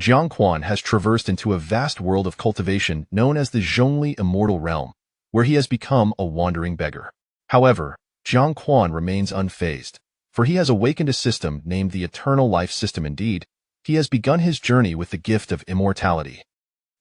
Jiang Quan has traversed into a vast world of cultivation known as the Zhongli immortal realm, where he has become a wandering beggar. However, Jiang Quan remains unfazed, for he has awakened a system named the Eternal Life System. Indeed, he has begun his journey with the gift of immortality.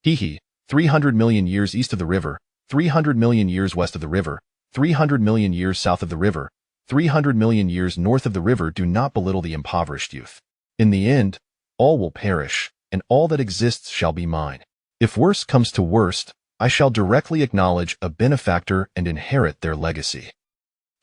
300 million years east of the river, 300 million years west of the river, 300 million years south of the river, 300 million years north of the river. Do not belittle the impoverished youth. In the end, all will perish, and all that exists shall be mine. If worst comes to worst, I shall directly acknowledge a benefactor and inherit their legacy.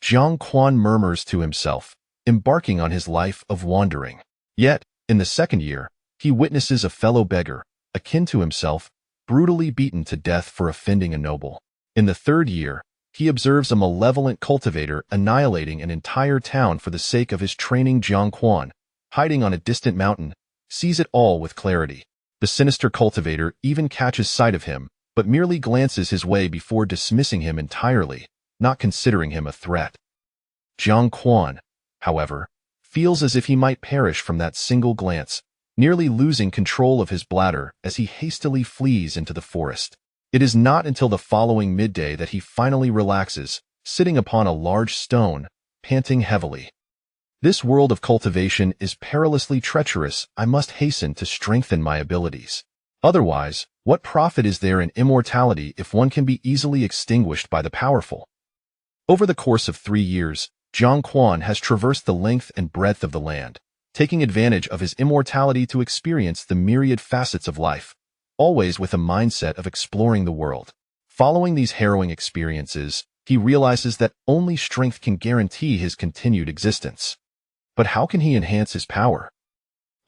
Jiang Quan murmurs to himself, embarking on his life of wandering. Yet, in the second year, he witnesses a fellow beggar, akin to himself, brutally beaten to death for offending a noble. In the third year, he observes a malevolent cultivator annihilating an entire town for the sake of his training. Jiang Quan, hiding on a distant mountain, sees it all with clarity. The sinister cultivator even catches sight of him, but merely glances his way before dismissing him entirely, not considering him a threat. Jiang Quan, however, feels as if he might perish from that single glance, nearly losing control of his bladder as he hastily flees into the forest. It is not until the following midday that he finally relaxes, sitting upon a large stone, panting heavily. This world of cultivation is perilously treacherous. I must hasten to strengthen my abilities. Otherwise, what profit is there in immortality if one can be easily extinguished by the powerful? Over the course of 3 years, Jiang Quan has traversed the length and breadth of the land, taking advantage of his immortality to experience the myriad facets of life, always with a mindset of exploring the world. Following these harrowing experiences, he realizes that only strength can guarantee his continued existence. But how can he enhance his power?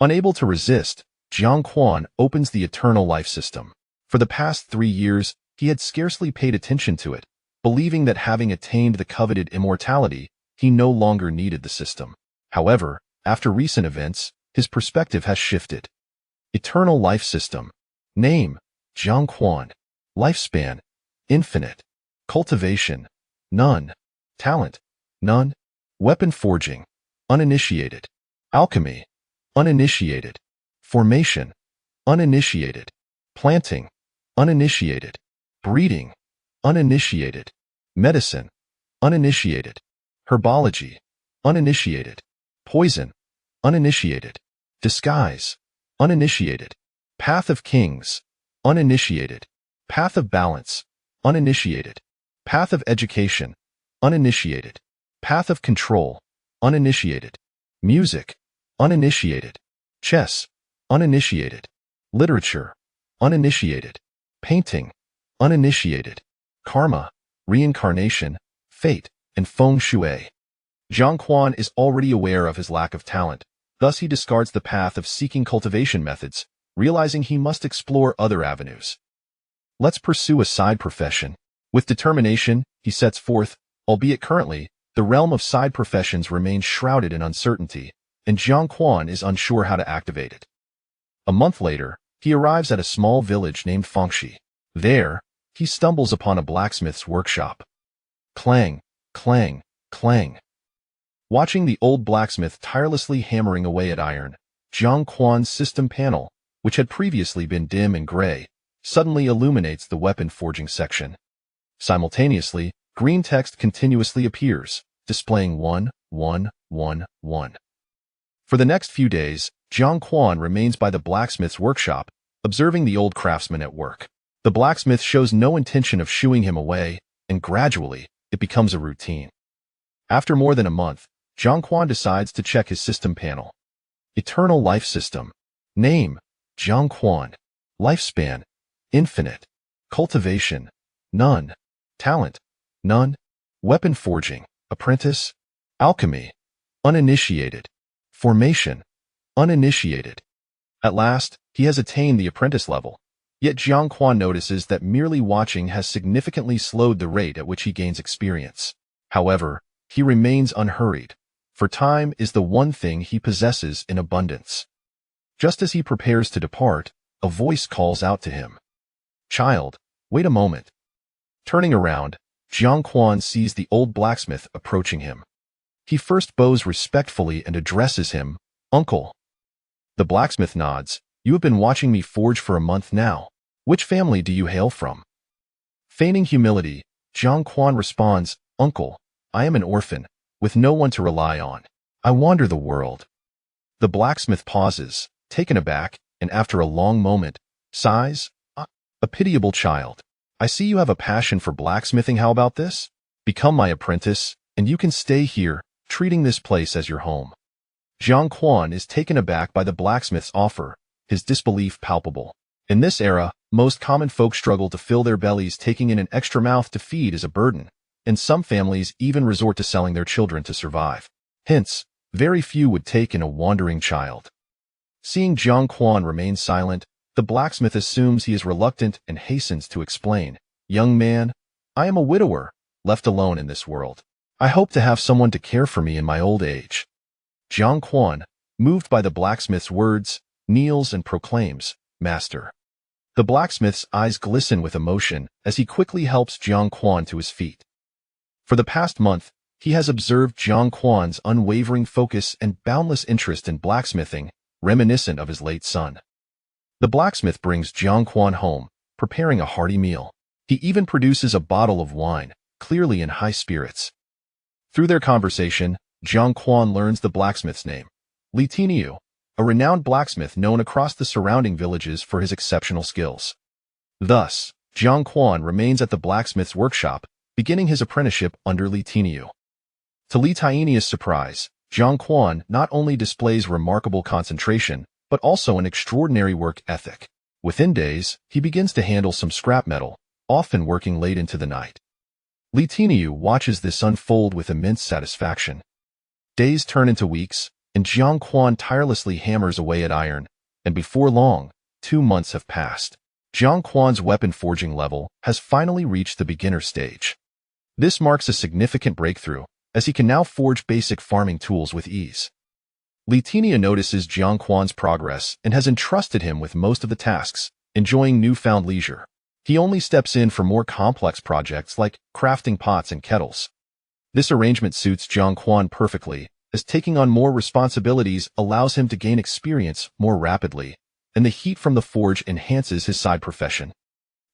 Unable to resist, Jiang Quan opens the Eternal Life System. For the past 3 years, he had scarcely paid attention to it, believing that having attained the coveted immortality, he no longer needed the system. However, after recent events, his perspective has shifted. Eternal Life System. Name: Jiang Quan. Lifespan: infinite. Cultivation: none. Talent: none. Weapon forging: uninitiated. Alchemy: uninitiated. Formation: uninitiated. Planting: uninitiated. Breeding: uninitiated. Medicine: uninitiated. Herbology: uninitiated. Poison: uninitiated. Disguise: uninitiated. Path of Kings: uninitiated. Path of Balance: uninitiated. Path of Education: uninitiated. Path of Control: uninitiated. Music: uninitiated. Chess: uninitiated. Literature: uninitiated. Painting: uninitiated. Karma: reincarnation, fate, and feng shui. Jiang Quan is already aware of his lack of talent, thus he discards the path of seeking cultivation methods, realizing he must explore other avenues. Let's pursue a side profession. With determination, he sets forth, albeit currently, the realm of side professions remains shrouded in uncertainty, and Jiang Quan is unsure how to activate it. A month later, he arrives at a small village named Fengshi. There, he stumbles upon a blacksmith's workshop. Clang, clang, clang. Watching the old blacksmith tirelessly hammering away at iron, Jiang Quan's system panel, which had previously been dim and gray, suddenly illuminates the weapon forging section. Simultaneously, green text continuously appears, displaying 1111. For the next few days, Jiang Quan remains by the blacksmith's workshop, observing the old craftsman at work. The blacksmith shows no intention of shooing him away, and gradually, it becomes a routine. After more than a month, Jiang Quan decides to check his system panel. Eternal Life System. Name: Jiang Quan. Lifespan: infinite. Cultivation: none. Talent: none. Weapon forging: apprentice. Alchemy: uninitiated. Formation: uninitiated. At last, he has attained the apprentice level. Yet Jiang Quan notices that merely watching has significantly slowed the rate at which he gains experience. However, he remains unhurried, for time is the one thing he possesses in abundance. Just as he prepares to depart, a voice calls out to him. "Child, wait a moment." Turning around, Jiang Quan sees the old blacksmith approaching him. He first bows respectfully and addresses him, "Uncle." The blacksmith nods, You have been watching me forge for a month now. Which family do you hail from? Feigning humility, Jiang Quan responds, Uncle, I am an orphan, with no one to rely on. I wander the world. The blacksmith pauses, taken aback, and after a long moment, sighs, a pitiable child. I see you have a passion for blacksmithing. How about this? Become my apprentice, and you can stay here, treating this place as your home. Jiang Quan is taken aback by the blacksmith's offer, his disbelief palpable. In this era, most common folk struggle to fill their bellies. Taking in an extra mouth to feed is a burden, and some families even resort to selling their children to survive. Hence, very few would take in a wandering child. Seeing Jiang Quan remain silent, the blacksmith assumes he is reluctant and hastens to explain. Young man, I am a widower, left alone in this world. I hope to have someone to care for me in my old age. Jiang Quan, moved by the blacksmith's words, kneels and proclaims, Master. The blacksmith's eyes glisten with emotion as he quickly helps Jiang Quan to his feet. For the past month, he has observed Jiang Quan's unwavering focus and boundless interest in blacksmithing, reminiscent of his late son. The blacksmith brings Jiang Quan home, preparing a hearty meal. He even produces a bottle of wine, clearly in high spirits. Through their conversation, Jiang Quan learns the blacksmith's name, Li Tiniu, a renowned blacksmith known across the surrounding villages for his exceptional skills. Thus, Jiang Quan remains at the blacksmith's workshop, beginning his apprenticeship under Li Tiniu. To Li Tiniu's surprise, Jiang Quan not only displays remarkable concentration, but also an extraordinary work ethic. Within days, he begins to handle some scrap metal, often working late into the night. Li Tiniu watches this unfold with immense satisfaction. Days turn into weeks, and Jiang Quan tirelessly hammers away at iron, and before long, 2 months have passed. Jiang Quan's weapon forging level has finally reached the beginner stage. This marks a significant breakthrough, as he can now forge basic farming tools with ease. Li Tiniu notices Jiang Quan's progress and has entrusted him with most of the tasks, enjoying newfound leisure. He only steps in for more complex projects like crafting pots and kettles. This arrangement suits Jiang Quan perfectly, as taking on more responsibilities allows him to gain experience more rapidly, and the heat from the forge enhances his side profession.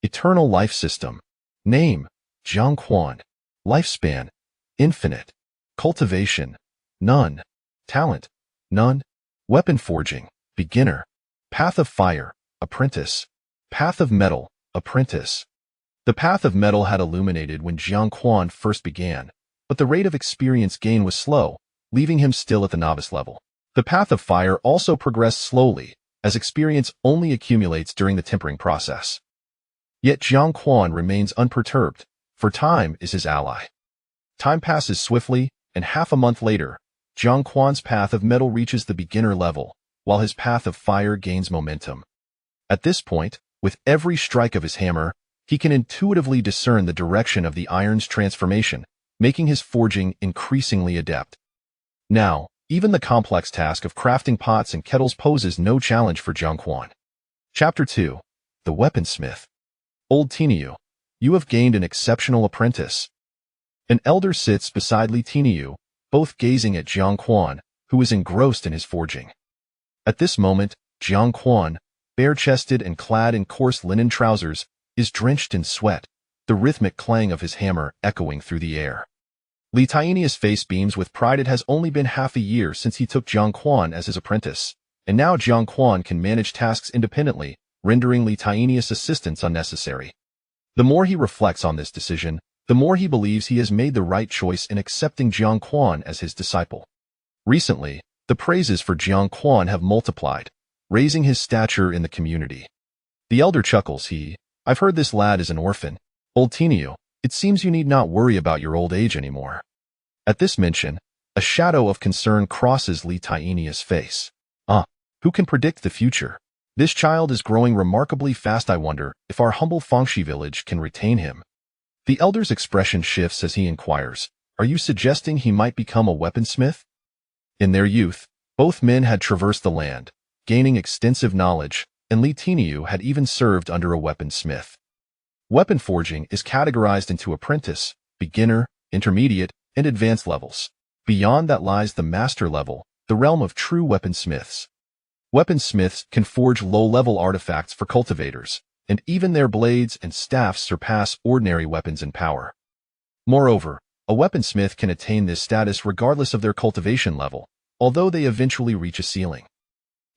Eternal life system. Name, Jiang Quan. Lifespan, infinite. Cultivation, none. Talent, none. Weapon forging, beginner. Path of fire, apprentice. Path of metal, apprentice. The path of metal had illuminated when Jiang Quan first began, but the rate of experience gain was slow, leaving him still at the novice level. The path of fire also progressed slowly, as experience only accumulates during the tempering process. Yet Jiang Quan remains unperturbed, for time is his ally. Time passes swiftly, and half a month later, Jiang Quan's path of metal reaches the beginner level, while his path of fire gains momentum. At this point, with every strike of his hammer, he can intuitively discern the direction of the iron's transformation, making his forging increasingly adept. Now, even the complex task of crafting pots and kettles poses no challenge for Jiang Quan. Chapter 2. The Weaponsmith. Old Tiniu, you have gained an exceptional apprentice. An elder sits beside Li Tiniu, both gazing at Jiang Quan, who is engrossed in his forging. At this moment, Jiang Quan, bare-chested and clad in coarse linen trousers, is drenched in sweat, the rhythmic clang of his hammer echoing through the air. Li Tiniu's face beams with pride. It has only been half a year since he took Jiang Quan as his apprentice, and now Jiang Quan can manage tasks independently, rendering Li Tiniu's assistance unnecessary. The more he reflects on this decision, the more he believes he has made the right choice in accepting Jiang Quan as his disciple. Recently, the praises for Jiang Quan have multiplied, raising his stature in the community. The elder chuckles. I've heard this lad is an orphan. Old Tiniu, it seems you need not worry about your old age anymore. At this mention, a shadow of concern crosses Li Tiniu's face. Who can predict the future? This child is growing remarkably fast. I wonder if our humble Fangxi village can retain him. The elder's expression shifts as he inquires, are you suggesting he might become a weaponsmith? In their youth, both men had traversed the land, gaining extensive knowledge, and Li Tiniu had even served under a weaponsmith. Weapon forging is categorized into apprentice, beginner, intermediate, and advanced levels. Beyond that lies the master level, the realm of true weaponsmiths. Weaponsmiths can forge low-level artifacts for cultivators, and even their blades and staffs surpass ordinary weapons in power. Moreover, a weaponsmith can attain this status regardless of their cultivation level, although they eventually reach a ceiling.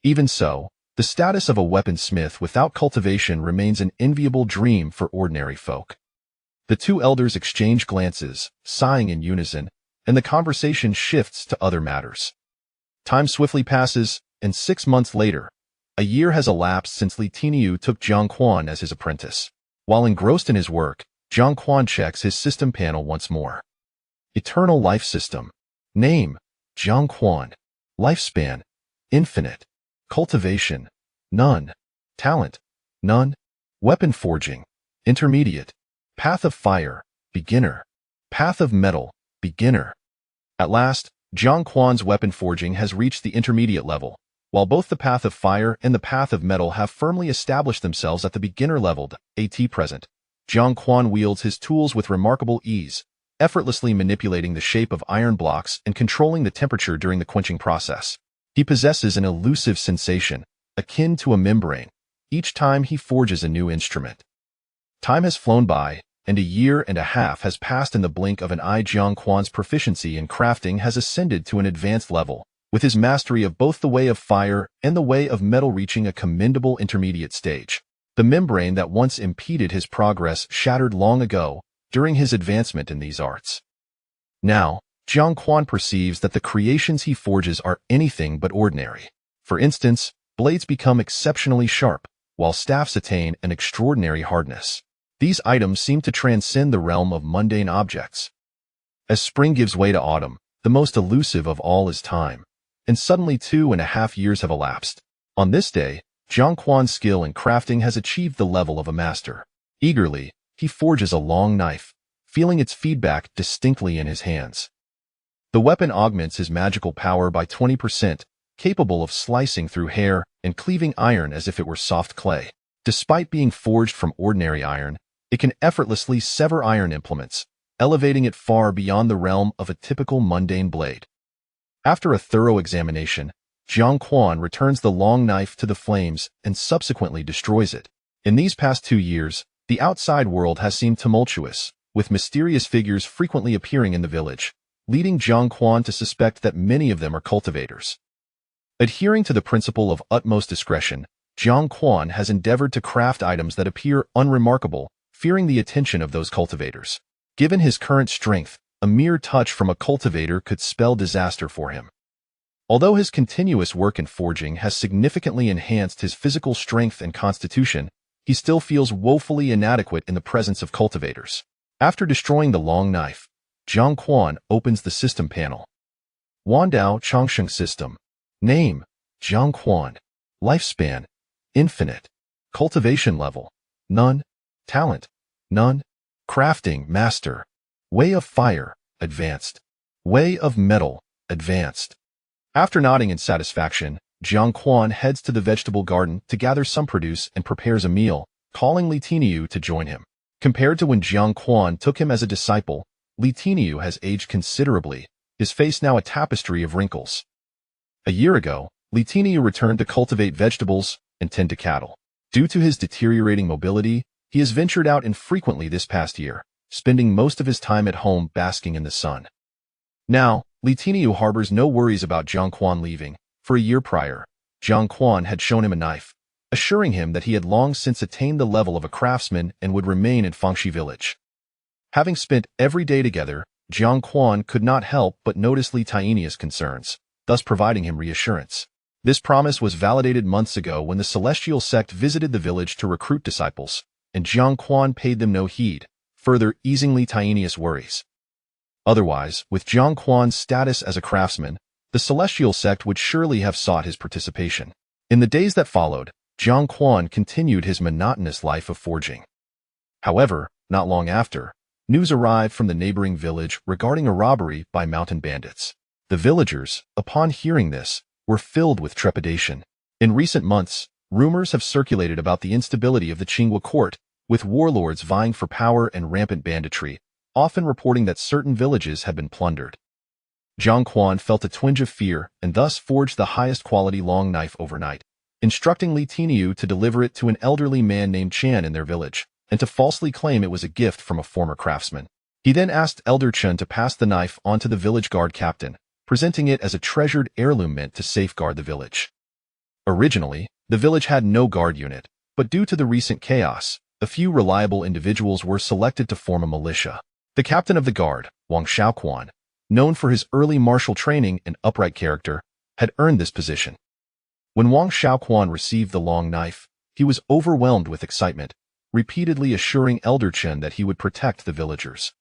Even so, the status of a weaponsmith without cultivation remains an enviable dream for ordinary folk. The two elders exchange glances, sighing in unison, and the conversation shifts to other matters. Time swiftly passes, and 6 months later, a year has elapsed since Li Tiniu took Jiang Quan as his apprentice. While engrossed in his work, Jiang Quan checks his system panel once more. Eternal Life System. Name: Jiang Quan. Lifespan: infinite. Cultivation: none. Talent: none. Weapon Forging: intermediate. Path of Fire: beginner. Path of Metal: beginner. At last, Jiang Quan's weapon forging has reached the intermediate level. While both the Path of Fire and the Path of Metal have firmly established themselves at the beginner level, at present, Jiang Quan wields his tools with remarkable ease, effortlessly manipulating the shape of iron blocks and controlling the temperature during the quenching process. He possesses an elusive sensation, akin to a membrane, each time he forges a new instrument. Time has flown by, and a year and a half has passed in the blink of an eye. Jiang Quan's proficiency in crafting has ascended to an advanced level, with his mastery of both the way of fire and the way of metal reaching a commendable intermediate stage. The membrane that once impeded his progress shattered long ago during his advancement in these arts. Now, Jiang Quan perceives that the creations he forges are anything but ordinary. For instance, blades become exceptionally sharp, while staffs attain an extraordinary hardness. These items seem to transcend the realm of mundane objects. As spring gives way to autumn, the most elusive of all is time, and suddenly 2.5 years have elapsed. On this day, Jiang Quan's skill in crafting has achieved the level of a master. Eagerly, he forges a long knife, feeling its feedback distinctly in his hands. The weapon augments his magical power by 20%, capable of slicing through hair and cleaving iron as if it were soft clay. Despite being forged from ordinary iron, it can effortlessly sever iron implements, elevating it far beyond the realm of a typical mundane blade. After a thorough examination, Jiang Quan returns the long knife to the flames and subsequently destroys it. In these past 2 years, the outside world has seemed tumultuous, with mysterious figures frequently appearing in the village, leading Jiang Quan to suspect that many of them are cultivators. Adhering to the principle of utmost discretion, Jiang Quan has endeavored to craft items that appear unremarkable, fearing the attention of those cultivators. Given his current strength, a mere touch from a cultivator could spell disaster for him. Although his continuous work in forging has significantly enhanced his physical strength and constitution, he still feels woefully inadequate in the presence of cultivators. After destroying the long knife, Jiang Quan opens the system panel. Wandao Changsheng System. Name: Jiang Quan. Lifespan: infinite. Cultivation level: none. Talent: none. Crafting: master. Way of Fire: advanced. Way of Metal: advanced. After nodding in satisfaction, Jiang Quan heads to the vegetable garden to gather some produce and prepares a meal, calling Li Tiniu to join him. Compared to when Jiang Quan took him as a disciple, Li Tiniu has aged considerably, his face now a tapestry of wrinkles. A year ago, Li Tiniu returned to cultivate vegetables and tend to cattle. Due to his deteriorating mobility, he has ventured out infrequently this past year, spending most of his time at home basking in the sun. Now, Li Tiniu harbors no worries about Jiang Quan leaving. For a year prior, Jiang Quan had shown him a knife, assuring him that he had long since attained the level of a craftsman and would remain in Fangxi village. Having spent every day together, Jiang Quan could not help but notice Li Tiniu's concerns, thus providing him reassurance. This promise was validated months ago when the celestial sect visited the village to recruit disciples, and Jiang Quan paid them no heed, further easing Li Tiniu's worries. Otherwise, with Jiang Quan's status as a craftsman, the celestial sect would surely have sought his participation. In the days that followed, Jiang Quan continued his monotonous life of forging. However, not long after, news arrived from the neighboring village regarding a robbery by mountain bandits. The villagers, upon hearing this, were filled with trepidation. In recent months, rumors have circulated about the instability of the Qinghua court, with warlords vying for power and rampant banditry, often reporting that certain villages had been plundered. Jiang Quan felt a twinge of fear and thus forged the highest quality long knife overnight, instructing Li Tiniu to deliver it to an elderly man named Chen in their village, and to falsely claim it was a gift from a former craftsman. He then asked Elder Chen to pass the knife on to the village guard captain, presenting it as a treasured heirloom meant to safeguard the village. Originally, the village had no guard unit, but due to the recent chaos, a few reliable individuals were selected to form a militia. The captain of the guard, Wang Xiaoquan, known for his early martial training and upright character, had earned this position. When Wang Xiaoquan received the long knife, he was overwhelmed with excitement, repeatedly assuring Elder Chen that he would protect the villagers.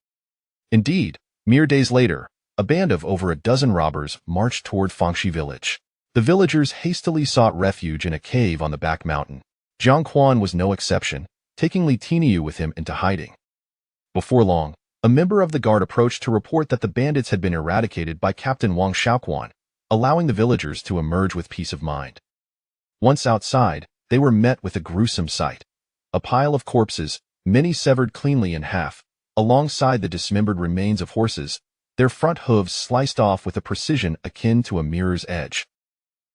Indeed, mere days later, a band of over a dozen robbers marched toward Fangxi village. The villagers hastily sought refuge in a cave on the back mountain. Jiang Quan was no exception, taking Li Tiniu with him into hiding. Before long, a member of the guard approached to report that the bandits had been eradicated by Captain Wang Xiaoquan, allowing the villagers to emerge with peace of mind. Once outside, they were met with a gruesome sight. A pile of corpses, many severed cleanly in half, alongside the dismembered remains of horses, their front hooves sliced off with a precision akin to a mirror's edge.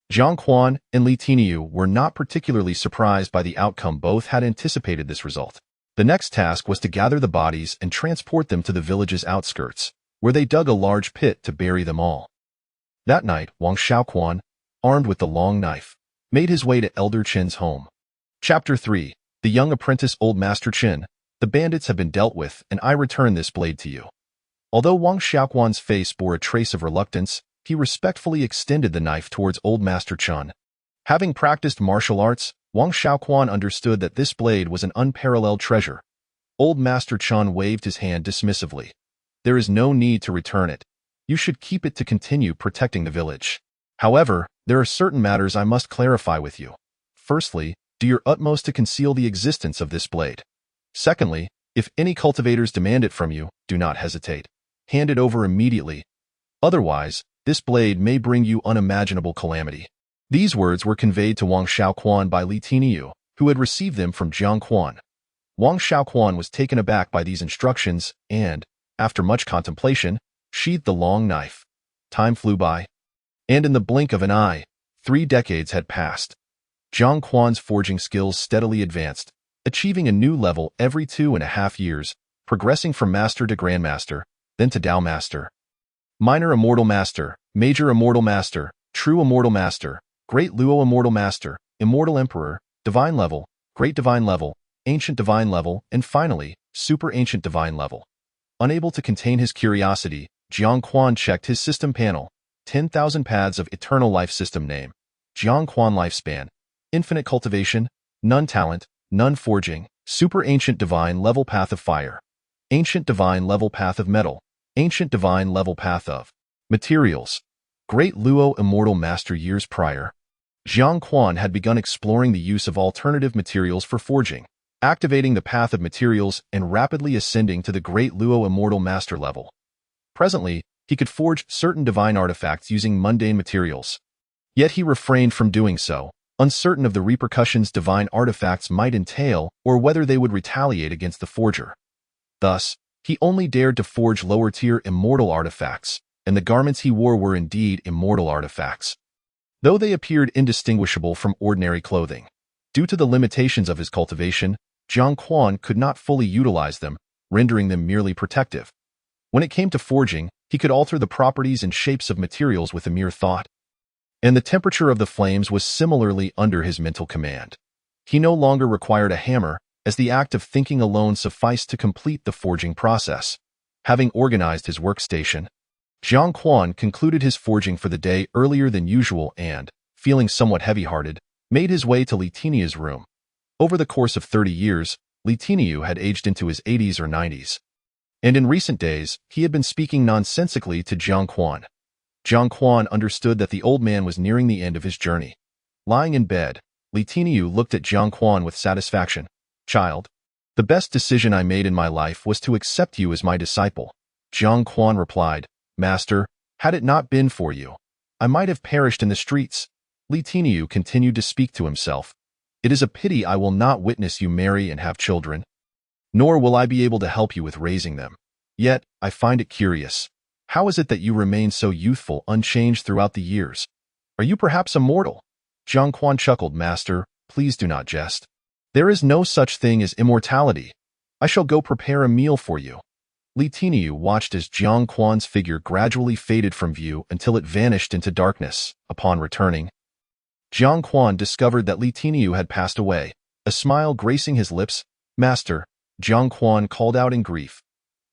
Jiang Quan and Li Tiniu were not particularly surprised by the outcome. Both had anticipated this result. The next task was to gather the bodies and transport them to the village's outskirts, where they dug a large pit to bury them all. That night, Wang Xiaoquan, armed with the long knife, made his way to Elder Chen's home. Chapter 3. The Young Apprentice. Old Master Chen, the bandits have been dealt with, and I return this blade to you. Although Wang Xiaoquan's face bore a trace of reluctance, he respectfully extended the knife towards Old Master Chen. Having practiced martial arts, Wang Xiaoquan understood that this blade was an unparalleled treasure. Old Master Chen waved his hand dismissively. There is no need to return it. You should keep it to continue protecting the village. However, there are certain matters I must clarify with you. Firstly, do your utmost to conceal the existence of this blade. Secondly, if any cultivators demand it from you, do not hesitate. Hand it over immediately. Otherwise, this blade may bring you unimaginable calamity. These words were conveyed to Wang Xiaoquan by Li Tiniu, who had received them from Jiang Quan. Wang Xiaoquan was taken aback by these instructions and, after much contemplation, sheathed the long knife. Time flew by, and in the blink of an eye, 3 decades had passed. Jiang Quan's forging skills steadily advanced, achieving a new level every 2.5 years, progressing from master to grandmaster, then to Dao master. Minor immortal master, major immortal master, true immortal master, great Luo immortal master, immortal emperor, divine level, great divine level, ancient divine level, and finally, super ancient divine level. Unable to contain his curiosity, Jiang Quan checked his system panel. 10,000 paths of eternal life system name. Jiang Quan lifespan. Infinite cultivation, none talent, none forging, super ancient divine level path of fire. Ancient divine level path of metal. Ancient divine level path of materials. Great Luo immortal master. Years prior, Jiang Quan had begun exploring the use of alternative materials for forging, activating the path of materials and rapidly ascending to the great Luo immortal master level. Presently, he could forge certain divine artifacts using mundane materials. Yet he refrained from doing so, uncertain of the repercussions divine artifacts might entail or whether they would retaliate against the forger. Thus, he only dared to forge lower-tier immortal artifacts, and the garments he wore were indeed immortal artifacts. Though they appeared indistinguishable from ordinary clothing, due to the limitations of his cultivation, Jiang Quan could not fully utilize them, rendering them merely protective. When it came to forging, he could alter the properties and shapes of materials with a mere thought. And the temperature of the flames was similarly under his mental command. He no longer required a hammer, as the act of thinking alone sufficed to complete the forging process. Having organized his workstation, Jiang Quan concluded his forging for the day earlier than usual and, feeling somewhat heavy-hearted, made his way to Li Tiniu's room. Over the course of 30 years, Li Tiniu had aged into his 80s or 90s. And in recent days, he had been speaking nonsensically to Jiang Quan. Jiang Quan understood that the old man was nearing the end of his journey. Lying in bed, Li Tiniu looked at Jiang Quan with satisfaction. Child, the best decision I made in my life was to accept you as my disciple. Jiang Quan replied, Master, had it not been for you, I might have perished in the streets. Li Tiniu continued to speak to himself. It is a pity I will not witness you marry and have children, nor will I be able to help you with raising them. Yet, I find it curious. how is it that you remain so youthful, unchanged throughout the years? Are you perhaps immortal? Jiang Quan chuckled. Master, please do not jest. There is no such thing as immortality. I shall go prepare a meal for you. Li Tiniu watched as Jiang Quan's figure gradually faded from view until it vanished into darkness. Upon returning, Jiang Quan discovered that Li Tiniu had passed away, a smile gracing his lips. Master, Jiang Quan called out in grief.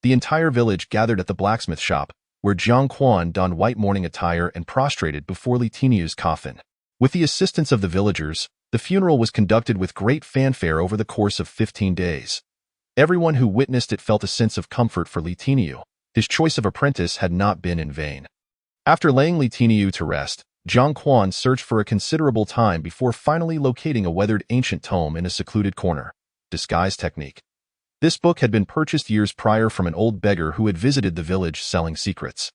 The entire village gathered at the blacksmith shop, where Jiang Quan donned white mourning attire and prostrated before Li Tiniu's coffin. With the assistance of the villagers, the funeral was conducted with great fanfare over the course of 15 days. Everyone who witnessed it felt a sense of comfort for Li Tiniu. His choice of apprentice had not been in vain. After laying Li Tiniu to rest, Jiang Quan searched for a considerable time before finally locating a weathered ancient tome in a secluded corner. Disguise Technique. This book had been purchased years prior from an old beggar who had visited the village selling secrets.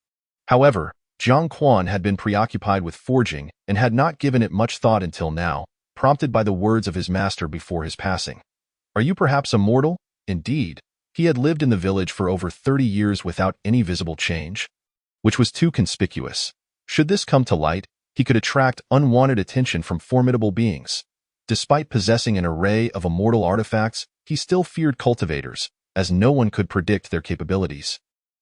However, Jiang Quan had been preoccupied with forging and had not given it much thought until now, prompted by the words of his master before his passing. Are you perhaps immortal? Indeed, he had lived in the village for over 30 years without any visible change, which was too conspicuous. Should this come to light, he could attract unwanted attention from formidable beings. Despite possessing an array of immortal artifacts, he still feared cultivators, as no one could predict their capabilities.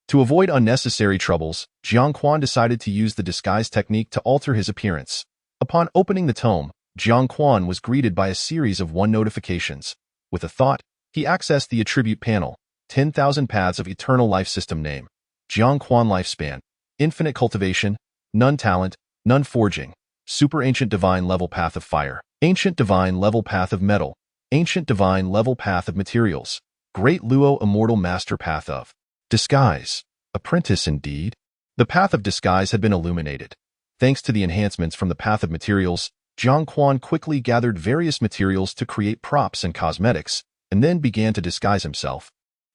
To avoid unnecessary troubles, Jiang Quan decided to use the disguise technique to alter his appearance. Upon opening the tome, Jiang Quan was greeted by a series of notifications. With a thought, he accessed the attribute panel. 10,000 paths of eternal life system name. Jiang Quan lifespan. Infinite cultivation. None talent. None forging. Super ancient divine level path of fire. Ancient divine level path of metal. Ancient divine level path of materials. Great Luo immortal master path of disguise. Apprentice indeed. The path of disguise had been illuminated. Thanks to the enhancements from the path of materials, Jiang Quan quickly gathered various materials to create props and cosmetics, and then began to disguise himself.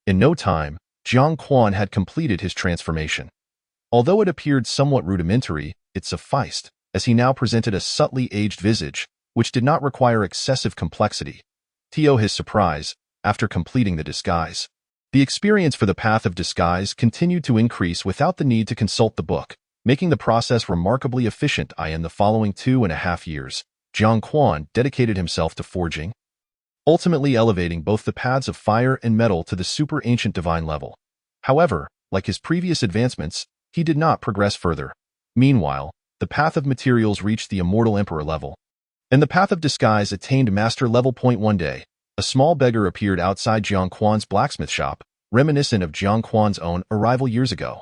In no time, Jiang Quan had completed his transformation. Although it appeared somewhat rudimentary, it sufficed, as he now presented a subtly aged visage, which did not require excessive complexity. To his surprise, after completing the disguise, the experience for the path of disguise continued to increase without the need to consult the book, making the process remarkably efficient. In the following 2.5 years, Jiang Quan dedicated himself to forging, ultimately elevating both the paths of fire and metal to the super ancient divine level. However, like his previous advancements, he did not progress further. Meanwhile, the path of materials reached the immortal emperor level, and the path of disguise attained master level. One day, a small beggar appeared outside Jiang Quan's blacksmith shop, reminiscent of Jiang Quan's own arrival years ago.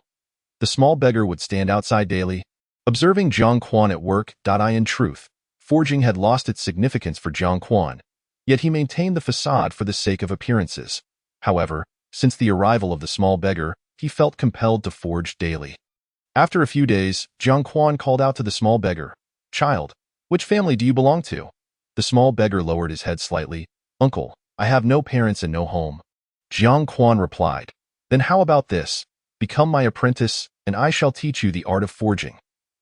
The small beggar would stand outside daily, observing Jiang Quan at work. In truth, forging had lost its significance for Jiang Quan, yet he maintained the facade for the sake of appearances. However, since the arrival of the small beggar, he felt compelled to forge daily. After a few days, Jiang Quan called out to the small beggar, "Child, which family do you belong to?" The small beggar lowered his head slightly. "Uncle, I have no parents and no home." Jiang Quan replied, "Then how about this? Become my apprentice, and I shall teach you the art of forging.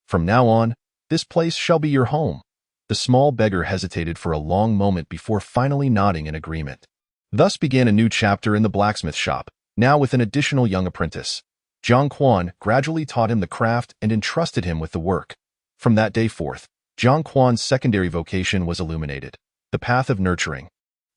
From now on, this place shall be your home." The small beggar hesitated for a long moment before finally nodding in agreement. Thus began a new chapter in the blacksmith shop, now with an additional young apprentice. Jiang Quan gradually taught him the craft and entrusted him with the work. From that day forth, Jiang Quan's secondary vocation was illuminated, the path of nurturing.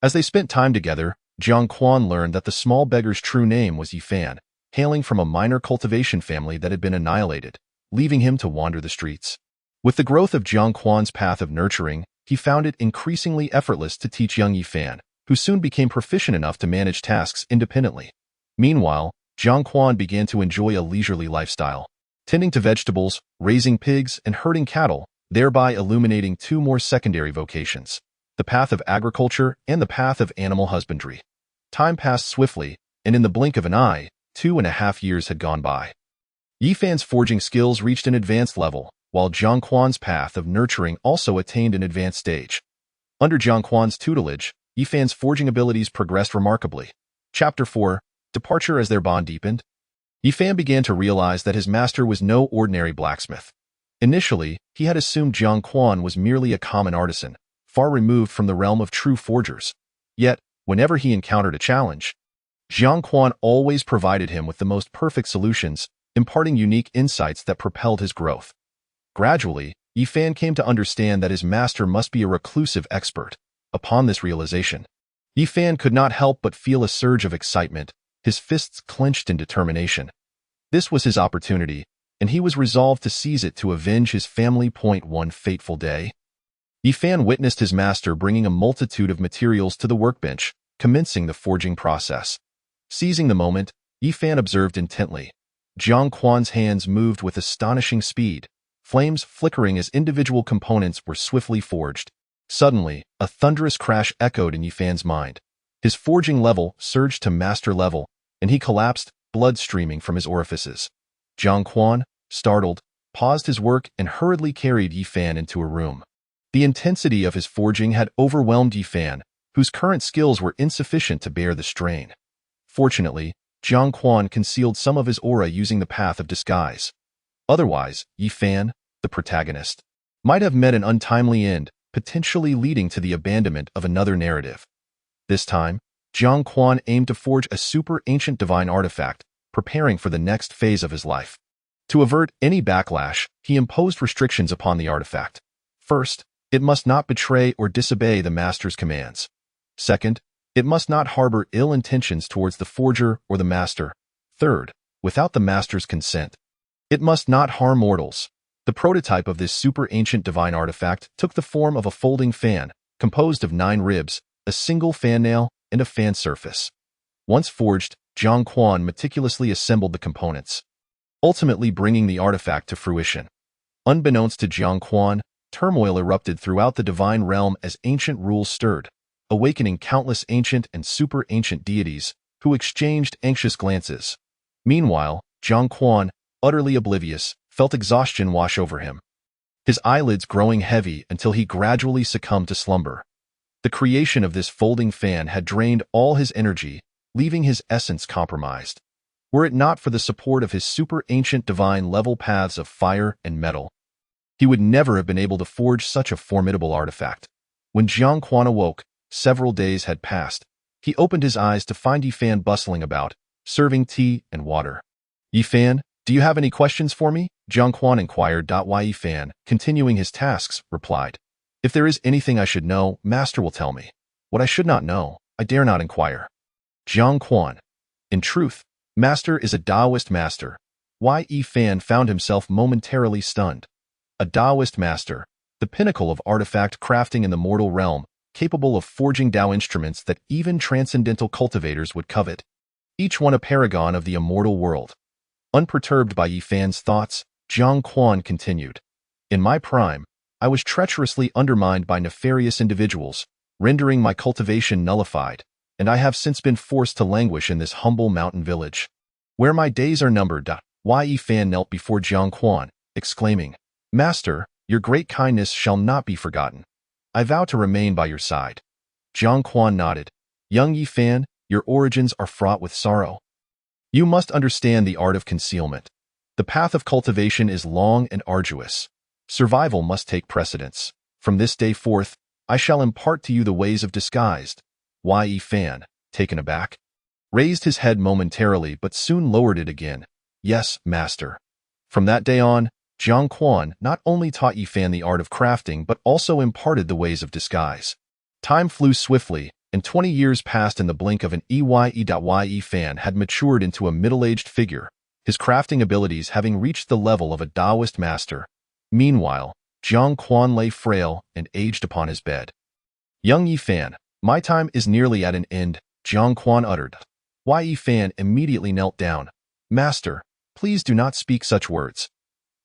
As they spent time together, Jiang Quan learned that the small beggar's true name was Yifan, hailing from a minor cultivation family that had been annihilated, leaving him to wander the streets. With the growth of Jiang Quan's path of nurturing, he found it increasingly effortless to teach young Yifan, who soon became proficient enough to manage tasks independently. Meanwhile, Jiang Quan began to enjoy a leisurely lifestyle, tending to vegetables, raising pigs, and herding cattle, thereby illuminating two more secondary vocations, the path of agriculture and the path of animal husbandry. Time passed swiftly, and in the blink of an eye, 2.5 years had gone by. Yifan's forging skills reached an advanced level, while Jiang Quan's path of nurturing also attained an advanced stage. Under Jiang Quan's tutelage, Yifan's forging abilities progressed remarkably. Chapter 4. Departure. As their bond deepened, Yifan began to realize that his master was no ordinary blacksmith. Initially, he had assumed Jiang Quan was merely a common artisan, far removed from the realm of true forgers. Yet, whenever he encountered a challenge, Jiang Quan always provided him with the most perfect solutions, imparting unique insights that propelled his growth. Gradually, Yifan came to understand that his master must be a reclusive expert. Upon this realization, Yifan could not help but feel a surge of excitement, his fists clenched in determination. This was his opportunity, and he was resolved to seize it to avenge his family. One fateful day, Yifan witnessed his master bringing a multitude of materials to the workbench, commencing the forging process. Seizing the moment, Yifan observed intently. Jiang Quan's hands moved with astonishing speed, flames flickering as individual components were swiftly forged. Suddenly, a thunderous crash echoed in Yifan's mind. His forging level surged to master level, and he collapsed, blood streaming from his orifices. Jiang Quan, startled, paused his work and hurriedly carried Yifan into a room. The intensity of his forging had overwhelmed Yifan, whose current skills were insufficient to bear the strain. Fortunately, Jiang Quan concealed some of his aura using the path of disguise. Otherwise, Yifan, the protagonist, might have met an untimely end, potentially leading to the abandonment of another narrative. This time, Jiang Quan aimed to forge a super ancient divine artifact, preparing for the next phase of his life. To avert any backlash, he imposed restrictions upon the artifact. First, it must not betray or disobey the master's commands. Second, it must not harbor ill intentions towards the forger or the master. Third, without the master's consent, it must not harm mortals. The prototype of this super ancient divine artifact took the form of a folding fan, composed of 9 ribs, a single fan nail, and a fan surface. Once forged, Jiang Quan meticulously assembled the components, ultimately bringing the artifact to fruition. Unbeknownst to Jiang Quan, turmoil erupted throughout the divine realm as ancient rules stirred, awakening countless ancient and super ancient deities who exchanged anxious glances. Meanwhile, Jiang Quan, utterly oblivious, felt exhaustion wash over him, his eyelids growing heavy until he gradually succumbed to slumber. The creation of this folding fan had drained all his energy, leaving his essence compromised. Were it not for the support of his super ancient divine level paths of fire and metal, he would never have been able to forge such a formidable artifact. When Jiang Quan awoke, several days had passed. He opened his eyes to find Yifan bustling about, serving tea and water. "Yifan, do you have any questions for me?" Jiang Quan inquired. Why Yifan, continuing his tasks, replied, "If there is anything I should know, Master will tell me. What I should not know, I dare not inquire." Jiang Quan. In truth, Master is a Taoist master. Yifan found himself momentarily stunned. A Taoist master, the pinnacle of artifact crafting in the mortal realm, capable of forging Tao instruments that even transcendental cultivators would covet, each one a paragon of the immortal world. Unperturbed by Yifan's thoughts, Jiang Quan continued, "In my prime, I was treacherously undermined by nefarious individuals, rendering my cultivation nullified, and I have since been forced to languish in this humble mountain village, where my days are numbered." Yifan knelt before Jiang Quan, exclaiming, "Master, your great kindness shall not be forgotten. I vow to remain by your side." Jiang Quan nodded. "Young Yifan, your origins are fraught with sorrow. You must understand the art of concealment. The path of cultivation is long and arduous. Survival must take precedence. From this day forth, I shall impart to you the ways of disguise." Yifan, taken aback, raised his head momentarily but soon lowered it again. "Yes, master." From that day on, Jiang Quan not only taught Yifan the art of crafting but also imparted the ways of disguise. Time flew swiftly, and 20 years passed in the blink of an eye. Yifan had matured into a middle-aged figure, his crafting abilities having reached the level of a Taoist master. Meanwhile, Jiang Quan lay frail and aged upon his bed. "Young Yifan, my time is nearly at an end," Jiang Quan uttered. Yifan immediately knelt down. "Master, please do not speak such words."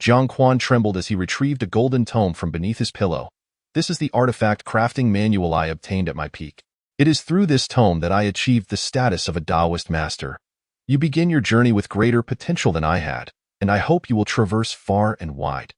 Jiang Quan trembled as he retrieved a golden tome from beneath his pillow. "This is the artifact crafting manual I obtained at my peak. It is through this tome that I achieved the status of a Taoist master. You begin your journey with greater potential than I had, and I hope you will traverse far and wide."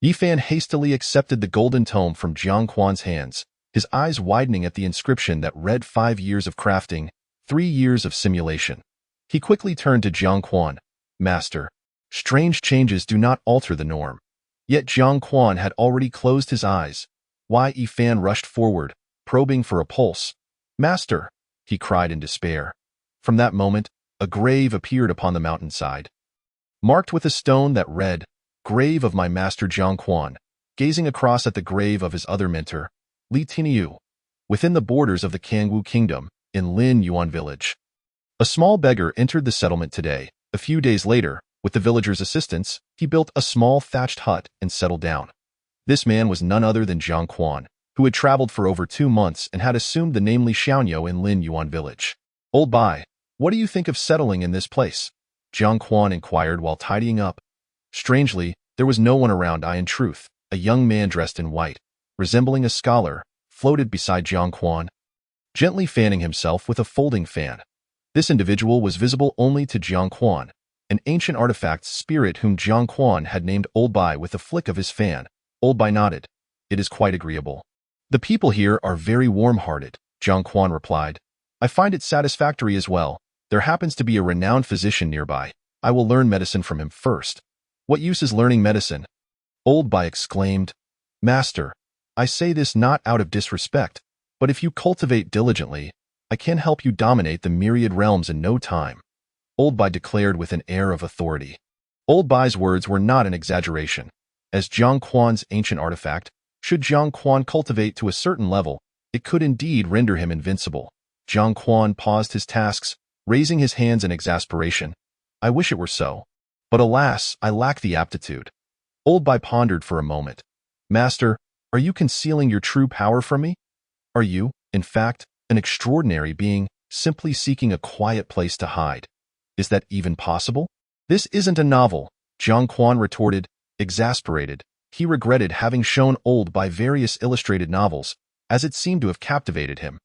Yifan hastily accepted the golden tome from Jiang Quan's hands, his eyes widening at the inscription that read 5 years of crafting, 3 years of simulation. He quickly turned to Jiang Quan. "Master, strange changes do not alter the norm." Yet Jiang Quan had already closed his eyes. Yifan rushed forward, probing for a pulse. "Master!" he cried in despair. From that moment, a grave appeared upon the mountainside. marked with a stone that read, "Grave of my master Jiang Quan," gazing across at the grave of his other mentor, Li Tiniu, within the borders of the Kangwu Kingdom, in Lin Yuan village. A small beggar entered the settlement today. A few days later, with the villagers' assistance, he built a small thatched hut and settled down. This man was none other than Jiang Quan, who had traveled for over 2 months and had assumed the name Li Xiaoniu in Lin Yuan village. "Old Bai, what do you think of settling in this place?" Jiang Quan inquired while tidying up. Strangely, there was no one around. In truth, a young man dressed in white, resembling a scholar, floated beside Jiang Quan, gently fanning himself with a folding fan. This individual was visible only to Jiang Quan, an ancient artifact spirit whom Jiang Quan had named Old Bai with a flick of his fan. Old Bai nodded. "It is quite agreeable. The people here are very warm-hearted," Jiang Quan replied. "I find it satisfactory as well. There happens to be a renowned physician nearby. I will learn medicine from him first." "What use is learning medicine?" Old Bai exclaimed. "Master, I say this not out of disrespect, but if you cultivate diligently, I can help you dominate the myriad realms in no time," Old Bai declared with an air of authority. Old Bai's words were not an exaggeration. As Jiang Quan's ancient artifact, should Jiang Quan cultivate to a certain level, it could indeed render him invincible. Jiang Quan paused his tasks, raising his hands in exasperation. "I wish it were so. But alas, I lack the aptitude." Old Bai pondered for a moment. "Master, are you concealing your true power from me? Are you, in fact, an extraordinary being, simply seeking a quiet place to hide? Is that even possible?" "This isn't a novel," Jiang Quan retorted, exasperated. He regretted having shown Old Bai various illustrated novels, as it seemed to have captivated him.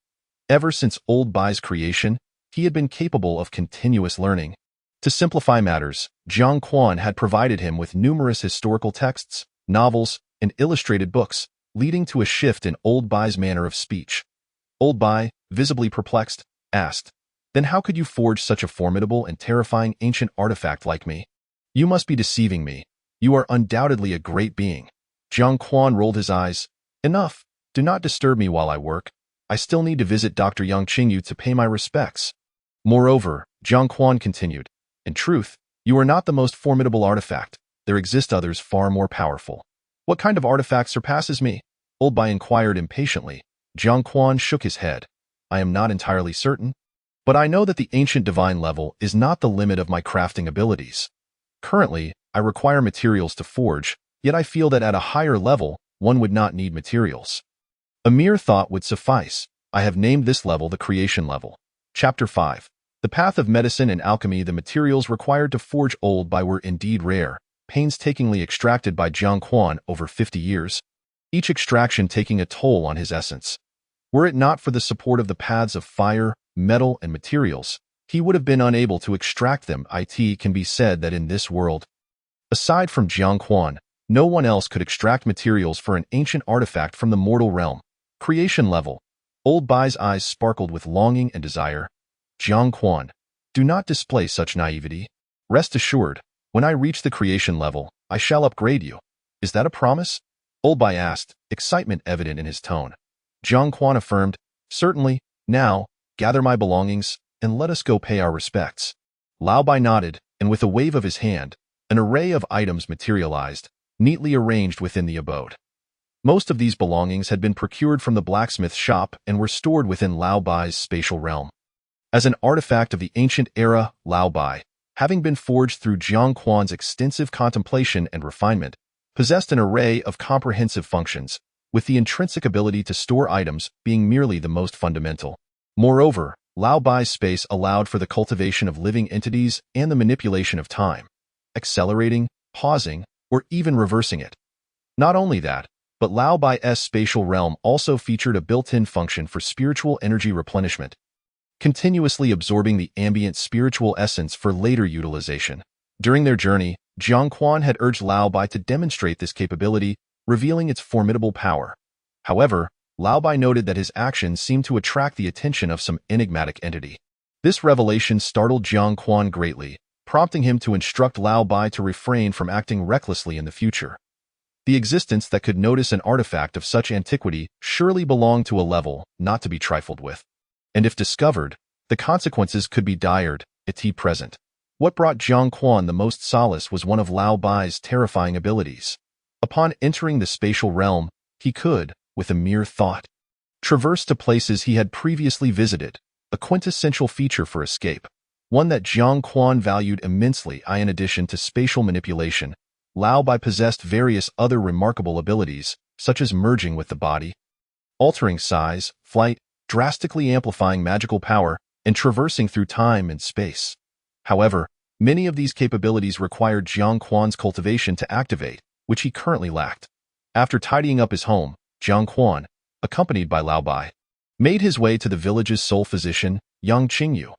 Ever since Old Bai's creation, he had been capable of continuous learning. To simplify matters, Jiang Quan had provided him with numerous historical texts, novels, and illustrated books, leading to a shift in Old Bai's manner of speech. Old Bai, visibly perplexed, asked, "Then how could you forge such a formidable and terrifying ancient artifact like me? You must be deceiving me. You are undoubtedly a great being." Jiang Quan rolled his eyes. "Enough. Do not disturb me while I work. I still need to visit Dr. Yang Qingyu to pay my respects." Moreover, Jiang Quan continued, "In truth, you are not the most formidable artifact. There exist others far more powerful." "What kind of artifact surpasses me?" Old Bai inquired impatiently. Jiang Quan shook his head. "I am not entirely certain, but I know that the ancient divine level is not the limit of my crafting abilities. Currently, I require materials to forge, yet I feel that at a higher level, one would not need materials. A mere thought would suffice. I have named this level the creation level." Chapter 5. The path of medicine and alchemy. The materials required to forge Old Bai were indeed rare, painstakingly extracted by Jiang Quan over 50 years, each extraction taking a toll on his essence. Were it not for the support of the paths of fire, metal, and materials, he would have been unable to extract them. It can be said that in this world, aside from Jiang Quan, no one else could extract materials for an ancient artifact from the mortal realm. Creation level. Old Bai's eyes sparkled with longing and desire. "Jiang Quan, do not display such naivety. Rest assured, when I reach the creation level, I shall upgrade you. Is that a promise?" Old Bai asked, excitement evident in his tone. Jiang Quan affirmed, "Certainly. Now, gather my belongings, and let us go pay our respects." Lao Bai nodded, and with a wave of his hand, an array of items materialized, neatly arranged within the abode. Most of these belongings had been procured from the blacksmith shop and were stored within Lao Bai's spatial realm. As an artifact of the ancient era, Lao Bai, having been forged through Jiang Quan's extensive contemplation and refinement, possessed an array of comprehensive functions, with the intrinsic ability to store items being merely the most fundamental. Moreover, Lao Bai's space allowed for the cultivation of living entities and the manipulation of time, accelerating, pausing, or even reversing it. Not only that, but Lao Bai's spatial realm also featured a built-in function for spiritual energy replenishment, continuously absorbing the ambient spiritual essence for later utilization. During their journey, Jiang Quan had urged Lao Bai to demonstrate this capability, revealing its formidable power. However, Lao Bai noted that his actions seemed to attract the attention of some enigmatic entity. This revelation startled Jiang Quan greatly, prompting him to instruct Lao Bai to refrain from acting recklessly in the future. The existence that could notice an artifact of such antiquity surely belonged to a level not to be trifled with. And if discovered, the consequences could be dire, et present. What brought Jiang Quan the most solace was one of Lao Bai's terrifying abilities. Upon entering the spatial realm, he could, with a mere thought, traverse to places he had previously visited, a quintessential feature for escape, one that Jiang Quan valued immensely. In addition to spatial manipulation, Lao Bai possessed various other remarkable abilities, such as merging with the body, altering size, flight, drastically amplifying magical power, and traversing through time and space. However, many of these capabilities required Jiang Quan's cultivation to activate, which he currently lacked. After tidying up his home, Jiang Quan, accompanied by Lao Bai, made his way to the village's sole physician, Yang Qingyu.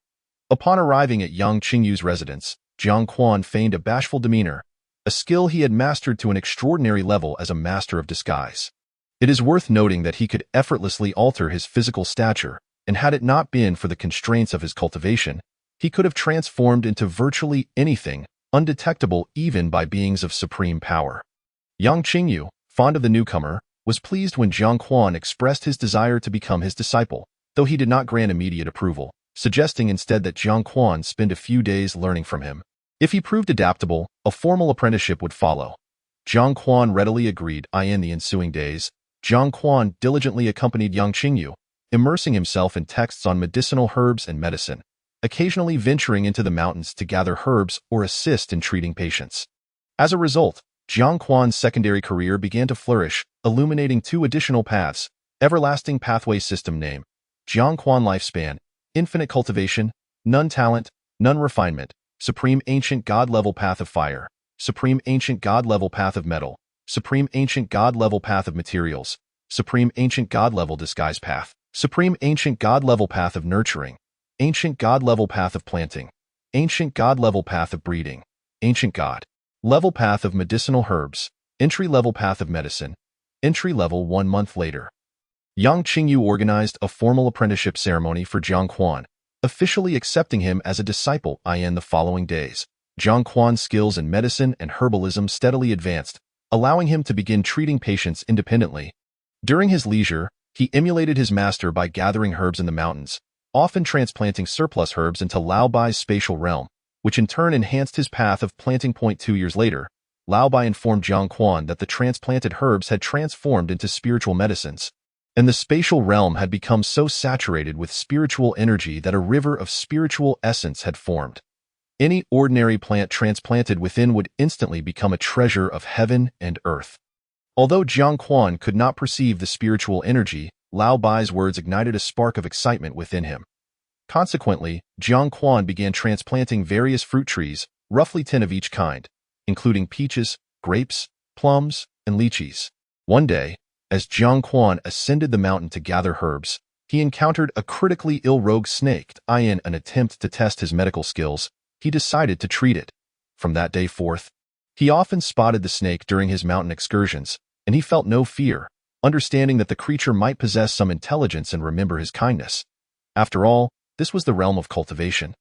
Upon arriving at Yang Qingyu's residence, Jiang Quan feigned a bashful demeanor, a skill he had mastered to an extraordinary level as a master of disguise. It is worth noting that he could effortlessly alter his physical stature, and had it not been for the constraints of his cultivation, he could have transformed into virtually anything, undetectable even by beings of supreme power. Yang Qingyu, fond of the newcomer, was pleased when Jiang Quan expressed his desire to become his disciple, though he did not grant immediate approval, suggesting instead that Jiang Quan spend a few days learning from him. If he proved adaptable, a formal apprenticeship would follow. Jiang Quan readily agreed. In the ensuing days, Jiang Quan diligently accompanied Yang Qingyu, immersing himself in texts on medicinal herbs and medicine, occasionally venturing into the mountains to gather herbs or assist in treating patients. As a result, Jiang Quan's secondary career began to flourish, illuminating two additional paths: Everlasting Pathway System name, Jiang Quan Lifespan, Infinite Cultivation, None Talent, None Refinement, Supreme Ancient God Level Path of Fire, Supreme Ancient God Level Path of Metal, Supreme Ancient God Level Path of Materials, Supreme Ancient God Level Disguise Path, Supreme Ancient God Level Path of Nurturing, Ancient God Level Path of Planting, Ancient God Level Path of Breeding, Ancient God Level Path of Medicinal Herbs, Entry Level Path of Medicine, Entry Level 1 month later. Yang Qingyu organized a formal apprenticeship ceremony for Jiang Quan, officially accepting him as a disciple. In the following days, Jiang Quan's skills in medicine and herbalism steadily advanced, allowing him to begin treating patients independently. During his leisure, he emulated his master by gathering herbs in the mountains, often transplanting surplus herbs into Lao Bai's spatial realm, which in turn enhanced his path of planting. 2 years later, Lao Bai informed Jiang Quan that the transplanted herbs had transformed into spiritual medicines, and the spatial realm had become so saturated with spiritual energy that a river of spiritual essence had formed. Any ordinary plant transplanted within would instantly become a treasure of heaven and earth. Although Jiang Quan could not perceive the spiritual energy, Lao Bai's words ignited a spark of excitement within him. Consequently, Jiang Quan began transplanting various fruit trees, roughly 10 of each kind, including peaches, grapes, plums, and lychees. One day, as Jiang Quan ascended the mountain to gather herbs, he encountered a critically ill rogue snake. In an attempt to test his medical skills, he decided to treat it. From that day forth, he often spotted the snake during his mountain excursions, and he felt no fear, understanding that the creature might possess some intelligence and remember his kindness. After all, this was the realm of cultivation,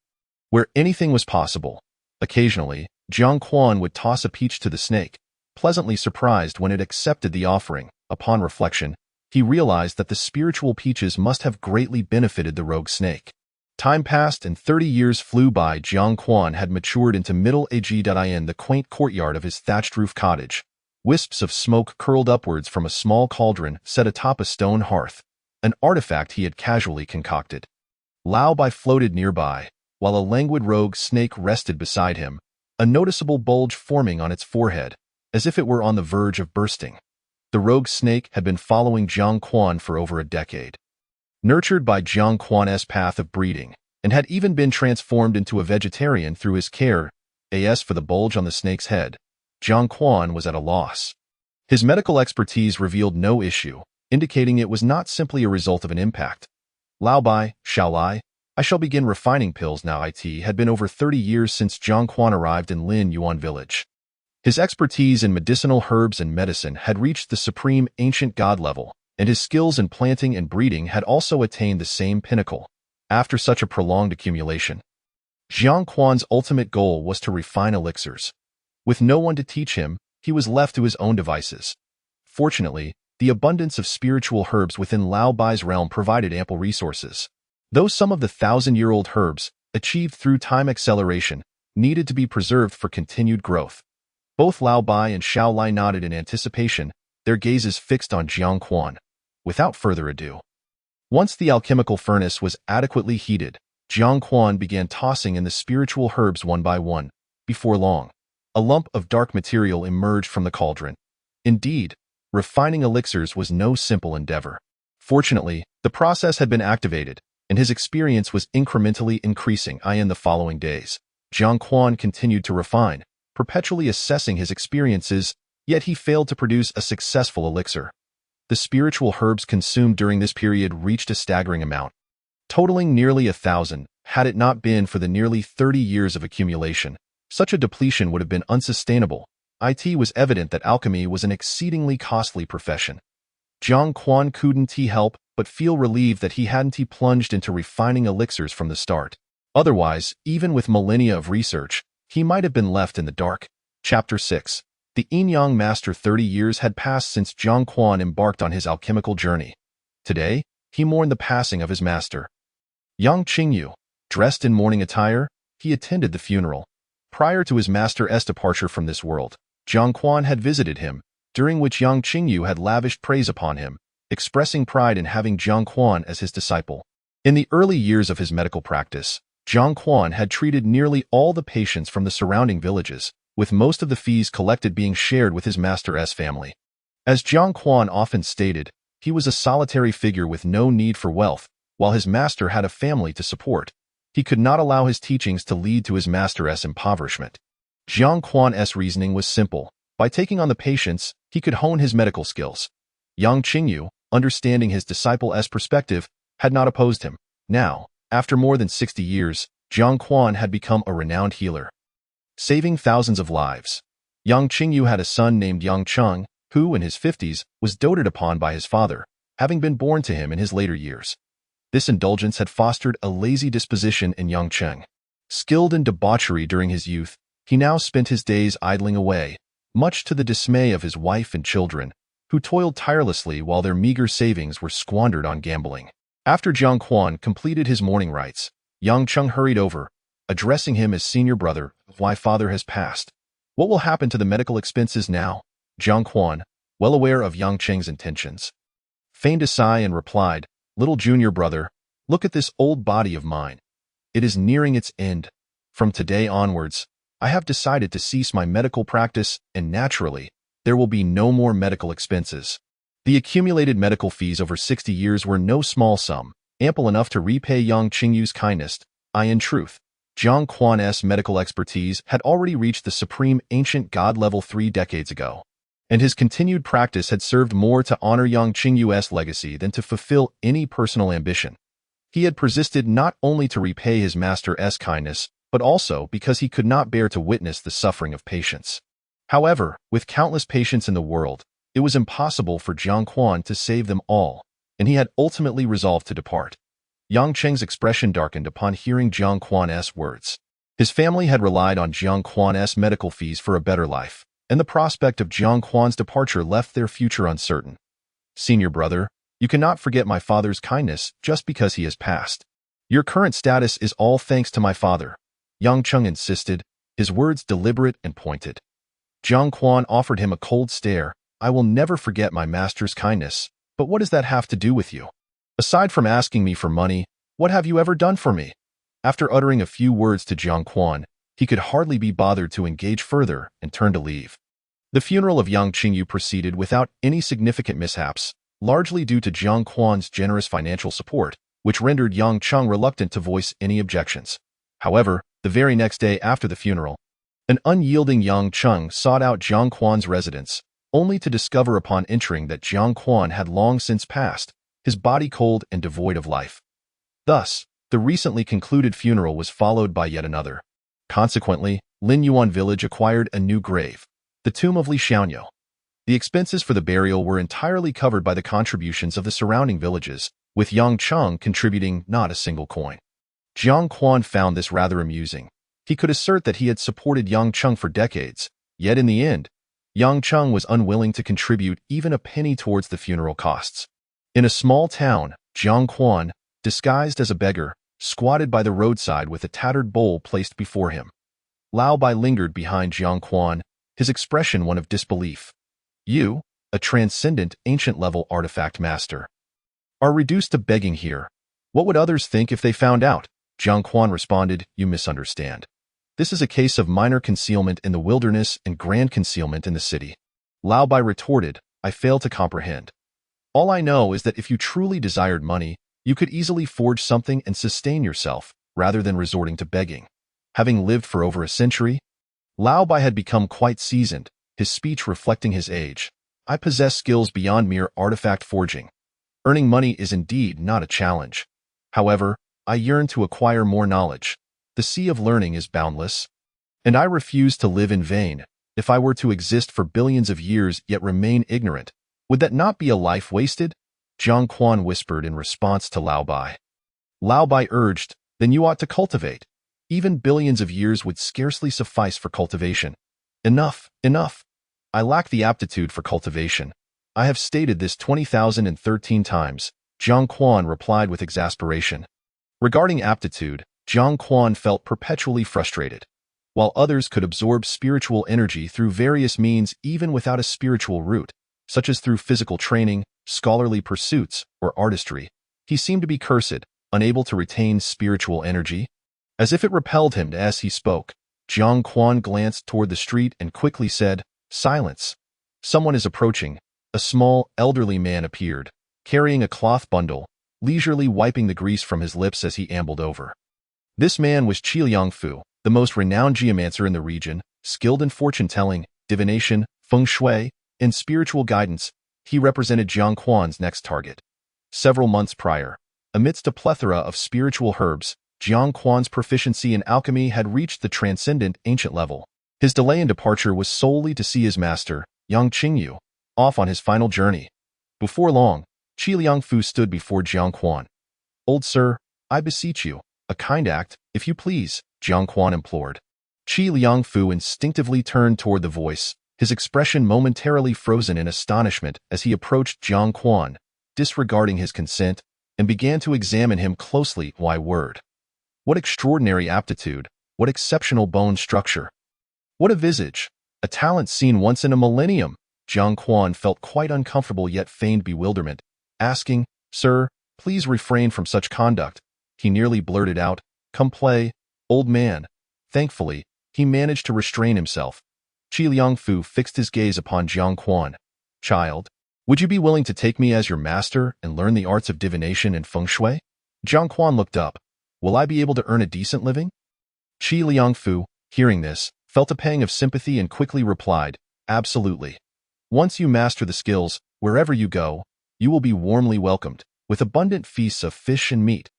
where anything was possible. Occasionally, Jiang Quan would toss a peach to the snake, pleasantly surprised when it accepted the offering. Upon reflection, he realized that the spiritual peaches must have greatly benefited the rogue snake. Time passed and 30 years flew by. Jiang Quan had matured into middle age. In the quaint courtyard of his thatched roof cottage, wisps of smoke curled upwards from a small cauldron set atop a stone hearth, an artifact he had casually concocted. Lao Bai floated nearby, while a languid rogue snake rested beside him, a noticeable bulge forming on its forehead, as if it were on the verge of bursting. The rogue snake had been following Jiang Quan for over a decade. Nurtured by Jiang Quan's path of breeding, and had even been transformed into a vegetarian through his care. As for the bulge on the snake's head, Jiang Quan was at a loss. His medical expertise revealed no issue, indicating it was not simply a result of an impact. Lao Bai, I shall begin refining pills now. It had been over 30 years since Jiang Quan arrived in Lin Yuan village. His expertise in medicinal herbs and medicine had reached the supreme ancient god level, and his skills in planting and breeding had also attained the same pinnacle. After such a prolonged accumulation, Jiang Quan's ultimate goal was to refine elixirs. With no one to teach him, he was left to his own devices. Fortunately, the abundance of spiritual herbs within Lao Bai's realm provided ample resources. Though some of the 1,000-year-old herbs, achieved through time acceleration, needed to be preserved for continued growth. Both Lao Bai and Xiao Lai nodded in anticipation, their gazes fixed on Jiang Quan. Without further ado, once the alchemical furnace was adequately heated, Jiang Quan began tossing in the spiritual herbs one by one. Before long, a lump of dark material emerged from the cauldron. Indeed, refining elixirs was no simple endeavor. Fortunately, the process had been activated, and his experience was incrementally increasing. In the following days, Jiang Quan continued to refine, perpetually assessing his experiences, yet he failed to produce a successful elixir. The spiritual herbs consumed during this period reached a staggering amount, totaling nearly 1,000. Had it not been for the nearly 30 years of accumulation, such a depletion would have been unsustainable. It was evident that alchemy was an exceedingly costly profession. Jiang Quan couldn't help but feel relieved that he hadn't plunged into refining elixirs from the start. Otherwise, even with millennia of research, he might have been left in the dark. Chapter 6. The Yin-Yang Master. 30 years had passed since Jiang Quan embarked on his alchemical journey. Today, he mourned the passing of his master. Yang Qingyu, dressed in mourning attire, he attended the funeral. Prior to his master's departure from this world, Jiang Quan had visited him, during which Yang Qingyu had lavished praise upon him, expressing pride in having Jiang Quan as his disciple. In the early years of his medical practice, Jiang Quan had treated nearly all the patients from the surrounding villages, with most of the fees collected being shared with his master's family. As Jiang Quan often stated, he was a solitary figure with no need for wealth, while his master had a family to support. He could not allow his teachings to lead to his master's impoverishment. Jiang Quan's reasoning was simple. By taking on the patients, he could hone his medical skills. Yang Qingyu, understanding his disciple's perspective, had not opposed him. Now, after more than 60 years, Jiang Quan had become a renowned healer, saving thousands of lives. Yang Qingyu had a son named Yang Cheng, who, in his 50s, was doted upon by his father, having been born to him in his later years. This indulgence had fostered a lazy disposition in Yang Cheng. Skilled in debauchery during his youth, he now spent his days idling away, much to the dismay of his wife and children, who toiled tirelessly while their meager savings were squandered on gambling. After Jiang Quan completed his morning rites, Yang Cheng hurried over, addressing him as senior brother. "My father has passed. What will happen to the medical expenses now?" Jiang Quan, well aware of Yang Cheng's intentions, feigned a sigh and replied, "Little junior brother, look at this old body of mine. It is nearing its end. From today onwards, I have decided to cease my medical practice, and naturally, there will be no more medical expenses." The accumulated medical fees over 60 years were no small sum, ample enough to repay Yang Qingyu's kindness. In truth, Jiang Quan's medical expertise had already reached the supreme ancient god level 3 decades ago, and his continued practice had served more to honor Yang Qingyu's legacy than to fulfill any personal ambition. He had persisted not only to repay his master's kindness, but also because he could not bear to witness the suffering of patients. However, with countless patients in the world, it was impossible for Jiang Quan to save them all, and he had ultimately resolved to depart. Yang Cheng's expression darkened upon hearing Jiang Quan's words. His family had relied on Jiang Quan's medical fees for a better life, and the prospect of Jiang Quan's departure left their future uncertain. "Senior brother, you cannot forget my father's kindness just because he has passed. Your current status is all thanks to my father," Yang Cheng insisted, his words deliberate and pointed. Jiang Quan offered him a cold stare. "I will never forget my master's kindness, but what does that have to do with you? Aside from asking me for money, what have you ever done for me?" After uttering a few words to Jiang Quan, he could hardly be bothered to engage further and turned to leave. The funeral of Yang Qingyu proceeded without any significant mishaps, largely due to Jiang Quan's generous financial support, which rendered Yang Cheng reluctant to voice any objections. However, the very next day after the funeral, an unyielding Yang Cheng sought out Jiang Quan's residence, only to discover upon entering that Jiang Quan had long since passed, his body cold and devoid of life. Thus, the recently concluded funeral was followed by yet another. Consequently, Lin Yuan village acquired a new grave, the tomb of Li Xiaoyo. The expenses for the burial were entirely covered by the contributions of the surrounding villages, with Yang Cheng contributing not a single coin. Jiang Quan found this rather amusing. He could assert that he had supported Yang Cheng for decades, yet in the end, Yang Cheng was unwilling to contribute even a penny towards the funeral costs. In a small town, Jiang Quan, disguised as a beggar, squatted by the roadside with a tattered bowl placed before him. Lao Bai lingered behind Jiang Quan, his expression one of disbelief. You, a transcendent, ancient-level artifact master, are reduced to begging here. What would others think if they found out? Jiang Quan responded, you misunderstand. This is a case of minor concealment in the wilderness and grand concealment in the city. Lao Bai retorted, I fail to comprehend. All I know is that if you truly desired money, you could easily forge something and sustain yourself, rather than resorting to begging. Having lived for over a century, Lao Bai had become quite seasoned, his speech reflecting his age. I possess skills beyond mere artifact forging. Earning money is indeed not a challenge. However, I yearn to acquire more knowledge. The sea of learning is boundless, and I refuse to live in vain. If I were to exist for billions of years yet remain ignorant, would that not be a life wasted? Jiang Quan whispered in response to Lao Bai. Lao Bai urged, then you ought to cultivate. Even billions of years would scarcely suffice for cultivation. Enough, enough. I lack the aptitude for cultivation. I have stated this 20,013 times, Jiang Quan replied with exasperation. Regarding aptitude, Jiang Quan felt perpetually frustrated. While others could absorb spiritual energy through various means even without a spiritual root, such as through physical training, scholarly pursuits, or artistry, he seemed to be cursed, unable to retain spiritual energy. As if it repelled him as he spoke, Jiang Quan glanced toward the street and quickly said, Silence. Someone is approaching. A small, elderly man appeared, carrying a cloth bundle, leisurely wiping the grease from his lips as he ambled over. This man was Qi Liangfu, the most renowned geomancer in the region, skilled in fortune-telling, divination, feng shui, and spiritual guidance. He represented Jiang Quan's next target. Several months prior, amidst a plethora of spiritual herbs, Jiang Quan's proficiency in alchemy had reached the transcendent ancient level. His delay in departure was solely to see his master, Yang Qingyu, off on his final journey. Before long, Qi Liangfu stood before Jiang Quan. Old sir, I beseech you, a kind act, if you please, Jiang Quan implored. Qi Liangfu instinctively turned toward the voice, his expression momentarily frozen in astonishment as he approached Jiang Quan, disregarding his consent, and began to examine him closely. Why word? What extraordinary aptitude, what exceptional bone structure. What a visage, a talent seen once in a millennium. Jiang Quan felt quite uncomfortable yet feigned bewilderment, asking, Sir, please refrain from such conduct. He nearly blurted out, Come play, old man. Thankfully, he managed to restrain himself. Qi Liangfu fixed his gaze upon Jiang Quan. Child, would you be willing to take me as your master and learn the arts of divination and feng shui? Jiang Quan looked up. Will I be able to earn a decent living? Qi Liangfu, hearing this, felt a pang of sympathy and quickly replied, Absolutely. Once you master the skills, wherever you go, you will be warmly welcomed, with abundant feasts of fish and meat.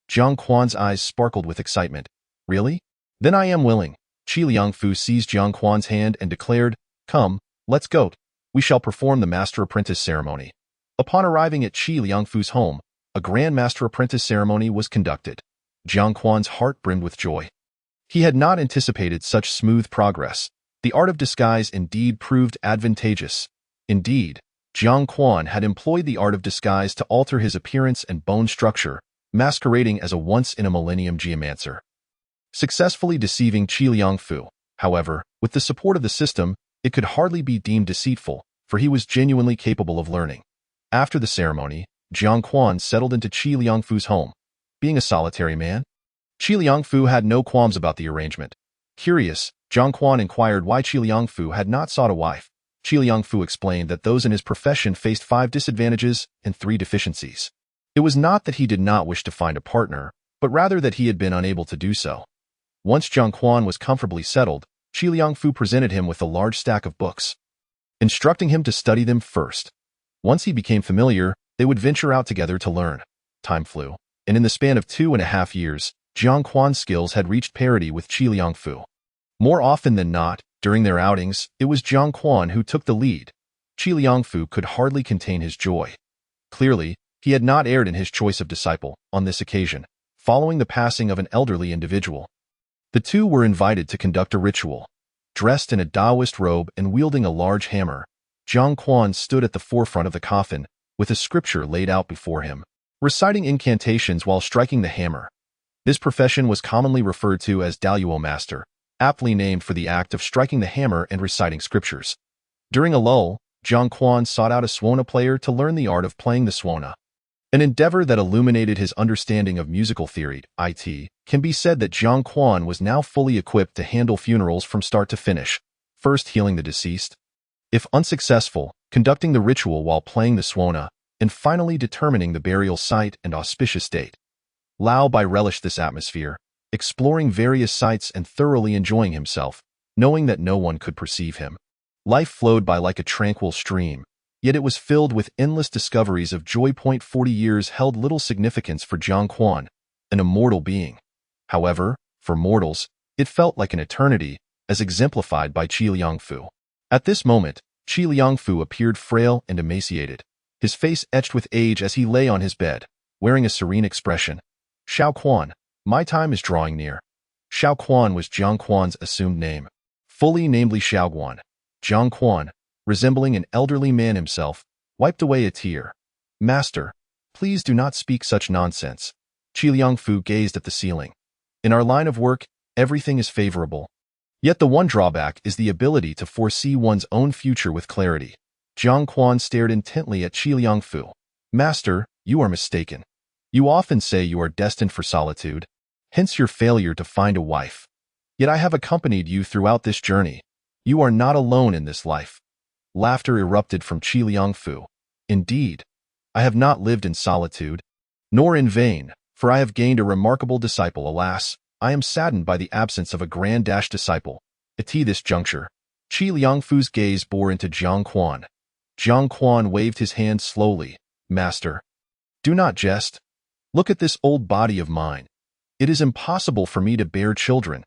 Jiang Quan's eyes sparkled with excitement. Really? Then I am willing. Qi Liangfu seized Jiang Quan's hand and declared, Come, let's go. We shall perform the master-apprentice ceremony. Upon arriving at Qi Liangfu's home, a grand master-apprentice ceremony was conducted. Jiang Quan's heart brimmed with joy. He had not anticipated such smooth progress. The art of disguise indeed proved advantageous. Indeed, Jiang Quan had employed the art of disguise to alter his appearance and bone structure, masquerading as a once-in-a-millennium geomancer. Successfully deceiving Qi Liangfu, however, with the support of the system, it could hardly be deemed deceitful, for he was genuinely capable of learning. After the ceremony, Jiang Quan settled into Qi Liangfu's home. Being a solitary man, Qi Liangfu had no qualms about the arrangement. Curious, Jiang Quan inquired why Qi Liangfu had not sought a wife. Qi Liangfu explained that those in his profession faced 5 disadvantages and 3 deficiencies. It was not that he did not wish to find a partner, but rather that he had been unable to do so. Once Jiang Quan was comfortably settled, Qi Liangfu presented him with a large stack of books, instructing him to study them first. Once he became familiar, they would venture out together to learn. Time flew, and in the span of 2.5 years, Jiang Quan's skills had reached parity with Qi Liangfu. More often than not, during their outings, it was Jiang Quan who took the lead. Qi Liangfu could hardly contain his joy. Clearly, he had not erred in his choice of disciple on this occasion, following the passing of an elderly individual. The two were invited to conduct a ritual. Dressed in a Taoist robe and wielding a large hammer, Jiang Quan stood at the forefront of the coffin, with a scripture laid out before him, reciting incantations while striking the hammer. This profession was commonly referred to as Daluo Master, aptly named for the act of striking the hammer and reciting scriptures. During a lull, Jiang Quan sought out a Suona player to learn the art of playing the Suona. An endeavor that illuminated his understanding of musical theory, it, can be said that Jiang Quan was now fully equipped to handle funerals from start to finish, first healing the deceased, if unsuccessful, conducting the ritual while playing the Suona, and finally determining the burial site and auspicious date. Lao Bai relished this atmosphere, exploring various sites and thoroughly enjoying himself, knowing that no one could perceive him. Life flowed by like a tranquil stream, yet it was filled with endless discoveries of joy. 40 years held little significance for Jiang Quan, an immortal being. However, for mortals, it felt like an eternity, as exemplified by Qi Liangfu. At this moment, Qi Liangfu appeared frail and emaciated, his face etched with age as he lay on his bed, wearing a serene expression. Xiao Quan, my time is drawing near. Xiao Quan was Jiang Quan's assumed name. Fully namely Xiao Guan. Jiang Quan, resembling an elderly man himself, wiped away a tear. Master, please do not speak such nonsense. Qi Liangfu gazed at the ceiling. In our line of work, everything is favorable. Yet the one drawback is the ability to foresee one's own future with clarity. Jiang Quan stared intently at Qi Liangfu. Master, you are mistaken. You often say you are destined for solitude, hence your failure to find a wife. Yet I have accompanied you throughout this journey. You are not alone in this life. Laughter erupted from Qi Liangfu. Indeed, I have not lived in solitude, nor in vain, for I have gained a remarkable disciple. Alas, I am saddened by the absence of a grand disciple. At this juncture, Qi Liangfu's gaze bore into Jiang Quan. Jiang Quan waved his hand slowly. Master, do not jest. Look at this old body of mine. It is impossible for me to bear children.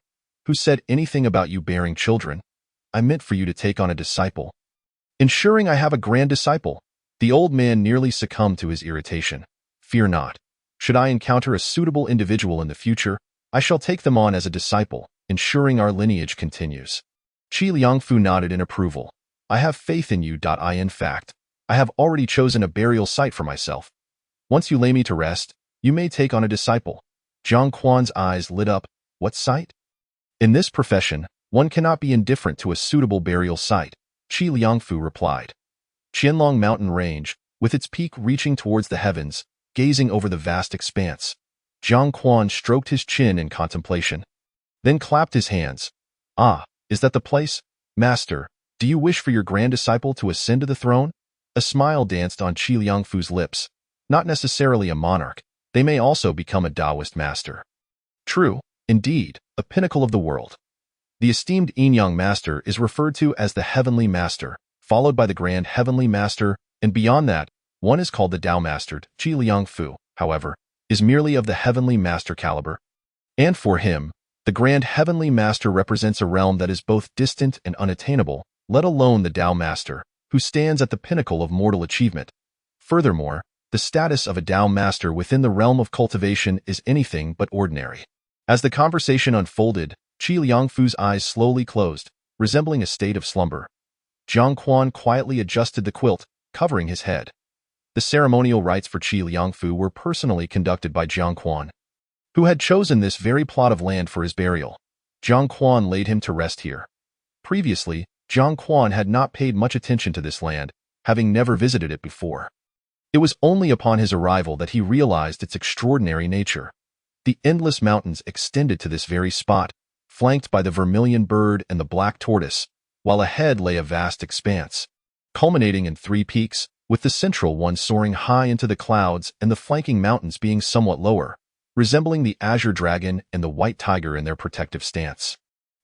Who said anything about you bearing children? I meant for you to take on a disciple. Ensuring I have a grand disciple. The old man nearly succumbed to his irritation. Fear not. Should I encounter a suitable individual in the future, I shall take them on as a disciple, ensuring our lineage continues. Qi Liangfu nodded in approval. I have faith in you. In fact, I have already chosen a burial site for myself. Once you lay me to rest, you may take on a disciple. Jiang Quan's eyes lit up. What site? In this profession, one cannot be indifferent to a suitable burial site, Qi Liangfu replied. Qianlong Mountain Range, with its peak reaching towards the heavens, gazing over the vast expanse. Jiang Quan stroked his chin in contemplation, then clapped his hands. Ah, is that the place? Master, do you wish for your grand disciple to ascend to the throne? A smile danced on Qi Liangfu's lips. Not necessarily a monarch, they may also become a Taoist master. True, indeed, a pinnacle of the world. The esteemed Yin-Yang Master is referred to as the Heavenly Master, followed by the Grand Heavenly Master, and beyond that, one is called the Tao Master. Qi Liangfu, however, is merely of the Heavenly Master caliber. And for him, the Grand Heavenly Master represents a realm that is both distant and unattainable, let alone the Tao Master, who stands at the pinnacle of mortal achievement. Furthermore, the status of a Tao Master within the realm of cultivation is anything but ordinary. As the conversation unfolded, Qi Liangfu's eyes slowly closed, resembling a state of slumber. Jiang Quan quietly adjusted the quilt, covering his head. The ceremonial rites for Qi Liangfu were personally conducted by Jiang Quan, who had chosen this very plot of land for his burial. Jiang Quan laid him to rest here. Previously, Jiang Quan had not paid much attention to this land, having never visited it before. It was only upon his arrival that he realized its extraordinary nature. The endless mountains extended to this very spot, flanked by the vermilion bird and the black tortoise, while ahead lay a vast expanse, culminating in 3 peaks, with the central one soaring high into the clouds and the flanking mountains being somewhat lower, resembling the azure dragon and the white tiger in their protective stance.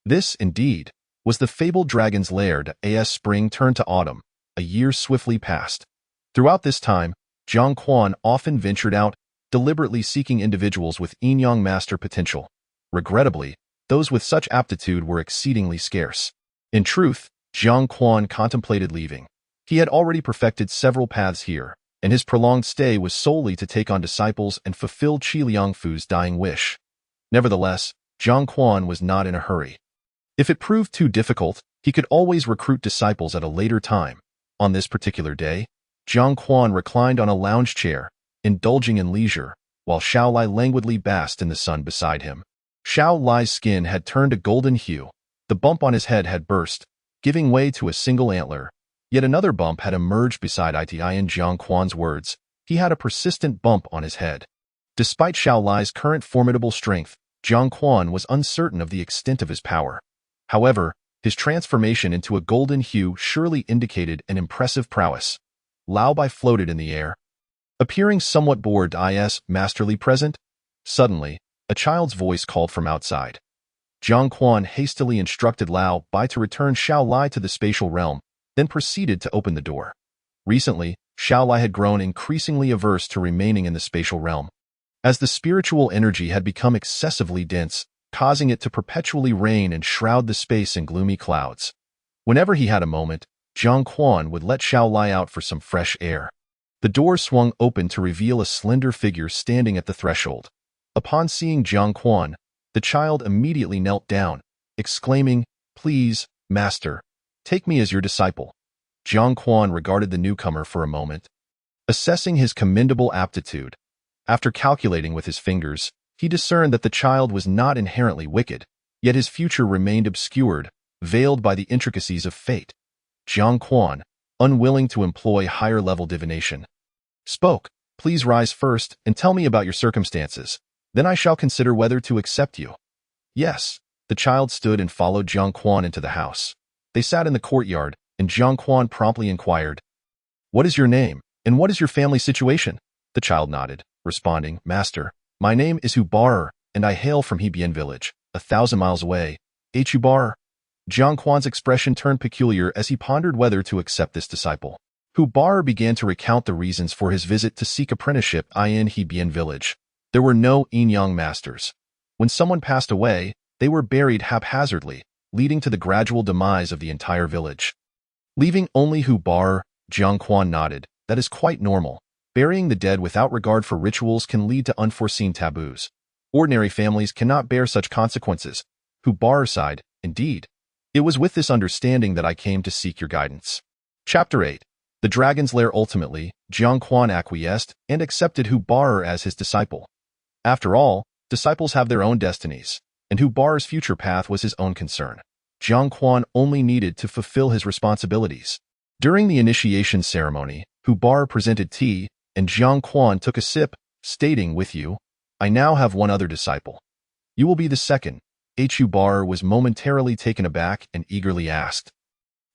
This, indeed, was the fabled dragon's lair. As spring turned to autumn, a year swiftly passed. Throughout this time, Jiang Quan often ventured out, deliberately seeking individuals with Yin-Yang Master potential. Regrettably, those with such aptitude were exceedingly scarce. In truth, Jiang Quan contemplated leaving. He had already perfected several paths here, and his prolonged stay was solely to take on disciples and fulfill Qi Liangfu's dying wish. Nevertheless, Jiang Quan was not in a hurry. If it proved too difficult, he could always recruit disciples at a later time. On this particular day, Jiang Quan reclined on a lounge chair, indulging in leisure, while Xiao Lai languidly basked in the sun beside him. Xiao Lai's skin had turned a golden hue, The bump on his head had burst, giving way to a single antler. Yet another bump had emerged beside it. In Jiang Quan's words, he had a persistent bump on his head. Despite Xiao Lai's current formidable strength, Jiang Quan was uncertain of the extent of his power. However, his transformation into a golden hue surely indicated an impressive prowess. Lao Bai floated in the air, appearing somewhat bored. Masterly present? Suddenly, a child's voice called from outside. Jiang Quan hastily instructed Lao Bai to return Xiao Lai to the spatial realm, then proceeded to open the door. Recently, Xiao Lai had grown increasingly averse to remaining in the spatial realm, as the spiritual energy had become excessively dense, causing it to perpetually rain and shroud the space in gloomy clouds. Whenever he had a moment, Jiang Quan would let Xiao Lai out for some fresh air. The door swung open to reveal a slender figure standing at the threshold. Upon seeing Jiang Quan, the child immediately knelt down, exclaiming, "Please, Master, take me as your disciple." Jiang Quan regarded the newcomer for a moment, assessing his commendable aptitude. After calculating with his fingers, he discerned that the child was not inherently wicked, yet his future remained obscured, veiled by the intricacies of fate. Jiang Quan, unwilling to employ higher-level divination, spoke, "Please rise first and tell me about your circumstances. Then I shall consider whether to accept you." "Yes." The child stood and followed Jiang Quan into the house. They sat in the courtyard, and Jiang Quan promptly inquired, "What is your name, and what is your family situation?" The child nodded, responding, "Master, my name is Hubar, and I hail from Hebian village, 1,000 miles away." Hubar. Jiang Quan's expression turned peculiar as he pondered whether to accept this disciple. Hubar began to recount the reasons for his visit to seek apprenticeship in Hebian village. There were no Yin-Yang masters. When someone passed away, they were buried haphazardly, leading to the gradual demise of the entire village. Leaving only Hubar, Jiang Quan nodded. "That is quite normal. Burying the dead without regard for rituals can lead to unforeseen taboos. Ordinary families cannot bear such consequences." Hubar sighed, "Indeed. It was with this understanding that I came to seek your guidance." Chapter 8. The Dragon's Lair. Ultimately, Jiang Quan acquiesced and accepted Hubar as his disciple. After all, disciples have their own destinies, and Hubar's future path was his own concern. Jiang Quan only needed to fulfill his responsibilities. During the initiation ceremony, Hubar presented tea, and Jiang Quan took a sip, stating, "With you, I now have one other disciple. You will be the second." Hubar was momentarily taken aback and eagerly asked,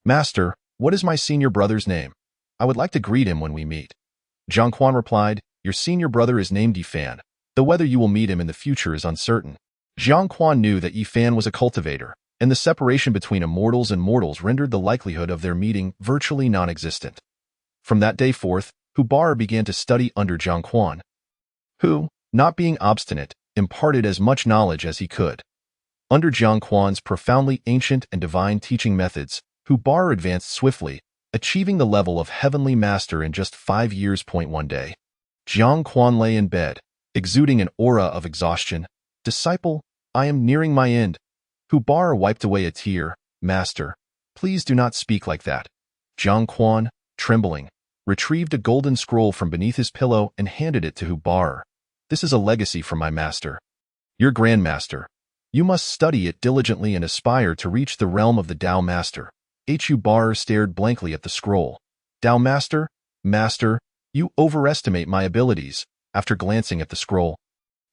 "Master, what is my senior brother's name? I would like to greet him when we meet." Jiang Quan replied, "Your senior brother is named Yifan, though whether you will meet him in the future is uncertain." Jiang Quan knew that Yifan was a cultivator, and the separation between immortals and mortals rendered the likelihood of their meeting virtually non-existent. From that day forth, Hubar began to study under Jiang Quan, who, not being obstinate, imparted as much knowledge as he could. Under Jiang Quan's profoundly ancient and divine teaching methods, Hubar advanced swiftly, achieving the level of heavenly master in just 5 years. One day, Jiang Quan lay in bed, exuding an aura of exhaustion. "Disciple, I am nearing my end." Hubar wiped away a tear. "Master, please do not speak like that." Jiang Quan, trembling, retrieved a golden scroll from beneath his pillow and handed it to Hubar. "This is a legacy from my master, your grandmaster. You must study it diligently and aspire to reach the realm of the Tao Master." Hubar stared blankly at the scroll. "Tao Master? Master, you overestimate my abilities." After glancing at the scroll,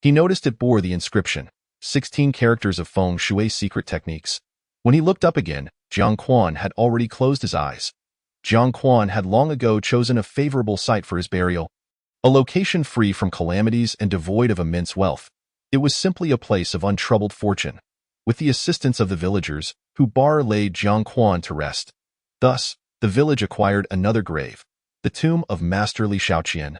he noticed it bore the inscription, 16 characters of Feng Shui secret techniques. When he looked up again, Jiang Quan had already closed his eyes. Jiang Quan had long ago chosen a favorable site for his burial, a location free from calamities and devoid of immense wealth. It was simply a place of untroubled fortune. With the assistance of the villagers, Hubar laid Jiang Quan to rest. Thus, the village acquired another grave, the tomb of Master Li Shaoqian.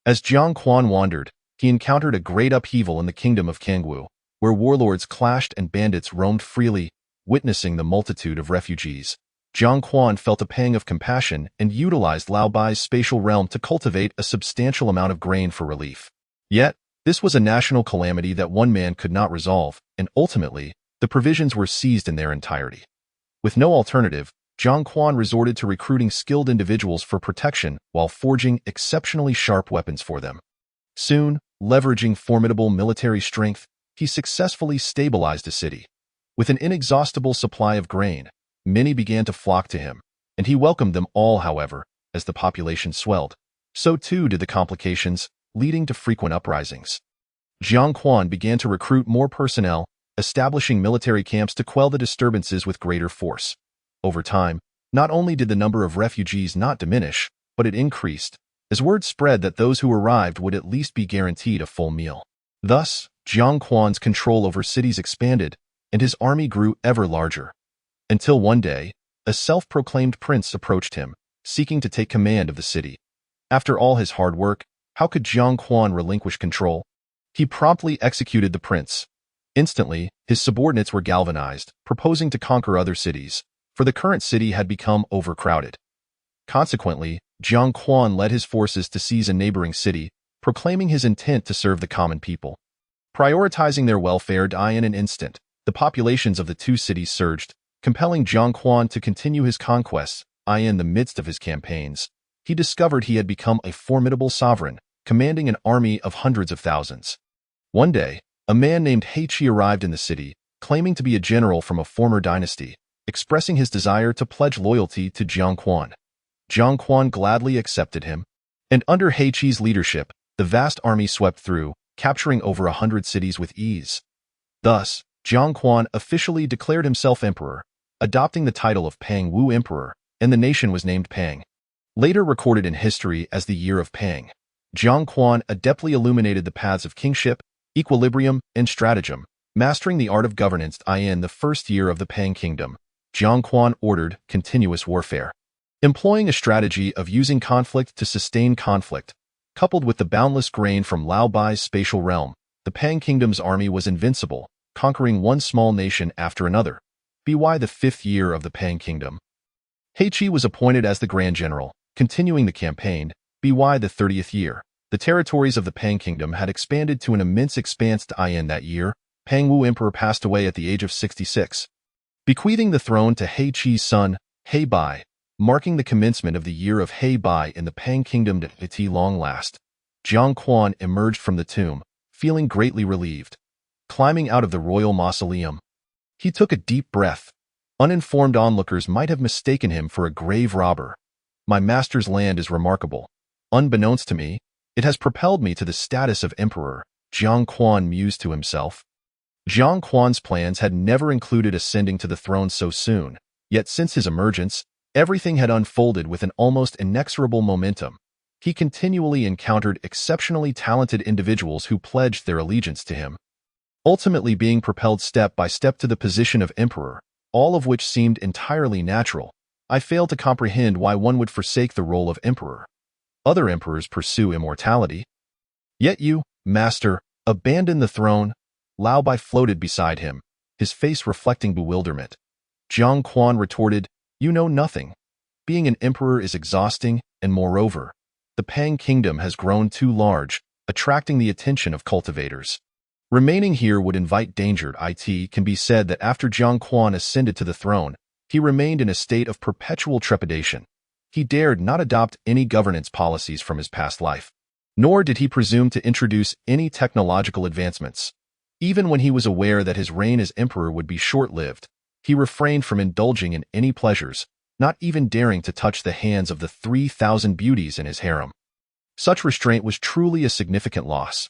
As Jiang Quan wandered, he encountered a great upheaval in the kingdom of Kangwu, where warlords clashed and bandits roamed freely. Witnessing the multitude of refugees, Jiang Quan felt a pang of compassion and utilized Lao Bai's spatial realm to cultivate a substantial amount of grain for relief. Yet, this was a national calamity that one man could not resolve, and ultimately, the provisions were seized in their entirety. With no alternative, Jiang Quan resorted to recruiting skilled individuals for protection while forging exceptionally sharp weapons for them. Soon, leveraging formidable military strength, he successfully stabilized a city. With an inexhaustible supply of grain, many began to flock to him, and he welcomed them all. However, as the population swelled, so too did the complications, leading to frequent uprisings. Jiang Quan began to recruit more personnel, establishing military camps to quell the disturbances with greater force. Over time, not only did the number of refugees not diminish, but it increased, as word spread that those who arrived would at least be guaranteed a full meal. Thus, Jiang Quan's control over cities expanded, and his army grew ever larger. Until one day, a self-proclaimed prince approached him, seeking to take command of the city. After all his hard work, how could Jiang Quan relinquish control? He promptly executed the prince. Instantly, his subordinates were galvanized, proposing to conquer other cities, for the current city had become overcrowded. Consequently, Jiang Quan led his forces to seize a neighboring city, proclaiming his intent to serve the common people. Prioritizing their welfare in an instant, the populations of the two cities surged, compelling Jiang Quan to continue his conquests. In the midst of his campaigns, he discovered he had become a formidable sovereign, commanding an army of hundreds of thousands. One day, a man named He Qi arrived in the city, claiming to be a general from a former dynasty, expressing his desire to pledge loyalty to Jiang Quan. Jiang Quan gladly accepted him, and under He Qi's leadership, the vast army swept through, capturing over 100 cities with ease. Thus, Jiang Quan officially declared himself emperor, adopting the title of Pang Wu Emperor, and the nation was named Pang. Later recorded in history as the Year of Pang, Jiang Quan adeptly illuminated the paths of kingship, equilibrium, and stratagem, mastering the art of governance. In the first year of the Pang Kingdom, Jiang Quan ordered continuous warfare. Employing a strategy of using conflict to sustain conflict, coupled with the boundless grain from Lao Bai's spatial realm, the Pang Kingdom's army was invincible, conquering one small nation after another. By the 5th year of the Pang Kingdom, He Qi was appointed as the Grand General, continuing the campaign. By the 30th year, the territories of the Pang Kingdom had expanded to an immense expanse. In that year, Pang Wu Emperor passed away at the age of 66, bequeathing the throne to He Qi's son, He Bai, marking the commencement of the year of He Bai in the Pang Kingdom. At long last, Jiang Quan emerged from the tomb, feeling greatly relieved. Climbing out of the royal mausoleum, he took a deep breath. Uninformed onlookers might have mistaken him for a grave robber. My master's land is remarkable. Unbeknownst to me, it has propelled me to the status of emperor, Jiang Quan mused to himself. Jiang Quan's plans had never included ascending to the throne so soon, yet since his emergence, everything had unfolded with an almost inexorable momentum. He continually encountered exceptionally talented individuals who pledged their allegiance to him, ultimately being propelled step by step to the position of emperor, all of which seemed entirely natural. I failed to comprehend why one would forsake the role of emperor. Other emperors pursue immortality. Yet you, master, abandon the throne. Lao Bai floated beside him, his face reflecting bewilderment. Jiang Quan retorted, you know nothing. Being an emperor is exhausting, and moreover, the Pang Kingdom has grown too large, attracting the attention of cultivators. Remaining here would invite danger. It can be said that after Jiang Quan ascended to the throne, he remained in a state of perpetual trepidation. He dared not adopt any governance policies from his past life, nor did he presume to introduce any technological advancements. Even when he was aware that his reign as emperor would be short-lived, he refrained from indulging in any pleasures, not even daring to touch the hands of the 3,000 beauties in his harem. Such restraint was truly a significant loss.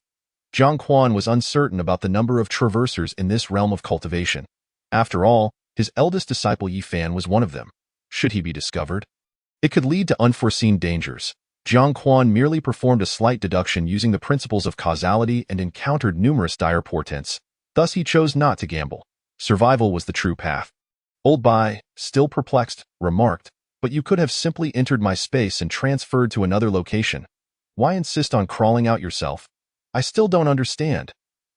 Jiang Quan was uncertain about the number of traversers in this realm of cultivation. After all, his eldest disciple Yi Fan was one of them. Should he be discovered, it could lead to unforeseen dangers. Jiang Quan merely performed a slight deduction using the principles of causality and encountered numerous dire portents. Thus he chose not to gamble. Survival was the true path. Old Bai, still perplexed, remarked, but you could have simply entered my space and transferred to another location. Why insist on crawling out yourself? I still don't understand.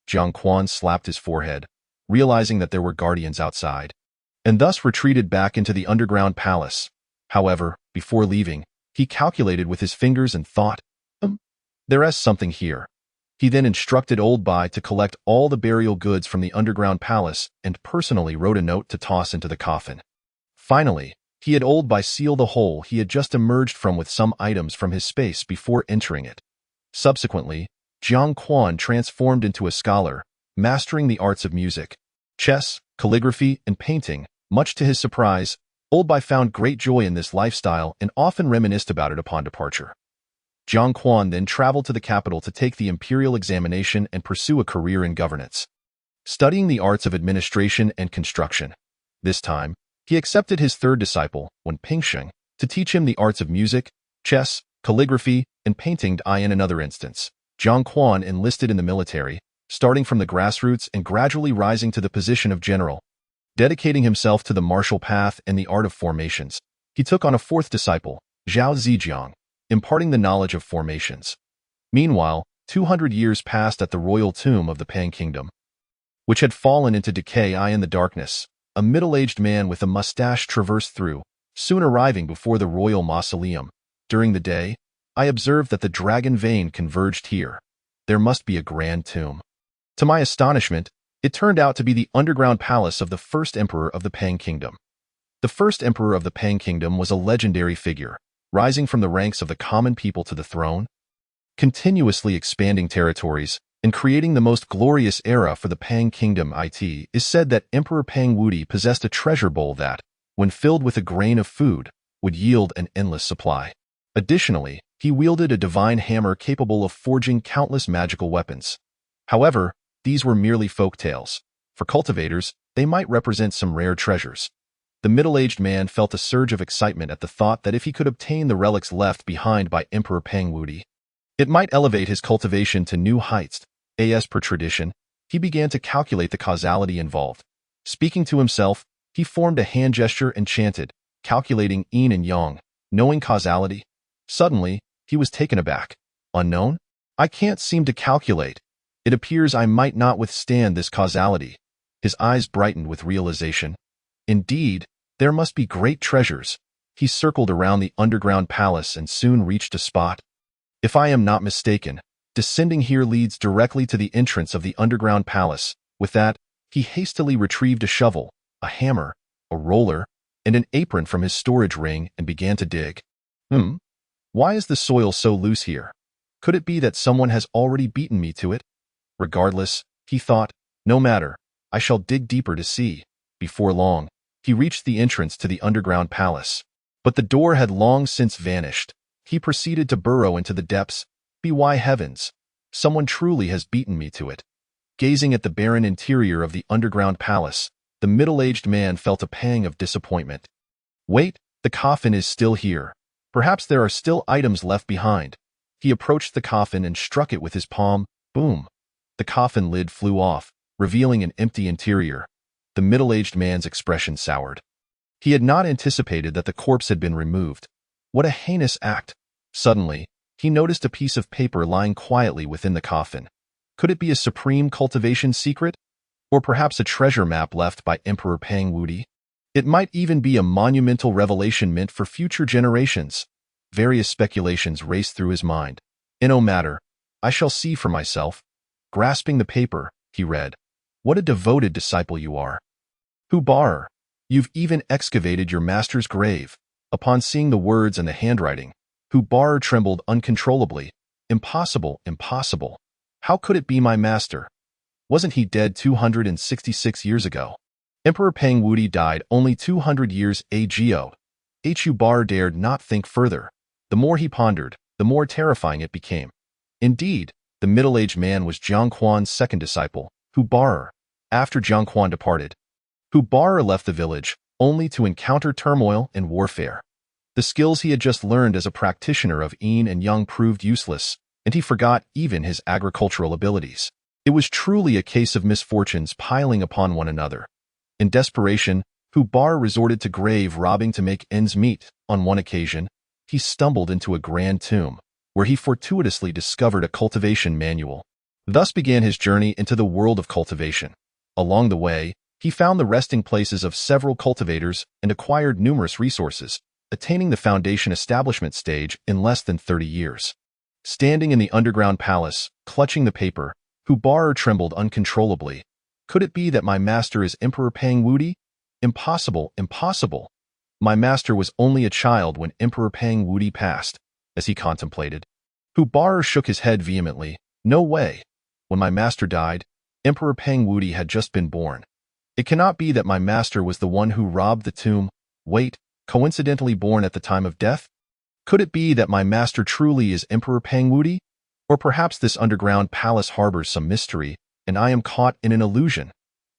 Jiang Quan slapped his forehead, realizing that there were guardians outside, and thus retreated back into the underground palace. However, before leaving, he calculated with his fingers and thought, there is something here. He then instructed Old Bai to collect all the burial goods from the underground palace and personally wrote a note to toss into the coffin. Finally, he had Old Bai seal the hole he had just emerged from with some items from his space before entering it. Subsequently, Jiang Quan transformed into a scholar, mastering the arts of music. chess, calligraphy, and painting. Much to his surprise, Old Bai found great joy in this lifestyle and often reminisced about it upon departure. Jiang Quan then traveled to the capital to take the imperial examination and pursue a career in governance, studying the arts of administration and construction. This time, he accepted his third disciple, Wen Pingsheng, to teach him the arts of music, chess, calligraphy, and painting. In another instance, Jiang Quan enlisted in the military, starting from the grassroots and gradually rising to the position of general. Dedicating himself to the martial path and the art of formations, he took on a fourth disciple, Zhao Zijiang, imparting the knowledge of formations. Meanwhile, 200 years passed at the royal tomb of the Pang Kingdom, which had fallen into decay. In the darkness, a middle-aged man with a mustache traversed through, soon arriving before the royal mausoleum. During the day, I observed that the dragon vein converged here. There must be a grand tomb. To my astonishment, it turned out to be the underground palace of the first emperor of the Pang Kingdom. The first emperor of the Pang Kingdom was a legendary figure, rising from the ranks of the common people to the throne, continuously expanding territories, and creating the most glorious era for the Pang Kingdom. It is said that Emperor Pang Wudi possessed a treasure bowl that, when filled with a grain of food, would yield an endless supply. Additionally, he wielded a divine hammer capable of forging countless magical weapons. However, these were merely folk tales. For cultivators, they might represent some rare treasures. The middle-aged man felt a surge of excitement at the thought that if he could obtain the relics left behind by Emperor Pang Wudi, it might elevate his cultivation to new heights. As per tradition, he began to calculate the causality involved. Speaking to himself, he formed a hand gesture and chanted, calculating yin and yang, knowing causality. Suddenly, he was taken aback. Unknown? I can't seem to calculate. It appears I might not withstand this causality. His eyes brightened with realization. Indeed, there must be great treasures. He circled around the underground palace and soon reached a spot. If I am not mistaken, descending here leads directly to the entrance of the underground palace. With that, he hastily retrieved a shovel, a hammer, a roller, and an apron from his storage ring and began to dig. Why is the soil so loose here? Could it be that someone has already beaten me to it? Regardless, he thought, no matter, I shall dig deeper to see. Before long, he reached the entrance to the underground palace. But the door had long since vanished. He proceeded to burrow into the depths. Why heavens, someone truly has beaten me to it. Gazing at the barren interior of the underground palace, the middle-aged man felt a pang of disappointment. Wait, the coffin is still here. Perhaps there are still items left behind. He approached the coffin and struck it with his palm. Boom. The coffin lid flew off, revealing an empty interior. The middle-aged man's expression soured. He had not anticipated that the corpse had been removed. What a heinous act! Suddenly, he noticed a piece of paper lying quietly within the coffin. Could it be a supreme cultivation secret? Or perhaps a treasure map left by Emperor Pang Wudi? It might even be a monumental revelation meant for future generations. Various speculations raced through his mind. No matter, I shall see for myself. Grasping the paper, he read, "What a devoted disciple you are. Hubar, you've even excavated your master's grave." Upon seeing the words and the handwriting, Hubar trembled uncontrollably. Impossible, impossible. How could it be my master? Wasn't he dead 266 years ago? Emperor Pang Wudi died only 200 years ago. Hubar dared not think further. The more he pondered, the more terrifying it became. Indeed, the middle-aged man was Jiang Quan's second disciple, Hubar. After Jiang Quan departed, Hubar left the village, only to encounter turmoil and warfare. The skills he had just learned as a practitioner of yin and yang proved useless, and he forgot even his agricultural abilities. It was truly a case of misfortunes piling upon one another. In desperation, Hubar resorted to grave robbing to make ends meet. On one occasion, he stumbled into a grand tomb, where he fortuitously discovered a cultivation manual. Thus began his journey into the world of cultivation. Along the way, he found the resting places of several cultivators and acquired numerous resources, attaining the foundation establishment stage in less than 30 years. Standing in the underground palace, clutching the paper, Hubar trembled uncontrollably. Could it be that my master is Emperor Pang Wudi? Impossible, impossible. My master was only a child when Emperor Pang Wudi passed. As he contemplated, Hubar shook his head vehemently. No way. When my master died, Emperor Pang Wudi had just been born. It cannot be that my master was the one who robbed the tomb. Wait, coincidentally born at the time of death? Could it be that my master truly is Emperor Pangwudi? Or perhaps this underground palace harbors some mystery, and I am caught in an illusion?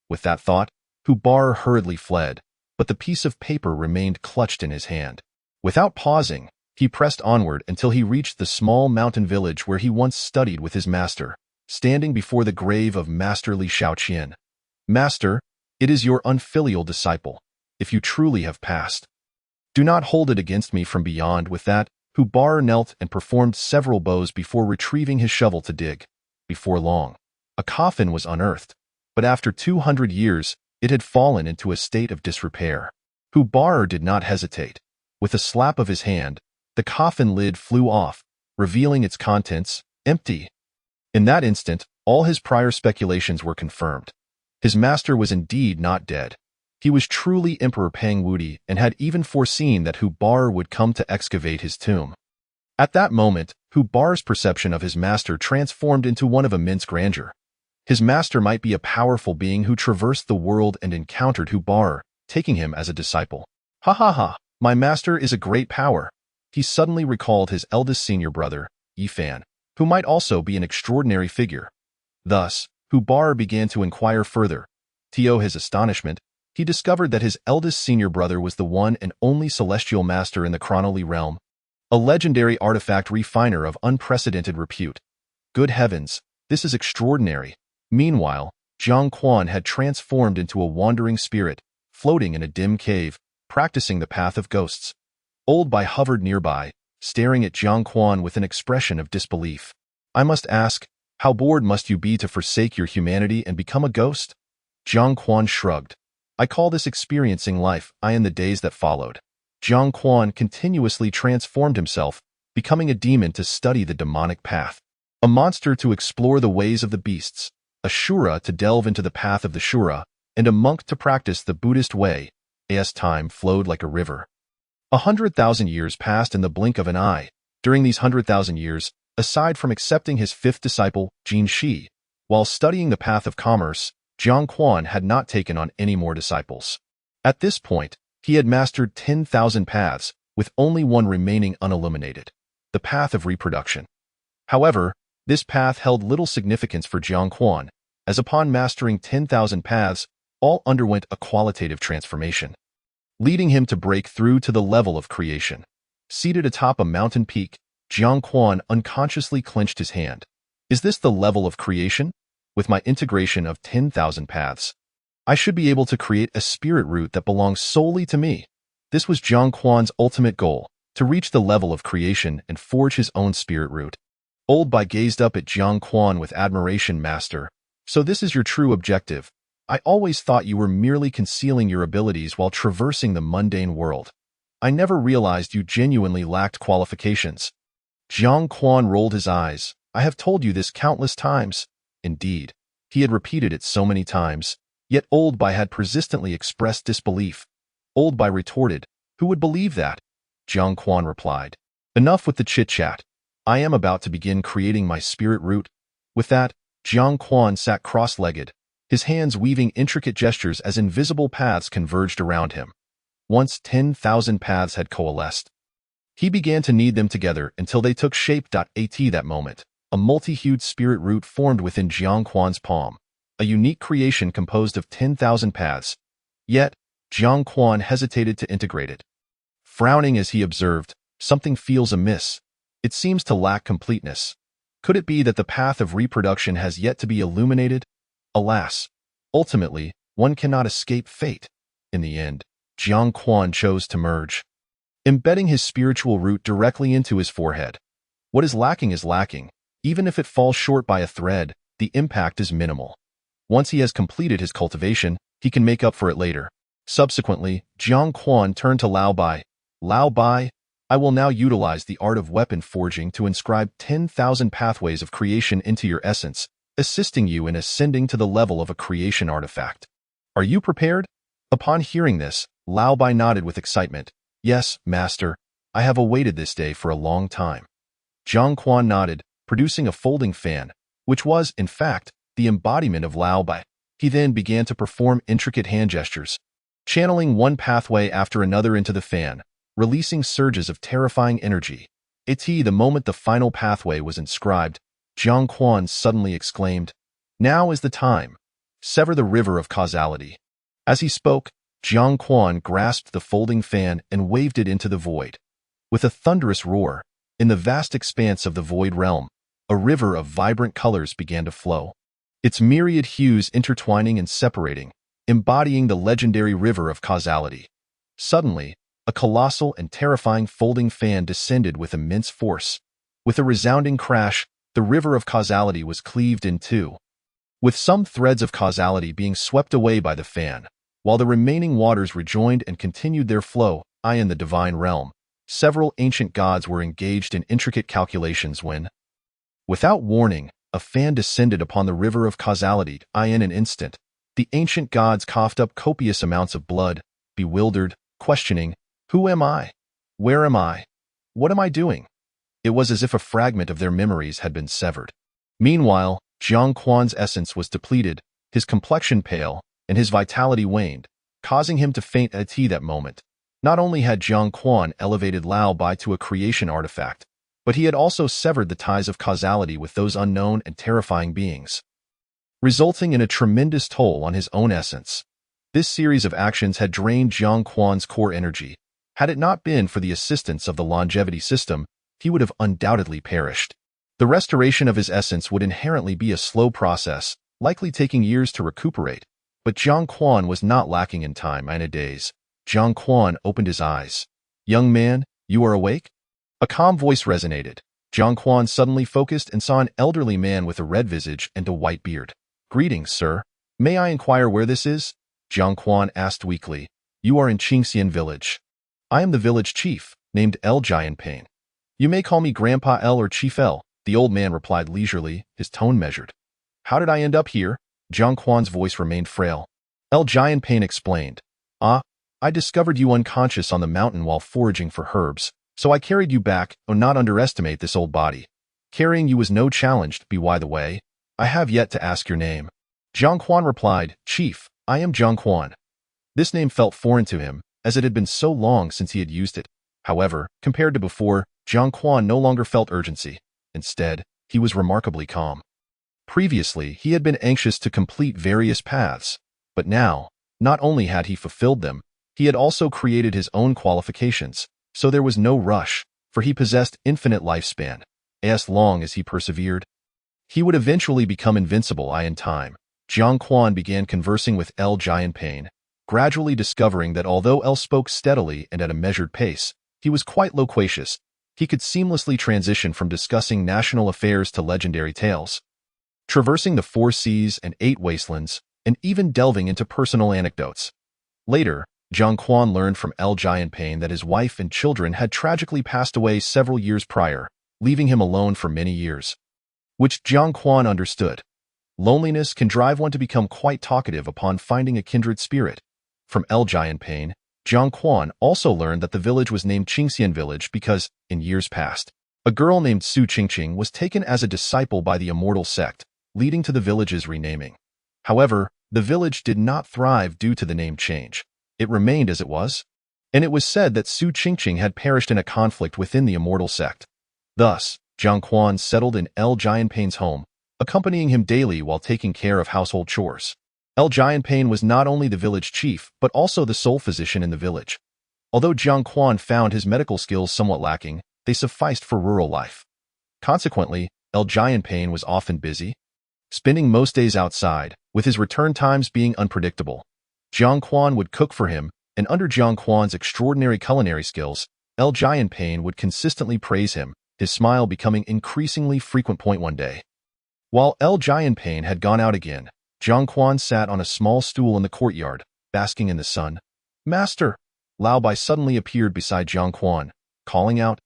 With that thought, Hubar hurriedly fled, but the piece of paper remained clutched in his hand. Without pausing, he pressed onward until he reached the small mountain village where he once studied with his master, standing before the grave of Master Li Shaoqian. Master, it is your unfilial disciple, if you truly have passed. Do not hold it against me from beyond. With that, Hubar knelt and performed several bows before retrieving his shovel to dig. Before long, a coffin was unearthed, but after 200 years, it had fallen into a state of disrepair. Hubar did not hesitate. With a slap of his hand, the coffin lid flew off, revealing its contents, empty. In that instant, all his prior speculations were confirmed. His master was indeed not dead. He was truly Emperor Pangwudi and had even foreseen that Hubar would come to excavate his tomb. At that moment, Hubar's perception of his master transformed into one of immense grandeur. His master might be a powerful being who traversed the world and encountered Hubar, taking him as a disciple. Ha ha ha, my master is a great power. He suddenly recalled his eldest senior brother, Yifan, who might also be an extraordinary figure. Thus, Hubar began to inquire further. To his astonishment, he discovered that his eldest senior brother was the one and only celestial master in the Chronoli realm, a legendary artifact refiner of unprecedented repute. Good heavens, this is extraordinary. Meanwhile, Jiang Quan had transformed into a wandering spirit, floating in a dim cave, practicing the path of ghosts. Old Bai hovered nearby, staring at Jiang Quan with an expression of disbelief. I must ask, how bored must you be to forsake your humanity and become a ghost? Jiang Quan shrugged. I call this experiencing life. In the days that followed, Jiang Quan continuously transformed himself, becoming a demon to study the demonic path, a monster to explore the ways of the beasts, a Shura to delve into the path of the Shura, and a monk to practice the Buddhist way. As time flowed like a river. 100,000 years passed in the blink of an eye. During these 100,000 years, aside from accepting his fifth disciple, Jin Shi, while studying the path of commerce, Jiang Quan had not taken on any more disciples. At this point, he had mastered 10,000 paths, with only one remaining unilluminated, the path of reproduction. However, this path held little significance for Jiang Quan, as upon mastering 10,000 paths, all underwent a qualitative transformation, leading him to break through to the level of creation. Seated atop a mountain peak, Jiang Quan unconsciously clenched his hand. Is this the level of creation? With my integration of 10,000 paths, I should be able to create a spirit root that belongs solely to me. This was Jiang Quan's ultimate goal, to reach the level of creation and forge his own spirit root. Old Bai gazed up at Jiang Quan with admiration. Master, so this is your true objective. I always thought you were merely concealing your abilities while traversing the mundane world. I never realized you genuinely lacked qualifications. Jiang Quan rolled his eyes. I have told you this countless times. Indeed, he had repeated it so many times, yet Old Bai had persistently expressed disbelief. Old Bai retorted, who would believe that? Jiang Quan replied, enough with the chit-chat. I am about to begin creating my spirit root. With that, Jiang Quan sat cross-legged, his hands weaving intricate gestures as invisible paths converged around him. Once 10,000 paths had coalesced, he began to knead them together until they took shape. At that moment, a multi-hued spirit root formed within Jiang Quan's palm, a unique creation composed of 10,000 paths. Yet, Jiang Quan hesitated to integrate it. Frowning as he observed, something feels amiss. It seems to lack completeness. Could it be that the path of reproduction has yet to be illuminated? Alas, ultimately, one cannot escape fate. In the end, Jiang Quan chose to merge, embedding his spiritual root directly into his forehead. What is lacking. Even if it falls short by a thread, the impact is minimal. Once he has completed his cultivation, he can make up for it later. Subsequently, Jiang Quan turned to Lao Bai. Lao Bai, I will now utilize the art of weapon forging to inscribe 10,000 pathways of creation into your essence, assisting you in ascending to the level of a creation artifact. Are you prepared? Upon hearing this, Lao Bai nodded with excitement. Yes, master, I have awaited this day for a long time. Jiang Quan nodded, producing a folding fan, which was, in fact, the embodiment of Lao Bai. He then began to perform intricate hand gestures, channeling one pathway after another into the fan, releasing surges of terrifying energy. The moment the final pathway was inscribed, Jiang Quan suddenly exclaimed, "Now is the time. Sever the river of causality." As he spoke, Jiang Quan grasped the folding fan and waved it into the void. With a thunderous roar, in the vast expanse of the void realm, a river of vibrant colors began to flow, its myriad hues intertwining and separating, embodying the legendary river of causality. Suddenly, a colossal and terrifying folding fan descended with immense force. With a resounding crash, the river of causality was cleaved in two, with some threads of causality being swept away by the fan, while the remaining waters rejoined and continued their flow. In the divine realm, several ancient gods were engaged in intricate calculations when, without warning, a fan descended upon the river of causality. In an instant, the ancient gods coughed up copious amounts of blood, bewildered, questioning, "Who am I? Where am I? What am I doing?" It was as if a fragment of their memories had been severed. Meanwhile, Jiang Quan's essence was depleted, his complexion pale, and his vitality waned, causing him to faint at that moment. Not only had Jiang Quan elevated Lao Bai to a creation artifact, but he had also severed the ties of causality with those unknown and terrifying beings, resulting in a tremendous toll on his own essence. This series of actions had drained Jiang Quan's core energy. Had it not been for the assistance of the longevity system, he would have undoubtedly perished. The restoration of his essence would inherently be a slow process, likely taking years to recuperate, but Jiang Quan was not lacking in time and days. Jiang Quan opened his eyes. "Young man, you are awake?" A calm voice resonated. Jiang Quan suddenly focused and saw an elderly man with a red visage and a white beard. "Greetings, sir. May I inquire where this is?" Jiang Quan asked weakly. "You are in Qingxian village. I am the village chief, named El Jianping. You may call me Grandpa El or Chief El," the old man replied leisurely, his tone measured. "How did I end up here?" Jiang Quan's voice remained frail. El Jianping explained. "I discovered you unconscious on the mountain while foraging for herbs, so I carried you back. Not underestimate this old body. Carrying you was no challenge. By the way, I have yet to ask your name." Jiang Quan replied, "Chief, I am Jiang Quan." This name felt foreign to him, as it had been so long since he had used it. However, compared to before, Jiang Quan no longer felt urgency. Instead, he was remarkably calm. Previously, he had been anxious to complete various paths, but now, not only had he fulfilled them, he had also created his own qualifications, so there was no rush, for he possessed infinite lifespan. As long as he persevered, he would eventually become invincible. In time, Jiang Quan began conversing with El Jianping, gradually discovering that although El spoke steadily and at a measured pace, he was quite loquacious. He could seamlessly transition from discussing national affairs to legendary tales, traversing the 4 seas and 8 wastelands, and even delving into personal anecdotes. Later, Jiang Quan learned from El Jianping that his wife and children had tragically passed away several years prior, leaving him alone for many years. Which Jiang Quan understood. Loneliness can drive one to become quite talkative upon finding a kindred spirit. From El Jianping, Jiang Quan also learned that the village was named Qingxian Village because, in years past, a girl named Su Qingqing was taken as a disciple by the immortal sect, leading to the village's renaming. However, the village did not thrive due to the name change. It remained as it was, and it was said that Su Qingqing had perished in a conflict within the immortal sect. Thus, Jiang Quan settled in El Jianping's home, accompanying him daily while taking care of household chores. El Jianping was not only the village chief, but also the sole physician in the village. Although Jiang Quan found his medical skills somewhat lacking, they sufficed for rural life. Consequently, El Jianping was often busy, spending most days outside, with his return times being unpredictable. Jiang Quan would cook for him, and under Jiang Quan's extraordinary culinary skills, El Jianping would consistently praise him, his smile becoming increasingly frequent. One day, while El Jianping had gone out again, Jiang Quan sat on a small stool in the courtyard, basking in the sun. "Master!" Lao Bai suddenly appeared beside Jiang Quan, calling out,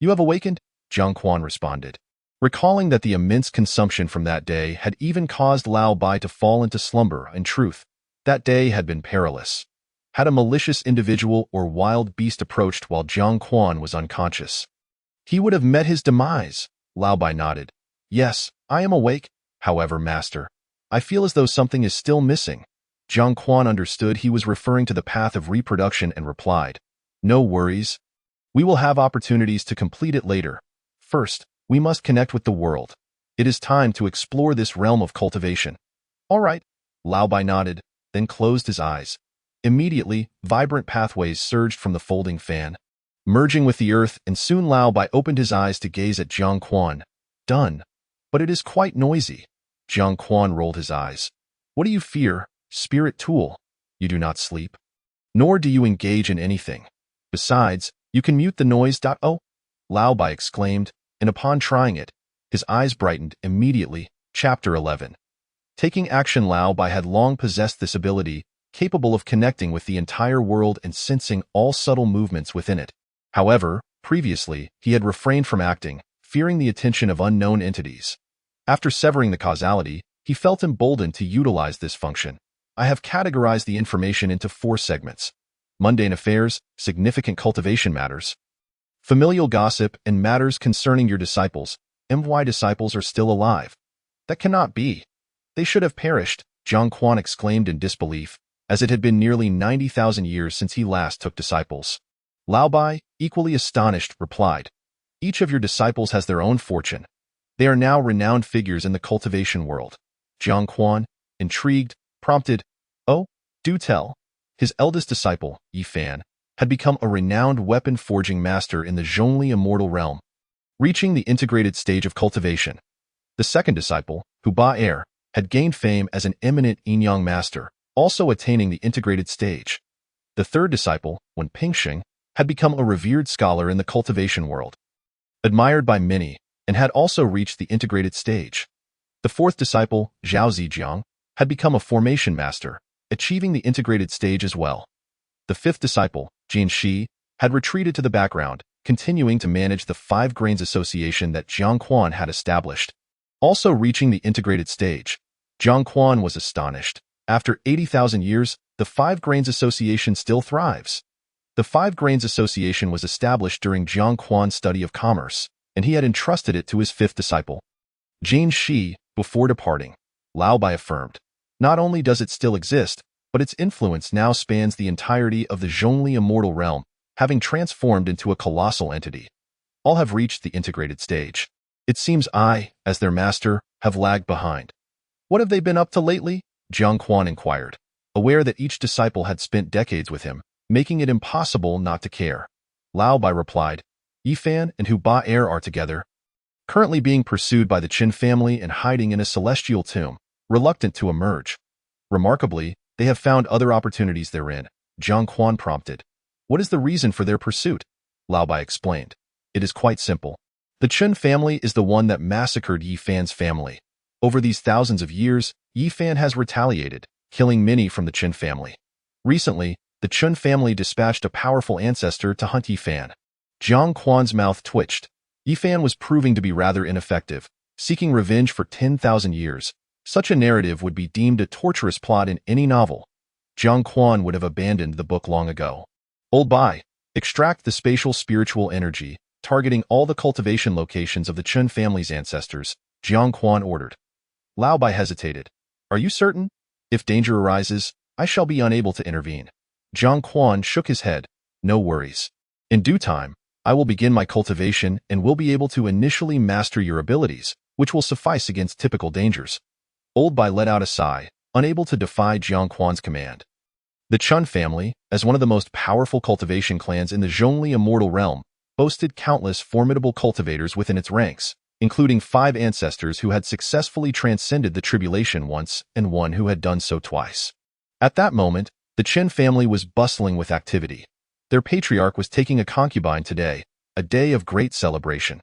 "You have awakened?" Jiang Quan responded, recalling that the immense consumption from that day had even caused Lao Bai to fall into slumber. In truth, that day had been perilous. Had a malicious individual or wild beast approached while Jiang Quan was unconscious, he would have met his demise. Lao Bai nodded. "Yes, I am awake. However, master, I feel as though something is still missing. Jiang Quan understood he was referring to the path of reproduction and replied, "No worries. We will have opportunities to complete it later. First, we must connect with the world. It is time to explore this realm of cultivation." "All right." Lao Bai nodded, then closed his eyes. Immediately, vibrant pathways surged from the folding fan, merging with the earth, and soon Lao Bai opened his eyes to gaze at Jiang Quan. "Done. But it is quite noisy." Jiang Quan rolled his eyes. "What do you fear, spirit tool? You do not sleep, nor do you engage in anything. Besides, you can mute the noise. Oh, Lao Bai exclaimed, and upon trying it, his eyes brightened immediately. Chapter 11. Taking action. Lao Bai had long possessed this ability, capable of connecting with the entire world and sensing all subtle movements within it. However, previously, he had refrained from acting, fearing the attention of unknown entities. After severing the causality, he felt emboldened to utilize this function. I have categorized the information into 4 segments: mundane affairs, significant cultivation matters, familial gossip, and matters concerning your disciples. My disciples are still alive. That cannot be. They should have perished, Jiang Quan exclaimed in disbelief, as it had been nearly 90,000 years since he last took disciples. Lao Bai, equally astonished, replied, "Each of your disciples has their own fortune. They are now renowned figures in the cultivation world." Jiang Quan, intrigued, prompted, "Oh, do tell." His eldest disciple, Yi Fan, had become a renowned weapon-forging master in the Zhongli immortal realm, reaching the integrated stage of cultivation. The second disciple, Hu Ba had gained fame as an eminent yin-yang master, also attaining the integrated stage. The third disciple, Wen Pingxing, had become a revered scholar in the cultivation world, admired by many, and had also reached the integrated stage. The fourth disciple, Zhao Zijiang, had become a formation master, achieving the integrated stage as well. The fifth disciple, Jin Shi, had retreated to the background, continuing to manage the 5 Grains Association that Jiang Quan had established, also reaching the integrated stage. Jiang Quan was astonished. After 80,000 years, the 5 Grains Association still thrives. The 5 Grains Association was established during Jiang Quan's study of commerce, and he had entrusted it to his 5th disciple, Jin Shi. Before departing, Lao Bai affirmed, "Not only does it still exist, but its influence now spans the entirety of the Zhongli immortal realm, having transformed into a colossal entity. All have reached the integrated stage. It seems I, as their master, have lagged behind." "What have they been up to lately?" Jiang Quan inquired, aware that each disciple had spent decades with him, making it impossible not to care. Lao Bai replied, "Yi Fan and Hu Ba are together, currently being pursued by the Qin family and hiding in a celestial tomb, reluctant to emerge. Remarkably, they have found other opportunities therein." Jiang Quan prompted, "What is the reason for their pursuit?" Lao Bai explained, "It is quite simple. The Qin family is the one that massacred Yi Fan's family. Over these thousands of years, Yi Fan has retaliated, killing many from the Qin family. Recently, the Qin family dispatched a powerful ancestor to hunt Yi Fan." Jiang Quan's mouth twitched. Yi Fan was proving to be rather ineffective, seeking revenge for 10,000 years. Such a narrative would be deemed a torturous plot in any novel. Jiang Quan would have abandoned the book long ago. Old Bai, extract the spatial spiritual energy, targeting all the cultivation locations of the Qin family's ancestors, Jiang Quan ordered. Lao Bai hesitated. "Are you certain? If danger arises, I shall be unable to intervene." Jiang Quan shook his head. "No worries. In due time, I will begin my cultivation and will be able to initially master your abilities, which will suffice against typical dangers." Old Bai let out a sigh, unable to defy Jiang Quan's command. The Chun family, as one of the most powerful cultivation clans in the Zhongli immortal realm, boasted countless formidable cultivators within its ranks, including 5 ancestors who had successfully transcended the tribulation once and one who had done so twice. At that moment, the Qin family was bustling with activity. Their patriarch was taking a concubine today, a day of great celebration.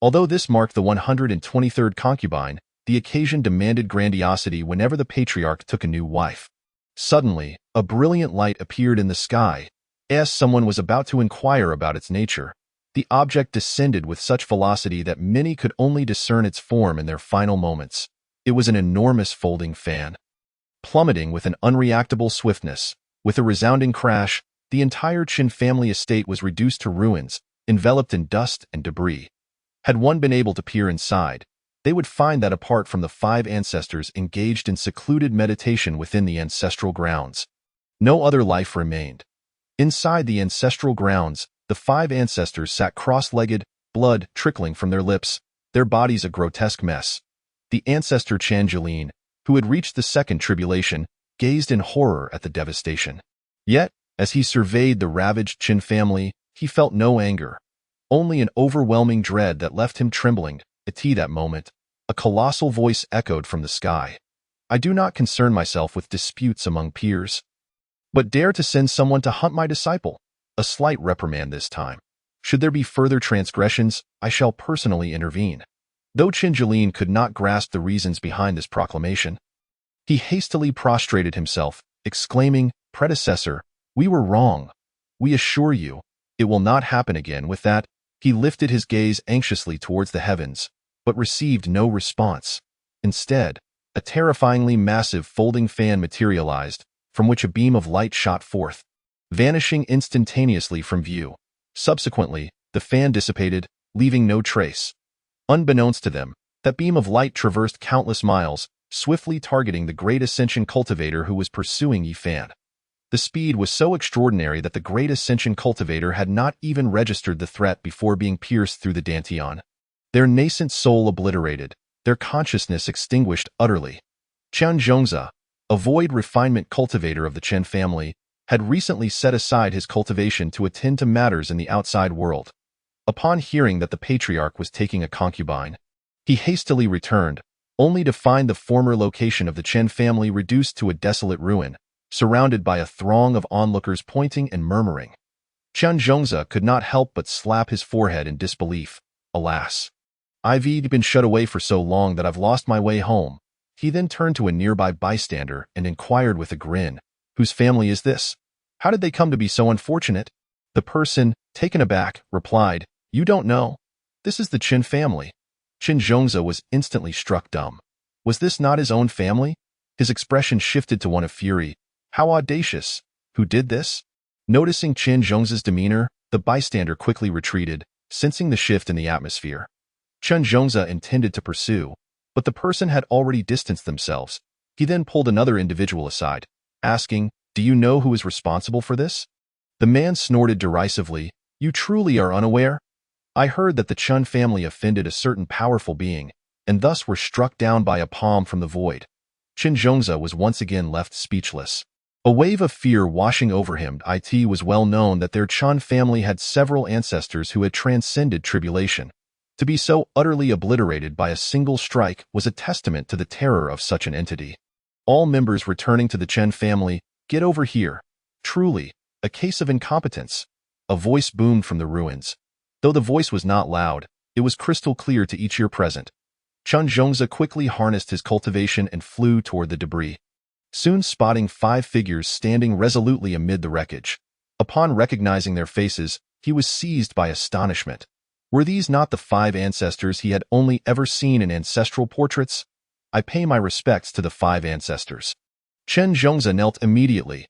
Although this marked the 123rd concubine, the occasion demanded grandiosity whenever the patriarch took a new wife. Suddenly, a brilliant light appeared in the sky. As someone was about to inquire about its nature, the object descended with such velocity that many could only discern its form in their final moments. It was an enormous folding fan. Plummeting with an unreactable swiftness, with a resounding crash, the entire Qin family estate was reduced to ruins, enveloped in dust and debris. Had one been able to peer inside, they would find that apart from the 5 ancestors engaged in secluded meditation within the ancestral grounds, no other life remained. Inside the ancestral grounds, the 5 ancestors sat cross-legged, blood trickling from their lips, their bodies a grotesque mess. The ancestor Changeline, who had reached the second tribulation, gazed in horror at the devastation. Yet, as he surveyed the ravaged Qin family, he felt no anger, only an overwhelming dread that left him trembling. At that moment, a colossal voice echoed from the sky. I do not concern myself with disputes among peers, but dare to send someone to hunt my disciple. A slight reprimand this time. Should there be further transgressions, I shall personally intervene. Though Changeline could not grasp the reasons behind this proclamation, he hastily prostrated himself, exclaiming, Predecessor, we were wrong. We assure you, it will not happen again. With that, he lifted his gaze anxiously towards the heavens, but received no response. Instead, a terrifyingly massive folding fan materialized, from which a beam of light shot forth, vanishing instantaneously from view. Subsequently, the fan dissipated, leaving no trace. Unbeknownst to them, that beam of light traversed countless miles, swiftly targeting the great Ascension cultivator who was pursuing Yi Fan. The speed was so extraordinary that the great Ascension cultivator had not even registered the threat before being pierced through the dantian. Their nascent soul obliterated, their consciousness extinguished utterly. Qian Zhongzi, a void refinement cultivator of the Chen family, had recently set aside his cultivation to attend to matters in the outside world. Upon hearing that the patriarch was taking a concubine, he hastily returned, only to find the former location of the Chen family reduced to a desolate ruin, surrounded by a throng of onlookers pointing and murmuring. Qian Zhongzi could not help but slap his forehead in disbelief. Alas, I've been shut away for so long that I've lost my way home. He then turned to a nearby bystander and inquired with a grin, Whose family is this? How did they come to be so unfortunate? The person, taken aback, replied, You don't know. This is the Qin family. Qin Zhongzi was instantly struck dumb. Was this not his own family? His expression shifted to one of fury. How audacious! Who did this? Noticing Qin Zhongzi's demeanor, the bystander quickly retreated, sensing the shift in the atmosphere. Qin Zhongzi intended to pursue, but the person had already distanced themselves. He then pulled another individual aside, asking, Do you know who is responsible for this? The man snorted derisively, You truly are unaware? I heard that the Chun family offended a certain powerful being, and thus were struck down by a palm from the void. Qin Zhongzi was once again left speechless. A wave of fear washing over him. It was well known that their Chun family had several ancestors who had transcended tribulation. To be so utterly obliterated by a single strike was a testament to the terror of such an entity. All members returning to the Chen family, get over here. Truly, a case of incompetence. A voice boomed from the ruins. Though the voice was not loud, it was crystal clear to each ear present. Qin Zhongzi quickly harnessed his cultivation and flew toward the debris, soon spotting 5 figures standing resolutely amid the wreckage. Upon recognizing their faces, he was seized by astonishment. Were these not the 5 ancestors he had only ever seen in ancestral portraits? I pay my respects to the 5 ancestors. Qin Zhongzi knelt immediately.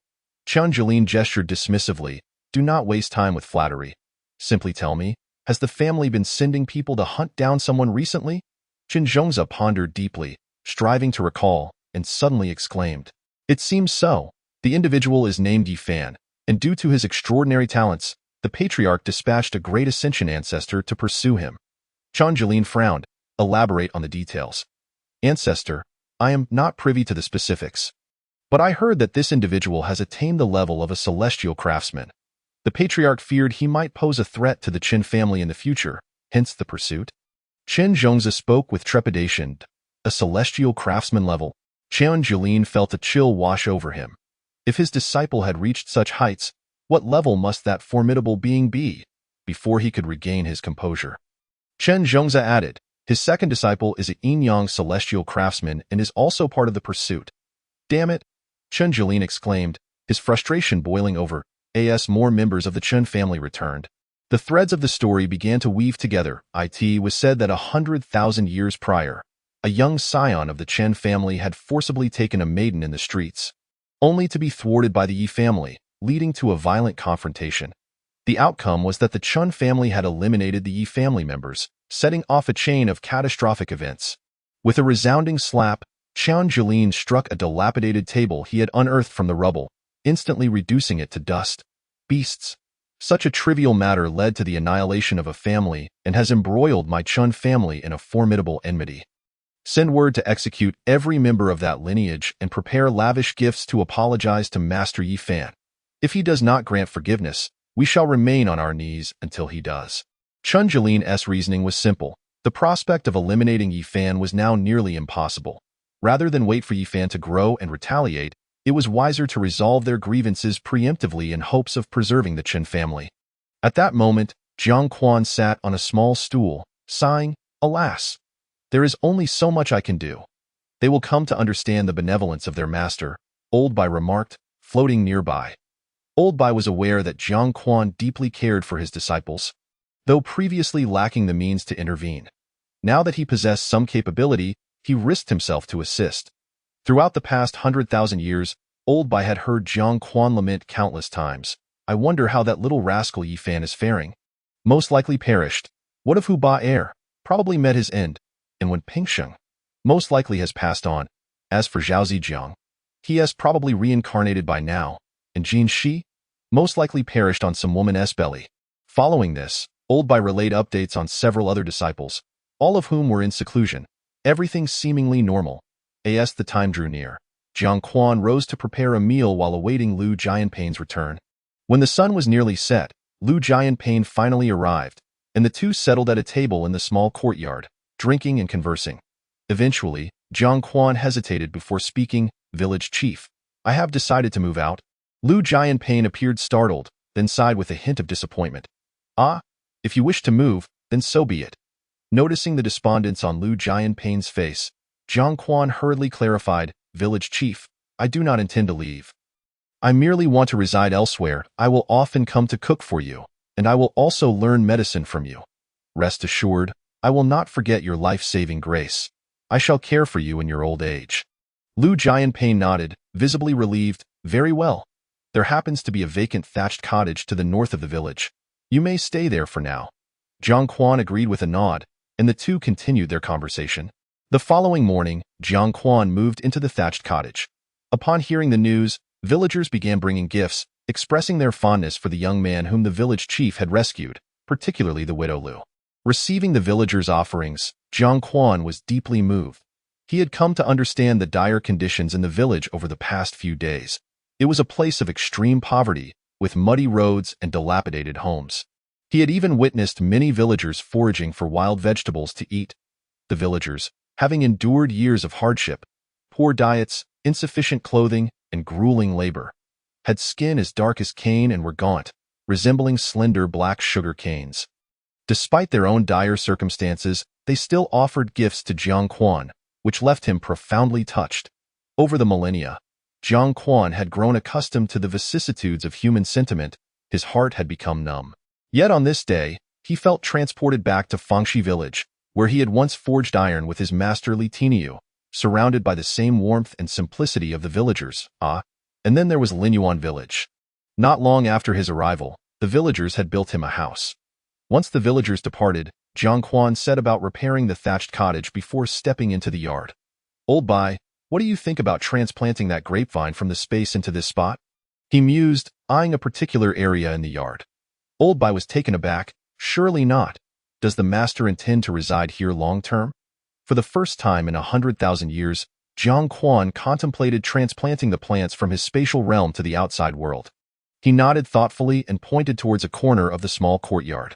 Changeline gestured dismissively. Do not waste time with flattery. Simply tell me, has the family been sending people to hunt down someone recently? Qin Zhongzi pondered deeply, striving to recall, and suddenly exclaimed, It seems so. The individual is named Yi Fan, and due to his extraordinary talents, the patriarch dispatched a great Ascension ancestor to pursue him. Changeline frowned. Elaborate on the details. Ancestor, I am not privy to the specifics, but I heard that this individual has attained the level of a celestial craftsman. The patriarch feared he might pose a threat to the Qin family in the future, hence the pursuit. Qin Zhongzi spoke with trepidation. A celestial craftsman level. Changeline felt a chill wash over him. If his disciple had reached such heights, what level must that formidable being be? Before he could regain his composure, Qin Zhongzi added, His second disciple is a yin-yang celestial craftsman and is also part of the pursuit. Damn it! Changeline exclaimed, his frustration boiling over. As more members of the Chen family returned, the threads of the story began to weave together. It was said that 100,000 years prior, a young scion of the Chen family had forcibly taken a maiden in the streets, only to be thwarted by the Yi family, leading to a violent confrontation. The outcome was that the Chun family had eliminated the Yi family members, setting off a chain of catastrophic events. With a resounding slap, Qian Jilin struck a dilapidated table he had unearthed from the rubble, instantly reducing it to dust. Beasts! Such a trivial matter led to the annihilation of a family and has embroiled my Chun family in a formidable enmity. Send word to execute every member of that lineage and prepare lavish gifts to apologize to Master Yi Fan. If he does not grant forgiveness, we shall remain on our knees until he does. Chun Jilin's reasoning was simple. The prospect of eliminating Yi Fan was now nearly impossible. Rather than wait for Yi Fan to grow and retaliate, it was wiser to resolve their grievances preemptively in hopes of preserving the Chen family. At that moment, Jiang Quan sat on a small stool, sighing, "Alas! There is only so much I can do. They will come to understand the benevolence of their master," Old Bai remarked, floating nearby. Old Bai was aware that Jiang Quan deeply cared for his disciples, though previously lacking the means to intervene. Now that he possessed some capability, he risked himself to assist. Throughout the past 100,000 years, Old Bai had heard Jiang Quan lament countless times. "I wonder how that little rascal Yi Fan is faring. Most likely perished. What of Hu Ba Er? Probably met his end. And when Pingsheng, most likely has passed on. As for Zhao Zijiang, he has probably reincarnated by now. And Jin Shi, most likely perished on some woman's belly." Following this, Old Bai relayed updates on several other disciples, all of whom were in seclusion. Everything seemingly normal. As the time drew near, Jiang Quan rose to prepare a meal while awaiting Lu Jianping's return. When the sun was nearly set, Lu Jianping finally arrived, and the two settled at a table in the small courtyard, drinking and conversing. Eventually, Jiang Quan hesitated before speaking. "Village chief, I have decided to move out." Lu Jianping appeared startled, then sighed with a hint of disappointment. "Ah, if you wish to move, then so be it." Noticing the despondence on Lu Jianping's face, Jiang Quan hurriedly clarified, "Village chief, I do not intend to leave. I merely want to reside elsewhere. I will often come to cook for you, and I will also learn medicine from you. Rest assured, I will not forget your life-saving grace. I shall care for you in your old age." Lu Jianping nodded, visibly relieved. "Very well. There happens to be a vacant thatched cottage to the north of the village. You may stay there for now." Jiang Quan agreed with a nod, and the two continued their conversation. The following morning, Jiang Quan moved into the thatched cottage. Upon hearing the news, villagers began bringing gifts, expressing their fondness for the young man whom the village chief had rescued, particularly the widow Lu. Receiving the villagers' offerings, Jiang Quan was deeply moved. He had come to understand the dire conditions in the village over the past few days. It was a place of extreme poverty, with muddy roads and dilapidated homes. He had even witnessed many villagers foraging for wild vegetables to eat. The villagers, having endured years of hardship, poor diets, insufficient clothing, and grueling labor, had skin as dark as cane and were gaunt, resembling slender black sugar canes. Despite their own dire circumstances, they still offered gifts to Jiang Quan, which left him profoundly touched. Over the millennia, Jiang Quan had grown accustomed to the vicissitudes of human sentiment. His heart had become numb. Yet on this day, he felt transported back to Fangxi village, where he had once forged iron with his master Li Tiniu, surrounded by the same warmth and simplicity of the villagers. And then there was Linyuan village. Not long after his arrival, the villagers had built him a house. Once the villagers departed, Jiang Quan set about repairing the thatched cottage before stepping into the yard. "Old Bai, what do you think about transplanting that grapevine from the space into this spot?" he mused, eyeing a particular area in the yard. Old Bai was taken aback. "Surely not. Does the master intend to reside here long-term?" For the first time in 100,000 years, Jiang Quan contemplated transplanting the plants from his spatial realm to the outside world. He nodded thoughtfully and pointed towards a corner of the small courtyard.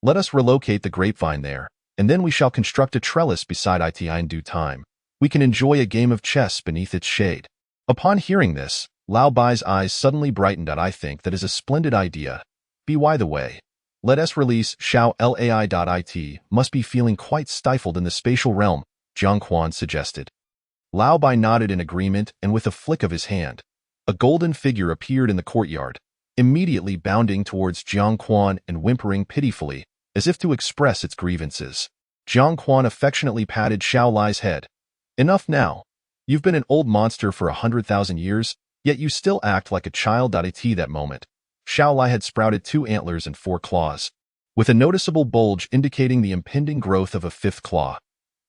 "Let us relocate the grapevine there, and then we shall construct a trellis beside it in due time. We can enjoy a game of chess beneath its shade." Upon hearing this, Lao Bai's eyes suddenly brightened. "I think that is a splendid idea. By the way, let us release Xiao Lai.it must be feeling quite stifled in the spatial realm," Jiang Quan suggested. Lao Bai nodded in agreement, and with a flick of his hand, a golden figure appeared in the courtyard, immediately bounding towards Jiang Quan and whimpering pitifully, as if to express its grievances. Jiang Quan affectionately patted Xiao Lai's head. "Enough now. You've been an old monster for 100,000 years, yet you still act like a child." At that moment, Xiao Lai had sprouted 2 antlers and 4 claws, with a noticeable bulge indicating the impending growth of a 5th claw.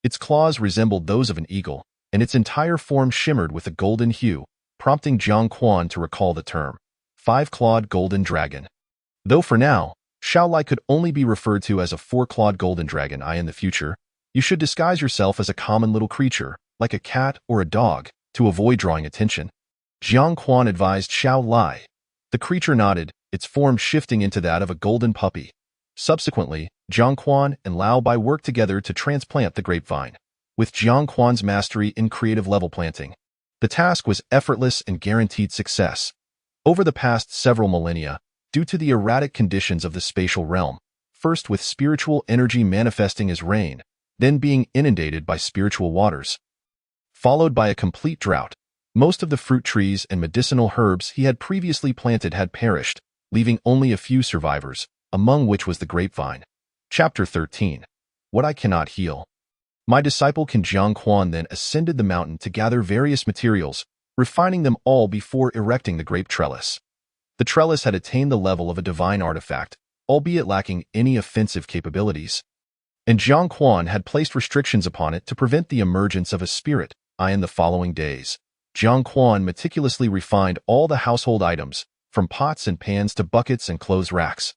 Its claws resembled those of an eagle, and its entire form shimmered with a golden hue, prompting Jiang Quan to recall the term, five-clawed golden dragon. Though for now, Shaolai could only be referred to as a four-clawed golden dragon. In the future, you should disguise yourself as a common little creature, like a cat or a dog, to avoid drawing attention. Jiang Quan advised Shaolai. The creature nodded, its form shifting into that of a golden puppy. Subsequently, Jiang Quan and Lao Bai worked together to transplant the grapevine. With Jiang Quan's mastery in creative level planting, the task was effortless and guaranteed success. Over the past several millennia, due to the erratic conditions of the spatial realm, first with spiritual energy manifesting as rain, then being inundated by spiritual waters, followed by a complete drought, most of the fruit trees and medicinal herbs he had previously planted had perished, leaving only a few survivors, among which was the grapevine. Chapter 13. What I Cannot Heal. My disciple Jiang Quan then ascended the mountain to gather various materials, refining them all before erecting the grape trellis. The trellis had attained the level of a divine artifact, albeit lacking any offensive capabilities. And Jiang Quan had placed restrictions upon it to prevent the emergence of a spirit. In the following days, Jiang Quan meticulously refined all the household items, from pots and pans to buckets and clothes racks.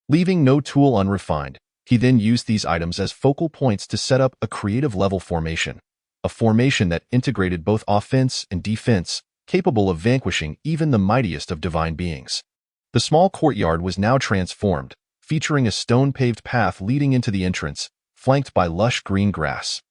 Leaving no tool unrefined, he then used these items as focal points to set up a creative level formation, a formation that integrated both offense and defense, capable of vanquishing even the mightiest of divine beings. The small courtyard was now transformed, featuring a stone-paved path leading into the entrance, flanked by lush green grass.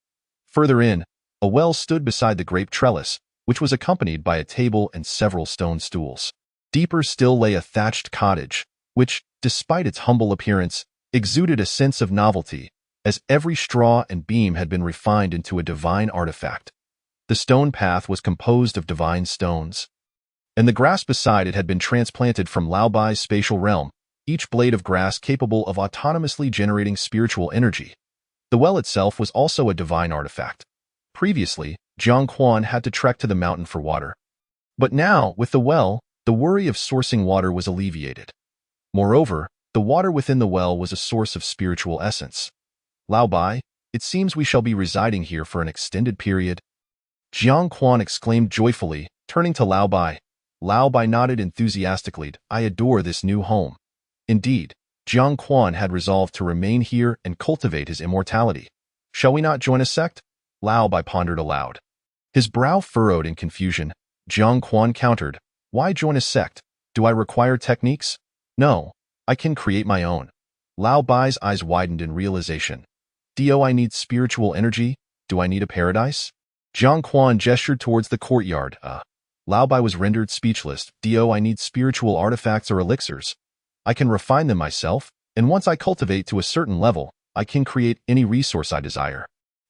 Further in, a well stood beside the grape trellis, which was accompanied by a table and several stone stools. Deeper still lay a thatched cottage, which, despite its humble appearance, exuded a sense of novelty, as every straw and beam had been refined into a divine artifact. The stone path was composed of divine stones, and the grass beside it had been transplanted from Lao Bai's spatial realm, each blade of grass capable of autonomously generating spiritual energy. The well itself was also a divine artifact. Previously, Jiang Quan had to trek to the mountain for water. But now, with the well, the worry of sourcing water was alleviated. Moreover, the water within the well was a source of spiritual essence. Lao Bai, it seems we shall be residing here for an extended period. Jiang Quan exclaimed joyfully, turning to Lao Bai. Lao Bai nodded enthusiastically. I adore this new home. Indeed, Jiang Quan had resolved to remain here and cultivate his immortality. Shall we not join a sect? Lao Bai pondered aloud. His brow furrowed in confusion. Jiang Quan countered. Why join a sect? Do I require techniques? No, I can create my own. Lao Bai's eyes widened in realization. Do I need spiritual energy? Do I need a paradise? Jiang Quan gestured towards the courtyard. Lao Bai was rendered speechless. Do I need spiritual artifacts or elixirs? I can refine them myself, and once I cultivate to a certain level, I can create any resource I desire.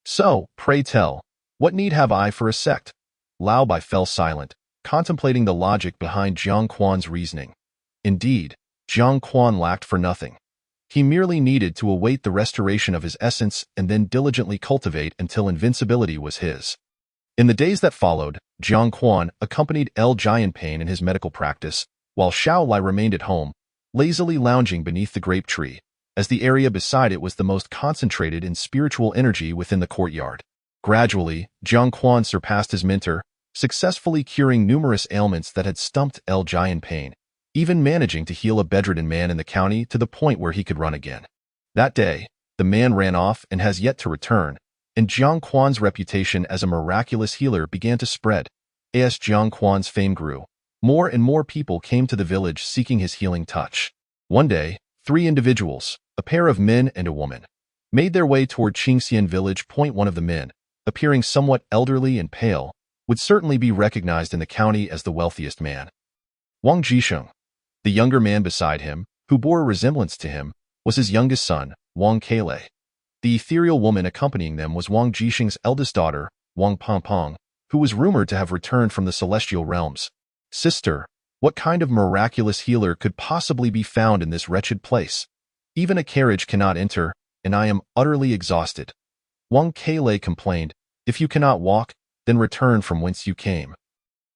So, pray tell, what need have I for a sect? Lao Bai fell silent, contemplating the logic behind Jiang Quan's reasoning. Indeed, Jiang Quan lacked for nothing. He merely needed to await the restoration of his essence and then diligently cultivate until invincibility was his. In the days that followed, Jiang Quan accompanied El Jianpain in his medical practice, while Shaolai remained at home, lazily lounging beneath the grape tree, as the area beside it was the most concentrated in spiritual energy within the courtyard. Gradually, Jiang Quan surpassed his mentor, successfully curing numerous ailments that had stumped El Jianpain, even managing to heal a bedridden man in the county to the point where he could run again. That day, the man ran off and has yet to return, and Jiang Quan's reputation as a miraculous healer began to spread. As Jiang Quan's fame grew, more and more people came to the village seeking his healing touch. One day, 3 individuals, a pair of men and a woman, made their way toward Qingxian village. One of the men, appearing somewhat elderly and pale, would certainly be recognized in the county as the wealthiest man. Wang Jisheng. The younger man beside him, who bore a resemblance to him, was his youngest son, Wang Keilei. The ethereal woman accompanying them was Wang Jisheng's eldest daughter, Wang Pengpeng, who was rumored to have returned from the celestial realms. Sister, what kind of miraculous healer could possibly be found in this wretched place? Even a carriage cannot enter, and I am utterly exhausted. Wang Keilei complained. If you cannot walk, then return from whence you came.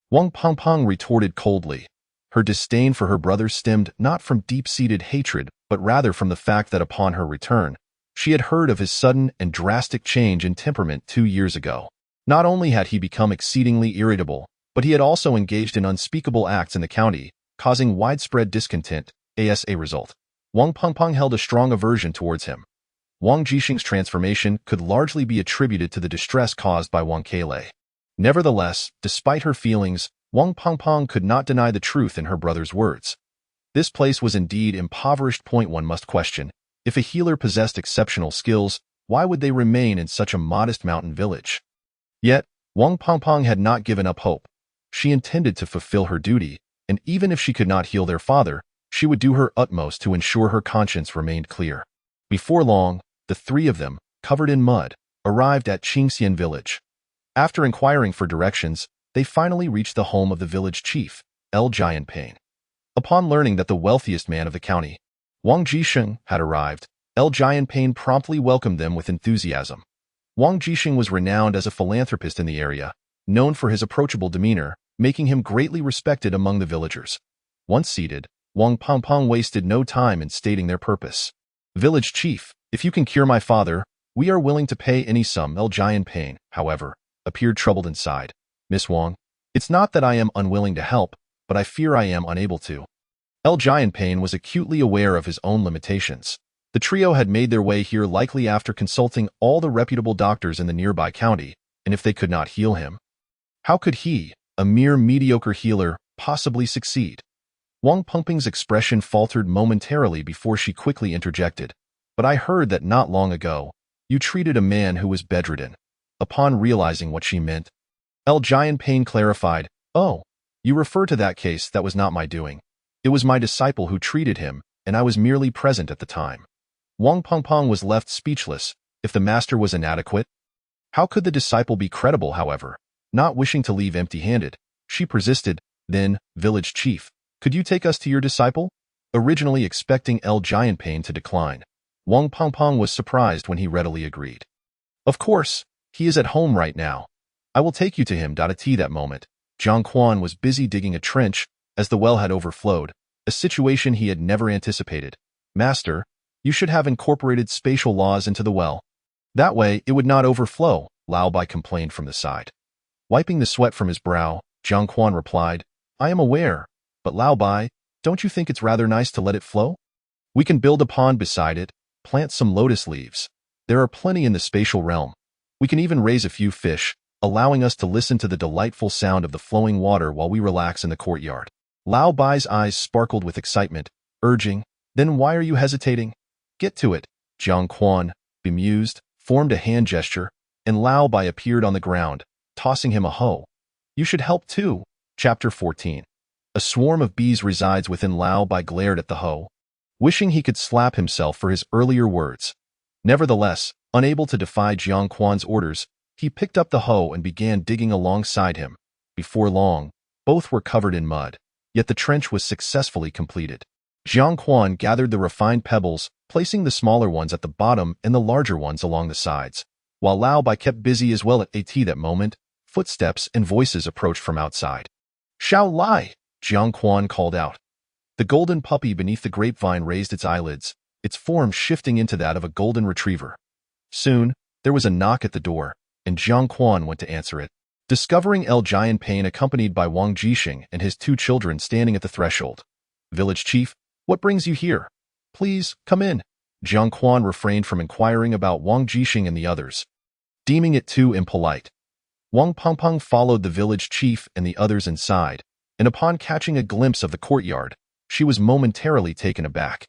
Wang Pengpeng retorted coldly. Her disdain for her brother stemmed not from deep-seated hatred, but rather from the fact that upon her return, She had heard of his sudden and drastic change in temperament 2 years ago. Not only had he become exceedingly irritable, but he had also engaged in unspeakable acts in the county, causing widespread discontent. As a result, Wang Pengpeng held a strong aversion towards him. Wang Jixing's transformation could largely be attributed to the distress caused by Wang Keilei. Nevertheless, despite her feelings, Wang Pengpeng could not deny the truth in her brother's words. This place was indeed impoverished. One must question, if a healer possessed exceptional skills, why would they remain in such a modest mountain village? Yet, Wang Pengpeng had not given up hope. She intended to fulfill her duty, and even if she could not heal their father, she would do her utmost to ensure her conscience remained clear. Before long, the three of them, covered in mud, arrived at Qingxian village. After inquiring for directions, they finally reached the home of the village chief, L. Jianping. Upon learning that the wealthiest man of the county, Wang Jixing, had arrived, L. Jianping promptly welcomed them with enthusiasm. Wang Jixing was renowned as a philanthropist in the area, known for his approachable demeanor, making him greatly respected among the villagers. Once seated, Wang Pengpeng wasted no time in stating their purpose. Village chief, if you can cure my father, we are willing to pay any sum. L. Jianping, however, appeared troubled inside. Miss Wang, it's not that I am unwilling to help, but I fear I am unable to. L. Jianping was acutely aware of his own limitations. The trio had made their way here likely after consulting all the reputable doctors in the nearby county, and if they could not heal him, how could he, a mere mediocre healer, possibly succeed? Wang Pengpeng's expression faltered momentarily before she quickly interjected. But I heard that not long ago, you treated a man who was bedridden. Upon realizing what she meant, L. Jianping clarified, oh, you refer to that case. That was not my doing. It was my disciple who treated him, and I was merely present at the time. Wang Pengpeng was left speechless. If the master was inadequate, how could the disciple be credible? However, not wishing to leave empty-handed, she persisted, then, village chief, could you take us to your disciple? Originally expecting L. Jianping to decline, Wang Pengpeng was surprised when he readily agreed. Of course, he is at home right now. I will take you to him. At that moment, Jiang Quan was busy digging a trench as the well had overflowed, a situation he had never anticipated. Master, you should have incorporated spatial laws into the well. That way, it would not overflow, Lao Bai complained from the side. Wiping the sweat from his brow, Jiang Quan replied, I am aware, but Lao Bai, don't you think it's rather nice to let it flow? We can build a pond beside it, plant some lotus leaves. There are plenty in the spatial realm. We can even raise a few fish, allowing us to listen to the delightful sound of the flowing water while we relax in the courtyard. Lao Bai's eyes sparkled with excitement, urging, then why are you hesitating? Get to it. Jiang Quan, bemused, formed a hand gesture, and Lao Bai appeared on the ground, tossing him a hoe. You should help too. Chapter 14. A swarm of bees resides within. Lao Bai glared at the hoe, wishing he could slap himself for his earlier words. Nevertheless, unable to defy Jiang Quan's orders, he picked up the hoe and began digging alongside him. Before long, both were covered in mud, yet the trench was successfully completed. Jiang Quan gathered the refined pebbles, placing the smaller ones at the bottom and the larger ones along the sides, while Lao Bai kept busy as well. At that moment, footsteps and voices approached from outside. Xiao Lai, Jiang Quan called out. The golden puppy beneath the grapevine raised its eyelids, its form shifting into that of a golden retriever. Soon, there was a knock at the door, and Jiang Quan went to answer it, discovering L. Jianping accompanied by Wang Jixing and his 2 children standing at the threshold. Village chief, what brings you here? Please, come in. Jiang Quan refrained from inquiring about Wang Jixing and the others, deeming it too impolite. Wang Pengpeng followed the village chief and the others inside, and upon catching a glimpse of the courtyard, she was momentarily taken aback.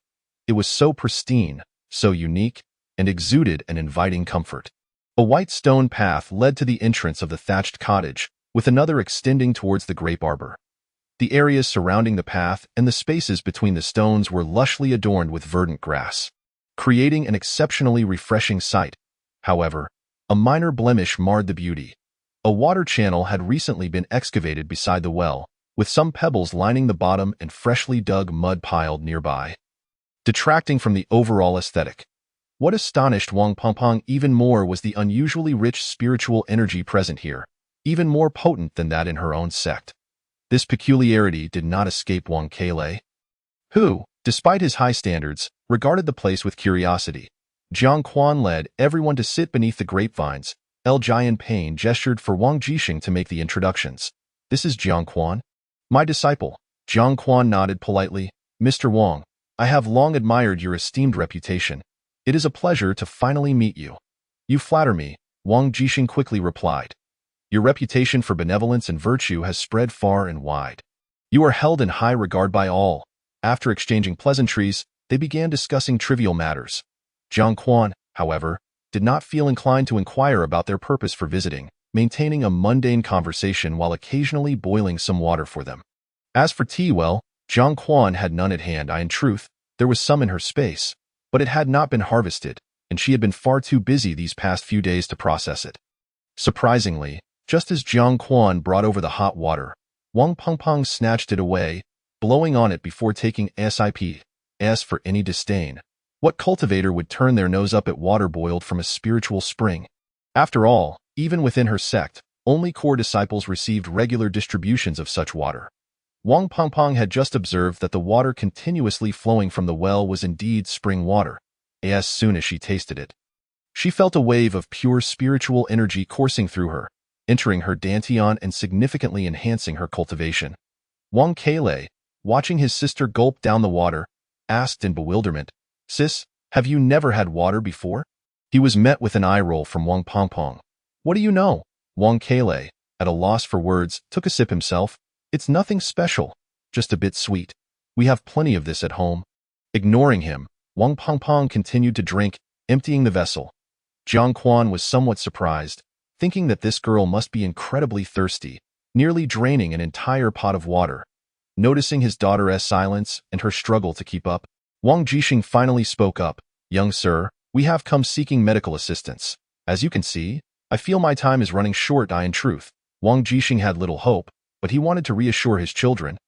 It was so pristine, so unique, and exuded an inviting comfort. A white stone path led to the entrance of the thatched cottage, with another extending towards the grape arbor. The areas surrounding the path and the spaces between the stones were lushly adorned with verdant grass, creating an exceptionally refreshing sight. However, a minor blemish marred the beauty. A water channel had recently been excavated beside the well, with some pebbles lining the bottom and freshly dug mud piled nearby, detracting from the overall aesthetic. What astonished Wang Pengpeng even more was the unusually rich spiritual energy present here, even more potent than that in her own sect. This peculiarity did not escape Wang Keilei, who, despite his high standards, regarded the place with curiosity. Jiang Quan led everyone to sit beneath the grapevines. Jian Pain gestured for Wang Jixing to make the introductions. This is Jiang Quan, my disciple. Jiang Quan nodded politely. Mr. Wang, I have long admired your esteemed reputation. It is a pleasure to finally meet you. You flatter me, Wang Jixing quickly replied. Your reputation for benevolence and virtue has spread far and wide. You are held in high regard by all. After exchanging pleasantries, they began discussing trivial matters. Jiang Quan, however, did not feel inclined to inquire about their purpose for visiting, maintaining a mundane conversation while occasionally boiling some water for them. As for tea, well, Jiang Quan had none at hand. In truth, there was some in her space, but it had not been harvested, and she had been far too busy these past few days to process it. Surprisingly, just as Jiang Quan brought over the hot water, Wang Pengpeng snatched it away, blowing on it before taking sips for any disdain. What cultivator would turn their nose up at water boiled from a spiritual spring? After all, even within her sect, only core disciples received regular distributions of such water. Wang Pengpeng had just observed that the water continuously flowing from the well was indeed spring water. As soon as she tasted it, she felt a wave of pure spiritual energy coursing through her, entering her dantian and significantly enhancing her cultivation. Wang Keilei, watching his sister gulp down the water, asked in bewilderment, Sis, have you never had water before? He was met with an eye roll from Wang Pengpeng. What do you know? Wang Keilei, at a loss for words, took a sip himself. It's nothing special, just a bit sweet. We have plenty of this at home. Ignoring him, Wang Pengpeng continued to drink, emptying the vessel. Jiang Quan was somewhat surprised, thinking that this girl must be incredibly thirsty, nearly draining an entire pot of water. Noticing his daughter's silence and her struggle to keep up, Wang Jixing finally spoke up. Young sir, we have come seeking medical assistance. As you can see, I feel my time is running short. In truth, Wang Jixing had little hope, but he wanted to reassure his children,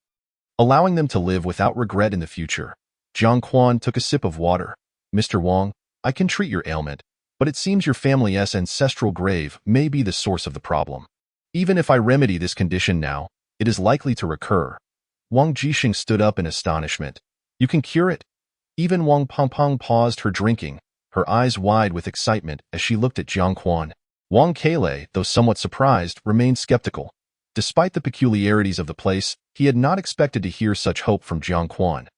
allowing them to live without regret in the future. Jiang Quan took a sip of water. Mr. Wang, I can treat your ailment, but it seems your family's ancestral grave may be the source of the problem. Even if I remedy this condition now, it is likely to recur. Wang Jixing stood up in astonishment. You can cure it? Even Wang Pengpeng paused her drinking, her eyes wide with excitement as she looked at Jiang Quan. Wang Keilei, though somewhat surprised, remained skeptical. Despite the peculiarities of the place, he had not expected to hear such hope from Jiang Quan.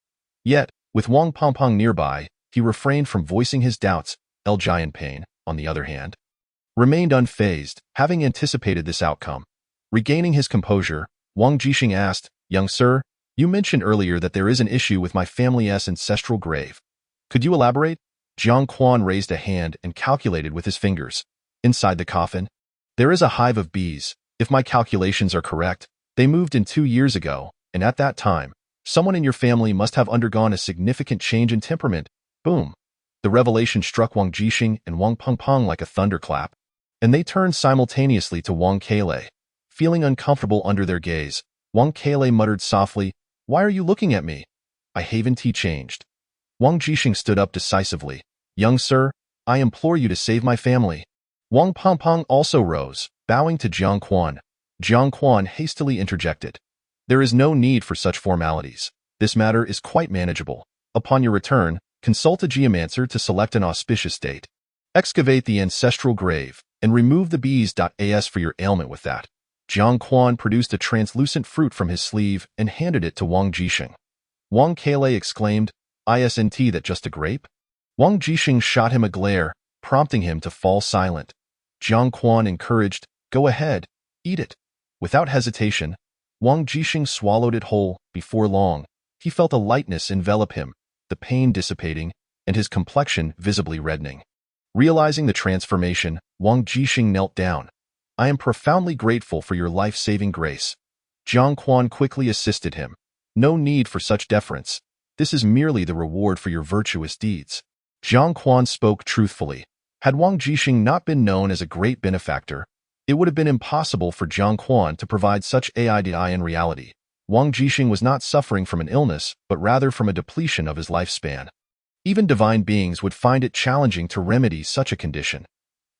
Yet, with Wang Pengpeng nearby, he refrained from voicing his doubts. Jian Pain, on the other hand, remained unfazed, having anticipated this outcome. Regaining his composure, Wang Jixing asked, Young sir, you mentioned earlier that there is an issue with my family's ancestral grave. Could you elaborate? Jiang Quan raised a hand and calculated with his fingers. Inside the coffin, there is a hive of bees. If my calculations are correct, they moved in 2 years ago, and at that time, someone in your family must have undergone a significant change in temperament. Boom. The revelation struck Wang Jixing and Wang Pengpeng like a thunderclap, and they turned simultaneously to Wang Keilei. Feeling uncomfortable under their gaze, Wang Keilei muttered softly, Why are you looking at me? I haven't changed. Wang Jixing stood up decisively. Young sir, I implore you to save my family. Wang Pengpeng also rose, bowing to Jiang Quan. Jiang Quan hastily interjected. There is no need for such formalities. This matter is quite manageable. Upon your return, consult a geomancer to select an auspicious date. Excavate the ancestral grave, and remove the bees. For your ailment with that. Jiang Quan produced a translucent fruit from his sleeve and handed it to Wang Jixing. Wang Keilei exclaimed, Isn't that just a grape? Wang Jixing shot him a glare, prompting him to fall silent. Jiang Quan encouraged, Go ahead, eat it. Without hesitation, Wang Jixing swallowed it whole. Before long, he felt a lightness envelop him, the pain dissipating, and his complexion visibly reddening. Realizing the transformation, Wang Jixing knelt down. I am profoundly grateful for your life-saving grace. Jiang Quan quickly assisted him. No need for such deference. This is merely the reward for your virtuous deeds. Jiang Quan spoke truthfully. Had Wang Jixing not been known as a great benefactor, it would have been impossible for Jiang Quan to provide such aid in reality. Wang Jixing was not suffering from an illness, but rather from a depletion of his lifespan. Even divine beings would find it challenging to remedy such a condition.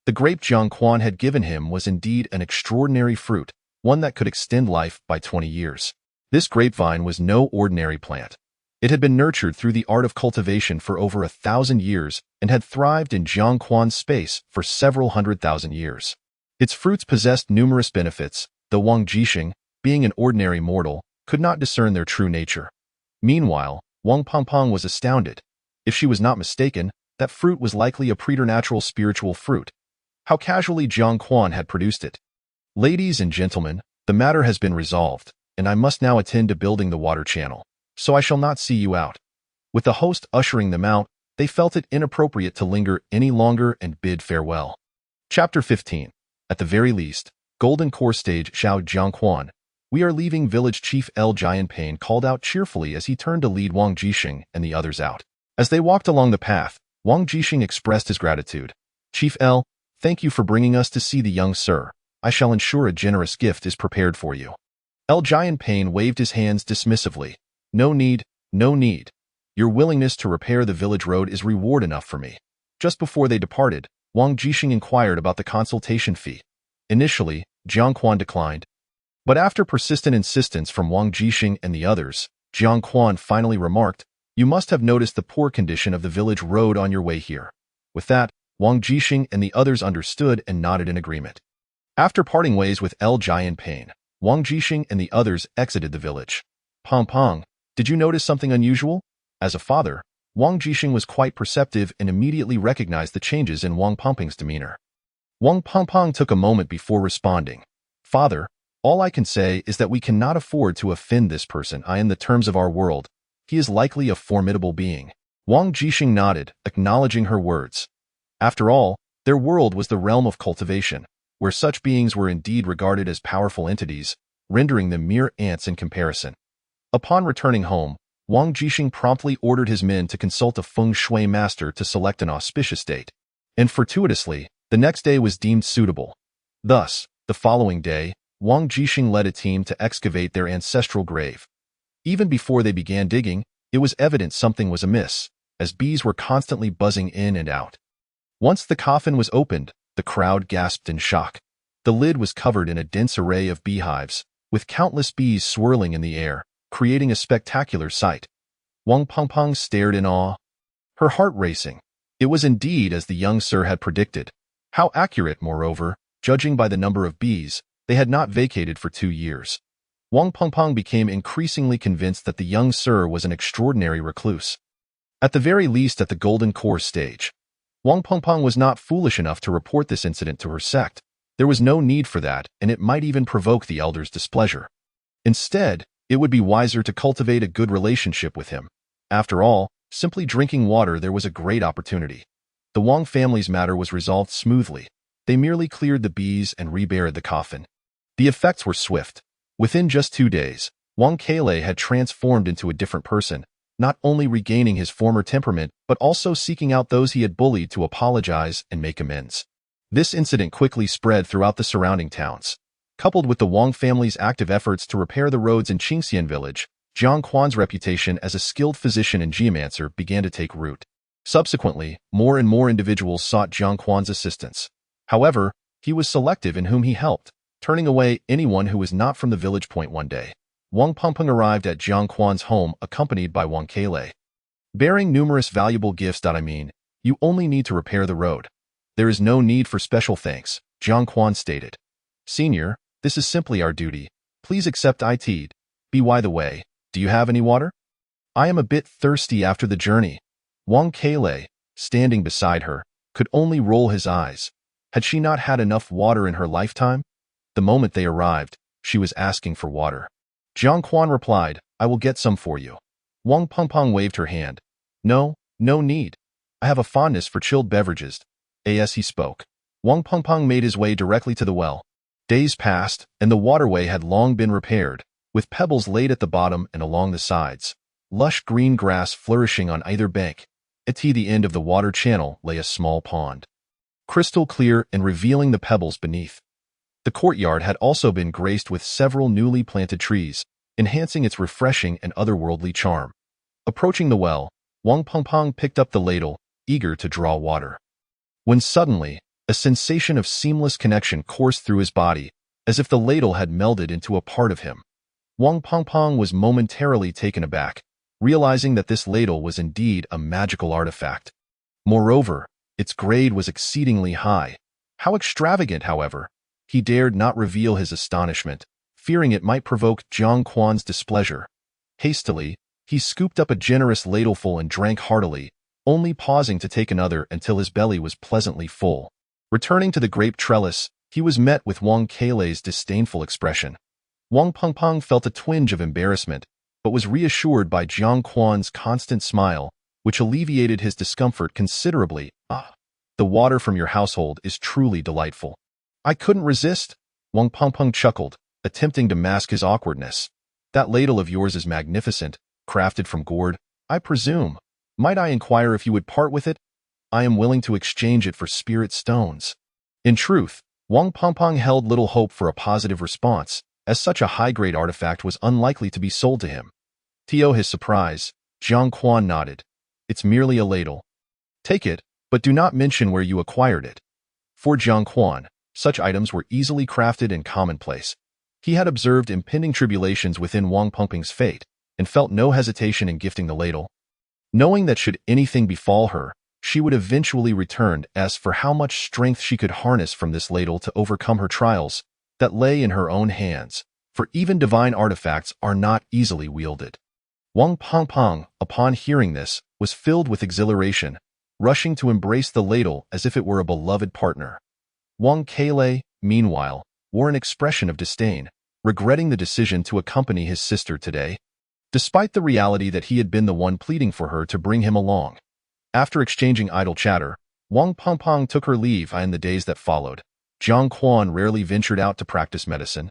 The grape Jiang Quan had given him was indeed an extraordinary fruit, one that could extend life by 20 years. This grapevine was no ordinary plant. It had been nurtured through the art of cultivation for over 1,000 years and had thrived in Jiangquan's space for several 100,000 years. Its fruits possessed numerous benefits, though Wang Jixing, being an ordinary mortal, could not discern their true nature. Meanwhile, Wang Pengpeng was astounded. If she was not mistaken, that fruit was likely a preternatural spiritual fruit. How casually Jiangquan had produced it. Ladies and gentlemen, the matter has been resolved, and I must now attend to building the water channel, so I shall not see you out. With the host ushering them out, they felt it inappropriate to linger any longer and bid farewell. Chapter 15. At the very least, Golden Core Stage shouted Jiangquan. We are leaving village chief L. Jianpain called out cheerfully as he turned to lead Wang Jixing and the others out. As they walked along the path, Wang Jixing expressed his gratitude. Chief L., thank you for bringing us to see the young sir. I shall ensure a generous gift is prepared for you. L. Jianpain waved his hands dismissively. No need, no need. Your willingness to repair the village road is reward enough for me. Just before they departed, Wang Jixing inquired about the consultation fee. Initially, Jiangquan declined. But after persistent insistence from Wang Jixing and the others, Jiangquan finally remarked, you must have noticed the poor condition of the village road on your way here. With that, Wang Jixing and the others understood and nodded in agreement. After parting ways with L. Jianpain, Wang Jixing and the others exited the village. Peng, did you notice something unusual? As a father, Wang Jixing was quite perceptive and immediately recognized the changes in Wang Pengpeng's demeanor. Wang Pengpeng took a moment before responding. Father, all I can say is that we cannot afford to offend this person. In the terms of our world, he is likely a formidable being. Wang Jixing nodded, acknowledging her words. After all, their world was the realm of cultivation, where such beings were indeed regarded as powerful entities, rendering them mere ants in comparison. Upon returning home, Wang Jixing promptly ordered his men to consult a feng shui master to select an auspicious date. And fortuitously, the next day was deemed suitable. Thus, the following day, Wang Jixing led a team to excavate their ancestral grave. Even before they began digging, it was evident something was amiss, as bees were constantly buzzing in and out. Once the coffin was opened, the crowd gasped in shock. The lid was covered in a dense array of beehives, with countless bees swirling in the air, creating a spectacular sight. Wang Pengpeng stared in awe, her heart racing. It was indeed as the young sir had predicted. How accurate, moreover, judging by the number of bees, they had not vacated for 2 years. Wang Pengpeng became increasingly convinced that the young sir was an extraordinary recluse. At the very least at the Golden Core Stage, Wang Pengpeng was not foolish enough to report this incident to her sect. There was no need for that, and it might even provoke the elder's displeasure. Instead, it would be wiser to cultivate a good relationship with him. After all, simply drinking water there was a great opportunity. The Wang family's matter was resolved smoothly. They merely cleared the bees and reburied the coffin. The effects were swift. Within just 2 days, Wang Cailai had transformed into a different person, not only regaining his former temperament, but also seeking out those he had bullied to apologize and make amends. This incident quickly spread throughout the surrounding towns. Coupled with the Wang family's active efforts to repair the roads in Qingxian village, Jiangquan's reputation as a skilled physician and geomancer began to take root. Subsequently, more and more individuals sought Jiangquan's assistance. However, he was selective in whom he helped, turning away anyone who was not from the village point one day. Wang Pengpeng arrived at Jiangquan's home accompanied by Wang Cailai. Bearing numerous valuable gifts. You only need to repair the road. There is no need for special thanks, Jiangquan stated. Senior, this is simply our duty. Please accept it. By the way, do you have any water? I am a bit thirsty after the journey. Wang Cailai, standing beside her, could only roll his eyes. Had she not had enough water in her lifetime? The moment they arrived, she was asking for water. Jiangquan replied, I will get some for you. Wang Pengpeng waved her hand. No need. I have a fondness for chilled beverages. As he spoke, Wang Pengpeng made his way directly to the well. Days passed, and the waterway had long been repaired, with pebbles laid at the bottom and along the sides. Lush green grass flourishing on either bank. At the end of the water channel lay a small pond, crystal clear and revealing the pebbles beneath. The courtyard had also been graced with several newly planted trees, enhancing its refreshing and otherworldly charm. Approaching the well, Wang Pengpeng picked up the ladle, eager to draw water. When suddenly, a sensation of seamless connection coursed through his body, as if the ladle had melded into a part of him. Wang Pengpeng was momentarily taken aback. realizing that this ladle was indeed a magical artifact. Moreover, its grade was exceedingly high. How extravagant, however! He dared not reveal his astonishment, fearing it might provoke Jiang Quan's displeasure. Hastily, he scooped up a generous ladleful and drank heartily, only pausing to take another until his belly was pleasantly full. Returning to the grape trellis, he was met with Wang Keilei's disdainful expression. Wang Pengpeng felt a twinge of embarrassment, but was reassured by Jiang Quan's constant smile, which alleviated his discomfort considerably. "Ah, the water from your household is truly delightful." "I couldn't resist," Wang Pengpeng chuckled, attempting to mask his awkwardness. "That ladle of yours is magnificent, crafted from gourd, I presume. Might I inquire if you would part with it? I am willing to exchange it for spirit stones." In truth, Wang Pengpeng held little hope for a positive response, as such a high-grade artifact was unlikely to be sold to him. To his surprise, Jiang Quan nodded. "It's merely a ladle. Take it, but do not mention where you acquired it." For Jiang Quan, such items were easily crafted and commonplace. He had observed impending tribulations within Wang Pengpeng's fate, and felt no hesitation in gifting the ladle. Knowing that should anything befall her, she would eventually return. As for how much strength she could harness from this ladle to overcome her trials, that lay in her own hands, for even divine artifacts are not easily wielded. Wang Pengpeng, upon hearing this, was filled with exhilaration, rushing to embrace the ladle as if it were a beloved partner. Wang Keilei, meanwhile, wore an expression of disdain, regretting the decision to accompany his sister today, despite the reality that he had been the one pleading for her to bring him along. After exchanging idle chatter, Wang Pengpeng took her leave. In the days that followed, Jiang Quan rarely ventured out to practice medicine.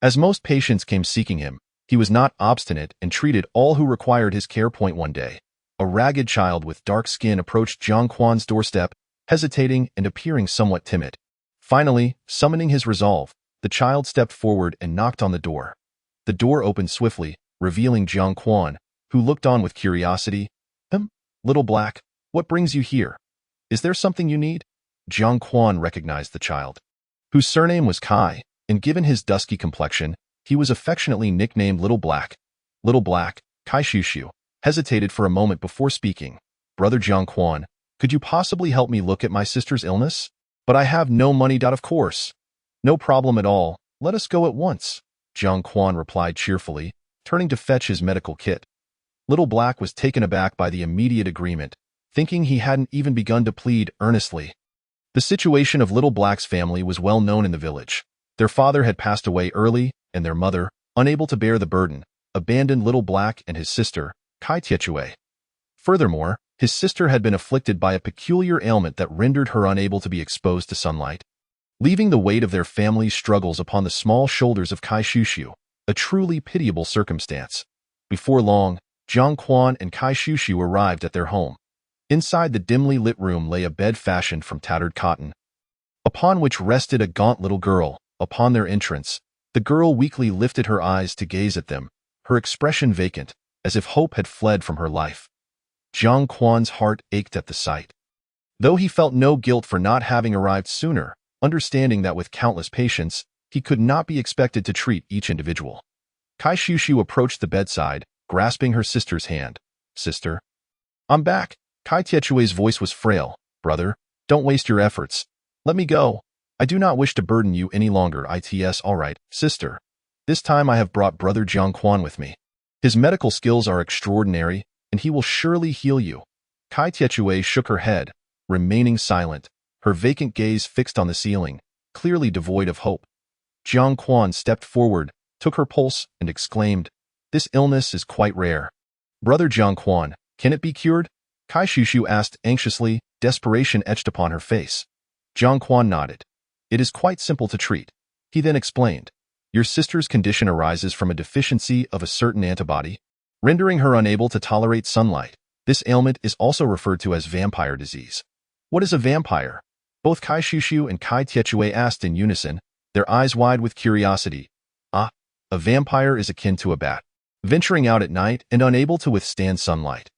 As most patients came seeking him, he was not obstinate and treated all who required his care. One day, a ragged child with dark skin approached Jiang Quan's doorstep, hesitating and appearing somewhat timid. Finally, summoning his resolve, the child stepped forward and knocked on the door. The door opened swiftly, revealing Jiang Quan, who looked on with curiosity. Little Black, what brings you here? Is there something you need?" Jiang Quan recognized the child, whose surname was Kai, and given his dusky complexion, he was affectionately nicknamed Little Black. Little Black, Kai Shushu, hesitated for a moment before speaking. "Brother Jiang Quan, could you possibly help me look at my sister's illness? But I have no money. Of course. No problem at all. Let us go at once," Jiang Quan replied cheerfully, turning to fetch his medical kit. Little Black was taken aback by the immediate agreement, thinking he hadn't even begun to plead earnestly. The situation of Little Black's family was well known in the village. Their father had passed away early, and their mother, unable to bear the burden, abandoned Little Black and his sister, Kai Tietue. Furthermore, his sister had been afflicted by a peculiar ailment that rendered her unable to be exposed to sunlight, leaving the weight of their family's struggles upon the small shoulders of Kai Shushu, a truly pitiable circumstance. Before long, Jiang Quan and Kai Shushu arrived at their home. Inside the dimly lit room lay a bed fashioned from tattered cotton, upon which rested a gaunt little girl. Upon their entrance, the girl weakly lifted her eyes to gaze at them, her expression vacant, as if hope had fled from her life. Jiang Quan's heart ached at the sight, though he felt no guilt for not having arrived sooner, understanding that with countless patients, he could not be expected to treat each individual. Kai Shushu approached the bedside, grasping her sister's hand. "Sister, I'm back." Kai Tietue's voice was frail. "Brother, don't waste your efforts. Let me go. I do not wish to burden you any longer." "It's all right, sister. This time I have brought Brother Jiang Quan with me. His medical skills are extraordinary, and he will surely heal you." Kai Tietue shook her head, remaining silent, her vacant gaze fixed on the ceiling, clearly devoid of hope. Jiang Quan stepped forward, took her pulse, and exclaimed, "This illness is quite rare. Brother Jiang Quan, can it be cured?" Kai Shushu asked anxiously, desperation etched upon her face. Jiang Quan nodded. "It is quite simple to treat." He then explained, "Your sister's condition arises from a deficiency of a certain antibody, rendering her unable to tolerate sunlight. This ailment is also referred to as vampire disease." "What is a vampire?" Both Kai Shushu and Kai Tietue asked in unison, their eyes wide with curiosity. "Ah, a vampire is akin to a bat, venturing out at night and unable to withstand sunlight."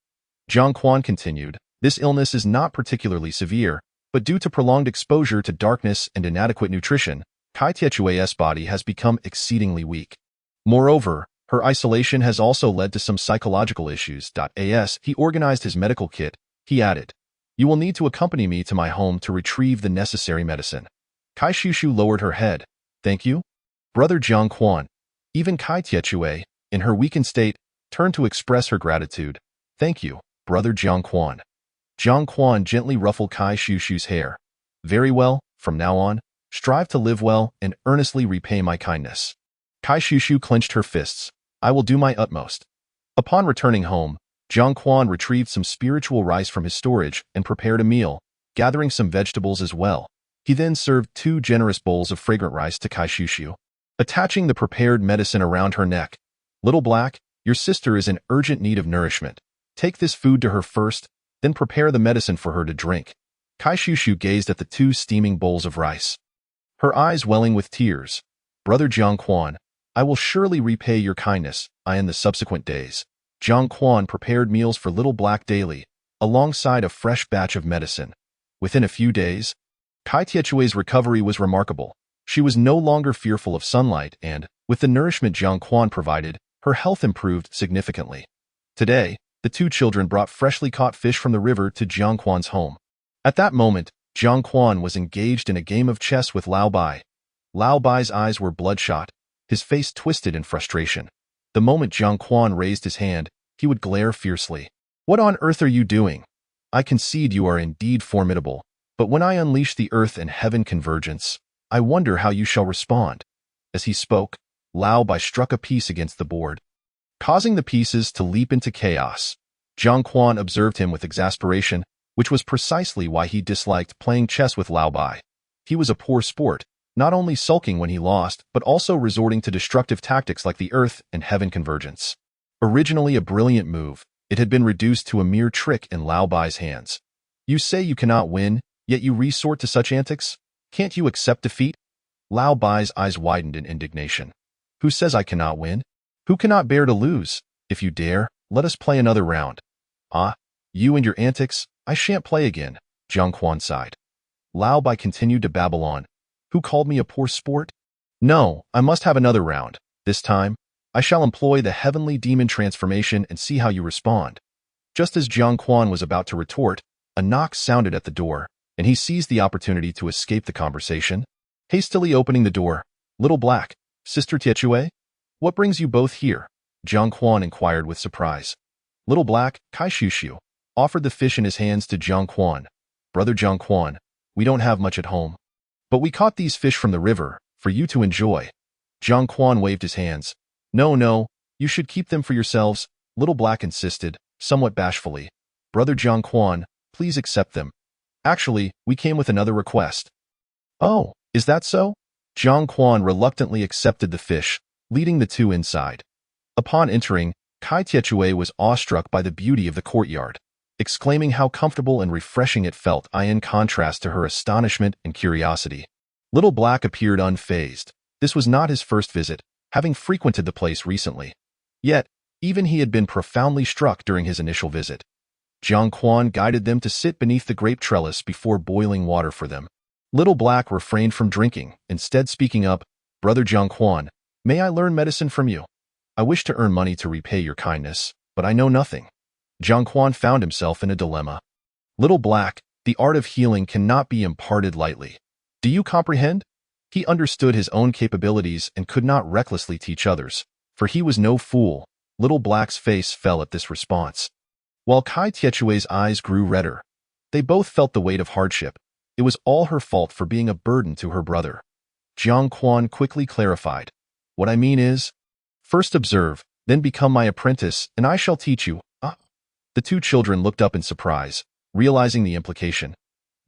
Jiang Quan continued, "This illness is not particularly severe, but due to prolonged exposure to darkness and inadequate nutrition, Kai Tietue's body has become exceedingly weak. Moreover, Her isolation has also led to some psychological issues. As he organized his medical kit, he added, "You will need to accompany me to my home to retrieve the necessary medicine." Kai Shushu lowered her head. "Thank you, Brother Jiang Quan." Even Kai Tietue, in her weakened state, turned to express her gratitude. "Thank you, Brother Jiang Quan." Jiang Quan gently ruffled Kai Shushu's hair. "Very well, from now on, strive to live well and earnestly repay my kindness." Kai Shushu clenched her fists. "I will do my utmost." Upon returning home, Jiang Quan retrieved some spiritual rice from his storage and prepared a meal, gathering some vegetables as well. He then served 2 generous bowls of fragrant rice to Kai Shushu, attaching the prepared medicine around her neck. "Little Black, your sister is in urgent need of nourishment. Take this food to her first, then prepare the medicine for her to drink." Kai Shushu gazed at the 2 steaming bowls of rice, her eyes welling with tears. "Brother Jiang Quan, I will surely repay your kindness." In the subsequent days, Jiang Quan prepared meals for Little Black daily, alongside a fresh batch of medicine. Within a few days, Kai Tietue's recovery was remarkable. She was no longer fearful of sunlight and, with the nourishment Jiang Quan provided, her health improved significantly. Today, the 2 children brought freshly caught fish from the river to Jiang Quan's home. At that moment, Jiang Quan was engaged in a game of chess with Lao Bai. Lao Bai's eyes were bloodshot, his face twisted in frustration. The moment Jiang Quan raised his hand, he would glare fiercely. "What on earth are you doing? I concede you are indeed formidable, but when I unleash the earth and heaven convergence, I wonder how you shall respond." As he spoke, Lao Bai struck a piece against the board, causing the pieces to leap into chaos. Jiang Quan observed him with exasperation, which was precisely why he disliked playing chess with Lao Bai. He was a poor sport, not only sulking when he lost, but also resorting to destructive tactics like the earth and heaven convergence. Originally a brilliant move, it had been reduced to a mere trick in Lao Bai's hands. "You say you cannot win, yet you resort to such antics? Can't you accept defeat?" Lao Bai's eyes widened in indignation. "Who says I cannot win? Who cannot bear to lose? If you dare, let us play another round." "Ah, you and your antics, I shan't play again," Jiang Quan sighed. Lao Bai continued to babble on. "Who called me a poor sport? No, I must have another round. This time, I shall employ the heavenly demon transformation and see how you respond." Just as Jiang Quan was about to retort, a knock sounded at the door, and he seized the opportunity to escape the conversation. Hastily opening the door, "Little Black, Sister Tietue? What brings you both here?" Jiang Quan inquired with surprise. Little Black, Kai Shushu, offered the fish in his hands to Jiang Quan. "Brother Jiang Quan, we don't have much at home, but we caught these fish from the river, for you to enjoy." Jiang Quan waved his hands. No, you should keep them for yourselves," Little Black insisted, somewhat bashfully. "Brother Jiang Quan, please accept them. Actually, we came with another request." "Oh, is that so?" Jiang Quan reluctantly accepted the fish, leading the 2 inside. Upon entering, Kai Tietue was awestruck by the beauty of the courtyard, exclaiming how comfortable and refreshing it felt in contrast to her astonishment and curiosity. Little Black appeared unfazed. This was not his first visit, having frequented the place recently. Yet, even he had been profoundly struck during his initial visit. Jiang Quan guided them to sit beneath the grape trellis before boiling water for them. Little Black refrained from drinking, instead speaking up, "Brother Jiang Quan, may I learn medicine from you? I wish to earn money to repay your kindness, but I know nothing." Jiang Quan found himself in a dilemma. "Little Black, the art of healing cannot be imparted lightly. Do you comprehend?" He understood his own capabilities and could not recklessly teach others, for he was no fool. Little Black's face fell at this response, while Kai Tietue's eyes grew redder. They both felt the weight of hardship. It was all her fault for being a burden to her brother. Jiang Quan quickly clarified. "What I mean is, first observe, then become my apprentice, and I shall teach you." "Ah." The 2 children looked up in surprise, realizing the implication.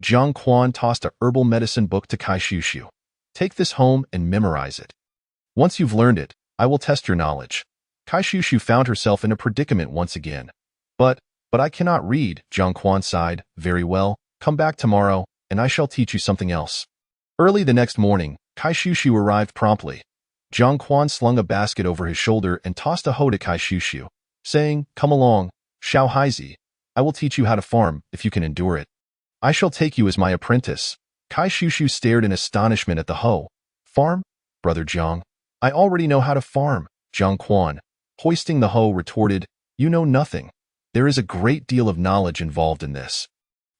Jiang Quan tossed a herbal medicine book to Kai Shushu. "Take this home and memorize it. Once you've learned it, I will test your knowledge." Kai Shushu found herself in a predicament once again. But I cannot read," Jiang Quan sighed. "Very well, come back tomorrow, and I shall teach you something else." Early the next morning, Kai Shushu arrived promptly. Jiang Quan slung a basket over his shoulder and tossed a hoe to Kai Shushu, saying, "Come along, Xiao Haizi. I will teach you how to farm, if you can endure it. I shall take you as my apprentice." Kai Shushu stared in astonishment at the hoe. "Farm? Brother Jiang, I already know how to farm." Jiang Quan, Hoisting the hoe retorted, "You know nothing. There is a great deal of knowledge involved in this.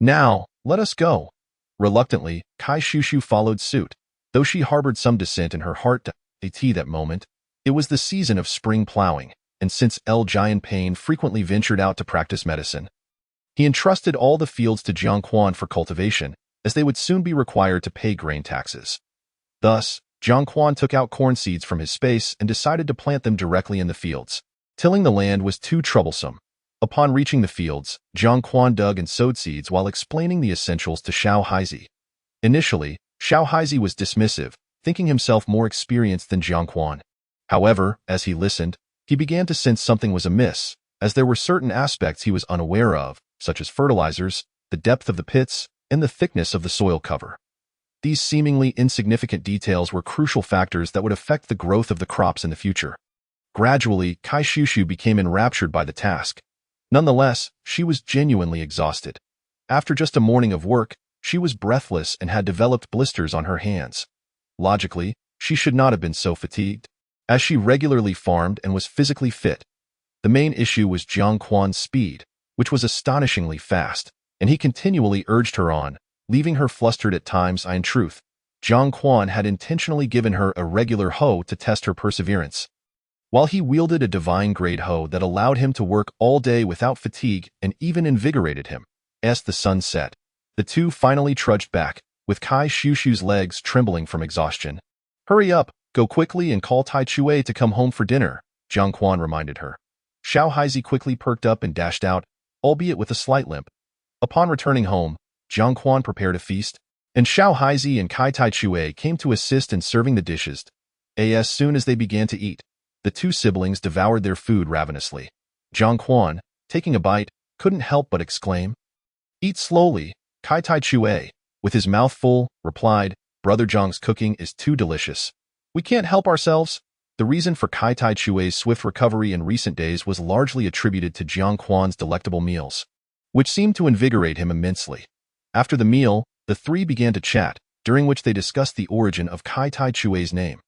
Now, let us go." Reluctantly, Kai Shushu followed suit, though she harbored some dissent in her heart at that moment. It was the season of spring plowing, and since El Giant Pain frequently ventured out to practice medicine, he entrusted all the fields to Jiang Quan for cultivation, as they would soon be required to pay grain taxes. Thus, Jiang Quan took out corn seeds from his space and decided to plant them directly in the fields. Tilling the land was too troublesome. Upon reaching the fields, Jiang Quan dug and sowed seeds while explaining the essentials to Xiao Haizi. Initially, Xiao Haizi was dismissive, thinking himself more experienced than Jiang Quan. However, as he listened, he began to sense something was amiss, as there were certain aspects he was unaware of, such as fertilizers, the depth of the pits, and the thickness of the soil cover. These seemingly insignificant details were crucial factors that would affect the growth of the crops in the future. Gradually, Kai Shushu became enraptured by the task. Nonetheless, she was genuinely exhausted. After just a morning of work, she was breathless and had developed blisters on her hands. Logically, she should not have been so fatigued, as she regularly farmed and was physically fit. The main issue was Jiang Quan's speed, which was astonishingly fast, and he continually urged her on, leaving her flustered at times. In truth, Jiang Quan had intentionally given her a regular hoe to test her perseverance. While he wielded a divine-grade hoe that allowed him to work all day without fatigue and even invigorated him, as the sun set, the two finally trudged back, with Kai Shushu's legs trembling from exhaustion. "Hurry up, go quickly and call Tai Chue to come home for dinner," Jiang Quan reminded her. Xiao Haizi quickly perked up and dashed out, albeit with a slight limp. Upon returning home, Jiang Quan prepared a feast, and Xiao Haizi and Kai Tai Chue came to assist in serving the dishes. As soon as they began to eat, the two siblings devoured their food ravenously. Jiang Quan, taking a bite, couldn't help but exclaim, "Eat slowly." Kai Tai Chue, with his mouth full, replied, "Brother Jiang's cooking is too delicious. We can't help ourselves." The reason for Kai Tai Chue's swift recovery in recent days was largely attributed to Jiang Quan's delectable meals, which seemed to invigorate him immensely. After the meal, the three began to chat, during which they discussed the origin of Kai Tai Chue's name.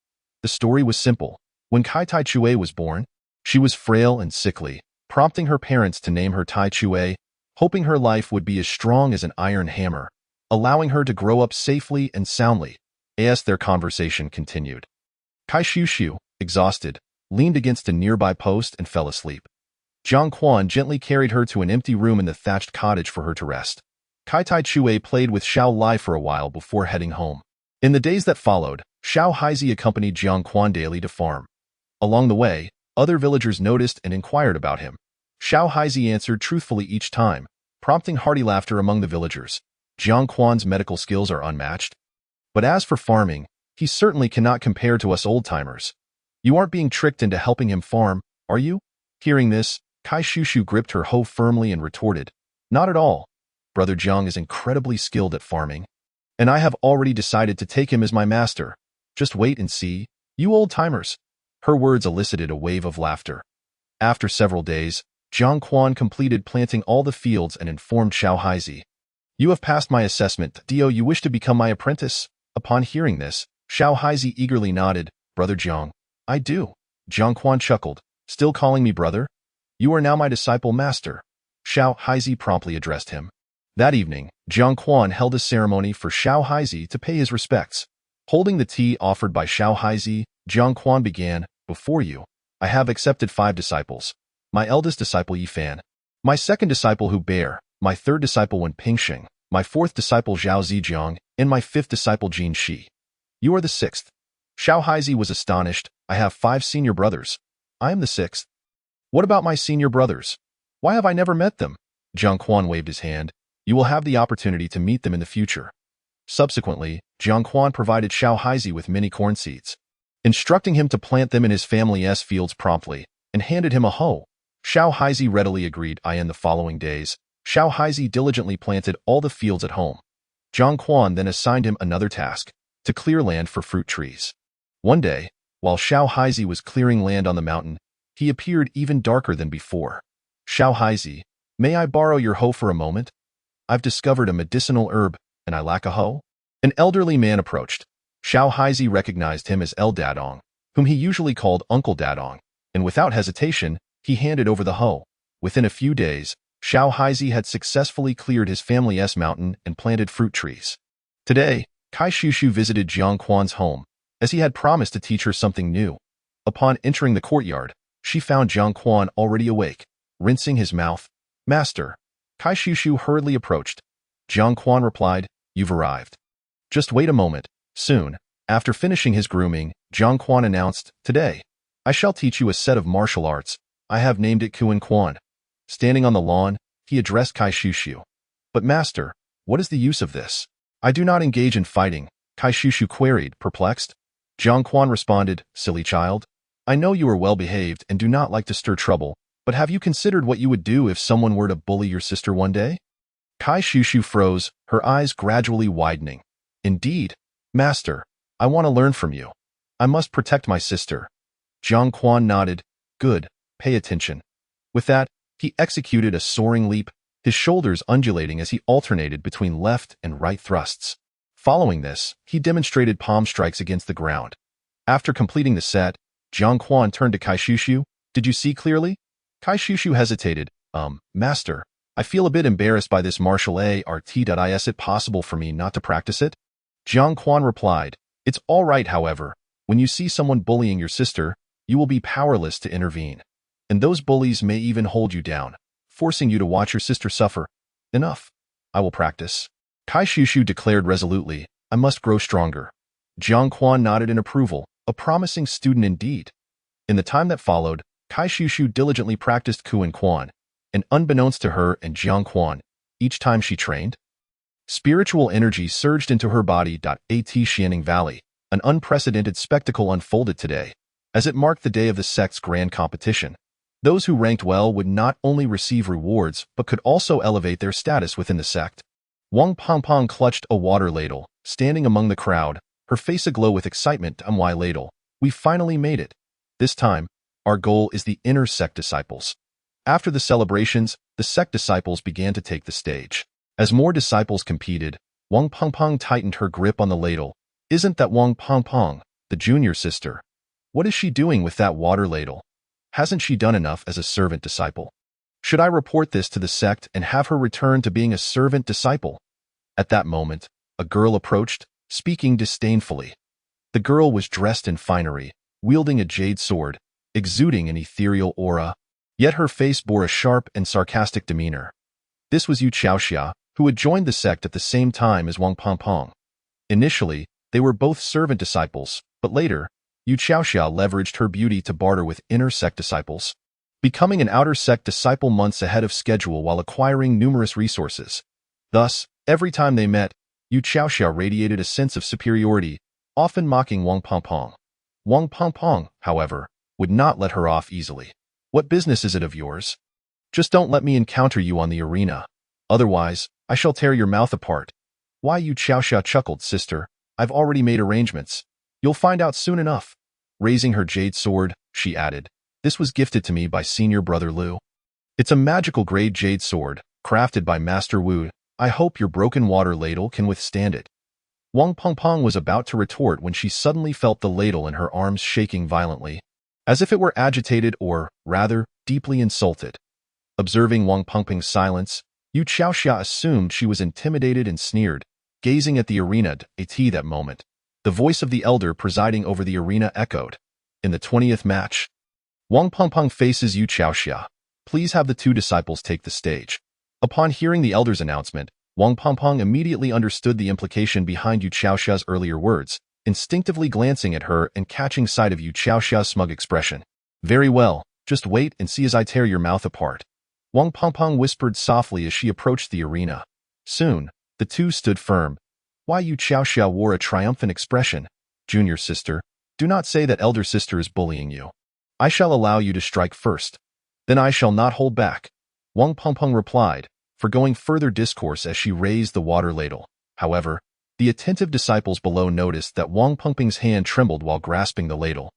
The story was simple. When Kai Tai Chue was born, she was frail and sickly, prompting her parents to name her Tai Chue, hoping her life would be as strong as an iron hammer, allowing her to grow up safely and soundly. As their conversation continued, Kai Shushu, exhausted, leaned against a nearby post and fell asleep. Jiang Quan gently carried her to an empty room in the thatched cottage for her to rest. Kai Tai Chue played with Xiao Lai for a while before heading home. In the days that followed, Xiao Haizi accompanied Jiang Quan daily to farm. Along the way, other villagers noticed and inquired about him. Xiao Haizi answered truthfully each time, prompting hearty laughter among the villagers. Jiang Quan's medical skills are unmatched. But as for farming, he certainly cannot compare to us old-timers. You aren't being tricked into helping him farm, are you? Hearing this, Kai Shushu gripped her hoe firmly and retorted, "Not at all. Brother Jiang is incredibly skilled at farming, and I have already decided to take him as my master. Just wait and see, you old-timers." Her words elicited a wave of laughter. After several days, Jiang Quan completed planting all the fields and informed Xiao Haizi, "You have passed my assessment. Do you wish to become my apprentice?" Upon hearing this, Xiao Haizi eagerly nodded, "Brother Jiang, I do." Jiang Quan chuckled, "Still calling me brother? You are now my disciple master." Xiao Haizi promptly addressed him. That evening, Jiang Quan held a ceremony for Xiao Haizi to pay his respects. Holding the tea offered by Xiao Haizi, Jiang Quan began, "Before you, I have accepted 5 disciples. My eldest disciple Yi Fan, my second disciple Hu Bear, my third disciple Wen Pingsheng, my fourth disciple Zhao Zijiang, and my fifth disciple Jin Shi. You are the 6th. Xiao Haizi was astonished. "I have 5 senior brothers. I am the 6th. What about my senior brothers? Why have I never met them?" Jiang Quan waved his hand. "You will have the opportunity to meet them in the future." Subsequently, Jiang Quan provided Xiao Haizi with many corn seeds, instructing him to plant them in his family's fields promptly, and handed him a hoe. Xiao Haizi readily agreed. In the following days, Xiao Haizi diligently planted all the fields at home. Jiang Quan then assigned him another task, to clear land for fruit trees. One day, while Xiao Haizi was clearing land on the mountain, he appeared even darker than before. "Xiao Haizi, may I borrow your hoe for a moment? I've discovered a medicinal herb, and I lack a hoe." An elderly man approached. Xiao Haizi recognized him as El Dadong, whom he usually called Uncle Dadong. and without hesitation, he handed over the hoe. Within a few days, Xiao Haizi had successfully cleared his family's mountain and planted fruit trees. Today, Kai Shushu visited Jiang Quan's home, as he had promised to teach her something new. Upon entering the courtyard, she found Jiang Quan already awake, rinsing his mouth. Master. Kai Shushu hurriedly approached. Jiang Quan replied, You've arrived. Just wait a moment. Soon, after finishing his grooming, Jiang Quan announced, Today, I shall teach you a set of martial arts. I have named it Kuan Quan. Standing on the lawn, he addressed Kai Shushu. But master, what is the use of this? I do not engage in fighting, Kai Shushu queried, perplexed. Jiang Quan responded, Silly child. I know you are well-behaved and do not like to stir trouble, but have you considered what you would do if someone were to bully your sister one day? Kai Shushu froze, her eyes gradually widening. Indeed, master, I want to learn from you. I must protect my sister. Jiang Quan nodded. Good, pay attention. With that, he executed a soaring leap, his shoulders undulating as he alternated between left and right thrusts. Following this, he demonstrated palm strikes against the ground. After completing the set, Jiang Quan turned to Kai Shushu. Did you see clearly? Kai Shushu hesitated. Master, I feel a bit embarrassed by this martial art. Is it possible for me not to practice it? Jiang Quan replied, It's all right, however. When you see someone bullying your sister, you will be powerless to intervene. And those bullies may even hold you down, forcing you to watch your sister suffer. Enough. I will practice. Kai Shushu declared resolutely, I must grow stronger. Jiang Quan nodded in approval, a promising student indeed. In the time that followed, Kai Shushu diligently practiced Kuan Quan, and unbeknownst to her and Jiang Quan, each time she trained, spiritual energy surged into her body. At Xianing Valley, an unprecedented spectacle unfolded today, as it marked the day of the sect's grand competition. Those who ranked well would not only receive rewards but could also elevate their status within the sect. Wang Pongpong clutched a water ladle, standing among the crowd, her face aglow with excitement. Why ladle? We finally made it. This time, our goal is the inner sect disciples. After the celebrations, the sect disciples began to take the stage. As more disciples competed, Wang Pongpong tightened her grip on the ladle. Isn't that Wang Pongpong, the junior sister? What is she doing with that water ladle? Hasn't she done enough as a servant disciple? Should I report this to the sect and have her return to being a servant disciple? At that moment, a girl approached, speaking disdainfully. The girl was dressed in finery, wielding a jade sword, exuding an ethereal aura, yet her face bore a sharp and sarcastic demeanor. This was Yu Chaoxia, who had joined the sect at the same time as Wang Pongpong. Initially, they were both servant disciples, but later, Yu Chaoxia leveraged her beauty to barter with inner sect disciples, becoming an outer sect disciple months ahead of schedule while acquiring numerous resources. Thus, every time they met, Yu Chaoxia radiated a sense of superiority, often mocking Wang Pongpong. Wang Pongpong, however, would not let her off easily. What business is it of yours? Just don't let me encounter you on the arena. Otherwise, I shall tear your mouth apart. Why, Yu Chaoxia chuckled, sister, I've already made arrangements. You'll find out soon enough. Raising her jade sword, she added, This was gifted to me by senior brother Lu. It's a magical grade jade sword, crafted by Master Wu. I hope your broken water ladle can withstand it. Wang Pongpong was about to retort when she suddenly felt the ladle in her arms shaking violently, as if it were agitated or, rather, deeply insulted. Observing Wang Pongpong's silence, Yu Chaoxia assumed she was intimidated and sneered, gazing at the arena. At that moment, the voice of the elder presiding over the arena echoed. In the 20th match, Wang Pongpong faces Yu Chaoxia. Please have the two disciples take the stage. Upon hearing the elder's announcement, Wang Pongpong immediately understood the implication behind Yu Chaoxia's earlier words, instinctively glancing at her and catching sight of Yu Chaoxia's smug expression. Very well, just wait and see as I tear your mouth apart. Wang Pongpong whispered softly as she approached the arena. Soon, the two stood firm. Why, Yu Chaoxia wore a triumphant expression. Junior sister, do not say that elder sister is bullying you. I shall allow you to strike first. Then I shall not hold back. Wang Pongpong replied, forgoing further discourse as she raised the water ladle. However, the attentive disciples below noticed that Wang Pongpong's hand trembled while grasping the ladle.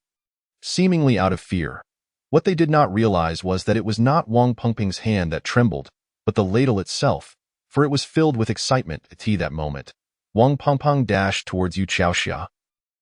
Seemingly out of fear. What they did not realize was that it was not Wang Pongpong's hand that trembled, but the ladle itself, for it was filled with excitement at that moment. Wang Pongpong dashed towards Yu Chaoxia.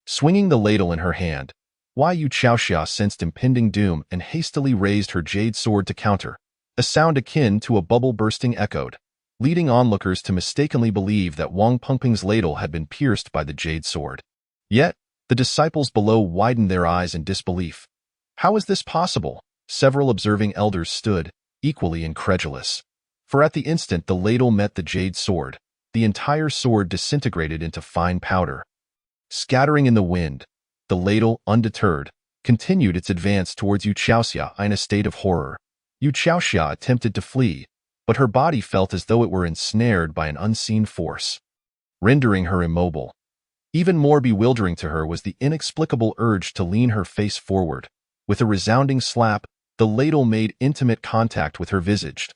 Swinging the ladle in her hand, Why Yu Chaoxia sensed impending doom and hastily raised her jade sword to counter. A sound akin to a bubble bursting echoed, leading onlookers to mistakenly believe that Wang Pengping's ladle had been pierced by the jade sword. Yet, the disciples below widened their eyes in disbelief. How is this possible? Several observing elders stood, equally incredulous. For at the instant the ladle met the jade sword, the entire sword disintegrated into fine powder. Scattering in the wind, the ladle, undeterred, continued its advance towards Yu Chaoxia in a state of horror. Yu Chaoxia attempted to flee, but her body felt as though it were ensnared by an unseen force, rendering her immobile. Even more bewildering to her was the inexplicable urge to lean her face forward. With a resounding slap, the ladle made intimate contact with her visage.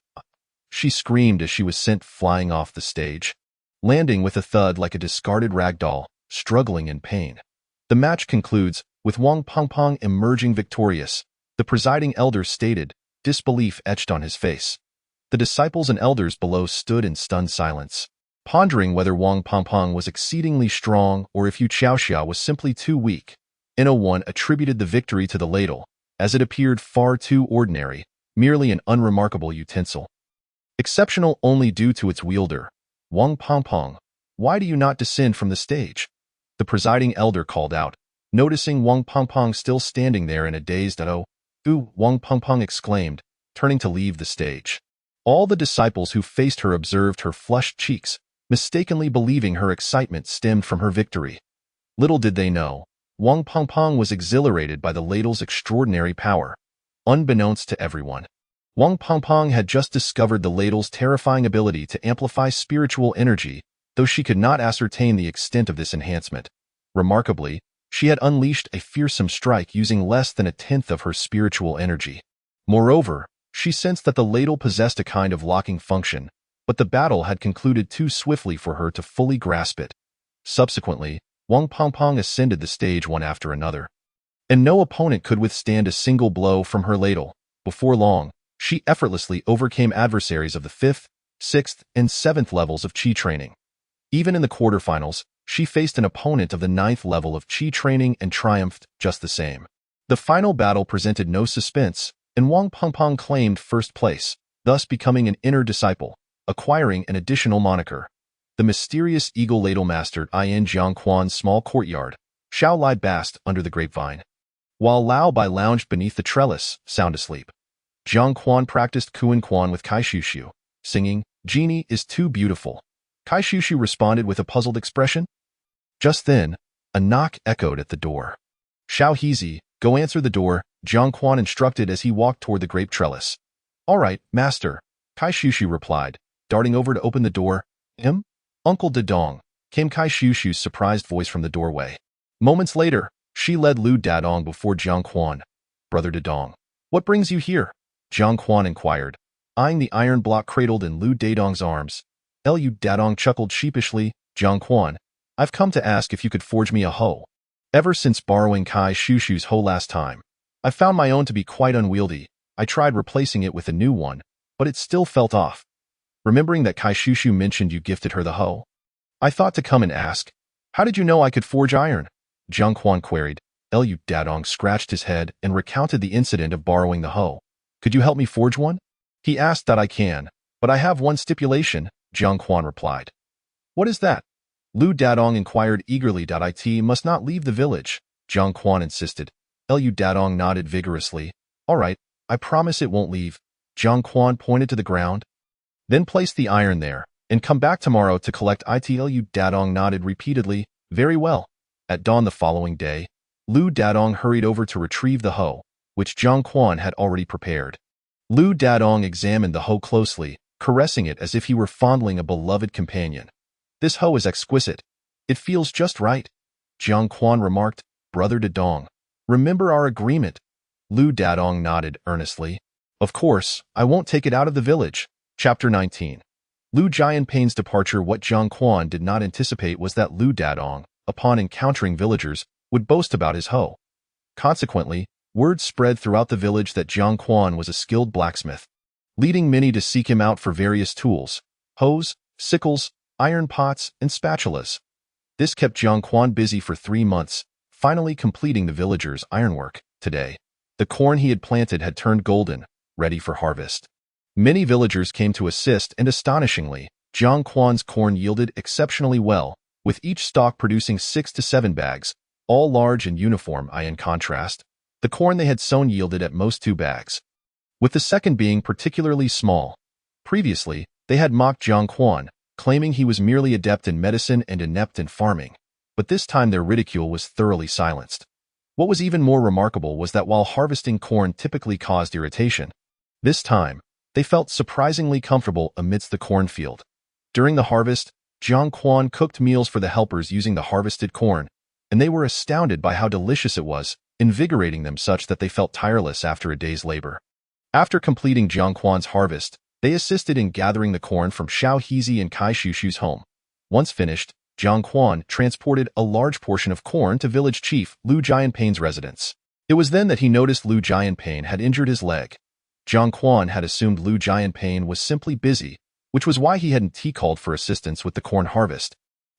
She screamed as she was sent flying off the stage, landing with a thud like a discarded rag doll, struggling in pain. The match concludes, with Wang Pengping emerging victorious. The presiding elder stated, disbelief etched on his face. The disciples and elders below stood in stunned silence, pondering whether Wang Pengping was exceedingly strong or if Yu Chaoxia was simply too weak. One attributed the victory to the ladle, as it appeared far too ordinary, merely an unremarkable utensil. Exceptional only due to its wielder. Wang Pengping, why do you not descend from the stage? The presiding elder called out, noticing Wang Pengping still standing there in a dazed "Oh, Wang Pengping exclaimed, turning to leave the stage. All the disciples who faced her observed her flushed cheeks, mistakenly believing her excitement stemmed from her victory. Little did they know, Wang Pengping was exhilarated by the ladle's extraordinary power. Unbeknownst to everyone, Wang Pengping had just discovered the ladle's terrifying ability to amplify spiritual energy, though she could not ascertain the extent of this enhancement. Remarkably, she had unleashed a fearsome strike using less than a tenth of her spiritual energy. Moreover, she sensed that the ladle possessed a kind of locking function, but the battle had concluded too swiftly for her to fully grasp it. Subsequently, Wang Pengping ascended the stage one after another, and no opponent could withstand a single blow from her ladle. Before long, she effortlessly overcame adversaries of the 5th, 6th, and 7th levels of Qi training. Even in the quarterfinals, she faced an opponent of the 9th level of Qi training and triumphed just the same. The final battle presented no suspense, and Wang Pengping claimed first place, thus becoming an inner disciple, acquiring an additional moniker. The mysterious eagle ladle mastered in Jiangquan's small courtyard. Xiao Lai basked under the grapevine, while Lao Bai lounged beneath the trellis, sound asleep. Jiangquan practiced Kuan with Kai Shushu, singing, "Genie is too beautiful." Kai Shushu responded with a puzzled expression. Just then, a knock echoed at the door. "Xiao Hizi, go answer the door," Jiangquan instructed as he walked toward the grape trellis. "All right, master," Kai Shushu replied, darting over to open the door. Uncle Dadong," came Kai Shushu's surprised voice from the doorway. Moments later, she led Lu Dadong before Jiangquan. "Brother Dadong, what brings you here?" Jiangquan inquired, eyeing the iron block cradled in Lu Dadong's arms. Lu Dadong chuckled sheepishly. "Jiangquan, I've come to ask if you could forge me a hoe. Ever since borrowing Kai Shushu's hoe last time, I found my own to be quite unwieldy. I tried replacing it with a new one, but it still felt off. Remembering that Kai Shushu mentioned you gifted her the hoe, I thought to come and ask, how did you know I could forge iron?" Jiangquan queried. Lu Dadong scratched his head and recounted the incident of borrowing the hoe. "Could you help me forge one?" He asked. "That I can, but I have one stipulation," Jiangquan replied. "What is that?" Lu Dadong inquired eagerly. "It must not leave the village," Jiangquan insisted. Lu Dadong nodded vigorously. "All right, I promise it won't leave." Jiangquan pointed to the ground. "Then place the iron there, and come back tomorrow to collect it." Lu Dadong nodded repeatedly. "Very well." At dawn the following day, Lu Dadong hurried over to retrieve the hoe, which Jiangquan had already prepared. Lu Dadong examined the hoe closely, caressing it as if he were fondling a beloved companion. "This hoe is exquisite. It feels just right," Jiangquan remarked. "Brother Dadong, remember our agreement." Lu Dadong nodded earnestly. "Of course, I won't take it out of the village." Chapter 19. Lu Jianping's departure. What Jiangquan did not anticipate was that Lu Dadong, upon encountering villagers, would boast about his hoe. Consequently, word spread throughout the village that Jiangquan was a skilled blacksmith, leading many to seek him out for various tools, hoes, sickles, iron pots, and spatulas. This kept Jiangquan busy for 3 months, finally completing the villager's ironwork. Today, the corn he had planted had turned golden, ready for harvest. Many villagers came to assist, and astonishingly, Jiang Quan's corn yielded exceptionally well, with each stalk producing 6 to 7 bags, all large and uniform. In contrast, the corn they had sown yielded at most 2 bags, with the second being particularly small. Previously, they had mocked Jiang Quan, claiming he was merely adept in medicine and inept in farming, but this time their ridicule was thoroughly silenced. What was even more remarkable was that while harvesting corn typically caused irritation, this time, they felt surprisingly comfortable amidst the cornfield. During the harvest, Jiang Quan cooked meals for the helpers using the harvested corn, and they were astounded by how delicious it was, invigorating them such that they felt tireless after a day's labor. After completing Jiang Quan's harvest, they assisted in gathering the corn from Xiao Hizi and Kai Shushu's home. Once finished, Jiang Quan transported a large portion of corn to village chief Lu Jianpei's residence. It was then that he noticed Lu Jianpei had injured his leg. Jiang Quan had assumed Lu Jianpei was simply busy, which was why he hadn't called for assistance with the corn harvest.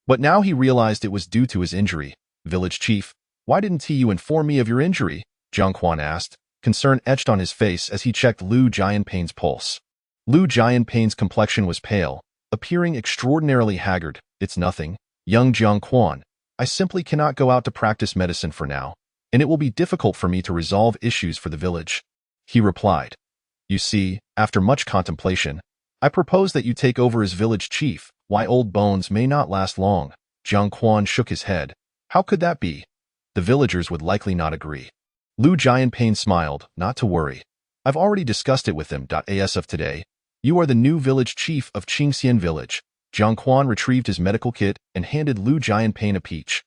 But now he realized it was due to his injury. "Village chief, why didn't you inform me of your injury?" Jiang Quan asked, concern etched on his face as he checked Lu Jianpei's pulse. Lu Jianpei's complexion was pale, appearing extraordinarily haggard. "It's nothing, young Jiang Quan. I simply cannot go out to practice medicine for now, and it will be difficult for me to resolve issues for the village," he replied. "You see, after much contemplation, I propose that you take over as village chief. Why, old bones may not last long." Jiang Quan shook his head. "How could that be? The villagers would likely not agree." Lu Jianpei smiled. "Not to worry. I've already discussed it with them. As of today, you are the new village chief of Qingxian village." Jiang Quan retrieved his medical kit and handed Lu Jianpei a peach,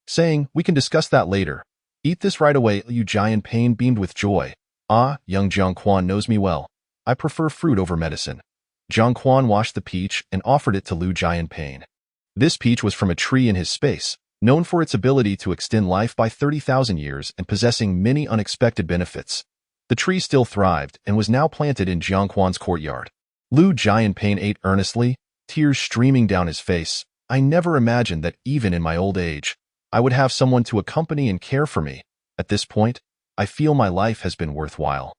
saying, "We can discuss that later. Eat this right away." Lu Jianpei beamed with joy. "Ah, young Jiang Quan knows me well. I prefer fruit over medicine." Jiang Quan washed the peach and offered it to Lu Jianpei. This peach was from a tree in his space, known for its ability to extend life by 30,000 years and possessing many unexpected benefits. The tree still thrived and was now planted in Jiang Quan's courtyard. Lu Jianpei ate earnestly, tears streaming down his face. "I never imagined that even in my old age, I would have someone to accompany and care for me. At this point, I feel my life has been worthwhile."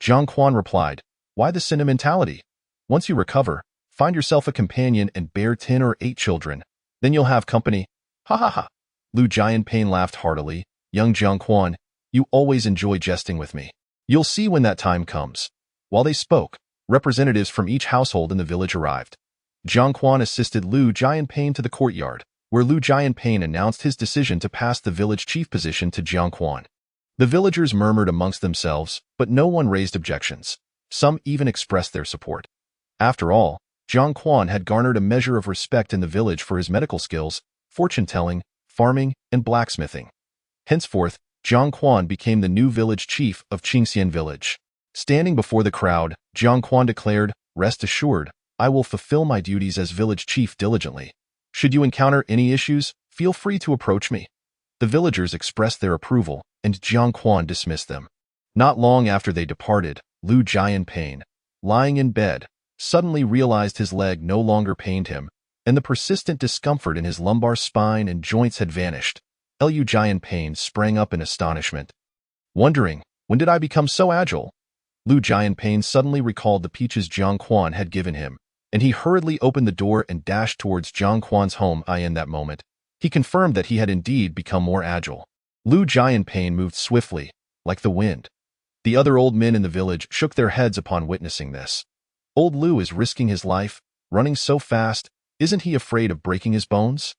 Jiang Quan replied, "Why the sentimentality? Once you recover, find yourself a companion and bear 10 or 8 children. Then you'll have company." "Ha ha ha." Lu Jianpei laughed heartily. "Young Jiang Quan, you always enjoy jesting with me. You'll see when that time comes." While they spoke, representatives from each household in the village arrived. Jiang Quan assisted Lu Jianpei to the courtyard, where Lu Jianpei announced his decision to pass the village chief position to Jiang Quan. The villagers murmured amongst themselves, but no one raised objections. Some even expressed their support. After all, Jiang Quan had garnered a measure of respect in the village for his medical skills, fortune-telling, farming, and blacksmithing. Henceforth, Jiang Quan became the new village chief of Qingxian village. Standing before the crowd, Jiang Quan declared, "Rest assured, I will fulfill my duties as village chief diligently. Should you encounter any issues, feel free to approach me." The villagers expressed their approval, and Jiang Quan dismissed them. Not long after they departed, Lu Jianpei, lying in bed, suddenly realized his leg no longer pained him, and the persistent discomfort in his lumbar spine and joints had vanished. Lu Jianpei sprang up in astonishment, wondering, "When did I become so agile?" Lu Jianpei suddenly recalled the peaches Jiang Quan had given him, and he hurriedly opened the door and dashed towards Jiang Quan's home. In that moment, he confirmed that he had indeed become more agile. Lu Jianpei moved swiftly, like the wind. The other old men in the village shook their heads upon witnessing this. "Old Lu is risking his life, running so fast. Isn't he afraid of breaking his bones?"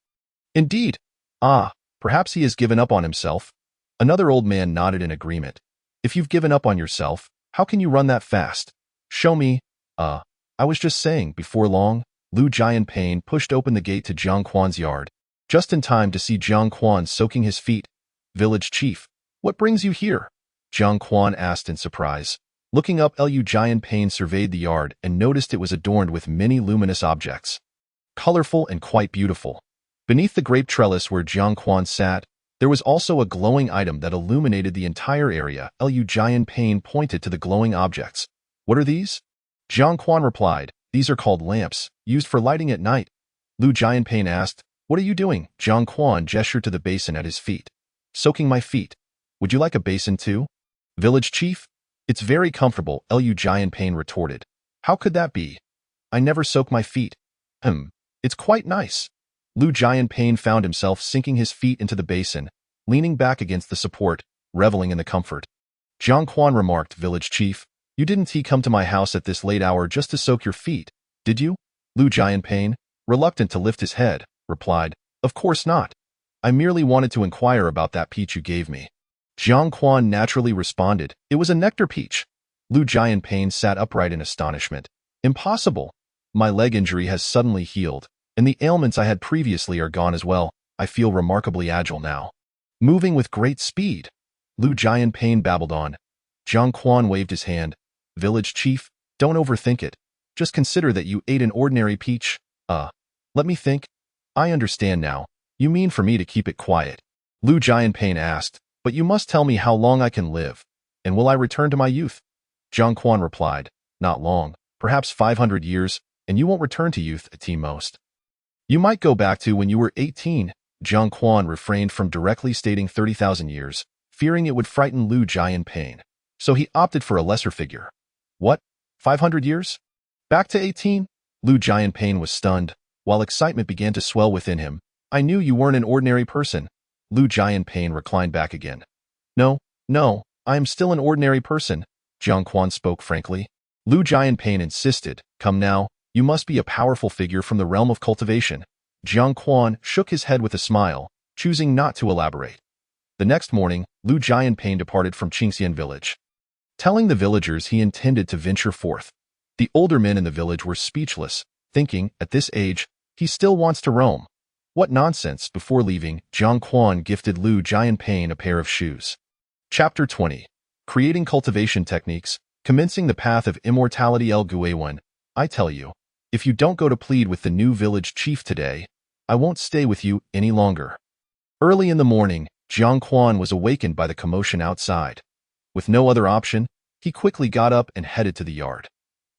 "Indeed. Ah, perhaps he has given up on himself." Another old man nodded in agreement. "If you've given up on yourself, how can you run that fast? Show me." I was just saying." Before long, Lu Jianpei pushed open the gate to Jiang Quan's yard, just in time to see Jiang Quan soaking his feet. "Village chief, what brings you here?" Jiang Quan asked in surprise. Looking up, Lu Jianpei surveyed the yard and noticed it was adorned with many luminous objects, colorful and quite beautiful. Beneath the grape trellis where Jiang Quan sat, there was also a glowing item that illuminated the entire area. Lu Jianpei pointed to the glowing objects. "What are these?" Jiang Quan replied, "These are called lamps, used for lighting at night." Lu Jianpei asked, "What are you doing?" Jiang Quan gestured to the basin at his feet. soaking my feet. Would you like a basin too? Village chief? It's very comfortable, Lu Jianping retorted. How could that be? I never soak my feet. It's quite nice. Lu Jianping found himself sinking his feet into the basin, leaning back against the support, reveling in the comfort. Jiang Quan remarked, Village chief, you didn't come to my house at this late hour just to soak your feet, did you? Lu Jianping, reluctant to lift his head, replied, Of course not. I merely wanted to inquire about that peach you gave me. Jiang Quan naturally responded, It was a nectar peach. Lu Jianping sat upright in astonishment. Impossible. My leg injury has suddenly healed, and the ailments I had previously are gone as well. I feel remarkably agile now. Moving with great speed. Lu Jianping babbled on. Jiang Quan waved his hand. Village chief, don't overthink it. Just consider that you ate an ordinary peach. Let me think. I understand now. You mean for me to keep it quiet? Lu Jianping asked, but you must tell me how long I can live, and will I return to my youth? Jiang Quan replied, Not long, perhaps 500 years, and you won't return to youth at most. You might go back to when you were 18. Jiang Quan refrained from directly stating 30,000 years, fearing it would frighten Lu Jianping, so he opted for a lesser figure. What? 500 years? Back to 18? Lu Jianping was stunned, while excitement began to swell within him. I knew you weren't an ordinary person. Lu Jianping reclined back again. No, I am still an ordinary person, Jiang Quan spoke frankly. Lu Jianping insisted, Come now, you must be a powerful figure from the realm of cultivation. Jiang Quan shook his head with a smile, choosing not to elaborate. The next morning, Lu Jianping departed from Qingxian village, telling the villagers he intended to venture forth. The older men in the village were speechless, thinking, at this age, he still wants to roam. What nonsense. Before leaving, Jiang Quan gifted Lu Jianping a pair of shoes. Chapter 20. Creating Cultivation Techniques, Commencing the Path of Immortality. El Guiwen, I tell you, if you don't go to plead with the new village chief today, I won't stay with you any longer. Early in the morning, Jiang Quan was awakened by the commotion outside. With no other option, he quickly got up and headed to the yard.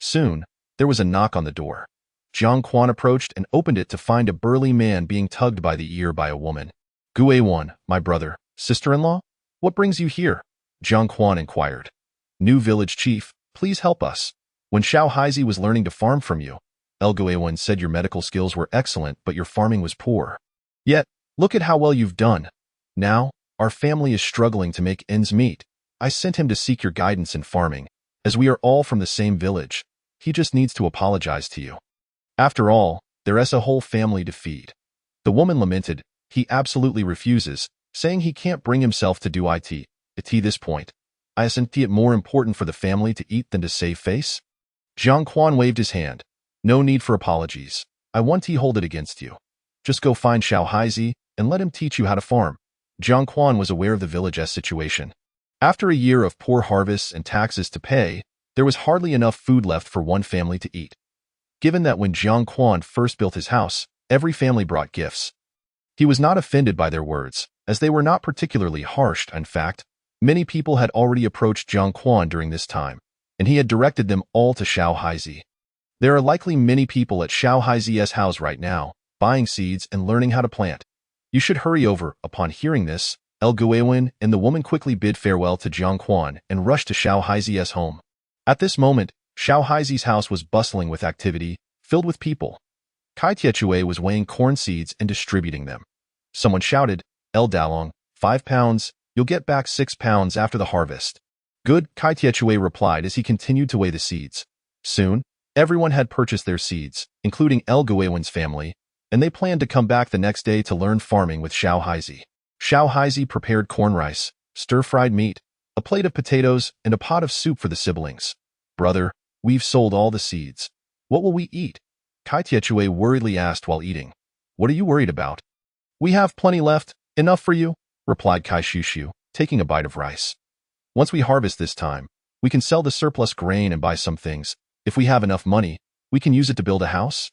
Soon, there was a knock on the door. Jiang Quan approached and opened it to find a burly man being tugged by the ear by a woman. Guiwen, my brother, sister-in-law? What brings you here? Jiang Quan inquired. New village chief, please help us. When Xiao Haizi was learning to farm from you, El Guiwen said your medical skills were excellent but your farming was poor. Yet, look at how well you've done. Now, our family is struggling to make ends meet. I sent him to seek your guidance in farming. As we are all from the same village, he just needs to apologize to you. After all, there's a whole family to feed. The woman lamented, he absolutely refuses, saying he can't bring himself to do it. At this point, isn't it more important for the family to eat than to save face? Jiang Quan waved his hand. No need for apologies. I won't hold it against you. Just go find Xiao Haizi and let him teach you how to farm. Jiang Quan was aware of the village's situation. After a year of poor harvests and taxes to pay, there was hardly enough food left for one family to eat. Given that when Jiang Quan first built his house, every family brought gifts. He was not offended by their words, as they were not particularly harsh. In fact, many people had already approached Jiang Quan during this time, and he had directed them all to Xiao Haizi. There are likely many people at Xiao Haizi's house right now, buying seeds and learning how to plant. You should hurry over. Upon hearing this, El Guiwen and the woman quickly bid farewell to Jiang Quan and rushed to Xiao Haizi's home. At this moment, Xiao Haizi's house was bustling with activity, filled with people. Kai Tiechue was weighing corn seeds and distributing them. Someone shouted, El Dalong, 5 pounds, you'll get back 6 pounds after the harvest. Good, Kai Tiechue replied as he continued to weigh the seeds. Soon, everyone had purchased their seeds, including El Guiwen's family, and they planned to come back the next day to learn farming with Xiao Haizi. Xiao Haizi prepared corn rice, stir-fried meat, a plate of potatoes, and a pot of soup for the siblings. Brother, we've sold all the seeds. What will we eat? Kai Tiechue worriedly asked while eating. What are you worried about? We have plenty left, enough for you, replied Kai Shushu, taking a bite of rice. Once we harvest this time, we can sell the surplus grain and buy some things. If we have enough money, we can use it to build a house.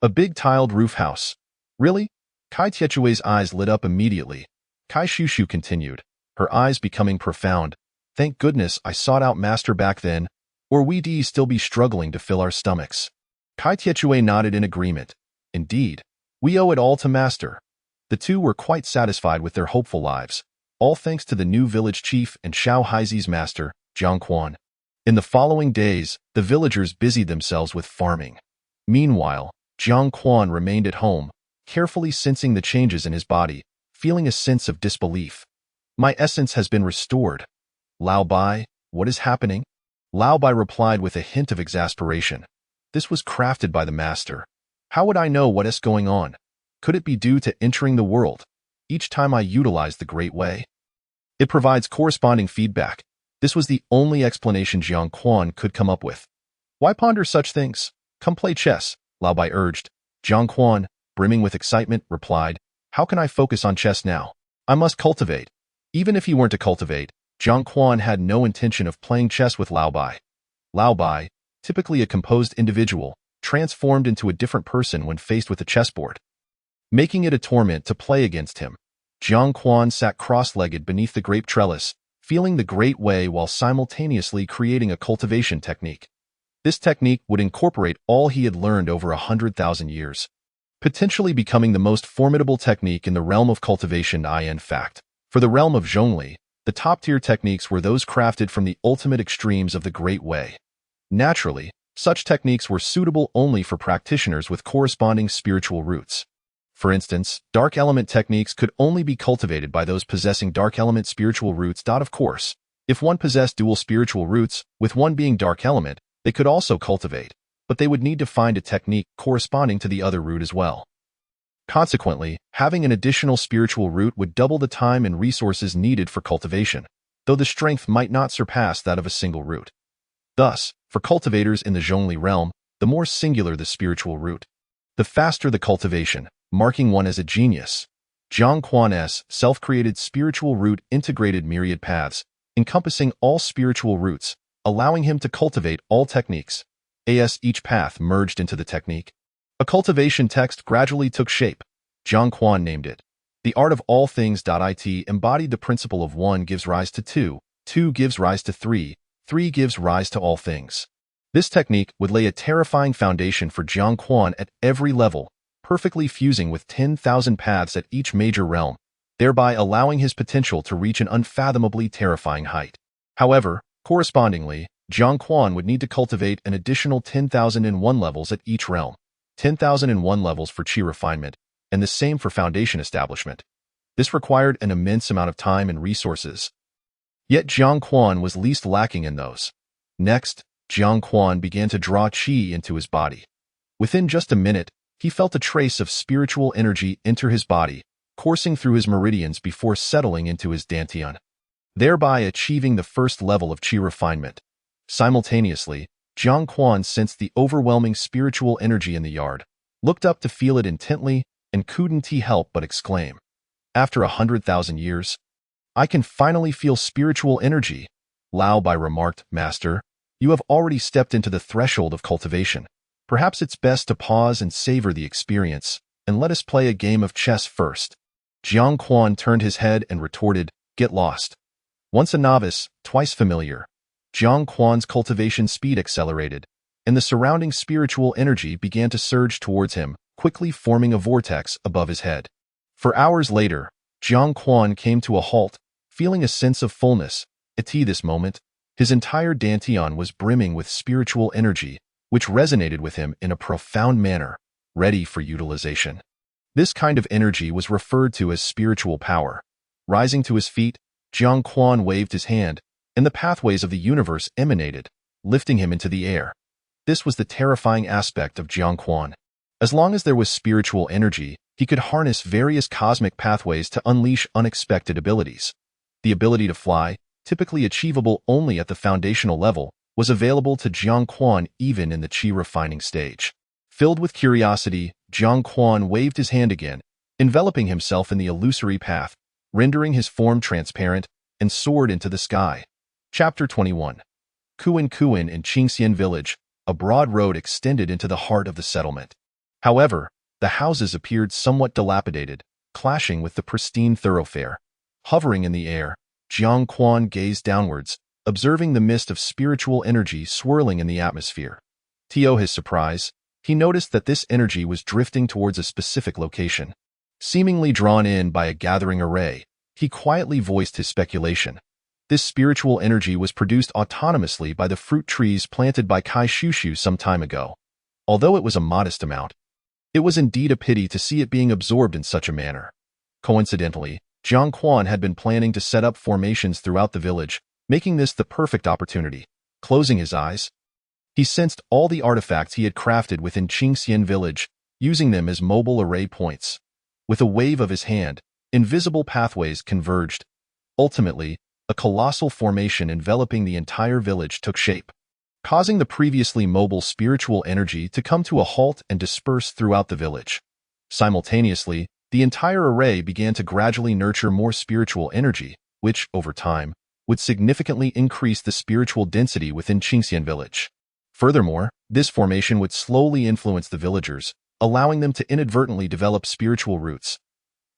A big tiled roof house. Really? Kai Tiechue's eyes lit up immediately. Kai Shushu continued, her eyes becoming profound. Thank goodness I sought out Master back then, or we'd still be struggling to fill our stomachs. Kai Tiechue nodded in agreement. Indeed, we owe it all to Master. The two were quite satisfied with their hopeful lives. all thanks to the new village chief and Xiao Haizi's master, Jiang Quan. In the following days, the villagers busied themselves with farming. Meanwhile, Jiang Quan remained at home, carefully sensing the changes in his body, feeling a sense of disbelief. My essence has been restored. Lao Bai, what is happening? Lao Bai replied with a hint of exasperation. This was crafted by the master. How would I know what is going on? Could it be due to entering the world? Each time I utilize the Great Way, it provides corresponding feedback. This was the only explanation Jiang Quan could come up with. Why ponder such things? Come play chess, Lao Bai urged. Jiang Quan, brimming with excitement, replied, how can I focus on chess now? I must cultivate. Even if he weren't to cultivate, Jiang Quan had no intention of playing chess with Lao Bai. Lao Bai, typically a composed individual, transformed into a different person when faced with a chessboard, making it a torment to play against him. Jiang Quan sat cross-legged beneath the grape trellis, feeling the Great Way while simultaneously creating a cultivation technique. This technique would incorporate all he had learned over 100,000 years, potentially becoming the most formidable technique in the realm of cultivation. In fact, for the realm of Zhongli, the top-tier techniques were those crafted from the ultimate extremes of the Great Way. Naturally, such techniques were suitable only for practitioners with corresponding spiritual roots. For instance, dark element techniques could only be cultivated by those possessing dark element spiritual roots. Of course, if one possessed dual spiritual roots, with one being dark element, they could also cultivate, but they would need to find a technique corresponding to the other root as well. Consequently, having an additional spiritual root would double the time and resources needed for cultivation, though the strength might not surpass that of a single root. Thus, for cultivators in the Zhongli realm, the more singular the spiritual root, the faster the cultivation, marking one as a genius. Jiang Quan's self-created spiritual root integrated myriad paths, encompassing all spiritual roots, allowing him to cultivate all techniques. As each path merged into the technique, a cultivation text gradually took shape. Jiang Quan named it. The art of all things. It embodied the principle of 1 gives rise to 2, 2 gives rise to 3, 3 gives rise to all things. This technique would lay a terrifying foundation for Jiang Quan at every level, perfectly fusing with 10,000 paths at each major realm, thereby allowing his potential to reach an unfathomably terrifying height. However, correspondingly, Jiang Quan would need to cultivate an additional 10,001 levels at each realm, 10,001 levels for Qi refinement, and the same for foundation establishment. This required an immense amount of time and resources. Yet Jiang Quan was least lacking in those. Next, Jiang Quan began to draw Qi into his body. Within just a minute, he felt a trace of spiritual energy enter his body, coursing through his meridians before settling into his dantian, thereby achieving the first level of Qi refinement. Simultaneously, Jiang Quan sensed the overwhelming spiritual energy in the yard, looked up to feel it intently, and couldn't help but exclaim, after 100,000 years, I can finally feel spiritual energy. Lao Bai remarked, Master, you have already stepped into the threshold of cultivation. Perhaps it's best to pause and savor the experience, and let us play a game of chess first. Jiang Quan turned his head and retorted, get lost. Once a novice, twice familiar. Jiang Quan's cultivation speed accelerated, and the surrounding spiritual energy began to surge towards him, quickly forming a vortex above his head. For hours later, Jiang Quan came to a halt, feeling a sense of fullness. At this moment, his entire dantian was brimming with spiritual energy, which resonated with him in a profound manner, ready for utilization. This kind of energy was referred to as spiritual power. Rising to his feet, Jiang Quan waved his hand, and the pathways of the universe emanated, lifting him into the air. This was the terrifying aspect of Jiang Quan. As long as there was spiritual energy, he could harness various cosmic pathways to unleash unexpected abilities. The ability to fly, typically achievable only at the foundational level, was available to Jiang Quan even in the Qi refining stage. Filled with curiosity, Jiang Quan waved his hand again, enveloping himself in the illusory path, rendering his form transparent, and soared into the sky. Chapter 21. Kuan in Qingxian village, a broad road extended into the heart of the settlement. However, the houses appeared somewhat dilapidated, clashing with the pristine thoroughfare. Hovering in the air, Jiang Quan gazed downwards, observing the mist of spiritual energy swirling in the atmosphere. To his surprise, he noticed that this energy was drifting towards a specific location. Seemingly drawn in by a gathering array, He quietly voiced his speculation. This spiritual energy was produced autonomously by the fruit trees planted by Kai Shushu some time ago. Although it was a modest amount, it was indeed a pity to see it being absorbed in such a manner. Coincidentally, Jiang Quan had been planning to set up formations throughout the village, making this the perfect opportunity. Closing his eyes, he sensed all the artifacts he had crafted within Qingxian village, using them as mobile array points. With a wave of his hand, invisible pathways converged. Ultimately, a colossal formation enveloping the entire village took shape, causing the previously mobile spiritual energy to come to a halt and disperse throughout the village. Simultaneously, the entire array began to gradually nurture more spiritual energy, which, over time, would significantly increase the spiritual density within Qingxian village. Furthermore, this formation would slowly influence the villagers, allowing them to inadvertently develop spiritual roots.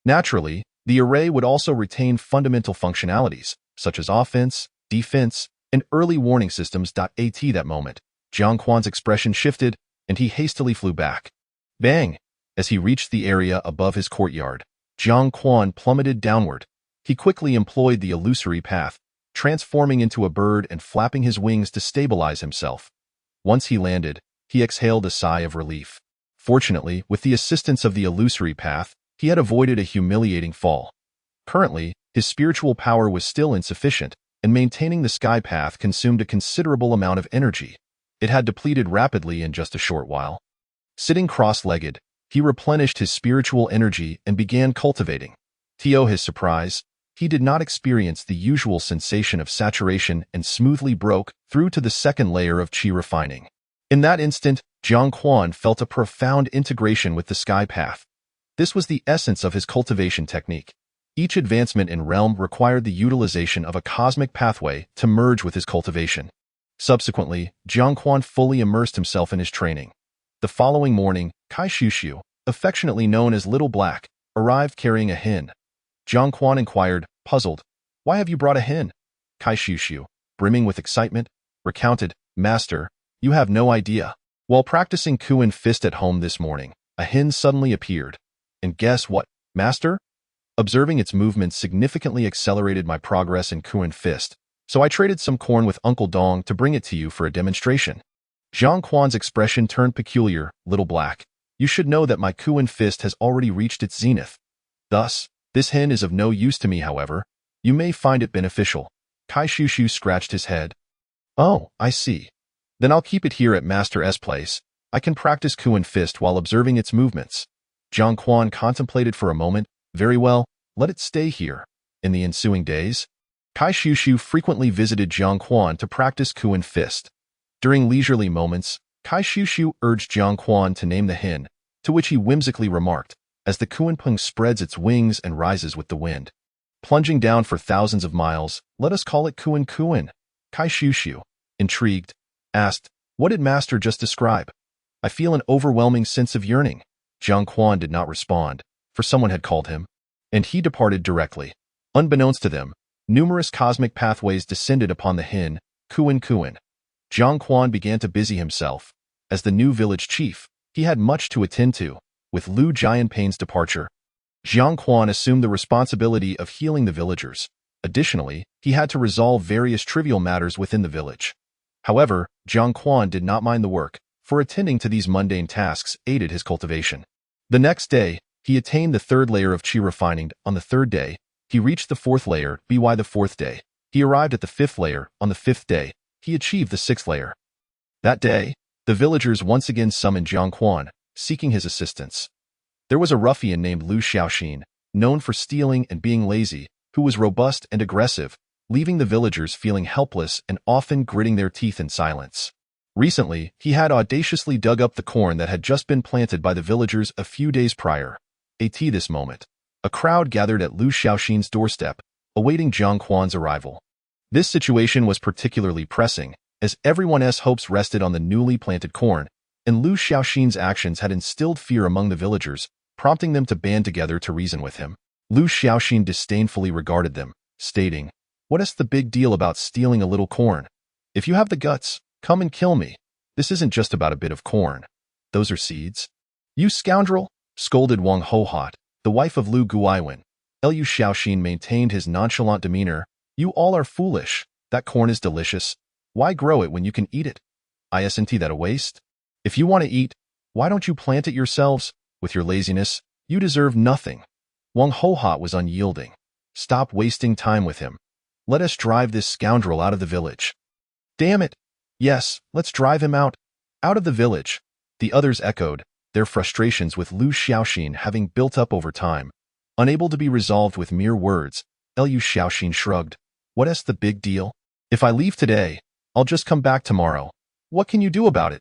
Naturally, the array would also retain fundamental functionalities, such as offense, defense, and early warning systems. At that moment, Jiang Quan's expression shifted, and he hastily flew back. Bang! As he reached the area above his courtyard, Jiang Quan plummeted downward. He quickly employed the illusory path, transforming into a bird and flapping his wings to stabilize himself. Once he landed, he exhaled a sigh of relief. Fortunately, with the assistance of the illusory path, he had avoided a humiliating fall. Currently, his spiritual power was still insufficient, and maintaining the sky path consumed a considerable amount of energy. It had depleted rapidly in just a short while. Sitting cross-legged, he replenished his spiritual energy and began cultivating. To his surprise, he did not experience the usual sensation of saturation and smoothly broke through to the second layer of qi refining. In that instant, Jiang Quan felt a profound integration with the sky path. This was the essence of his cultivation technique. Each advancement in realm required the utilization of a cosmic pathway to merge with his cultivation. Subsequently, Jiang Quan fully immersed himself in his training. The following morning, Kai Shushu, affectionately known as Little Black, arrived carrying a hen. Jiang Quan inquired, puzzled, "Why have you brought a hen?" Kai Shushu, brimming with excitement, recounted, "Master, you have no idea. While practicing Kuan Fist at home this morning, a hen suddenly appeared. And guess what, Master? Observing its movements significantly accelerated my progress in Kuan Fist, so I traded some corn with Uncle Dong to bring it to you for a demonstration." Jiang Quan's expression turned peculiar. "Little Black, you should know that my Kuan Fist has already reached its zenith. Thus, this hen is of no use to me, however. You may find it beneficial." Kai Shushu scratched his head. "Oh, I see. Then I'll keep it here at Master S place. I can practice Kuan Fist while observing its movements." Jiang Quan contemplated for a moment. "Very well, let it stay here." In the ensuing days, Kai Shushu frequently visited Jiang Quan to practice Kuan Fist. During leisurely moments, Kai Shushu urged Jiang Quan to name the hen, to which he whimsically remarked, "As the Kuanpeng spreads its wings and rises with the wind, plunging down for thousands of miles, let us call it Kuan Kuan." Kai Shushu, intrigued, asked, "What did Master just describe? I feel an overwhelming sense of yearning." Jiang Quan did not respond, for someone had called him, and he departed directly. Unbeknownst to them, numerous cosmic pathways descended upon the hen, Kuan Kuan. Jiang Quan began to busy himself. As the new village chief, he had much to attend to. With Lu Jianping's departure, Jiang Quan assumed the responsibility of healing the villagers. Additionally, he had to resolve various trivial matters within the village. However, Jiang Quan did not mind the work, for attending to these mundane tasks aided his cultivation. The next day, he attained the third layer of qi refining. On the third day, he reached the fourth layer. By the fourth day, he arrived at the fifth layer. On the fifth day, he achieved the sixth layer. That day, the villagers once again summoned Jiang Quan, seeking his assistance. There was a ruffian named Lu Xiaoxin, known for stealing and being lazy, who was robust and aggressive, leaving the villagers feeling helpless and often gritting their teeth in silence. Recently, he had audaciously dug up the corn that had just been planted by the villagers a few days prior. At this moment, a crowd gathered at Lu Xiaoxin's doorstep, awaiting Jiang Quan's arrival. This situation was particularly pressing, as everyone's hopes rested on the newly planted corn, and Lu Xiaoxin's actions had instilled fear among the villagers, prompting them to band together to reason with him. Lu Xiaoxin disdainfully regarded them, stating, "What is the big deal about stealing a little corn? If you have the guts, come and kill me. This isn't just about a bit of corn. Those are seeds." "You scoundrel!" scolded Wang Hohot, the wife of Lu Guiwen, Liu Xiaoxin maintained his nonchalant demeanor. You all are foolish. That corn is delicious. Why grow it when you can eat it? Isn't that a waste? If you want to eat, why don't you plant it yourselves? With your laziness, you deserve nothing. Wang Hohot was unyielding. Stop wasting time with him. Let us drive this scoundrel out of the village. Damn it! Yes, let's drive him out. Out of the village. The others echoed, their frustrations with Liu Xiaoxin having built up over time. Unable to be resolved with mere words, Liu Xiaoxin shrugged. What's the big deal? If I leave today, I'll just come back tomorrow. What can you do about it?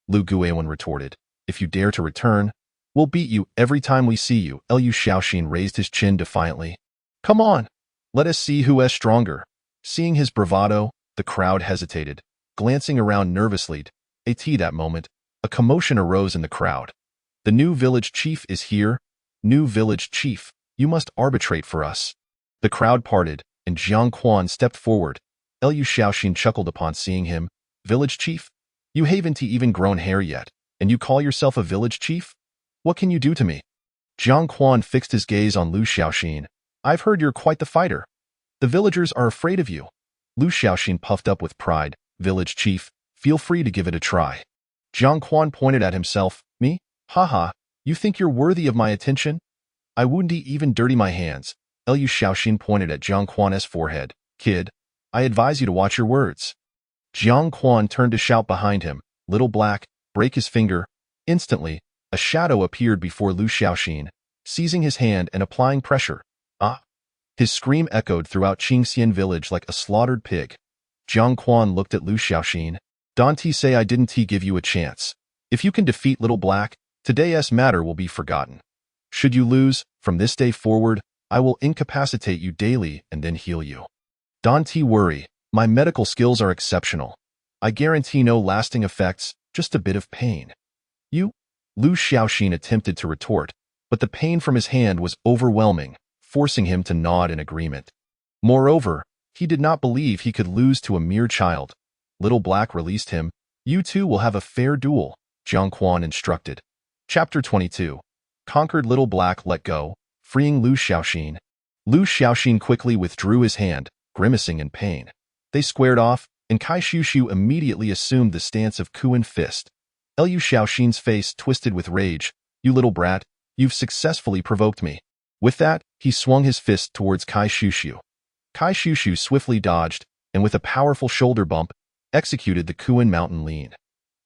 Lu Guiwen retorted. If you dare to return, we'll beat you every time we see you. Liu Xiaoxin raised his chin defiantly. Come on, let us see who is stronger. Seeing his bravado, the crowd hesitated, glancing around nervously. At that moment, a commotion arose in the crowd. The new village chief is here. New village chief, you must arbitrate for us. The crowd parted, and Jiang Quan stepped forward. Liu Xiaoxin chuckled upon seeing him. Village chief? You haven't even grown hair yet, and you call yourself a village chief? What can you do to me? Jiang Quan fixed his gaze on Liu Xiaoxin. I've heard you're quite the fighter. The villagers are afraid of you. Liu Xiaoxin puffed up with pride. Village chief, feel free to give it a try. Jiang Quan pointed at himself. Me? Haha, you think you're worthy of my attention? I wouldn't even dirty my hands. Liu Xiaoxin pointed at Jiang Quan's forehead. Kid, I advise you to watch your words. Jiang Quan turned to shout behind him. Little Black, break his finger. Instantly, a shadow appeared before Liu Xiaoxin, seizing his hand and applying pressure. Ah! His scream echoed throughout Qingxian village like a slaughtered pig. Jiang Quan looked at Liu Xiaoxin. Don't say I didn't give you a chance. If you can defeat Little Black, today's matter will be forgotten. Should you lose, from this day forward, I will incapacitate you daily and then heal you. Don't worry, my medical skills are exceptional. I guarantee no lasting effects, just a bit of pain. You? Liu Xiaoxin attempted to retort, but the pain from his hand was overwhelming, forcing him to nod in agreement. Moreover, he did not believe he could lose to a mere child. Little Black released him. You two will have a fair duel, Jiang Quan instructed. Chapter 22. Conquered Little Black let go, freeing Liu Xiaoxin. Liu Xiaoxin quickly withdrew his hand, grimacing in pain. They squared off, and Kai Shushu immediately assumed the stance of coup and fist. Liu Xiaoxin's face twisted with rage. You little brat, you've successfully provoked me. With that, he swung his fist towards Kai Shushu. Kai Shushu swiftly dodged, and with a powerful shoulder bump, executed the Kuan mountain lean.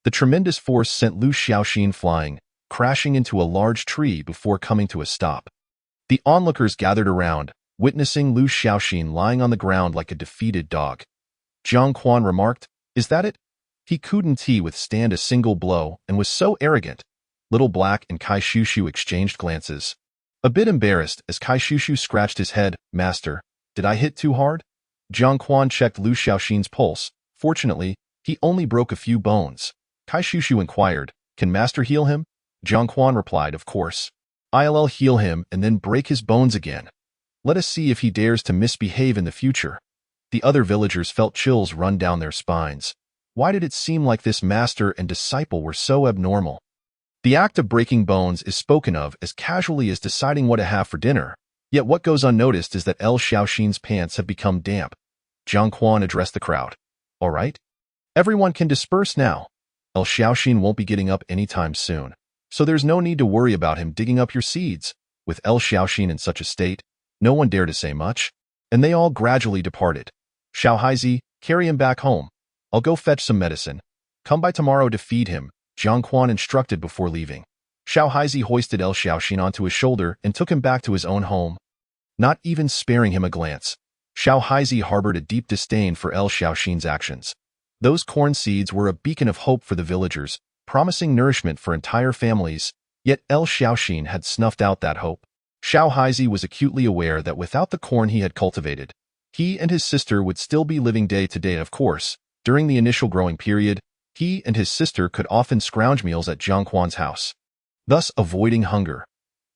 The tremendous force sent Liu Xiaoxin flying, crashing into a large tree before coming to a stop. The onlookers gathered around, witnessing Liu Xiaoxin lying on the ground like a defeated dog. Jiang Quan remarked, Is that it? He couldn't withstand a single blow and was so arrogant. Little Black and Kai Shushu exchanged glances. A bit embarrassed as Kai Shushu scratched his head. Master, did I hit too hard? Jiang Quan checked Liu Xiaoxin's pulse. Fortunately, he only broke a few bones. Kai Shushu inquired, Can Master heal him? Jiang Quan replied, Of course. I'll heal him and then break his bones again. Let us see if he dares to misbehave in the future. The other villagers felt chills run down their spines. Why did it seem like this master and disciple were so abnormal? The act of breaking bones is spoken of as casually as deciding what to have for dinner, yet what goes unnoticed is that Liu Xiaoxin's pants have become damp. Jiang Quan addressed the crowd. All right? Everyone can disperse now. Liu Xiaoxin won't be getting up anytime soon, so there's no need to worry about him digging up your seeds. With Liu Xiaoxin in such a state, no one dared to say much, and they all gradually departed. Xiao Haizi, carry him back home. I'll go fetch some medicine. Come by tomorrow to feed him, Jiang Quan instructed before leaving. Xiao Haizi hoisted Liu Xiaoxin onto his shoulder and took him back to his own home. Not even sparing him a glance, Xiao Haizi harbored a deep disdain for Liu Xiaoxin's actions. Those corn seeds were a beacon of hope for the villagers, promising nourishment for entire families, yet Liu Xiaoxin had snuffed out that hope. Xiao Haizi was acutely aware that without the corn he had cultivated, he and his sister would still be living day to day. Of course, during the initial growing period, he and his sister could often scrounge meals at Jiang Quan's house, thus avoiding hunger.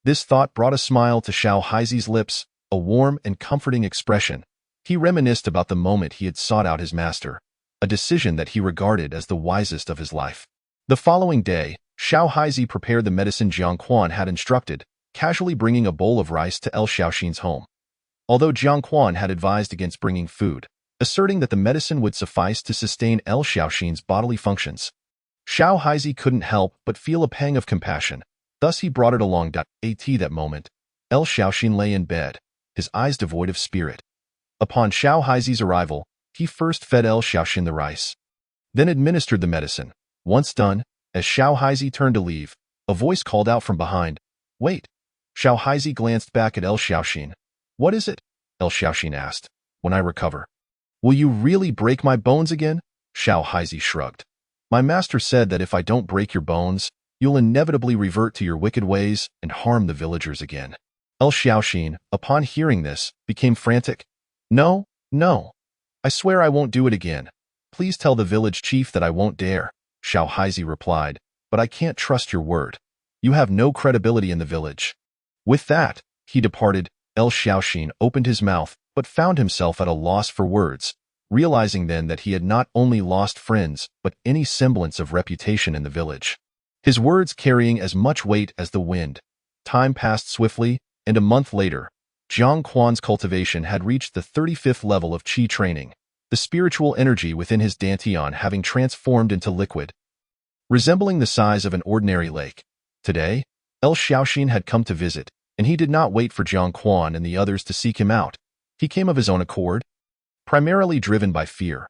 This thought brought a smile to Xiao Haizi's lips, a warm and comforting expression. He reminisced about the moment he had sought out his master, a decision that he regarded as the wisest of his life. The following day, Xiao prepared the medicine Jiang Quan had instructed, casually bringing a bowl of rice to Liu Xiaoxin's home. although Jiang Quan had advised against bringing food, asserting that the medicine would suffice to sustain El Xiaoxin's bodily functions. Xiao Haizi couldn't help but feel a pang of compassion, thus he brought it along. At that moment, El Xiaoxin lay in bed, his eyes devoid of spirit. Upon Xiao Haizi's arrival, he first fed El Xiaoxin the rice, then administered the medicine. Once done, as Xiao Haizi turned to leave, a voice called out from behind, "Wait!" Xiao Haizi glanced back at El Xiaoxin. "What is it?" El Xiaoxin asked. "When I recover." "Will you really break my bones again?" Xiao Haizi shrugged. "My master said that if I don't break your bones, you'll inevitably revert to your wicked ways and harm the villagers again." El Xiaoxin, upon hearing this, became frantic. "No, no. I swear I won't do it again. Please tell the village chief that I won't dare." Xiao Haizi replied, "But I can't trust your word. You have no credibility in the village." With that, he departed. El Xiaoxin opened his mouth, but found himself at a loss for words, realizing then that he had not only lost friends, but any semblance of reputation in the village. His words carrying as much weight as the wind. Time passed swiftly, and a month later, Jiang Quan's cultivation had reached the 35th level of qi training, the spiritual energy within his dantian having transformed into liquid, resembling the size of an ordinary lake. Today, El Xiaoxin had come to visit, and he did not wait for Jiang Quan and the others to seek him out. He came of his own accord, primarily driven by fear.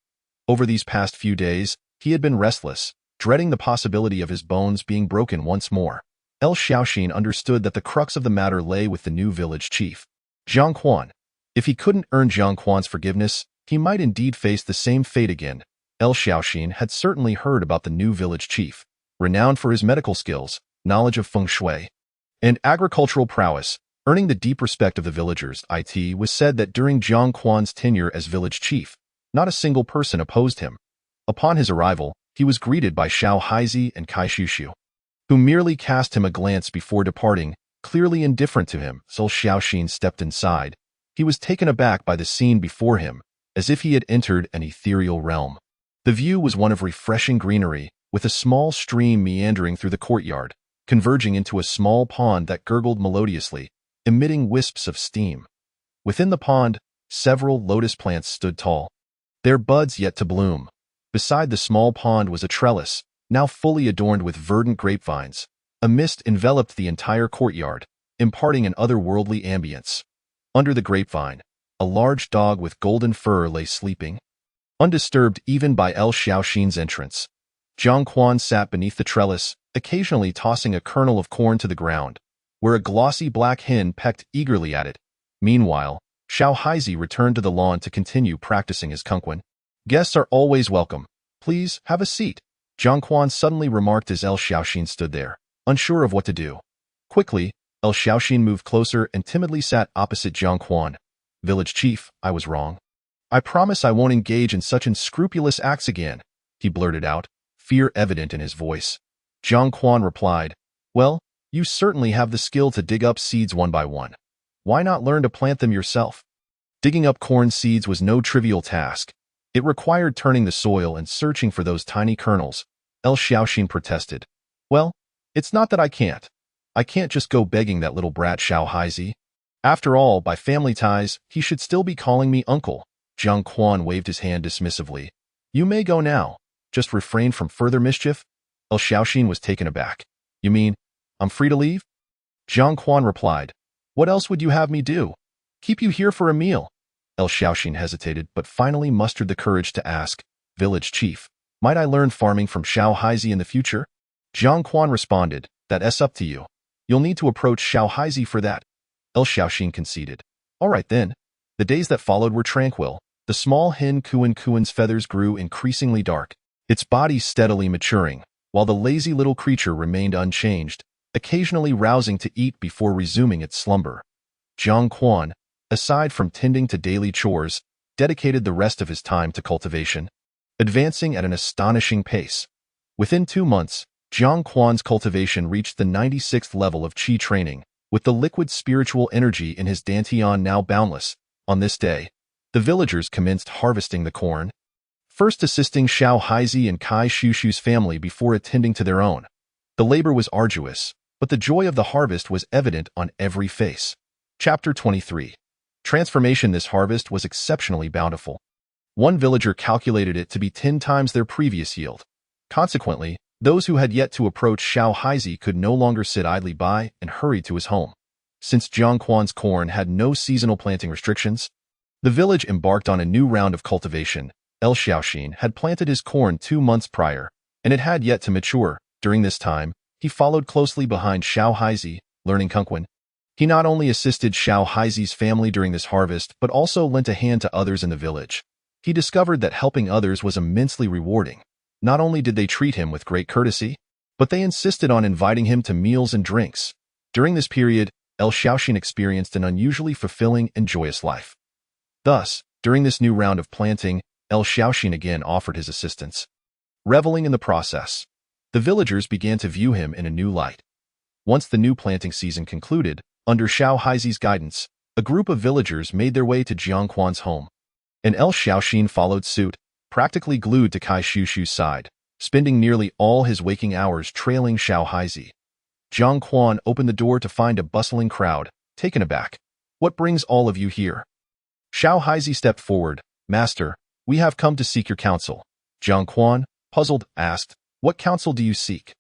Over these past few days, he had been restless, dreading the possibility of his bones being broken once more. El Xiaoxin understood that the crux of the matter lay with the new village chief, Jiang Quan. If he couldn't earn Jiang Quan's forgiveness, he might indeed face the same fate again. El Xiaoxin had certainly heard about the new village chief, renowned for his medical skills, knowledge of feng shui, and agricultural prowess, earning the deep respect of the villagers. It was said that during Jiang Quan's tenure as village chief, not a single person opposed him. Upon his arrival, he was greeted by Xiao Haizi and Kai Shushu, who merely cast him a glance before departing, clearly indifferent to him. So Xiaoxin stepped inside. He was taken aback by the scene before him, as if he had entered an ethereal realm. The view was one of refreshing greenery, with a small stream meandering through the courtyard, converging into a small pond that gurgled melodiously, emitting wisps of steam. Within the pond, several lotus plants stood tall, their buds yet to bloom. Beside the small pond was a trellis, now fully adorned with verdant grapevines. A mist enveloped the entire courtyard, imparting an otherworldly ambience. Under the grapevine, a large dog with golden fur lay sleeping, undisturbed even by El Xiaoxin's entrance. Jiang Quan sat beneath the trellis, occasionally tossing a kernel of corn to the ground, where a glossy black hen pecked eagerly at it. Meanwhile, Xiao Haizi returned to the lawn to continue practicing his kungqun. "Guests are always welcome. Please, have a seat," Jiang Quan suddenly remarked as El Xiaoxin stood there, unsure of what to do. Quickly, El Xiaoxin moved closer and timidly sat opposite Jiang Quan. "Village chief, I was wrong. I promise I won't engage in such unscrupulous acts again," he blurted out, fear evident in his voice. Jiang Quan replied, "Well, you certainly have the skill to dig up seeds one by one. Why not learn to plant them yourself?" Digging up corn seeds was no trivial task. It required turning the soil and searching for those tiny kernels. El Xiaoxin protested. "Well, it's not that I can't. I can't just go begging that little brat Xiao Haizi. After all, by family ties, he should still be calling me uncle." Jiang Quan waved his hand dismissively. "You may go now. Just refrain from further mischief." El Xiaoxin was taken aback. "You mean, I'm free to leave?" Jiang Quan replied. "What else would you have me do? Keep you here for a meal?" El Xiaoxin hesitated, but finally mustered the courage to ask, "Village chief, might I learn farming from Xiao Haizi in the future?" Jiang Quan responded, "That's up to you. You'll need to approach Xiao Haizi for that." El Xiaoxin conceded. "All right then." The days that followed were tranquil. The small hen Kuan's feathers grew increasingly dark, its body steadily maturing, while the lazy little creature remained unchanged, occasionally rousing to eat before resuming its slumber. Jiang Quan, aside from tending to daily chores, dedicated the rest of his time to cultivation, advancing at an astonishing pace. Within 2 months, Jiang Quan's cultivation reached the 96th level of qi training, with the liquid spiritual energy in his dantian now boundless. On this day, the villagers commenced harvesting the corn, first assisting Xiao Haizi and Kai Shushu's family before attending to their own. The labor was arduous, but the joy of the harvest was evident on every face. Chapter 23. Transformation this harvest was exceptionally bountiful. One villager calculated it to be 10 times their previous yield. Consequently, those who had yet to approach Xiao Haizi could no longer sit idly by and hurried to his home. Since Jiang Quan's corn had no seasonal planting restrictions, the village embarked on a new round of cultivation. El Xiaoxin had planted his corn 2 months prior, and it had yet to mature. During this time, he followed closely behind Xiao Haizi, learning Kungquan. He not only assisted Xiao Haizi's family during this harvest, but also lent a hand to others in the village. He discovered that helping others was immensely rewarding. Not only did they treat him with great courtesy, but they insisted on inviting him to meals and drinks. During this period, El Xiaoxin experienced an unusually fulfilling and joyous life. Thus, during this new round of planting, El Xiaoxin again offered his assistance. Reveling in the process, the villagers began to view him in a new light. Once the new planting season concluded, under Xiao Haizi's guidance, a group of villagers made their way to Jiang Quan's home. And El Xiaoxin followed suit, practically glued to Kai Shushu's side, spending nearly all his waking hours trailing Xiao Haizi. Jiang Quan opened the door to find a bustling crowd, taken aback. "What brings all of you here?" Xiao Haizi stepped forward. "Master, we have come to seek your counsel." Jiang Quan, puzzled, asked, "What counsel do you seek?"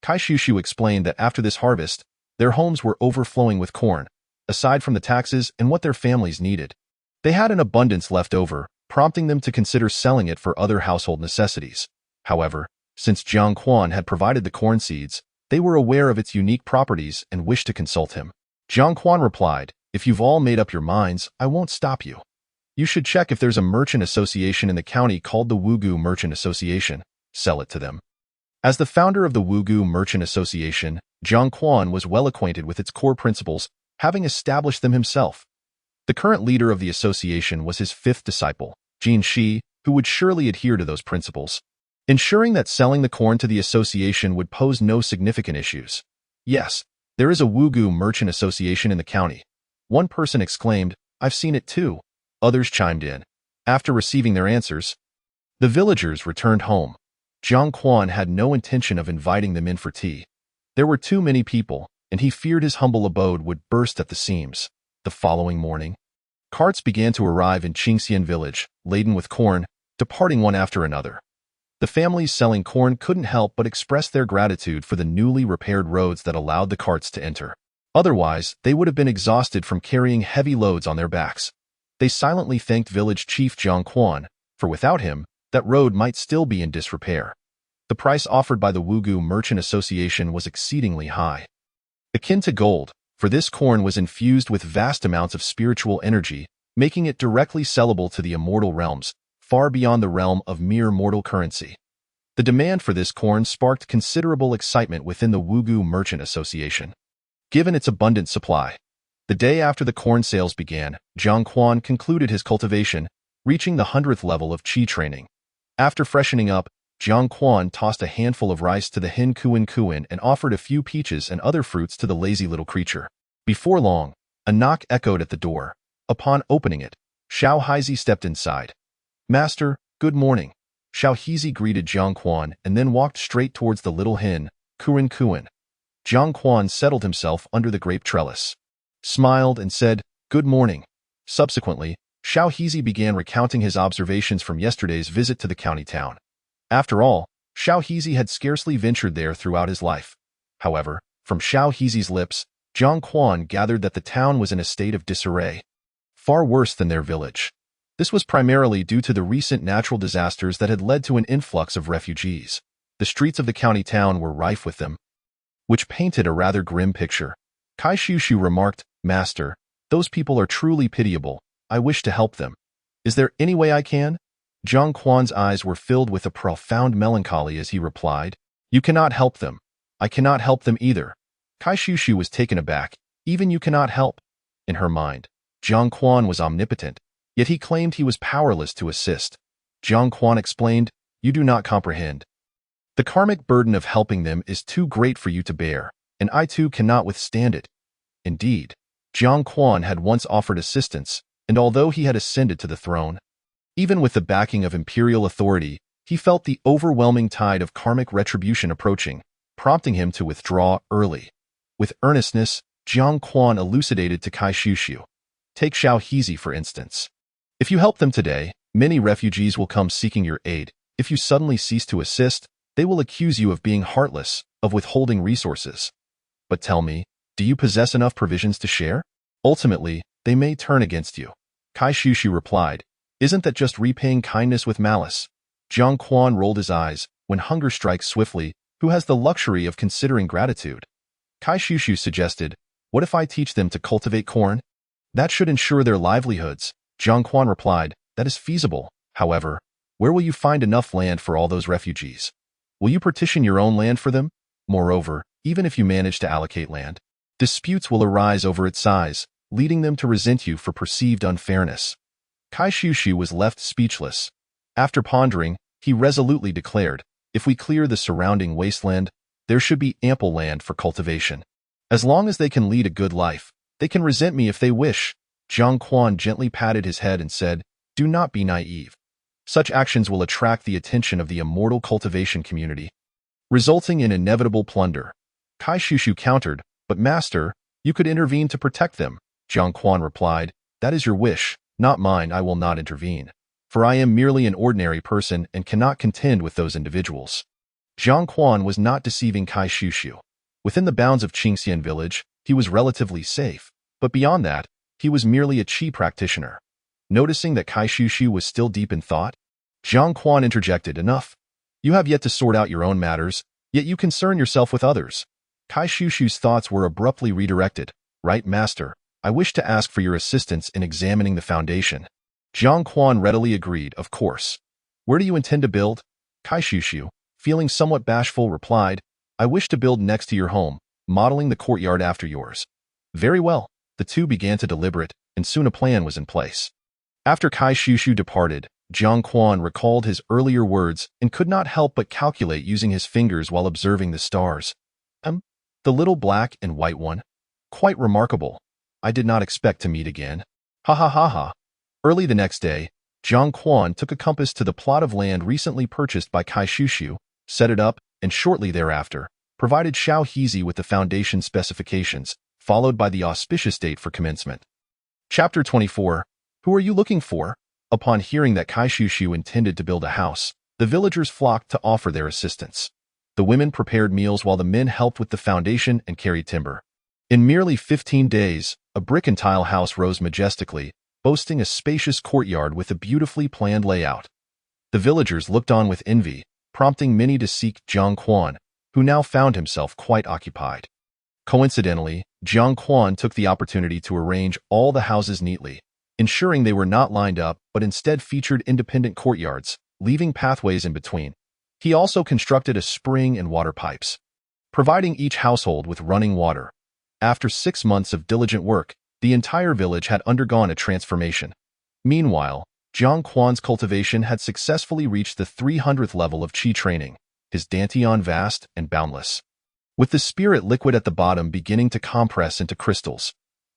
Kai Shushu explained that after this harvest, their homes were overflowing with corn, aside from the taxes and what their families needed. They had an abundance left over, prompting them to consider selling it for other household necessities. However, since Jiang Quan had provided the corn seeds, they were aware of its unique properties and wished to consult him. Jiang Quan replied, "If you've all made up your minds, I won't stop you. You should check if there's a merchant association in the county called the Wugu Merchant Association. Sell it to them." As the founder of the Wugu Merchant Association, Jiang Quan was well acquainted with its core principles, having established them himself. The current leader of the association was his 5th disciple, Jin Shi, who would surely adhere to those principles, ensuring that selling the corn to the association would pose no significant issues. "Yes, there is a Wugu Merchant Association in the county." One person exclaimed, "I've seen it too." Others chimed in. After receiving their answers, the villagers returned home. Jiang Quan had no intention of inviting them in for tea. There were too many people, and he feared his humble abode would burst at the seams. The following morning, carts began to arrive in Qingxian village, laden with corn, departing one after another. The families selling corn couldn't help but express their gratitude for the newly repaired roads that allowed the carts to enter. Otherwise, they would have been exhausted from carrying heavy loads on their backs. They silently thanked village chief Jiang Quan, for without him, that road might still be in disrepair. The price offered by the Wugu Merchant Association was exceedingly high. Akin to gold, for this corn was infused with vast amounts of spiritual energy, making it directly sellable to the immortal realms, far beyond the realm of mere mortal currency. The demand for this corn sparked considerable excitement within the Wugu Merchant Association. Given its abundant supply, the day after the corn sales began, Jiang Quan concluded his cultivation, reaching the 100th level of qi training. After freshening up, Jiang Quan tossed a handful of rice to the hen Kuan and offered a few peaches and other fruits to the lazy little creature. Before long, a knock echoed at the door. Upon opening it, Xiao Haizi stepped inside. "Master, good morning." Xiao Haizi greeted Jiang Quan and then walked straight towards the little hen, Kuan. Jiang Quan settled himself under the grape trellis, smiled, and said, "Good morning." Subsequently, Xiao Haizi began recounting his observations from yesterday's visit to the county town. After all, Xiao Haizi had scarcely ventured there throughout his life. However, from Xiao Haizi's lips, Jiang Quan gathered that the town was in a state of disarray, far worse than their village. This was primarily due to the recent natural disasters that had led to an influx of refugees. The streets of the county town were rife with them, which painted a rather grim picture. Kai Shushu remarked, "Master, those people are truly pitiable. I wish to help them. Is there any way I can?" Jiang Quan's eyes were filled with a profound melancholy as he replied, "You cannot help them. I cannot help them either." Kai Shushu was taken aback. "Even you cannot help?" In her mind, Jiang Quan was omnipotent, yet he claimed he was powerless to assist. Jiang Quan explained, "You do not comprehend. The karmic burden of helping them is too great for you to bear, and I too cannot withstand it." Indeed, Jiang Quan had once offered assistance, and although he had ascended to the throne, even with the backing of imperial authority, he felt the overwhelming tide of karmic retribution approaching, prompting him to withdraw early. With earnestness, Jiang Quan elucidated to Kai Shushu, Take Xiaohizi, for instance. If you help them today, many refugees will come seeking your aid. If you suddenly cease to assist, they will accuse you of being heartless, of withholding resources. But tell me, do you possess enough provisions to share? Ultimately, they may turn against you. Kai Shushu replied, Isn't that just repaying kindness with malice? Jiang Quan rolled his eyes. When hunger strikes swiftly, who has the luxury of considering gratitude? Kai Shushu suggested, What if I teach them to cultivate corn? That should ensure their livelihoods. Jiang Quan replied, That is feasible. However, where will you find enough land for all those refugees? Will you partition your own land for them? Moreover, even if you manage to allocate land, disputes will arise over its size, leading them to resent you for perceived unfairness. Kai Shushu was left speechless. After pondering, he resolutely declared, If we clear the surrounding wasteland, there should be ample land for cultivation. As long as they can lead a good life, they can resent me if they wish. Jiang Quan gently patted his head and said, Do not be naive. Such actions will attract the attention of the immortal cultivation community, resulting in inevitable plunder. Kai Shushu countered, But master, you could intervene to protect them. Jiang Quan replied, That is your wish, not mine. I will not intervene, for I am merely an ordinary person and cannot contend with those individuals. Jiang Quan was not deceiving Kai Shushu. Within the bounds of Qingxian village, he was relatively safe, but beyond that, he was merely a qi practitioner. Noticing that Kai Shushu was still deep in thought, Jiang Quan interjected, Enough. You have yet to sort out your own matters, yet you concern yourself with others. Kai Shushu's thoughts were abruptly redirected. Right, master, I wish to ask for your assistance in examining the foundation. Jiang Quan readily agreed, Of course. Where do you intend to build? Kai Shushu, feeling somewhat bashful, replied, I wish to build next to your home, modeling the courtyard after yours. Very well. The two began to deliberate, and soon a plan was in place. After Kai Shushu departed, Jiang Quan recalled his earlier words and could not help but calculate using his fingers while observing the stars. The little black and white one. Quite remarkable. I did not expect to meet again. Ha ha ha ha. Early the next day, Jiang Quan took a compass to the plot of land recently purchased by Kai Shushu, set it up, and shortly thereafter, provided Xiaohizi with the foundation specifications, followed by the auspicious date for commencement. Chapter 24. Who are you looking for? Upon hearing that Kai Shushu intended to build a house, the villagers flocked to offer their assistance. The women prepared meals while the men helped with the foundation and carried timber. In merely 15 days, a brick and tile house rose majestically, boasting a spacious courtyard with a beautifully planned layout. The villagers looked on with envy, prompting many to seek Jiang Quan, who now found himself quite occupied. Coincidentally, Jiang Quan took the opportunity to arrange all the houses neatly, ensuring they were not lined up but instead featured independent courtyards, leaving pathways in between. He also constructed a spring and water pipes, providing each household with running water. After 6 months of diligent work, the entire village had undergone a transformation. Meanwhile, Jiang Quan's cultivation had successfully reached the 300th level of qi training, his dantian vast and boundless, with the spirit liquid at the bottom beginning to compress into crystals.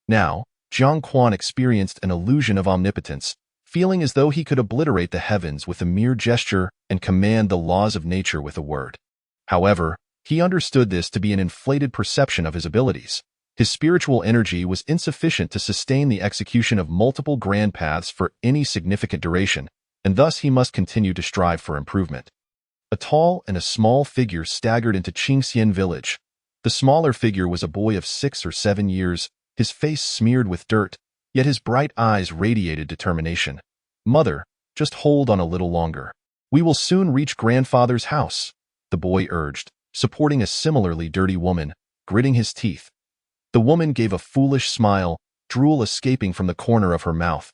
Now, Jiang Quan experienced an illusion of omnipotence, feeling as though he could obliterate the heavens with a mere gesture and command the laws of nature with a word. However, he understood this to be an inflated perception of his abilities. His spiritual energy was insufficient to sustain the execution of multiple grand paths for any significant duration, and thus he must continue to strive for improvement. A tall and a small figure staggered into Qingxian village. The smaller figure was a boy of 6 or 7 years, his face smeared with dirt, yet his bright eyes radiated determination. Mother, just hold on a little longer. We will soon reach grandfather's house, the boy urged, supporting a similarly dirty woman, gritting his teeth. The woman gave a foolish smile, drool escaping from the corner of her mouth.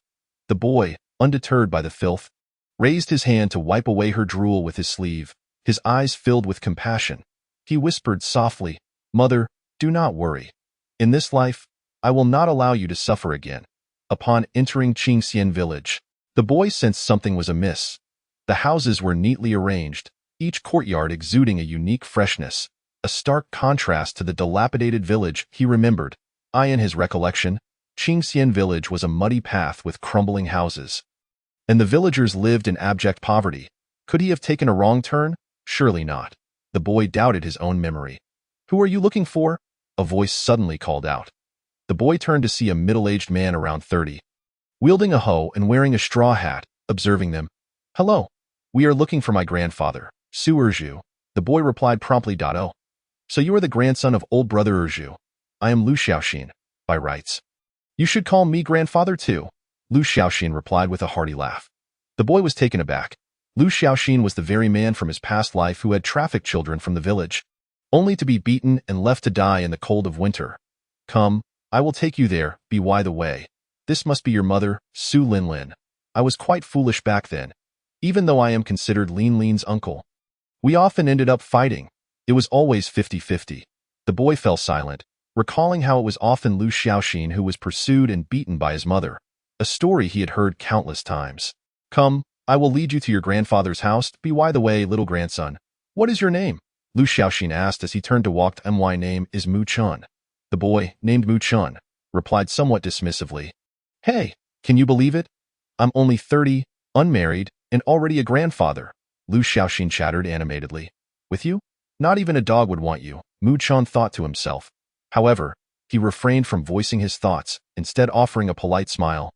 The boy, undeterred by the filth, raised his hand to wipe away her drool with his sleeve, his eyes filled with compassion. He whispered softly, Mother, do not worry. In this life, I will not allow you to suffer again. Upon entering Qingxian village, the boy sensed something was amiss. The houses were neatly arranged, each courtyard exuding a unique freshness, a stark contrast to the dilapidated village he remembered. In his recollection, Qingxian village was a muddy path with crumbling houses, and the villagers lived in abject poverty. Could he have taken a wrong turn? Surely not. The boy doubted his own memory. Who are you looking for? A voice suddenly called out. The boy turned to see a middle-aged man around 30, wielding a hoe and wearing a straw hat, observing them. "Hello. We are looking for my grandfather, Su Erju." The boy replied promptly. "Oh. So you are the grandson of old brother Erju. I am Lu Xiaoxin, by rights." "You should call me grandfather too," Lu Xiaoxin replied with a hearty laugh. The boy was taken aback. Lu Xiaoxin was the very man from his past life who had trafficked children from the village, only to be beaten and left to die in the cold of winter. "Come, I will take you there, by the way. This must be your mother, Su Linlin. I was quite foolish back then, even though I am considered Linlin's uncle. We often ended up fighting. It was always 50-50. The boy fell silent, recalling how it was often Lu Xiaoxin who was pursued and beaten by his mother, a story he had heard countless times. "Come, I will lead you to your grandfather's house. By the way, little grandson, what is your name?" Lu Xiaoxin asked as he turned to walk. "My name is Mu Chun." The boy, named Mu Chun, replied somewhat dismissively. "Hey, can you believe it? I'm only 30, unmarried, and already a grandfather," Lu Xiaoxin chattered animatedly. "With you? Not even a dog would want you," Mu Chun thought to himself. However, he refrained from voicing his thoughts, instead offering a polite smile.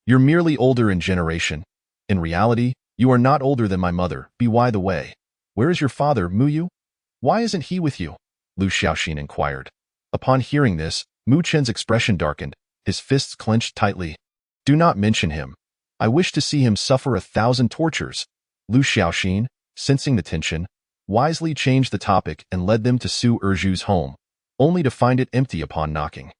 "You're merely older in generation. In reality, you are not older than my mother. By the way, where is your father, Mu Yu? Why isn't he with you?" Lu Xiaoxin inquired. Upon hearing this, Mu Chen's expression darkened, his fists clenched tightly. "Do not mention him. I wish to see him suffer 1,000 tortures." Lu Xiaoxin, sensing the tension, wisely changed the topic and led them to Su Erju's home, only to find it empty upon knocking.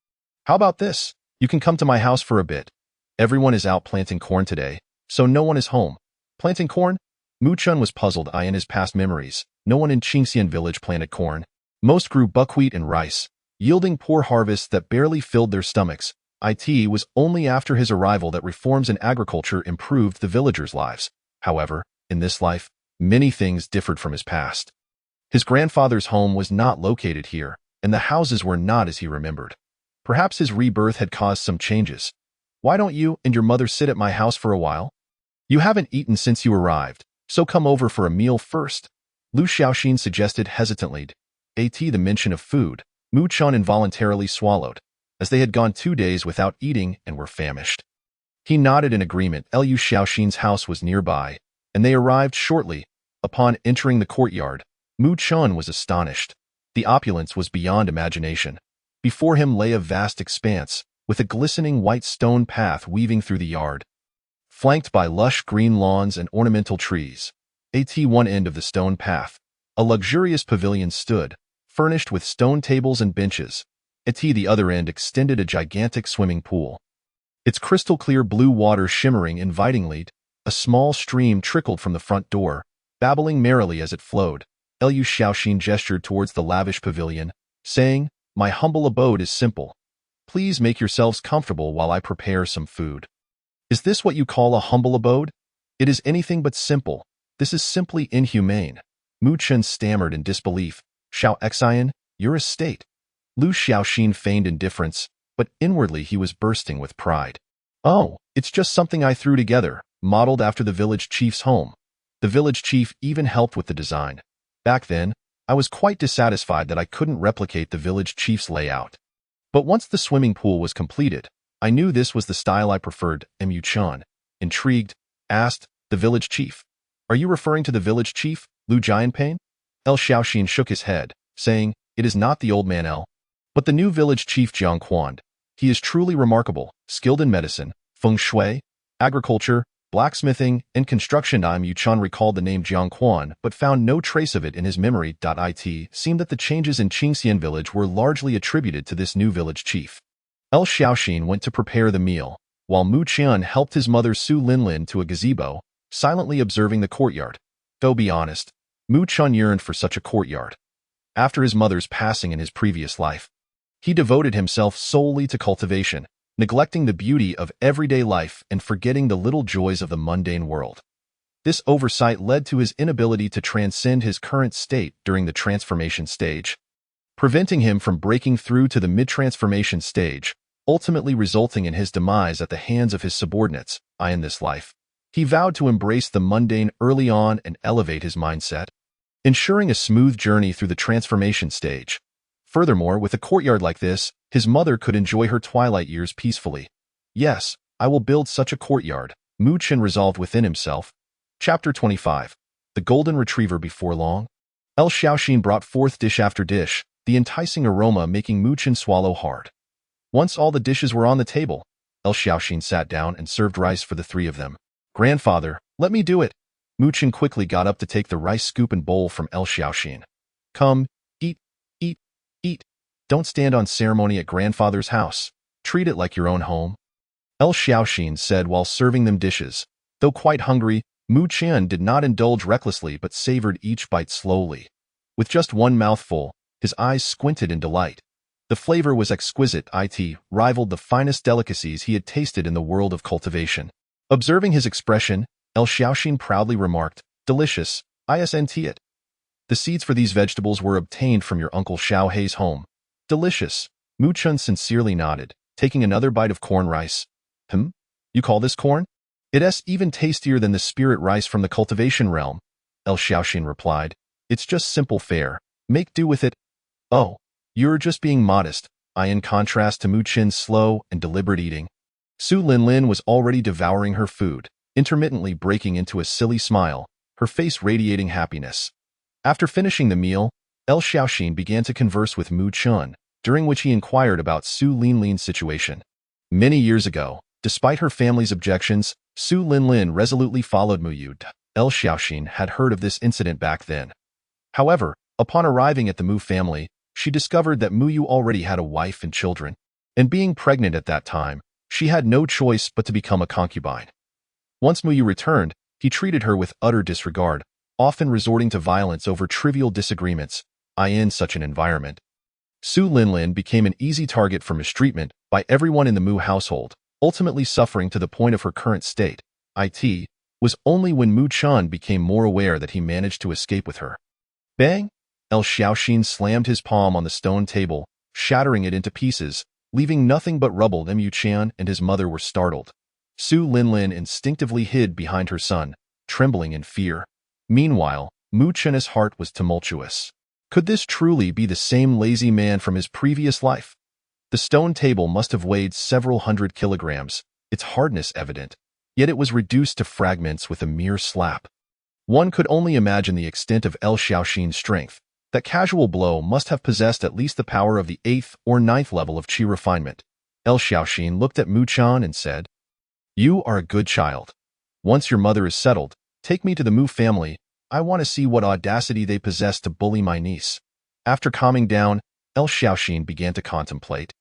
"How about this? You can come to my house for a bit. Everyone is out planting corn today, so no one is home." "Planting corn?" Mu Chun was puzzled in his past memories. No one in Qingxian village planted corn. Most grew buckwheat and rice, yielding poor harvests that barely filled their stomachs. It was only after his arrival that reforms in agriculture improved the villagers' lives. However, in this life, many things differed from his past. His grandfather's home was not located here, and the houses were not as he remembered. Perhaps his rebirth had caused some changes. "Why don't you and your mother sit at my house for a while? You haven't eaten since you arrived, so come over for a meal first," Lu Xiaoxin suggested hesitantly. The mention of food, Mu Chun involuntarily swallowed, as they had gone 2 days without eating and were famished. He nodded in agreement. Lu Xiaoxin's house was nearby, and they arrived shortly. Upon entering the courtyard, Mu Chun was astonished. The opulence was beyond imagination. Before him lay a vast expanse, with a glistening white stone path weaving through the yard, flanked by lush green lawns and ornamental trees. At one end of the stone path, a luxurious pavilion stood, furnished with stone tables and benches. At the other end extended a gigantic swimming pool, its crystal-clear blue water shimmering invitingly. A small stream trickled from the front door, babbling merrily as it flowed. Lu Xiaoxin gestured towards the lavish pavilion, saying, "My humble abode is simple. Please make yourselves comfortable while I prepare some food." "Is this what you call a humble abode? It is anything but simple. This is simply inhumane." Mu Chun stammered in disbelief. "Xiao Xian, your estate." Lu Xiaoxin feigned indifference, but inwardly he was bursting with pride. "Oh, it's just something I threw together, modeled after the village chief's home." The village chief even helped with the design. Back then, I was quite dissatisfied that I couldn't replicate the village chief's layout. But once the swimming pool was completed, I knew this was the style I preferred. Mu Chun, intrigued, asked the village chief, "Are you referring to the village chief, Lu Jianping?" L Xiaoxin shook his head, saying, "It is not the old man L, but the new village chief Jiang Quan. He is truly remarkable, skilled in medicine, feng shui, agriculture, blacksmithing, and construction." Mu Chun recalled the name Jiang Quan, but found no trace of it in his memory. It seemed that the changes in Qingxian village were largely attributed to this new village chief. L Xiaoxin went to prepare the meal, while Mu Chun helped his mother Su Linlin to a gazebo, silently observing the courtyard. Though be honest, Mu Chun yearned for such a courtyard. After his mother's passing in his previous life, he devoted himself solely to cultivation, neglecting the beauty of everyday life and forgetting the little joys of the mundane world. This oversight led to his inability to transcend his current state during the transformation stage, preventing him from breaking through to the mid-transformation stage, ultimately resulting in his demise at the hands of his subordinates. In this life, he vowed to embrace the mundane early on and elevate his mindset, ensuring a smooth journey through the transformation stage. Furthermore, with a courtyard like this, his mother could enjoy her twilight years peacefully. Yes, I will build such a courtyard, Mu Chen resolved within himself. Chapter 25. The Golden Retriever Before long. El Xiaoxin brought forth dish after dish, the enticing aroma making Mu Chen swallow hard. Once all the dishes were on the table, El Xiaoxin sat down and served rice for the three of them. Grandfather, let me do it. Mu Chen quickly got up to take the rice scoop and bowl from El Xiaoxin. Come, eat, eat, eat. Don't stand on ceremony at grandfather's house. Treat it like your own home. El Xiaoxin said while serving them dishes. Though quite hungry, Mu Chen did not indulge recklessly but savored each bite slowly. With just one mouthful, his eyes squinted in delight. The flavor was exquisite, it rivaled the finest delicacies he had tasted in the world of cultivation. Observing his expression, El Xiaoxin proudly remarked, delicious, isn't it? The seeds for these vegetables were obtained from your uncle Xiao Hei's home. Delicious. Mu Chen sincerely nodded, taking another bite of corn rice. You call this corn? It's even tastier than the spirit rice from the cultivation realm, El Xiaoxin replied. It's just simple fare. Make do with it. Oh, you're just being modest, in contrast to Mu Chen's slow and deliberate eating. Su Linlin was already devouring her food, intermittently breaking into a silly smile, her face radiating happiness. After finishing the meal, El Xiaoxin began to converse with Mu Chen, during which he inquired about Su Linlin's situation. Many years ago, despite her family's objections, Su Linlin resolutely followed Mu Yu. El Xiaoxin had heard of this incident back then. However, upon arriving at the Mu family, she discovered that Mu Yu already had a wife and children, and being pregnant at that time, she had no choice but to become a concubine. Once Mu Yu returned, he treated her with utter disregard, often resorting to violence over trivial disagreements. In such an environment, Su Linlin became an easy target for mistreatment by everyone in the Mu household, ultimately suffering to the point of her current state. It was only when Mu Chen became more aware that he managed to escape with her. Bang! El Xiaoxin slammed his palm on the stone table, shattering it into pieces, leaving nothing but rubble. Mu Chen and his mother were startled. Su Linlin instinctively hid behind her son, trembling in fear. Meanwhile, Mu Chen's heart was tumultuous. Could this truly be the same lazy man from his previous life? The stone table must have weighed several hundred kilograms, its hardness evident, yet it was reduced to fragments with a mere slap. One could only imagine the extent of El Xiaoxin's strength. That casual blow must have possessed at least the power of the 8th or 9th level of qi refinement. El Xiaoxin looked at Mu Chen and said, "You are a good child. Once your mother is settled, take me to the Mu family. I want to see what audacity they possess to bully my niece." After calming down, El Xiaoxin began to contemplate.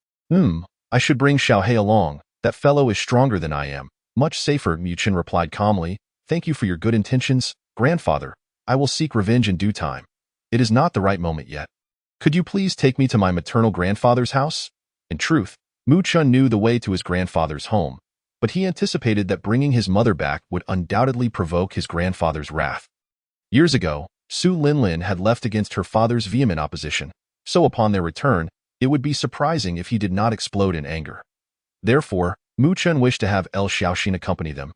I should bring Xiao Hei along. That fellow is stronger than I am. Much safer, Mu Chen replied calmly. Thank you for your good intentions, grandfather. I will seek revenge in due time. It is not the right moment yet. Could you please take me to my maternal grandfather's house? In truth, Mu Chen knew the way to his grandfather's home, but he anticipated that bringing his mother back would undoubtedly provoke his grandfather's wrath. Years ago, Su Linlin had left against her father's vehement opposition, so upon their return, it would be surprising if he did not explode in anger. Therefore, Mu Chen wished to have El Xiaoxin accompany them,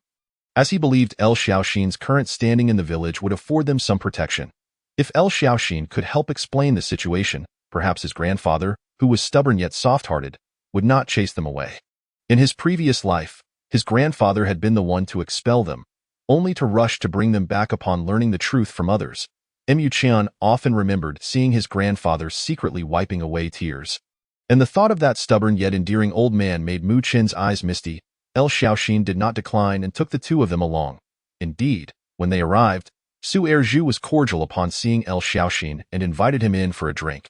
as he believed El Xiaoxin's current standing in the village would afford them some protection. If El Xiaoxin could help explain the situation, perhaps his grandfather, who was stubborn yet soft-hearted, would not chase them away. In his previous life, his grandfather had been the one to expel them, only to rush to bring them back upon learning the truth from others. Mu Chen often remembered seeing his grandfather secretly wiping away tears. And the thought of that stubborn yet endearing old man made Mu Chen's eyes misty. El Xiaoxin did not decline and took the two of them along. Indeed, when they arrived, Su Erju was cordial upon seeing El Xiaoxin and invited him in for a drink.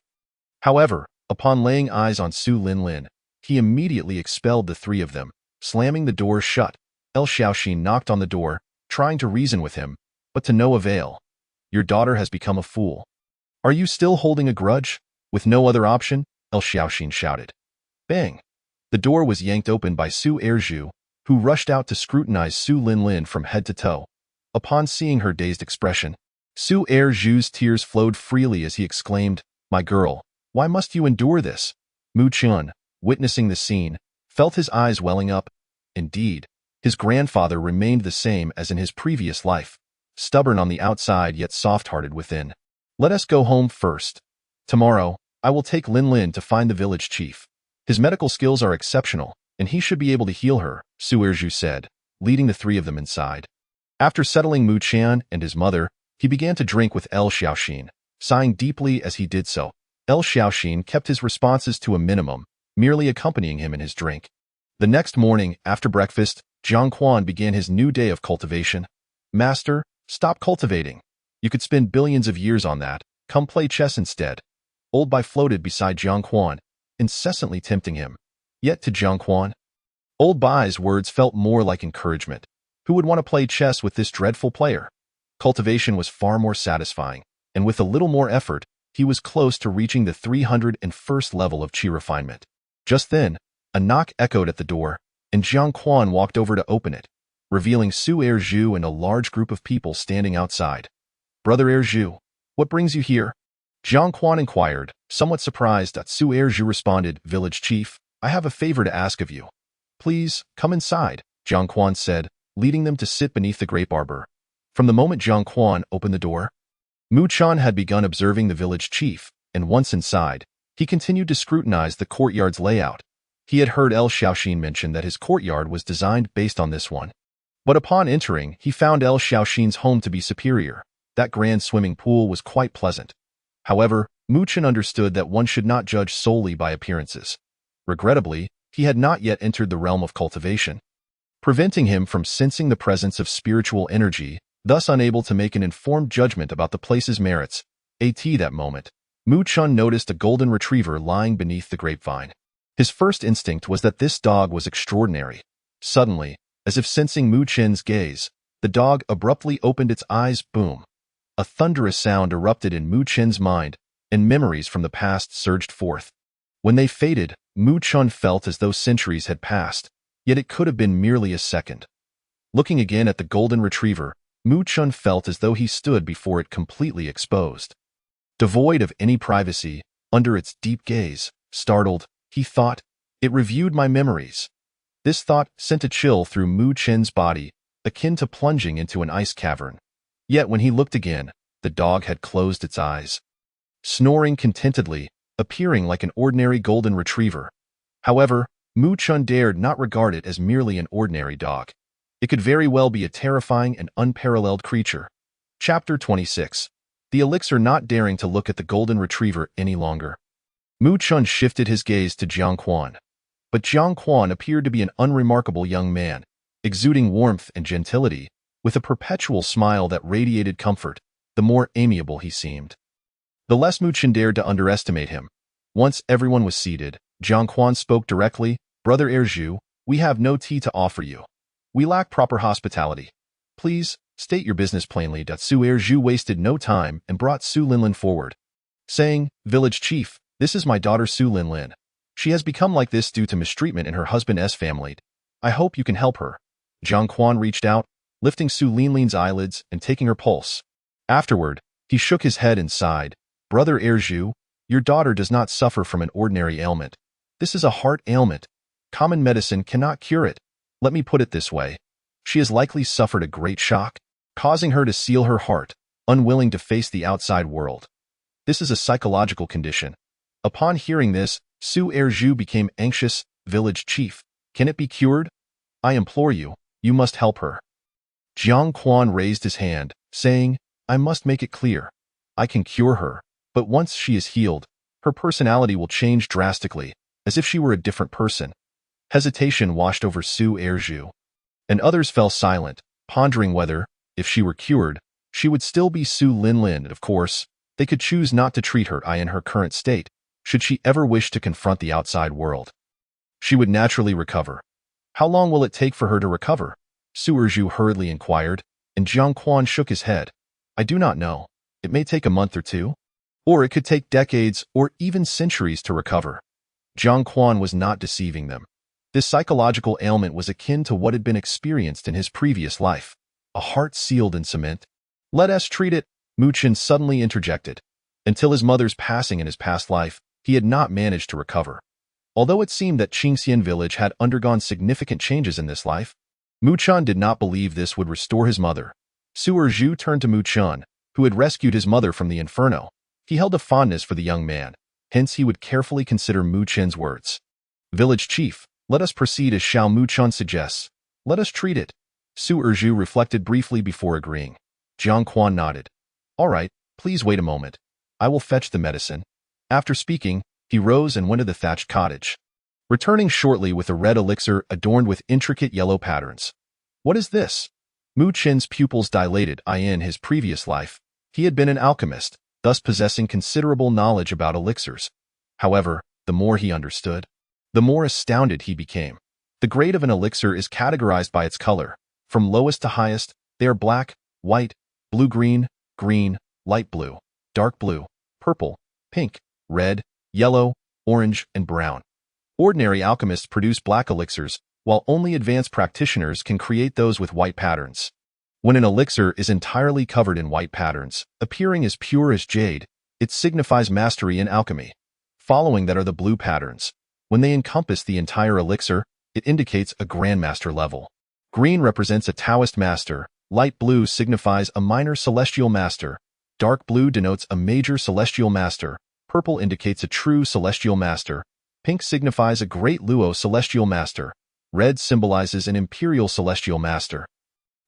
However, upon laying eyes on Su Linlin, he immediately expelled the three of them, slamming the door shut. El Xiaoxin knocked on the door, trying to reason with him, but to no avail. Your daughter has become a fool. Are you still holding a grudge? With no other option, El Xiaoxin shouted. Bang! The door was yanked open by Su Erju, who rushed out to scrutinize Su Linlin from head to toe. Upon seeing her dazed expression, Su Erju's tears flowed freely as he exclaimed, My girl, why must you endure this? Mu Chen, witnessing the scene, felt his eyes welling up. Indeed, his grandfather remained the same as in his previous life, stubborn on the outside yet soft-hearted within. Let us go home first. Tomorrow, I will take Linlin to find the village chief. His medical skills are exceptional, and he should be able to heal her, Su Erju said, leading the three of them inside. After settling Mu Qian and his mother, he began to drink with El Xiaoxin, sighing deeply as he did so. El Xiaoxin kept his responses to a minimum, merely accompanying him in his drink. The next morning, after breakfast, Jiang Quan began his new day of cultivation. Master, stop cultivating. You could spend billions of years on that. Come play chess instead. Old Bai floated beside Jiang Quan, incessantly tempting him. Yet to Jiang Quan, Old Bai's words felt more like encouragement. Who would want to play chess with this dreadful player? Cultivation was far more satisfying, and with a little more effort, he was close to reaching the 301st level of qi refinement. Just then, a knock echoed at the door, and Jiang Quan walked over to open it, revealing Su Erju and a large group of people standing outside. Brother Erju, what brings you here? Jiang Quan inquired, somewhat surprised. Su Erju responded, Village Chief, I have a favor to ask of you. Please, come inside, Jiang Quan said, leading them to sit beneath the grape arbor. From the moment Jiang Quan opened the door, Mu Qian had begun observing the village chief, and once inside, he continued to scrutinize the courtyard's layout. He had heard El Xiaoxin mention that his courtyard was designed based on this one. But upon entering, he found El Xiaoxin's home to be superior. That grand swimming pool was quite pleasant. However, Mu Qian understood that one should not judge solely by appearances. Regrettably, he had not yet entered the realm of cultivation, preventing him from sensing the presence of spiritual energy, thus unable to make an informed judgment about the place's merits. At that moment, Mu Qian noticed a golden retriever lying beneath the grapevine. His first instinct was that this dog was extraordinary. Suddenly, as if sensing Mu Qian's gaze, the dog abruptly opened its eyes. Boom! A thunderous sound erupted in Mu Qian's mind, and memories from the past surged forth. When they faded, Mu Qian felt as though centuries had passed, yet it could have been merely a second. Looking again at the golden retriever, Mu Qian felt as though he stood before it completely exposed. Devoid of any privacy, under its deep gaze, startled, he thought, it reviewed my memories. This thought sent a chill through Mu Qian's body, akin to plunging into an ice cavern. Yet when he looked again, the dog had closed its eyes, snoring contentedly, appearing like an ordinary golden retriever. However, Mu Qian dared not regard it as merely an ordinary dog. It could very well be a terrifying and unparalleled creature. Chapter 26. The elixir. Not daring to look at the golden retriever any longer, Mu Qian shifted his gaze to Jiang Quan. But Jiang Quan appeared to be an unremarkable young man, exuding warmth and gentility, with a perpetual smile that radiated comfort. The more amiable he seemed, the less Mu Qian dared to underestimate him. Once everyone was seated, Jiang Quan spoke directly, Brother Erju, we have no tea to offer you. We lack proper hospitality. Please, state your business plainly. Su Erju wasted no time and brought Su Linlin forward, saying, Village Chief, this is my daughter Su Linlin. She has become like this due to mistreatment in her husband's family. I hope you can help her. Jiang Quan reached out, lifting Su Linlin's eyelids and taking her pulse. Afterward, he shook his head and sighed, Brother Erju, your daughter does not suffer from an ordinary ailment. This is a heart ailment. Common medicine cannot cure it. Let me put it this way. She has likely suffered a great shock, causing her to seal her heart, unwilling to face the outside world. This is a psychological condition. Upon hearing this, Su Erju became anxious. Village Chief, can it be cured? I implore you, you must help her. Jiang Quan raised his hand, saying, I must make it clear. I can cure her, but once she is healed, her personality will change drastically, as if she were a different person. Hesitation washed over Su Erju, and others fell silent, pondering whether, if she were cured, she would still be Su Linlin, and of course, they could choose not to treat her in her current state, should she ever wish to confront the outside world. She would naturally recover. How long will it take for her to recover? Su Erju hurriedly inquired, and Jiang Quan shook his head. I do not know. It may take a month or two, or it could take decades or even centuries to recover. Jiang Quan was not deceiving them. This psychological ailment was akin to what had been experienced in his previous life, a heart sealed in cement. Let us treat it, Mu Qian suddenly interjected. Until his mother's passing in his past life, he had not managed to recover. Although it seemed that Qingxian village had undergone significant changes in this life, Mu Qian did not believe this would restore his mother. Su Erju turned to Mu Qian, who had rescued his mother from the inferno. He held a fondness for the young man, hence he would carefully consider Mu Qian's words. Village chief, let us proceed as Xiao Muchun suggests. Let us treat it. Su Erju reflected briefly before agreeing. Jiang Quan nodded. All right, please wait a moment. I will fetch the medicine. After speaking, he rose and went to the thatched cottage, returning shortly with a red elixir adorned with intricate yellow patterns. What is this? Mu Qin's pupils dilated. In his previous life, he had been an alchemist, thus possessing considerable knowledge about elixirs. However, the more he understood, the more astounded he became. The grade of an elixir is categorized by its color. From lowest to highest, they are black, white, blue-green, green, light blue, dark blue, purple, pink, red, yellow, orange, and brown. Ordinary alchemists produce black elixirs, while only advanced practitioners can create those with white patterns. When an elixir is entirely covered in white patterns, appearing as pure as jade, it signifies mastery in alchemy. Following that are the blue patterns. When they encompass the entire elixir, it indicates a grandmaster level. Green represents a Taoist master, light blue signifies a minor celestial master, dark blue denotes a major celestial master, purple indicates a true celestial master, pink signifies a great Luo celestial master, red symbolizes an imperial celestial master.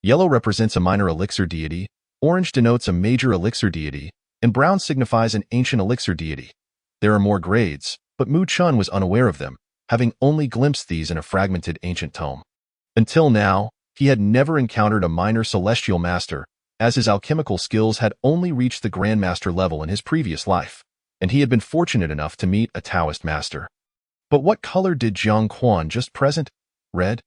Yellow represents a minor elixir deity, orange denotes a major elixir deity, and brown signifies an ancient elixir deity. There are more grades, but Mu Chun was unaware of them, having only glimpsed these in a fragmented ancient tome. Until now, he had never encountered a minor celestial master, as his alchemical skills had only reached the grandmaster level in his previous life, and he had been fortunate enough to meet a Taoist master. But what color did Jiang Quan just present? Red?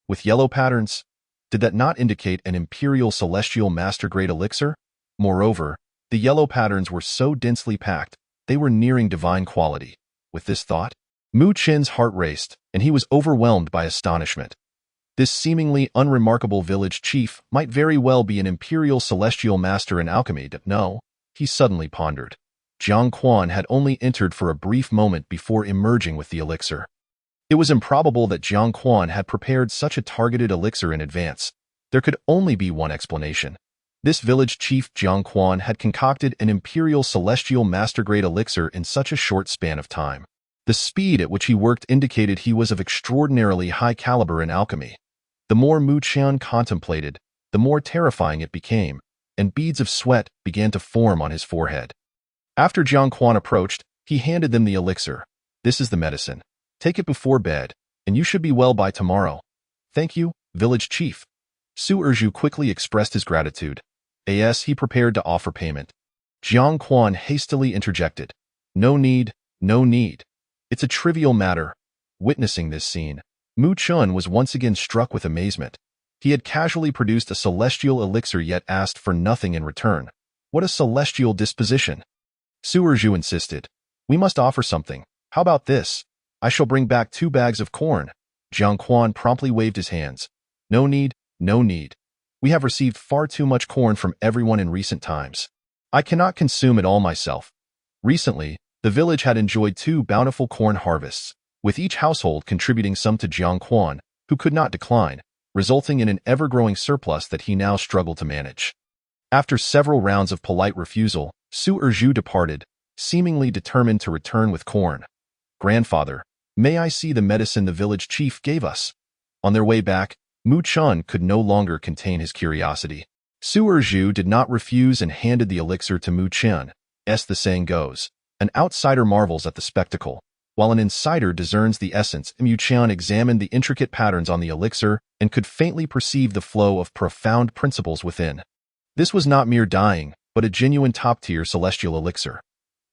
With yellow patterns? Did that not indicate an imperial celestial master-grade elixir? Moreover, the yellow patterns were so densely packed, they were nearing divine quality. With this thought, Mu Qin's heart raced, and he was overwhelmed by astonishment. This seemingly unremarkable village chief might very well be an imperial celestial master in alchemy. No, he suddenly pondered. Jiang Quan had only entered for a brief moment before emerging with the elixir. It was improbable that Jiang Quan had prepared such a targeted elixir in advance. There could only be one explanation. This village chief Jiang Quan had concocted an imperial celestial master-grade elixir in such a short span of time. The speed at which he worked indicated he was of extraordinarily high caliber in alchemy. The more Mu Qian contemplated, the more terrifying it became, and beads of sweat began to form on his forehead. After Jiang Quan approached, he handed them the elixir. This is the medicine. Take it before bed, and you should be well by tomorrow. Thank you, village chief. Su Erju quickly expressed his gratitude. As he prepared to offer payment, Jiang Quan hastily interjected. No need, no need. It's a trivial matter. Witnessing this scene, Mu Chun was once again struck with amazement. He had casually produced a celestial elixir yet asked for nothing in return. What a celestial disposition! Su Erju insisted. We must offer something. How about this? I shall bring back 2 bags of corn. Jiang Quan promptly waved his hands. No need, no need. We have received far too much corn from everyone in recent times. I cannot consume it all myself. Recently, the village had enjoyed 2 bountiful corn harvests, with each household contributing some to Jiang Quan, who could not decline, resulting in an ever-growing surplus that he now struggled to manage. After several rounds of polite refusal, Su Erju departed, seemingly determined to return with corn. Grandfather, may I see the medicine the village chief gave us? On their way back, Mu Chun could no longer contain his curiosity. Su Erju did not refuse and handed the elixir to Mu Chun. As the saying goes, an outsider marvels at the spectacle, while an insider discerns the essence. Mu Chun examined the intricate patterns on the elixir and could faintly perceive the flow of profound principles within. This was not mere dyeing, but a genuine top-tier celestial elixir.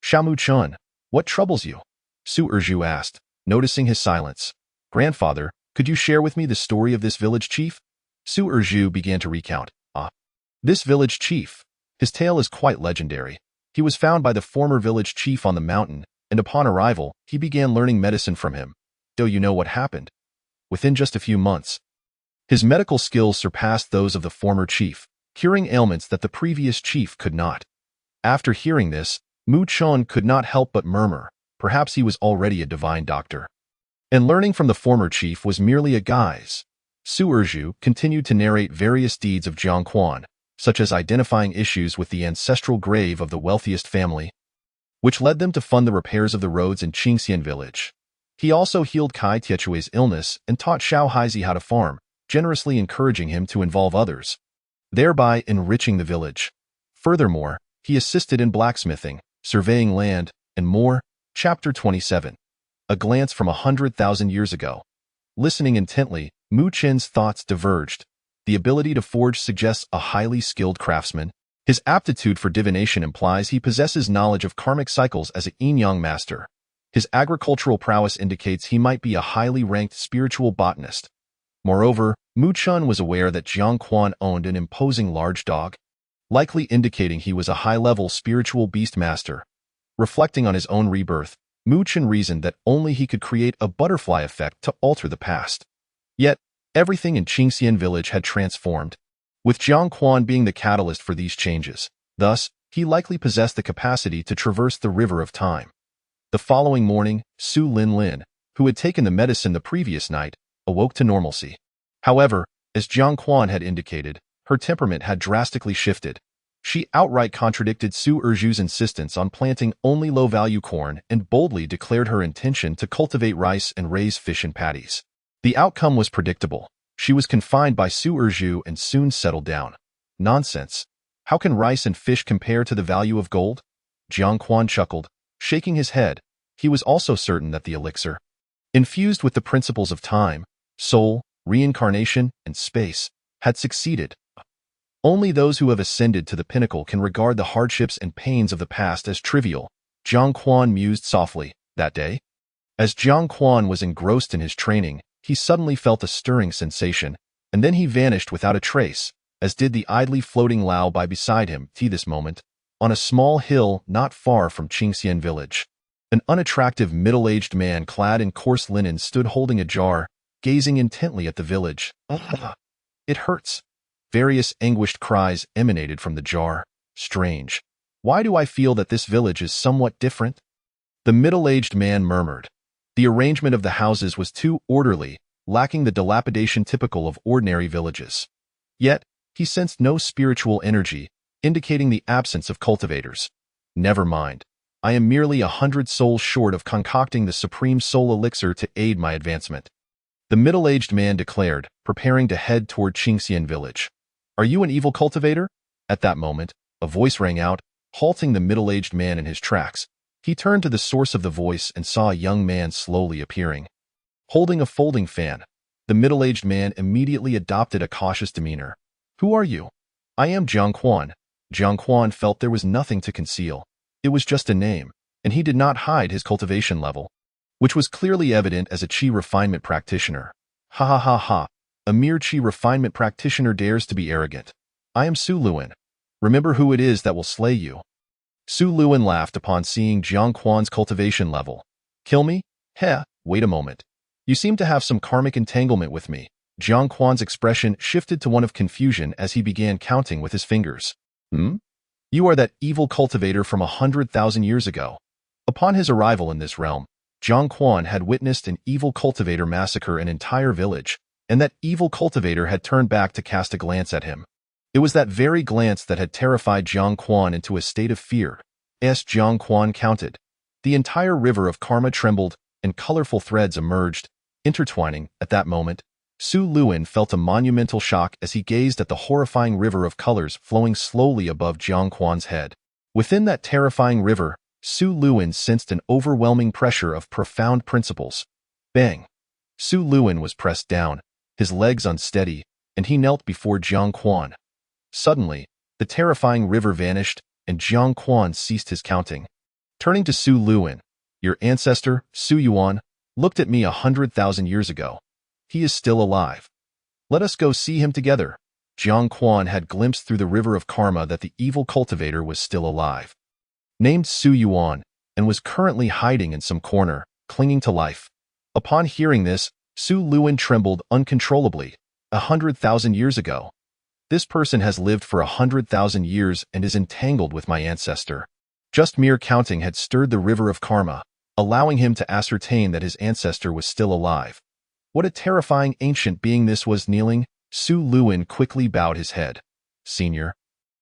Xiao Mu Chun, what troubles you? Su Erju asked, noticing his silence. Grandfather, could you share with me the story of this village chief? Su Erju began to recount. This village chief. His tale is quite legendary. He was found by the former village chief on the mountain, and upon arrival, he began learning medicine from him. Do you know what happened? Within just a few months, his medical skills surpassed those of the former chief, curing ailments that the previous chief could not. After hearing this, Mu Chun could not help but murmur. Perhaps he was already a divine doctor. And learning from the former chief was merely a guise. Su Erju continued to narrate various deeds of Jiang Quan, such as identifying issues with the ancestral grave of the wealthiest family, which led them to fund the repairs of the roads in Qingxian village. He also healed Kai Tietchue's illness and taught Xiao Haizi how to farm, generously encouraging him to involve others, thereby enriching the village. Furthermore, he assisted in blacksmithing, surveying land, and more. Chapter 27. A glance from 100,000 years ago. Listening intently, Mu Chen's thoughts diverged. The ability to forge suggests a highly skilled craftsman. His aptitude for divination implies he possesses knowledge of karmic cycles as a yin-yang master. His agricultural prowess indicates he might be a highly ranked spiritual botanist. Moreover, Mu Chen was aware that Jiang Quan owned an imposing large dog, likely indicating he was a high-level spiritual beast master. Reflecting on his own rebirth, Mu Chen reasoned that only he could create a butterfly effect to alter the past. Yet, everything in Qingxian village had transformed, with Jiang Quan being the catalyst for these changes. Thus, he likely possessed the capacity to traverse the river of time. The following morning, Su Lin, who had taken the medicine the previous night, awoke to normalcy. However, as Jiang Quan had indicated, her temperament had drastically shifted. She outright contradicted Su Erju's insistence on planting only low-value corn and boldly declared her intention to cultivate rice and raise fish and patties. The outcome was predictable. She was confined by Su Erju and soon settled down. Nonsense. How can rice and fish compare to the value of gold? Jiang Quan chuckled, shaking his head. He was also certain that the elixir, infused with the principles of time, soul, reincarnation, and space, had succeeded. Only those who have ascended to the pinnacle can regard the hardships and pains of the past as trivial, Jiang Quan mused softly. That day, as Jiang Quan was engrossed in his training, he suddenly felt a stirring sensation, and then he vanished without a trace, as did the idly floating Lao Bai beside him. This moment, on a small hill not far from Qingxian village, an unattractive middle-aged man clad in coarse linen stood holding a jar, gazing intently at the village. It hurts. Various anguished cries emanated from the jar. Strange. Why do I feel that this village is somewhat different? The middle-aged man murmured. The arrangement of the houses was too orderly, lacking the dilapidation typical of ordinary villages. Yet, he sensed no spiritual energy, indicating the absence of cultivators. Never mind. I am merely 100 souls short of concocting the supreme soul elixir to aid my advancement. The middle-aged man declared, preparing to head toward Qingxian village. Are you an evil cultivator? At that moment, a voice rang out, halting the middle-aged man in his tracks. He turned to the source of the voice and saw a young man slowly appearing. Holding a folding fan, the middle-aged man immediately adopted a cautious demeanor. Who are you? I am Jiang Quan. Jiang Quan felt there was nothing to conceal. It was just a name, and he did not hide his cultivation level, which was clearly evident as a qi refinement practitioner. Ha ha ha ha. A mere qi refinement practitioner dares to be arrogant. I am Su Luan. Remember who it is that will slay you. Su Luan laughed upon seeing Jiang Quan's cultivation level. Kill me? Heh, wait a moment. You seem to have some karmic entanglement with me. Jiang Quan's expression shifted to one of confusion as he began counting with his fingers. You are that evil cultivator from 100,000 years ago. Upon his arrival in this realm, Jiang Quan had witnessed an evil cultivator massacre an entire village, and that evil cultivator had turned back to cast a glance at him. It was that very glance that had terrified Jiang Quan into a state of fear. As Jiang Quan counted, the entire river of karma trembled, and colorful threads emerged, intertwining. At that moment, Su Luan felt a monumental shock as he gazed at the horrifying river of colors flowing slowly above Jiang Quan's head. Within that terrifying river, Su Luan sensed an overwhelming pressure of profound principles. Bang! Su Luan was pressed down, his legs unsteady, and he knelt before Jiang Quan. Suddenly, the terrifying river vanished, and Jiang Quan ceased his counting. Turning to Su Luan, your ancestor, Su Yuan, looked at me 100,000 years ago. He is still alive. Let us go see him together. Jiang Quan had glimpsed through the river of karma that the evil cultivator was still alive. Named Su Yuan, and was currently hiding in some corner, clinging to life. Upon hearing this, Su Luan trembled uncontrollably. 100,000 years ago. This person has lived for 100,000 years and is entangled with my ancestor. Just mere counting had stirred the river of karma, allowing him to ascertain that his ancestor was still alive. What a terrifying ancient being this was. Kneeling, Su Luan quickly bowed his head. Senior,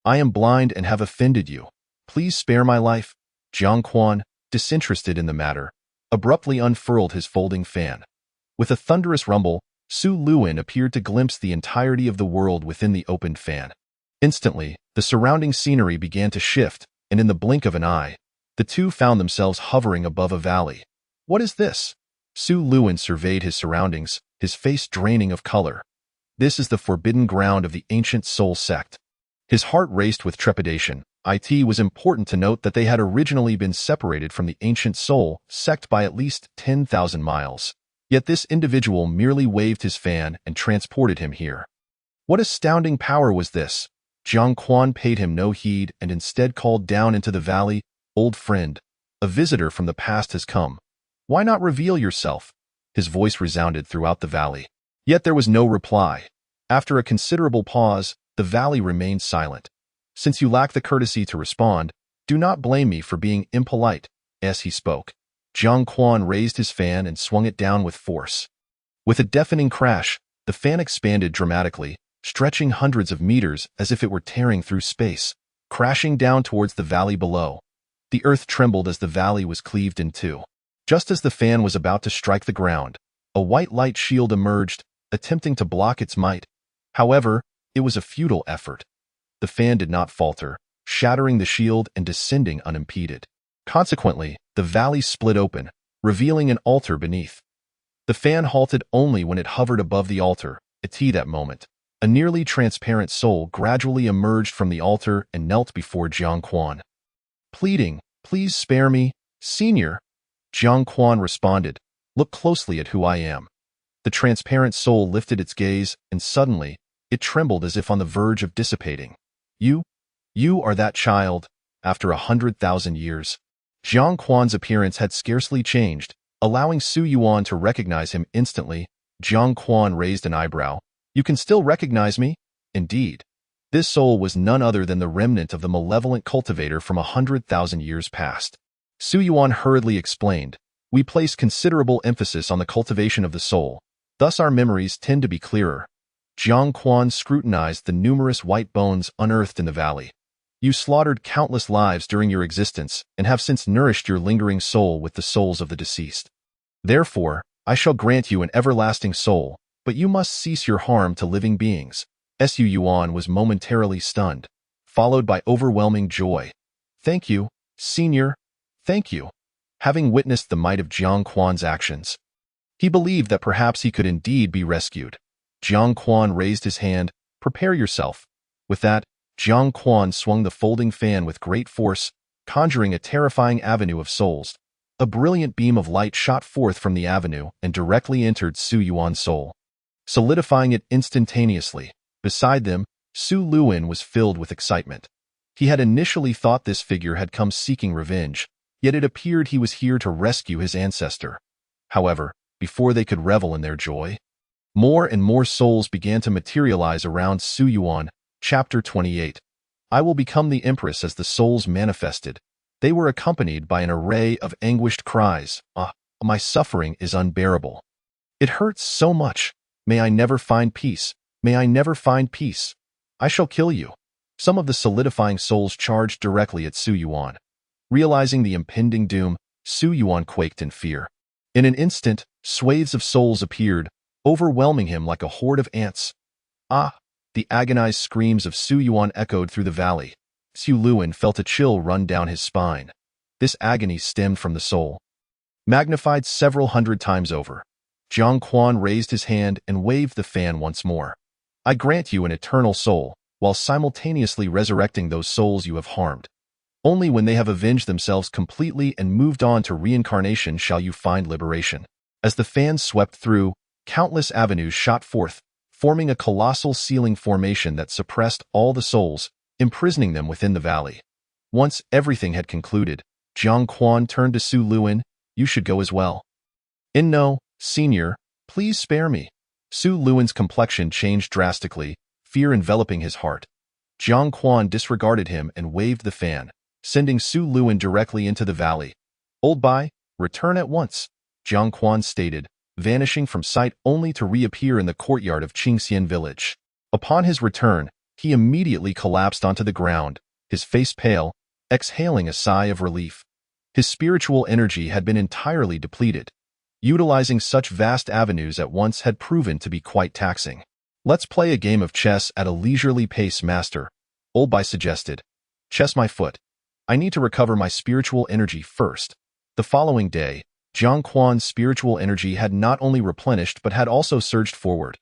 I am blind and have offended you. Please spare my life. Jiang Quan, disinterested in the matter, abruptly unfurled his folding fan. With a thunderous rumble, Su Luin appeared to glimpse the entirety of the world within the opened fan. Instantly, the surrounding scenery began to shift, and in the blink of an eye, the two found themselves hovering above a valley. What is this? Su Luin surveyed his surroundings, his face draining of color. This is the forbidden ground of the ancient Soul sect. His heart raced with trepidation. It was important to note that they had originally been separated from the ancient Soul sect by at least 10,000 miles. Yet this individual merely waved his fan and transported him here. What astounding power was this? Jiang Quan paid him no heed and instead called down into the valley, "Old friend, a visitor from the past has come. Why not reveal yourself?" His voice resounded throughout the valley. Yet there was no reply. After a considerable pause, the valley remained silent. "Since you lack the courtesy to respond, do not blame me for being impolite," as he spoke. Jiang Quan raised his fan and swung it down with force. With a deafening crash, the fan expanded dramatically, stretching hundreds of meters as if it were tearing through space, crashing down towards the valley below. The earth trembled as the valley was cleaved in two. Just as the fan was about to strike the ground, a white light shield emerged, attempting to block its might. However, it was a futile effort. The fan did not falter, shattering the shield and descending unimpeded. Consequently, the valley split open, revealing an altar beneath. The fan halted only when it hovered above the altar. At that moment, a nearly transparent soul gradually emerged from the altar and knelt before Jiang Quan. Pleading, "Please spare me, Senior." Jiang Quan responded, "Look closely at who I am." The transparent soul lifted its gaze, and suddenly, it trembled as if on the verge of dissipating. You are that child, after 100,000 years." Jiang Quan's appearance had scarcely changed, allowing Su Yuan to recognize him instantly. Jiang Quan raised an eyebrow. "You can still recognize me?" Indeed. This soul was none other than the remnant of the malevolent cultivator from 100,000 years past. Su Yuan hurriedly explained, "We place considerable emphasis on the cultivation of the soul, thus our memories tend to be clearer." Jiang Quan scrutinized the numerous white bones unearthed in the valley. "You slaughtered countless lives during your existence and have since nourished your lingering soul with the souls of the deceased. Therefore, I shall grant you an everlasting soul, but you must cease your harm to living beings." Su Yuan was momentarily stunned, followed by overwhelming joy. "Thank you, Senior. Thank you." Having witnessed the might of Jiang Quan's actions, he believed that perhaps he could indeed be rescued. Jiang Quan raised his hand. "Prepare yourself." With that, Jiang Quan swung the folding fan with great force, conjuring a terrifying avenue of souls. A brilliant beam of light shot forth from the avenue and directly entered Su Yuan's soul, solidifying it instantaneously. Beside them, Su Luin was filled with excitement. He had initially thought this figure had come seeking revenge, yet it appeared he was here to rescue his ancestor. However, before they could revel in their joy, more and more souls began to materialize around Su Yuan. Chapter 28. I will become the Empress. As the souls manifested, they were accompanied by an array of anguished cries. My suffering is unbearable. It hurts so much. May I never find peace. May I never find peace. I shall kill you." Some of the solidifying souls charged directly at Su Yuan. Realizing the impending doom, Su Yuan quaked in fear. In an instant, swathes of souls appeared, overwhelming him like a horde of ants. The agonized screams of Su Yuan echoed through the valley. Su Luin felt a chill run down his spine. This agony stemmed from the soul, magnified several hundred times over. Jiang Quan raised his hand and waved the fan once more. "I grant you an eternal soul, while simultaneously resurrecting those souls you have harmed. Only when they have avenged themselves completely and moved on to reincarnation shall you find liberation." As the fan swept through, countless avenues shot forth, forming a colossal ceiling formation that suppressed all the souls, imprisoning them within the valley. Once everything had concluded, Jiang Quan turned to Su Luin. "You should go as well." "No, Senior, please spare me." Su Luin's complexion changed drastically, fear enveloping his heart. Jiang Quan disregarded him and waved the fan, sending Su Luin directly into the valley. "Old Bai, return at once," Jiang Quan stated, vanishing from sight only to reappear in the courtyard of Qingxian village. Upon his return, he immediately collapsed onto the ground, his face pale, exhaling a sigh of relief. His spiritual energy had been entirely depleted. Utilizing such vast avenues at once had proven to be quite taxing. Let's play a game of chess at a leisurely pace, master, Old Bai suggested. Chess, my foot. I need to recover my spiritual energy first. The following day, Jiang Quan's spiritual energy had not only replenished but had also surged forward,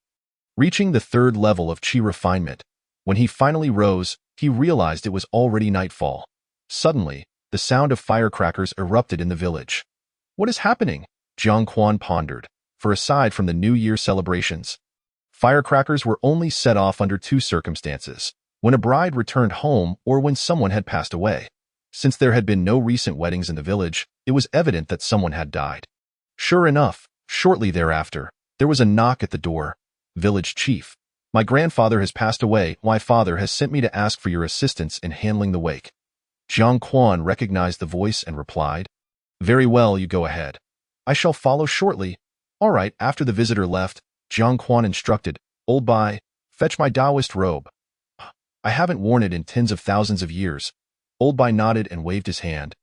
reaching the third level of qi refinement. When he finally rose, he realized it was already nightfall. Suddenly, the sound of firecrackers erupted in the village. What is happening? Jiang Quan pondered, for aside from the New Year celebrations, firecrackers were only set off under two circumstances: when a bride returned home or when someone had passed away. Since there had been no recent weddings in the village, it was evident that someone had died. Sure enough, shortly thereafter, there was a knock at the door. Village chief. My grandfather has passed away. My father has sent me to ask for your assistance in handling the wake. Jiang Quan recognized the voice and replied, Very well, you go ahead. I shall follow shortly. All right. After the visitor left, Jiang Quan instructed, Old Bai, fetch my Taoist robe. I haven't worn it in tens of thousands of years. Old Bai nodded and waved his hand,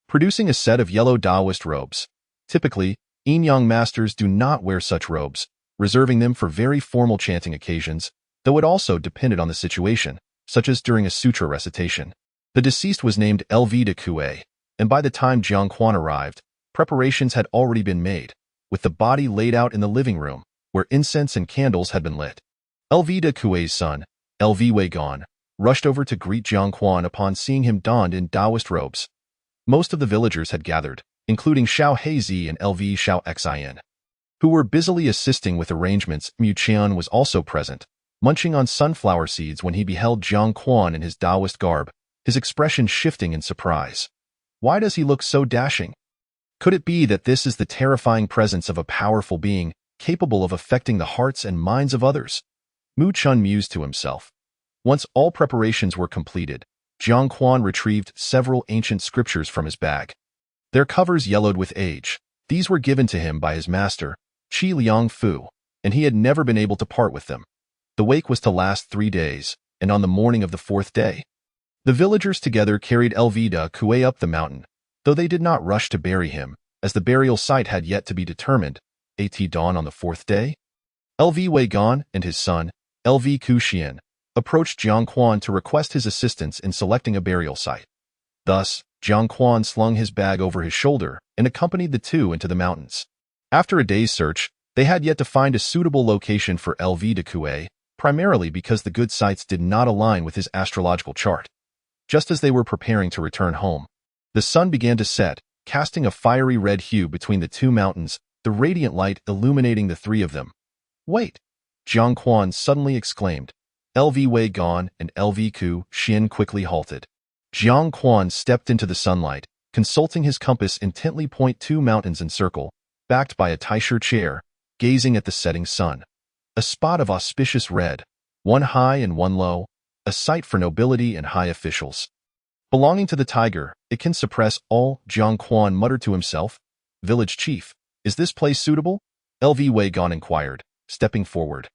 producing a set of yellow Taoist robes. Typically, yin-yang masters do not wear such robes, reserving them for very formal chanting occasions, though it also depended on the situation, such as during a sutra recitation. The deceased was named LV de Kue, and by the time Jiang Quan arrived, preparations had already been made, with the body laid out in the living room, where incense and candles had been lit. LV de Kue's son, LV Weigan, rushed over to greet Jiang Quan upon seeing him donned in Taoist robes. Most of the villagers had gathered, including Xiao Heizi and LV Xiao Xin, who were busily assisting with arrangements. Mu Qian was also present, munching on sunflower seeds when he beheld Jiang Quan in his Taoist garb, his expression shifting in surprise. Why does he look so dashing? Could it be that this is the terrifying presence of a powerful being, capable of affecting the hearts and minds of others? Mu Chun mused to himself. Once all preparations were completed, Jiang Quan retrieved several ancient scriptures from his bag. Their covers yellowed with age. These were given to him by his master, Qi Liang Fu, and he had never been able to part with them. The wake was to last 3 days, and on the morning of the 4th day, the villagers together carried Elvida Kue up the mountain, though they did not rush to bury him, as the burial site had yet to be determined. At dawn on the 4th day, LV Weigan and his son, LV Kuxian, approached Jiang Quan to request his assistance in selecting a burial site. Thus, Jiang Quan slung his bag over his shoulder and accompanied the two into the mountains. After a day's search, they had yet to find a suitable location for LV de Kue, primarily because the good sites did not align with his astrological chart. Just as they were preparing to return home, the sun began to set, casting a fiery red hue between the two mountains, the radiant light illuminating the three of them. Wait! Jiang Quan suddenly exclaimed. LV Weigan and LV Ku Xian quickly halted. Jiang Quan stepped into the sunlight, consulting his compass intently. 2 mountains encircle, backed by a Taisher chair, gazing at the setting sun. A spot of auspicious red, one high and one low, a sight for nobility and high officials. Belonging to the tiger, it can suppress all, Jiang Quan muttered to himself. Village chief, is this place suitable? LV Weigan inquired, stepping forward.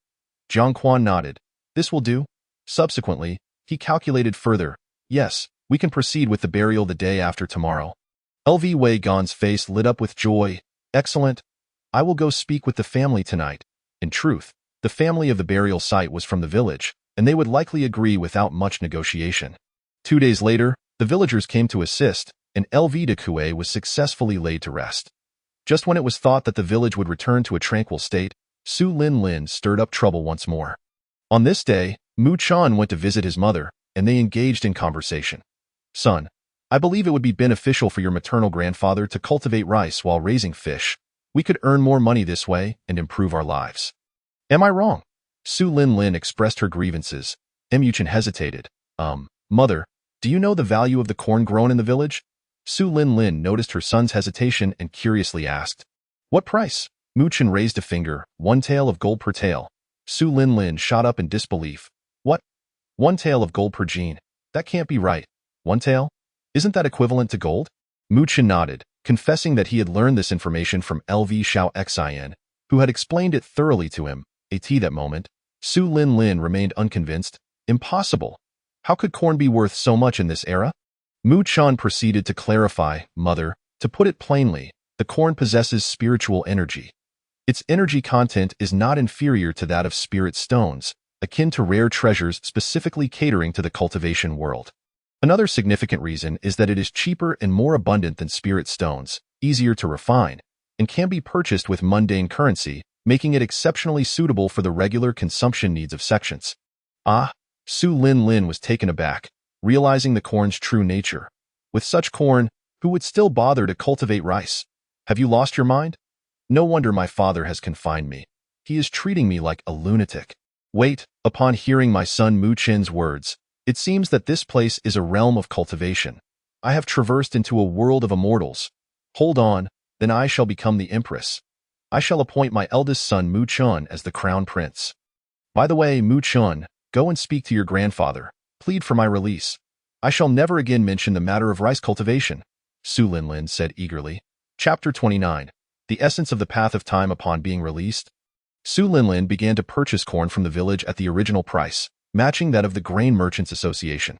Jiang Quan nodded. This will do. Subsequently, he calculated further. Yes, we can proceed with the burial the day after tomorrow. LV Weigan's face lit up with joy. Excellent. I will go speak with the family tonight. In truth, the family of the burial site was from the village, and they would likely agree without much negotiation. 2 days later, the villagers came to assist, and LV de Kue was successfully laid to rest. Just when it was thought that the village would return to a tranquil state, Su Lin Lin stirred up trouble once more. On this day, Mu Chan went to visit his mother, and they engaged in conversation. Son, I believe it would be beneficial for your maternal grandfather to cultivate rice while raising fish. We could earn more money this way and improve our lives. Am I wrong? Su Lin Lin expressed her grievances. Mu Chan hesitated. Mother, do you know the value of the corn grown in the village? Su Lin Lin noticed her son's hesitation and curiously asked. What price? Mu Chan raised a finger. 1 tael of gold per tael. Su Lin Lin shot up in disbelief. What? 1 tael of gold per gene? That can't be right. 1 tael? Isn't that equivalent to gold? Mu Chan nodded, confessing that he had learned this information from LV Xiao Xin, who had explained it thoroughly to him. At that moment, Su Lin Lin remained unconvinced. Impossible. How could corn be worth so much in this era? Mu Chan proceeded to clarify. Mother, To put it plainly, the corn possesses spiritual energy. Its energy content is not inferior to that of spirit stones, akin to rare treasures specifically catering to the cultivation world. Another significant reason is that it is cheaper and more abundant than spirit stones, easier to refine, and can be purchased with mundane currency, making it exceptionally suitable for the regular consumption needs of sections. Ah, Su Lin Lin was taken aback, realizing the corn's true nature. With such corn, who would still bother to cultivate rice? Have you lost your mind? No wonder my father has confined me. He is treating me like a lunatic. Wait, upon hearing my son Mu Chin's words, it seems that this place is a realm of cultivation. I have traversed into a world of immortals. Hold on, then I shall become the empress. I shall appoint my eldest son Mu Chun as the crown prince. By the way, Mu Chun, go and speak to your grandfather. Plead for my release. I shall never again mention the matter of rice cultivation, Su Lin Lin said eagerly. Chapter 29. The Essence of the Path of Time upon being released. Su Lin Lin began to purchase corn from the village at the original price, matching that of the Grain Merchants Association.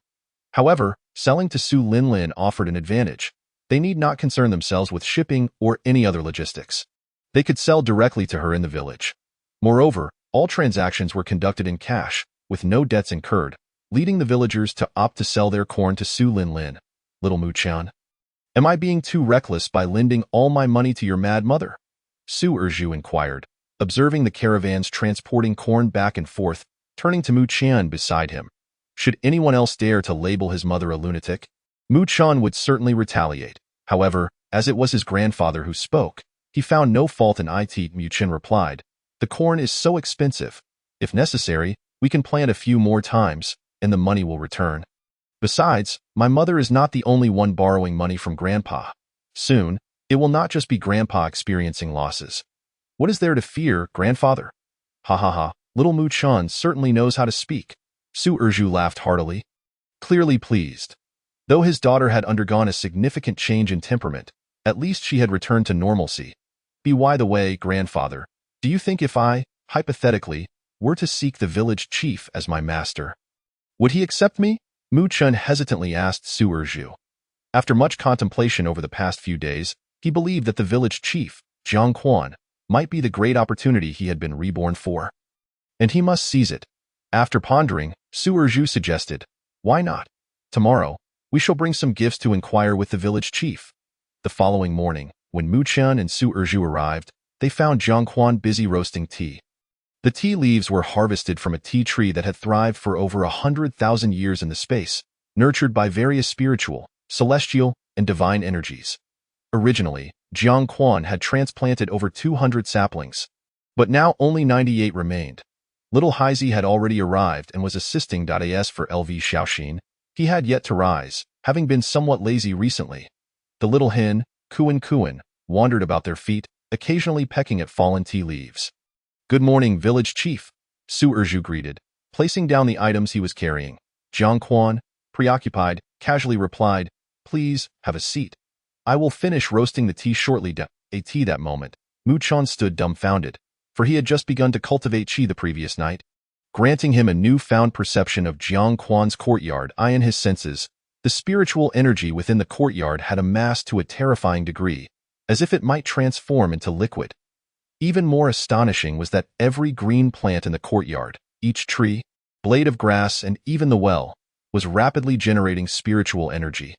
However, selling to Su Lin Lin offered an advantage. They need not concern themselves with shipping or any other logistics. They could sell directly to her in the village. Moreover, all transactions were conducted in cash, with no debts incurred, leading the villagers to opt to sell their corn to Su Lin Lin. Little Mu Chan, am I being too reckless by lending all my money to your mad mother? Su Erju inquired, observing the caravans transporting corn back and forth, turning to Mu Chan beside him. Should anyone else dare to label his mother a lunatic, Mu Chan would certainly retaliate. However, as it was his grandfather who spoke, he found no fault in it. Mu Chan replied, the corn is so expensive. If necessary, we can plant a few more times, and the money will return. Besides, my mother is not the only one borrowing money from Grandpa. Soon, it will not just be Grandpa experiencing losses. What is there to fear, grandfather? Ha ha ha, little Mu Chan certainly knows how to speak. Su Erju laughed heartily, clearly pleased. Though his daughter had undergone a significant change in temperament, at least she had returned to normalcy. By the way, grandfather, do you think if I, hypothetically, were to seek the village chief as my master, would he accept me? Mu Chun hesitantly asked Su Erju. After much contemplation over the past few days, he believed that the village chief, Jiang Quan, might be the great opportunity he had been reborn for. And he must seize it. After pondering, Su Erju suggested, why not? Tomorrow, we shall bring some gifts to inquire with the village chief. The following morning, when Mu Chun and Su Erju arrived, they found Jiang Quan busy roasting tea. The tea leaves were harvested from a tea tree that had thrived for over 100,000 years in the space, nurtured by various spiritual, celestial, and divine energies. Originally, Jiang Quan had transplanted over 200 saplings, but now only 98 remained. Little Heizi had already arrived and was assisting As for LV Xiaoxin. He had yet to rise, having been somewhat lazy recently. The little hen, Kuan, wandered about their feet, occasionally pecking at fallen tea leaves. Good morning, village chief, Su Erju greeted, placing down the items he was carrying. Jiang Quan, preoccupied, casually replied, please, have a seat. I will finish roasting the tea shortly. That moment, Mu Chan stood dumbfounded, for he had just begun to cultivate qi the previous night, granting him a newfound perception of Jiang Quan's courtyard. In his senses, the spiritual energy within the courtyard had amassed to a terrifying degree, as if it might transform into liquid. Even more astonishing was that every green plant in the courtyard, each tree, blade of grass, and even the well, was rapidly generating spiritual energy.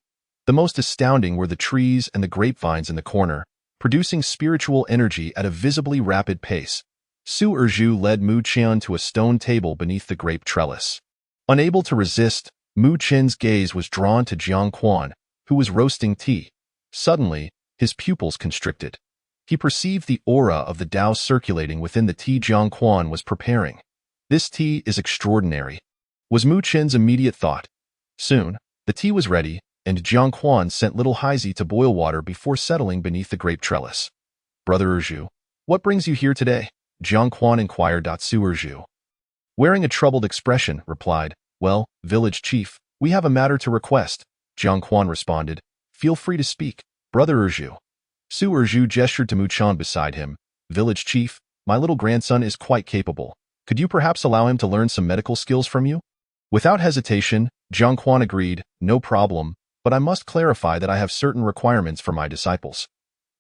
The most astounding were the trees and the grapevines in the corner, producing spiritual energy at a visibly rapid pace. Su Erju led Mu Qian to a stone table beneath the grape trellis. Unable to resist, Mu Qian's gaze was drawn to Jiang Quan, who was roasting tea. Suddenly, his pupils constricted. He perceived the aura of the Tao circulating within the tea Jiang Quan was preparing. This tea is extraordinary, was Mu Qian's immediate thought. Soon, the tea was ready, and Jiang Quan sent little Heizi to boil water before settling beneath the grape trellis. Brother Erju, what brings you here today? Jiang Quan inquired. Su Erju, wearing a troubled expression, replied, well, village chief, we have a matter to request. Jiang Quan responded, feel free to speak, Brother Erju. Su Erju gestured to Mu Chan beside him. Village chief, my little grandson is quite capable. Could you perhaps allow him to learn some medical skills from you? Without hesitation, Jiang Quan agreed, no problem. but I must clarify that I have certain requirements for my disciples.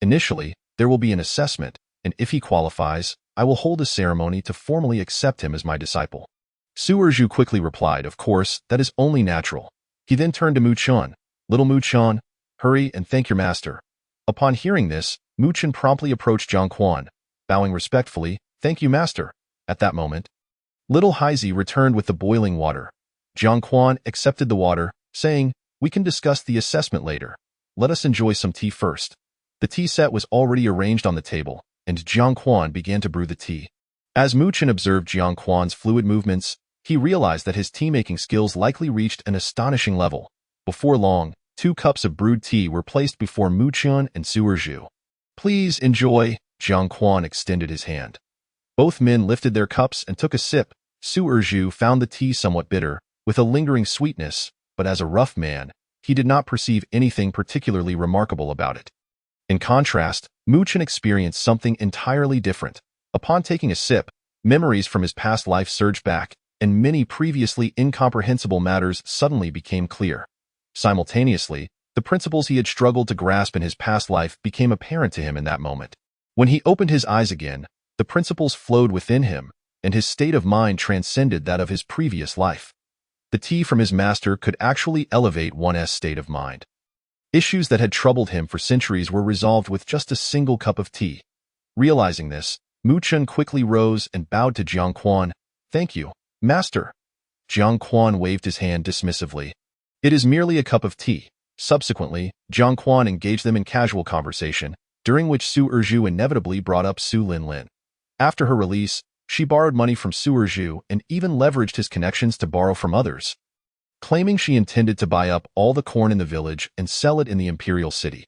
Initially, there will be an assessment, and if he qualifies, I will hold a ceremony to formally accept him as my disciple. Su Erju quickly replied, of course, that is only natural. He then turned to Mu Chun. Little Mu Chun, hurry and thank your master. Upon hearing this, Mu Chun promptly approached Jiang Quan, bowing respectfully, thank you, master. At that moment, little Haizi returned with the boiling water. Jiang Quan accepted the water, saying, we can discuss the assessment later. Let us enjoy some tea first. The tea set was already arranged on the table, and Jiang Quan began to brew the tea. As Mu Chun observed Jiang Quan's fluid movements, he realized that his tea-making skills likely reached an astonishing level. Before long, 2 cups of brewed tea were placed before Mu Chun and Su Erju. Please enjoy. Jiang Quan extended his hand. Both men lifted their cups and took a sip. Su Erju found the tea somewhat bitter, with a lingering sweetness, but as a rough man, he did not perceive anything particularly remarkable about it. In contrast, Mu Chun experienced something entirely different. Upon taking a sip, memories from his past life surged back, and many previously incomprehensible matters suddenly became clear. Simultaneously, the principles he had struggled to grasp in his past life became apparent to him in that moment. When he opened his eyes again, the principles flowed within him, and his state of mind transcended that of his previous life. The tea from his master could actually elevate one's state of mind. Issues that had troubled him for centuries were resolved with just a single cup of tea. Realizing this, Mu Chun quickly rose and bowed to Jiang Quan. Thank you, master. Jiang Quan waved his hand dismissively. It is merely a cup of tea. Subsequently, Jiang Quan engaged them in casual conversation, during which Su Erju inevitably brought up Su Lin. After her release, she borrowed money from Su Erju and even leveraged his connections to borrow from others, claiming she intended to buy up all the corn in the village and sell it in the imperial city.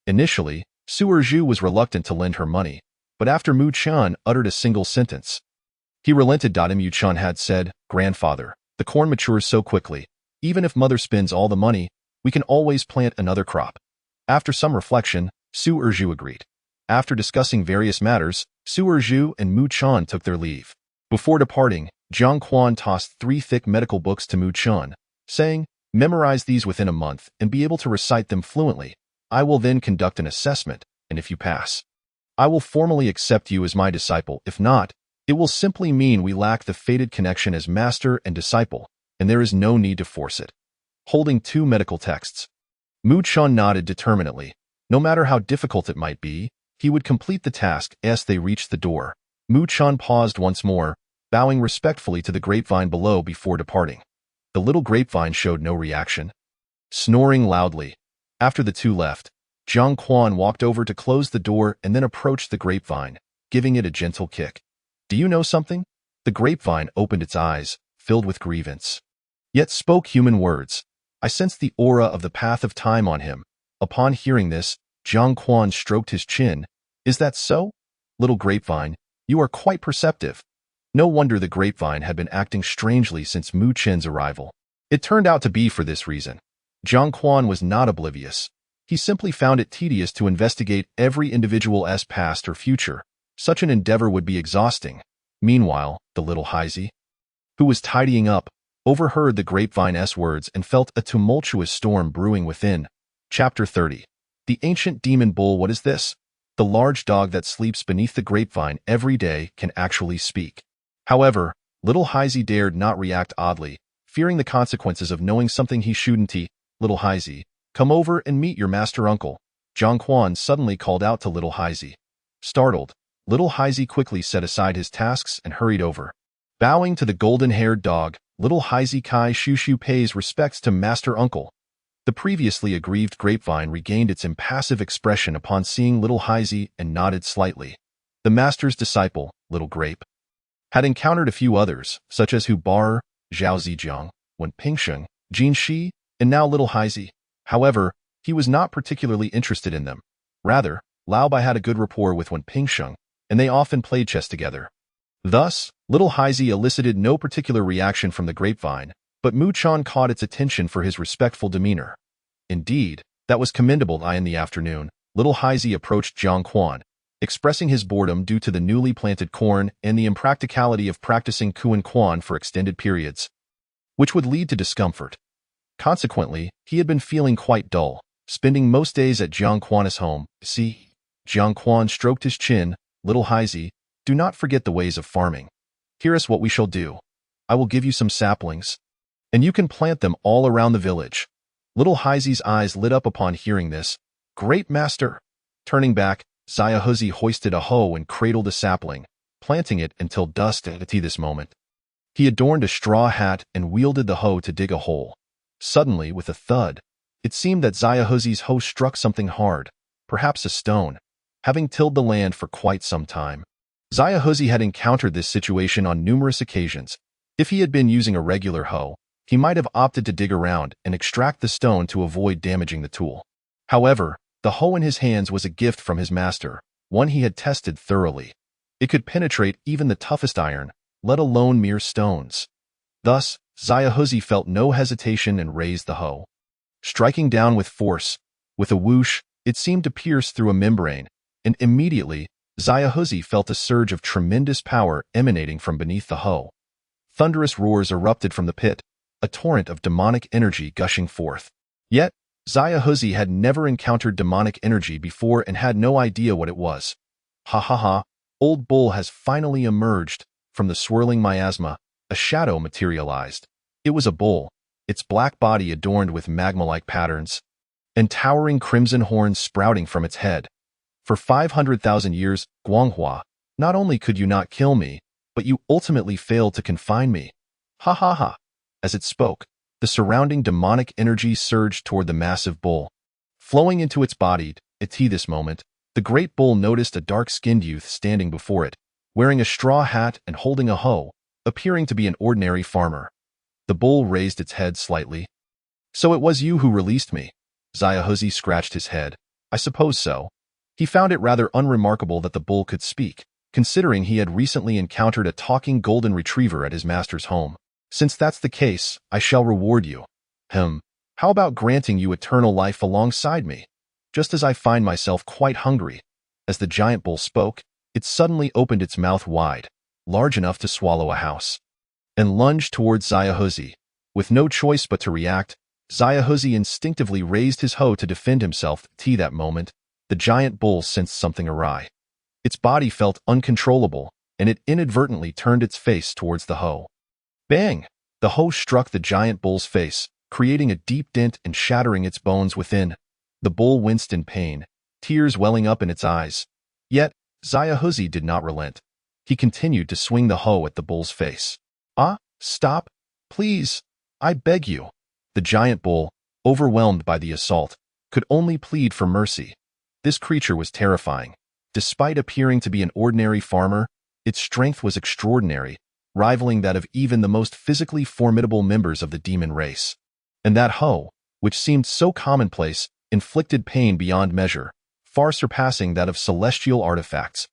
Initially, Su Erju was reluctant to lend her money, but after Mu Chun uttered a single sentence, he relented. Mu Chun had said, grandfather, the corn matures so quickly. Even if mother spends all the money, we can always plant another crop. After some reflection, Su Erju agreed. After discussing various matters, Su Erju and Mu Chun took their leave. Before departing, Jiang Quan tossed 3 thick medical books to Mu Chun, saying, memorize these within a month and be able to recite them fluently. I will then conduct an assessment, and if you pass, I will formally accept you as my disciple. If not, it will simply mean we lack the fated connection as master and disciple, and there is no need to force it. Holding 2 medical texts, Mu Chun nodded determinedly. No matter how difficult it might be, he would complete the task. As they reached the door, Mu Chun paused once more, bowing respectfully to the grapevine below before departing. The little grapevine showed no reaction, snoring loudly. After the 2 left, Jiang Quan walked over to close the door and then approached the grapevine, giving it a gentle kick. Do you know something? The grapevine opened its eyes, filled with grievance, yet spoke human words. I sensed the aura of the path of time on him. Upon hearing this, Jiang Quan stroked his chin. Is that so? Little grapevine, you are quite perceptive. No wonder the grapevine had been acting strangely since Mu Chun's arrival. It turned out to be for this reason. Jiang Quan was not oblivious. He simply found it tedious to investigate every individual's past or future. Such an endeavor would be exhausting. Meanwhile, the little Haizi, who was tidying up, overheard the grapevine's words and felt a tumultuous storm brewing within. Chapter 30. The ancient demon bull. What is this? The large dog that sleeps beneath the grapevine every day can actually speak. However, little Haizi dared not react oddly, fearing the consequences of knowing something he shouldn't. Little Haizi, come over and meet your master uncle. Jiang Quan suddenly called out to little Haizi. Startled, little Haizi quickly set aside his tasks and hurried over. Bowing to the golden-haired dog, little Haizi Kai Shushu pays respects to master uncle. The previously aggrieved grapevine regained its impassive expression upon seeing little Haizi and nodded slightly. The master's disciple, little grape, had encountered a few others, such as Hu Bar, Zhao Zijiang, Wen Pingsheng, Jin Shi, and now little Haizi. However, he was not particularly interested in them. Rather, Lao Bai had a good rapport with Wen Pingsheng, and they often played chess together. Thus, little Haizi elicited no particular reaction from the grapevine, but Mu Chun caught its attention for his respectful demeanor. Indeed, that was commendable. In the afternoon, little Haizi approached Jiang Quan, expressing his boredom due to the newly planted corn and the impracticality of practicing Kuan Quan for extended periods, which would lead to discomfort. Consequently, he had been feeling quite dull, spending most days at Jiang Quan's home. See, Jiang Quan stroked his chin. Little Heisey, do not forget the ways of farming. Here is what we shall do. I will give you some saplings, and you can plant them all around the village. Little Heisey's eyes lit up upon hearing this. Great master! Turning back, Xiaohuzi hoisted a hoe and cradled a sapling, planting it until dusk at this moment. He adorned a straw hat and wielded the hoe to dig a hole. Suddenly, with a thud, it seemed that Xiaohuzi's hoe struck something hard, perhaps a stone, having tilled the land for quite some time. Xiaohuzi had encountered this situation on numerous occasions. If he had been using a regular hoe, he might have opted to dig around and extract the stone to avoid damaging the tool. However, the hoe in his hands was a gift from his master, one he had tested thoroughly. It could penetrate even the toughest iron, let alone mere stones. Thus, Xiaohuzi felt no hesitation and raised the hoe. Striking down with force, with a whoosh, it seemed to pierce through a membrane, and immediately, Xiaohuzi felt a surge of tremendous power emanating from beneath the hoe. Thunderous roars erupted from the pit, a torrent of demonic energy gushing forth. Yet, Xiaohuzi had never encountered demonic energy before and had no idea what it was. Ha ha ha, Old Bull has finally emerged. From the swirling miasma, a shadow materialized. It was a bull, its black body adorned with magma-like patterns, and towering crimson horns sprouting from its head. For 500,000 years, Guanghua, not only could you not kill me, but you ultimately failed to confine me. Ha ha ha. As it spoke, the surrounding demonic energy surged toward the massive bull. Flowing into its body, at this moment, the great bull noticed a dark-skinned youth standing before it, wearing a straw hat and holding a hoe, appearing to be an ordinary farmer. The bull raised its head slightly. So it was you who released me. Xiaohuzi scratched his head. I suppose so. He found it rather unremarkable that the bull could speak, considering he had recently encountered a talking golden retriever at his master's home. Since that's the case, I shall reward you. How about granting you eternal life alongside me? Just as I find myself quite hungry. As the giant bull spoke, it suddenly opened its mouth wide, large enough to swallow a house, and lunged towards Xiaohuzi. With no choice but to react, Xiaohuzi instinctively raised his hoe to defend himself. That moment, the giant bull sensed something awry. Its body felt uncontrollable, and it inadvertently turned its face towards the hoe. Bang! The hoe struck the giant bull's face, creating a deep dent and shattering its bones within. The bull winced in pain, tears welling up in its eyes. Yet, Xiaohuzi did not relent. He continued to swing the hoe at the bull's face. Stop! Please! I beg you! The giant bull, overwhelmed by the assault, could only plead for mercy. This creature was terrifying. Despite appearing to be an ordinary farmer, its strength was extraordinary, rivaling that of even the most physically formidable members of the demon race. And that hoe, which seemed so commonplace, inflicted pain beyond measure, far surpassing that of celestial artifacts.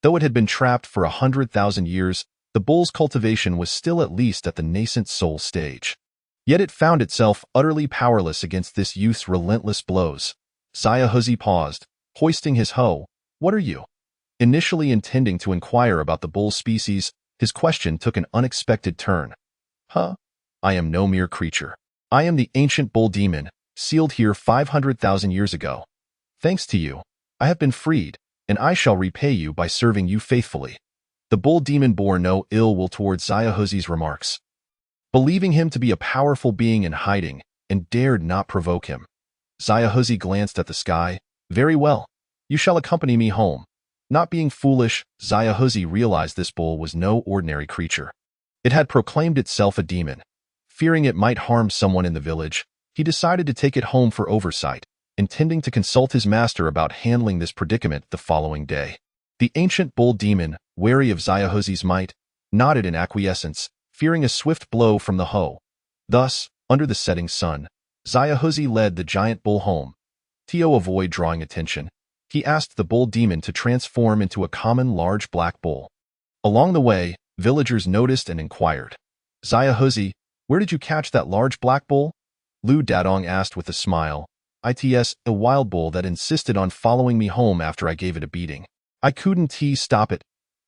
Though it had been trapped for 100,000 years, the bull's cultivation was still at least at the nascent soul stage. Yet it found itself utterly powerless against this youth's relentless blows. Xiaohuzi paused, hoisting his hoe. What are you? Initially intending to inquire about the bull species, his question took an unexpected turn. I am no mere creature. I am the ancient bull demon, sealed here 500,000 years ago. Thanks to you, I have been freed, and I shall repay you by serving you faithfully. The bull demon bore no ill will towards Xiaohuzi's remarks, believing him to be a powerful being in hiding, and dared not provoke him. Xiaohuzi glanced at the sky. Very well. You shall accompany me home. Not being foolish, Xiaohuzi realized this bull was no ordinary creature. It had proclaimed itself a demon. Fearing it might harm someone in the village, he decided to take it home for oversight, intending to consult his master about handling this predicament the following day. The ancient bull demon, wary of Xiaohuzi's might, nodded in acquiescence, fearing a swift blow from the hoe. Thus, under the setting sun, Xiaohuzi led the giant bull home. To avoid drawing attention, he asked the bull demon to transform into a common large black bull. Along the way, villagers noticed and inquired. Xiaohuzi, where did you catch that large black bull? Lu Dadong asked with a smile. It's a wild bull that insisted on following me home after I gave it a beating. I couldn't stop it.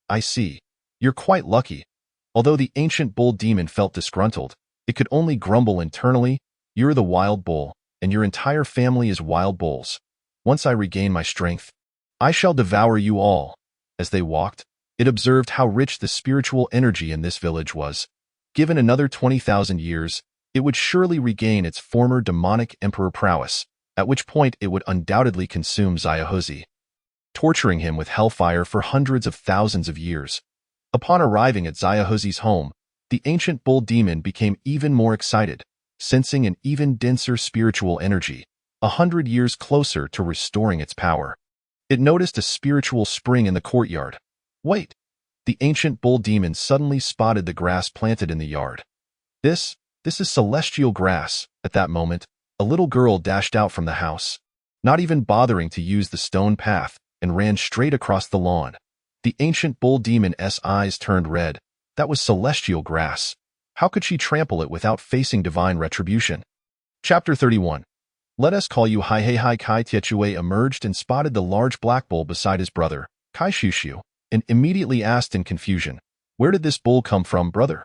I see. You're quite lucky. Although the ancient bull demon felt disgruntled, it could only grumble internally. You're the wild bull, and your entire family is wild bulls. Once I regain my strength, I shall devour you all." As they walked, it observed how rich the spiritual energy in this village was. Given another 20,000 years, it would surely regain its former demonic emperor prowess, at which point it would undoubtedly consume Xiaohuzi, torturing him with hellfire for hundreds of thousands of years. Upon arriving at Xiaohuzi's home, the ancient bull demon became even more excited, sensing an even denser spiritual energy, 100 years closer to restoring its power. It noticed a spiritual spring in the courtyard. Wait! The ancient bull demon suddenly spotted the grass planted in the yard. This is celestial grass. At that moment, a little girl dashed out from the house, not even bothering to use the stone path, and ran straight across the lawn. The ancient bull demon's eyes turned red. That was celestial grass. How could she trample it without facing divine retribution? Chapter 31. Let us call you Hai Hei Hai. Kai Tiechue emerged and spotted the large black bull beside his brother, Kai Shushu, and immediately asked in confusion, "Where did this bull come from, brother?"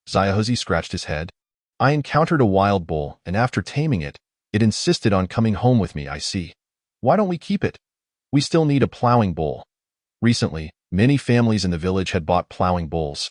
Xiaohuzi scratched his head. "I encountered a wild bull, and after taming it, it insisted on coming home with me, I see. Why don't we keep it? We still need a plowing bull." Recently, many families in the village had bought plowing bulls,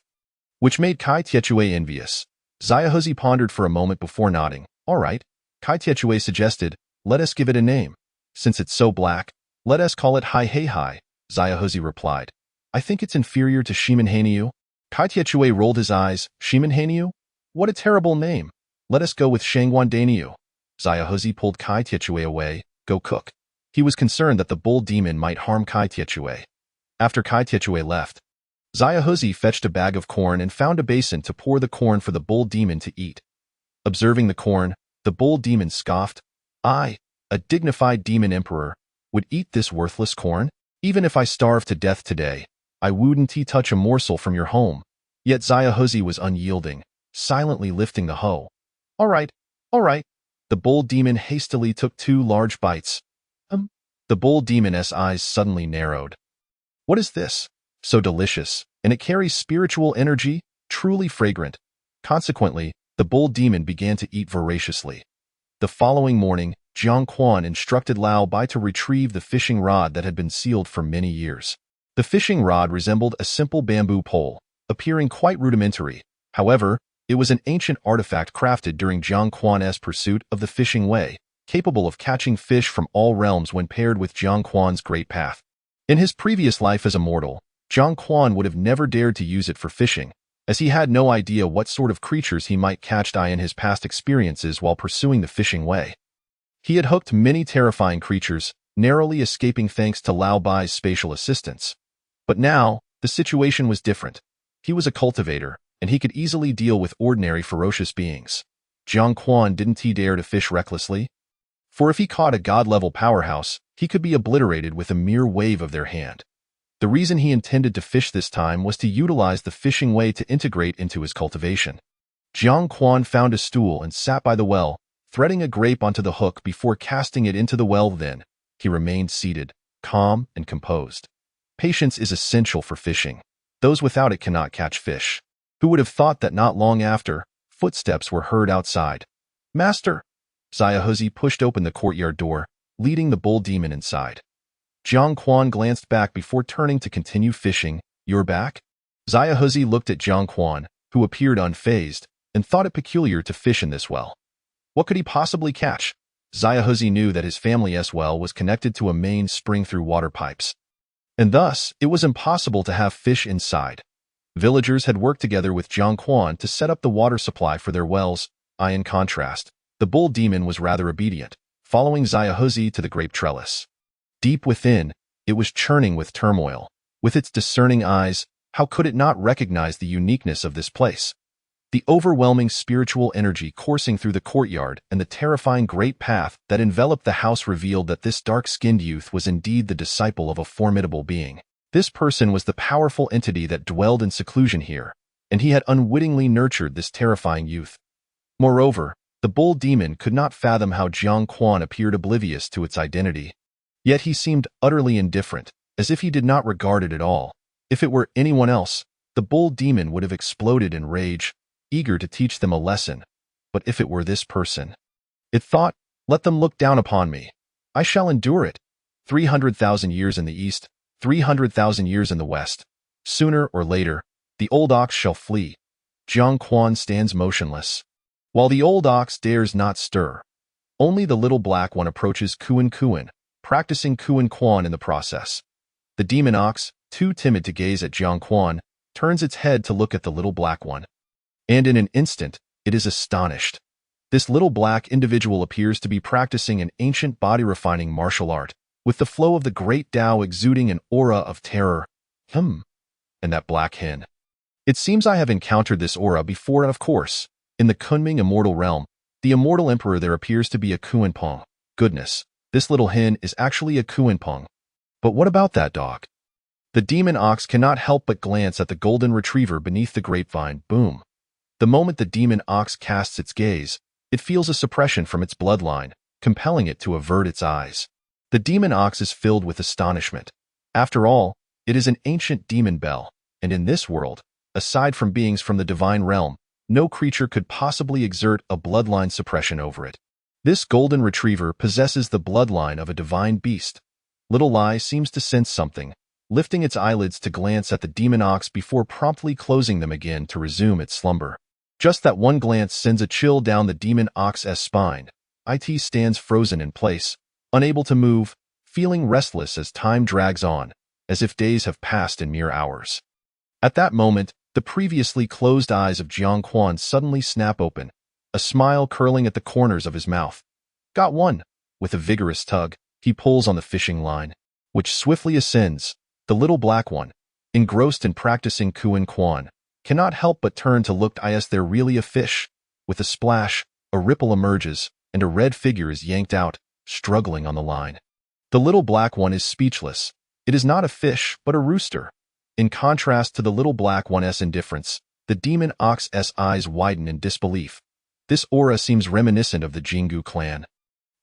which made Kai Tiechue envious. Xiaohuzi pondered for a moment before nodding. "All right," Kai Tiechue suggested, "let us give it a name. Since it's so black, let us call it Hai Hei Hai." Xiaohuzi replied, "I think it's inferior to Shimenhanyu." Kai Tiechue rolled his eyes. "Shimenhanyu? What a terrible name. Let us go with Shangguan Danyu." Xiaohuzi pulled Kai Tiechue away. "Go cook." He was concerned that the bull demon might harm Kai Tiechue. After Kai Tiechue left, Xiaohuzi fetched a bag of corn and found a basin to pour the corn for the bull demon to eat. Observing the corn, the bull demon scoffed. "I, a dignified demon emperor, would eat this worthless corn? Even if I starve to death today, I wouldn't touch a morsel from your home." Yet Xiaohuzi was unyielding, silently lifting the hoe. All right. The bull demon hastily took 2 large bites. The bull demon's eyes suddenly narrowed. "What is this? So delicious, and it carries spiritual energy, truly fragrant." Consequently, the bull demon began to eat voraciously. The following morning, Jiang Quan instructed Lao Bai to retrieve the fishing rod that had been sealed for many years. The fishing rod resembled a simple bamboo pole, appearing quite rudimentary. However, it was an ancient artifact crafted during Jiang Quan's pursuit of the fishing way, capable of catching fish from all realms when paired with Jiang Quan's great path. In his previous life as a mortal, Jiang Quan would have never dared to use it for fishing, as he had no idea what sort of creatures he might catch in his past experiences while pursuing the fishing way. He had hooked many terrifying creatures, narrowly escaping thanks to Lao Bai's spatial assistance. But now, the situation was different. He was a cultivator, and he could easily deal with ordinary ferocious beings. Jiang Quan didn't dare to fish recklessly, for if he caught a god-level powerhouse, he could be obliterated with a mere wave of their hand. The reason he intended to fish this time was to utilize the fishing way to integrate into his cultivation. Jiang Quan found a stool and sat by the well, threading a grape onto the hook before casting it into the well. Then, he remained seated, calm and composed. Patience is essential for fishing. Those without it cannot catch fish. Who would have thought that not long after, footsteps were heard outside. "Master!" Xiaohuzi pushed open the courtyard door, leading the bull demon inside. Jiang Quan glanced back before turning to continue fishing. "You're back?" Xiaohuzi looked at Jiang Quan, who appeared unfazed, and thought it peculiar to fish in this well. What could he possibly catch? Xiaohuzi knew that his family's well was connected to a main spring through water pipes, and thus it was impossible to have fish inside. Villagers had worked together with Jiang Quan to set up the water supply for their wells. In contrast, the bull demon was rather obedient, following Xiaohuzi to the grape trellis. Deep within, it was churning with turmoil. With its discerning eyes, how could it not recognize the uniqueness of this place? The overwhelming spiritual energy coursing through the courtyard and the terrifying great path that enveloped the house revealed that this dark-skinned youth was indeed the disciple of a formidable being. This person was the powerful entity that dwelled in seclusion here, and he had unwittingly nurtured this terrifying youth. Moreover, the bull demon could not fathom how Jiang Quan appeared oblivious to its identity. Yet he seemed utterly indifferent, as if he did not regard it at all. If it were anyone else, the bull demon would have exploded in rage, eager to teach them a lesson. But if it were this person, It thought, let them look down upon me. I shall endure it. 300,000 years in the east, 300,000 years in the west. Sooner or later, the old ox shall flee. Jiang Quan stands motionless, while the old ox dares not stir. Only the little black one approaches Kuan, practicing Kuan Quan in the process. The demon ox, too timid to gaze at Jiang Quan, turns its head to look at the little black one. And in an instant, it is astonished. This little black individual appears to be practicing an ancient body-refining martial art, with the flow of the great Tao exuding an aura of terror. And that black hen. It seems I have encountered this aura before, and of course, in the Kunming immortal realm, the immortal emperor there appears to be a Kuanpong. Goodness, this little hen is actually a Kuanpong. But what about that dog? The demon ox cannot help but glance at the golden retriever beneath the grapevine. Boom. The moment the demon ox casts its gaze, it feels a suppression from its bloodline, compelling it to avert its eyes. The demon ox is filled with astonishment. After all, it is an ancient demon bell, and in this world, aside from beings from the divine realm, no creature could possibly exert a bloodline suppression over it. This golden retriever possesses the bloodline of a divine beast. Little Lai seems to sense something, lifting its eyelids to glance at the demon ox before promptly closing them again to resume its slumber. Just that one glance sends a chill down the demon ox's spine. It stands frozen in place, unable to move, feeling restless as time drags on, as if days have passed in mere hours. At that moment, the previously closed eyes of Jiang Quan suddenly snap open, a smile curling at the corners of his mouth. Got one. With a vigorous tug, he pulls on the fishing line, which swiftly ascends. The little black one, engrossed in practicing Kuan Quan, cannot help but turn to look. Is there really a fish? With a splash, a ripple emerges, and a red figure is yanked out, struggling on the line. The little black one is speechless. It is not a fish, but a rooster. In contrast to the little black one's indifference, the demon ox's eyes widen in disbelief. This aura seems reminiscent of the Jingu clan.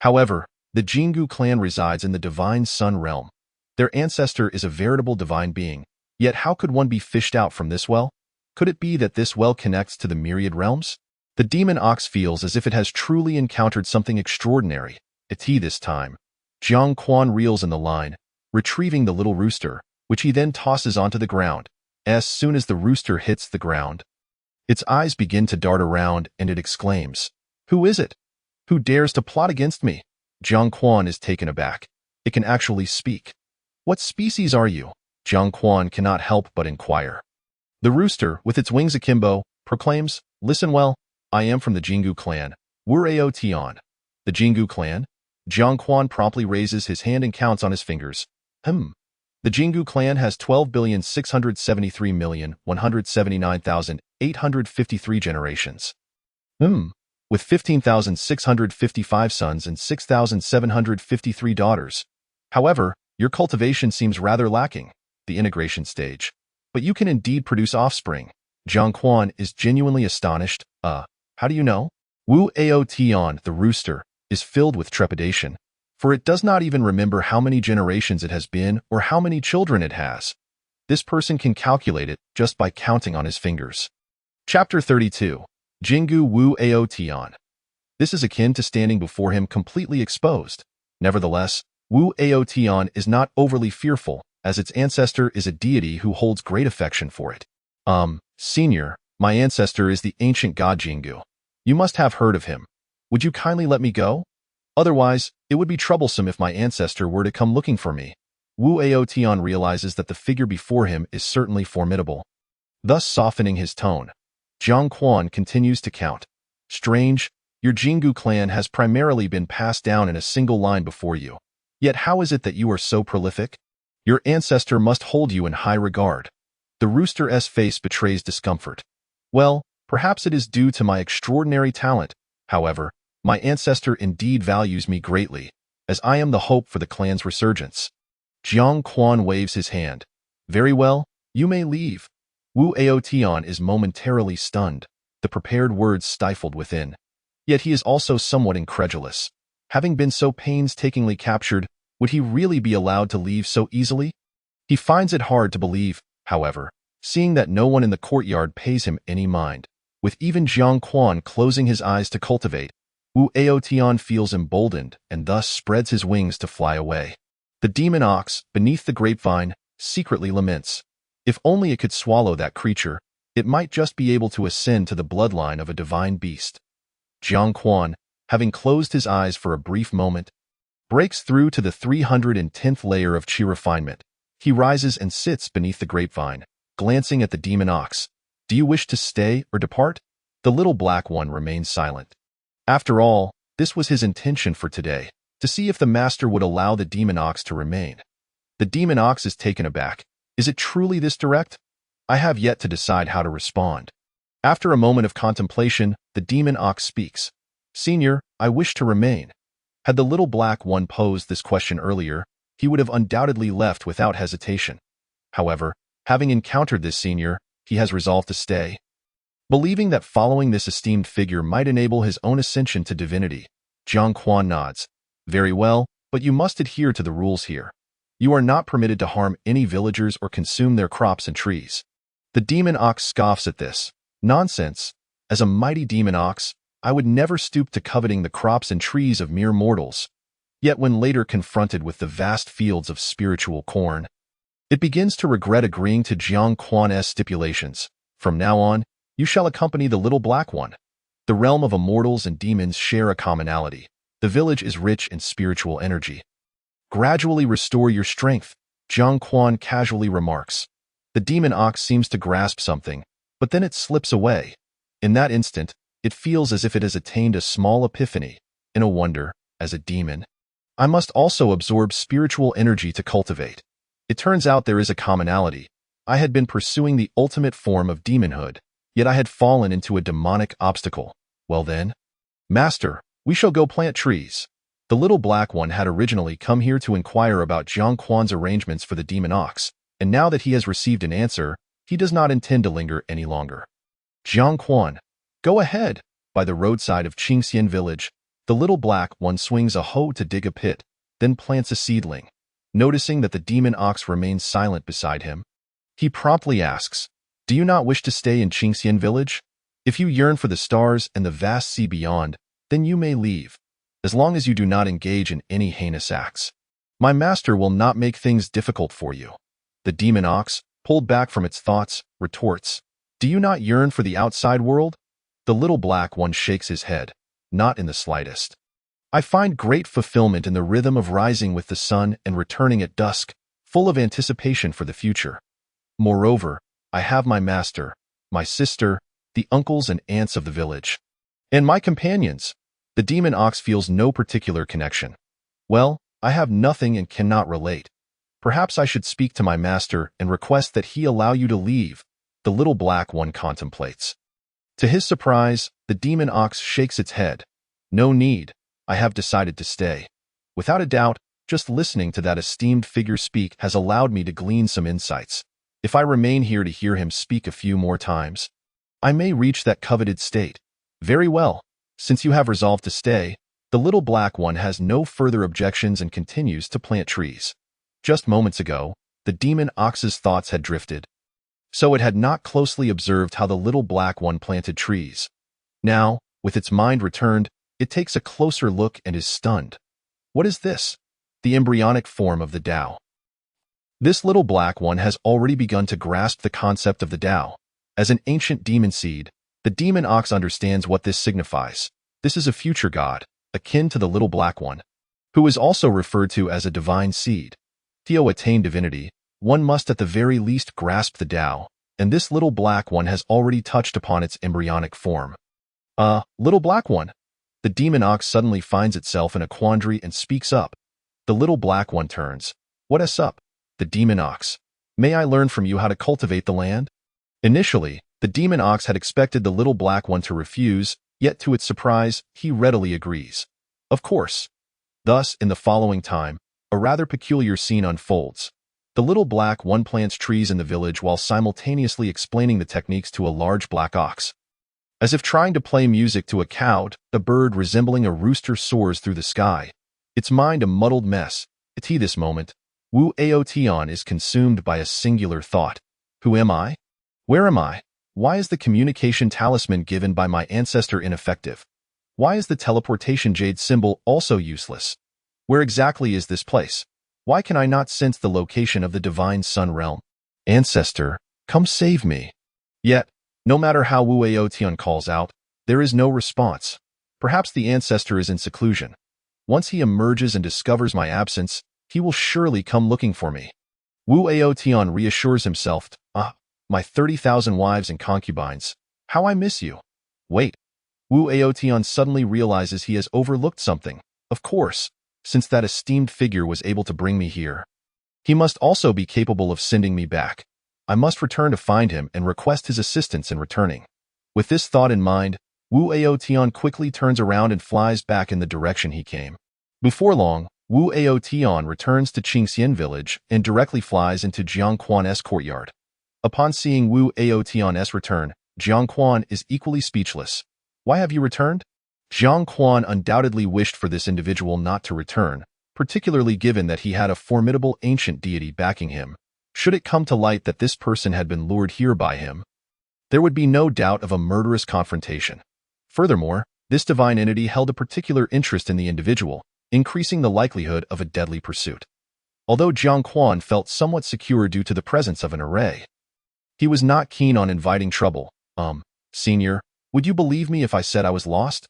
However, the Jingu clan resides in the divine sun realm. Their ancestor is a veritable divine being. Yet how could one be fished out from this well? Could it be that this well connects to the myriad realms? The demon ox feels as if it has truly encountered something extraordinary. This time, Jiang Quan reels in the line, retrieving the little rooster, which he then tosses onto the ground. As soon as the rooster hits the ground, its eyes begin to dart around and it exclaims, "Who is it? Who dares to plot against me?" Jiang Quan is taken aback. It can actually speak. "What species are you?" Jiang Quan cannot help but inquire. The rooster, with its wings akimbo, proclaims, "Listen well, I am from the Jingu clan, Wu Tian." The Jingu clan? Jiang Quan promptly raises his hand and counts on his fingers. The Jingu clan has 12,673,179,853 generations. With 15,655 sons and 6,753 daughters. However, your cultivation seems rather lacking, the integration stage. But you can indeed produce offspring. Jiang Quan is genuinely astonished. How do you know? Wu Tian, the rooster, is filled with trepidation, for it does not even remember how many generations it has been or how many children it has. This person can calculate it just by counting on his fingers. Chapter 32. Jingu Wu Tian. This is akin to standing before him completely exposed. Nevertheless, Wu Tian is not overly fearful, as its ancestor is a deity who holds great affection for it. Senior, my ancestor is the ancient god Jingu. You must have heard of him. Would you kindly let me go? Otherwise, it would be troublesome if my ancestor were to come looking for me. Wu Tian realizes that the figure before him is certainly formidable. Thus softening his tone, Jiang Quan continues to count. Strange, your Jingu clan has primarily been passed down in a single line before you. Yet how is it that you are so prolific? Your ancestor must hold you in high regard. The rooster's face betrays discomfort. Well, perhaps it is due to my extraordinary talent. However, my ancestor indeed values me greatly, as I am the hope for the clan's resurgence. Jiang Quan waves his hand. Very well, you may leave. Wu Tian is momentarily stunned, the prepared words stifled within. Yet he is also somewhat incredulous. Having been so painstakingly captured, would he really be allowed to leave so easily? He finds it hard to believe, however, seeing that no one in the courtyard pays him any mind. With even Jiang Quan closing his eyes to cultivate, Wu Aotian feels emboldened and thus spreads his wings to fly away. The demon ox, beneath the grapevine, secretly laments. If only it could swallow that creature, it might just be able to ascend to the bloodline of a divine beast. Jiang Quan, having closed his eyes for a brief moment, breaks through to the 310th layer of chi refinement. He rises and sits beneath the grapevine, glancing at the demon ox. Do you wish to stay or depart? The little black one remains silent. After all, this was his intention for today, to see if the master would allow the demon ox to remain. The demon ox is taken aback. Is it truly this direct? I have yet to decide how to respond. After a moment of contemplation, the demon ox speaks. Senior, I wish to remain. Had the little black one posed this question earlier, he would have undoubtedly left without hesitation. However, having encountered this senior, he has resolved to stay. Believing that following this esteemed figure might enable his own ascension to divinity, Jiang Quan nods. Very well, but you must adhere to the rules here. You are not permitted to harm any villagers or consume their crops and trees. The demon ox scoffs at this. Nonsense. As a mighty demon ox, I would never stoop to coveting the crops and trees of mere mortals. Yet when later confronted with the vast fields of spiritual corn, it begins to regret agreeing to Jiang Quan's stipulations. From now on, you shall accompany the little black one. The realm of immortals and demons share a commonality. The village is rich in spiritual energy. Gradually restore your strength, Jiang Quan casually remarks. The demon ox seems to grasp something, but then it slips away. In that instant, it feels as if it has attained a small epiphany. In a wonder, as a demon, I must also absorb spiritual energy to cultivate. It turns out there is a commonality. I had been pursuing the ultimate form of demonhood, yet I had fallen into a demonic obstacle. Well then, Master, we shall go plant trees. The little black one had originally come here to inquire about Jiang Quan's arrangements for the demon ox, and now that he has received an answer, he does not intend to linger any longer. Jiang Quan, go ahead. By the roadside of Qingxian village, the little black one swings a hoe to dig a pit, then plants a seedling. Noticing that the demon ox remains silent beside him, he promptly asks, do you not wish to stay in Qingxian village? If you yearn for the stars and the vast sea beyond, then you may leave, as long as you do not engage in any heinous acts. My master will not make things difficult for you. The demon ox, pulled back from its thoughts, retorts, do you not yearn for the outside world? The little black one shakes his head. Not in the slightest. I find great fulfillment in the rhythm of rising with the sun and returning at dusk, full of anticipation for the future. Moreover, I have my master, my sister, the uncles and aunts of the village, and my companions. The demon ox feels no particular connection. Well, I have nothing and cannot relate. Perhaps I should speak to my master and request that he allow you to leave. The little black one contemplates. To his surprise, the demon ox shakes its head. No need. I have decided to stay. Without a doubt, just listening to that esteemed figure speak has allowed me to glean some insights. If I remain here to hear him speak a few more times, I may reach that coveted state. Very well. Since you have resolved to stay, the little black one has no further objections and continues to plant trees. Just moments ago, the demon ox's thoughts had drifted, so it had not closely observed how the little black one planted trees. Now, with its mind returned, it takes a closer look and is stunned. What is this? The embryonic form of the Tao. This little black one has already begun to grasp the concept of the Tao. As an ancient demon seed, the demon ox understands what this signifies. This is a future god, akin to the little black one, who is also referred to as a divine seed. To attain divinity, one must at the very least grasp the Tao, and this little black one has already touched upon its embryonic form. Little black one. The demon ox suddenly finds itself in a quandary and speaks up. The little black one turns. What is up? The demon ox. May I learn from you how to cultivate the land? Initially, the demon ox had expected the little black one to refuse, yet to its surprise, he readily agrees. Of course. Thus, in the following time, a rather peculiar scene unfolds. The little black one plants trees in the village while simultaneously explaining the techniques to a large black ox. As if trying to play music to a cow, a bird resembling a rooster soars through the sky, its mind a muddled mess. At this moment, Wu Aotian is consumed by a singular thought. Who am I? Where am I? Why is the communication talisman given by my ancestor ineffective? Why is the teleportation jade symbol also useless? Where exactly is this place? Why can I not sense the location of the divine sun realm? Ancestor, come save me. Yet, no matter how Wu Aotian calls out, there is no response. Perhaps the ancestor is in seclusion. Once he emerges and discovers my absence, he will surely come looking for me. Wu Aotian reassures himself, my 30,000 wives and concubines, how I miss you. Wait. Wu Aotian suddenly realizes he has overlooked something. Of course, since that esteemed figure was able to bring me here. He must also be capable of sending me back. I must return to find him and request his assistance in returning. With this thought in mind, Wu Aotian quickly turns around and flies back in the direction he came. Before long, Wu Aotian returns to Qingxian village and directly flies into Jiang Quan's courtyard. Upon seeing Wu Aotian's return, Jiang Quan is equally speechless. Why have you returned? Jiang Quan undoubtedly wished for this individual not to return, particularly given that he had a formidable ancient deity backing him. Should it come to light that this person had been lured here by him, there would be no doubt of a murderous confrontation. Furthermore, this divine entity held a particular interest in the individual, increasing the likelihood of a deadly pursuit. Although Jiang Quan felt somewhat secure due to the presence of an array, he was not keen on inviting trouble. Senior, would you believe me if I said I was lost?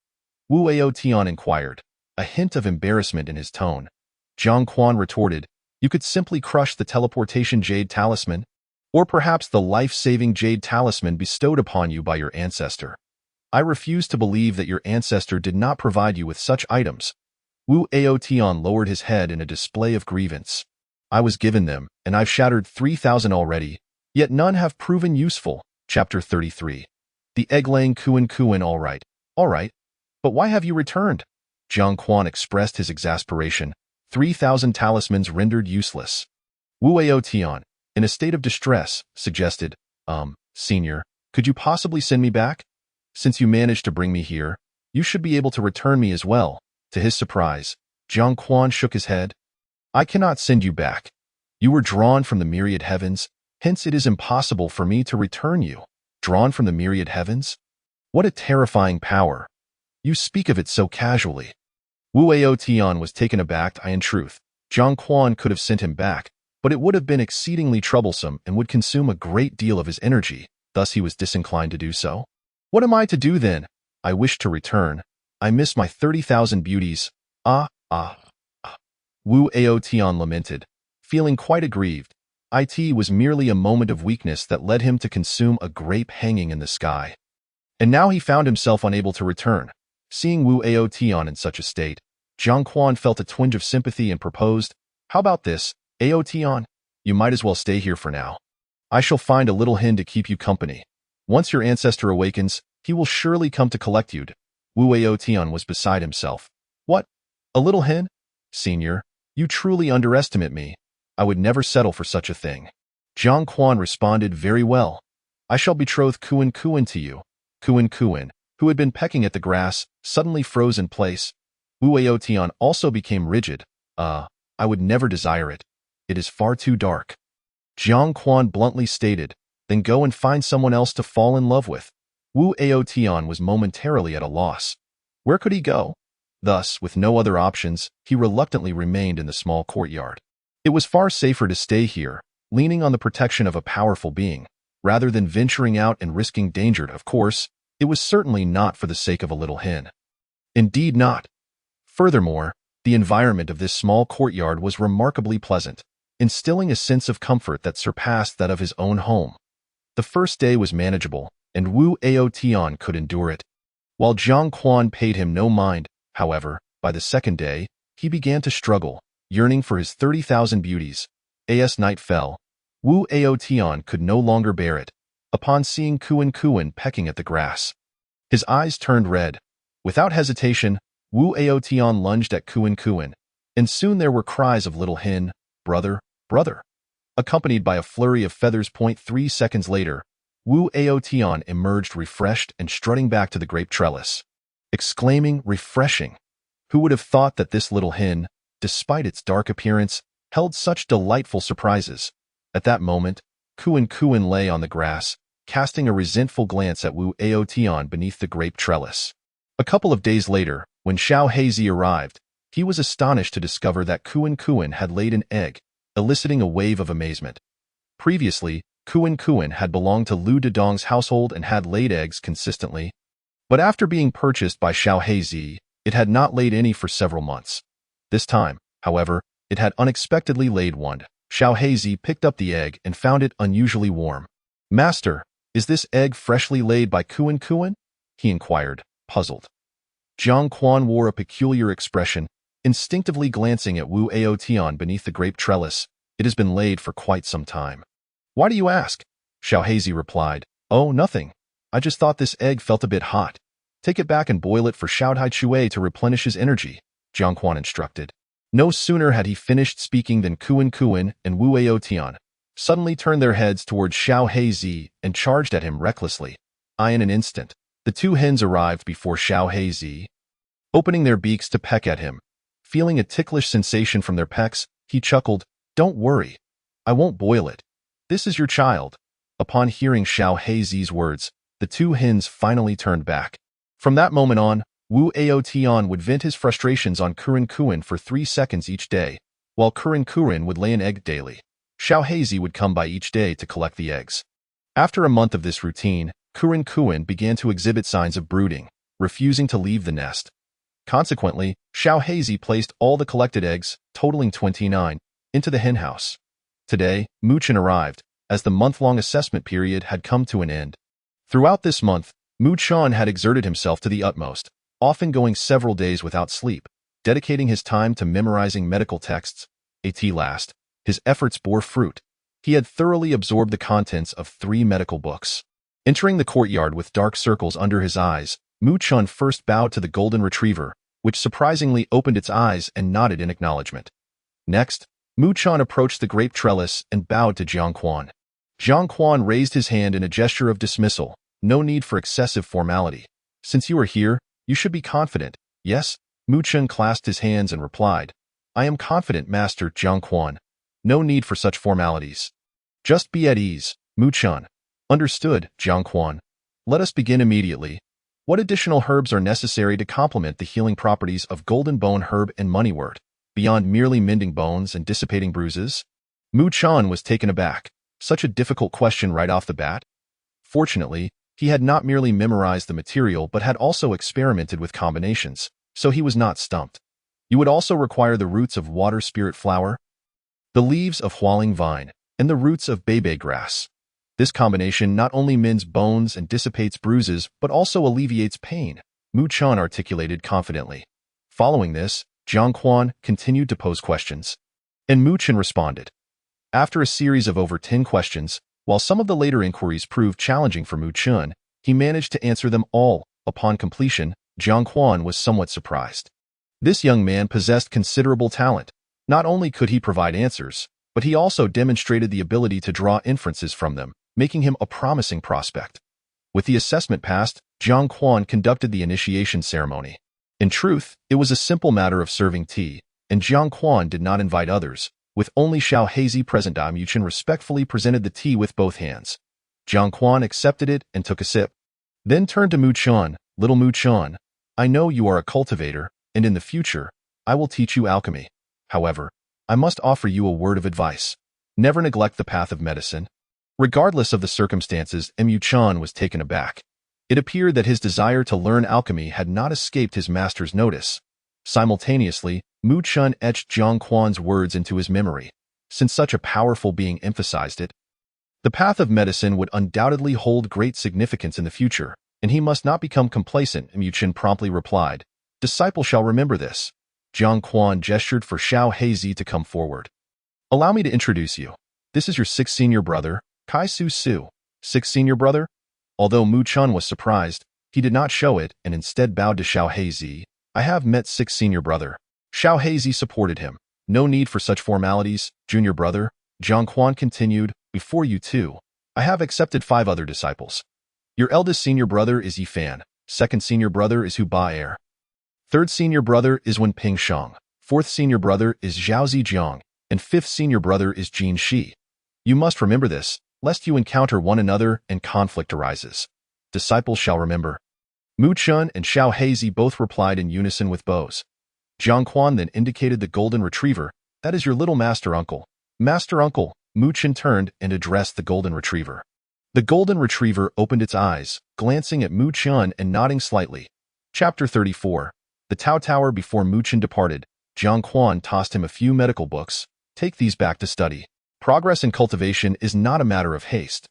Wu Aotian inquired, a hint of embarrassment in his tone. Jiang Quan retorted, you could simply crush the teleportation jade talisman, or perhaps the life-saving jade talisman bestowed upon you by your ancestor. I refuse to believe that your ancestor did not provide you with such items. Wu Aotian lowered his head in a display of grievance. I was given them, and I've shattered 3,000 already, yet none have proven useful. Chapter 33. The egg-laying Kuan, all right. But why have you returned? Jiang Quan expressed his exasperation. 3,000 talismans rendered useless. Wu Aotian, in a state of distress, suggested, Senior, could you possibly send me back? Since you managed to bring me here, you should be able to return me as well. To his surprise, Jiang Quan shook his head. I cannot send you back. You were drawn from the myriad heavens, hence it is impossible for me to return you. Drawn from the myriad heavens? What a terrifying power. You speak of it so casually. Wu Aotian was taken aback. In truth, Jiang Quan could have sent him back, but it would have been exceedingly troublesome and would consume a great deal of his energy, thus he was disinclined to do so. What am I to do then? I wish to return. I miss my 30,000 beauties. Wu Aotian lamented, feeling quite aggrieved. It was merely a moment of weakness that led him to consume a grape hanging in the sky. And now he found himself unable to return. Seeing Wu Aotian in such a state, Jiang Quan felt a twinge of sympathy and proposed, how about this, Aotian? You might as well stay here for now. I shall find a little hen to keep you company. Once your ancestor awakens, he will surely come to collect you. Wu Aotian was beside himself. What? A little hen? Senior, you truly underestimate me. I would never settle for such a thing. Jiang Quan responded, very well. I shall betroth Kuan to you. Kuan, who had been pecking at the grass, suddenly froze in place. Wu Aotian also became rigid. I would never desire it. It is far too dark. Jiang Quan bluntly stated, then go and find someone else to fall in love with. Wu Aotian was momentarily at a loss. Where could he go? Thus, with no other options, he reluctantly remained in the small courtyard. It was far safer to stay here, leaning on the protection of a powerful being, rather than venturing out and risking danger. Of course, it was certainly not for the sake of a little hen. Indeed not. Furthermore, the environment of this small courtyard was remarkably pleasant, instilling a sense of comfort that surpassed that of his own home. The first day was manageable, and Wu Aotian could endure it. While Jiang Quan paid him no mind, however, by the second day, he began to struggle, yearning for his 30,000 beauties. As night fell, Wu Aotian could no longer bear it. Upon seeing Kuan pecking at the grass, his eyes turned red. Without hesitation, Wu Aotian lunged at Kuan, and soon there were cries of little hen, brother, accompanied by a flurry of feathers. 3 seconds later, Wu Aotian emerged refreshed and strutting back to the grape trellis, exclaiming, refreshing. Who would have thought that this little hen, despite its dark appearance, held such delightful surprises? At that moment, Kuan lay on the grass, casting a resentful glance at Wu Aotian beneath the grape trellis. A couple of days later, when Xiao Heizi arrived, he was astonished to discover that Kuan had laid an egg, eliciting a wave of amazement. Previously, Kuan had belonged to Lu Dedong's household and had laid eggs consistently, but after being purchased by Xiao Heizi, it had not laid any for several months. This time, however, it had unexpectedly laid one. Xiao Heizi picked up the egg and found it unusually warm. "Master, is this egg freshly laid by Kuan?" he inquired, puzzled. Jiang Quan wore a peculiar expression, instinctively glancing at Wu Aotian beneath the grape trellis. "It has been laid for quite some time." "Why do you ask?" Xiao Heizi replied. "Oh, nothing. I just thought this egg felt a bit hot. Take it back and boil it for Xiaodai Chui to replenish his energy," Jiang Quan instructed. No sooner had he finished speaking than Kuan and Wu Aotian suddenly turned their heads towards Xiao Heizi and charged at him recklessly. In an instant, the two hens arrived before Xiao Heizi, opening their beaks to peck at him. Feeling a ticklish sensation from their pecks, he chuckled, "Don't worry. I won't boil it. This is your child." Upon hearing Xiao Heizi's words, the two hens finally turned back. From that moment on, Wu Aotian would vent his frustrations on Kuan for 3 seconds each day, while Kuan would lay an egg daily. Xiao Heizi would come by each day to collect the eggs. After a month of this routine, Kuan began to exhibit signs of brooding, refusing to leave the nest. Consequently, Xiao Heizi placed all the collected eggs, totaling 29, into the henhouse. Today, Muchen arrived, as the month-long assessment period had come to an end. Throughout this month, Muchen had exerted himself to the utmost, often going several days without sleep, dedicating his time to memorizing medical texts. At last, his efforts bore fruit. He had thoroughly absorbed the contents of 3 medical books. Entering the courtyard with dark circles under his eyes, Muchen first bowed to the golden retriever, which surprisingly opened its eyes and nodded in acknowledgement. Next, Muchen approached the grape trellis and bowed to Jiang Quan. Jiang Quan raised his hand in a gesture of dismissal. "No need for excessive formality. Since you are here, you should be confident." "Yes," Muchen clasped his hands and replied. "I am confident, Master Jiang Quan. No need for such formalities. Just be at ease, Muchen." "Understood, Jiang Quan. Let us begin immediately. What additional herbs are necessary to complement the healing properties of golden bone herb and moneywort, beyond merely mending bones and dissipating bruises?" Muchen was taken aback. Such a difficult question right off the bat? Fortunately, he had not merely memorized the material but had also experimented with combinations, so he was not stumped. "You would also require the roots of water spirit flower, the leaves of hualing vine, and the roots of bebe grass. This combination not only mends bones and dissipates bruises but also alleviates pain," Muchen articulated confidently. Following this, Jiang Quan continued to pose questions, and Muchen responded. After a series of over 10 questions, while some of the later inquiries proved challenging for Muchen, he managed to answer them all. Upon completion, Jiang Quan was somewhat surprised. This young man possessed considerable talent. Not only could he provide answers, but he also demonstrated the ability to draw inferences from them, making him a promising prospect. With the assessment passed, Jiang Quan conducted the initiation ceremony. In truth, it was a simple matter of serving tea, and Jiang Quan did not invite others. With only Xiao Heizi present, Muchen respectfully presented the tea with both hands. Jiang Quan accepted it and took a sip. Then turned to Muchen. "Little Muchen, I know you are a cultivator, and in the future, I will teach you alchemy. However, I must offer you a word of advice. Never neglect the path of medicine." Regardless of the circumstances, Muchen was taken aback. It appeared that his desire to learn alchemy had not escaped his master's notice. Simultaneously, Muchen etched Jiang Quan's words into his memory. Since such a powerful being emphasized it, the path of medicine would undoubtedly hold great significance in the future, and he must not become complacent, Muchen promptly replied. "Disciple shall remember this." Jiang Quan gestured for Xiao Heizi to come forward. "Allow me to introduce you. This is your 6th senior brother, Kai Su Su." 6th senior brother? Although Muchen was surprised, he did not show it and instead bowed to Xiao Heizi. "I have met 6th senior brother." Xiao Heizi supported him. "No need for such formalities, junior brother." Jiang Quan continued, "Before you two, I have accepted 5 other disciples. Your eldest senior brother is Yi Fan, 2nd senior brother is Hu Ba Er, 3rd senior brother is Wen Ping Shang, 4th senior brother is Zhao Zijiang, and 5th senior brother is Jin Shi. You must remember this, lest you encounter one another and conflict arises. Disciples shall remember." Mu Chun and Xiao Heizi both replied in unison with bows. Jiang Quan then indicated the golden retriever. That is your little master uncle. Master uncle, Mu Chun turned and addressed the golden retriever. The golden retriever opened its eyes, glancing at Mu Chun and nodding slightly. Chapter 34. The Tao Tower. Before Mu Chun departed, Jiang Quan tossed him a few medical books. Take these back to study. Progress in cultivation is not a matter of haste.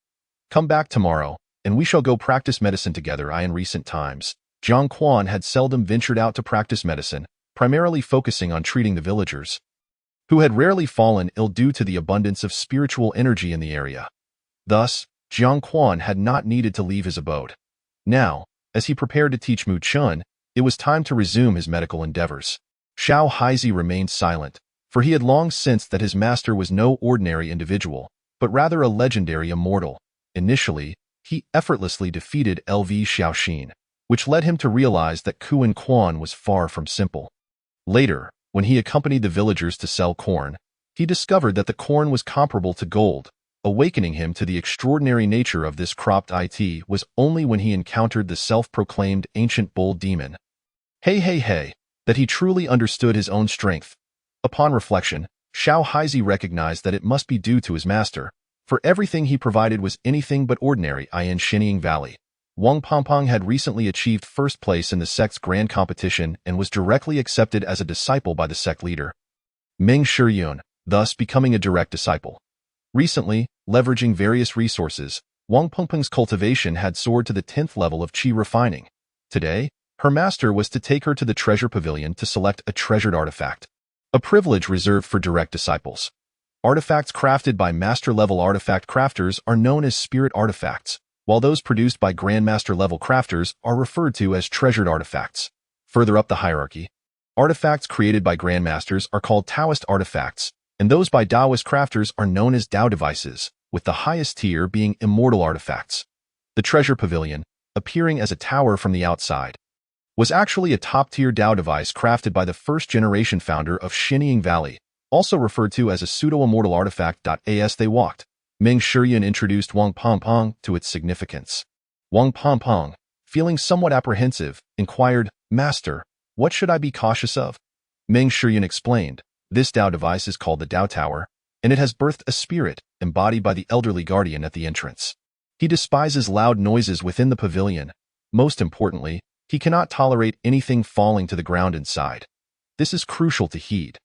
Come back tomorrow, and we shall go practice medicine together. In recent times, Jiang Quan had seldom ventured out to practice medicine, primarily focusing on treating the villagers, who had rarely fallen ill due to the abundance of spiritual energy in the area. Thus, Jiang Quan had not needed to leave his abode. Now, as he prepared to teach Mu Chun, it was time to resume his medical endeavors. Xiao Heizi remained silent, for he had long sensed that his master was no ordinary individual, but rather a legendary immortal. Initially, he effortlessly defeated LV Xiaoxin, which led him to realize that Kuan Quan was far from simple. Later, when he accompanied the villagers to sell corn, he discovered that the corn was comparable to gold. Awakening him to the extraordinary nature of this cropped it was only when he encountered the self-proclaimed ancient bull demon. Hey, that he truly understood his own strength. Upon reflection, Xiao Heizi recognized that it must be due to his master, for everything he provided was anything but ordinary. In Shinying Valley, Wang Pongpong had recently achieved first place in the sect's grand competition and was directly accepted as a disciple by the sect leader, Meng Shiyun, thus becoming a direct disciple. Recently, leveraging various resources, Wang Pongpong's cultivation had soared to the 10th level of qi refining. Today, her master was to take her to the treasure pavilion to select a treasured artifact, a privilege reserved for direct disciples. Artifacts crafted by master-level artifact crafters are known as spirit artifacts, while those produced by grandmaster-level crafters are referred to as treasured artifacts. Further up the hierarchy, artifacts created by grandmasters are called Taoist artifacts, and those by Taoist crafters are known as Tao devices, with the highest tier being immortal artifacts. The treasure pavilion, appearing as a tower from the outside, was actually a top-tier Tao device crafted by the first-generation founder of Shinying Valley, also referred to as a pseudo-immortal artifact. As they walked, Meng Shiyun introduced Wang Pongpong to its significance. Wang Pongpong, feeling somewhat apprehensive, inquired, "Master, what should I be cautious of?" Meng Shiyun explained, "This Tao device is called the Tao Tower, and it has birthed a spirit embodied by the elderly guardian at the entrance. He despises loud noises within the pavilion. Most importantly, he cannot tolerate anything falling to the ground inside. This is crucial to heed.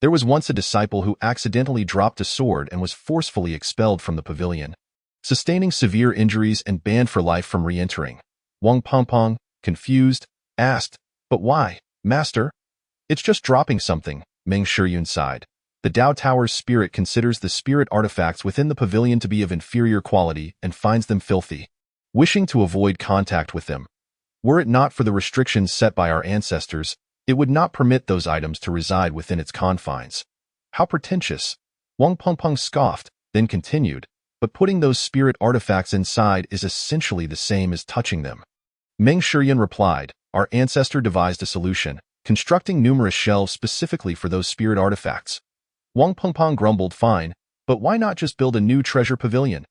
There was once a disciple who accidentally dropped a sword and was forcefully expelled from the pavilion, sustaining severe injuries and banned for life from re-entering." Wang Pongpong, confused, asked, "But why, master?" "It's just dropping something," Meng Shiyun sighed. "The Tao Tower's spirit considers the spirit artifacts within the pavilion to be of inferior quality and finds them filthy, wishing to avoid contact with them. Were it not for the restrictions set by our ancestors, it would not permit those items to reside within its confines." "How pretentious!" Wang Pongpong scoffed, then continued, "But putting those spirit artifacts inside is essentially the same as touching them." Meng Shiyun replied, "Our ancestor devised a solution, constructing numerous shelves specifically for those spirit artifacts." Wang Pongpong grumbled, "Fine, but why not just build a new treasure pavilion?"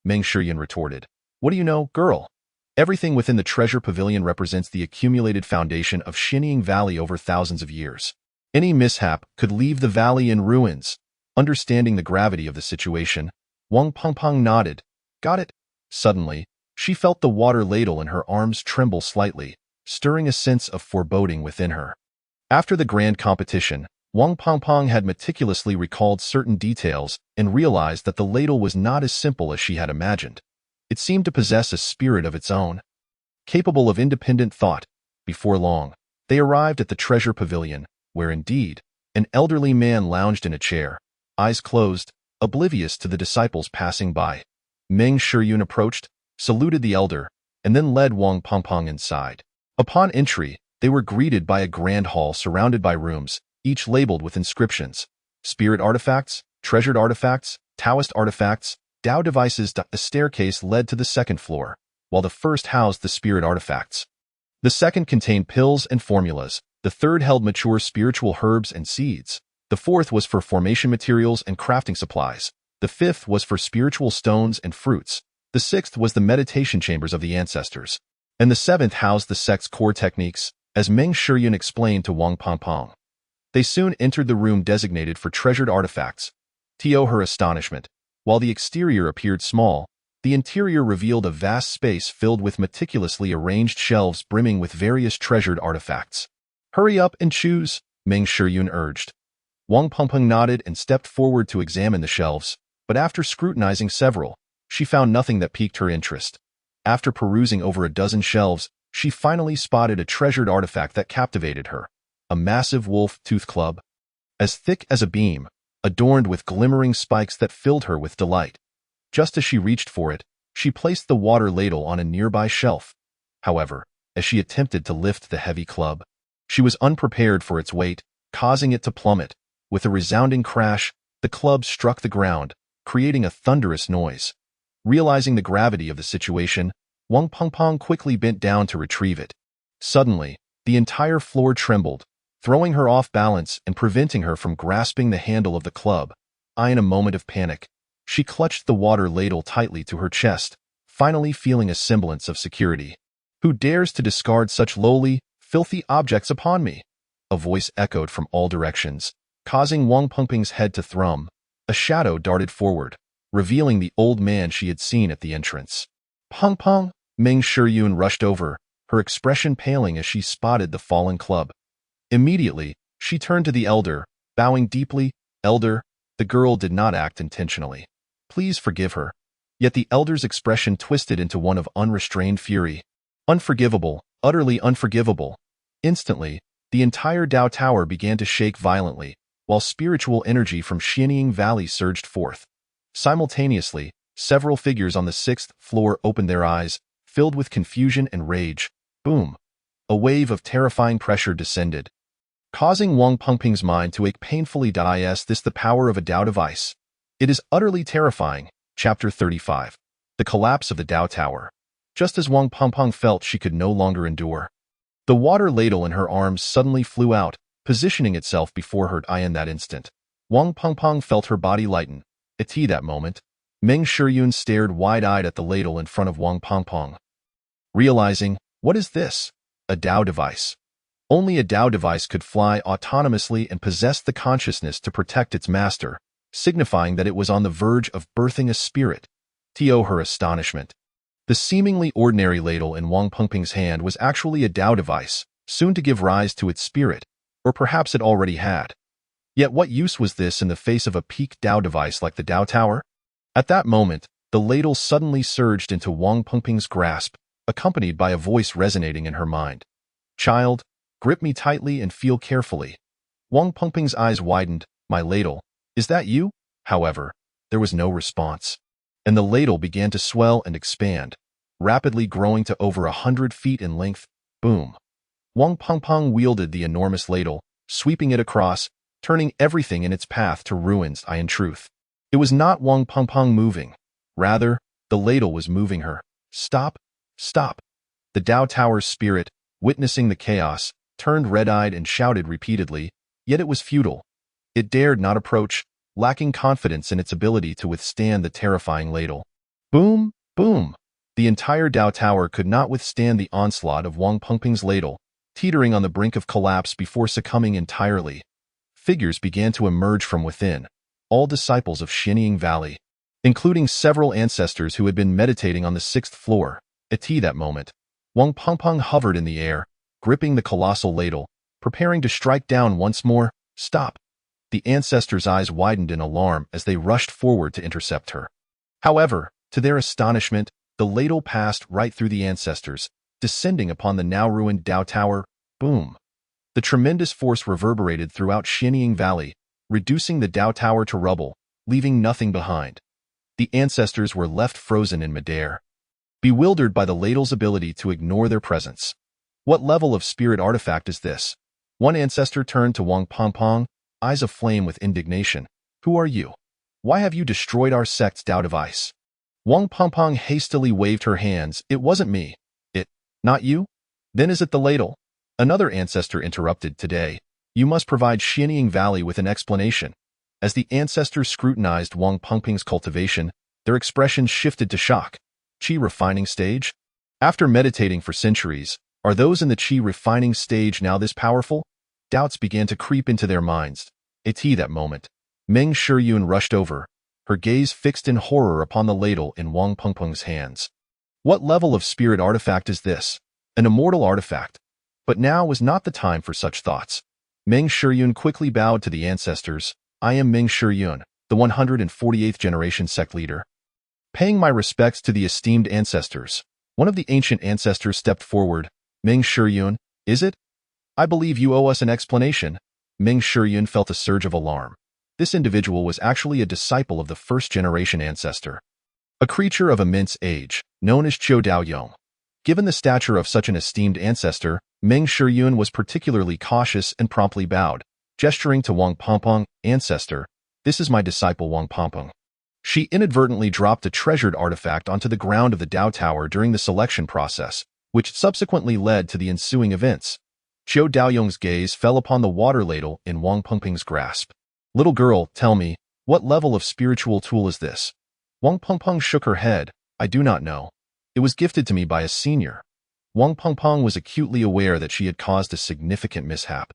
Meng Shiyun retorted, "What do you know, girl? Everything within the treasure pavilion represents the accumulated foundation of Shinying Valley over thousands of years. Any mishap could leave the valley in ruins." Understanding the gravity of the situation, Wang Pongpong nodded. "Got it." Suddenly, she felt the water ladle in her arms tremble slightly, stirring a sense of foreboding within her. After the grand competition, Wang Pongpong had meticulously recalled certain details and realized that the ladle was not as simple as she had imagined. It seemed to possess a spirit of its own, capable of independent thought. Before long, they arrived at the treasure pavilion, where indeed, an elderly man lounged in a chair, eyes closed, oblivious to the disciples passing by. Meng Shiyun approached, saluted the elder, and then led Wang Pongpong inside. Upon entry, they were greeted by a grand hall surrounded by rooms, each labeled with inscriptions: spirit artifacts, treasured artifacts, Taoist artifacts, Tao devices. A staircase led to the second floor, while the first housed the spirit artifacts. The second contained pills and formulas, the third held mature spiritual herbs and seeds, the fourth was for formation materials and crafting supplies, the fifth was for spiritual stones and fruits, the sixth was the meditation chambers of the ancestors. and the seventh housed the sect's core techniques, as Meng Shiyun explained to Wang Pengpeng. They soon entered the room designated for treasured artifacts. To her astonishment, while the exterior appeared small, the interior revealed a vast space filled with meticulously arranged shelves brimming with various treasured artifacts. "Hurry up and choose," Meng Shiyun urged. Wang Pengpeng nodded and stepped forward to examine the shelves, but after scrutinizing several, she found nothing that piqued her interest. After perusing over a dozen shelves, she finally spotted a treasured artifact that captivated her, a massive wolf-tooth club, as thick as a beam, adorned with glimmering spikes that filled her with delight. Just as she reached for it, she placed the water ladle on a nearby shelf. However, as she attempted to lift the heavy club, she was unprepared for its weight, causing it to plummet. With a resounding crash, the club struck the ground, creating a thunderous noise. Realizing the gravity of the situation, Wang Pengpeng quickly bent down to retrieve it. Suddenly, the entire floor trembled, throwing her off balance and preventing her from grasping the handle of the club. In a moment of panic, she clutched the water ladle tightly to her chest, finally feeling a semblance of security. "Who dares to discard such lowly, filthy objects upon me?" A voice echoed from all directions, causing Wang Pengpeng's head to thrum. A shadow darted forward, revealing the old man she had seen at the entrance. "Pengpeng!" Meng Shiyun rushed over, her expression paling as she spotted the fallen club. Immediately, she turned to the elder, bowing deeply. "Elder," the girl did not act intentionally. "Please forgive her." Yet the elder's expression twisted into one of unrestrained fury. "Unforgivable, utterly unforgivable." Instantly, the entire Dao Tower began to shake violently, while spiritual energy from Xianying Valley surged forth. Simultaneously, several figures on the sixth floor opened their eyes, filled with confusion and rage. Boom! A wave of terrifying pressure descended, causing Wang Pengpeng's mind to ache painfully. Is this the power of a Dao device? It is utterly terrifying. Chapter 35. The Collapse of the Dao Tower. Just as Wang Pengpeng felt she could no longer endure, the water ladle in her arms suddenly flew out, positioning itself before her. In that instant, Wang Pengpeng felt her body lighten. At that moment, Meng Shiyun stared wide-eyed at the ladle in front of Wang Pengpeng. Realizing, what is this? A Dao device. Only a Dao device could fly autonomously and possess the consciousness to protect its master, signifying that it was on the verge of birthing a spirit. To her astonishment, the seemingly ordinary ladle in Wang Pengpeng's hand was actually a Dao device, soon to give rise to its spirit, or perhaps it already had. Yet what use was this in the face of a peak Dao device like the Dao Tower? At that moment, the ladle suddenly surged into Wang Pengpeng's grasp, accompanied by a voice resonating in her mind. "Child, grip me tightly and feel carefully." Wang Pengpeng's eyes widened. "My ladle, is that you?" However, there was no response, and the ladle began to swell and expand, rapidly growing to over 100 feet in length. Boom! Wang Pengpeng wielded the enormous ladle, sweeping it across, turning everything in its path to ruins. In truth, it was not Wang Pengpeng moving. Rather, the ladle was moving her. "Stop! Stop!" The Dao Tower's spirit, witnessing the chaos, turned red-eyed and shouted repeatedly, yet it was futile. It dared not approach, lacking confidence in its ability to withstand the terrifying ladle. Boom! Boom! The entire Dao Tower could not withstand the onslaught of Wang Pengpeng's ladle, teetering on the brink of collapse before succumbing entirely. Figures began to emerge from within, all disciples of Xianying Valley, including several ancestors who had been meditating on the sixth floor. At that moment, Wang Pengpeng hovered in the air, gripping the colossal ladle, preparing to strike down once more. "Stop!" The ancestors' eyes widened in alarm as they rushed forward to intercept her. However, to their astonishment, the ladle passed right through the ancestors, descending upon the now-ruined Dao Tower. Boom! The tremendous force reverberated throughout Xianying Valley, reducing the Dao Tower to rubble, leaving nothing behind. The ancestors were left frozen in midair, bewildered by the ladle's ability to ignore their presence. "What level of spirit artifact is this?" One ancestor turned to Wang Pengpeng, eyes aflame with indignation. "Who are you? Why have you destroyed our sect's Dao device?" Wang Pengpeng hastily waved her hands. "It wasn't me." Not you? Then is it the ladle?" Another ancestor interrupted. "Today, you must provide Xianying Valley with an explanation." As the ancestors scrutinized Wang Pengpeng's cultivation, their expressions shifted to shock. "Qi refining stage? After meditating for centuries, are those in the qi refining stage now this powerful? Doubts began to creep into their minds. At that moment, Meng Shiyun rushed over, her gaze fixed in horror upon the ladle in Wang Pengpeng's hands. What level of spirit artifact is this? An immortal artifact. But now was not the time for such thoughts. Meng Shiyun quickly bowed to the ancestors. I am Meng Shiyun, the 148th generation sect leader. Paying my respects to the esteemed ancestors, one of the ancient ancestors stepped forward. Meng Shiyun, is it? I believe you owe us an explanation. Meng Shiyun felt a surge of alarm. This individual was actually a disciple of the first-generation ancestor, a creature of immense age, known as Qiu Daoyong. Given the stature of such an esteemed ancestor, Meng Shiyun was particularly cautious and promptly bowed, gesturing to Wang Pengpeng, ancestor. This is my disciple Wang Pengpeng. She inadvertently dropped a treasured artifact onto the ground of the Dao Tower during the selection process, which subsequently led to the ensuing events. Qiu Daoyong's gaze fell upon the water ladle in Wang Pengpeng's grasp. Little girl, tell me, what level of spiritual tool is this? Wang Pengpeng shook her head. I do not know. It was gifted to me by a senior. Wang Pengpeng was acutely aware that she had caused a significant mishap.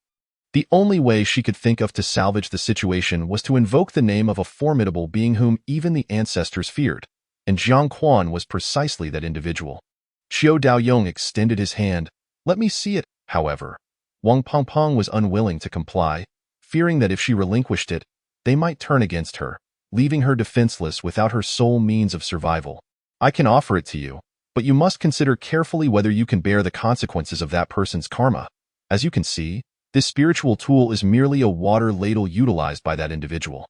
The only way she could think of to salvage the situation was to invoke the name of a formidable being whom even the ancestors feared, and Jiang Quan was precisely that individual. Qiu Daoyong extended his hand. Let me see it, however. Wang Pengpeng was unwilling to comply, fearing that if she relinquished it, they might turn against her, leaving her defenseless without her sole means of survival. I can offer it to you, but you must consider carefully whether you can bear the consequences of that person's karma. As you can see, this spiritual tool is merely a water ladle utilized by that individual.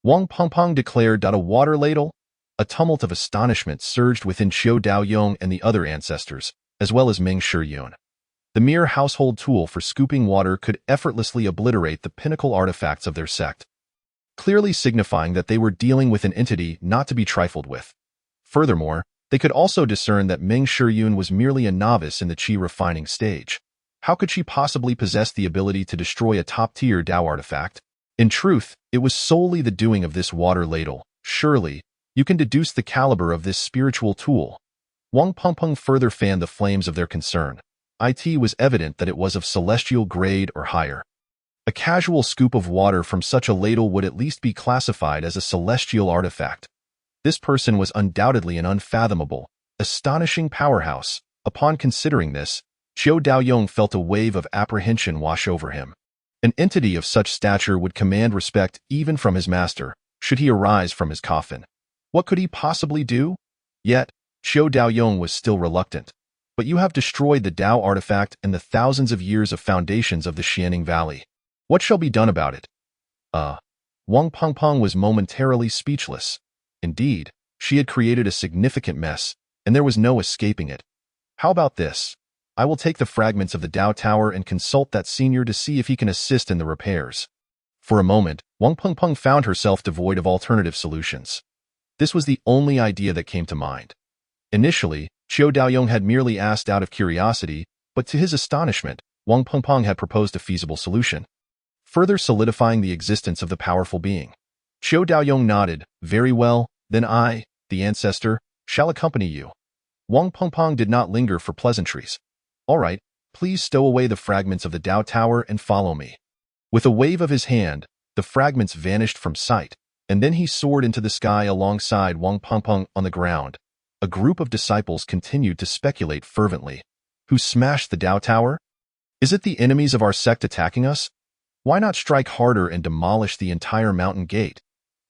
Wang Pengpeng declared. A water ladle? A tumult of astonishment surged within Qiu Daoyong and the other ancestors, as well as Meng Shiyun. The mere household tool for scooping water could effortlessly obliterate the pinnacle artifacts of their sect, clearly signifying that they were dealing with an entity not to be trifled with. Furthermore, they could also discern that Meng Shiyun was merely a novice in the qi refining stage. How could she possibly possess the ability to destroy a top-tier Dao artifact? In truth, it was solely the doing of this water ladle. Surely, you can deduce the caliber of this spiritual tool. Wang Pengpeng further fanned the flames of their concern. It was evident that it was of celestial grade or higher. A casual scoop of water from such a ladle would at least be classified as a celestial artifact. This person was undoubtedly an unfathomable, astonishing powerhouse. Upon considering this, Qiu Daoyong felt a wave of apprehension wash over him. An entity of such stature would command respect even from his master, should he arise from his coffin. What could he possibly do? Yet, Qiu Daoyong was still reluctant. But you have destroyed the Dao artifact and the thousands of years of foundations of the Xianing Valley. What shall be done about it? Wang Pengpeng was momentarily speechless. Indeed, she had created a significant mess, and there was no escaping it. How about this? I will take the fragments of the Dao Tower and consult that senior to see if he can assist in the repairs. For a moment, Wang Pengpeng found herself devoid of alternative solutions. This was the only idea that came to mind. Initially, Qiu Daoyong had merely asked out of curiosity, but to his astonishment, Wang Pengpeng had proposed a feasible solution, further solidifying the existence of the powerful being. Qiu Daoyong nodded. Very well, then I, the ancestor, shall accompany you. Wang Pengpeng did not linger for pleasantries. All right, please stow away the fragments of the Dao Tower and follow me. With a wave of his hand, the fragments vanished from sight, and then he soared into the sky alongside Wang Pengpeng on the ground. A group of disciples continued to speculate fervently. Who smashed the Dao Tower? Is it the enemies of our sect attacking us? Why not strike harder and demolish the entire mountain gate?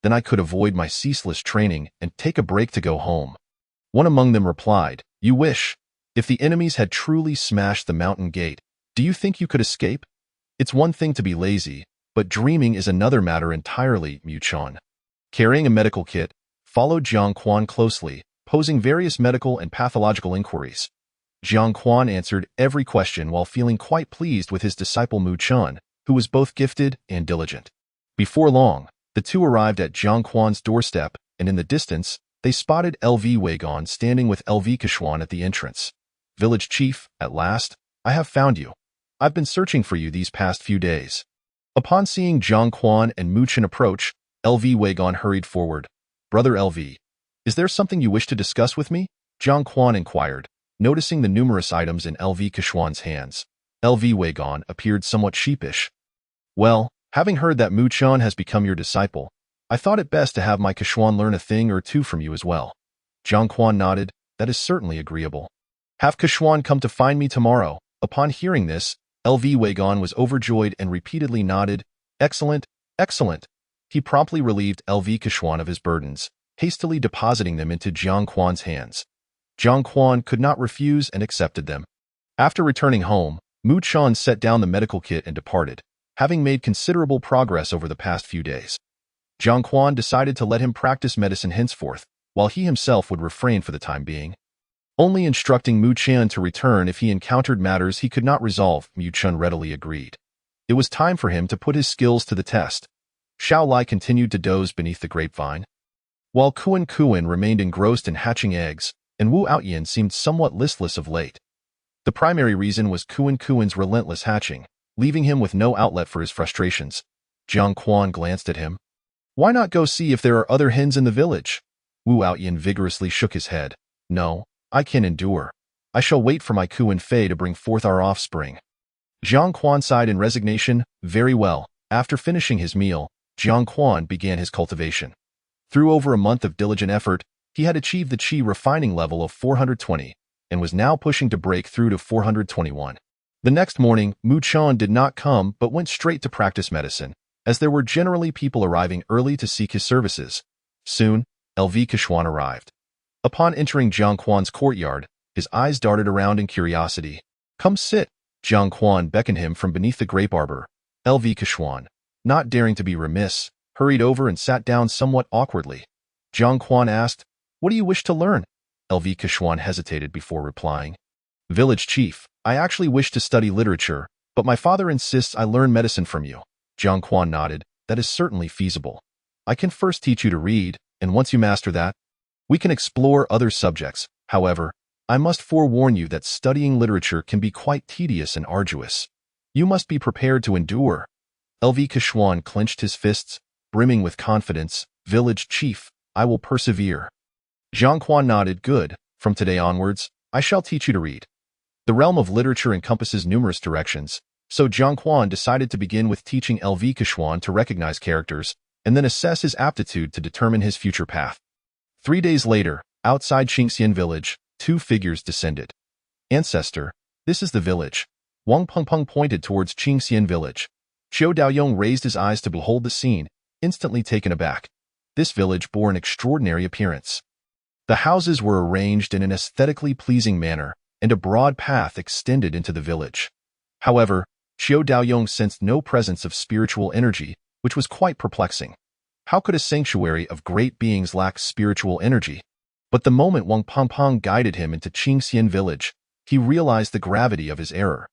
Then I could avoid my ceaseless training and take a break to go home. One among them replied, You wish. If the enemies had truly smashed the mountain gate, do you think you could escape? It's one thing to be lazy, but dreaming is another matter entirely, Muchon. Carrying a medical kit, followed Jiang Quan closely, posing various medical and pathological inquiries. Jiang Quan answered every question while feeling quite pleased with his disciple Mu Chun, who was both gifted and diligent. Before long, the two arrived at Jiang Quan's doorstep, and in the distance, they spotted LV Weigon standing with LV Kishuan at the entrance. Village Chief, at last, I have found you. I've been searching for you these past few days. Upon seeing Jiang Quan and Mu Chun approach, LV Weigon hurried forward. Brother LV, is there something you wish to discuss with me? Jiang Quan inquired. noticing the numerous items in LV Keshuan's hands. LV Weigon appeared somewhat sheepish. Well, having heard that Mu Chun has become your disciple, I thought it best to have my Keshuan learn a thing or two from you as well. Jiang Quan nodded. That is certainly agreeable. Have Keshuan come to find me tomorrow. Upon hearing this, LV Weigon was overjoyed and repeatedly nodded. Excellent, excellent. He promptly relieved LV Keshuan of his burdens, hastily depositing them into Jiang Quan's hands. Jiang Quan could not refuse and accepted them. After returning home, Mu Chun set down the medical kit and departed, having made considerable progress over the past few days. Jiang Quan decided to let him practice medicine henceforth, while he himself would refrain for the time being, only instructing Mu Chun to return if he encountered matters he could not resolve. Mu Chun readily agreed. It was time for him to put his skills to the test. Xiao Lai continued to doze beneath the grapevine, while Kuan remained engrossed in hatching eggs, and Wu Outyin seemed somewhat listless of late. The primary reason was Kuan's relentless hatching, leaving him with no outlet for his frustrations. Jiang Quan glanced at him. Why not go see if there are other hens in the village? Wu Outyin vigorously shook his head. No, I can endure. I shall wait for my Kuan Fei to bring forth our offspring. Jiang Quan sighed in resignation. Very well. After finishing his meal, Jiang Quan began his cultivation. Through over a month of diligent effort, he had achieved the qi refining level of 420 and was now pushing to break through to 421. The next morning, Mu Chun did not come but went straight to practice medicine, as there were generally people arriving early to seek his services. Soon, LV Keshuan arrived. Upon entering Jiang Quan's courtyard, his eyes darted around in curiosity. Come sit. Jiang Quan beckoned him from beneath the grape arbor. LV Keshuan, not daring to be remiss, hurried over and sat down somewhat awkwardly. Jiang Quan asked, What do you wish to learn? LV Keshuan hesitated before replying. Village chief, I actually wish to study literature, but my father insists I learn medicine from you. Jiang Quan nodded. That is certainly feasible. I can first teach you to read, and once you master that, we can explore other subjects. However, I must forewarn you that studying literature can be quite tedious and arduous. You must be prepared to endure. LV Keshuan clenched his fists, brimming with confidence. Village chief, I will persevere. Jiang Quan nodded. Good. From today onwards, I shall teach you to read. The realm of literature encompasses numerous directions, so Jiang Quan decided to begin with teaching LV Keshuan to recognize characters, and then assess his aptitude to determine his future path. 3 days later, outside Qingxian village, 2 figures descended. Ancestor, this is the village. Wang Pengpeng pointed towards Qingxian village. Qiu Daoyong raised his eyes to behold the scene, instantly taken aback. This village bore an extraordinary appearance. The houses were arranged in an aesthetically pleasing manner, and a broad path extended into the village. However, Qiu Daoyong sensed no presence of spiritual energy, which was quite perplexing. How could a sanctuary of great beings lack spiritual energy? But the moment Wang Pengpeng guided him into Qingxian village, he realized the gravity of his error.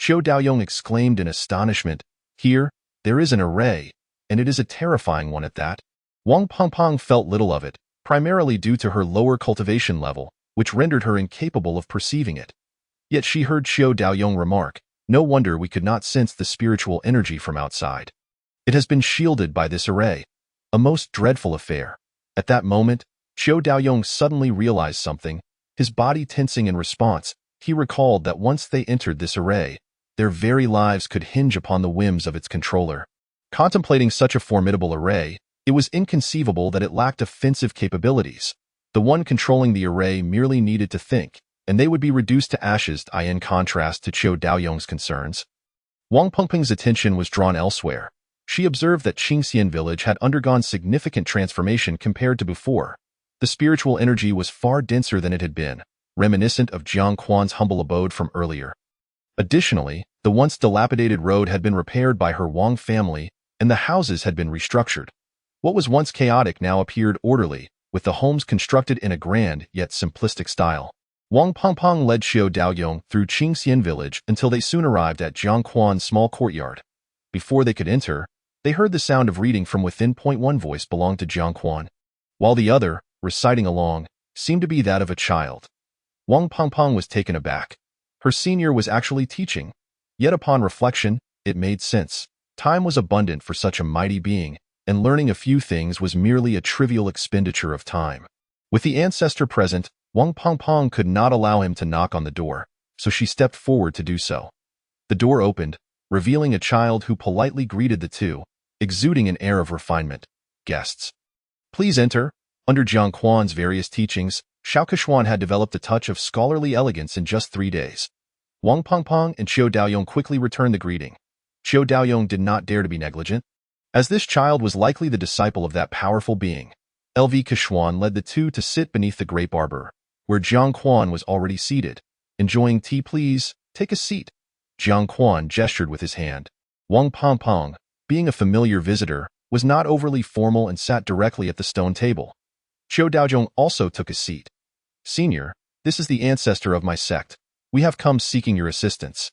Qiu Daoyong exclaimed in astonishment, Here, there is an array, and it is a terrifying one at that. Wang Pengpeng felt little of it, primarily due to her lower cultivation level, which rendered her incapable of perceiving it. Yet she heard Qiu Daoyong remark, No wonder we could not sense the spiritual energy from outside. It has been shielded by this array. A most dreadful affair. At that moment, Qiu Daoyong suddenly realized something. His body tensing in response, he recalled that once they entered this array, their very lives could hinge upon the whims of its controller. Contemplating such a formidable array, it was inconceivable that it lacked offensive capabilities. The one controlling the array merely needed to think, and they would be reduced to ashes. In contrast to Qiu Daoyong's concerns, Wang Pengpeng's attention was drawn elsewhere. She observed that Qingxian village had undergone significant transformation compared to before. The spiritual energy was far denser than it had been, reminiscent of Jiang Quan's humble abode from earlier. Additionally, the once dilapidated road had been repaired by her Wang family, and the houses had been restructured. What was once chaotic now appeared orderly, with the homes constructed in a grand yet simplistic style. Wang Pengpeng led Qiu Daoyong through Qingxian village until they soon arrived at Jiang Quan's small courtyard. Before they could enter, they heard the sound of reading from within. One voice belonged to Jiang Quan, while the other, reciting along, seemed to be that of a child. Wang Pengpeng was taken aback. Her senior was actually teaching. Yet upon reflection, it made sense. Time was abundant for such a mighty being, and learning a few things was merely a trivial expenditure of time. With the ancestor present, Wang Pengpeng could not allow him to knock on the door, so she stepped forward to do so. The door opened, revealing a child who politely greeted the two, exuding an air of refinement. Guests. Please enter. Under Jiang Quan's various teachings, Xiao Keshuan had developed a touch of scholarly elegance in just 3 days. Wang Pengpeng and Qiu Daoyong quickly returned the greeting. Qiu Daoyong did not dare to be negligent, as this child was likely the disciple of that powerful being. LV Keshuan led the two to sit beneath the grape arbor, where Jiang Quan was already seated. Enjoying tea, please? Take a seat. Jiang Quan gestured with his hand. Wang Pengpeng, being a familiar visitor, was not overly formal and sat directly at the stone table. Qiu Daoyong also took a seat. Senior, this is the ancestor of my sect. We have come seeking your assistance.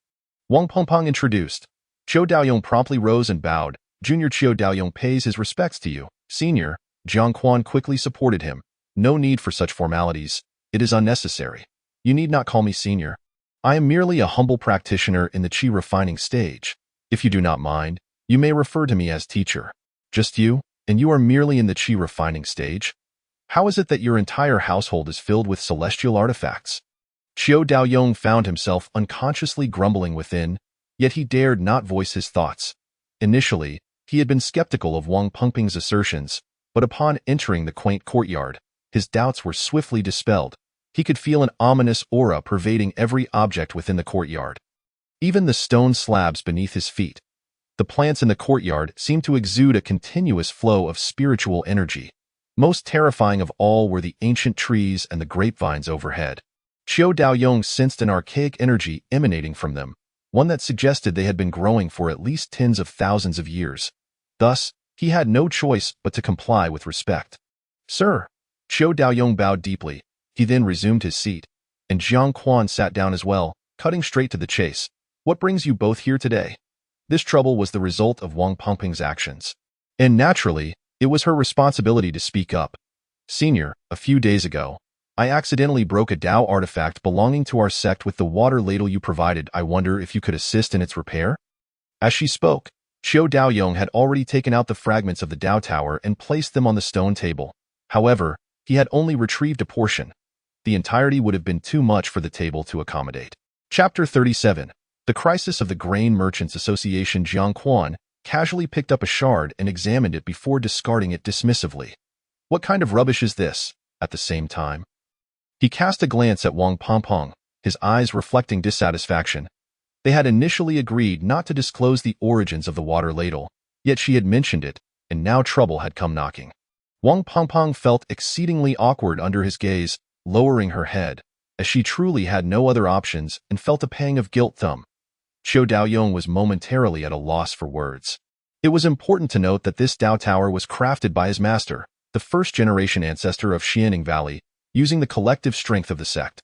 Wang Pengpeng introduced. Qiu Daoyong promptly rose and bowed. Junior Qiu Daoyong pays his respects to you. Senior, Jiang Quan quickly supported him. No need for such formalities. It is unnecessary. You need not call me senior. I am merely a humble practitioner in the qi refining stage. If you do not mind, you may refer to me as teacher. Just you, and you are merely in the qi refining stage? How is it that your entire household is filled with celestial artifacts? Qiu Daoyong found himself unconsciously grumbling within, yet he dared not voice his thoughts. Initially, he had been skeptical of Wang Pengpeng's assertions, but upon entering the quaint courtyard, his doubts were swiftly dispelled. He could feel an ominous aura pervading every object within the courtyard, even the stone slabs beneath his feet. The plants in the courtyard seemed to exude a continuous flow of spiritual energy. Most terrifying of all were the ancient trees and the grapevines overhead. Qiu Daoyong sensed an archaic energy emanating from them, one that suggested they had been growing for at least tens of thousands of years. Thus, he had no choice but to comply with respect. Sir, Qiu Daoyong bowed deeply. He then resumed his seat, and Jiang Quan sat down as well, cutting straight to the chase. What brings you both here today? This trouble was the result of Wang Pengpeng's actions, and naturally, it was her responsibility to speak up. Senior, a few days ago, I accidentally broke a Dao artifact belonging to our sect with the water ladle you provided. I wonder if you could assist in its repair? As she spoke, Qiu Daoyong had already taken out the fragments of the Dao Tower and placed them on the stone table. However, he had only retrieved a portion. The entirety would have been too much for the table to accommodate. Chapter 37. The Crisis of the Grain Merchants Association. Jiang Quan casually picked up a shard and examined it before discarding it dismissively. What kind of rubbish is this? At the same time, he cast a glance at Wang Pengpeng, his eyes reflecting dissatisfaction. They had initially agreed not to disclose the origins of the water ladle, yet she had mentioned it, and now trouble had come knocking. Wang Pengpeng felt exceedingly awkward under his gaze, lowering her head, as she truly had no other options and felt a pang of guilt. Qiu Daoyong was momentarily at a loss for words. It was important to note that this Dao Tower was crafted by his master, the first-generation ancestor of Xianing Valley, using the collective strength of the sect.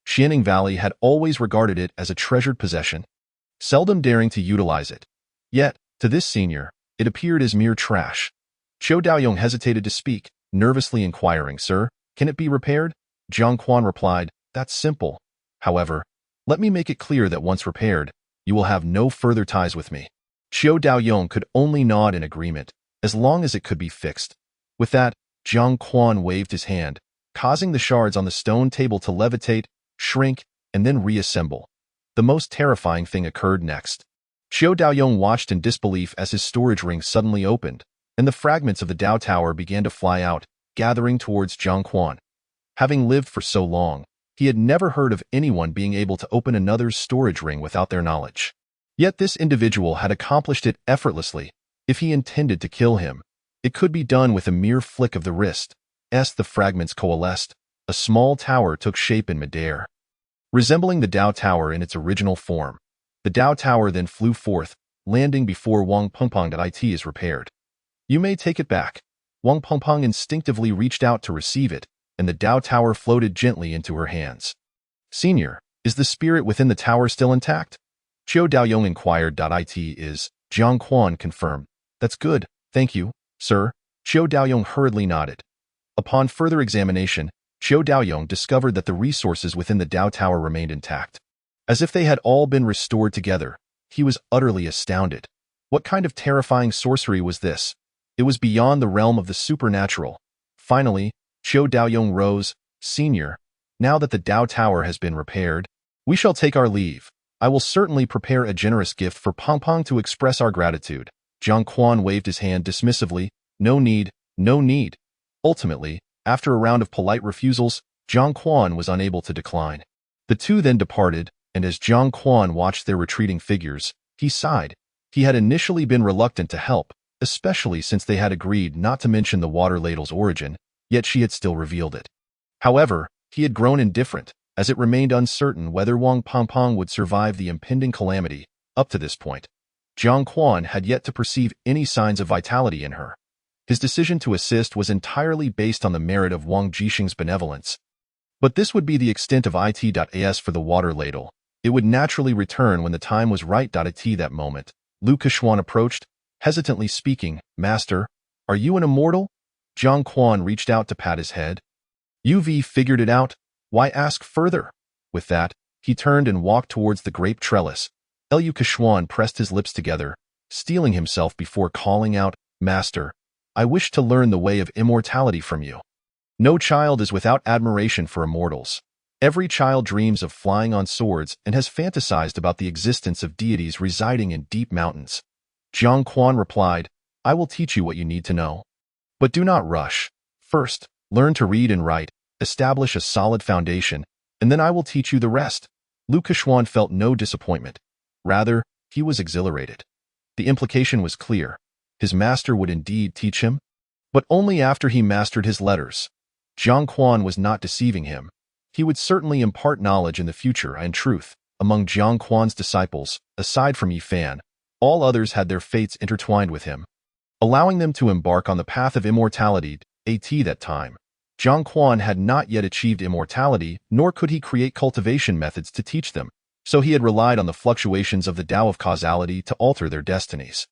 Xianing Valley had always regarded it as a treasured possession, seldom daring to utilize it. Yet, to this senior, it appeared as mere trash. Qiu Daoyong hesitated to speak, nervously inquiring, Sir, can it be repaired? Jiang Quan replied, That's simple. However, let me make it clear that once repaired, you will have no further ties with me. Qiu Daoyong could only nod in agreement, as long as it could be fixed. With that, Jiang Quan waved his hand, causing the shards on the stone table to levitate, shrink, and then reassemble. The most terrifying thing occurred next. Qiu Daoyong watched in disbelief as his storage ring suddenly opened, and the fragments of the Dao Tower began to fly out, gathering towards Jiang Quan. Having lived for so long, he had never heard of anyone being able to open another's storage ring without their knowledge. Yet this individual had accomplished it effortlessly. If he intended to kill him, it could be done with a mere flick of the wrist. As the fragments coalesced, a small tower took shape in midair, resembling the Dao Tower in its original form. The Dao Tower then flew forth, landing before Wang Pengpeng. It is repaired. You may take it back. Wang Pengpeng instinctively reached out to receive it, and the Dao Tower floated gently into her hands. Senior, is the spirit within the tower still intact? Qiu Daoyong inquired. It is, Jiang Quan confirmed. That's good, thank you, sir. Qiu Daoyong hurriedly nodded. Upon further examination, Qiu Daoyong discovered that the resources within the Dao Tower remained intact, as if they had all been restored together. He was utterly astounded. What kind of terrifying sorcery was this? It was beyond the realm of the supernatural. Finally, Qiu Daoyong rose. Senior, Now that the Dao Tower has been repaired, we shall take our leave. I will certainly prepare a generous gift for Pong Pong to express our gratitude. Jiang Quan waved his hand dismissively. No need, no need. Ultimately, after a round of polite refusals, Jiang Quan was unable to decline. The two then departed, and as Jiang Quan watched their retreating figures, he sighed. He had initially been reluctant to help, especially since they had agreed not to mention the water ladle's origin, yet she had still revealed it. However, he had grown indifferent, as it remained uncertain whether Wang Pongpong would survive the impending calamity. Up to this point, Jiang Quan had yet to perceive any signs of vitality in her. His decision to assist was entirely based on the merit of Wang Jixing's benevolence. But this would be the extent of it.as for the water ladle. It would naturally return when the time was right. At that moment, Lu Kechuan approached, hesitantly speaking. Master, are you an immortal? Jiang Quan reached out to pat his head. You've figured it out. Why ask further? With that, he turned and walked towards the grape trellis. Lu Kechuan pressed his lips together, steeling himself before calling out, Master, I wish to learn the way of immortality from you. No child is without admiration for immortals. Every child dreams of flying on swords and has fantasized about the existence of deities residing in deep mountains. Jiang Quan replied, I will teach you what you need to know. But do not rush. First, learn to read and write, establish a solid foundation, and then I will teach you the rest. Lu Kechuan felt no disappointment. Rather, he was exhilarated. The implication was clear. His master would indeed teach him, but only after he mastered his letters. Jiang Quan was not deceiving him. He would certainly impart knowledge in the future, and truth, among Jiang Quan's disciples, aside from Yi Fan, all others had their fates intertwined with him, allowing them to embark on the path of immortality. At that time, Jiang Quan had not yet achieved immortality, nor could he create cultivation methods to teach them, so he had relied on the fluctuations of the Tao of causality to alter their destinies.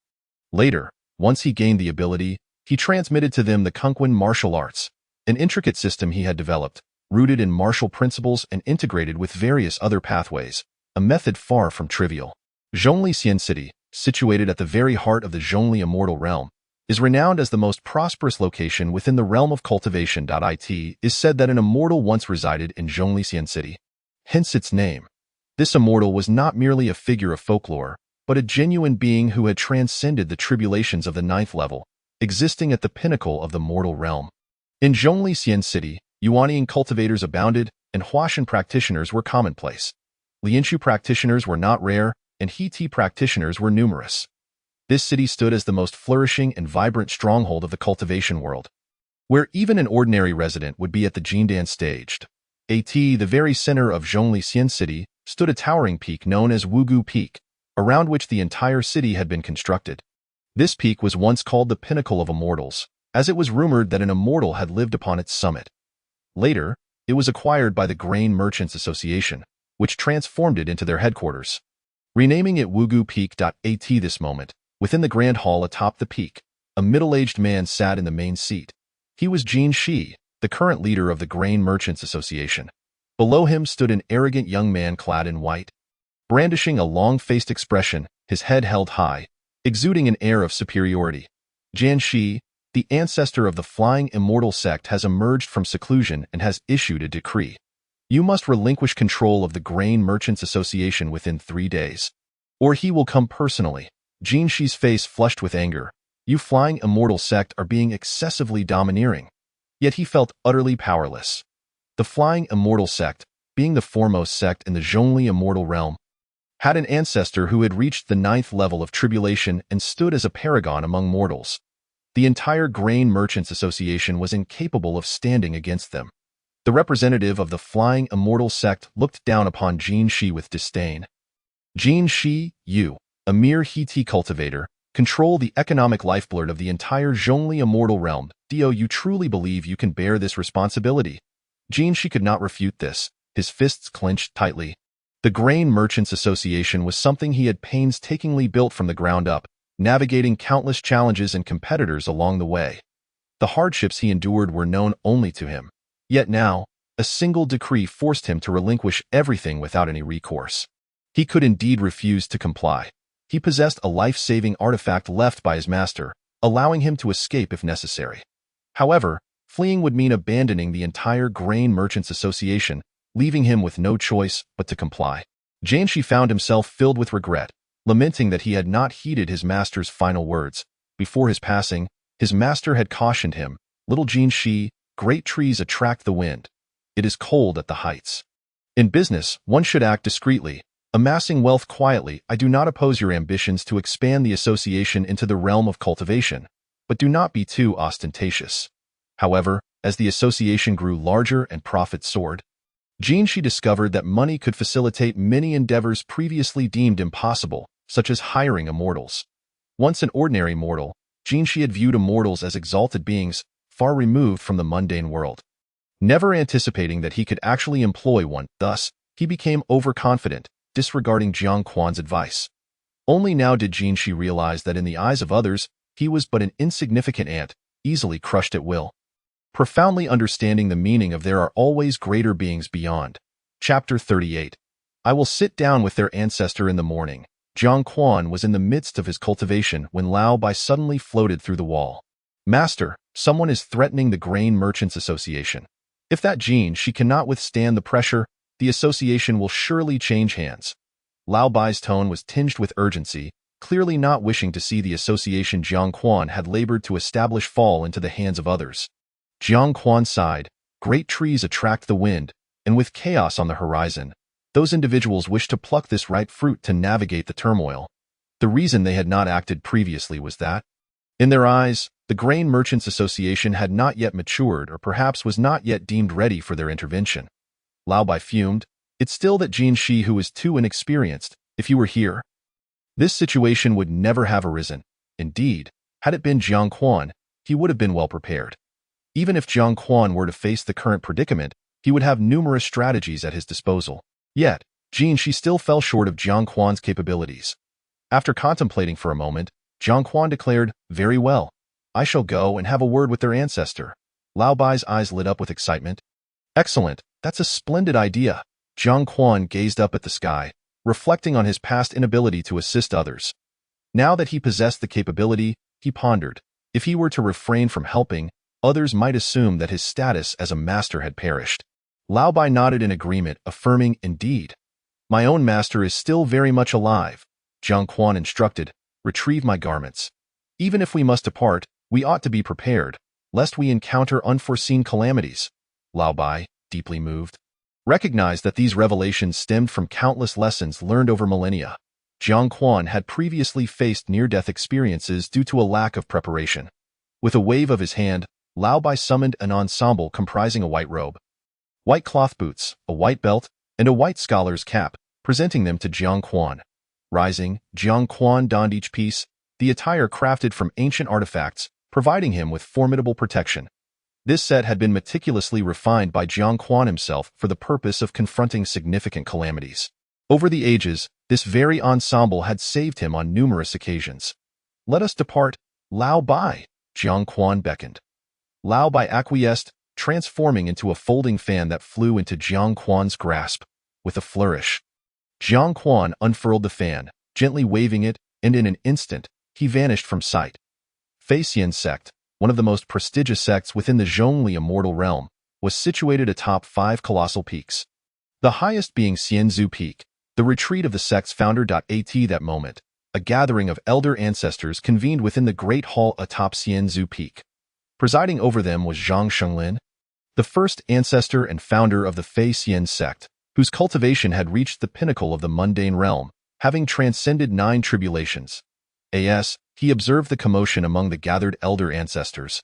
Later, once he gained the ability, he transmitted to them the Kungquan martial arts, an intricate system he had developed, rooted in martial principles and integrated with various other pathways, a method far from trivial. Zhongli Xian City, situated at the very heart of the Zhongli immortal realm, is renowned as the most prosperous location within the realm of cultivation. It is said that an immortal once resided in Zhongli Xian City, hence its name. This immortal was not merely a figure of folklore, but a genuine being who had transcended the tribulations of the 9th level, existing at the pinnacle of the mortal realm. In Zhongli Xian City, Yuanian cultivators abounded, and Huashan practitioners were commonplace. Lianshu practitioners were not rare, and He-Ti practitioners were numerous. This city stood as the most flourishing and vibrant stronghold of the cultivation world, where even an ordinary resident would be at the Jindan staged. At the very center of Zhongli Xian City stood a towering peak known as Wugu Peak, around which the entire city had been constructed. This peak was once called the pinnacle of immortals, as it was rumored that an immortal had lived upon its summit. Later, it was acquired by the Grain Merchants Association, which transformed it into their headquarters, renaming it Wugu Peak. At this moment, within the grand hall atop the peak, a middle-aged man sat in the main seat. He was Jin Shi, the current leader of the Grain Merchants Association. Below him stood an arrogant young man clad in white, brandishing a long-faced expression, his head held high, exuding an air of superiority. Jian Shi, the ancestor of the Flying Immortal sect, has emerged from seclusion and has issued a decree. You must relinquish control of the Grain Merchants Association within 3 days, or he will come personally. Jin Shi's face flushed with anger. You Flying Immortal sect are being excessively domineering. Yet he felt utterly powerless. The Flying Immortal sect, being the foremost sect in the Zhongli immortal realm, had an ancestor who had reached the 9th level of tribulation and stood as a paragon among mortals. The entire Grain Merchants Association was incapable of standing against them. The representative of the Flying Immortal sect looked down upon Jin Shi with disdain. Jin Shi, you, a mere He-Ti cultivator, control the economic lifeblood of the entire Zhongli immortal realm. Do you truly believe you can bear this responsibility? Jin Shi could not refute this, his fists clenched tightly. The Grain Merchants Association was something he had painstakingly built from the ground up, navigating countless challenges and competitors along the way. The hardships he endured were known only to him. Yet now, a single decree forced him to relinquish everything without any recourse. He could indeed refuse to comply. He possessed a life-saving artifact left by his master, allowing him to escape if necessary. However, fleeing would mean abandoning the entire Grain Merchants Association, leaving him with no choice but to comply. Jianshi found himself filled with regret, lamenting that he had not heeded his master's final words. Before his passing, his master had cautioned him, "Little Jianshi, great trees attract the wind. It is cold at the heights. In business, one should act discreetly, amassing wealth quietly. I do not oppose your ambitions to expand the association into the realm of cultivation, but do not be too ostentatious." However, as the association grew larger and profits soared, Jianshi discovered that money could facilitate many endeavors previously deemed impossible, such as hiring immortals. Once an ordinary mortal, Jianshi had viewed immortals as exalted beings, far removed from the mundane world. Never anticipating that he could actually employ one, thus, he became overconfident, disregarding Jiang Quan's advice. Only now did Jianshi realize that in the eyes of others, he was but an insignificant ant, easily crushed at will. Profoundly understanding the meaning of there are always greater beings beyond. Chapter 38. I will sit down with their ancestor in the morning. Jiang Quan was in the midst of his cultivation when Lao Bai suddenly floated through the wall. "Master, someone is threatening the Grain Merchants Association. If that Jianshi cannot withstand the pressure, the association will surely change hands." Lao Bai's tone was tinged with urgency, clearly not wishing to see the association Jiang Quan had labored to establish fall into the hands of others. Jiang Quan sighed. Great trees attract the wind, and with chaos on the horizon, those individuals wished to pluck this ripe fruit to navigate the turmoil. The reason they had not acted previously was that, in their eyes, the Grain Merchants Association had not yet matured or perhaps was not yet deemed ready for their intervention. Lao Bai fumed. "It's still that Jianshi who is too inexperienced. If you were here, this situation would never have arisen. Indeed, had it been Jiang Quan, he would have been well prepared. Even if Jiang Quan were to face the current predicament, he would have numerous strategies at his disposal. Yet, Jianshi still fell short of Jiang Quan's capabilities. After contemplating for a moment, Jiang Quan declared, "Very well. I shall go and have a word with their ancestor." Lao Bai's eyes lit up with excitement. "Excellent. That's a splendid idea." Jiang Quan gazed up at the sky, reflecting on his past inability to assist others. Now that he possessed the capability, he pondered. If he were to refrain from helping, others might assume that his status as a master had perished. Lao Bai nodded in agreement, affirming, "Indeed. My own master is still very much alive." Jiang Quan instructed, "Retrieve my garments. Even if we must depart, we ought to be prepared, lest we encounter unforeseen calamities." Lao Bai, deeply moved, recognized that these revelations stemmed from countless lessons learned over millennia. Jiang Quan had previously faced near-death experiences due to a lack of preparation. With a wave of his hand, Lao Bai summoned an ensemble comprising a white robe, white cloth boots, a white belt, and a white scholar's cap, presenting them to Jiang Quan. Rising, Jiang Quan donned each piece, the attire crafted from ancient artifacts, providing him with formidable protection. This set had been meticulously refined by Jiang Quan himself for the purpose of confronting significant calamities. Over the ages, this very ensemble had saved him on numerous occasions. "Let us depart, Lao Bai," Jiang Quan beckoned. Lao Bai acquiesced, transforming into a folding fan that flew into Jiang Quan's grasp. With a flourish, Jiang Quan unfurled the fan, gently waving it, and in an instant, he vanished from sight. Fei Xian sect, one of the most prestigious sects within the Zhongli immortal realm, was situated atop 5 colossal peaks. The highest being Xianzhu Peak, the retreat of the sect's founder. At that moment, a gathering of elder ancestors convened within the great hall atop Xianzhu Peak. Presiding over them was Zhang Shenglin, the first ancestor and founder of the Fei Xian sect, whose cultivation had reached the pinnacle of the mundane realm, having transcended 9 tribulations. As he observed the commotion among the gathered elder ancestors,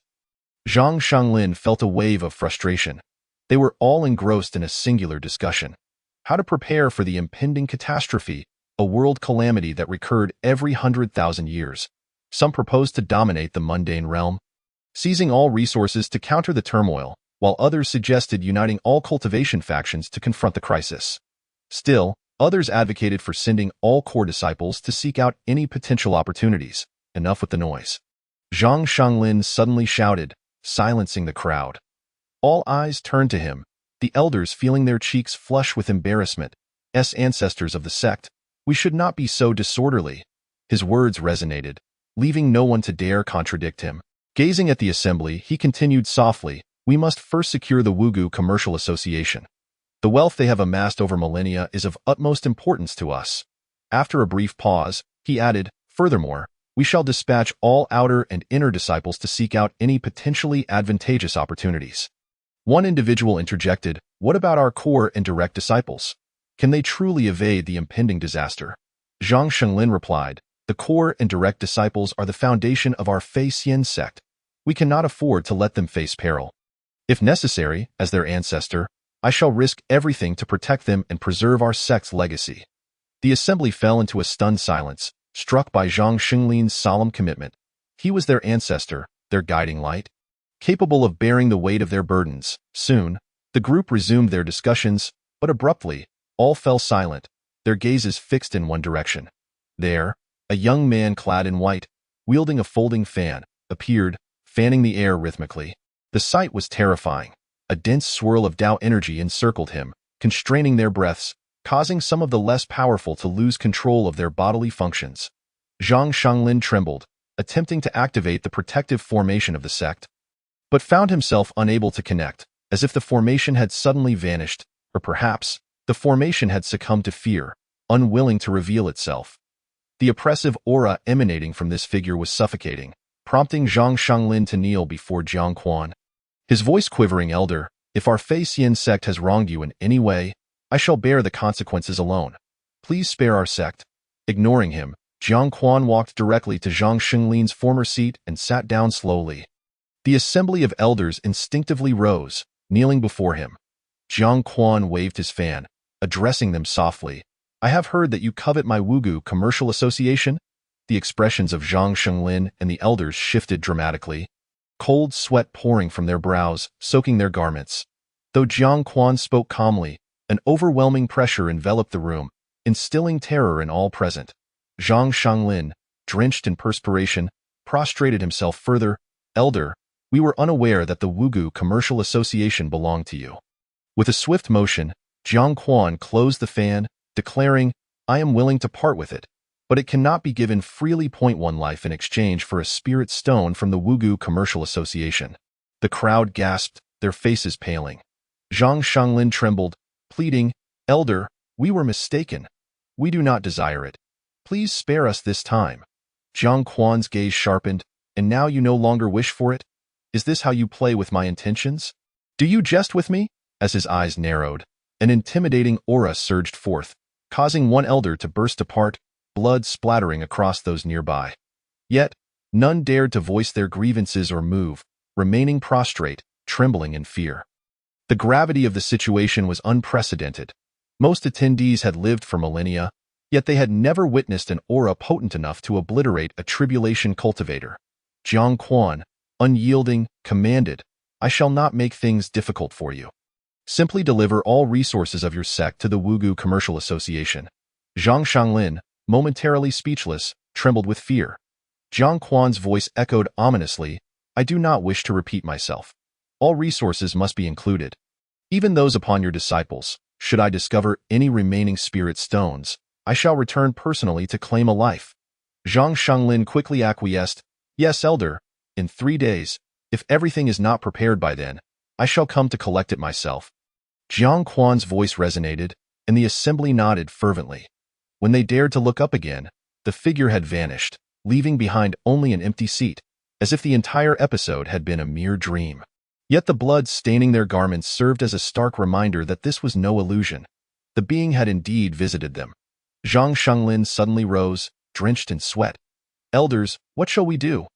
Zhang Shenglin felt a wave of frustration. They were all engrossed in a singular discussion: how to prepare for the impending catastrophe, a world calamity that recurred every 100,000 years. Some proposed to dominate the mundane realm, seizing all resources to counter the turmoil, while others suggested uniting all cultivation factions to confront the crisis. Still, others advocated for sending all core disciples to seek out any potential opportunities. Enough with the noise. Zhang Shenglin suddenly shouted, silencing the crowd. All eyes turned to him, the elders feeling their cheeks flush with embarrassment. Ancestors of the sect, we should not be so disorderly. His words resonated, leaving no one to dare contradict him. Gazing at the assembly, he continued softly, "We must first secure the Wugu Commercial Association. The wealth they have amassed over millennia is of utmost importance to us. After a brief pause, he added, furthermore, we shall dispatch all outer and inner disciples to seek out any potentially advantageous opportunities. One individual interjected, what about our core and direct disciples? Can they truly evade the impending disaster? Zhang Shenglin replied, the core and direct disciples are the foundation of our Fei Xian sect. We cannot afford to let them face peril. If necessary, as their ancestor, I shall risk everything to protect them and preserve our sect's legacy. The assembly fell into a stunned silence, struck by Zhang Shenglin's solemn commitment. He was their ancestor, their guiding light, capable of bearing the weight of their burdens. Soon, the group resumed their discussions, but abruptly, all fell silent, their gazes fixed in one direction. There, a young man clad in white, wielding a folding fan, appeared, fanning the air rhythmically. The sight was terrifying. A dense swirl of Tao energy encircled him, constraining their breaths, causing some of the less powerful to lose control of their bodily functions. Zhang Shenglin trembled, attempting to activate the protective formation of the sect, but found himself unable to connect, as if the formation had suddenly vanished, or perhaps, the formation had succumbed to fear, unwilling to reveal itself. The oppressive aura emanating from this figure was suffocating, prompting Zhang Shenglin to kneel before Jiang Quan. His voice quivering, Elder, if our Fei Xian sect has wronged you in any way, I shall bear the consequences alone. Please spare our sect. Ignoring him, Jiang Quan walked directly to Zhang Shenglin's former seat and sat down slowly. The assembly of elders instinctively rose, kneeling before him. Jiang Quan waved his fan, addressing them softly. I have heard that you covet my Wugu commercial association? The expressions of Zhang Shenglin and the elders shifted dramatically, cold sweat pouring from their brows, soaking their garments. Though Jiang Quan spoke calmly, an overwhelming pressure enveloped the room, instilling terror in all present. Zhang Shenglin, drenched in perspiration, prostrated himself further. Elder, we were unaware that the Wugu Commercial Association belonged to you. With a swift motion, Jiang Quan closed the fan, declaring, I am willing to part with it, but it cannot be given freely. 1 life in exchange for a spirit stone from the Wugu Commercial Association. The crowd gasped, their faces paling. Zhang Shenglin trembled, pleading, Elder, we were mistaken. We do not desire it. Please spare us this time. Jiang Quan's gaze sharpened, and now you no longer wish for it? Is this how you play with my intentions? Do you jest with me? As his eyes narrowed, an intimidating aura surged forth, causing one elder to burst apart, blood splattering across those nearby. Yet, none dared to voice their grievances or move, remaining prostrate, trembling in fear. The gravity of the situation was unprecedented. Most attendees had lived for millennia, yet they had never witnessed an aura potent enough to obliterate a tribulation cultivator. Jiang Quan, unyielding, commanded, I shall not make things difficult for you. Simply deliver all resources of your sect to the Wugu Commercial Association. Zhang Shenglin, momentarily speechless, trembled with fear. Jiang Quan's voice echoed ominously, I do not wish to repeat myself. All resources must be included. Even those upon your disciples. Should I discover any remaining spirit stones, I shall return personally to claim a life. Zhang Shenglin quickly acquiesced, Yes, Elder, in 3 days, if everything is not prepared by then, I shall come to collect it myself. Jiang Quan's voice resonated, and the assembly nodded fervently. When they dared to look up again, the figure had vanished, leaving behind only an empty seat, as if the entire episode had been a mere dream. Yet the blood staining their garments served as a stark reminder that this was no illusion. The being had indeed visited them. Zhang Shenglin suddenly rose, drenched in sweat. Elders, what shall we do?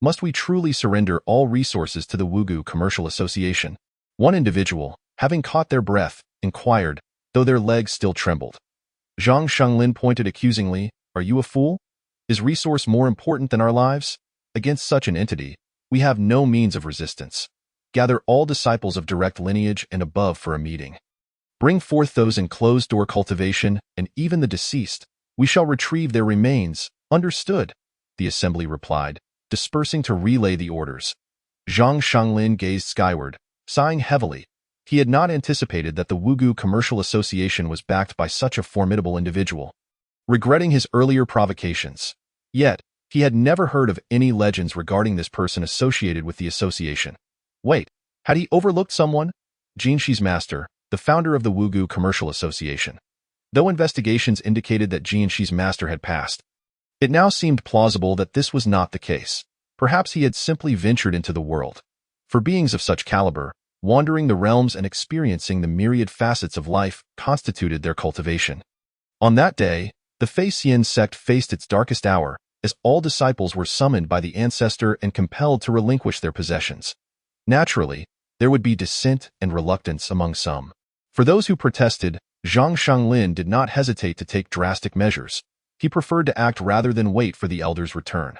Must we truly surrender all resources to the Wugu Commercial Association? One individual, having caught their breath, inquired, though their legs still trembled. Zhang Shenglin pointed accusingly, Are you a fool? Is resource more important than our lives? Against such an entity, we have no means of resistance. Gather all disciples of direct lineage and above for a meeting. Bring forth those in closed-door cultivation, and even the deceased. We shall retrieve their remains. Understood, the assembly replied, dispersing to relay the orders. Zhang Shenglin gazed skyward, sighing heavily. He had not anticipated that the Wugu Commercial Association was backed by such a formidable individual. Regretting his earlier provocations, yet, he had never heard of any legends regarding this person associated with the association. Wait, had he overlooked someone? Jinshi's master, the founder of the Wugu Commercial Association. Though investigations indicated that Jianshi's master had passed, it now seemed plausible that this was not the case. Perhaps he had simply ventured into the world. For beings of such caliber, wandering the realms and experiencing the myriad facets of life constituted their cultivation. On that day, the Fei Xian sect faced its darkest hour, as all disciples were summoned by the ancestor and compelled to relinquish their possessions. Naturally, there would be dissent and reluctance among some. For those who protested, Zhang Shanglin did not hesitate to take drastic measures. He preferred to act rather than wait for the elders' return.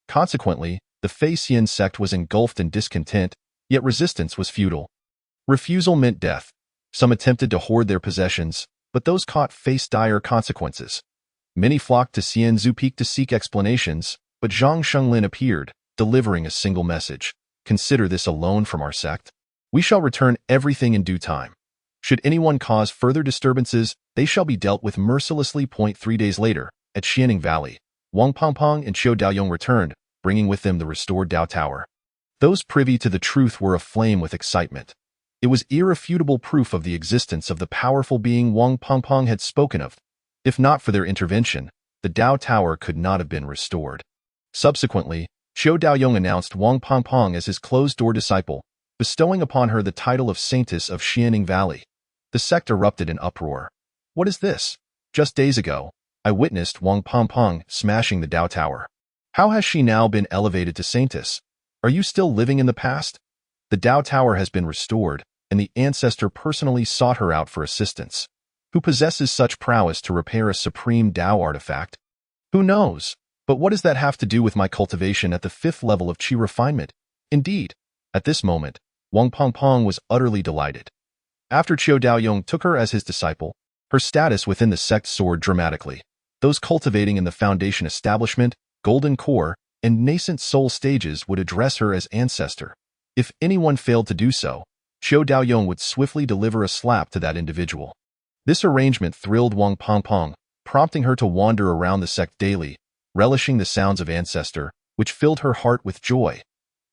Consequently, the Fei Xian sect was engulfed in discontent, yet resistance was futile. Refusal meant death. Some attempted to hoard their possessions, but those caught faced dire consequences. Many flocked to Xianzhu Peak to seek explanations, but Zhang Shanglin appeared, delivering a single message. Consider this a loan from our sect. We shall return everything in due time. Should anyone cause further disturbances, they shall be dealt with mercilessly. 3 days later, at Xianing Valley, Wang Pengpeng and Qiu Daoyong returned, bringing with them the restored Dao Tower. Those privy to the truth were aflame with excitement. It was irrefutable proof of the existence of the powerful being Wang Pengpeng had spoken of. If not for their intervention, the Dao Tower could not have been restored. Subsequently, Qiu Daoyong announced Wang Pengpeng as his closed-door disciple, bestowing upon her the title of Saintess of Xianing Valley. The sect erupted in uproar. What is this? Just days ago, I witnessed Wang Pengpeng smashing the Dao Tower. How has she now been elevated to Saintess? Are you still living in the past? The Dao Tower has been restored, and the ancestor personally sought her out for assistance. Who possesses such prowess to repair a supreme Dao artifact? Who knows? But what does that have to do with my cultivation at the 5th level of Qi refinement? Indeed, at this moment, Wang Pengpeng was utterly delighted. After Qiu Daoyong took her as his disciple, her status within the sect soared dramatically. Those cultivating in the foundation establishment, golden core, and nascent soul stages would address her as ancestor. If anyone failed to do so, Qiu Daoyong would swiftly deliver a slap to that individual. This arrangement thrilled Wang Pengpeng, prompting her to wander around the sect daily, relishing the sounds of ancestor, which filled her heart with joy.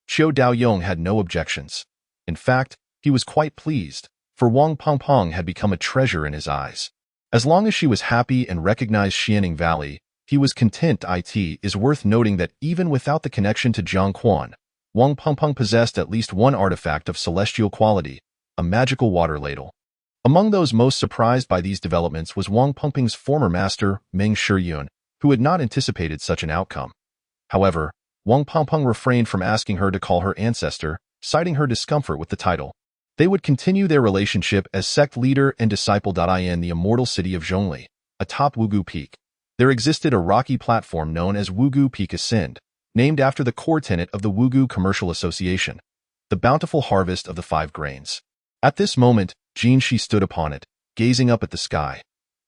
Qiu Daoyong had no objections. In fact, he was quite pleased, for Wang Pengpeng had become a treasure in his eyes. As long as she was happy and recognized Xianing Valley, he was content. It is worth noting that even without the connection to Jiangquan, Wang Pengpeng possessed at least one artifact of celestial quality, a magical water ladle. Among those most surprised by these developments was Wang Pengpeng's former master, Meng Shiyun, who had not anticipated such an outcome. However, Wang Pengpeng refrained from asking her to call her ancestor, citing her discomfort with the title. They would continue their relationship as sect leader and disciple. In the immortal city of Zhongli, atop Wugu Peak, there existed a rocky platform known as Wugu Peak Ascend, named after the core tenet of the Wugu Commercial Association, the bountiful harvest of the 5 grains. At this moment, Jianshi stood upon it, gazing up at the sky.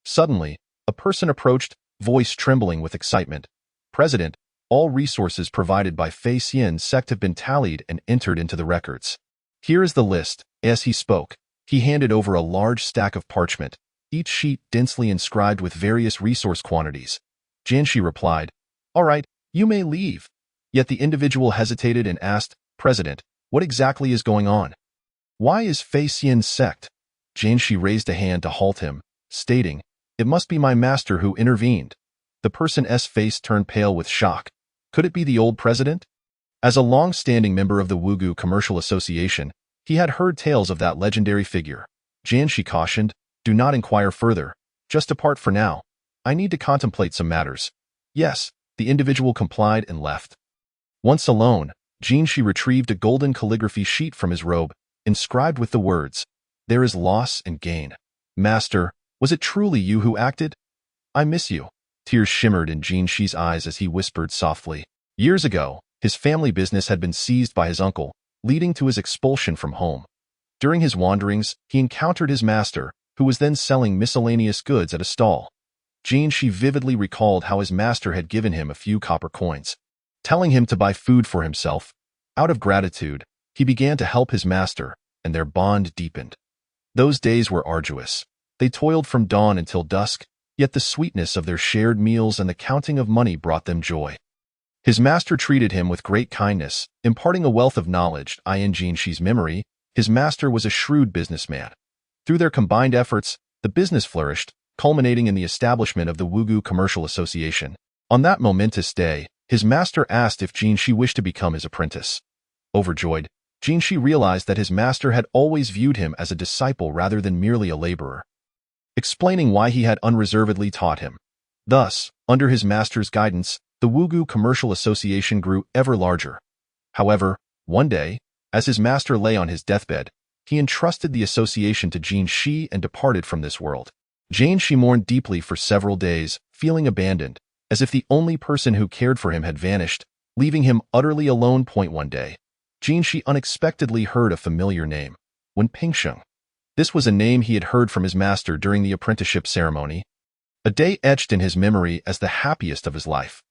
Suddenly, a person approached, voice trembling with excitement. President, all resources provided by Fei Xian sect have been tallied and entered into the records. Here is the list. As he spoke, he handed over a large stack of parchment, each sheet densely inscribed with various resource quantities. Jianshi replied, "All right, you may leave." Yet the individual hesitated and asked, "President, what exactly is going on? Why is Fei Xian's sect?" Jianshi raised a hand to halt him, stating, "It must be my master who intervened." The person's face turned pale with shock. Could it be the old president? As a long-standing member of the Wugu Commercial Association, he had heard tales of that legendary figure. Jianshi cautioned, "Do not inquire further. Just depart for now. I need to contemplate some matters." Yes, the individual complied and left. Once alone, Jianshi retrieved a golden calligraphy sheet from his robe, inscribed with the words, "There is loss and gain. Master, was it truly you who acted? I miss you." Tears shimmered in Jianshi's eyes as he whispered softly. Years ago, his family business had been seized by his uncle, leading to his expulsion from home. During his wanderings, he encountered his master, who was then selling miscellaneous goods at a stall. Jianshi vividly recalled how his master had given him a few copper coins, telling him to buy food for himself. Out of gratitude, he began to help his master, and their bond deepened. Those days were arduous. They toiled from dawn until dusk, yet the sweetness of their shared meals and the counting of money brought them joy. His master treated him with great kindness, imparting a wealth of knowledge. In Jianshi's memory, his master was a shrewd businessman. Through their combined efforts, the business flourished, culminating in the establishment of the Wugu Commercial Association. On that momentous day, his master asked if Jinshi wished to become his apprentice. Overjoyed, Jinshi realized that his master had always viewed him as a disciple rather than merely a laborer, explaining why he had unreservedly taught him. Thus, under his master's guidance, the Wugu Commercial Association grew ever larger. However, one day, as his master lay on his deathbed, he entrusted the association to Jinshi and departed from this world. Jinshi mourned deeply for several days, feeling abandoned, as if the only person who cared for him had vanished, leaving him utterly alone. One day, Jinshi unexpectedly heard a familiar name, Wen Pingsheng. This was a name he had heard from his master during the apprenticeship ceremony, a day etched in his memory as the happiest of his life.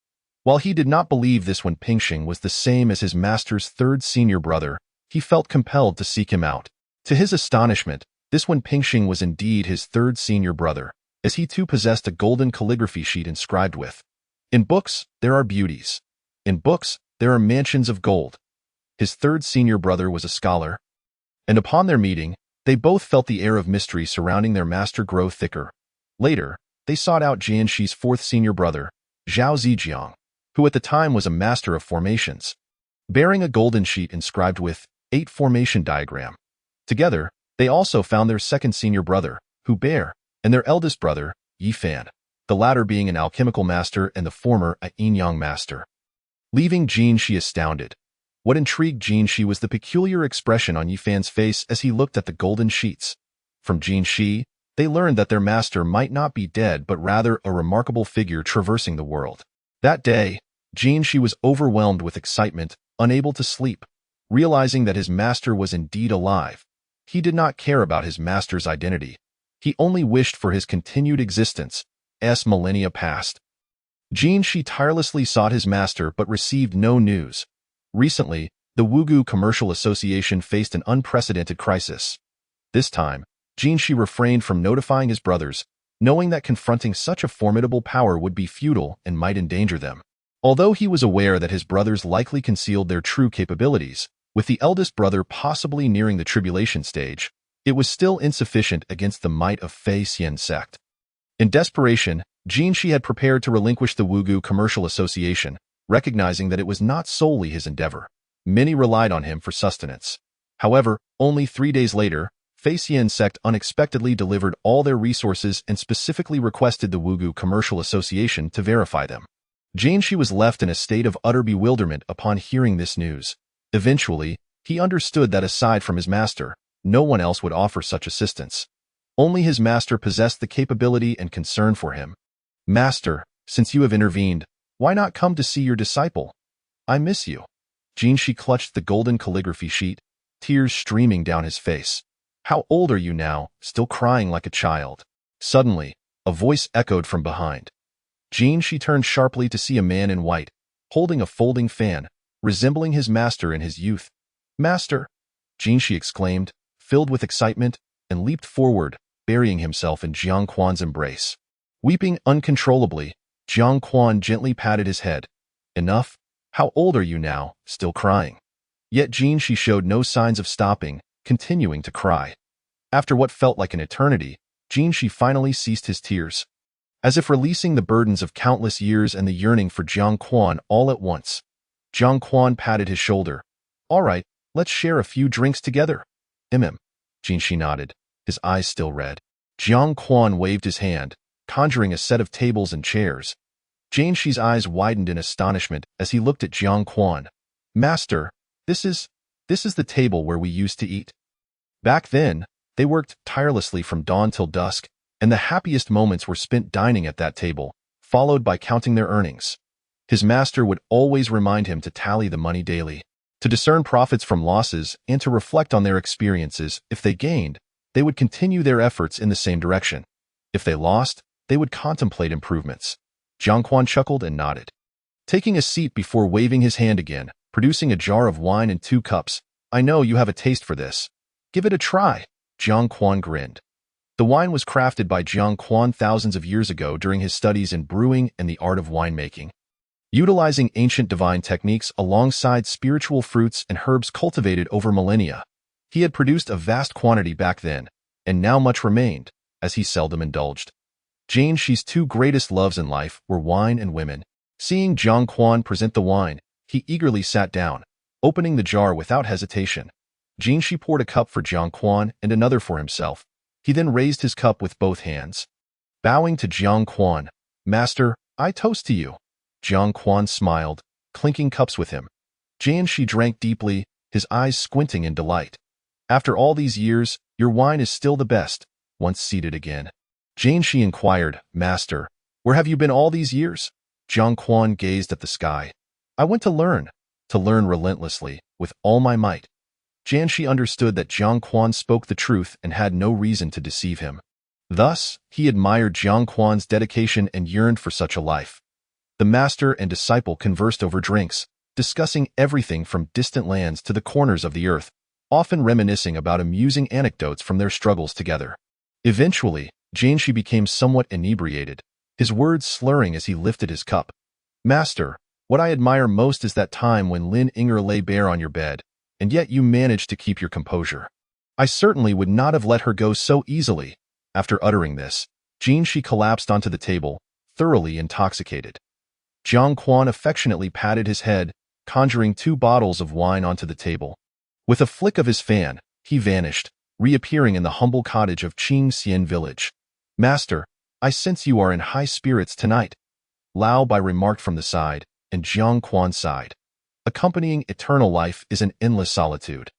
While he did not believe this Wen Pingsheng was the same as his master's third senior brother, he felt compelled to seek him out. To his astonishment, this Wen Pingsheng was indeed his third senior brother, as he too possessed a golden calligraphy sheet inscribed with, "In books, there are beauties. In books, there are mansions of gold." His third senior brother was a scholar, and upon their meeting, they both felt the air of mystery surrounding their master grow thicker. Later, they sought out Jianshi's fourth senior brother, Zhao Zijiang, who at the time was a master of formations, bearing a golden sheet inscribed with 8 formation diagram. Together, they also found their second senior brother, Hu Bear, and their eldest brother, Yi Fan, the latter being an alchemical master and the former a yin-yang master. Leaving Jinshi astounded. What intrigued Jinshi was the peculiar expression on Yi Fan's face as he looked at the golden sheets. From Jinshi, they learned that their master might not be dead but rather a remarkable figure traversing the world. That day, Jinshi was overwhelmed with excitement, unable to sleep, realizing that his master was indeed alive. He did not care about his master's identity. He only wished for his continued existence, as millennia passed. Jinshi tirelessly sought his master but received no news. Recently, the Wugu Commercial Association faced an unprecedented crisis. This time, Jinshi refrained from notifying his brothers, knowing that confronting such a formidable power would be futile and might endanger them. Although he was aware that his brothers likely concealed their true capabilities, with the eldest brother possibly nearing the tribulation stage, it was still insufficient against the might of Fei Xian sect. In desperation, Jinshi had prepared to relinquish the Wugu Commercial Association, recognizing that it was not solely his endeavor. Many relied on him for sustenance. However, only 3 days later, Fei Xian sect unexpectedly delivered all their resources and specifically requested the Wugu Commercial Association to verify them. Jinshi was left in a state of utter bewilderment upon hearing this news. Eventually, he understood that aside from his master, no one else would offer such assistance. Only his master possessed the capability and concern for him. "Master, since you have intervened, why not come to see your disciple? I miss you." Jinshi clutched the golden calligraphy sheet, tears streaming down his face. "How old are you now, still crying like a child?" Suddenly, a voice echoed from behind. Jinshi turned sharply to see a man in white, holding a folding fan, resembling his master in his youth. "Master!" Jinshi exclaimed, filled with excitement, and leaped forward, burying himself in Jiang Quan's embrace. Weeping uncontrollably, Jiang Quan gently patted his head. "Enough? How old are you now, still crying?" Yet Jinshi showed no signs of stopping, continuing to cry. After what felt like an eternity, Jinshi finally ceased his tears. As if releasing the burdens of countless years and the yearning for Jiang Quan all at once. Jiang Quan patted his shoulder. "All right, let's share a few drinks together." Jinshi nodded, his eyes still red. Jiang Quan waved his hand, conjuring a set of tables and chairs. Jinshi's eyes widened in astonishment as he looked at Jiang Quan. "Master, this is the table where we used to eat." Back then, they worked tirelessly from dawn till dusk, and the happiest moments were spent dining at that table, followed by counting their earnings. His master would always remind him to tally the money daily, to discern profits from losses, and to reflect on their experiences. If they gained, they would continue their efforts in the same direction. If they lost, they would contemplate improvements. Jiang Quan chuckled and nodded, taking a seat before waving his hand again, producing a jar of wine and 2 cups. "I know you have a taste for this. Give it a try." Jiang Quan grinned. The wine was crafted by Jiang Quan thousands of years ago during his studies in brewing and the art of winemaking. Utilizing ancient divine techniques alongside spiritual fruits and herbs cultivated over millennia, he had produced a vast quantity back then, and now much remained, as he seldom indulged. Jane Shi's two greatest loves in life were wine and women. Seeing Jiang Quan present the wine, he eagerly sat down, opening the jar without hesitation. Jane Shi poured a cup for Jiang Quan and another for himself. He then raised his cup with both hands. Bowing to Jiang Quan, "Master, I toast to you." Jiang Quan smiled, clinking cups with him. Jane Shi drank deeply, his eyes squinting in delight. "After all these years, your wine is still the best." Once seated again, Jane Shi inquired, "Master, where have you been all these years?" Jiang Quan gazed at the sky. "I went to learn relentlessly, with all my might." Jian Shi understood that Jiang Quan spoke the truth and had no reason to deceive him. Thus, he admired Jiang Quan's dedication and yearned for such a life. The master and disciple conversed over drinks, discussing everything from distant lands to the corners of the earth, often reminiscing about amusing anecdotes from their struggles together. Eventually, Jian Shi became somewhat inebriated, his words slurring as he lifted his cup. "Master, what I admire most is that time when Lin Inger lay bare on your bed, and yet you managed to keep your composure. I certainly would not have let her go so easily." After uttering this, Jian Shi collapsed onto the table, thoroughly intoxicated. Jiang Quan affectionately patted his head, conjuring 2 bottles of wine onto the table. With a flick of his fan, he vanished, reappearing in the humble cottage of Qing Xian village. "Master, I sense you are in high spirits tonight," Lao Bai remarked from the side, and Jiang Quan sighed. Accompanying eternal life is an endless solitude.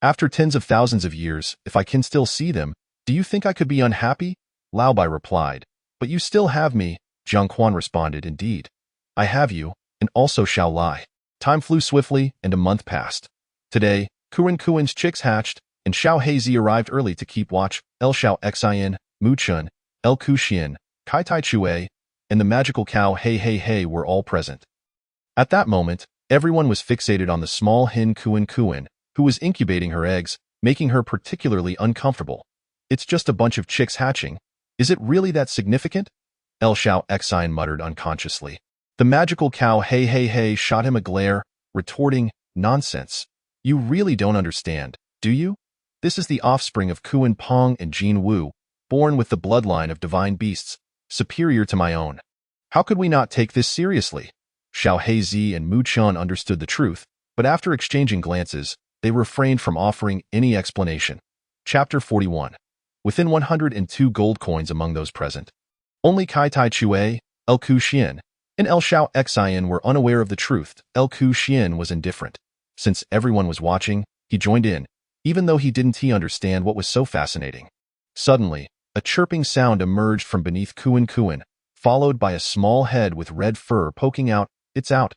"After tens of thousands of years, if I can still see them, do you think I could be unhappy?" Lao Bai replied. "But you still have me," Jiang Quan responded. "Indeed, I have you, and also shall lie." Time flew swiftly, and a month passed. Today, Kuan's chicks hatched, and Xiao Heizi arrived early to keep watch. El Xiao Xian, Mu Chun, El Ku Xian, Kai Tai Chue, and the magical cow Hey were all present. At that moment, everyone was fixated on the small hen Kuan, who was incubating her eggs, making her particularly uncomfortable. "It's just a bunch of chicks hatching. Is it really that significant?" El Xiao Xian muttered unconsciously. The magical cow Hey shot him a glare, retorting, "Nonsense. You really don't understand, do you? This is the offspring of Kuan Pong and Jin Wu, born with the bloodline of divine beasts, superior to my own. How could we not take this seriously?" Xiao Heizi and Mu Chun understood the truth, but after exchanging glances, they refrained from offering any explanation. Chapter 41. Within 102 gold coins among those present, only Kai Tai Chue, El Ku Xian, and El Xiao Xian were unaware of the truth. El Ku Xian was indifferent. Since everyone was watching, he joined in, even though he didn't understand what was so fascinating. Suddenly, a chirping sound emerged from beneath Kuan, followed by a small head with red fur poking out. "It's out!"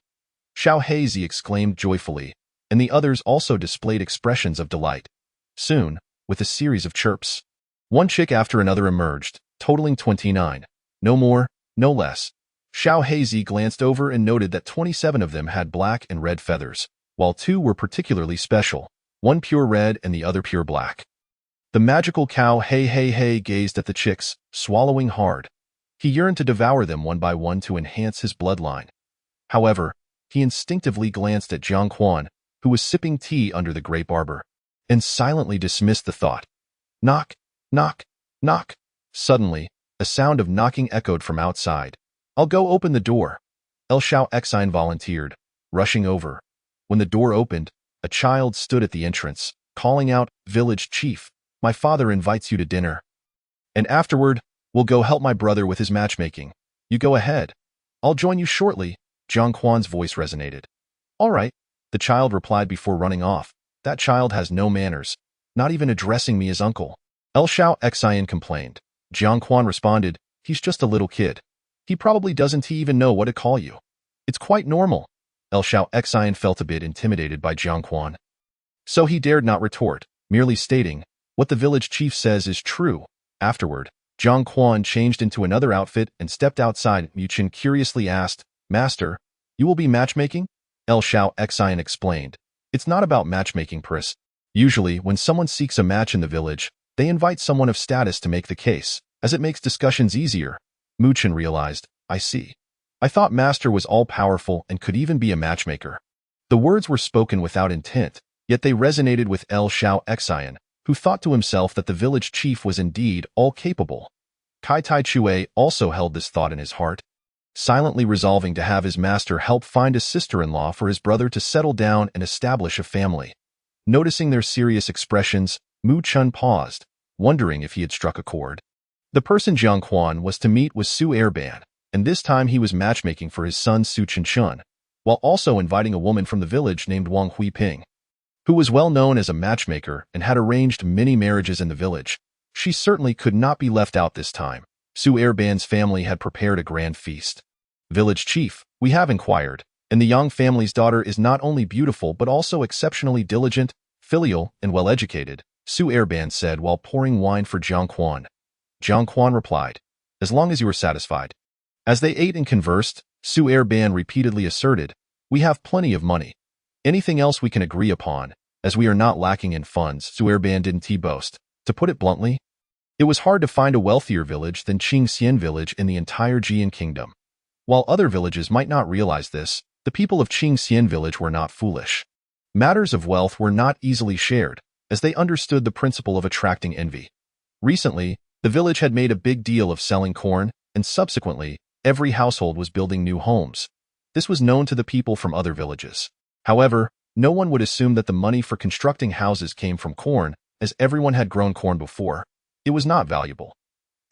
Xiao Heizi exclaimed joyfully, and the others also displayed expressions of delight. Soon, with a series of chirps, one chick after another emerged, totaling 29. No more, no less. Xiao Heizi glanced over and noted that 27 of them had black and red feathers, while 2 were particularly special, one pure red and the other pure black. The magical cow Hey gazed at the chicks, swallowing hard. He yearned to devour them one by one to enhance his bloodline. However, he instinctively glanced at Jiang Quan, who was sipping tea under the grape arbor, and silently dismissed the thought. Knock, knock, knock. Suddenly, a sound of knocking echoed from outside. "I'll go open the door," El Xiao Xian volunteered, rushing over. When the door opened, a child stood at the entrance, calling out, "Village chief, my father invites you to dinner. And afterward, we'll go help my brother with his matchmaking. You go ahead. I'll join you shortly." Jiang Quan's voice resonated. "All right," the child replied before running off. "That child has no manners, not even addressing me as uncle." El Xiao Xian complained. Jiang Quan responded, "He's just a little kid. He probably doesn't even know what to call you. It's quite normal." El Xiao Xian felt a bit intimidated by Jiang Quan. So he dared not retort, merely stating, "What the village chief says is true." Afterward, Jiang Quan changed into another outfit and stepped outside. Mu Chen curiously asked, "Master, you will be matchmaking?" El Xiao Xian explained, "It's not about matchmaking, Pris. Usually, when someone seeks a match in the village, they invite someone of status to make the case, as it makes discussions easier." Mu Chen realized, "I see. I thought Master was all-powerful and could even be a matchmaker." The words were spoken without intent, yet they resonated with El Xiao Xian, who thought to himself that the village chief was indeed all-capable. Kai Tai Chue also held this thought in his heart, silently resolving to have his master help find a sister-in-law for his brother to settle down and establish a family. Noticing their serious expressions, Mu Chun paused, wondering if he had struck a chord. The person Jiang Quan was to meet was Su Erban, and this time he was matchmaking for his son Su Chen Chun, while also inviting a woman from the village named Wang Huiping, who was well known as a matchmaker and had arranged many marriages in the village. She certainly could not be left out this time. Su Erban's family had prepared a grand feast. Village chief, we have inquired, and the Yang family's daughter is not only beautiful but also exceptionally diligent, filial, and well-educated, Su Erban said while pouring wine for Jiang Quan. Jiang Quan replied, as long as you are satisfied. As they ate and conversed, Su Erban repeatedly asserted, we have plenty of money. Anything else we can agree upon, as we are not lacking in funds. Su Erban didn't boast. To put it bluntly, it was hard to find a wealthier village than Qingxian village in the entire Jian kingdom. While other villages might not realize this, the people of Qingxian village were not foolish. Matters of wealth were not easily shared, as they understood the principle of attracting envy. Recently, the village had made a big deal of selling corn, and subsequently, every household was building new homes. This was known to the people from other villages. However, no one would assume that the money for constructing houses came from corn, as everyone had grown corn before. It was not valuable.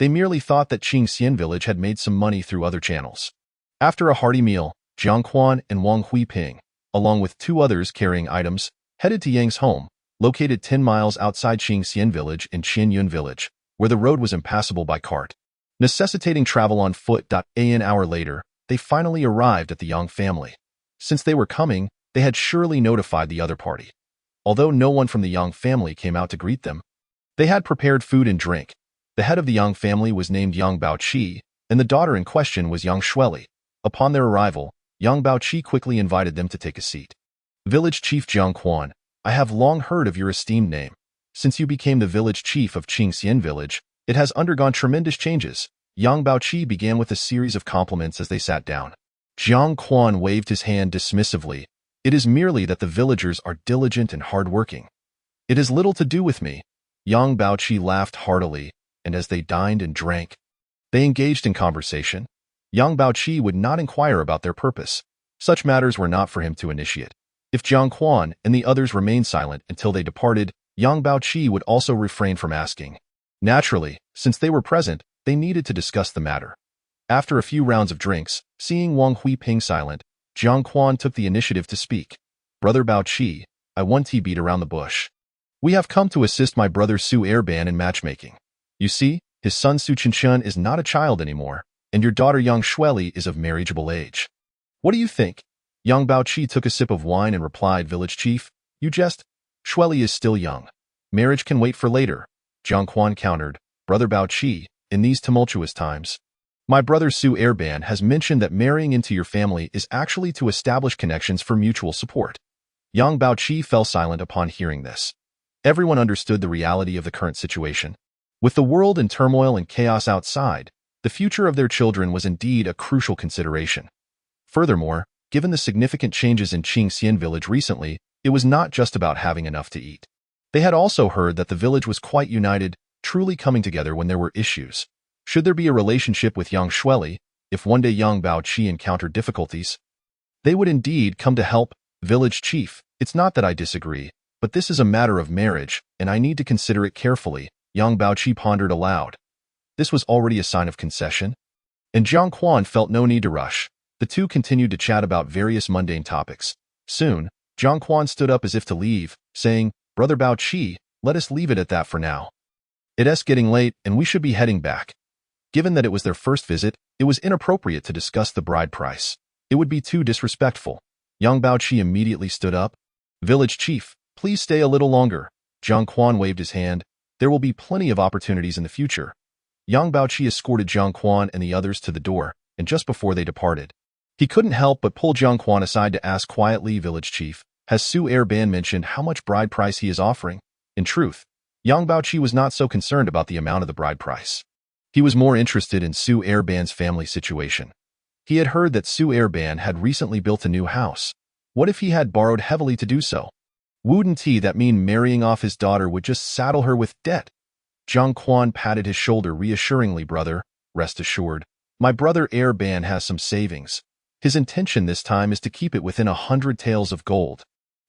They merely thought that Qingxian village had made some money through other channels. After a hearty meal, Jiang Quan and Wang Huiping, along with two others carrying items, headed to Yang's home, located 10 miles outside Qingxian village in Qianyun village, where the road was impassable by cart, necessitating travel on foot. An hour later, they finally arrived at the Yang family. Since they were coming, they had surely notified the other party. Although no one from the Yang family came out to greet them, they had prepared food and drink. The head of the Yang family was named Yang Baoqi, and the daughter in question was Yang Shueli. Upon their arrival, Yang Baoqi quickly invited them to take a seat. Village Chief Jiang Quan, I have long heard of your esteemed name. Since you became the village chief of Qingxian village, it has undergone tremendous changes. Yang Baoqi began with a series of compliments as they sat down. Jiang Quan waved his hand dismissively. It is merely that the villagers are diligent and hard-working. It has little to do with me. Yang Baoqi laughed heartily, and as they dined and drank, they engaged in conversation. Yang Baoqi would not inquire about their purpose. Such matters were not for him to initiate. If Jiang Quan and the others remained silent until they departed, Yang Baoqi would also refrain from asking. Naturally, since they were present, they needed to discuss the matter. After a few rounds of drinks, seeing Wang Huiping silent, Jiang Quan took the initiative to speak. Brother Baoqi, I want to beat around the bush. We have come to assist my brother Su Erban in matchmaking. You see, his son Su Chen is not a child anymore, and your daughter Yang Shueli is of marriageable age. What do you think? Yang Baoqi took a sip of wine and replied, Village Chief, you jest. Shueli is still young. Marriage can wait for later. Jiang Quan countered, Brother Baoqi, in these tumultuous times, my brother Su Erban has mentioned that marrying into your family is actually to establish connections for mutual support. Yang Baoqi fell silent upon hearing this. Everyone understood the reality of the current situation. With the world in turmoil and chaos outside, the future of their children was indeed a crucial consideration. Furthermore, given the significant changes in Qingxian village recently, it was not just about having enough to eat. They had also heard that the village was quite united, truly coming together when there were issues. Should there be a relationship with Yang Shueli, if one day Yang Baoqi encountered difficulties, they would indeed come to help. Village Chief, it's not that I disagree, but this is a matter of marriage, and I need to consider it carefully, Yang Baoqi pondered aloud. This was already a sign of concession, and Jiang Quan felt no need to rush. The two continued to chat about various mundane topics. Soon, Jiang Quan stood up as if to leave, saying, Brother Baoqi, let us leave it at that for now. It's getting late, and we should be heading back. Given that it was their first visit, it was inappropriate to discuss the bride price. It would be too disrespectful. Yang Baoqi immediately stood up. Village Chief, please stay a little longer. Jiang Quan waved his hand. There will be plenty of opportunities in the future. Yang Baoqi escorted Jiang Quan and the others to the door, and just before they departed, he couldn't help but pull Jiang Quan aside to ask quietly, Village Chief, has Su Erban mentioned how much bride price he is offering? In truth, Yang Baoqi was not so concerned about the amount of the bride price. He was more interested in Su Erban's family situation. He had heard that Su Erban had recently built a new house. What if he had borrowed heavily to do so? Wouldn't he that mean marrying off his daughter would just saddle her with debt? Jiang Quan patted his shoulder reassuringly. Brother, rest assured. My brother Air Ban has some savings. His intention this time is to keep it within 100 taels of gold.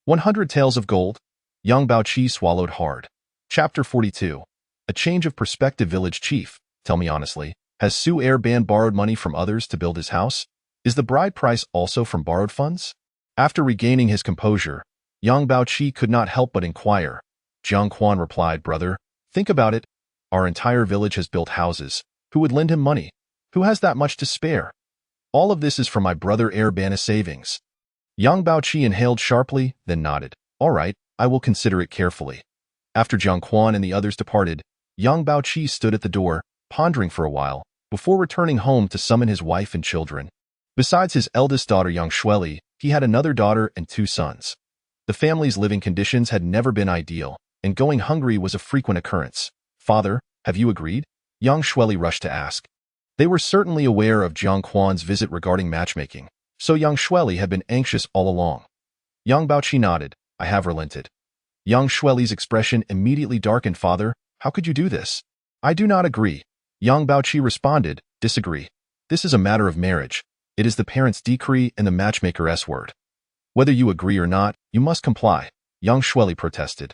100 taels of gold? Yang Baoqi swallowed hard. Chapter 42. A change of perspective. Village chief, tell me honestly, has Su Air Ban borrowed money from others to build his house? Is the bride price also from borrowed funds? After regaining his composure, Yang Baoqi could not help but inquire. Jiang Quan replied, Brother, think about it. Our entire village has built houses. Who would lend him money? Who has that much to spare? All of this is from my brother Air Ban's savings. Yang Baoqi inhaled sharply, then nodded. All right, I will consider it carefully. After Jiang Quan and the others departed, Yang Baoqi stood at the door, pondering for a while, before returning home to summon his wife and children. Besides his eldest daughter Yang Shueli, he had another daughter and 2 sons. The family's living conditions had never been ideal, and going hungry was a frequent occurrence. Father, have you agreed? Yang Shueli rushed to ask. They were certainly aware of Jiang Quan's visit regarding matchmaking, so Yang Shueli had been anxious all along. Yang Baoqi nodded. I have relented. Yang Shueli's expression immediately darkened. Father, how could you do this? I do not agree. Yang Baoqi responded, disagree. This is a matter of marriage. It is the parents' decree and the matchmaker's word. Whether you agree or not, you must comply, Yang Shueli protested.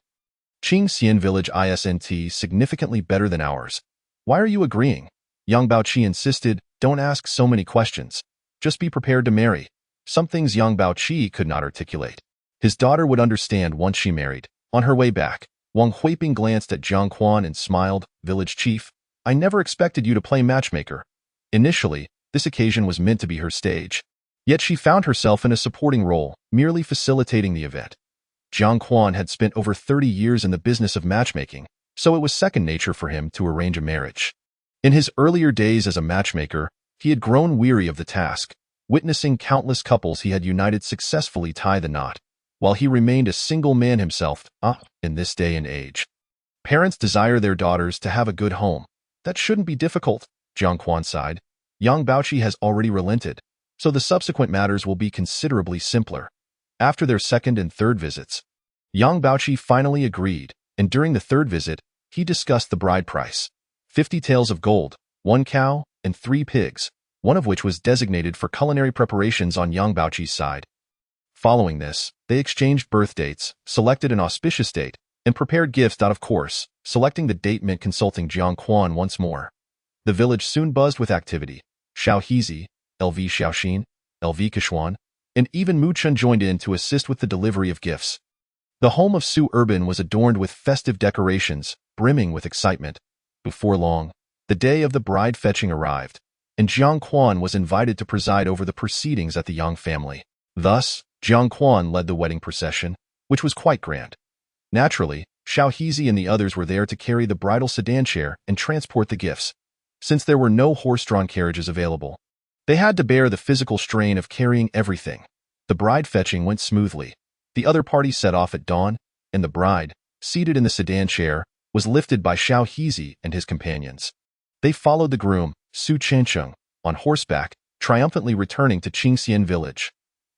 Qingxian village isn't significantly better than ours. Why are you agreeing? Yang Baoqi insisted, don't ask so many questions. Just be prepared to marry. Some things Yang Baoqi could not articulate. His daughter would understand once she married. On her way back, Wang Huiping glanced at Jiang Quan and smiled, Village chief, I never expected you to play matchmaker. Initially, this occasion was meant to be her stage. Yet she found herself in a supporting role, merely facilitating the event. Jiang Quan had spent over 30 years in the business of matchmaking, so it was second nature for him to arrange a marriage. In his earlier days as a matchmaker, he had grown weary of the task, witnessing countless couples he had united successfully tie the knot, while he remained a single man himself, in this day and age. Parents desire their daughters to have a good home. That shouldn't be difficult, Jiang Quan sighed. Yang Baoqi has already relented, so the subsequent matters will be considerably simpler. After their second and third visits, Yang Baoqi finally agreed, and during the third visit, he discussed the bride price. 50 taels of gold, 1 cow, and 3 pigs, one of which was designated for culinary preparations on Yang Baoqi's side. Following this, they exchanged birth dates, selected an auspicious date, and prepared gifts. Of course, selecting the date meant consulting Jiang Quan once more. The village soon buzzed with activity. Xiao Hizi, LV Xiaoxin, LV Kishuan, and even Mu Chun joined in to assist with the delivery of gifts. The home of Su Urban was adorned with festive decorations, brimming with excitement. Before long, the day of the bride fetching arrived, and Jiang Quan was invited to preside over the proceedings at the Yang family. Thus, Jiang Quan led the wedding procession, which was quite grand. Naturally, Xiao Hizi and the others were there to carry the bridal sedan chair and transport the gifts. Since there were no horse-drawn carriages available, they had to bear the physical strain of carrying everything. The bride fetching went smoothly. The other party set off at dawn, and the bride, seated in the sedan chair, was lifted by Xiao Hizi and his companions. They followed the groom, Su Chencheng, on horseback, triumphantly returning to Qingxian village.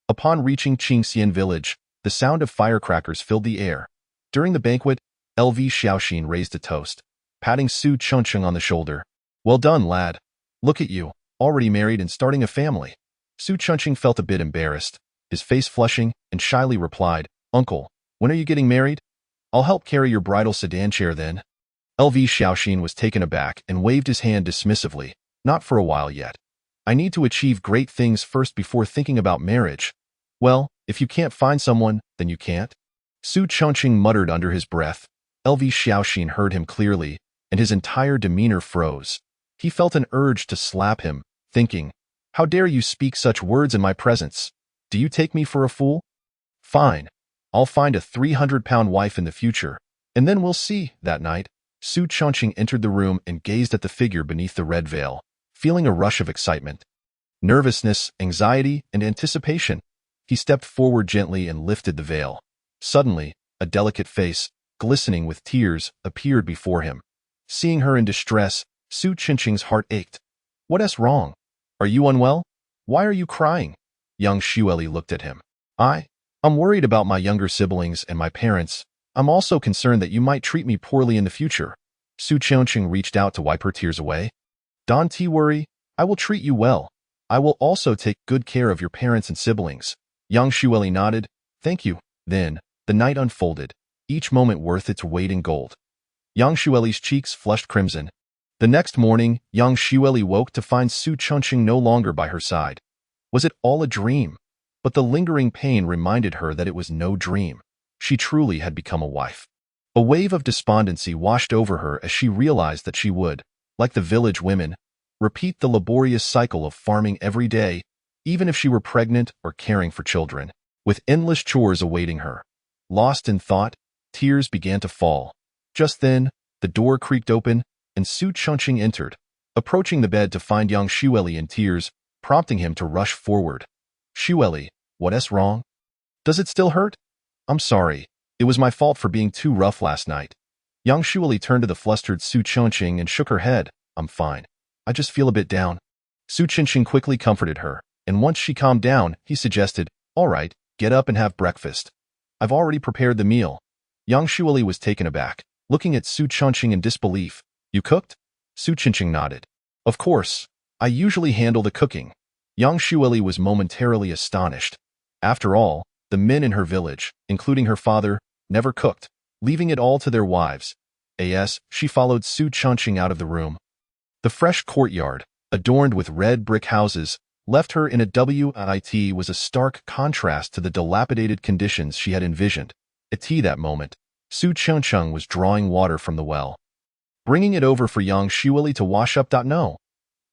Upon reaching Qingxian village, the sound of firecrackers filled the air. During the banquet, LV Xiaoxin raised a toast, patting Su Chencheng on the shoulder. Well done, lad. Look at you, already married and starting a family. Su Chencheng felt a bit embarrassed, his face flushing, and shyly replied, Uncle, when are you getting married? I'll help carry your bridal sedan chair then. LV Xiaoxin was taken aback and waved his hand dismissively. Not for a while yet. I need to achieve great things first before thinking about marriage. Well, if you can't find someone, then you can't. Su Chencheng muttered under his breath. LV Xiaoxin heard him clearly, and his entire demeanor froze. He felt an urge to slap him, thinking, how dare you speak such words in my presence? Do you take me for a fool? Fine. I'll find a 300-pound wife in the future, and then we'll see. That night, Su Chencheng entered the room and gazed at the figure beneath the red veil, feeling a rush of excitement, nervousness, anxiety, and anticipation. He stepped forward gently and lifted the veil. Suddenly, a delicate face, glistening with tears, appeared before him. Seeing her in distress, Su Chencheng's heart ached. What's wrong? Are you unwell? Why are you crying? Young Shueli looked at him. I'm worried about my younger siblings and my parents. I'm also concerned that you might treat me poorly in the future. Su Chongqing reached out to wipe her tears away. Don't worry, I will treat you well. I will also take good care of your parents and siblings. Yang Xueli nodded. Thank you. Then, the night unfolded, each moment worth its weight in gold. Yang Xueli's cheeks flushed crimson. The next morning, Yang Xueli woke to find Su Chongqing no longer by her side. Was it all a dream? But the lingering pain reminded her that it was no dream. She truly had become a wife. A wave of despondency washed over her as she realized that she would, like the village women, repeat the laborious cycle of farming every day, even if she were pregnant or caring for children, with endless chores awaiting her. Lost in thought, tears began to fall. Just then, the door creaked open, and Su Chongqing entered, approaching the bed to find Yang Xueli in tears, prompting him to rush forward. Xueli, what's wrong? Does it still hurt? I'm sorry. It was my fault for being too rough last night. Yang Xueli turned to the flustered Su Chongqing and shook her head. I'm fine. I just feel a bit down. Su Chongqing quickly comforted her, and once she calmed down, he suggested, all right, get up and have breakfast. I've already prepared the meal. Yang Xueli was taken aback, looking at Su Chongqing in disbelief. You cooked? Su Chongqing nodded. Of course. I usually handle the cooking. Yang Xueli was momentarily astonished. After all, the men in her village, including her father, never cooked, leaving it all to their wives. As she followed Su Chongqing out of the room. The fresh courtyard, adorned with red brick houses, left her in a WIT was a stark contrast to the dilapidated conditions she had envisioned. At tea that moment, Su Chongqing was drawing water from the well. Bringing it over for Yang Xueli to wash up. No.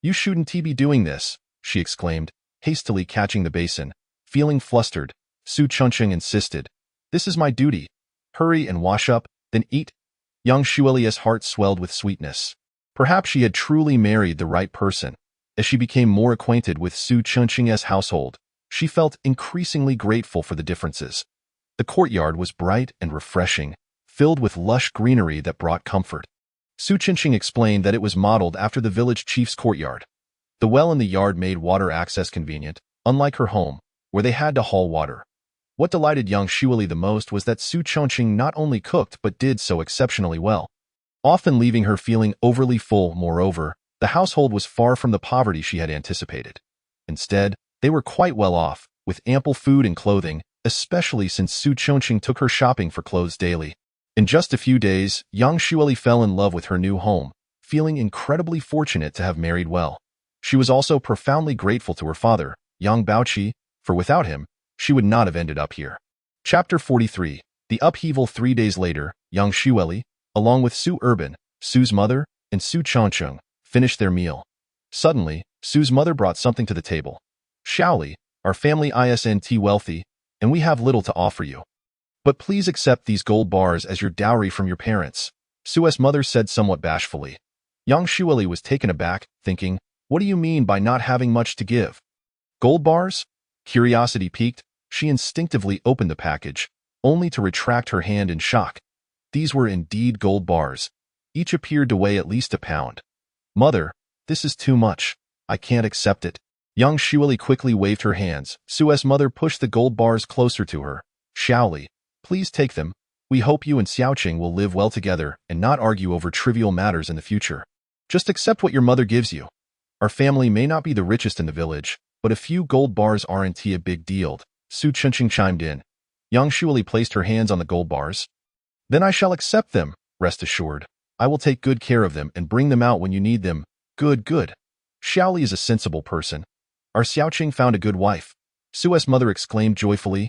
You shouldn't be doing this, she exclaimed, hastily catching the basin. Feeling flustered, Su Chongqing insisted. This is my duty. Hurry and wash up, then eat. Yang Xueli's heart swelled with sweetness. Perhaps she had truly married the right person. As she became more acquainted with Su Chongqing's household, she felt increasingly grateful for the differences. The courtyard was bright and refreshing, filled with lush greenery that brought comfort. Su Chongqing explained that it was modeled after the village chief's courtyard. The well in the yard made water access convenient, unlike her home, where they had to haul water. What delighted Yang Xueli the most was that Su Chongqing not only cooked but did so exceptionally well, often leaving her feeling overly full. Moreover, the household was far from the poverty she had anticipated. Instead, they were quite well off, with ample food and clothing, especially since Su Chongqing took her shopping for clothes daily. In just a few days, Yang Xueli fell in love with her new home, feeling incredibly fortunate to have married well. She was also profoundly grateful to her father, Yang Baoqi, for without him, she would not have ended up here. Chapter 43. The upheaval. 3 days later, Yang Xueli, along with Su Urban, Su's mother, and Su Chongqing, finished their meal. Suddenly, Su's mother brought something to the table. Shaoli, our family isn't wealthy, and we have little to offer you. But please accept these gold bars as your dowry from your parents, Su's mother said somewhat bashfully. Yang Xueli was taken aback, thinking, what do you mean by not having much to give? Gold bars? Curiosity piqued, she instinctively opened the package, only to retract her hand in shock. These were indeed gold bars. Each appeared to weigh at least a pound. Mother, this is too much. I can't accept it. Yang Xueli quickly waved her hands. Su's mother pushed the gold bars closer to her. Shaoli, please take them. We hope you and Xiaoqing will live well together and not argue over trivial matters in the future. Just accept what your mother gives you. Our family may not be the richest in the village, but a few gold bars aren't a big deal. Su Chongqing chimed in. Yang Xueli placed her hands on the gold bars. Then I shall accept them, rest assured. I will take good care of them and bring them out when you need them. Good, good. Shaoli is a sensible person. Our Xiaoqing found a good wife. Su's mother exclaimed joyfully,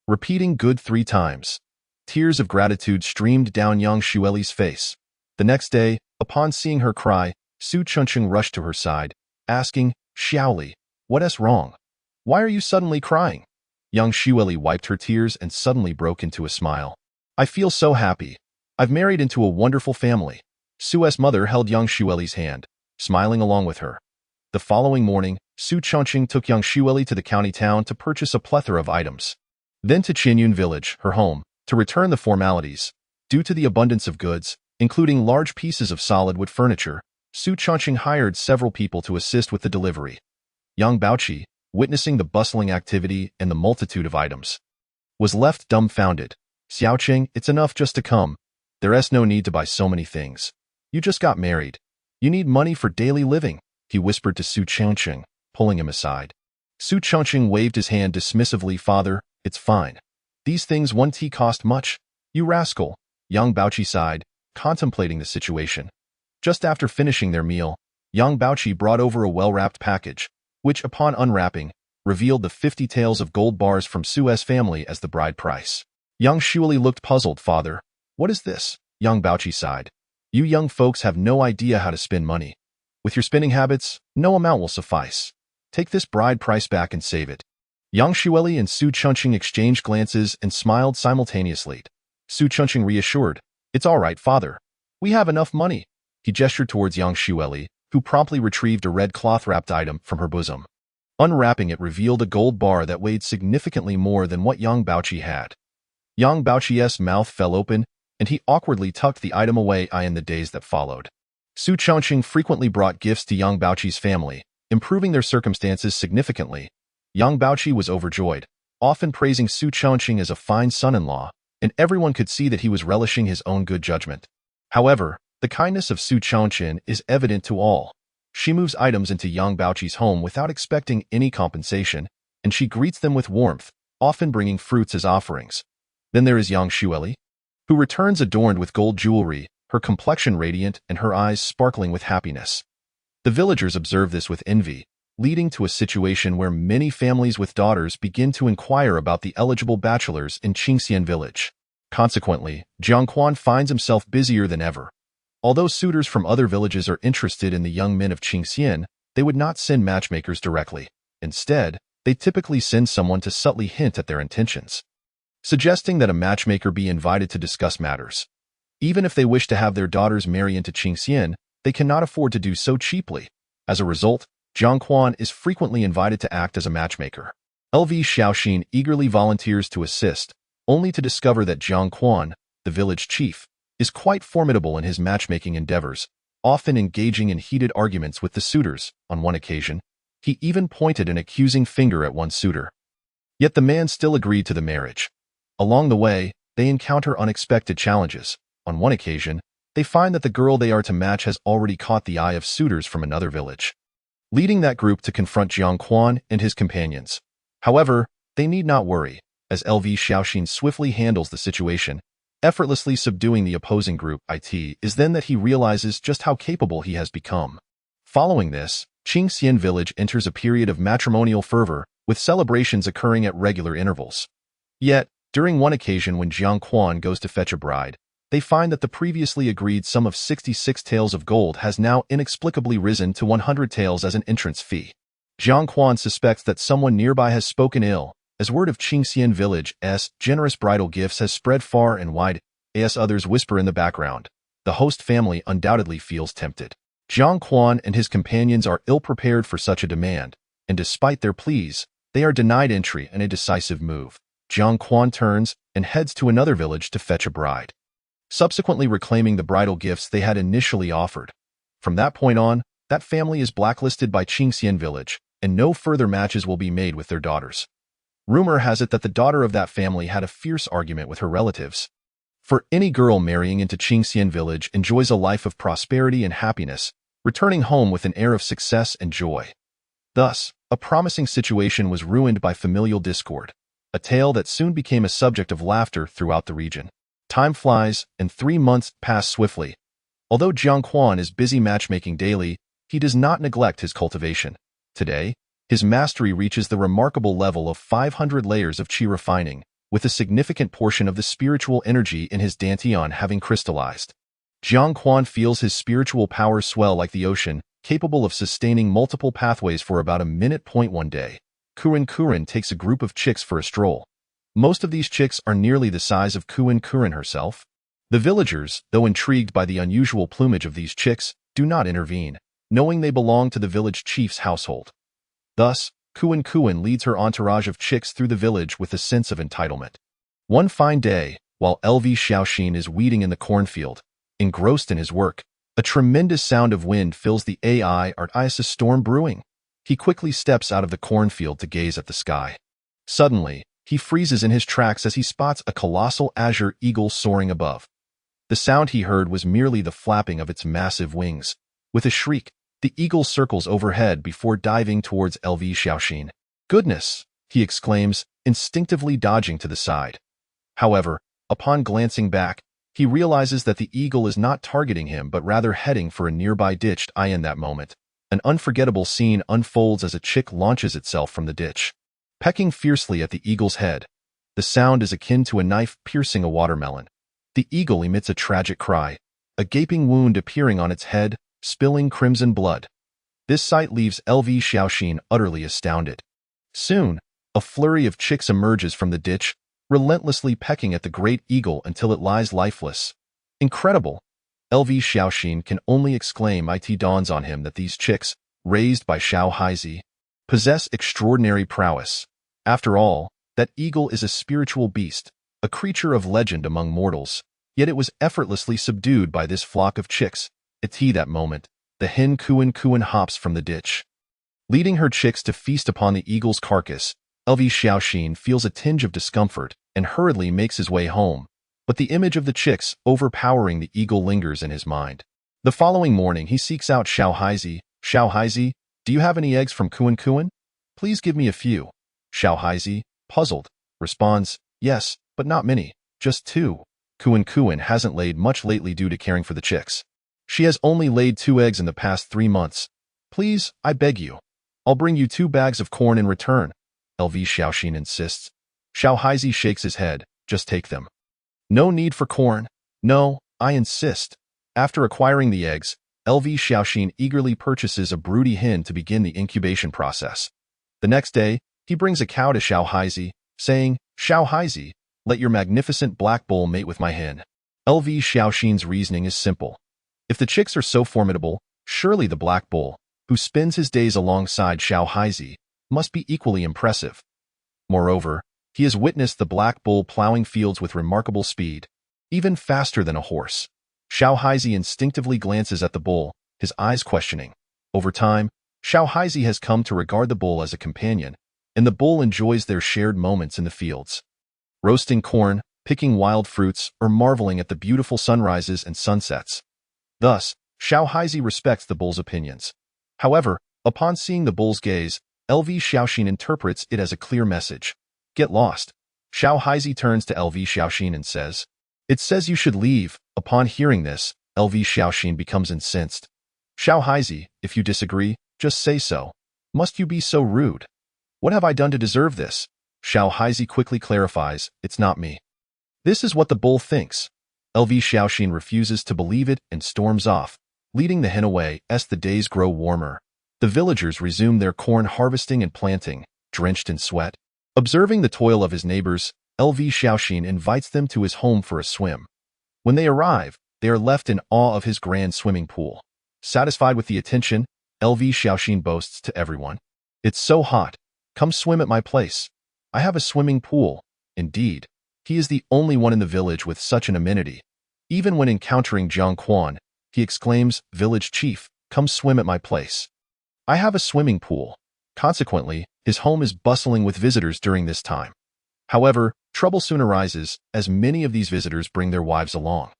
repeating good 3 times. Tears of gratitude streamed down Yang Xueli's face. The next day, upon seeing her cry, Su Chongqing rushed to her side, asking, Shaoli, what's wrong? Why are you suddenly crying? Yang Xueli wiped her tears and suddenly broke into a smile. I feel so happy. I've married into a wonderful family. Su's mother held Yang Xueli's hand, smiling along with her. The following morning, Su Chongqing took Yang Xueli to the county town to purchase a plethora of items. Then to Qinyun village, her home, to return the formalities. Due to the abundance of goods, including large pieces of solid wood furniture, Su Chongqing hired several people to assist with the delivery. Yang Baoqi, witnessing the bustling activity and the multitude of items, was left dumbfounded. Xiaoqing, it's enough just to come. There's no need to buy so many things. You just got married. You need money for daily living, he whispered to Su Chongqing, pulling him aside. Su Chongqing waved his hand dismissively. Father, it's fine. These things won't cost much. You rascal, Yang Baoqi sighed, contemplating the situation. Just after finishing their meal, Yang Baoqi brought over a well-wrapped package, which, upon unwrapping, revealed the 50 taels of gold bars from Su's family as the bride price. Yang Shuili looked puzzled. Father, what is this? Yang Baoqi sighed. You young folks have no idea how to spend money. With your spending habits, no amount will suffice. Take this bride price back and save it. Yang Shuili and Su Chongqing exchanged glances and smiled simultaneously. Su Chongqing reassured, It's all right, father. We have enough money. He gestured towards Yang Shuili, who promptly retrieved a red cloth-wrapped item from her bosom. Unwrapping it revealed a gold bar that weighed significantly more than what Yang Baoqi had. Yang Baoqi's mouth fell open, and he awkwardly tucked the item away. In the days that followed, Su Chongqing frequently brought gifts to Yang Baoqi's family, improving their circumstances significantly. Yang Baoqi was overjoyed, often praising Su Chongqing as a fine son-in-law, and everyone could see that he was relishing his own good judgment. However, the kindness of Su Chongqing is evident to all. She moves items into Yang Baoqi's home without expecting any compensation, and she greets them with warmth, often bringing fruits as offerings. Then there is Yang Shuili, who returns adorned with gold jewelry, her complexion radiant and her eyes sparkling with happiness. The villagers observe this with envy, leading to a situation where many families with daughters begin to inquire about the eligible bachelors in Qingxian village. Consequently, Jiang Quan finds himself busier than ever. Although suitors from other villages are interested in the young men of Qingxian, they would not send matchmakers directly. Instead, they typically send someone to subtly hint at their intentions, suggesting that a matchmaker be invited to discuss matters. Even if they wish to have their daughters marry into Qingxian, they cannot afford to do so cheaply. As a result, Jiang Quan is frequently invited to act as a matchmaker. LV Xiaoxin eagerly volunteers to assist, only to discover that Jiang Quan, the village chief, is quite formidable in his matchmaking endeavors, often engaging in heated arguments with the suitors. On one occasion, he even pointed an accusing finger at one suitor. Yet the man still agreed to the marriage. Along the way, they encounter unexpected challenges. On one occasion, they find that the girl they are to match has already caught the eye of suitors from another village, leading that group to confront Jiang Quan and his companions. However, they need not worry, as LV Xiaoxin swiftly handles the situation, effortlessly subduing the opposing group. It is then that he realizes just how capable he has become. Following this, Qingxian village enters a period of matrimonial fervor, with celebrations occurring at regular intervals. Yet, during one occasion when Jiang Quan goes to fetch a bride, they find that the previously agreed sum of 66 taels of gold has now inexplicably risen to 100 taels as an entrance fee. Jiang Quan suspects that someone nearby has spoken ill, as word of Qingxian village's generous bridal gifts has spread far and wide. As others whisper in the background, the host family undoubtedly feels tempted. Jiang Quan and his companions are ill-prepared for such a demand, and despite their pleas, they are denied entry in a decisive move. Jiang Quan turns and heads to another village to fetch a bride, subsequently reclaiming the bridal gifts they had initially offered. From that point on, that family is blacklisted by Qingxian village, and no further matches will be made with their daughters. Rumor has it that the daughter of that family had a fierce argument with her relatives. For any girl marrying into Qingxian village enjoys a life of prosperity and happiness, returning home with an air of success and joy. Thus, a promising situation was ruined by familial discord, a tale that soon became a subject of laughter throughout the region. Time flies, and 3 months pass swiftly. Although Jiang Quan is busy matchmaking daily, he does not neglect his cultivation. Today, his mastery reaches the remarkable level of 500 layers of qi refining, with a significant portion of the spiritual energy in his dantian having crystallized. Jiang Quan feels his spiritual power swell like the ocean, capable of sustaining multiple pathways for about a minute. One day, Kuren takes a group of chicks for a stroll. Most of these chicks are nearly the size of Kuren herself. The villagers, though intrigued by the unusual plumage of these chicks, do not intervene, knowing they belong to the village chief's household. Thus, Kuren leads her entourage of chicks through the village with a sense of entitlement. One fine day, while LV Xiaoxin is weeding in the cornfield, engrossed in his work, a tremendous sound of wind fills the air. Is a storm brewing? He quickly steps out of the cornfield to gaze at the sky. Suddenly, he freezes in his tracks as he spots a colossal azure eagle soaring above. The sound he heard was merely the flapping of its massive wings. With a shriek, the eagle circles overhead before diving towards LV Xiaoxin. "Goodness!" he exclaims, instinctively dodging to the side. However, upon glancing back, he realizes that the eagle is not targeting him but rather heading for a nearby ditch. In that moment, an unforgettable scene unfolds as a chick launches itself from the ditch, pecking fiercely at the eagle's head. The sound is akin to a knife piercing a watermelon. The eagle emits a tragic cry, a gaping wound appearing on its head, spilling crimson blood. This sight leaves LV Xiaoxin utterly astounded. Soon, a flurry of chicks emerges from the ditch, relentlessly pecking at the great eagle until it lies lifeless. Incredible! LV Xiaoxin can only exclaim. It dawns on him that these chicks, raised by Xiao Haizi, possess extraordinary prowess. After all, that eagle is a spiritual beast, a creature of legend among mortals, yet it was effortlessly subdued by this flock of chicks. At that moment, the hen Kuan hops from the ditch, leading her chicks to feast upon the eagle's carcass. LV Xiaoxin feels a tinge of discomfort and hurriedly makes his way home, but the image of the chicks overpowering the eagle lingers in his mind. The following morning, he seeks out Xiao Haizi. "Xiao Haizi, do you have any eggs from Kuan? Please give me a few." Xiao Haizi, puzzled, responds, "Yes, but not many, just 2. Kuan hasn't laid much lately due to caring for the chicks. She has only laid 2 eggs in the past 3 months. Please, I beg you. I'll bring you 2 bags of corn in return." LV Xiaoxin insists. Xiao Haizi shakes his head. "Just take them." "No need for corn. No, I insist." After acquiring the eggs, LV Xiaoxin eagerly purchases a broody hen to begin the incubation process. The next day, he brings a cow to Xiao Haizi, saying, "Xiao Haizi, let your magnificent black bull mate with my hen." LV Xiaoxin's reasoning is simple. If the chicks are so formidable, surely the black bull, who spends his days alongside Xiao Haizi, must be equally impressive. Moreover, he has witnessed the black bull plowing fields with remarkable speed, even faster than a horse. Xiao Haizi instinctively glances at the bull, his eyes questioning. Over time, Xiao Haizi has come to regard the bull as a companion, and the bull enjoys their shared moments in the fields, roasting corn, picking wild fruits, or marveling at the beautiful sunrises and sunsets. Thus, Xiao Haizi respects the bull's opinions. However, upon seeing the bull's gaze, LV Xiaoxin interprets it as a clear message. "Get lost." Xiao Haizi turns to LV Xiaoxin and says, "It says you should leave." Upon hearing this, LV Xiaoxin becomes incensed. "Xiao Haizi, if you disagree, just say so. Must you be so rude? What have I done to deserve this?" Xiao Haizi quickly clarifies, "It's not me. This is what the bull thinks." LV Xiaoxin refuses to believe it and storms off, leading the hen away. As the days grow warmer, the villagers resume their corn harvesting and planting, drenched in sweat. Observing the toil of his neighbors, LV Xiaoxin invites them to his home for a swim. When they arrive, they are left in awe of his grand swimming pool. Satisfied with the attention, LV Xiaoxin boasts to everyone, "It's so hot. Come swim at my place. I have a swimming pool." Indeed, he is the only one in the village with such an amenity. Even when encountering Jiang Quan, he exclaims, "Village chief, come swim at my place. I have a swimming pool." Consequently, his home is bustling with visitors during this time. However, trouble soon arises, as many of these visitors bring their wives along.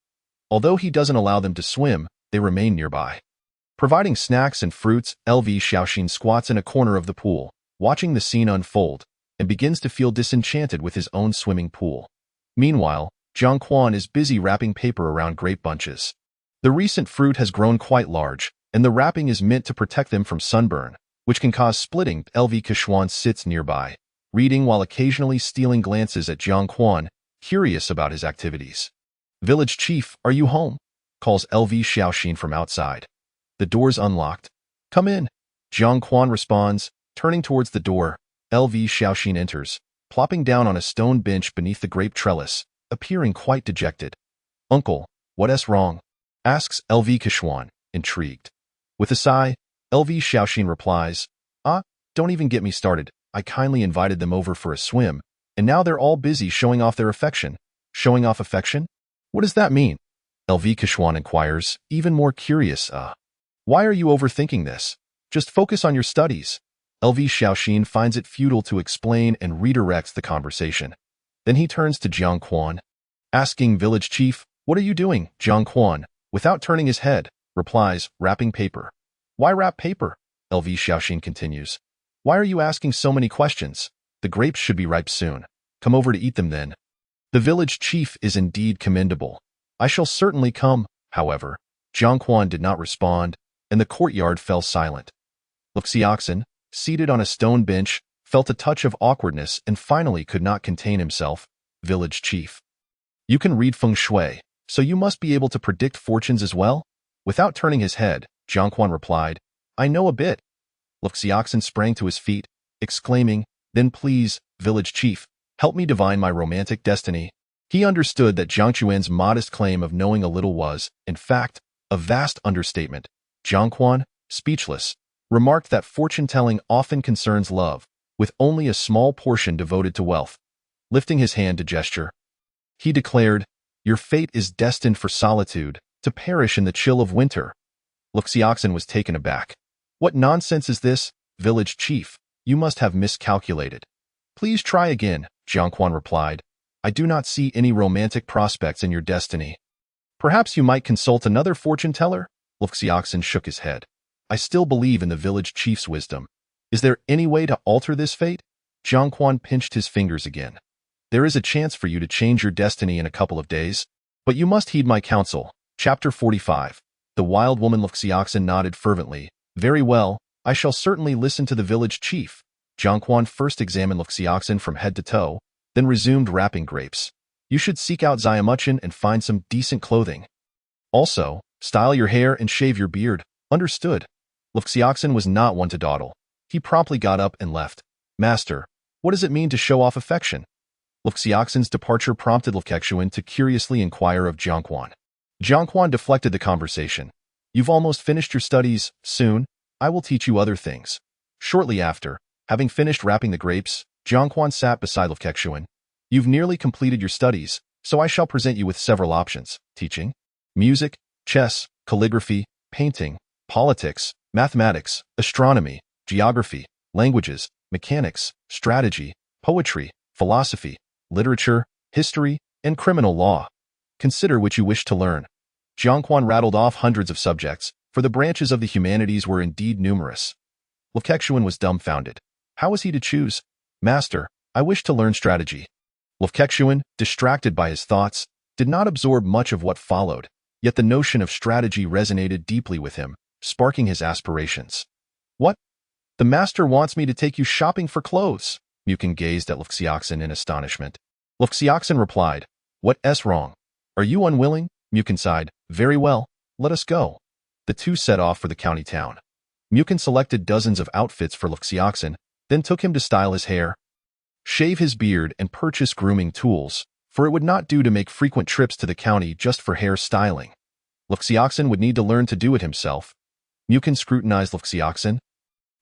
Although he doesn't allow them to swim, they remain nearby. Providing snacks and fruits, LV Xiaoxin squats in a corner of the pool, watching the scene unfold, and begins to feel disenchanted with his own swimming pool. Meanwhile, Jiang Quan is busy wrapping paper around grape bunches. The recent fruit has grown quite large, and the wrapping is meant to protect them from sunburn, which can cause splitting. LV Keshuan sits nearby, reading while occasionally stealing glances at Jiang Quan, curious about his activities. "Village chief, are you home?" calls LV Xiaoxin from outside. The door's unlocked. "Come in." Jiang Quan responds, turning towards the door. LV Xiaoxin enters, plopping down on a stone bench beneath the grape trellis, appearing quite dejected. "Uncle, what's wrong?" asks LV Keshuan, intrigued. With a sigh, LV Xiaoxin replies, Don't even get me started. I kindly invited them over for a swim, and now they're all busy showing off their affection." "Showing off affection? What does that mean?" LV Keshuan inquires, even more curious. Why are you overthinking this? Just focus on your studies." LV Xiaoxin finds it futile to explain and redirects the conversation. Then he turns to Jiang Quan, asking village chief, "What are you doing?" Jiang Quan, without turning his head, replies, "Wrapping paper." "Why wrap paper?" LV Xiaoxin continues. "Why are you asking so many questions? The grapes should be ripe soon. Come over to eat them then." The village chief is indeed commendable. "I shall certainly come." However, Jiang Quan did not respond, and the courtyard fell silent. Luxiaxin, seated on a stone bench, felt a touch of awkwardness and finally could not contain himself. "Village chief, you can read feng shui, so you must be able to predict fortunes as well?" Without turning his head, Jiang Quan replied, "I know a bit." Luxiaxin sprang to his feet, exclaiming, "Then please, village chief, help me divine my romantic destiny." He understood that Jiang Quan's modest claim of knowing a little was, in fact, a vast understatement. Jiang Quan, speechless, remarked that fortune-telling often concerns love, with only a small portion devoted to wealth. Lifting his hand to gesture, he declared, "Your fate is destined for solitude, to perish in the chill of winter." Luxiaxin was taken aback. "What nonsense is this, village chief? You must have miscalculated." "Please try again," Jiang Quan replied. "I do not see any romantic prospects in your destiny." "Perhaps you might consult another fortune-teller?" Luxiaxin shook his head. "I still believe in the village chief's wisdom. Is there any way to alter this fate?" Jiang Quan pinched his fingers again. "There is a chance for you to change your destiny in a couple of days, but you must heed my counsel." Chapter 45. The wild woman. Luxiaxin nodded fervently. "Very well, I shall certainly listen to the village chief." Jiang Quan first examined Luxiaxin from head to toe, then resumed wrapping grapes. "You should seek out Xiaomuchin and find some decent clothing. Also, style your hair and shave your beard." "Understood." Luxiaxin was not one to dawdle. He promptly got up and left. "Master, what does it mean to show off affection?" Luxiaxin's departure prompted Luxiaxin to curiously inquire of Jiang Quan. Jiang Quan deflected the conversation. "You've almost finished your studies. Soon, I will teach you other things." Shortly after, having finished wrapping the grapes, Jiang Quan sat beside Luxiaxin. "You've nearly completed your studies, so I shall present you with several options: teaching, music, chess, calligraphy, painting, politics, mathematics, astronomy, geography, languages, mechanics, strategy, poetry, philosophy, literature, history, and criminal law. Consider which you wish to learn." Jiang Quan rattled off hundreds of subjects, for the branches of the humanities were indeed numerous. Luxiaxin was dumbfounded. How was he to choose? "Master, I wish to learn strategy." Luxiaxin, distracted by his thoughts, did not absorb much of what followed, yet the notion of strategy resonated deeply with him, sparking his aspirations. "What? The master wants me to take you shopping for clothes?" Mukin gazed at Luxiaxin in astonishment. Luxiaxin replied, "What's wrong? Are you unwilling?" Mukin sighed. "Very well, let us go." The two set off for the county town. Mukin selected dozens of outfits for Luxiaxin, then took him to style his hair, shave his beard, and purchase grooming tools, for it would not do to make frequent trips to the county just for hair styling. Luxiaxin would need to learn to do it himself. Mukin scrutinized Luxiaxin,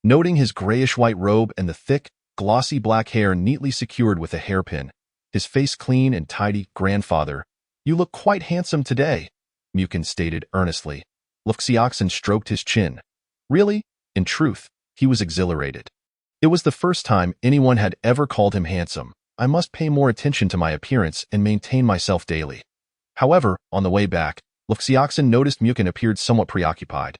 noting his grayish-white robe and the thick, glossy black hair neatly secured with a hairpin, his face clean and tidy. "Grandfather, you look quite handsome today," Mukin stated earnestly. Luxiaxin stroked his chin. Really? In truth, he was exhilarated. It was the first time anyone had ever called him handsome. "I must pay more attention to my appearance and maintain myself daily." However, on the way back, Luxiaxin noticed Mukin appeared somewhat preoccupied.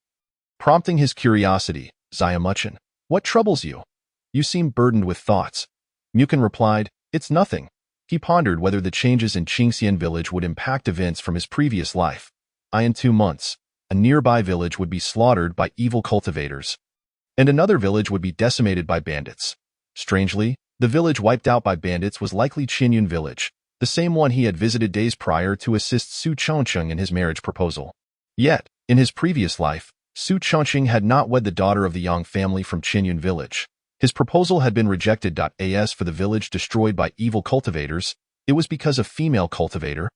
Prompting his curiosity, "Xiaomuchin, what troubles you? You seem burdened with thoughts." Mukin replied, "It's nothing." He pondered whether the changes in Qingxian village would impact events from his previous life. In 2 months, a nearby village would be slaughtered by evil cultivators, and another village would be decimated by bandits. Strangely, the village wiped out by bandits was likely Qinyun village, the same one he had visited days prior to assist Su Chongqing in his marriage proposal. Yet, in his previous life, Su Chongqing had not wed the daughter of the Yang family from Qinyun village. His proposal had been rejected. As for the village destroyed by evil cultivators, it was because a female cultivator,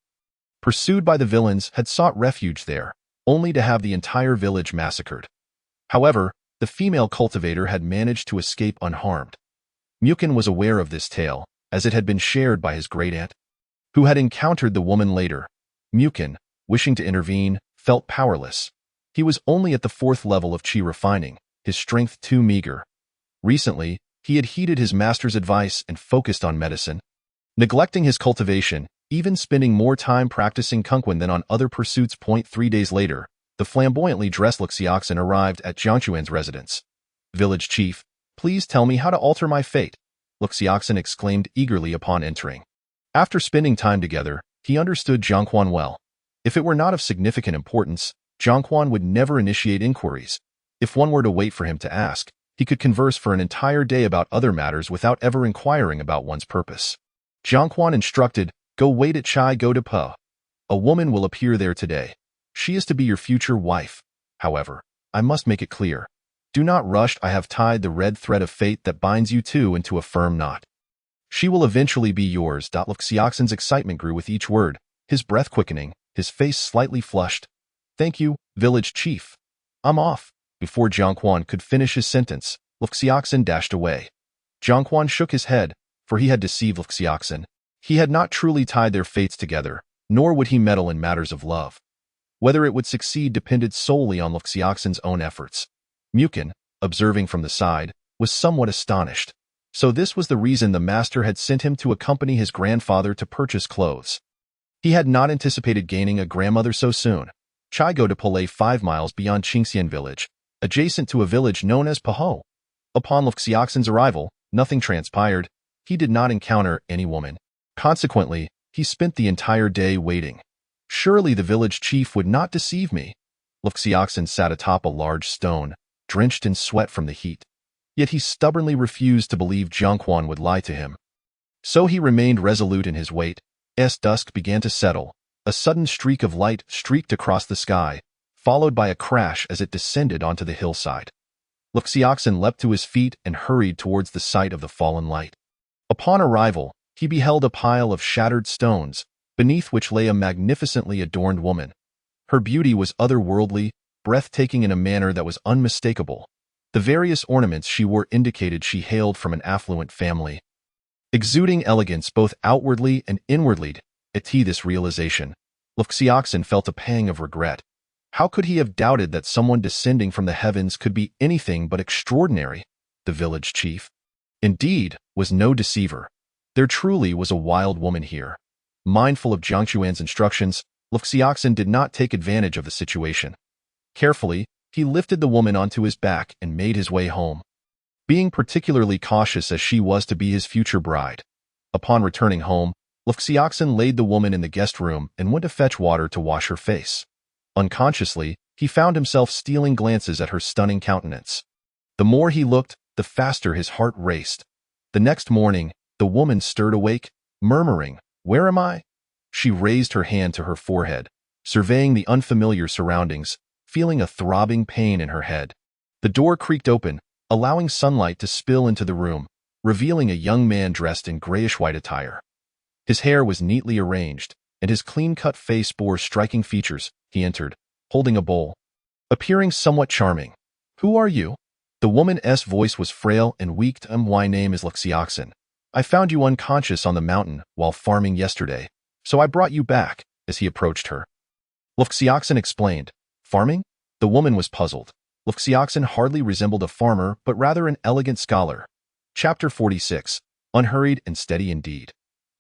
pursued by the villains, had sought refuge there, only to have the entire village massacred. However, the female cultivator had managed to escape unharmed. Mukin was aware of this tale, as it had been shared by his great-aunt, who had encountered the woman later. Mukin, wishing to intervene, felt powerless. He was only at the 4th level of qi refining, his strength too meager. Recently, he had heeded his master's advice and focused on medicine, neglecting his cultivation, even spending more time practicing Kunquan than on other pursuits. 3 days later, the flamboyantly dressed Luxiaxin arrived at Jiang Chuan's residence. Village chief, please tell me how to alter my fate, Luxiaxin exclaimed eagerly upon entering. After spending time together, he understood Jiang Quan well. If it were not of significant importance, Jiang Quan would never initiate inquiries. If one were to wait for him to ask, he could converse for an entire day about other matters without ever inquiring about one's purpose. Jiang Quan instructed, go wait at Chai Go de Po. A woman will appear there today. She is to be your future wife. However, I must make it clear. Do not rush. I have tied the red thread of fate that binds you two into a firm knot. She will eventually be yours. Luxiaxin's excitement grew with each word, his breath quickening, his face slightly flushed. Thank you, village chief. I'm off. Before Jiang Quan could finish his sentence, Luxiaxin dashed away. Jiang Quan shook his head, for he had deceived Luxiaxin. He had not truly tied their fates together, nor would he meddle in matters of love. Whether it would succeed depended solely on Luxiaxin's own efforts. Mukin, observing from the side, was somewhat astonished. So this was the reason the master had sent him to accompany his grandfather to purchase clothes. He had not anticipated gaining a grandmother so soon. Chai Go de Po lay 5 miles beyond Qingxian village, adjacent to a village known as Paho. Upon Luxiaxin's arrival, nothing transpired. He did not encounter any woman. Consequently, he spent the entire day waiting. Surely the village chief would not deceive me. Luxiaxin sat atop a large stone, drenched in sweat from the heat. Yet he stubbornly refused to believe Jiang Quan would lie to him. So he remained resolute in his wait. As dusk began to settle, a sudden streak of light streaked across the sky, followed by a crash as it descended onto the hillside. Luxiaxin leapt to his feet and hurried towards the site of the fallen light. Upon arrival, he beheld a pile of shattered stones, beneath which lay a magnificently adorned woman. Her beauty was otherworldly, breathtaking in a manner that was unmistakable. The various ornaments she wore indicated she hailed from an affluent family. Exuding elegance both outwardly and inwardly, at this realization, Luxiaxin felt a pang of regret. How could he have doubted that someone descending from the heavens could be anything but extraordinary? The village chief, indeed, was no deceiver. There truly was a wild woman here. Mindful of Jiang Chuan's instructions, Luxiaxin did not take advantage of the situation. Carefully, he lifted the woman onto his back and made his way home, being particularly cautious as she was to be his future bride. Upon returning home, Luxiaxin laid the woman in the guest room and went to fetch water to wash her face. Unconsciously, he found himself stealing glances at her stunning countenance. The more he looked, the faster his heart raced. The next morning, the woman stirred awake, murmuring, "Where am I?" She raised her hand to her forehead, surveying the unfamiliar surroundings, feeling a throbbing pain in her head. The door creaked open, allowing sunlight to spill into the room, revealing a young man dressed in grayish-white attire. His hair was neatly arranged, and his clean-cut face bore striking features. He entered, holding a bowl, appearing somewhat charming. "Who are you?" The woman's voice was frail and weak. My name is Luxiaxin. I found you unconscious on the mountain while farming yesterday, so I brought you back." As he approached her, Luxiaxin explained, "Farming?" The woman was puzzled. Luxiaxin hardly resembled a farmer, but rather an elegant scholar. Chapter 46. Unhurried and steady indeed.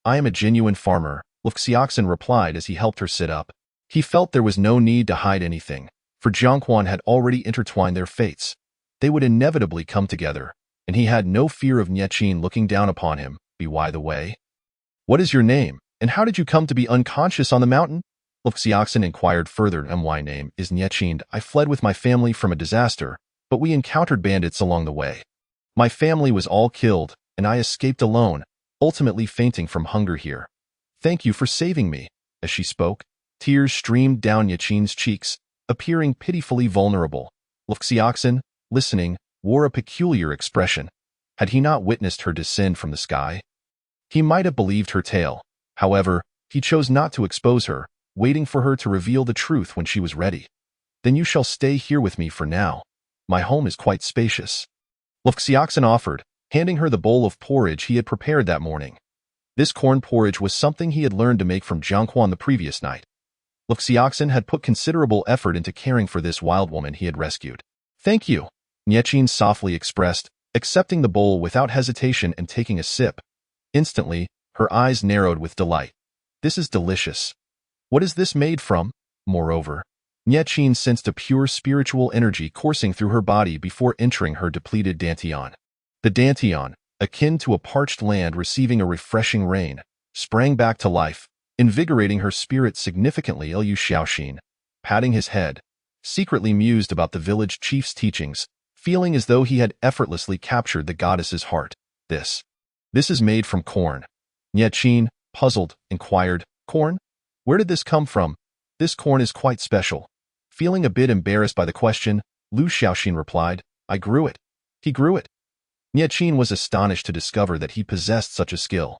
"I am a genuine farmer," Luxiaxin replied as he helped her sit up. He felt there was no need to hide anything, for Jiang Quan had already intertwined their fates. They would inevitably come together, and he had no fear of Niechin looking down upon him. By the way, what is your name, and how did you come to be unconscious on the mountain? Luxiaxin inquired further. My name is Niechin. I fled with my family from a disaster, but we encountered bandits along the way. My family was all killed, and I escaped alone, ultimately fainting from hunger here. Thank you for saving me." As she spoke, tears streamed down Niechin's cheeks, appearing pitifully vulnerable. Luxiaxin, listening, wore a peculiar expression. Had he not witnessed her descend from the sky? He might have believed her tale. However, he chose not to expose her, waiting for her to reveal the truth when she was ready. "Then you shall stay here with me for now. My home is quite spacious," Luxiaxin offered, handing her the bowl of porridge he had prepared that morning. This corn porridge was something he had learned to make from Jiang Quan the previous night. Luxiaxin had put considerable effort into caring for this wild woman he had rescued. "Thank you," Niechin softly expressed, accepting the bowl without hesitation and taking a sip. Instantly, her eyes narrowed with delight. This is delicious. What is this made from? Moreover, Nietchine sensed a pure spiritual energy coursing through her body before entering her depleted dantian. The dantian, akin to a parched land receiving a refreshing rain, sprang back to life, invigorating her spirit significantly. Liu Xiaoxin, patting his head, secretly mused about the village chief's teachings, feeling as though he had effortlessly captured the goddess's heart. This is made from corn. Nietchine, puzzled, inquired, Corn? Where did this come from? This corn is quite special. Feeling a bit embarrassed by the question, Liu Xiaoxin replied, I grew it. He grew it. Nietchine was astonished to discover that he possessed such a skill.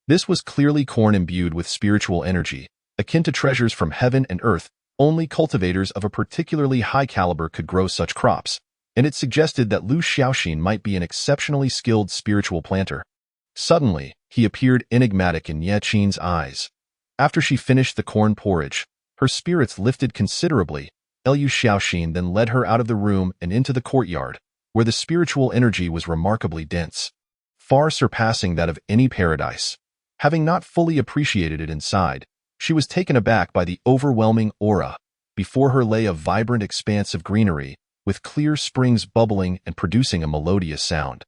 This was clearly corn imbued with spiritual energy, akin to treasures from heaven and earth. Only cultivators of a particularly high caliber could grow such crops, and it suggested that Liu Xiaoxin might be an exceptionally skilled spiritual planter. Suddenly, he appeared enigmatic in Nietchine's eyes. After she finished the corn porridge, her spirits lifted considerably. Liu Xiaoxin then led her out of the room and into the courtyard, where the spiritual energy was remarkably dense, far surpassing that of any paradise. Having not fully appreciated it inside, she was taken aback by the overwhelming aura. Before her lay a vibrant expanse of greenery, with clear springs bubbling and producing a melodious sound.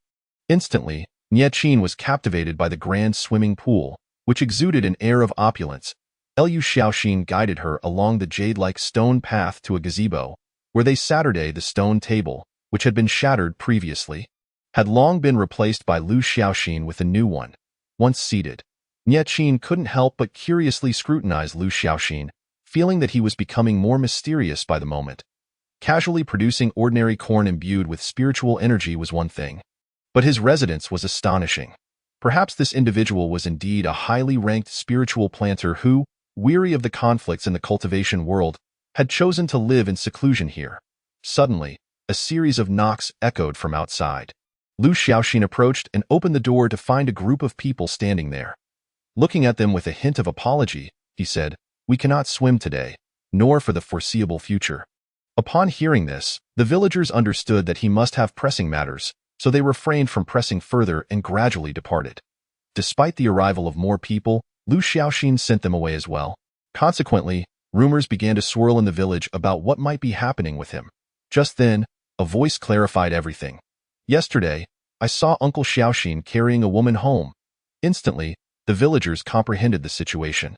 Instantly, Nietchine was captivated by the grand swimming pool, which exuded an air of opulence. Liu Xiaoxin guided her along the jade-like stone path to a gazebo, where they Saturday the stone table, which had been shattered previously, had long been replaced by Liu Xiaoxin with a new one. Once seated, Nietchine couldn't help but curiously scrutinize Liu Xiaoxin, feeling that he was becoming more mysterious by the moment. Casually producing ordinary corn imbued with spiritual energy was one thing, but his residence was astonishing. Perhaps this individual was indeed a highly ranked spiritual planter who, weary of the conflicts in the cultivation world, had chosen to live in seclusion here. Suddenly, a series of knocks echoed from outside. Liu Xiaoxin approached and opened the door to find a group of people standing there. Looking at them with a hint of apology, he said, We cannot swim today, nor for the foreseeable future. Upon hearing this, the villagers understood that he must have pressing matters, so they refrained from pressing further and gradually departed. Despite the arrival of more people, Liu Xiaoxin sent them away as well. Consequently, rumors began to swirl in the village about what might be happening with him. Just then, a voice clarified everything. Yesterday, I saw Uncle Xiaoxin carrying a woman home. Instantly, the villagers comprehended the situation.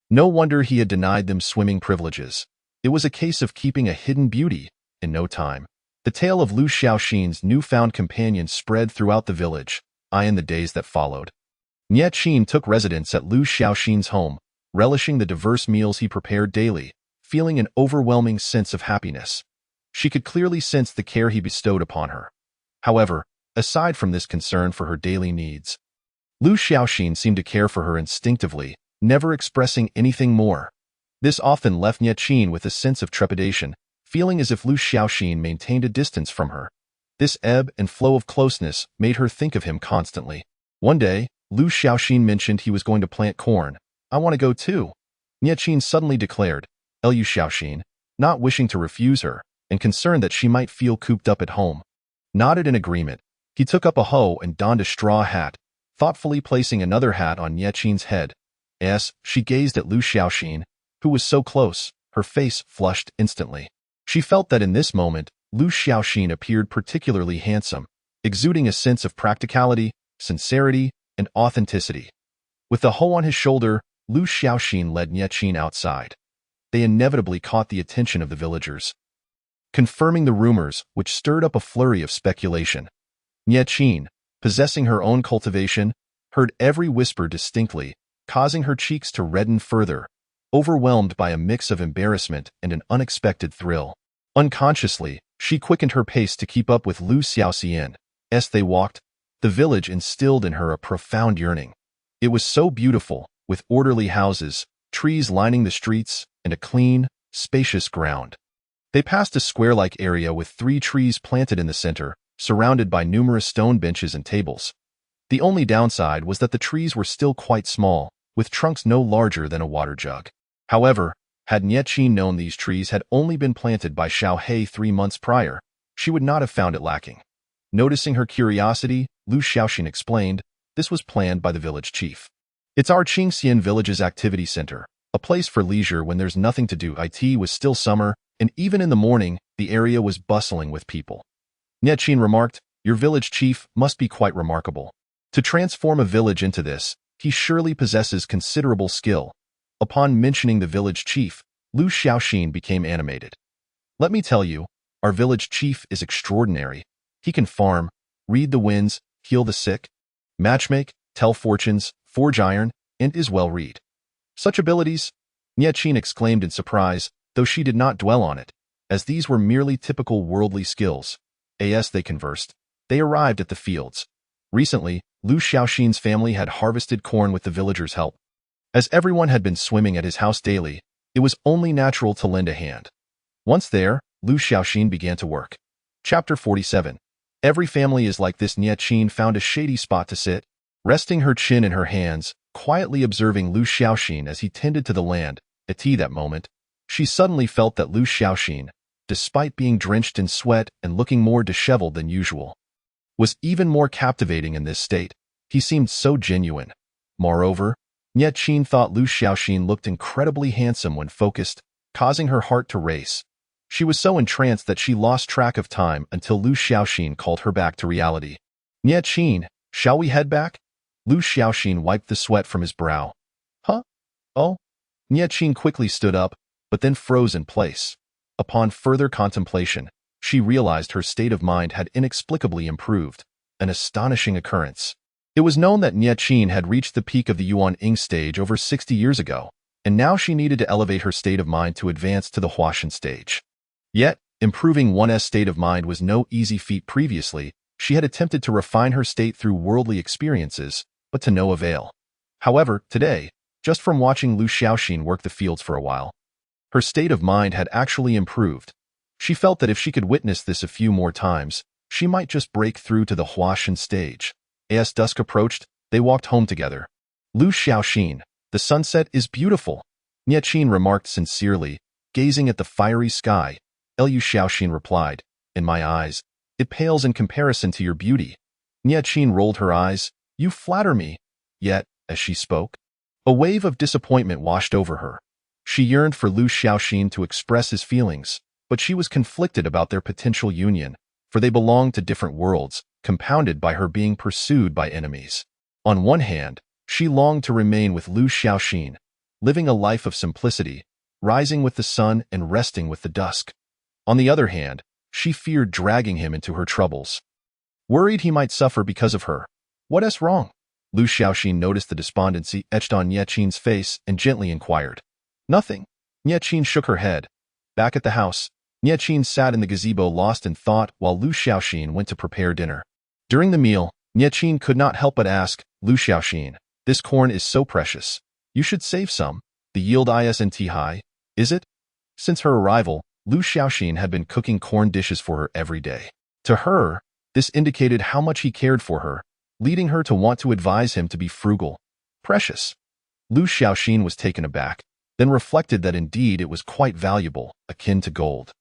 No wonder he had denied them swimming privileges. It was a case of keeping a hidden beauty. In no time, the tale of Liu Xiaoxin's newfound companion spread throughout the village. In the days that followed, Nietchine took residence at Liu Xiaoxin's home, relishing the diverse meals he prepared daily, feeling an overwhelming sense of happiness. She could clearly sense the care he bestowed upon her. However, aside from this concern for her daily needs, Liu Xiaoxin seemed to care for her instinctively, never expressing anything more. This often left Nietchine with a sense of trepidation, feeling as if Liu Xiaoxin maintained a distance from her. This ebb and flow of closeness made her think of him constantly. One day, Liu Xiaoxin mentioned he was going to plant corn. I want to go too, Nietchine suddenly declared. Liu Xiaoxin, not wishing to refuse her, and concerned that she might feel cooped up at home, nodded in agreement. He took up a hoe and donned a straw hat, thoughtfully placing another hat on Nietchine's head. As she gazed at Liu Xiaoxin, who was so close, her face flushed instantly. She felt that in this moment, Liu Xiaoxin appeared particularly handsome, exuding a sense of practicality, sincerity, and authenticity. With the hoe on his shoulder, Liu Xiaoxin led Nietchine outside. They inevitably caught the attention of the villagers, confirming the rumors, which stirred up a flurry of speculation. Nietchine, possessing her own cultivation, heard every whisper distinctly, causing her cheeks to redden further, overwhelmed by a mix of embarrassment and an unexpected thrill. Unconsciously, she quickened her pace to keep up with Liu Xiaoxian. As they walked, the village instilled in her a profound yearning. It was so beautiful, with orderly houses, trees lining the streets, and a clean, spacious ground. They passed a square-like area with 3 trees planted in the center, surrounded by numerous stone benches and tables. The only downside was that the trees were still quite small, with trunks no larger than a water jug. However, had Nietchine known these trees had only been planted by Xiao He 3 months prior, she would not have found it lacking. Noticing her curiosity, Lu Xiaoxin explained, this was planned by the village chief. It's our Qingxian village's activity center, a place for leisure when there's nothing to do. It was still summer, and even in the morning, the area was bustling with people. Nietqin remarked, your village chief must be quite remarkable. To transform a village into this, he surely possesses considerable skill. Upon mentioning the village chief, Lu Xiaoxin became animated. Let me tell you, our village chief is extraordinary. He can farm, read the winds, heal the sick, matchmake, tell fortunes, forge iron, and is well read. Such abilities, Nietqin exclaimed in surprise, though she did not dwell on it, as these were merely typical worldly skills. As they conversed, they arrived at the fields. Recently, Lu Xiaoxin's family had harvested corn with the villagers' help. As everyone had been swimming at his house daily, it was only natural to lend a hand. Once there, Lu Xiaoxin began to work. Chapter 47. Every family is like this. Nietqin found a shady spot to sit, resting her chin in her hands, quietly observing Lu Xiaoxin as he tended to the land. At that moment, she suddenly felt that Lu Xiaoxin, despite being drenched in sweat and looking more disheveled than usual, was even more captivating in this state. He seemed so genuine. Moreover, Nietqin thought Lu Xiaoxin looked incredibly handsome when focused, causing her heart to race. She was so entranced that she lost track of time until Lu Xiaoxin called her back to reality. Nietqin, shall we head back? Lu Xiaoxin wiped the sweat from his brow. Huh? Oh? Nietqin quickly stood up, but then froze in place. Upon further contemplation, she realized her state of mind had inexplicably improved, an astonishing occurrence. It was known that Nietqin had reached the peak of the Yuan Ying stage over 60 years ago, and now she needed to elevate her state of mind to advance to the Huashan stage. Yet, improving one's state of mind was no easy feat. Previously, she had attempted to refine her state through worldly experiences, but to no avail. However, today, just from watching Lu Xiaoxin work the fields for a while, her state of mind had actually improved. She felt that if she could witness this a few more times, she might just break through to the Huashan stage. As dusk approached, they walked home together. Lu Xiaoxin, the sunset is beautiful, Nietqin remarked sincerely, gazing at the fiery sky. Lu Xiaoxin replied, in my eyes, it pales in comparison to your beauty. Nietqin rolled her eyes, you flatter me. Yet, as she spoke, a wave of disappointment washed over her. She yearned for Lu Xiaoxin to express his feelings, but she was conflicted about their potential union, for they belonged to different worlds, compounded by her being pursued by enemies. On one hand, she longed to remain with Lu Xiaoxin, living a life of simplicity, rising with the sun and resting with the dusk. On the other hand, she feared dragging him into her troubles. Worried he might suffer because of her. What's wrong? Lu Xiaoxin noticed the despondency etched on Nietqin's face and gently inquired. Nothing. Nietqin shook her head. Back at the house, Nietqin sat in the gazebo lost in thought while Lu Xiaoxin went to prepare dinner. During the meal, Nietqin could not help but ask, Lu Xiaoxin, this corn is so precious. You should save some. The yield isn't high, is it? Since her arrival, Lu Xiaoxin had been cooking corn dishes for her every day. To her, this indicated how much he cared for her, leading her to want to advise him to be frugal. Precious. Lu Xiaoxin was taken aback, then reflected that indeed it was quite valuable, akin to gold.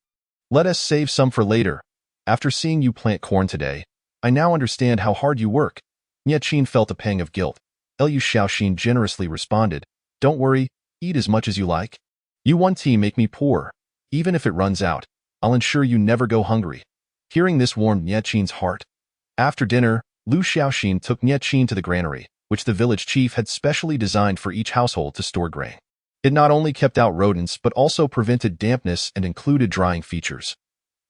Let us save some for later. After seeing you plant corn today, I now understand how hard you work. Nietqin felt a pang of guilt. Lu Xiaoxin generously responded, don't worry, eat as much as you like. You want make me poor. Even if it runs out, I'll ensure you never go hungry. Hearing this warmed Nietqin's heart. After dinner, Lu Xiaoxin took Nietqin to the granary, which the village chief had specially designed for each household to store grain. It not only kept out rodents but also prevented dampness and included drying features.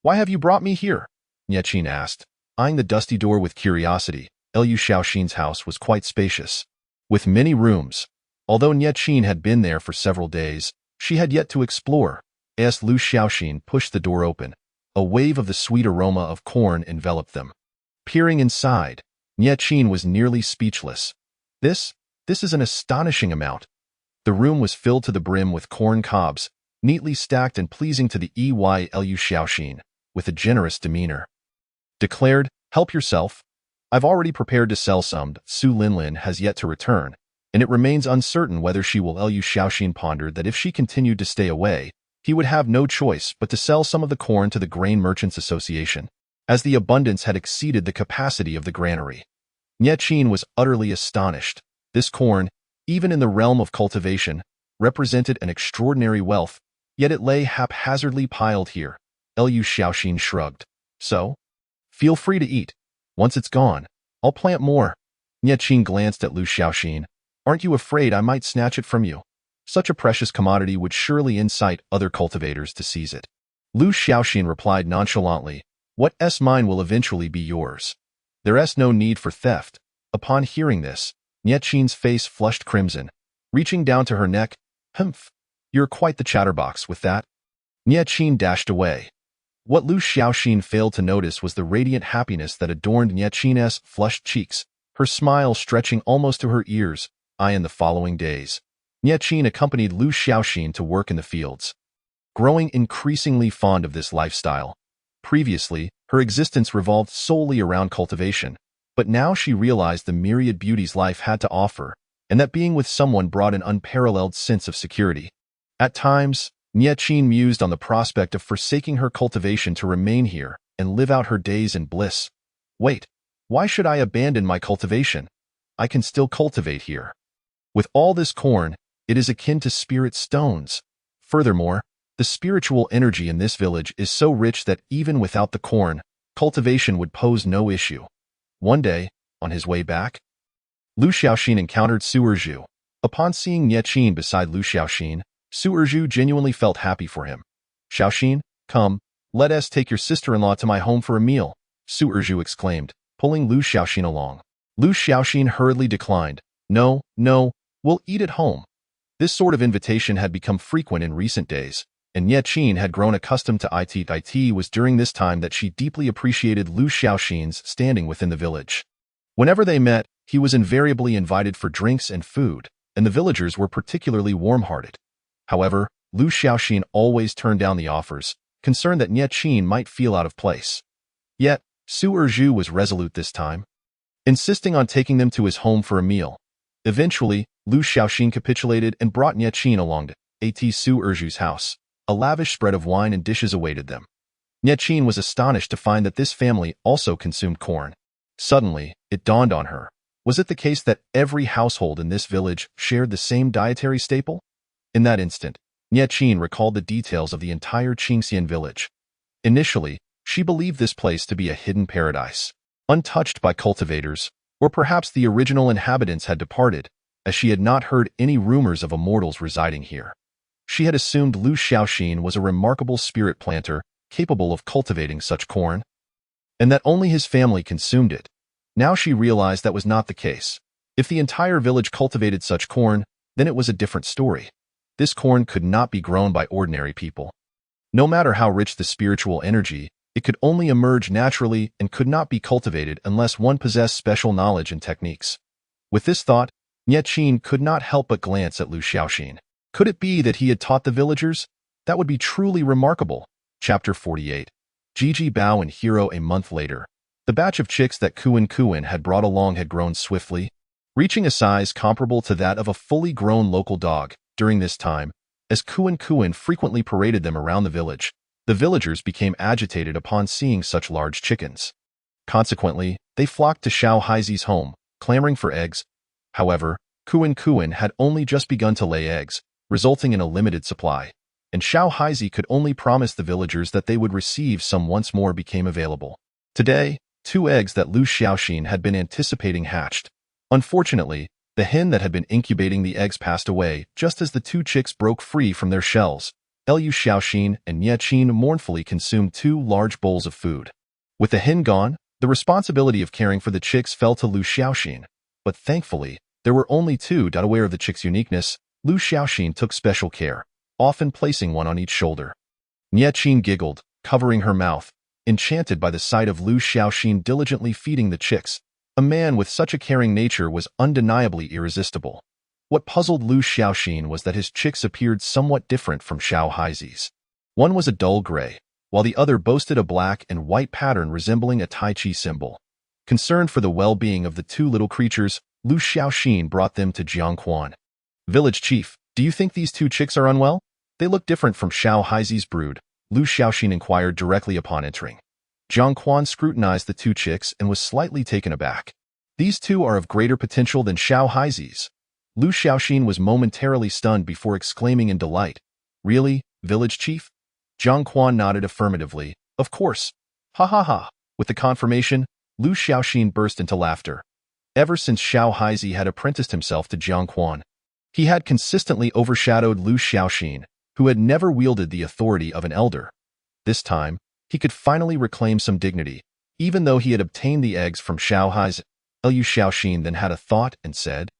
Why have you brought me here? Nietqin asked, eyeing the dusty door with curiosity. Lu Xiaoxin's house was quite spacious, with many rooms. Although Nietqin had been there for several days, she had yet to explore. As Lu Xiaoxin pushed the door open, a wave of the sweet aroma of corn enveloped them. Peering inside, Nietqin was nearly speechless. This is an astonishing amount. The room was filled to the brim with corn cobs, neatly stacked and pleasing to the eye. Lu Xiaoxin, with a generous demeanor, declared, help yourself. I've already prepared to sell some. Su Linlin has yet to return, and it remains uncertain whether she will. Lu Xiaoxin pondered that if she continued to stay away, he would have no choice but to sell some of the corn to the Grain Merchants Association. as the abundance had exceeded the capacity of the granary. Nie Qin was utterly astonished. This corn, even in the realm of cultivation, represented an extraordinary wealth, yet it lay haphazardly piled here. Liu Xiaoxin shrugged. So? Feel free to eat. Once it's gone, I'll plant more. Nie Qin glanced at Liu Xiaoxin. Aren't you afraid I might snatch it from you? Such a precious commodity would surely incite other cultivators to seize it. Liu Xiaoxin replied nonchalantly, What's mine will eventually be yours. There's no need for theft. Upon hearing this, Nie Qin's face flushed crimson. Reaching down to her neck, Humph, you're quite the chatterbox with that. Nie Qin dashed away. What Liu Xiaoxin failed to notice was the radiant happiness that adorned Nie Qin's flushed cheeks, her smile stretching almost to her ears. In the following days, Nie Qin accompanied Liu Xiaoxin to work in the fields. Growing increasingly fond of this lifestyle. Previously, her existence revolved solely around cultivation, but now she realized the myriad beauties life had to offer, and that being with someone brought an unparalleled sense of security. At times, Nie Qin mused on the prospect of forsaking her cultivation to remain here and live out her days in bliss. Wait, why should I abandon my cultivation? I can still cultivate here. With all this corn, it is akin to spirit stones. Furthermore, the spiritual energy in this village is so rich that even without the corn, cultivation would pose no issue. One day, on his way back, Liu Xiaoxin encountered Su Erju. Upon seeing Nie Qin beside Liu Xiaoxin, Su Erju genuinely felt happy for him. Xiaoxin, come, let us take your sister-in-law to my home for a meal, Su Erju exclaimed, pulling Liu Xiaoxin along. Liu Xiaoxin hurriedly declined. No, we'll eat at home. This sort of invitation had become frequent in recent days, and Nie Qin had grown accustomed to it. It was during this time that she deeply appreciated Liu Xiaoxin's standing within the village. Whenever they met, he was invariably invited for drinks and food, and the villagers were particularly warm-hearted. However, Liu Xiaoxin always turned down the offers, concerned that Nie Qin might feel out of place. Yet, Su Erju was resolute this time, insisting on taking them to his home for a meal. Eventually, Liu Xiaoxin capitulated and brought Nie Qin along to Su Erju's house. A lavish spread of wine and dishes awaited them. Nie Qin was astonished to find that this family also consumed corn. Suddenly, it dawned on her. Was it the case that every household in this village shared the same dietary staple? In that instant, Nie Qin recalled the details of the entire Qingxian village. Initially, she believed this place to be a hidden paradise, untouched by cultivators, or perhaps the original inhabitants had departed, as she had not heard any rumors of immortals residing here. She had assumed Liu Xiaoxin was a remarkable spirit planter capable of cultivating such corn, and that only his family consumed it. Now she realized that was not the case. If the entire village cultivated such corn, then it was a different story. This corn could not be grown by ordinary people. No matter how rich the spiritual energy, it could only emerge naturally and could not be cultivated unless one possessed special knowledge and techniques. With this thought, Nie Qin could not help but glance at Liu Xiaoxin. Could it be that he had taught the villagers? That would be truly remarkable. Chapter 48. Gigi Bao and Hero. A month later, the batch of chicks that Kuan had brought along had grown swiftly, reaching a size comparable to that of a fully grown local dog. During this time, as Kuan frequently paraded them around the village, the villagers became agitated upon seeing such large chickens. Consequently, they flocked to Xiao Haizi's home, clamoring for eggs. However, Kuan had only just begun to lay eggs, resulting in a limited supply, and Xiao Haizi could only promise the villagers that they would receive some once more became available. Today, 2 eggs that Liu Xiaoxin had been anticipating hatched. Unfortunately, the hen that had been incubating the eggs passed away just as the 2 chicks broke free from their shells. Liu Xiaoxin and Nie Qin mournfully consumed 2 large bowls of food. With the hen gone, the responsibility of caring for the chicks fell to Liu Xiaoxin, but thankfully, there were only 2. Aware of the chick's uniqueness, Liu Xiaoxin took special care, often placing one on each shoulder. Nie Qin giggled, covering her mouth, enchanted by the sight of Liu Xiaoxin diligently feeding the chicks. A man with such a caring nature was undeniably irresistible. What puzzled Liu Xiaoxin was that his chicks appeared somewhat different from Xiao Haizi's. One was a dull gray, while the other boasted a black and white pattern resembling a Tai Chi symbol. Concerned for the well-being of the 2 little creatures, Liu Xiaoxin brought them to Jiang Quan. Village chief, do you think these 2 chicks are unwell? They look different from Xiao Haizi's brood, Liu Xiaoxin inquired directly upon entering. Jiang Quan scrutinized the two chicks and was slightly taken aback. These two are of greater potential than Xiao Haizi's. Lu Xiaoxin was momentarily stunned before exclaiming in delight, "Really, village chief?" Jiang Quan nodded affirmatively. "Of course." Ha ha ha. With the confirmation, Lu Xiaoxin burst into laughter. Ever since Xiao Haizi had apprenticed himself to Jiang Quan, he had consistently overshadowed Lu Xiaoxin, who had never wielded the authority of an elder. This time, he could finally reclaim some dignity, even though he had obtained the eggs from Xiao Haizi. Lu Xiaoxin then had a thought and said,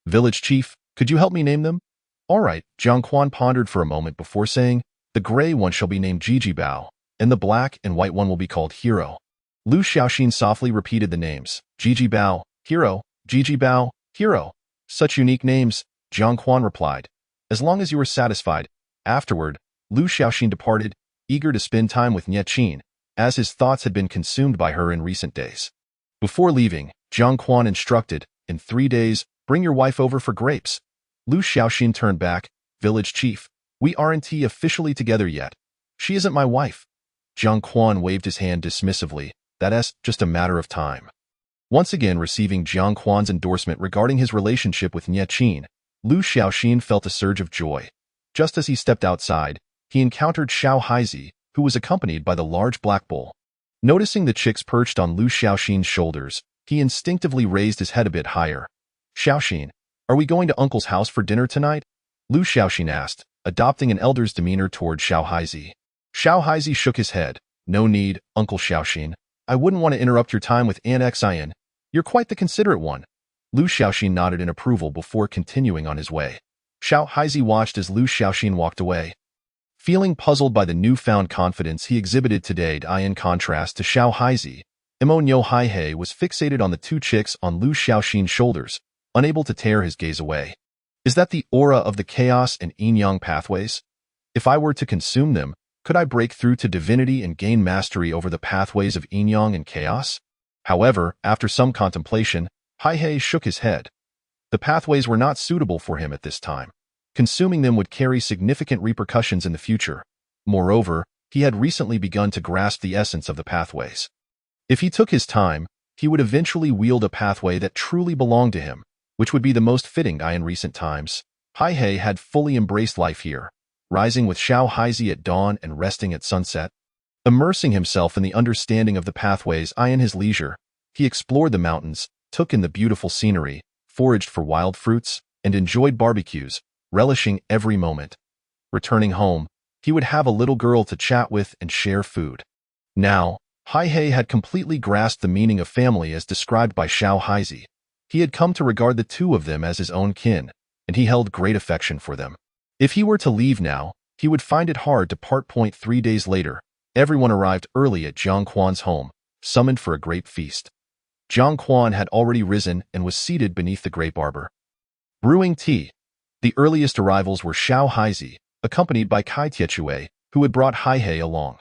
"Village chief, could you help me name them?" "All right," Jiang Quan pondered for a moment before saying, "The gray one shall be named Jiji Bao, and the black and white one will be called Hero." Lu Xiaoxin softly repeated the names, "Jiji Bao, Hero, Jiji Bao, Hero." "Such unique names," Jiang Quan replied. "As long as you are satisfied." Afterward, Lu Xiaoxin departed, eager to spend time with Nie Qin, as his thoughts had been consumed by her in recent days. Before leaving, Jiang Quan instructed, "In 3 days, bring your wife over for grapes." Lu Xiaoxin turned back, "Village chief, we aren't officially together yet. She isn't my wife." Jiang Quan waved his hand dismissively. "That's just a matter of time." Once again receiving Jiang Quan's endorsement regarding his relationship with Nie Qin, Lu Xiaoxin felt a surge of joy. Just as he stepped outside, he encountered Xiao Haizi, who was accompanied by the large black bull. Noticing the chicks perched on Lu Xiaoxin's shoulders, he instinctively raised his head a bit higher. "Xiaoxin, are we going to Uncle's house for dinner tonight?" Lu Xiaoxin asked, adopting an elder's demeanor toward Xiao Haizi. Xiao Haizi shook his head. "No need, Uncle Xiaoxin. I wouldn't want to interrupt your time with Aunt Xin. You're quite the considerate one." Lu Xiaoxin nodded in approval before continuing on his way. Xiao Haizi watched as Lu Xiaoxin walked away. Feeling puzzled by the newfound confidence he exhibited today, in contrast to Xiao Haizi, Nyo Haihei was fixated on the two chicks on Lu Xiaoxin's shoulders, unable to tear his gaze away. "Is that the aura of the chaos and yin-yang pathways? If I were to consume them, could I break through to divinity and gain mastery over the pathways of yin-yang and chaos?" However, after some contemplation, Haihei shook his head. The pathways were not suitable for him at this time. Consuming them would carry significant repercussions in the future. Moreover, he had recently begun to grasp the essence of the pathways. If he took his time, he would eventually wield a pathway that truly belonged to him, which would be the most fitting in recent times. Haihei had fully embraced life here, rising with Xiao Haizi at dawn and resting at sunset. Immersing himself in the understanding of the pathways in his leisure, he explored the mountains, took in the beautiful scenery, foraged for wild fruits, and enjoyed barbecues, relishing every moment. Returning home, he would have a little girl to chat with and share food. Now, Haihei had completely grasped the meaning of family as described by Xiao Haizi. He had come to regard the two of them as his own kin, and he held great affection for them. If he were to leave now, he would find it hard to part. 3 days later, everyone arrived early at Jiang Quan's home, summoned for a grape feast. Jiang Quan had already risen and was seated beneath the grape arbor, brewing tea. The earliest arrivals were Xiao Haizi, accompanied by Kai Tietue, who had brought Haihei along.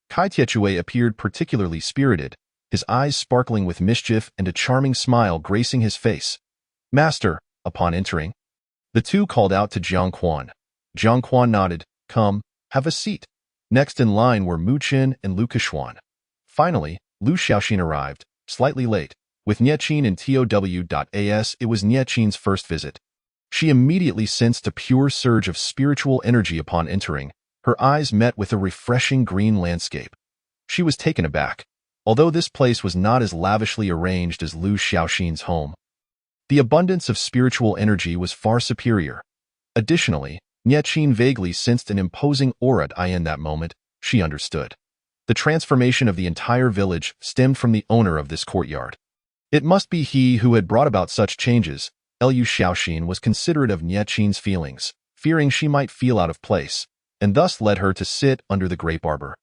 Kai Tietue appeared particularly spirited, his eyes sparkling with mischief and a charming smile gracing his face. "Master," upon entering, the two called out to Jiang Quan. Jiang Quan nodded. "Come, have a seat." Next in line were Mu Qin and Lu Kequan. Finally, Lu Xiaoxin arrived, slightly late. With Nie Qin and TOW.AS, it was Nie Qin's first visit. She immediately sensed a pure surge of spiritual energy upon entering. Her eyes met with a refreshing green landscape. She was taken aback, although this place was not as lavishly arranged as Lu Xiaoxin's home. The abundance of spiritual energy was far superior. Additionally, Nie Qin vaguely sensed an imposing aura in that moment. She understood. The transformation of the entire village stemmed from the owner of this courtyard. It must be he who had brought about such changes. Lu Xiaoxin was considerate of Nie Qin's feelings, fearing she might feel out of place, and thus led her to sit under the grape arbor.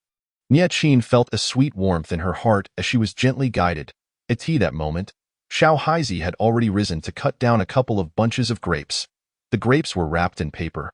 Nie Qin felt a sweet warmth in her heart as she was gently guided. At tea that moment, Xiao Haizi had already risen to cut down a couple of bunches of grapes. The grapes were wrapped in paper,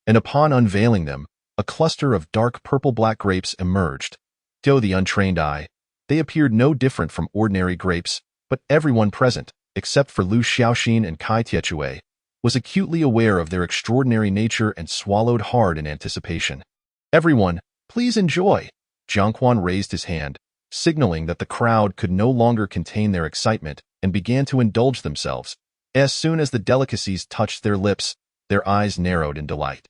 and upon unveiling them, a cluster of dark purple-black grapes emerged. To the untrained eye, they appeared no different from ordinary grapes, but everyone present, except for Lu Xiaoxin and Kai Tietue, was acutely aware of their extraordinary nature and swallowed hard in anticipation. "Everyone, please enjoy." Jiang Quan raised his hand, signaling that the crowd could no longer contain their excitement and began to indulge themselves. As soon as the delicacies touched their lips, their eyes narrowed in delight.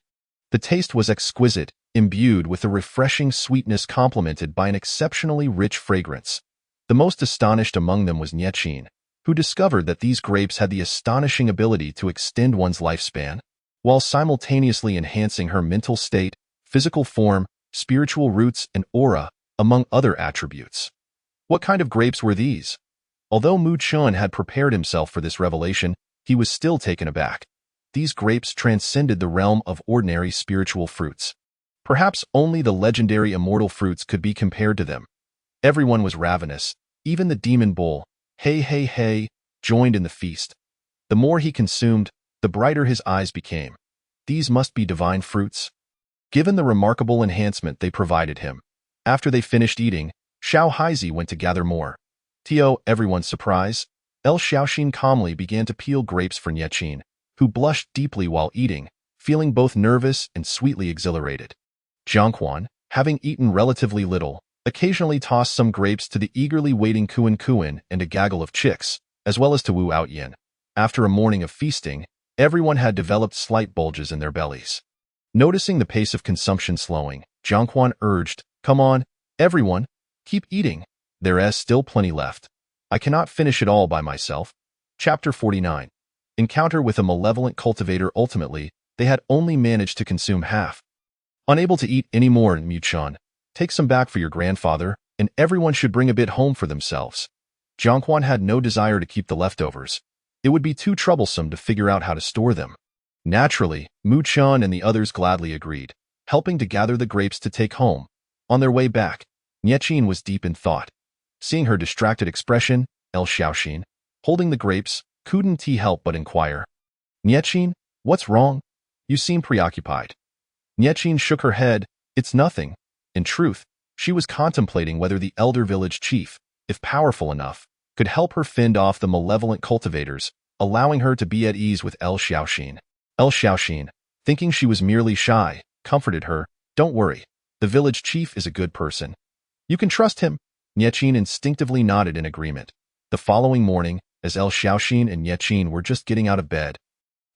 The taste was exquisite, imbued with a refreshing sweetness complemented by an exceptionally rich fragrance. The most astonished among them was Niechin, who discovered that these grapes had the astonishing ability to extend one's lifespan, while simultaneously enhancing her mental state, physical form, spiritual roots, and aura, among other attributes. What kind of grapes were these? Although Mu Chun had prepared himself for this revelation, he was still taken aback. These grapes transcended the realm of ordinary spiritual fruits. Perhaps only the legendary immortal fruits could be compared to them. Everyone was ravenous. Even the demon bull, hey, joined in the feast. The more he consumed, the brighter his eyes became. These must be divine fruits. Given the remarkable enhancement they provided him, after they finished eating, Xiao Haizi went to gather more. To everyone's surprise, El Xiaoxin calmly began to peel grapes for Niechin, who blushed deeply while eating, feeling both nervous and sweetly exhilarated. Jiangquan, having eaten relatively little, occasionally tossed some grapes to the eagerly waiting Kuan and a gaggle of chicks, as well as to Wu Outyin. After a morning of feasting, everyone had developed slight bulges in their bellies. Noticing the pace of consumption slowing, Jiangquan urged, "Come on, everyone, keep eating. There is still plenty left. I cannot finish it all by myself." Chapter 49. Encounter with a malevolent cultivator. Ultimately, they had only managed to consume half. Unable to eat any more, Mu Chun, take some back for your grandfather, and everyone should bring a bit home for themselves. Jiangquan had no desire to keep the leftovers. It would be too troublesome to figure out how to store them. Naturally, Mu Chun and the others gladly agreed, helping to gather the grapes to take home. On their way back, Niechin was deep in thought. Seeing her distracted expression, El Xiaoxin, holding the grapes, couldn't he help but inquire, "Niechin, what's wrong? You seem preoccupied." Niechin shook her head. "It's nothing." In truth, she was contemplating whether the elder village chief, if powerful enough, could help her fend off the malevolent cultivators, allowing her to be at ease with El Xiaoxin. El Xiaoxin, thinking she was merely shy, comforted her, "Don't worry, the village chief is a good person. You can trust him." Niechin instinctively nodded in agreement. The following morning, as El Xiaoxin and Niechin were just getting out of bed,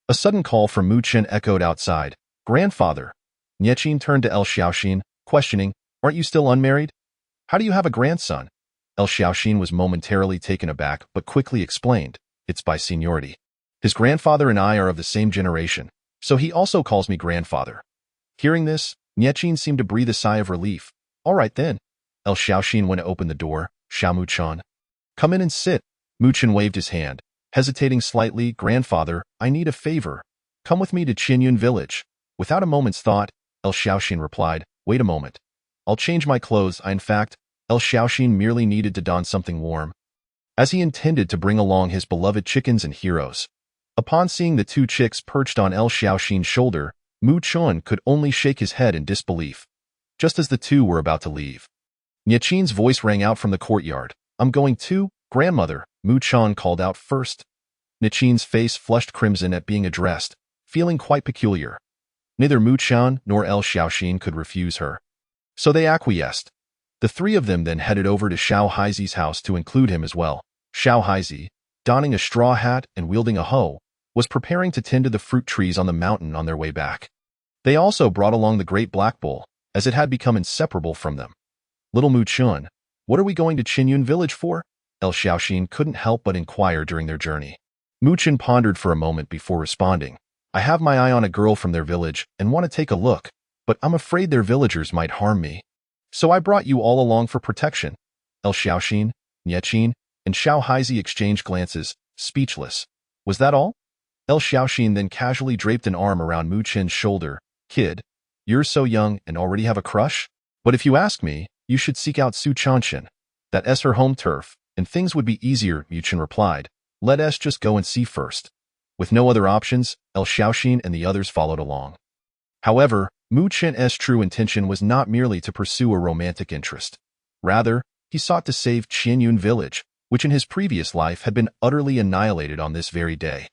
a sudden call from Mu Chen echoed outside. "Grandfather." Niechin turned to El Xiaoxin, questioning, "Aren't you still unmarried? How do you have a grandson?" El Xiaoxin was momentarily taken aback but quickly explained, "It's by seniority. His grandfather and I are of the same generation, so he also calls me grandfather." Hearing this, Niechin seemed to breathe a sigh of relief. "All right then." El Xiaoxin went to open the door. "Xiao Mu Chun, come in and sit." Mu Chen waved his hand, hesitating slightly. "Grandfather, I need a favor. Come with me to Qinyun village." Without a moment's thought, El Xiaoxin replied, "Wait a moment. I'll change my clothes." In fact, El Xiaoxin merely needed to don something warm, as he intended to bring along his beloved chickens and heroes. Upon seeing the two chicks perched on El Xiaoxin's shoulder, Mu Chun could only shake his head in disbelief. Just as the two were about to leave, Niechin's voice rang out from the courtyard. "I'm going too, grandmother," Mu Chun called out first. Niechin's face flushed crimson at being addressed, feeling quite peculiar. Neither Mu Chun nor El Xiaoxin could refuse her, so they acquiesced. The three of them then headed over to Xiao Haizi's house to include him as well. Xiao Haizi, donning a straw hat and wielding a hoe, was preparing to tend to the fruit trees on the mountain on their way back. They also brought along the great black bull, as it had become inseparable from them. "Little Mu Chun, what are we going to Qinyun village for?" El Xiaoxin couldn't help but inquire during their journey. Mu Chun pondered for a moment before responding, "I have my eye on a girl from their village and want to take a look, but I'm afraid their villagers might harm me. So I brought you all along for protection." El Xiaoxin, Niechin, and Xiao Haizi exchanged glances, speechless. "Was that all?" El Xiaoxin then casually draped an arm around Mu Chen's shoulder. "Kid, you're so young and already have a crush? But if you ask me, you should seek out Su Chanshan. That's her home turf, and things would be easier," Mu Chen replied. "Let us just go and see first." With no other options, El Xiaoxin and the others followed along. However, Mu Chen's true intention was not merely to pursue a romantic interest. Rather, he sought to save Qinyun village, which in his previous life had been utterly annihilated on this very day.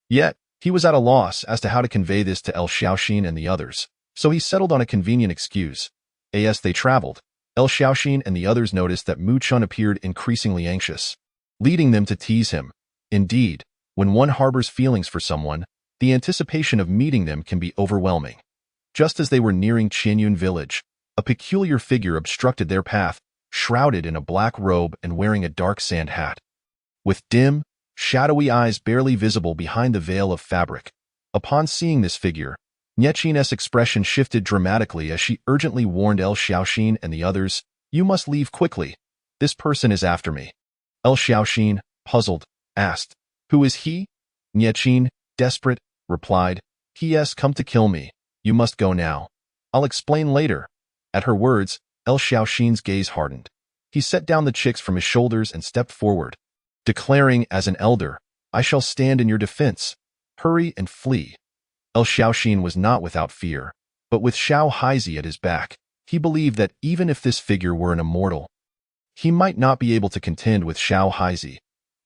Yet, he was at a loss as to how to convey this to El Xiaoxin and the others, so he settled on a convenient excuse. As they traveled, El Xiaoxin and the others noticed that Mu Chun appeared increasingly anxious, leading them to tease him. Indeed, when one harbors feelings for someone, the anticipation of meeting them can be overwhelming. Just as they were nearing Qianyun village, a peculiar figure obstructed their path, shrouded in a black robe and wearing a dark sand hat. With dim, shadowy eyes barely visible behind the veil of fabric. Upon seeing this figure, Niechin's expression shifted dramatically as she urgently warned El Xiaoxin and the others, "You must leave quickly. This person is after me." El Xiaoxin, puzzled, asked, "Who is he?" Niechin, desperate, replied, "He has come to kill me. You must go now. I'll explain later." At her words, El Xiaoxin's gaze hardened. He set down the chicks from his shoulders and stepped forward, declaring as an elder, "I shall stand in your defense. Hurry and flee." El Xiaoxin was not without fear, but with Xiao Haizi at his back, he believed that even if this figure were an immortal, he might not be able to contend with Xiao Haizi.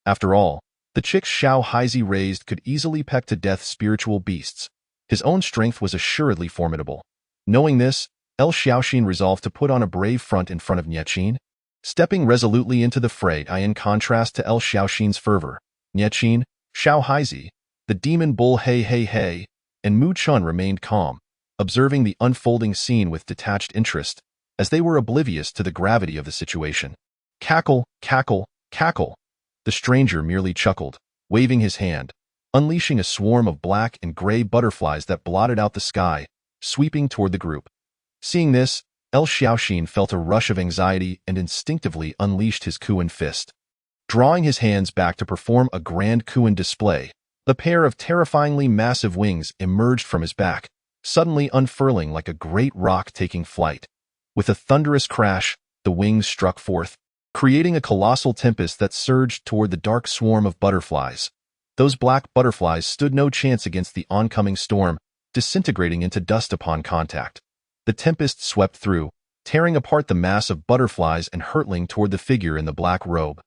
After all, the chicks Xiao Haizi raised could easily peck to death spiritual beasts. His own strength was assuredly formidable. Knowing this, El Xiaoxin resolved to put on a brave front in front of Niechin, stepping resolutely into the fray. In contrast to El Xiaoxin's fervor, Niechin, Xiao Haizi, the demon bull He, and Mu Chun remained calm, observing the unfolding scene with detached interest, as they were oblivious to the gravity of the situation. "Cackle, cackle, cackle." The stranger merely chuckled, waving his hand, unleashing a swarm of black and gray butterflies that blotted out the sky, sweeping toward the group. Seeing this, El Xiaoxin felt a rush of anxiety and instinctively unleashed his Kuan fist. Drawing his hands back to perform a grand Kuan display, the pair of terrifyingly massive wings emerged from his back, suddenly unfurling like a great rock taking flight. With a thunderous crash, the wings struck forth, creating a colossal tempest that surged toward the dark swarm of butterflies. Those black butterflies stood no chance against the oncoming storm, disintegrating into dust upon contact. The tempest swept through, tearing apart the mass of butterflies and hurtling toward the figure in the black robe.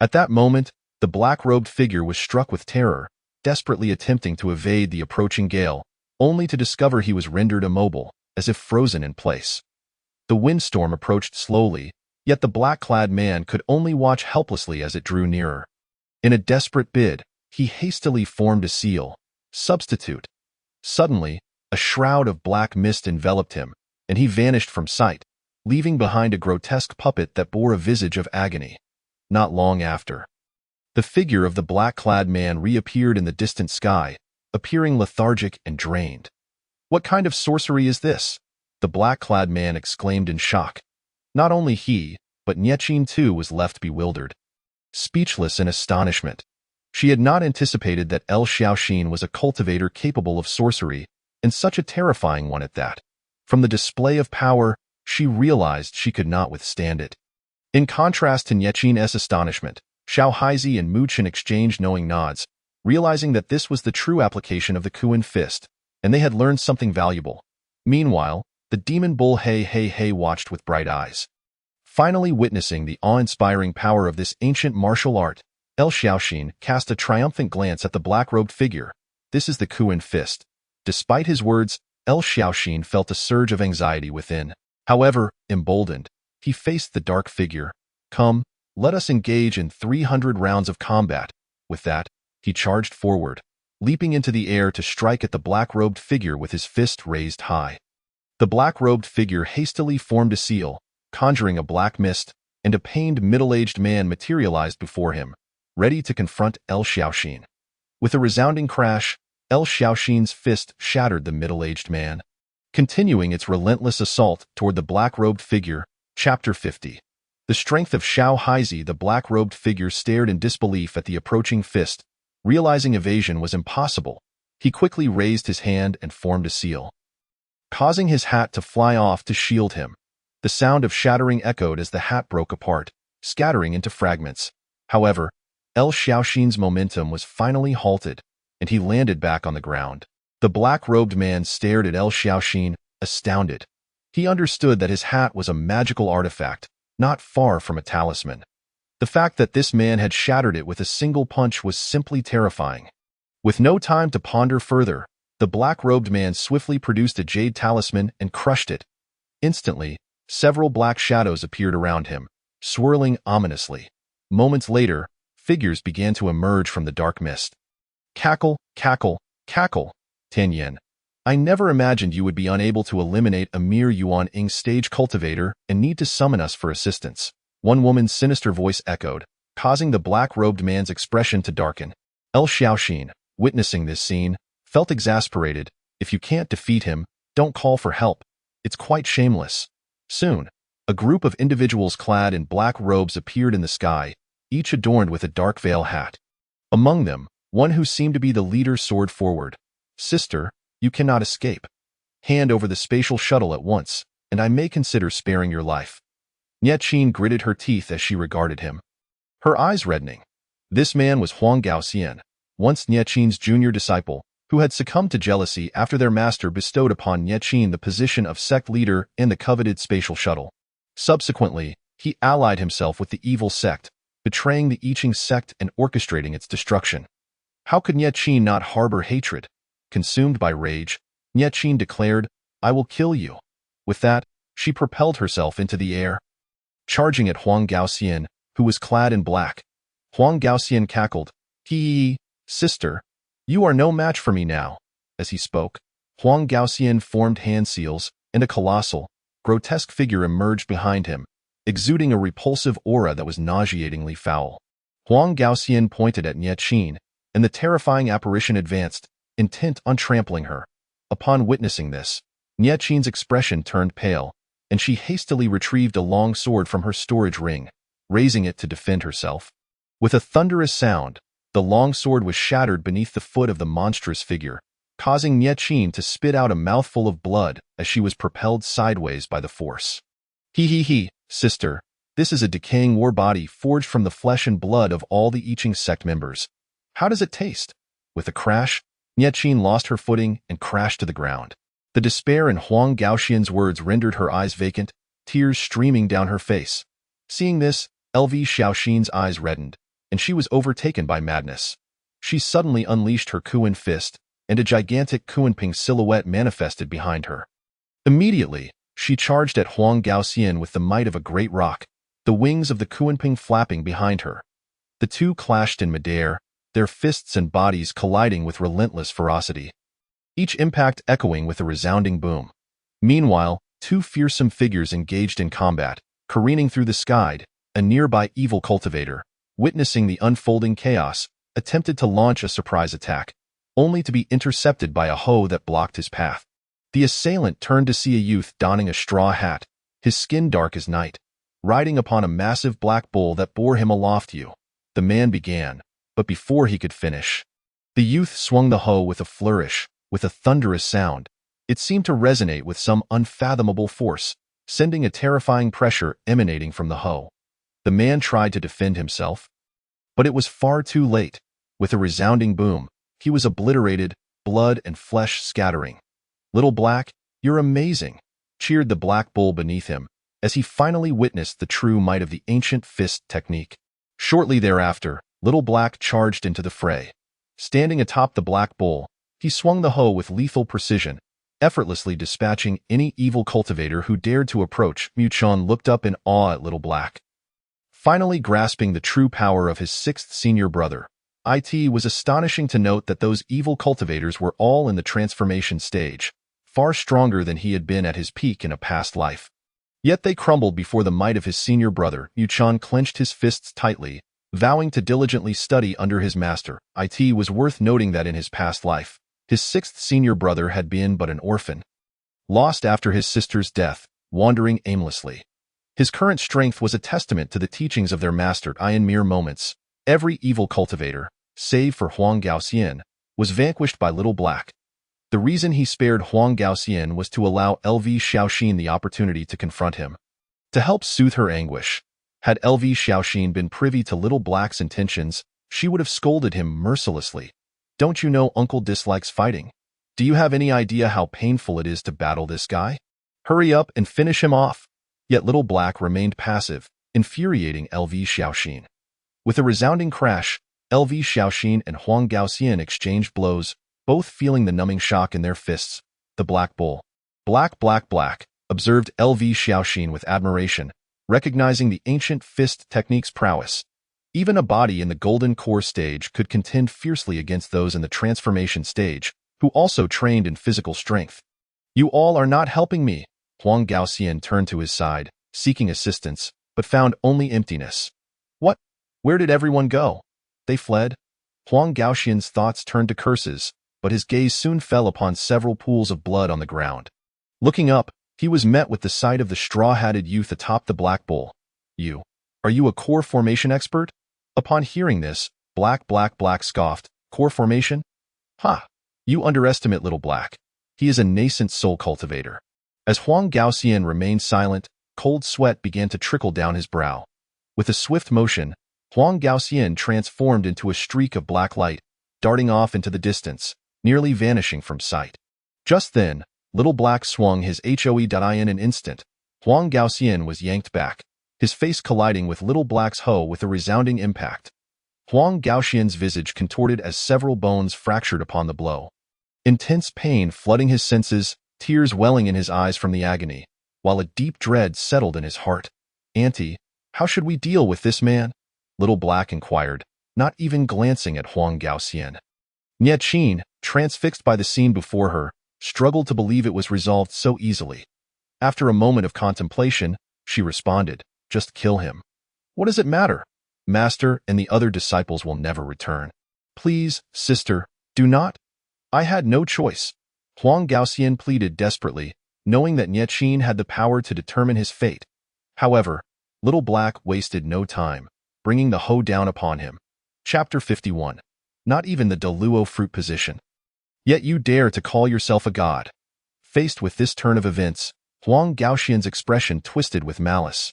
At that moment, the black-robed figure was struck with terror, desperately attempting to evade the approaching gale, only to discover he was rendered immobile, as if frozen in place. The windstorm approached slowly, yet the black-clad man could only watch helplessly as it drew nearer. In a desperate bid, he hastily formed a seal, substitute. Suddenly, a shroud of black mist enveloped him, and he vanished from sight, leaving behind a grotesque puppet that bore a visage of agony. Not long after, the figure of the black-clad man reappeared in the distant sky, appearing lethargic and drained. "What kind of sorcery is this?" the black-clad man exclaimed in shock. Not only he, but Niechin too was left bewildered, speechless in astonishment. She had not anticipated that El Xiaoxin was a cultivator capable of sorcery, and such a terrifying one at that. From the display of power, she realized she could not withstand it. In contrast to Niechin's astonishment, Xiao Haizi and Mu Chun exchanged knowing nods, realizing that this was the true application of the Kuan fist, and they had learned something valuable. Meanwhile, the demon bull He watched with bright eyes. Finally witnessing the awe-inspiring power of this ancient martial art, El Xiaoxin cast a triumphant glance at the black-robed figure. "This is the Kuan fist." Despite his words, El Xiaoxin felt a surge of anxiety within. However, emboldened, he faced the dark figure. "Come, let us engage in 300 rounds of combat." With that, he charged forward, leaping into the air to strike at the black-robed figure with his fist raised high. The black-robed figure hastily formed a seal, conjuring a black mist, and a pained middle-aged man materialized before him, ready to confront El Xiaoxin. With a resounding crash, El Xiaoxin's fist shattered the middle-aged man, continuing its relentless assault toward the black-robed figure. Chapter 50. The strength of Xiao Haizi. The black-robed figure stared in disbelief at the approaching fist. Realizing evasion was impossible, he quickly raised his hand and formed a seal, causing his hat to fly off to shield him. The sound of shattering echoed as the hat broke apart, scattering into fragments. However, El Xiaoxin's momentum was finally halted, and he landed back on the ground. The black-robed man stared at El Xiaoxin, astounded. He understood that his hat was a magical artifact, not far from a talisman. The fact that this man had shattered it with a single punch was simply terrifying. With no time to ponder further, the black-robed man swiftly produced a jade talisman and crushed it. Instantly, Several black shadows appeared around him, swirling ominously. Moments later, figures began to emerge from the dark mist. Cackle, cackle, cackle, Tianyan. I never imagined you would be unable to eliminate a mere Yuan-ing stage cultivator and need to summon us for assistance. One woman's sinister voice echoed, causing the black-robed man's expression to darken. El Xiaoxin, witnessing this scene, felt exasperated. If you can't defeat him, don't call for help. It's quite shameless. Soon, a group of individuals clad in black robes appeared in the sky, each adorned with a dark veil hat. Among them, one who seemed to be the leader soared forward. Sister, you cannot escape. Hand over the spatial shuttle at once, and I may consider sparing your life. Nietqin gritted her teeth as she regarded him, her eyes reddening. This man was Huang Gaoxian, once Nietqin's junior disciple, who had succumbed to jealousy after their master bestowed upon Nietqin the position of sect leader and the coveted spatial shuttle. Subsequently, he allied himself with the evil sect, betraying the I Ching sect and orchestrating its destruction. How could Nietqin not harbor hatred? Consumed by rage, Nietqin declared, I will kill you. With that, she propelled herself into the air, charging at Huang Gaoxian, who was clad in black. Huang Gaoxian cackled, Hee, sister, you are no match for me now. As he spoke, Huang Gaoxian formed hand seals, and a colossal, grotesque figure emerged behind him, exuding a repulsive aura that was nauseatingly foul. Huang Gaoxian pointed at Nietqin, and the terrifying apparition advanced, intent on trampling her. Upon witnessing this, Nietqin's expression turned pale, and she hastily retrieved a long sword from her storage ring, raising it to defend herself. With a thunderous sound, the long sword was shattered beneath the foot of the monstrous figure, causing Nietqin to spit out a mouthful of blood as she was propelled sideways by the force. He, sister, this is a decaying war body forged from the flesh and blood of all the I Ching sect members. How does it taste? With a crash, Nietqin lost her footing and crashed to the ground. The despair in Huang Gaoxian's words rendered her eyes vacant, tears streaming down her face. Seeing this, LV Xiaoxin's eyes reddened, and she was overtaken by madness. She suddenly unleashed her Kuan fist, and a gigantic Kuanping silhouette manifested behind her. Immediately, she charged at Huang Gaoxian with the might of a great rock, the wings of the Kuanping flapping behind her. The two clashed in midair, their fists and bodies colliding with relentless ferocity, each impact echoing with a resounding boom. Meanwhile, two fearsome figures engaged in combat, careening through the sky. A nearby evil cultivator, witnessing the unfolding chaos, attempted to launch a surprise attack, only to be intercepted by a hoe that blocked his path. The assailant turned to see a youth donning a straw hat, his skin dark as night, riding upon a massive black bull that bore him aloft. The man began, but before he could finish, the youth swung the hoe with a flourish, with a thunderous sound. It seemed to resonate with some unfathomable force, sending a terrifying pressure emanating from the hoe. The man tried to defend himself, but it was far too late. With a resounding boom, he was obliterated, blood and flesh scattering. Little Black, you're amazing, cheered the black bull beneath him, as he finally witnessed the true might of the ancient fist technique. Shortly thereafter, Little Black charged into the fray. Standing atop the black bull, he swung the hoe with lethal precision, effortlessly dispatching any evil cultivator who dared to approach. Muchon looked up in awe at Little Black. Finally grasping the true power of his sixth senior brother, it was astonishing to note that those evil cultivators were all in the transformation stage, far stronger than he had been at his peak in a past life. Yet they crumbled before the might of his senior brother. Muchon clenched his fists tightly, vowing to diligently study under his master. It was worth noting that in his past life, his sixth senior brother had been but an orphan, lost after his sister's death, wandering aimlessly. His current strength was a testament to the teachings of their master. In mere moments, every evil cultivator, save for Huang Gaoxian, was vanquished by Little Black. The reason he spared Huang Gaoxian was to allow LV Xiaoxin the opportunity to confront him, to help soothe her anguish. Had LV Xiaoxin been privy to Little Black's intentions, she would have scolded him mercilessly. Don't you know Uncle dislikes fighting? Do you have any idea how painful it is to battle this guy? Hurry up and finish him off. Yet Little Black remained passive, infuriating LV Xiaoxin. With a resounding crash, LV Xiaoxin and Huang Gaoxian exchanged blows, both feeling the numbing shock in their fists. The black bull. Black. observed LV Xiaoxin with admiration, recognizing the ancient fist technique's prowess. Even a body in the golden core stage could contend fiercely against those in the transformation stage, who also trained in physical strength. You all are not helping me. Huang Gaoxian turned to his side, seeking assistance, but found only emptiness. What? Where did everyone go? They fled? Huang Gaoxian's thoughts turned to curses, but his gaze soon fell upon several pools of blood on the ground. Looking up, he was met with the sight of the straw-hatted youth atop the black bull. Are you a core formation expert? Upon hearing this, Black scoffed. Core formation? Ha! You underestimate Little Black. He is a nascent soul cultivator. As Huang Gaoxian remained silent, cold sweat began to trickle down his brow. With a swift motion, Huang Gaoxian transformed into a streak of black light, darting off into the distance, nearly vanishing from sight. Just then, Little Black swung his Hoe. In an instant, Huang Gaoxian was yanked back, his face colliding with Little Black's hoe with a resounding impact. Huang Gaoxian's visage contorted as several bones fractured upon the blow. Intense pain flooding his senses, tears welling in his eyes from the agony, while a deep dread settled in his heart. Auntie, how should we deal with this man? Little Black inquired, not even glancing at Huang Gaoxian. Nie Qin, transfixed by the scene before her, struggled to believe it was resolved so easily. After a moment of contemplation, she responded, just kill him. What does it matter? Master and the other disciples will never return. Please, sister, do not. I had no choice. Huang Gaoxian pleaded desperately, knowing that Nie Qin had the power to determine his fate. However, Little Black wasted no time, bringing the hoe down upon him. Chapter 51. Not even the Deluo fruit position. Yet you dare to call yourself a god. Faced with this turn of events, Huang Gaoxian's expression twisted with malice.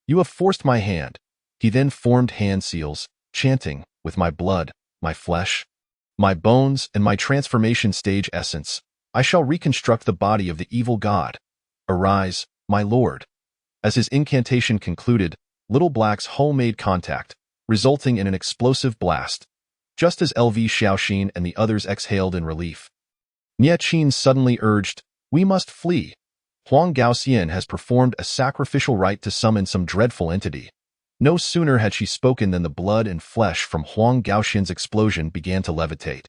You have forced my hand. He then formed hand seals, chanting, with my blood, my flesh, my bones, and my transformation stage essence, I shall reconstruct the body of the evil god. Arise, my lord. As his incantation concluded, Little Black's hoe made contact, resulting in an explosive blast, just as LV Xiaoxin and the others exhaled in relief. Nie Qin suddenly urged, we must flee. Huang Gaoxian has performed a sacrificial rite to summon some dreadful entity. No sooner had she spoken than the blood and flesh from Huang Gaoxian's explosion began to levitate,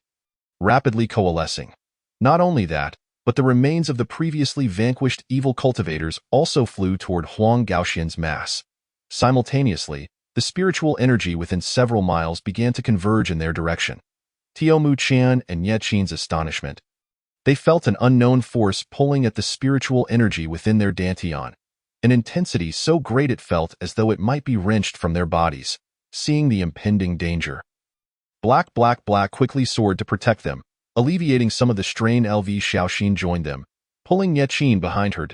rapidly coalescing. Not only that, but the remains of the previously vanquished evil cultivators also flew toward Huang Gaoxian's mass. Simultaneously, the spiritual energy within several miles began to converge in their direction. Tiomu Chan and Nie Qin's astonishment. They felt an unknown force pulling at the spiritual energy within their dantian, an intensity so great it felt as though it might be wrenched from their bodies, seeing the impending danger. Black quickly soared to protect them, alleviating some of the strain. LV Xiaoxin joined them, pulling Nie Qin behind her.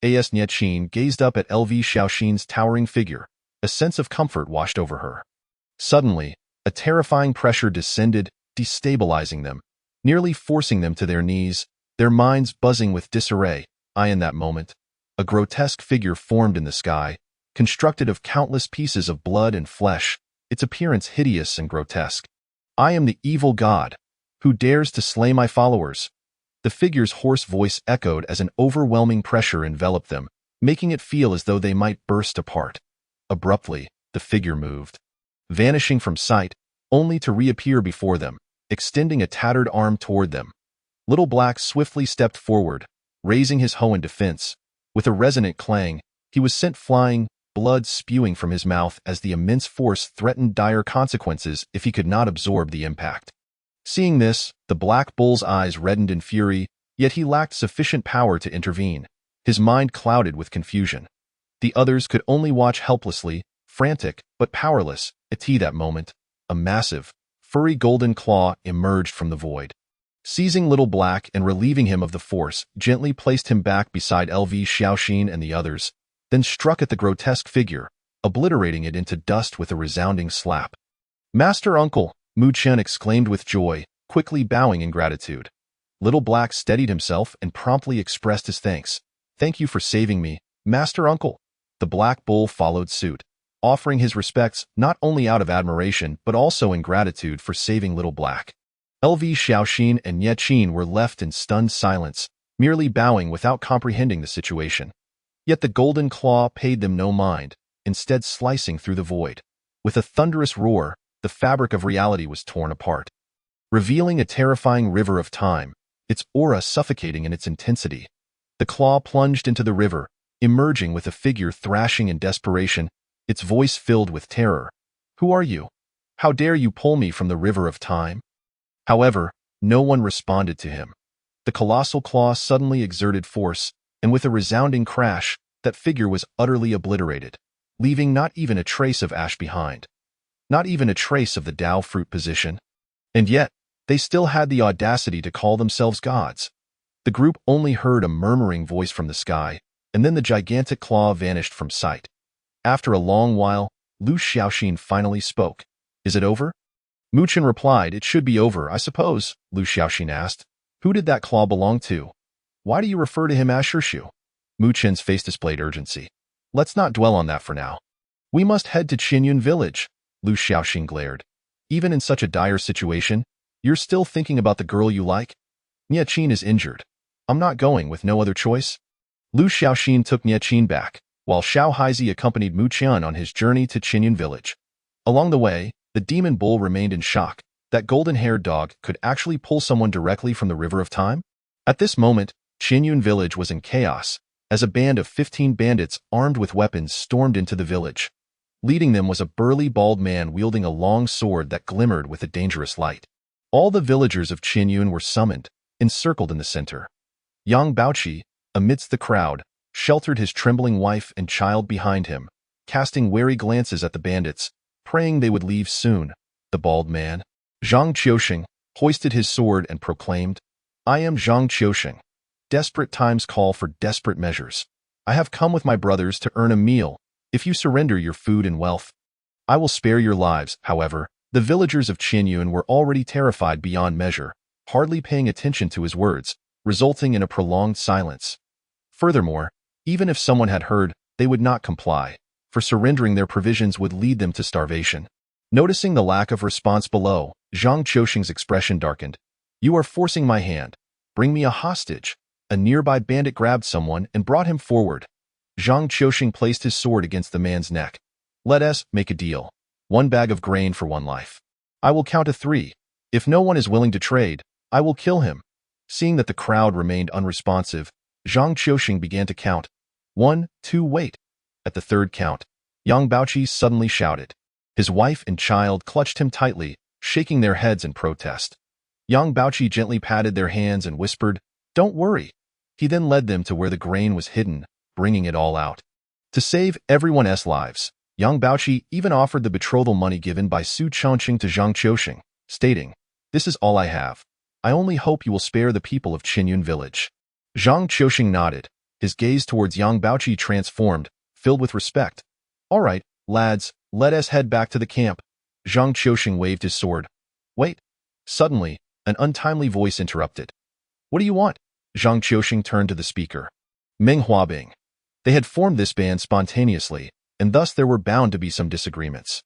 As Nie Qin gazed up at LV Xiaoxin's towering figure, a sense of comfort washed over her. Suddenly, a terrifying pressure descended, destabilizing them, nearly forcing them to their knees, their minds buzzing with disarray. In that moment, a grotesque figure formed in the sky, constructed of countless pieces of blood and flesh, its appearance hideous and grotesque. I am the evil god. Who dares to slay my followers? The figure's hoarse voice echoed as an overwhelming pressure enveloped them, making it feel as though they might burst apart. Abruptly, the figure moved, vanishing from sight, only to reappear before them, extending a tattered arm toward them. Little Black swiftly stepped forward, raising his hoe in defense. With a resonant clang, he was sent flying, blood spewing from his mouth as the immense force threatened dire consequences if he could not absorb the impact. Seeing this, the Black Bull's eyes reddened in fury, yet he lacked sufficient power to intervene, his mind clouded with confusion. The others could only watch helplessly, frantic but powerless. At that moment, a massive, furry golden claw emerged from the void. Seizing Little Black and relieving him of the force, gently placed him back beside LV Xiaoxin and the others, then struck at the grotesque figure, obliterating it into dust with a resounding slap. Master Uncle, Mu Chen exclaimed with joy, quickly bowing in gratitude. Little Black steadied himself and promptly expressed his thanks. Thank you for saving me, Master Uncle. The Black Bull followed suit, offering his respects not only out of admiration but also in gratitude for saving Little Black. LV Xiaoxin and Nie Qin were left in stunned silence, merely bowing without comprehending the situation. Yet the golden claw paid them no mind, instead slicing through the void. With a thunderous roar, the fabric of reality was torn apart, revealing a terrifying river of time, its aura suffocating in its intensity. The claw plunged into the river, emerging with a figure thrashing in desperation, its voice filled with terror. "Who are you? How dare you pull me from the river of time?" However, no one responded to him. The colossal claw suddenly exerted force, and with a resounding crash, that figure was utterly obliterated, leaving not even a trace of ash behind. Not even a trace of the Tao fruit position. And yet, they still had the audacity to call themselves gods. The group only heard a murmuring voice from the sky, and then the gigantic claw vanished from sight. After a long while, Lu Xiaoxin finally spoke. "Is it over?" Mu Chen replied, "It should be over, I suppose." Lu Xiaoxin asked, "Who did that claw belong to? Why do you refer to him as Shirshu?" Mu Chen's face displayed urgency. "Let's not dwell on that for now. We must head to Qinyun village." Lu Xiaoxin glared. "Even in such a dire situation, you're still thinking about the girl you like? Nie Qin is injured. I'm not going with no other choice." Lu Xiaoxin took Nie Qin back, while Xiao Haizi accompanied Mu Chen on his journey to Qinyun village. Along the way, the demon bull remained in shock. That golden-haired dog could actually pull someone directly from the river of time? At this moment, Qinyun village was in chaos, as a band of 15 bandits armed with weapons stormed into the village. Leading them was a burly bald man wielding a long sword that glimmered with a dangerous light. All the villagers of Qinyun were summoned, encircled in the center. Yang Baoqi, amidst the crowd, sheltered his trembling wife and child behind him, casting wary glances at the bandits, praying they would leave soon. The bald man, Zhang Qiusheng, hoisted his sword and proclaimed, "I am Zhang Qiusheng. Desperate times call for desperate measures. I have come with my brothers to earn a meal. If you surrender your food and wealth, I will spare your lives." However, the villagers of Qinyun were already terrified beyond measure, hardly paying attention to his words, resulting in a prolonged silence. Furthermore, even if someone had heard, they would not comply, for surrendering their provisions would lead them to starvation. Noticing the lack of response below, Zhang Qiusheng's expression darkened. "You are forcing my hand. Bring me a hostage." A nearby bandit grabbed someone and brought him forward. Zhang Qiusheng placed his sword against the man's neck. "Let us make a deal. 1 bag of grain for 1 life. I will count to 3. If no one is willing to trade, I will kill him." Seeing that the crowd remained unresponsive, Zhang Qiusheng began to count. 1, 2, wait. At the 3rd count, Yang Baoqi suddenly shouted. His wife and child clutched him tightly, shaking their heads in protest. Yang Baoqi gently patted their hands and whispered, "Don't worry." He then led them to where the grain was hidden, bringing it all out. To save everyone's lives, Yang Baoqi even offered the betrothal money given by Su Chongqing to Zhang Qiusheng, stating, "This is all I have. I only hope you will spare the people of Qinyun village." Zhang Qiusheng nodded, his gaze towards Yang Baoqi transformed, filled with respect. "All right, lads, let us head back to the camp." Zhang Qiusheng waved his sword. "Wait." Suddenly, an untimely voice interrupted. "What do you want?" Zhang Qiusheng turned to the speaker. Meng Huabing. They had formed this band spontaneously, and thus there were bound to be some disagreements.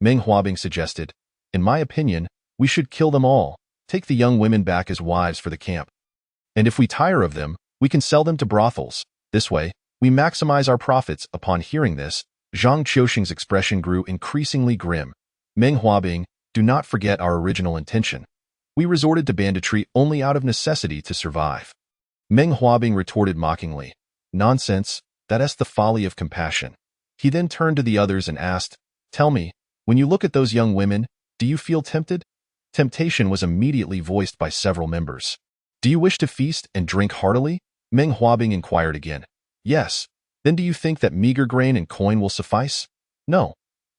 Meng Huabing suggested, "In my opinion, we should kill them all, take the young women back as wives for the camp. And if we tire of them, we can sell them to brothels. This way, we maximize our profits." Upon hearing this, Zhang Qiusheng's expression grew increasingly grim. "Meng Huabing, do not forget our original intention. We resorted to banditry only out of necessity to survive." Meng Huabing retorted mockingly, "Nonsense, that's the folly of compassion." He then turned to the others and asked, "Tell me, when you look at those young women, do you feel tempted?" Temptation was immediately voiced by several members. "Do you wish to feast and drink heartily?" Meng Huabing inquired again. "Yes." "Then do you think that meager grain and coin will suffice?" "No."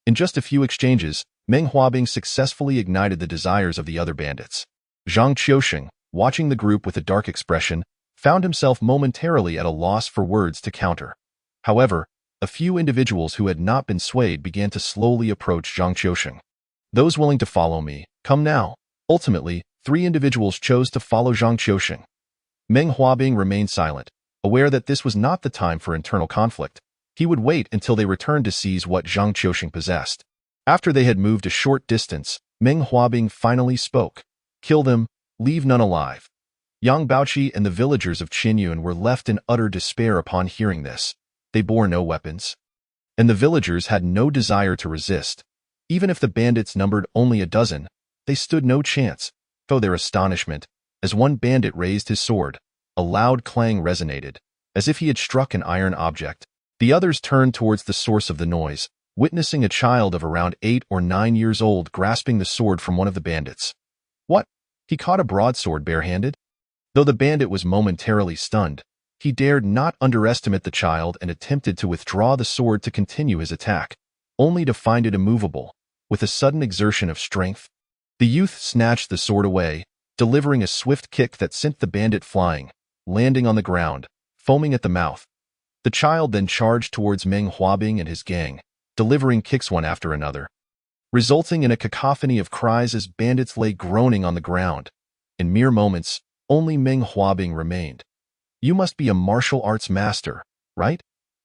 In just a few exchanges, Meng Huabing successfully ignited the desires of the other bandits. Zhang Qiusheng, watching the group with a dark expression, found himself momentarily at a loss for words to counter. However, a few individuals who had not been swayed began to slowly approach Zhang Qiusheng. "Those willing to follow me, come now." Ultimately, 3 individuals chose to follow Zhang Qiusheng. Meng Huabing remained silent, aware that this was not the time for internal conflict. He would wait until they returned to seize what Zhang Qiusheng possessed. After they had moved a short distance, Meng Huabing finally spoke. "Kill them, leave none alive." Yang Baoqi and the villagers of Qinyun were left in utter despair upon hearing this. They bore no weapons, and the villagers had no desire to resist. Even if the bandits numbered only a dozen, they stood no chance. To their astonishment, as one bandit raised his sword, a loud clang resonated, as if he had struck an iron object. The others turned towards the source of the noise, witnessing a child of around 8 or 9 years old grasping the sword from one of the bandits. What? He caught a broadsword barehanded? Though the bandit was momentarily stunned, he dared not underestimate the child and attempted to withdraw the sword to continue his attack, only to find it immovable. With a sudden exertion of strength, the youth snatched the sword away, delivering a swift kick that sent the bandit flying, landing on the ground, foaming at the mouth. The child then charged towards Meng Huabing and his gang, delivering kicks one after another, resulting in a cacophony of cries as bandits lay groaning on the ground. In mere moments, only Meng Huabing remained. You must be a martial arts master, right?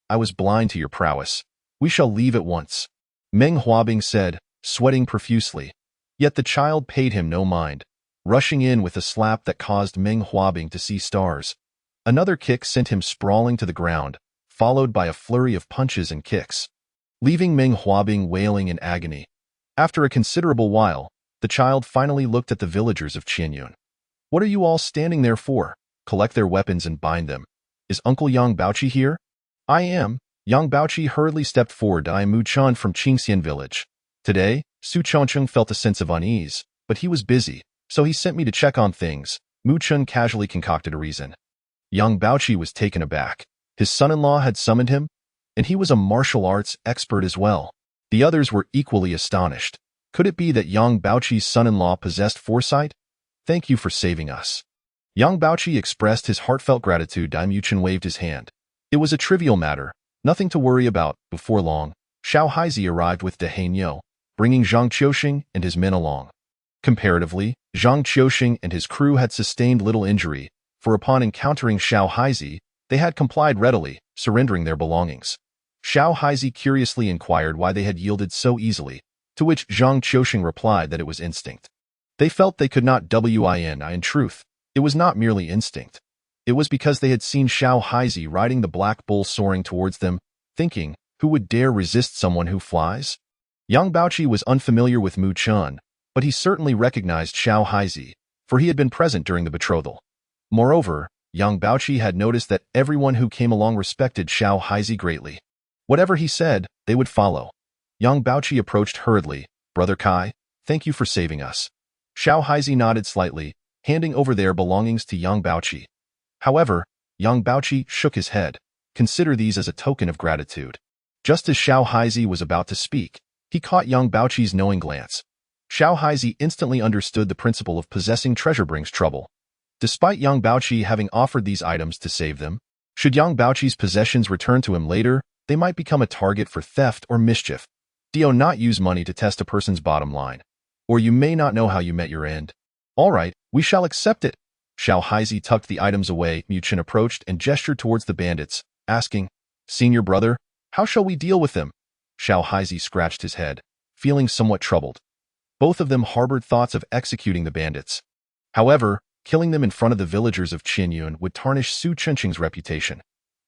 I was blind to your prowess. We shall leave at once, Meng Huabing said, sweating profusely. Yet the child paid him no mind, rushing in with a slap that caused Meng Huabing to see stars. Another kick sent him sprawling to the ground, followed by a flurry of punches and kicks, leaving Meng Huabing wailing in agony. After a considerable while, the child finally looked at the villagers of Qianyun. What are you all standing there for? Collect their weapons and bind them. Is Uncle Yang Baoqi here? I am. Yang Baoqi hurriedly stepped forward. I am Mu Chun from Qingxian village. Today, Su Chongcheng felt a sense of unease, but he was busy, so he sent me to check on things. Mu Chun casually concocted a reason. Yang Baoqi was taken aback. His son-in-law had summoned him, and he was a martial arts expert as well. The others were equally astonished. Could it be that Yang Baoqi's son-in-law possessed foresight? Thank you for saving us. Yang Baoqi expressed his heartfelt gratitude. Mu Chun waved his hand. It was a trivial matter, nothing to worry about. Before long, Xiao Haizi arrived with De Hainyo, bringing Zhang Qiuxing and his men along. Comparatively, Zhang Qiuxing and his crew had sustained little injury, for upon encountering Xiao Haizi, they had complied readily, surrendering their belongings. Xiao Haizi curiously inquired why they had yielded so easily, to which Zhang Qiuxing replied that it was instinct. They felt they could not win. In truth, it was not merely instinct. It was because they had seen Xiao Haizi riding the black bull soaring towards them, thinking, who would dare resist someone who flies? Yang Baoqi was unfamiliar with Mu Chun, but he certainly recognized Xiao Haizi, for he had been present during the betrothal. Moreover, Yang Baoqi had noticed that everyone who came along respected Xiao Haizi greatly. Whatever he said, they would follow. Yang Baoqi approached hurriedly. Brother Kai, thank you for saving us. Xiao Haizi nodded slightly, handing over their belongings to Yang Baoqi. However, Yang Baoqi shook his head. Consider these as a token of gratitude. Just as Xiao Haizi was about to speak, he caught Yang Baoqi's knowing glance. Xiao Haizi instantly understood the principle of possessing treasure brings trouble. Despite Yang Baoqi having offered these items to save them, should Yang Baoqi's possessions return to him later, they might become a target for theft or mischief. Do not use money to test a person's bottom line, or you may not know how you met your end. All right, we shall accept it. Xiao Haizi tucked the items away. Mu Chun approached and gestured towards the bandits, asking, Senior brother, how shall we deal with them? Xiao Haizi scratched his head, feeling somewhat troubled. Both of them harbored thoughts of executing the bandits. However, killing them in front of the villagers of Qianyun would tarnish Su Chongcheng's reputation.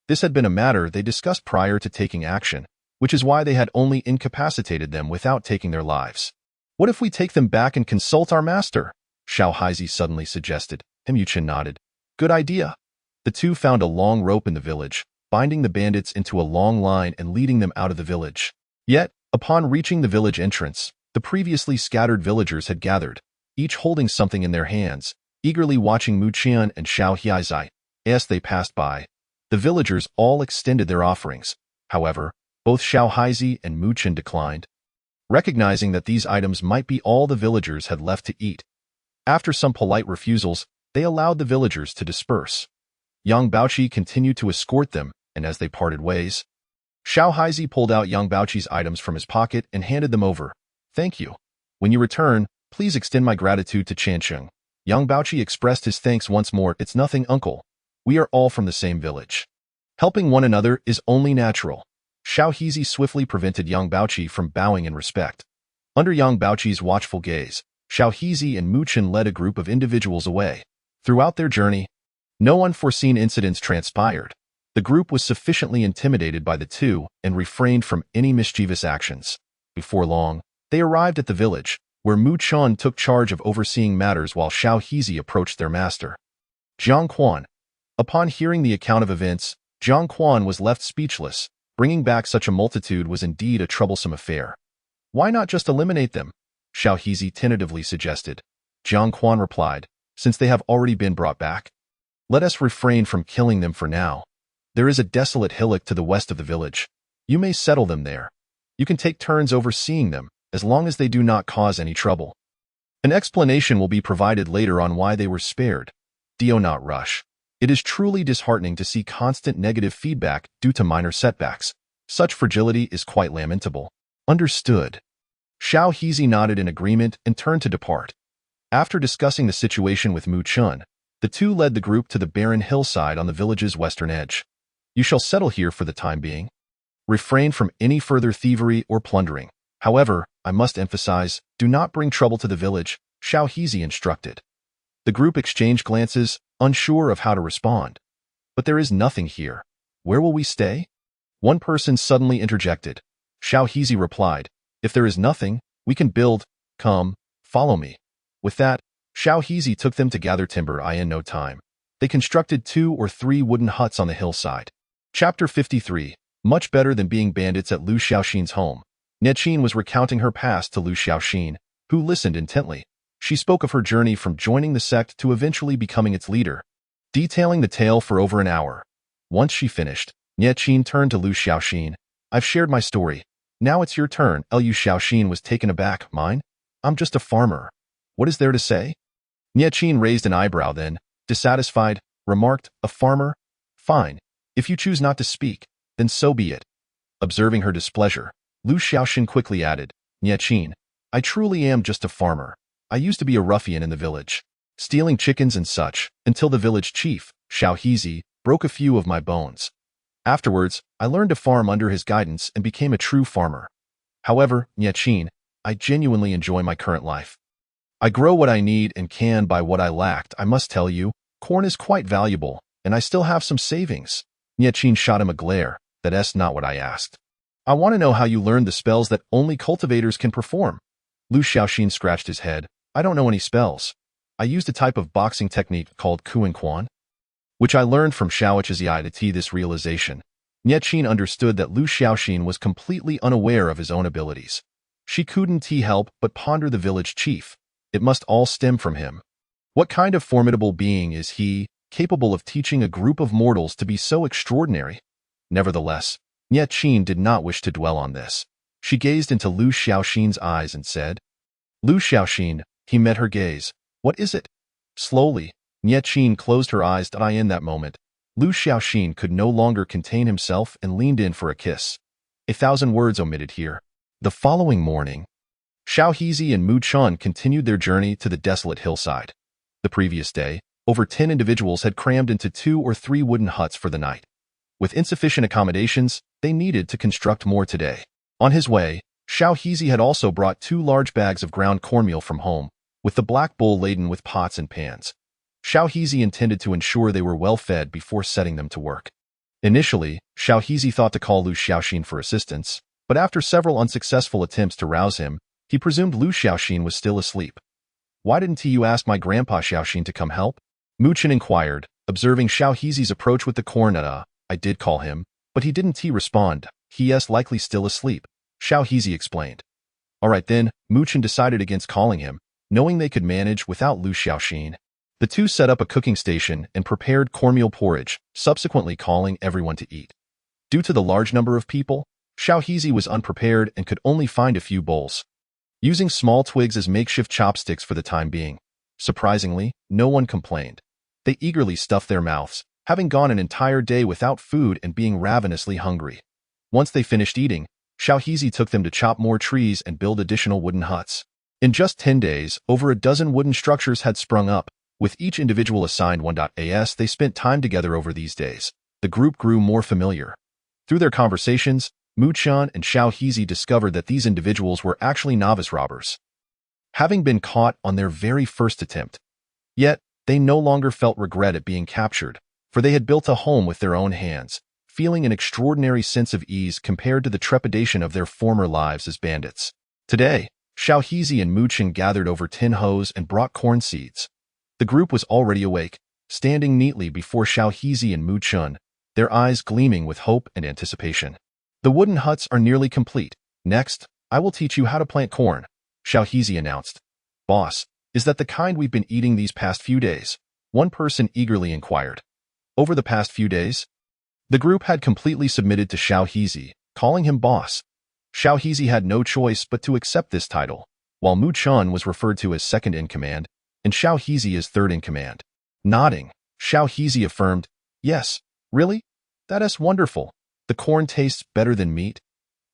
This had been a matter they discussed prior to taking action, which is why they had only incapacitated them without taking their lives. What if we take them back and consult our master? Xiao Haizi suddenly suggested. Mu Chun nodded. Good idea. The two found a long rope in the village, binding the bandits into a long line and leading them out of the village. Yet, upon reaching the village entrance, the previously scattered villagers had gathered, each holding something in their hands, eagerly watching Mu Chun and Xiao Haizi. As they passed by, the villagers all extended their offerings. However, both Xiao Haizi and Mu Chun declined, recognizing that these items might be all the villagers had left to eat. After some polite refusals, they allowed the villagers to disperse. Yang Baoqi continued to escort them, and as they parted ways, Xiao Haizi pulled out Yang Baoqi's items from his pocket and handed them over. Thank you. When you return, please extend my gratitude to Changcheng. Yang Baoqi expressed his thanks once more. It's nothing, uncle. We are all from the same village. Helping one another is only natural. Xiao Haizi swiftly prevented Yang Baoqi from bowing in respect. Under Yang Baoqi's watchful gaze, Xiao Haizi and Mu Chun led a group of individuals away. Throughout their journey, no unforeseen incidents transpired. The group was sufficiently intimidated by the two and refrained from any mischievous actions. Before long, they arrived at the village, where Mu Chun took charge of overseeing matters while Xiao Hizi approached their master. Jiang Quan. Upon hearing the account of events, Jiang Quan was left speechless. Bringing back such a multitude was indeed a troublesome affair. Why not just eliminate them? Xiao Hizi tentatively suggested. Jiang Quan replied, since they have already been brought back, let us refrain from killing them for now. There is a desolate hillock to the west of the village. You may settle them there. You can take turns overseeing them, as long as they do not cause any trouble. An explanation will be provided later on why they were spared. Do not rush. It is truly disheartening to see constant negative feedback due to minor setbacks. Such fragility is quite lamentable. Understood. Xiao Hizi nodded in agreement and turned to depart. After discussing the situation with Mu Chun, the two led the group to the barren hillside on the village's western edge. You shall settle here for the time being. Refrain from any further thievery or plundering. However, I must emphasize, do not bring trouble to the village, Xiao Hizi instructed. The group exchanged glances, unsure of how to respond. But there is nothing here. Where will we stay? One person suddenly interjected. Xiao Hizi replied, if there is nothing, we can build. Come, follow me. With that, Xiao Hizi took them to gather timber in no time. They constructed 2 or 3 wooden huts on the hillside. Chapter 53. Much better than being bandits at Lu Xiaoxin's home. Niaqin was recounting her past to Lu Xiaoxin, who listened intently. She spoke of her journey from joining the sect to eventually becoming its leader, detailing the tale for over an hour. Once she finished, Niaqin turned to Lu Xiaoxin. I've shared my story. Now it's your turn. Lu Xiaoxin was taken aback. Mine? I'm just a farmer. What is there to say? Niaqin raised an eyebrow then, dissatisfied, remarked, a farmer? Fine. If you choose not to speak, then so be it. Observing her displeasure, Lu Xiaoxin quickly added, Niaqin, I truly am just a farmer. I used to be a ruffian in the village, stealing chickens and such, until the village chief, Xiao Hizi, broke a few of my bones. Afterwards, I learned to farm under his guidance and became a true farmer. However, Niaqin, I genuinely enjoy my current life. I grow what I need and can buy what I lacked. I must tell you, corn is quite valuable, and I still have some savings. Niaqin shot him a glare. That's not what I asked. I want to know how you learned the spells that only cultivators can perform. Lu Xiaoxin scratched his head. I don't know any spells. I used a type of boxing technique called Kuan Quan, which I learned from Xiao Chizi to this realization. Niaqin understood that Lu Xiaoxin was completely unaware of his own abilities. She couldn't help but ponder the village chief. It must all stem from him. What kind of formidable being is he, capable of teaching a group of mortals to be so extraordinary? Nevertheless, Niaqin did not wish to dwell on this. She gazed into Lu Xiaoxin's eyes and said, Lu Xiaoxin. He met her gaze. What is it? Slowly, Niaqin closed her eyes. In that moment, Lu Xiaoxin could no longer contain himself and leaned in for a kiss. 1,000 words omitted here. The following morning, Xiao Hizi and Mu Chun continued their journey to the desolate hillside. The previous day, over 10 individuals had crammed into 2 or 3 wooden huts for the night. With insufficient accommodations, they needed to construct more today. On his way, Xiao Hizi had also brought 2 large bags of ground cornmeal from home, with the black bowl laden with pots and pans. Xiao Hizi intended to ensure they were well fed before setting them to work. Initially, Xiao Hizi thought to call Lu Xiaoxin for assistance, but after several unsuccessful attempts to rouse him, he presumed Lu Xiaoxin was still asleep. Why didn't you ask my grandpa Xiaoxin to come help? Mu Chun inquired, observing Xiao Hizi's approach with the corn. I did call him, but he didn't respond. He's likely still asleep, Xiao Hizi explained. All right then, Mu Chun decided against calling him, knowing they could manage without Lu Xiaoxin. The two set up a cooking station and prepared cornmeal porridge, subsequently calling everyone to eat. Due to the large number of people, Xiao Hizi was unprepared and could only find a few bowls, using small twigs as makeshift chopsticks for the time being. Surprisingly, no one complained. They eagerly stuffed their mouths, having gone an entire day without food and being ravenously hungry. Once they finished eating, Xiao Hizi took them to chop more trees and build additional wooden huts. In just 10 days, over a dozen wooden structures had sprung up, with each individual assigned one. As they spent time together over these days, the group grew more familiar. Through their conversations, Mu Chun and Xiao Hizi discovered that these individuals were actually novice robbers, having been caught on their very first attempt. Yet, they no longer felt regret at being captured, for they had built a home with their own hands, feeling an extraordinary sense of ease compared to the trepidation of their former lives as bandits. Today, Xiaohizi and Mu Chen gathered over 10 hoes and brought corn seeds. The group was already awake, standing neatly before Xiaohizi and Mu Chen, their eyes gleaming with hope and anticipation. The wooden huts are nearly complete. Next, I will teach you how to plant corn, Xiaohizi announced. Boss, is that the kind we've been eating these past few days? One person eagerly inquired. Over the past few days? The group had completely submitted to Xiaohizi, calling him boss. Xiaohizi had no choice but to accept this title, while Mu Chen was referred to as second in command, and Xiaohizi as third in command. Nodding, Xiaohizi affirmed, yes, really? That is wonderful. The corn tastes better than meat.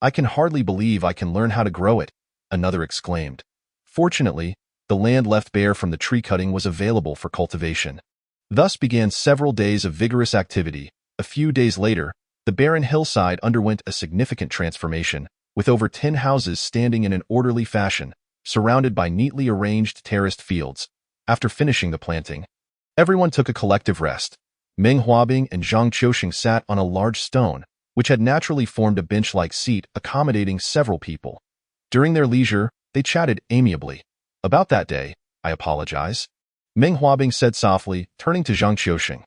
I can hardly believe I can learn how to grow it, another exclaimed. Fortunately, the land left bare from the tree cutting was available for cultivation. Thus began several days of vigorous activity. A few days later, the barren hillside underwent a significant transformation, with over 10 houses standing in an orderly fashion, surrounded by neatly arranged terraced fields. After finishing the planting, everyone took a collective rest. Meng Huabing and Zhang Qiuxing sat on a large stone, which had naturally formed a bench-like seat accommodating several people. During their leisure, they chatted amiably. About that day, I apologize, Meng Huabing said softly, turning to Zhang Qiuxing.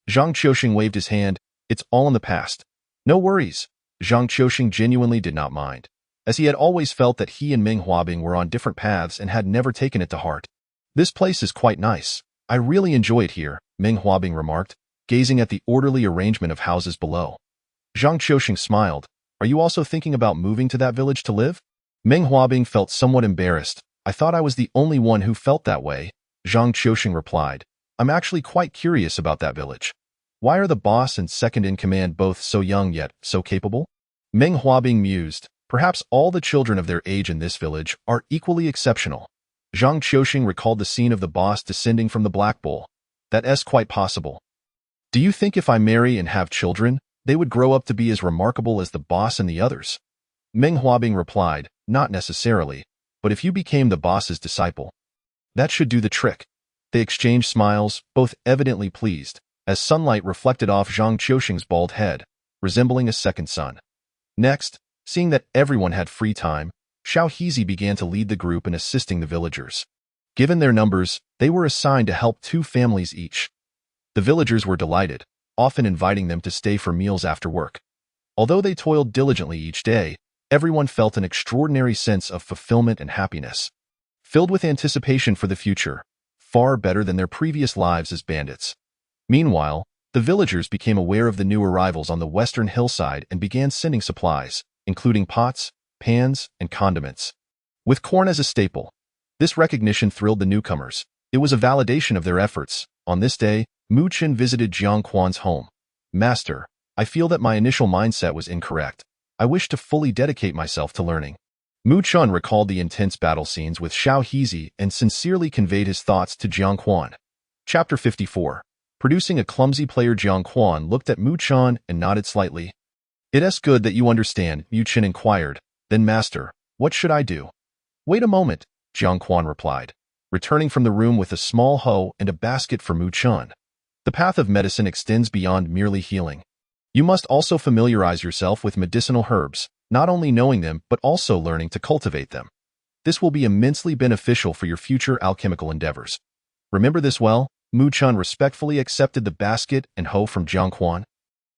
Zhang Qiuxing waved his hand. It's all in the past. No worries. Zhang Qiuxing genuinely did not mind, as he had always felt that he and Meng Huabing were on different paths and had never taken it to heart. This place is quite nice. I really enjoy it here, Meng Huabing remarked, gazing at the orderly arrangement of houses below. Zhang Qiuxing smiled. Are you also thinking about moving to that village to live? Meng Huabing felt somewhat embarrassed. I thought I was the only one who felt that way, Zhang Qiuxing replied. I'm actually quite curious about that village. Why are the boss and second in command both so young yet so capable? Meng Huabing mused. Perhaps all the children of their age in this village are equally exceptional. Zhang Qiuxing recalled the scene of the boss descending from the black bull. That's quite possible. Do you think if I marry and have children, they would grow up to be as remarkable as the boss and the others? Meng Huabing replied, not necessarily, but if you became the boss's disciple, that should do the trick. They exchanged smiles, both evidently pleased, as sunlight reflected off Zhang Qiuxing's bald head, resembling a second sun. Next, seeing that everyone had free time, Xiaohizi began to lead the group in assisting the villagers. Given their numbers, they were assigned to help 2 families each. The villagers were delighted, often inviting them to stay for meals after work. Although they toiled diligently each day, everyone felt an extraordinary sense of fulfillment and happiness, filled with anticipation for the future, far better than their previous lives as bandits. Meanwhile, the villagers became aware of the new arrivals on the western hillside and began sending supplies, including pots, pans, and condiments. With corn as a staple, this recognition thrilled the newcomers. It was a validation of their efforts. On this day, Mu Chen visited Jiang Quan's home. Master, I feel that my initial mindset was incorrect. I wish to fully dedicate myself to learning. Mu Chen recalled the intense battle scenes with Xiaohizi and sincerely conveyed his thoughts to Jiang Quan. Chapter 54. Producing a clumsy player, Jiang Quan looked at Mu Chen and nodded slightly. It is good that you understand, Mu Chen inquired. Then, Master, what should I do? Wait a moment, Jiang Quan replied, returning from the room with a small hoe and a basket for Mu Chen. The path of medicine extends beyond merely healing. You must also familiarize yourself with medicinal herbs, not only knowing them but also learning to cultivate them. This will be immensely beneficial for your future alchemical endeavors. Remember this well. Mu Chen respectfully accepted the basket and hoe from Jiang Quan.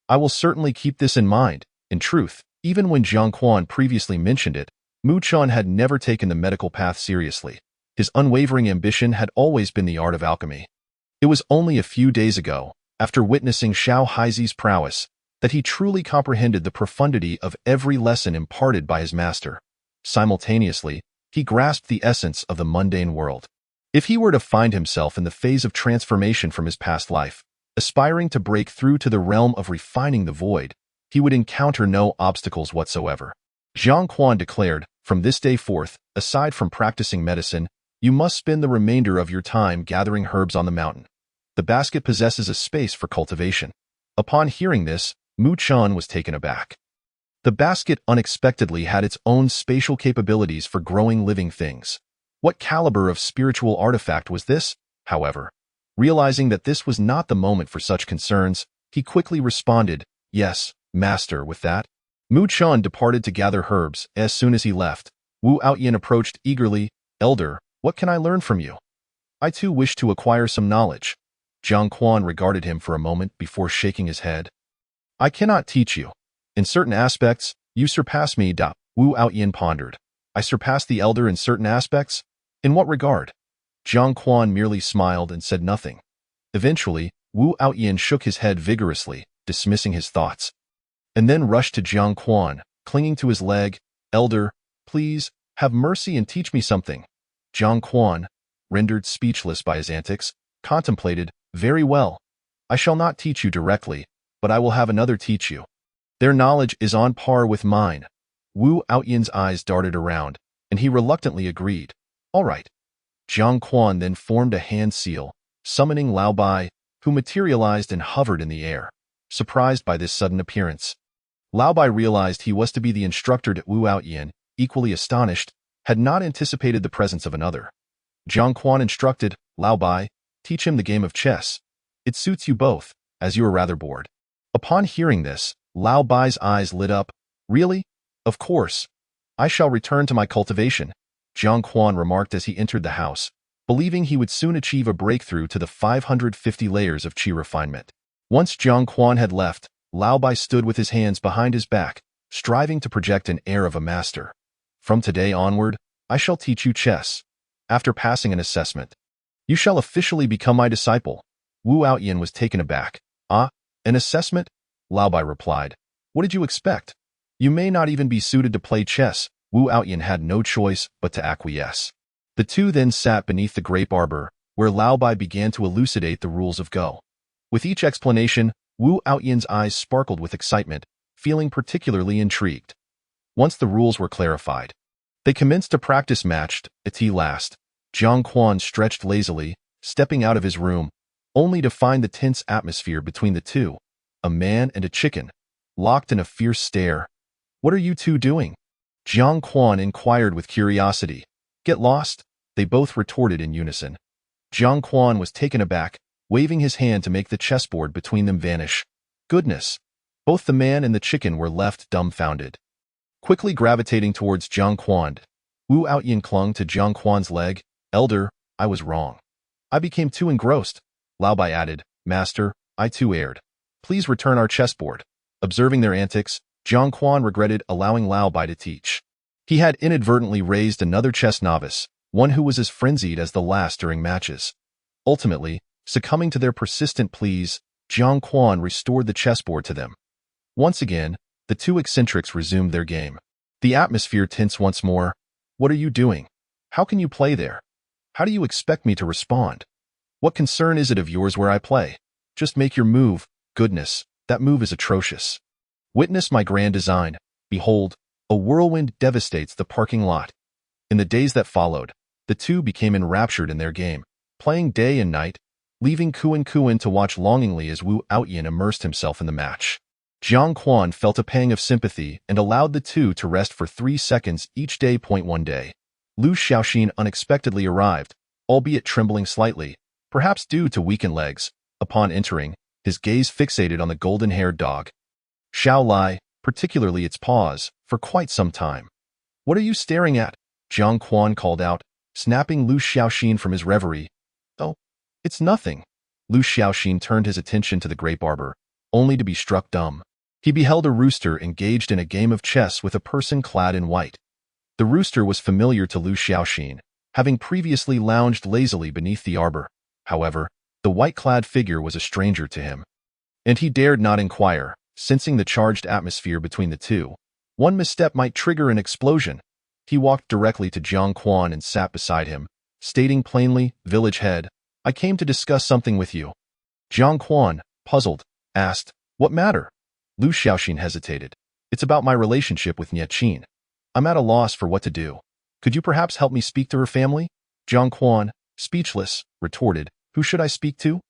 I will certainly keep this in mind. In truth, even when Jiang Quan previously mentioned it, Mu Chen had never taken the medical path seriously. His unwavering ambition had always been the art of alchemy. It was only a few days ago, after witnessing Xiaohizi's prowess, that he truly comprehended the profundity of every lesson imparted by his master. Simultaneously, he grasped the essence of the mundane world. If he were to find himself in the phase of transformation from his past life, aspiring to break through to the realm of refining the void, he would encounter no obstacles whatsoever. Jiang Quan declared, from this day forth, aside from practicing medicine, you must spend the remainder of your time gathering herbs on the mountain. The basket possesses a space for cultivation. Upon hearing this, Mu Chen was taken aback. The basket unexpectedly had its own spatial capabilities for growing living things. What caliber of spiritual artifact was this, however? Realizing that this was not the moment for such concerns, he quickly responded, "Yes, master." With that, Mu Chun departed to gather herbs. As soon as he left, Wu Outyin approached eagerly. "Elder, what can I learn from you? I too wish to acquire some knowledge." Jiang Quan regarded him for a moment before shaking his head. "I cannot teach you. In certain aspects, you surpass me." Wu Outyin pondered. "I surpass the elder in certain aspects? In what regard?" Jiang Quan merely smiled and said nothing. Eventually, Wu Outyin shook his head vigorously, dismissing his thoughts, and then rushed to Jiang Quan, clinging to his leg. "Elder, please, have mercy and teach me something." Jiang Quan, rendered speechless by his antics, contemplated. "Very well. I shall not teach you directly, but I will have another teach you. Their knowledge is on par with mine." Wu Outyin's eyes darted around, and he reluctantly agreed. "All right." Jiang Quan then formed a hand seal, summoning Lao Bai, who materialized and hovered in the air. Surprised by this sudden appearance, Lao Bai realized he was to be the instructor to Wu Outyin, equally astonished, had not anticipated the presence of another. Jiang Quan instructed, "Lao Bai, teach him the game of chess. It suits you both, as you are rather bored." Upon hearing this, Lao Bai's eyes lit up. "Really? Of course. I shall return to my cultivation," Jiang Quan remarked as he entered the house, believing he would soon achieve a breakthrough to the 550 layers of qi refinement. Once Jiang Quan had left, Lao Bai stood with his hands behind his back, striving to project an air of a master. "From today onward, I shall teach you chess. After passing an assessment, you shall officially become my disciple." Wu Outyin was taken aback. "Ah, an assessment?" Lao Bai replied. "What did you expect? You may not even be suited to play chess." Wu Outyin had no choice but to acquiesce. The two then sat beneath the grape arbor, where Lao Bai began to elucidate the rules of Go. With each explanation, Wu Outyin's eyes sparkled with excitement, feeling particularly intrigued. Once the rules were clarified, they commenced a practice match. At last, Jiang Quan stretched lazily, stepping out of his room, only to find the tense atmosphere between the two, a man and a chicken, locked in a fierce stare. "What are you two doing?" Jiang Quan inquired with curiosity. "Get lost," they both retorted in unison. Jiang Quan was taken aback, waving his hand to make the chessboard between them vanish. Goodness! Both the man and the chicken were left dumbfounded. Quickly gravitating towards Jiang Quan, Wu Outyin clung to Jiang Quan's leg. "Elder, I was wrong. I became too engrossed." Lao Bai added, "Master, I too erred. Please return our chessboard." Observing their antics, Jiang Quan regretted allowing Lao Bai to teach. He had inadvertently raised another chess novice, one who was as frenzied as the last during matches. Ultimately, succumbing to their persistent pleas, Jiang Quan restored the chessboard to them. Once again, the two eccentrics resumed their game. The atmosphere tensed once more. "What are you doing? How can you play there? How do you expect me to respond? What concern is it of yours where I play? Just make your move." "Goodness, that move is atrocious. Witness my grand design. Behold, a whirlwind devastates the parking lot." In the days that followed, the two became enraptured in their game, playing day and night, leaving Kuan to watch longingly as Wu Outyin immersed himself in the match. Jiang Quan felt a pang of sympathy and allowed the two to rest for 3 seconds each day. One day, Lu Xiaoxin unexpectedly arrived, albeit trembling slightly, perhaps due to weakened legs. Upon entering, his gaze fixated on the golden-haired dog, Xiao Lai, particularly its paws, for quite some time. "What are you staring at?" Jiang Quan called out, snapping Lu Xiaoxin from his reverie. "Oh, it's nothing." Lu Xiaoxin turned his attention to the grape arbor, only to be struck dumb. He beheld a rooster engaged in a game of chess with a person clad in white. The rooster was familiar to Lu Xiaoxin, having previously lounged lazily beneath the arbor. However, the white-clad figure was a stranger to him, and he dared not inquire, sensing the charged atmosphere between the two. One misstep might trigger an explosion. He walked directly to Jiang Quan and sat beside him, stating plainly, "Village head, I came to discuss something with you." Jiang Quan, puzzled, asked, "What matter?" Lu Xiaoxin hesitated. "It's about my relationship with Niaqin. I'm at a loss for what to do. Could you perhaps help me speak to her family?" Jiang Quan, speechless, retorted, "Who should I speak to?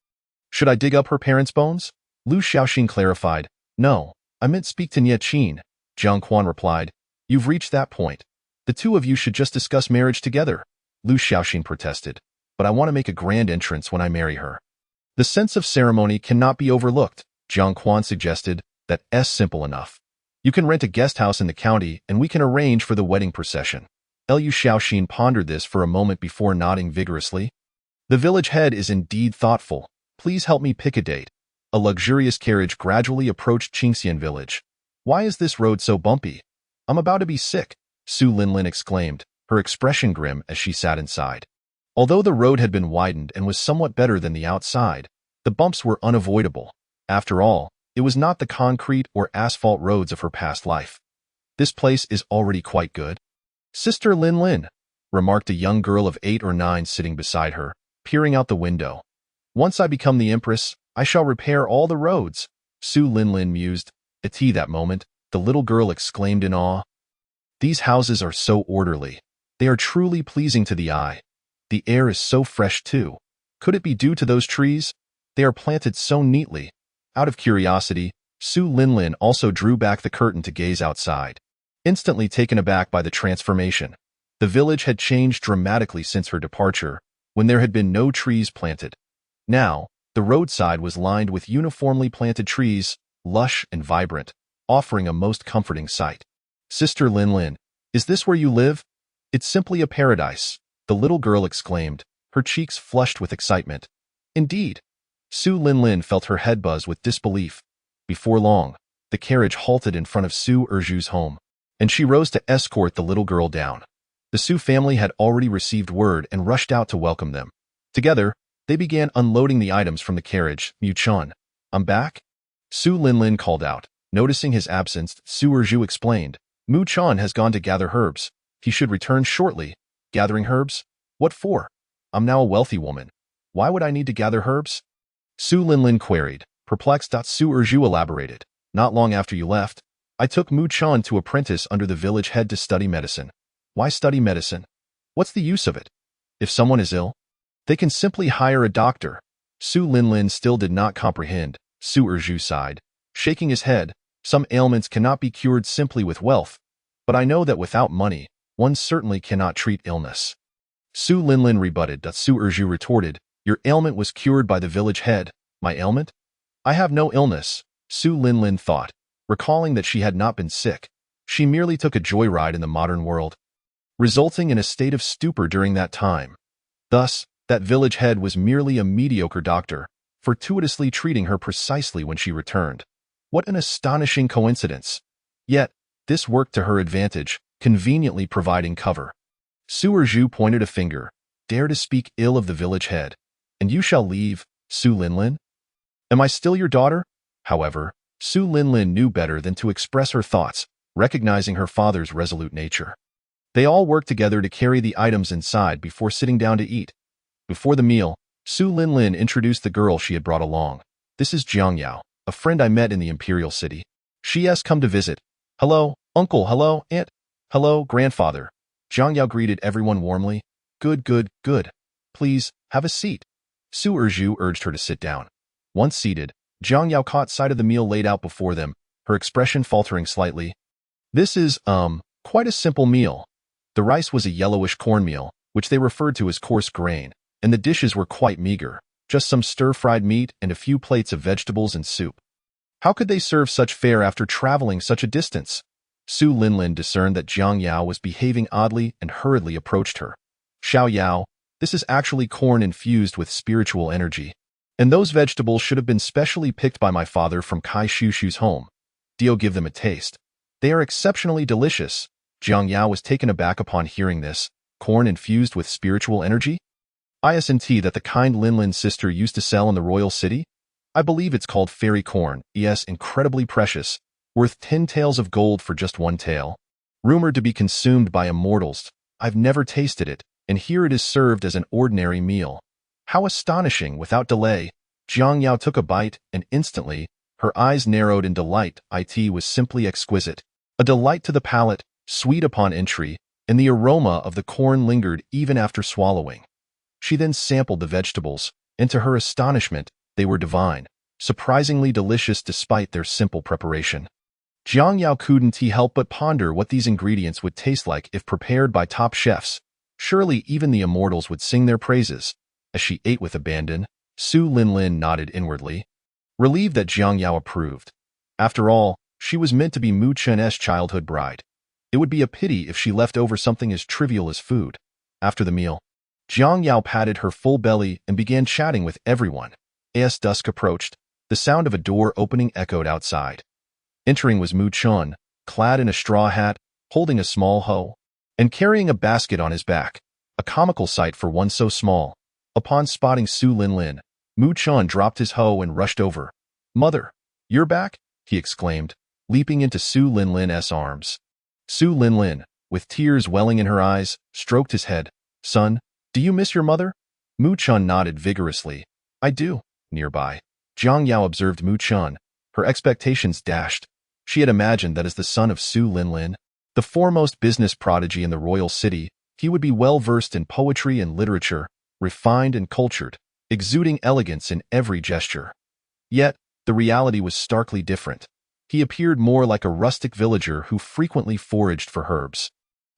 Should I dig up her parents' bones?" Lu Xiaoxin clarified, "No, I meant speak to Niaqin." Jiang Quan replied, "You've reached that point. The two of you should just discuss marriage together." Lu Xiaoxin protested, "But I want to make a grand entrance when I marry her. The sense of ceremony cannot be overlooked. Jiang Quan suggested. That's simple enough. You can rent a guest house in the county and we can arrange for the wedding procession. Liu Xiaoxin pondered this for a moment before nodding vigorously. The village head is indeed thoughtful. Please help me pick a date. A luxurious carriage gradually approached Qingxian village. Why is this road so bumpy? I'm about to be sick, Su Linlin exclaimed, her expression grim as she sat inside. Although the road had been widened and was somewhat better than the outside, the bumps were unavoidable. After all, it was not the concrete or asphalt roads of her past life. This place is already quite good. Sister Linlin, remarked a young girl of 8 or 9 sitting beside her, peering out the window. Once I become the empress, I shall repair all the roads, Su Linlin mused. At that moment, the little girl exclaimed in awe. These houses are so orderly. They are truly pleasing to the eye. The air is so fresh too. Could it be due to those trees? They are planted so neatly. Out of curiosity, Su Linlin also drew back the curtain to gaze outside. Instantly taken aback by the transformation. The village had changed dramatically since her departure, when there had been no trees planted. Now, the roadside was lined with uniformly planted trees, lush and vibrant, offering a most comforting sight. Sister Linlin, is this where you live? It's simply a paradise, the little girl exclaimed, her cheeks flushed with excitement. Indeed. Su Linlin felt her head buzz with disbelief. Before long, the carriage halted in front of Su Erju's home, and she rose to escort the little girl down. The Su family had already received word and rushed out to welcome them. Together, they began unloading the items from the carriage. Mu Chun, I'm back? Su Linlin called out. Noticing his absence, Su Erju explained. Mu Chun has gone to gather herbs. He should return shortly. Gathering herbs? What for? I'm now a wealthy woman. Why would I need to gather herbs? Su Linlin queried. Perplexed. Su Erju elaborated. Not long after you left, I took Mu Chun to apprentice under the village head to study medicine. Why study medicine? What's the use of it? If someone is ill, they can simply hire a doctor. Su Linlin still did not comprehend. Su Erju sighed, shaking his head. Some ailments cannot be cured simply with wealth, but I know that without money, one certainly cannot treat illness. Su Linlin rebutted. Su Erju retorted, your ailment was cured by the village head. My ailment? I have no illness, Su Linlin thought, recalling that she had not been sick. She merely took a joyride in the modern world, resulting in a state of stupor during that time. Thus, that village head was merely a mediocre doctor, fortuitously treating her precisely when she returned. What an astonishing coincidence! Yet, this worked to her advantage, conveniently providing cover. Su Erju pointed a finger. Dare to speak ill of the village head, and you shall leave, Su Linlin? Am I still your daughter? However, Su Linlin knew better than to express her thoughts, recognizing her father's resolute nature. They all worked together to carry the items inside before sitting down to eat. Before the meal, Su Linlin introduced the girl she had brought along. This is Jiang Yao, a friend I met in the imperial city. She has come to visit. Hello, uncle. Hello, aunt. Hello, grandfather. Jiang Yao greeted everyone warmly. Good. Please, have a seat. Su Erju urged her to sit down. Once seated, Jiang Yao caught sight of the meal laid out before them, her expression faltering slightly. This is, quite a simple meal. The rice was a yellowish cornmeal, which they referred to as coarse grain, and the dishes were quite meager, just some stir-fried meat and a few plates of vegetables and soup. How could they serve such fare after traveling such a distance? Su Linlin discerned that Jiang Yao was behaving oddly and hurriedly approached her. Xiao Yao, this is actually corn infused with spiritual energy, and those vegetables should have been specially picked by my father from Kai Shushu's home. Dio, give them a taste. They are exceptionally delicious. Jiang Yao was taken aback upon hearing this. Corn infused with spiritual energy? Isn't that the kind Linlin's sister used to sell in the royal city? I believe it's called fairy corn. Yes, incredibly precious, worth 10 taels of gold for just 1 tael. Rumored to be consumed by immortals. I've never tasted it, and here it is served as an ordinary meal. How astonishing! Without delay, Jiang Yao took a bite, and instantly, her eyes narrowed in delight. It was simply exquisite. A delight to the palate, sweet upon entry, and the aroma of the corn lingered even after swallowing. She then sampled the vegetables, and to her astonishment, they were divine, surprisingly delicious despite their simple preparation. Jiang Yao couldn't help but ponder what these ingredients would taste like if prepared by top chefs. Surely even the immortals would sing their praises. As she ate with abandon, Su Linlin nodded inwardly, relieved that Jiang Yao approved. After all, she was meant to be Mu Chen's childhood bride. It would be a pity if she left over something as trivial as food. After the meal, Jiang Yao patted her full belly and began chatting with everyone. As dusk approached, the sound of a door opening echoed outside. Entering was Mu Chen, clad in a straw hat, holding a small hoe, and carrying a basket on his back, a comical sight for one so small. Upon spotting Su Linlin, Mu Chen dropped his hoe and rushed over. "Mother, you're back?" he exclaimed, leaping into Su Linlin's arms. Su Linlin, with tears welling in her eyes, stroked his head. "Son, do you miss your mother?" Mu Chen nodded vigorously. "I do." Nearby, Jiang Yao observed Mu Chen, her expectations dashed. She had imagined that as the son of Su Linlin, the foremost business prodigy in the royal city, he would be well-versed in poetry and literature, refined and cultured, exuding elegance in every gesture. Yet, the reality was starkly different. He appeared more like a rustic villager who frequently foraged for herbs.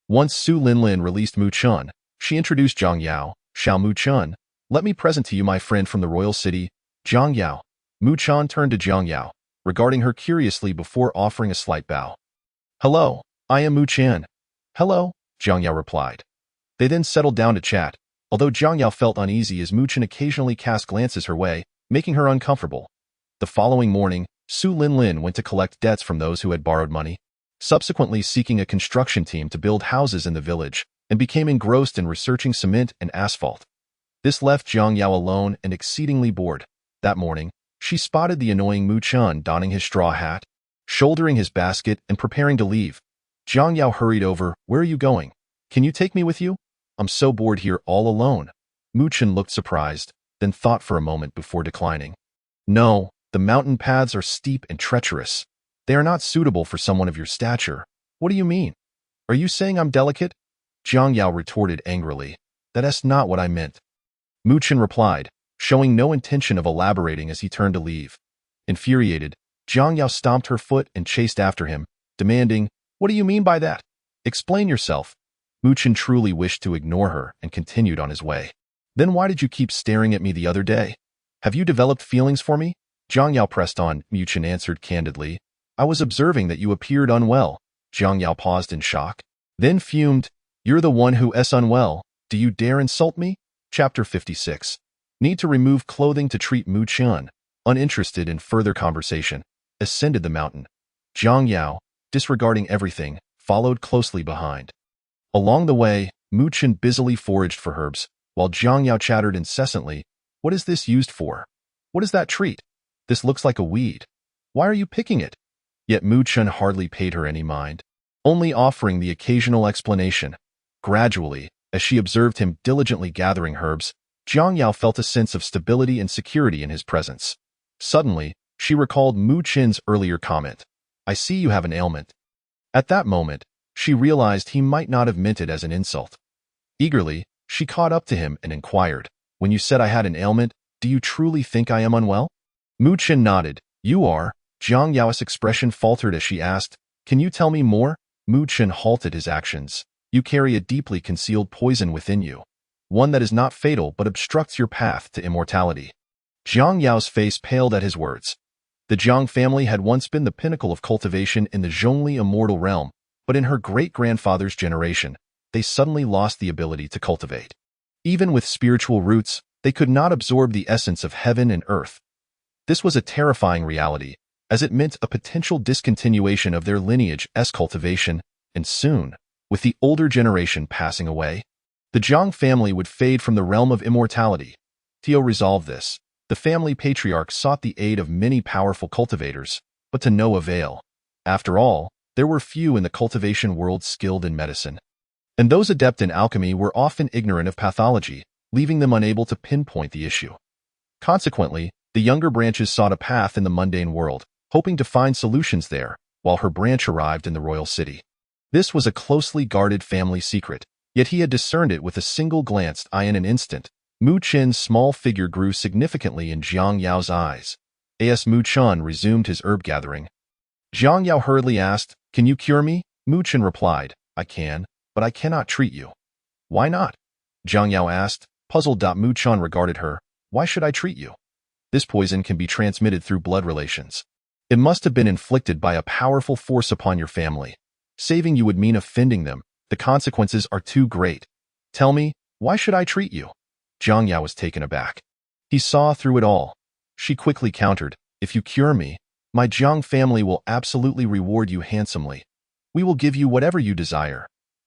Once Su Linlin released Mu Chen, she introduced Jiang Yao. "Xiao Mu Chen, let me present to you my friend from the royal city, Jiang Yao." Mu Chen turned to Jiang Yao, regarding her curiously before offering a slight bow. "Hello, I am Mu Chen." "Hello," Jiang Yao replied. They then settled down to chat, although Jiang Yao felt uneasy as Mu Chen occasionally cast glances her way, making her uncomfortable. The following morning, Su Linlin went to collect debts from those who had borrowed money, subsequently seeking a construction team to build houses in the village, and became engrossed in researching cement and asphalt. This left Jiang Yao alone and exceedingly bored. That morning, she spotted the annoying Mu Chen donning his straw hat, shouldering his basket, and preparing to leave. Jiang Yao hurried over. "Where are you going? Can you take me with you? I'm so bored here all alone." Mu Chen looked surprised, then thought for a moment before declining. "No, the mountain paths are steep and treacherous. They are not suitable for someone of your stature." "What do you mean? Are you saying I'm delicate?" Jiang Yao retorted angrily. "That's not what I meant." Mu Chen replied, showing no intention of elaborating as he turned to leave. Infuriated, Jiang Yao stomped her foot and chased after him, demanding, "What do you mean by that? Explain yourself." Mu Chen truly wished to ignore her and continued on his way. "Then why did you keep staring at me the other day? Have you developed feelings for me?" Jiang Yao pressed on. Mu Chen answered candidly, "I was observing that you appeared unwell." Jiang Yao paused in shock, then fumed, "You're the one who is unwell. Do you dare insult me?" Chapter 56. Need to remove clothing to treat Mu Chen, uninterested in further conversation, ascended the mountain. Jiang Yao, disregarding everything, followed closely behind. Along the way, Mu Chen busily foraged for herbs, while Jiang Yao chattered incessantly. "What is this used for? What is that treat? This looks like a weed. Why are you picking it?" Yet Mu Chen hardly paid her any mind, only offering the occasional explanation. Gradually, as she observed him diligently gathering herbs, Jiang Yao felt a sense of stability and security in his presence. Suddenly, she recalled Mu Chen's earlier comment, "I see you have an ailment." At that moment, she realized he might not have meant it as an insult. Eagerly, she caught up to him and inquired, "When you said I had an ailment, do you truly think I am unwell?" Mu Chen nodded. "You are." Jiang Yao's expression faltered as she asked, "Can you tell me more?" Mu Chen halted his actions. "You carry a deeply concealed poison within you, one that is not fatal but obstructs your path to immortality." Jiang Yao's face paled at his words. The Jiang family had once been the pinnacle of cultivation in the Zhongli immortal realm, but in her great-grandfather's generation, they suddenly lost the ability to cultivate. Even with spiritual roots, they could not absorb the essence of heaven and earth. This was a terrifying reality, as it meant a potential discontinuation of their lineage's cultivation, and soon, with the older generation passing away, the Jiang family would fade from the realm of immortality. To resolve this, the family patriarch sought the aid of many powerful cultivators, but to no avail. After all, there were few in the cultivation world skilled in medicine, and those adept in alchemy were often ignorant of pathology, leaving them unable to pinpoint the issue. Consequently, the younger branches sought a path in the mundane world, hoping to find solutions there, while her branch arrived in the royal city. This was a closely guarded family secret, yet he had discerned it with a single glance. In an instant, Mu Chen's small figure grew significantly in Jiang Yao's eyes. As Mu Chen resumed his herb gathering, Jiang Yao hurriedly asked, "Can you cure me?" Mu Chen replied, "I can, but I cannot treat you." "Why not?" Jiang Yao asked, puzzled. Mu Chen regarded her. why should I treat you? This poison can be transmitted through blood relations. It must have been inflicted by a powerful force upon your family. Saving you would mean offending them. The consequences are too great. Tell me, why should I treat you? Jiang Yao was taken aback. He saw through it all. She quickly countered, if you cure me, my Jiang family will absolutely reward you handsomely. We will give you whatever you desire.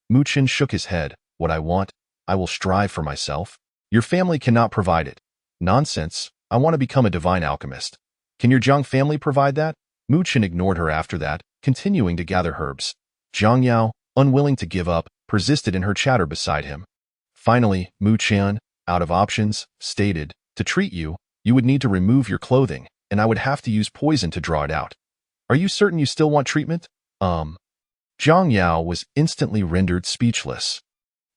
Mu Chen shook his head. What I want, I will strive for myself. Your family cannot provide it. Nonsense. I want to become a divine alchemist. Can your Jiang family provide that? Mu Chen ignored her after that, continuing to gather herbs. Jiang Yao, unwilling to give up, persisted in her chatter beside him. Finally, Mu Chen, out of options, stated, to treat you, you would need to remove your clothing, and I would have to use poison to draw it out. Are you certain you still want treatment? Jiang Yao was instantly rendered speechless.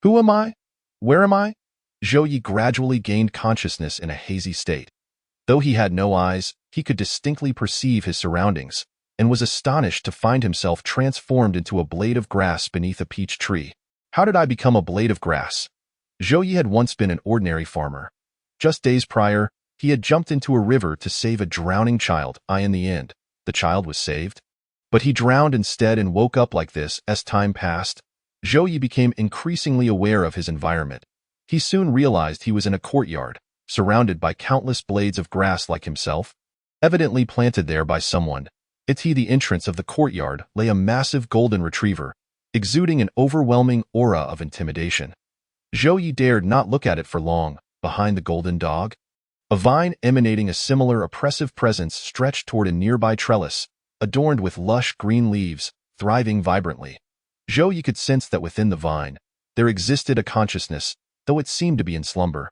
Who am I? Where am I? Zhou Yi gradually gained consciousness in a hazy state. Though he had no eyes, he could distinctly perceive his surroundings, and was astonished to find himself transformed into a blade of grass beneath a peach tree. How did I become a blade of grass? Zhou Yi had once been an ordinary farmer. Just days prior, he had jumped into a river to save a drowning child. In the end, the child was saved. But he drowned instead and woke up like this. As time passed, Zhou Yi became increasingly aware of his environment. He soon realized he was in a courtyard, surrounded by countless blades of grass like himself, evidently planted there by someone. At the entrance of the courtyard lay a massive golden retriever, exuding an overwhelming aura of intimidation. Zhou Yi dared not look at it for long. Behind the golden dog, a vine emanating a similar oppressive presence stretched toward a nearby trellis, adorned with lush green leaves, thriving vibrantly. Zhou Yi could sense that within the vine, there existed a consciousness, though it seemed to be in slumber.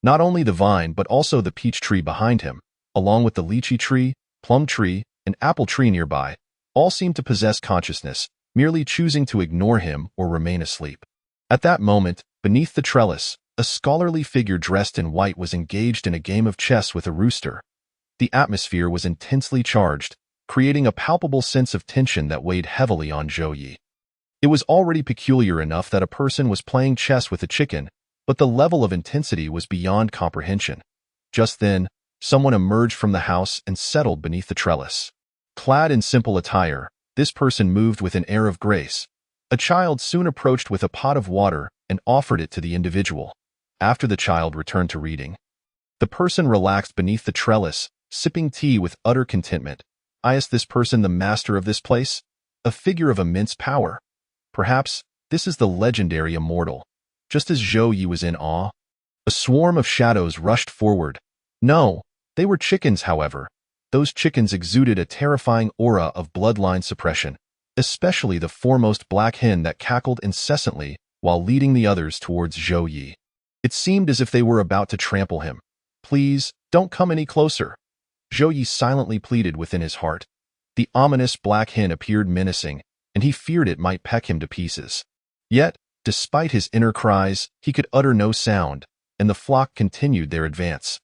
Not only the vine but also the peach tree behind him, along with the lychee tree, plum tree, and apple tree nearby, all seemed to possess consciousness, merely choosing to ignore him or remain asleep. At that moment, beneath the trellis, a scholarly figure dressed in white was engaged in a game of chess with a rooster. The atmosphere was intensely charged, creating a palpable sense of tension that weighed heavily on Zhou Yi. It was already peculiar enough that a person was playing chess with a chicken, but the level of intensity was beyond comprehension. Just then, someone emerged from the house and settled beneath the trellis. Clad in simple attire, this person moved with an air of grace. A child soon approached with a pot of water and offered it to the individual. After the child returned to reading, the person relaxed beneath the trellis, sipping tea with utter contentment. Is this person the master of this place? A figure of immense power. Perhaps this is the legendary immortal. Just as Zhou Yi was in awe, a swarm of shadows rushed forward. No, they were chickens, however. Those chickens exuded a terrifying aura of bloodline suppression, especially the foremost black hen that cackled incessantly while leading the others towards Zhou Yi. It seemed as if they were about to trample him. Please, don't come any closer. Zhou Yi silently pleaded within his heart. The ominous black hen appeared menacing, and he feared it might peck him to pieces. Yet, despite his inner cries, he could utter no sound, and the flock continued their advance.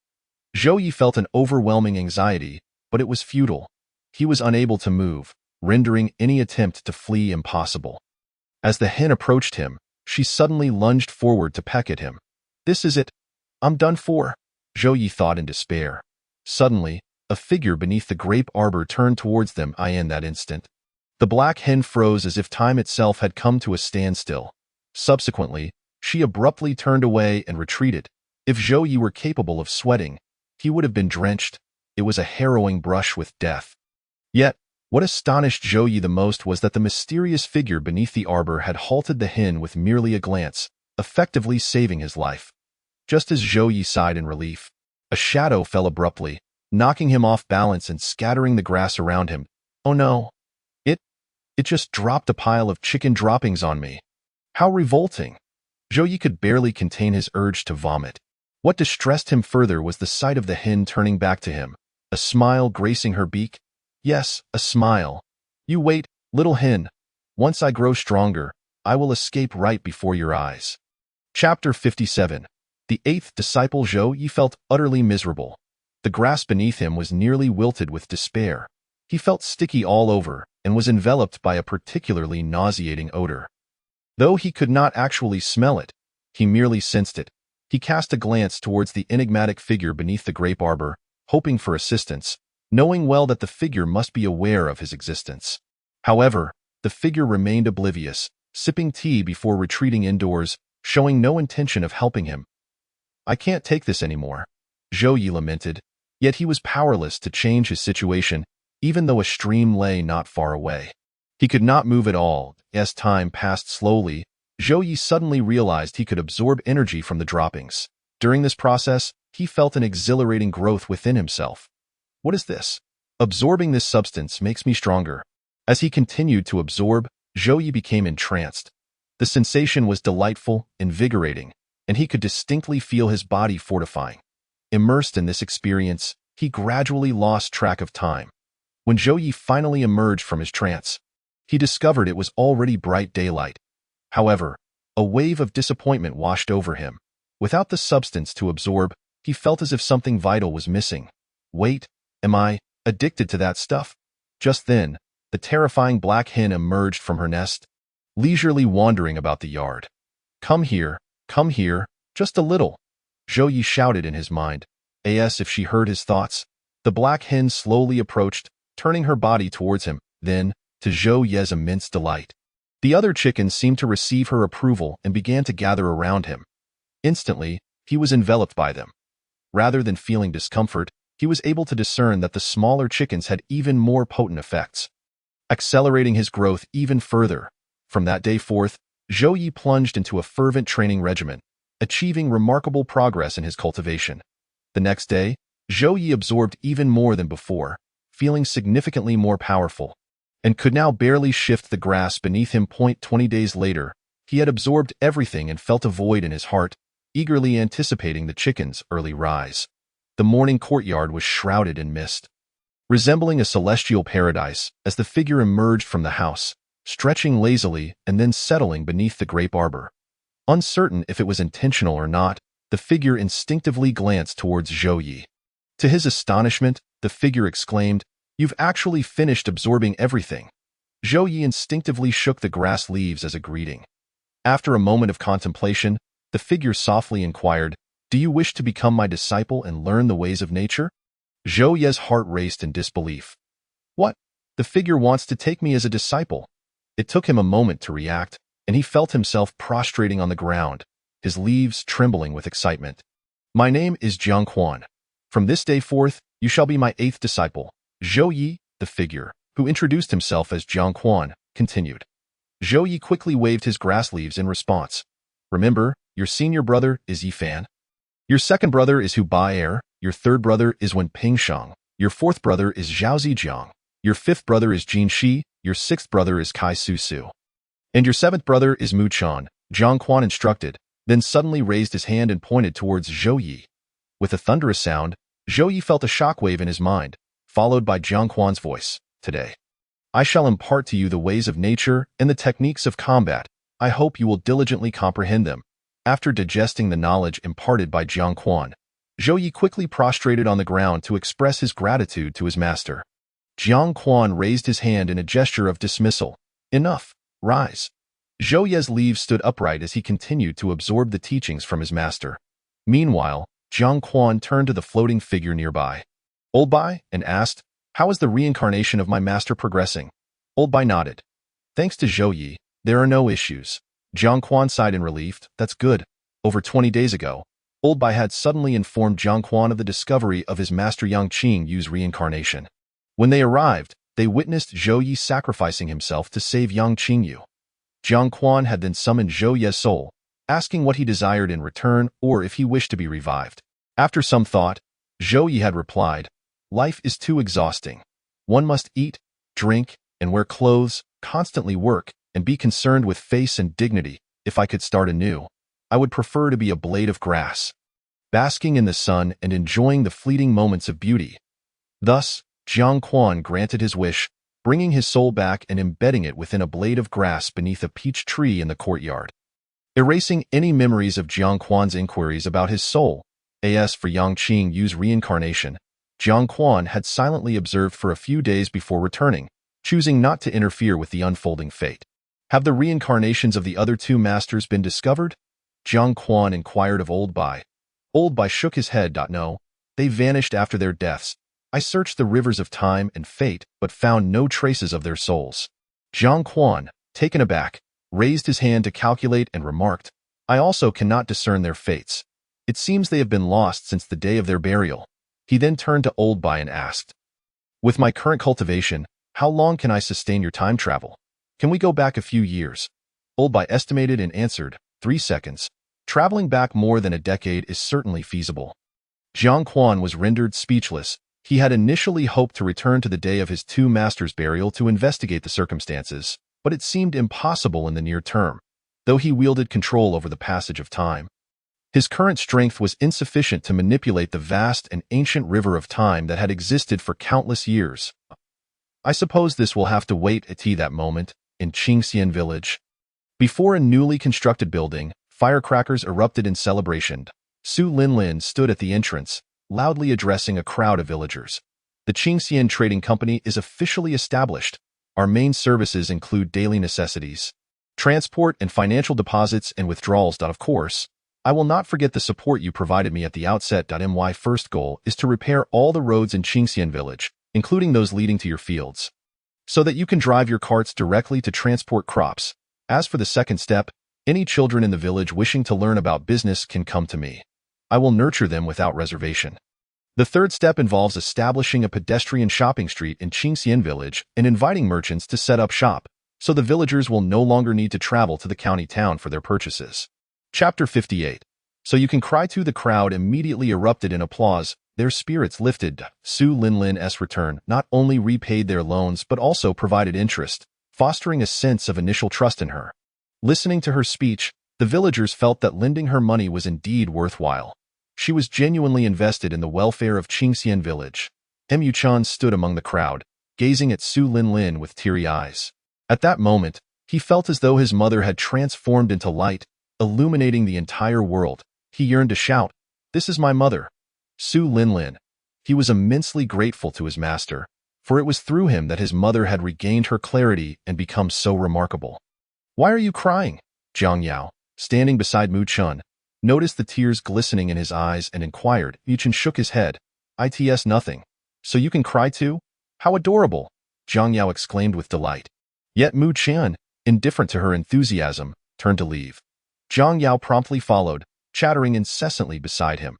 Zhou Yi felt an overwhelming anxiety, but it was futile. He was unable to move, rendering any attempt to flee impossible. As the hen approached him, she suddenly lunged forward to peck at him. This is it. I'm done for, Zhou Yi thought in despair. Suddenly, a figure beneath the grape arbor turned towards them. In that instant, the black hen froze as if time itself had come to a standstill. Subsequently, she abruptly turned away and retreated. If Zhou Yi were capable of sweating, he would have been drenched. It was a harrowing brush with death. Yet, what astonished Zhou Yi the most was that the mysterious figure beneath the arbor had halted the hen with merely a glance, effectively saving his life. Just as Zhou Yi sighed in relief, a shadow fell abruptly, knocking him off balance and scattering the grass around him. Oh no! It just dropped a pile of chicken droppings on me. How revolting! Zhou Yi could barely contain his urge to vomit. What distressed him further was the sight of the hen turning back to him, a smile gracing her beak. Yes, a smile. You wait, little hen. Once I grow stronger, I will escape right before your eyes. Chapter 57. The eighth disciple. Zhou Yi felt utterly miserable. The grass beneath him was nearly wilted with despair. He felt sticky all over and was enveloped by a particularly nauseating odor. Though he could not actually smell it, he merely sensed it. He cast a glance towards the enigmatic figure beneath the grape arbor, hoping for assistance, knowing well that the figure must be aware of his existence. However, the figure remained oblivious, sipping tea before retreating indoors, showing no intention of helping him. "I can't take this anymore," Zhou Yi lamented, yet he was powerless to change his situation, even though a stream lay not far away. He could not move at all. As time passed slowly, Zhou Yi suddenly realized he could absorb energy from the droppings. During this process, he felt an exhilarating growth within himself. "What is this? Absorbing this substance makes me stronger." As he continued to absorb, Zhou Yi became entranced. The sensation was delightful, invigorating, and he could distinctly feel his body fortifying. Immersed in this experience, he gradually lost track of time. When Zhou Yi finally emerged from his trance, he discovered it was already bright daylight. However, a wave of disappointment washed over him. Without the substance to absorb, he felt as if something vital was missing. Wait, am I addicted to that stuff? Just then, the terrifying black hen emerged from her nest, leisurely wandering about the yard. Come here, just a little," Zhou Yi shouted in his mind. As if she heard his thoughts, the black hen slowly approached, turning her body towards him. Then, to Zhou Yi's immense delight, the other chickens seemed to receive her approval and began to gather around him. Instantly, he was enveloped by them. Rather than feeling discomfort, he was able to discern that the smaller chickens had even more potent effects, accelerating his growth even further. From that day forth, Zhou Yi plunged into a fervent training regimen, achieving remarkable progress in his cultivation. The next day, Zhou Yi absorbed even more than before, feeling significantly more powerful, and could now barely shift the grass beneath him. 20 days later, he had absorbed everything and felt a void in his heart, eagerly anticipating the chickens' early rise. The morning courtyard was shrouded in mist, resembling a celestial paradise as the figure emerged from the house, stretching lazily and then settling beneath the grape arbor. Uncertain if it was intentional or not, the figure instinctively glanced towards Zhou Yi. To his astonishment, the figure exclaimed, "You've actually finished absorbing everything." Zhou Yi instinctively shook the grass leaves as a greeting. After a moment of contemplation, the figure softly inquired, "Do you wish to become my disciple and learn the ways of nature?" Zhou Yi's heart raced in disbelief. "What? The figure wants to take me as a disciple?" It took him a moment to react, and he felt himself prostrating on the ground, his leaves trembling with excitement. "My name is Jiang Quan. From this day forth, you shall be my 8th disciple." Zhou Yi, the figure, who introduced himself as Jiang Quan, continued. Zhou Yi quickly waved his grass leaves in response. "Remember, your senior brother is Yi Fan. Your second brother is Hu Bai'er. Your third brother is Wen Pingshang. Your fourth brother is Zhao Zijiang. Your fifth brother is Jin Shi. Your sixth brother is Kai Su Su. And your seventh brother is Mu Chan," Jiang Quan instructed, then suddenly raised his hand and pointed towards Zhou Yi. With a thunderous sound, Zhou Yi felt a shockwave in his mind, followed by Jiang Quan's voice. "Today, I shall impart to you the ways of nature and the techniques of combat. I hope you will diligently comprehend them." After digesting the knowledge imparted by Jiang Quan, Zhou Yi quickly prostrated on the ground to express his gratitude to his master. Jiang Quan raised his hand in a gesture of dismissal. "Enough. Rise." Zhou Yi's leaves stood upright as he continued to absorb the teachings from his master. Meanwhile, Jiang Quan turned to the floating figure nearby, Old Bai, and asked, "How is the reincarnation of my master progressing?" Old Bai nodded. "Thanks to Zhou Yi, there are no issues." Jiang Quan sighed in relief. "That's good." Over 20 days ago, Old Bai had suddenly informed Jiang Quan of the discovery of his master Yang Qing Yu's reincarnation. When they arrived, they witnessed Zhou Yi sacrificing himself to save Yang Qing Yu. Jiang Quan had then summoned Zhou Yi's soul, asking what he desired in return or if he wished to be revived. After some thought, Zhou Yi had replied, "Life is too exhausting. One must eat, drink, and wear clothes, constantly work, and be concerned with face and dignity. If I could start anew, I would prefer to be a blade of grass, basking in the sun and enjoying the fleeting moments of beauty." Thus, Jiang Quan granted his wish, bringing his soul back and embedding it within a blade of grass beneath a peach tree in the courtyard. Erasing any memories of Jiang Quan's inquiries about his soul, as for Yang Qing Yu's reincarnation, Jiang Quan had silently observed for a few days before returning, choosing not to interfere with the unfolding fate. Have the reincarnations of the other two masters been discovered? Jiang Quan inquired of Old Bai. Old Bai shook his head. No, they vanished after their deaths. I searched the rivers of time and fate, but found no traces of their souls. Jiang Quan, taken aback, raised his hand to calculate and remarked, I also cannot discern their fates. It seems they have been lost since the day of their burial. He then turned to Old Bai and asked, with my current cultivation, how long can I sustain your time travel? Can we go back a few years? Old Bai estimated and answered, 3 seconds. Traveling back more than a decade is certainly feasible. Jiang Quan was rendered speechless. He had initially hoped to return to the day of his two masters' burial to investigate the circumstances, but it seemed impossible in the near term, though he wielded control over the passage of time. His current strength was insufficient to manipulate the vast and ancient river of time that had existed for countless years. I suppose this will have to wait at that moment, in Qingxian village. Before a newly constructed building, firecrackers erupted in celebration. Su Linlin stood at the entrance, loudly addressing a crowd of villagers. The Qingxian Trading Company is officially established. Our main services include daily necessities, transport and financial deposits and withdrawals. Of course, I will not forget the support you provided me at the outset. My first goal is to repair all the roads in Qingxian village, including those leading to your fields, so that you can drive your carts directly to transport crops. As for the second step, any children in the village wishing to learn about business can come to me. I will nurture them without reservation. The third step involves establishing a pedestrian shopping street in Qingxian village and inviting merchants to set up shop, so the villagers will no longer need to travel to the county town for their purchases. Chapter 58. So you can cry to. The crowd immediately erupted in applause, their spirits lifted. Su Linlin's return not only repaid their loans but also provided interest, fostering a sense of initial trust in her. Listening to her speech, the villagers felt that lending her money was indeed worthwhile. She was genuinely invested in the welfare of Qingxian village. Mu Chan stood among the crowd, gazing at Su Linlin with teary eyes. At that moment, he felt as though his mother had transformed into light, illuminating the entire world. He yearned to shout, "This is my mother, Su Linlin." He was immensely grateful to his master, for it was through him that his mother had regained her clarity and become so remarkable. "Why are you crying?" Jiang Yao, standing beside Mu Chun, noticed the tears glistening in his eyes and inquired. Mu Chun shook his head. "It's nothing. So you can cry too? How adorable!" Jiang Yao exclaimed with delight. Yet Mu Chun, indifferent to her enthusiasm, turned to leave. Jiang Yao promptly followed, chattering incessantly beside him.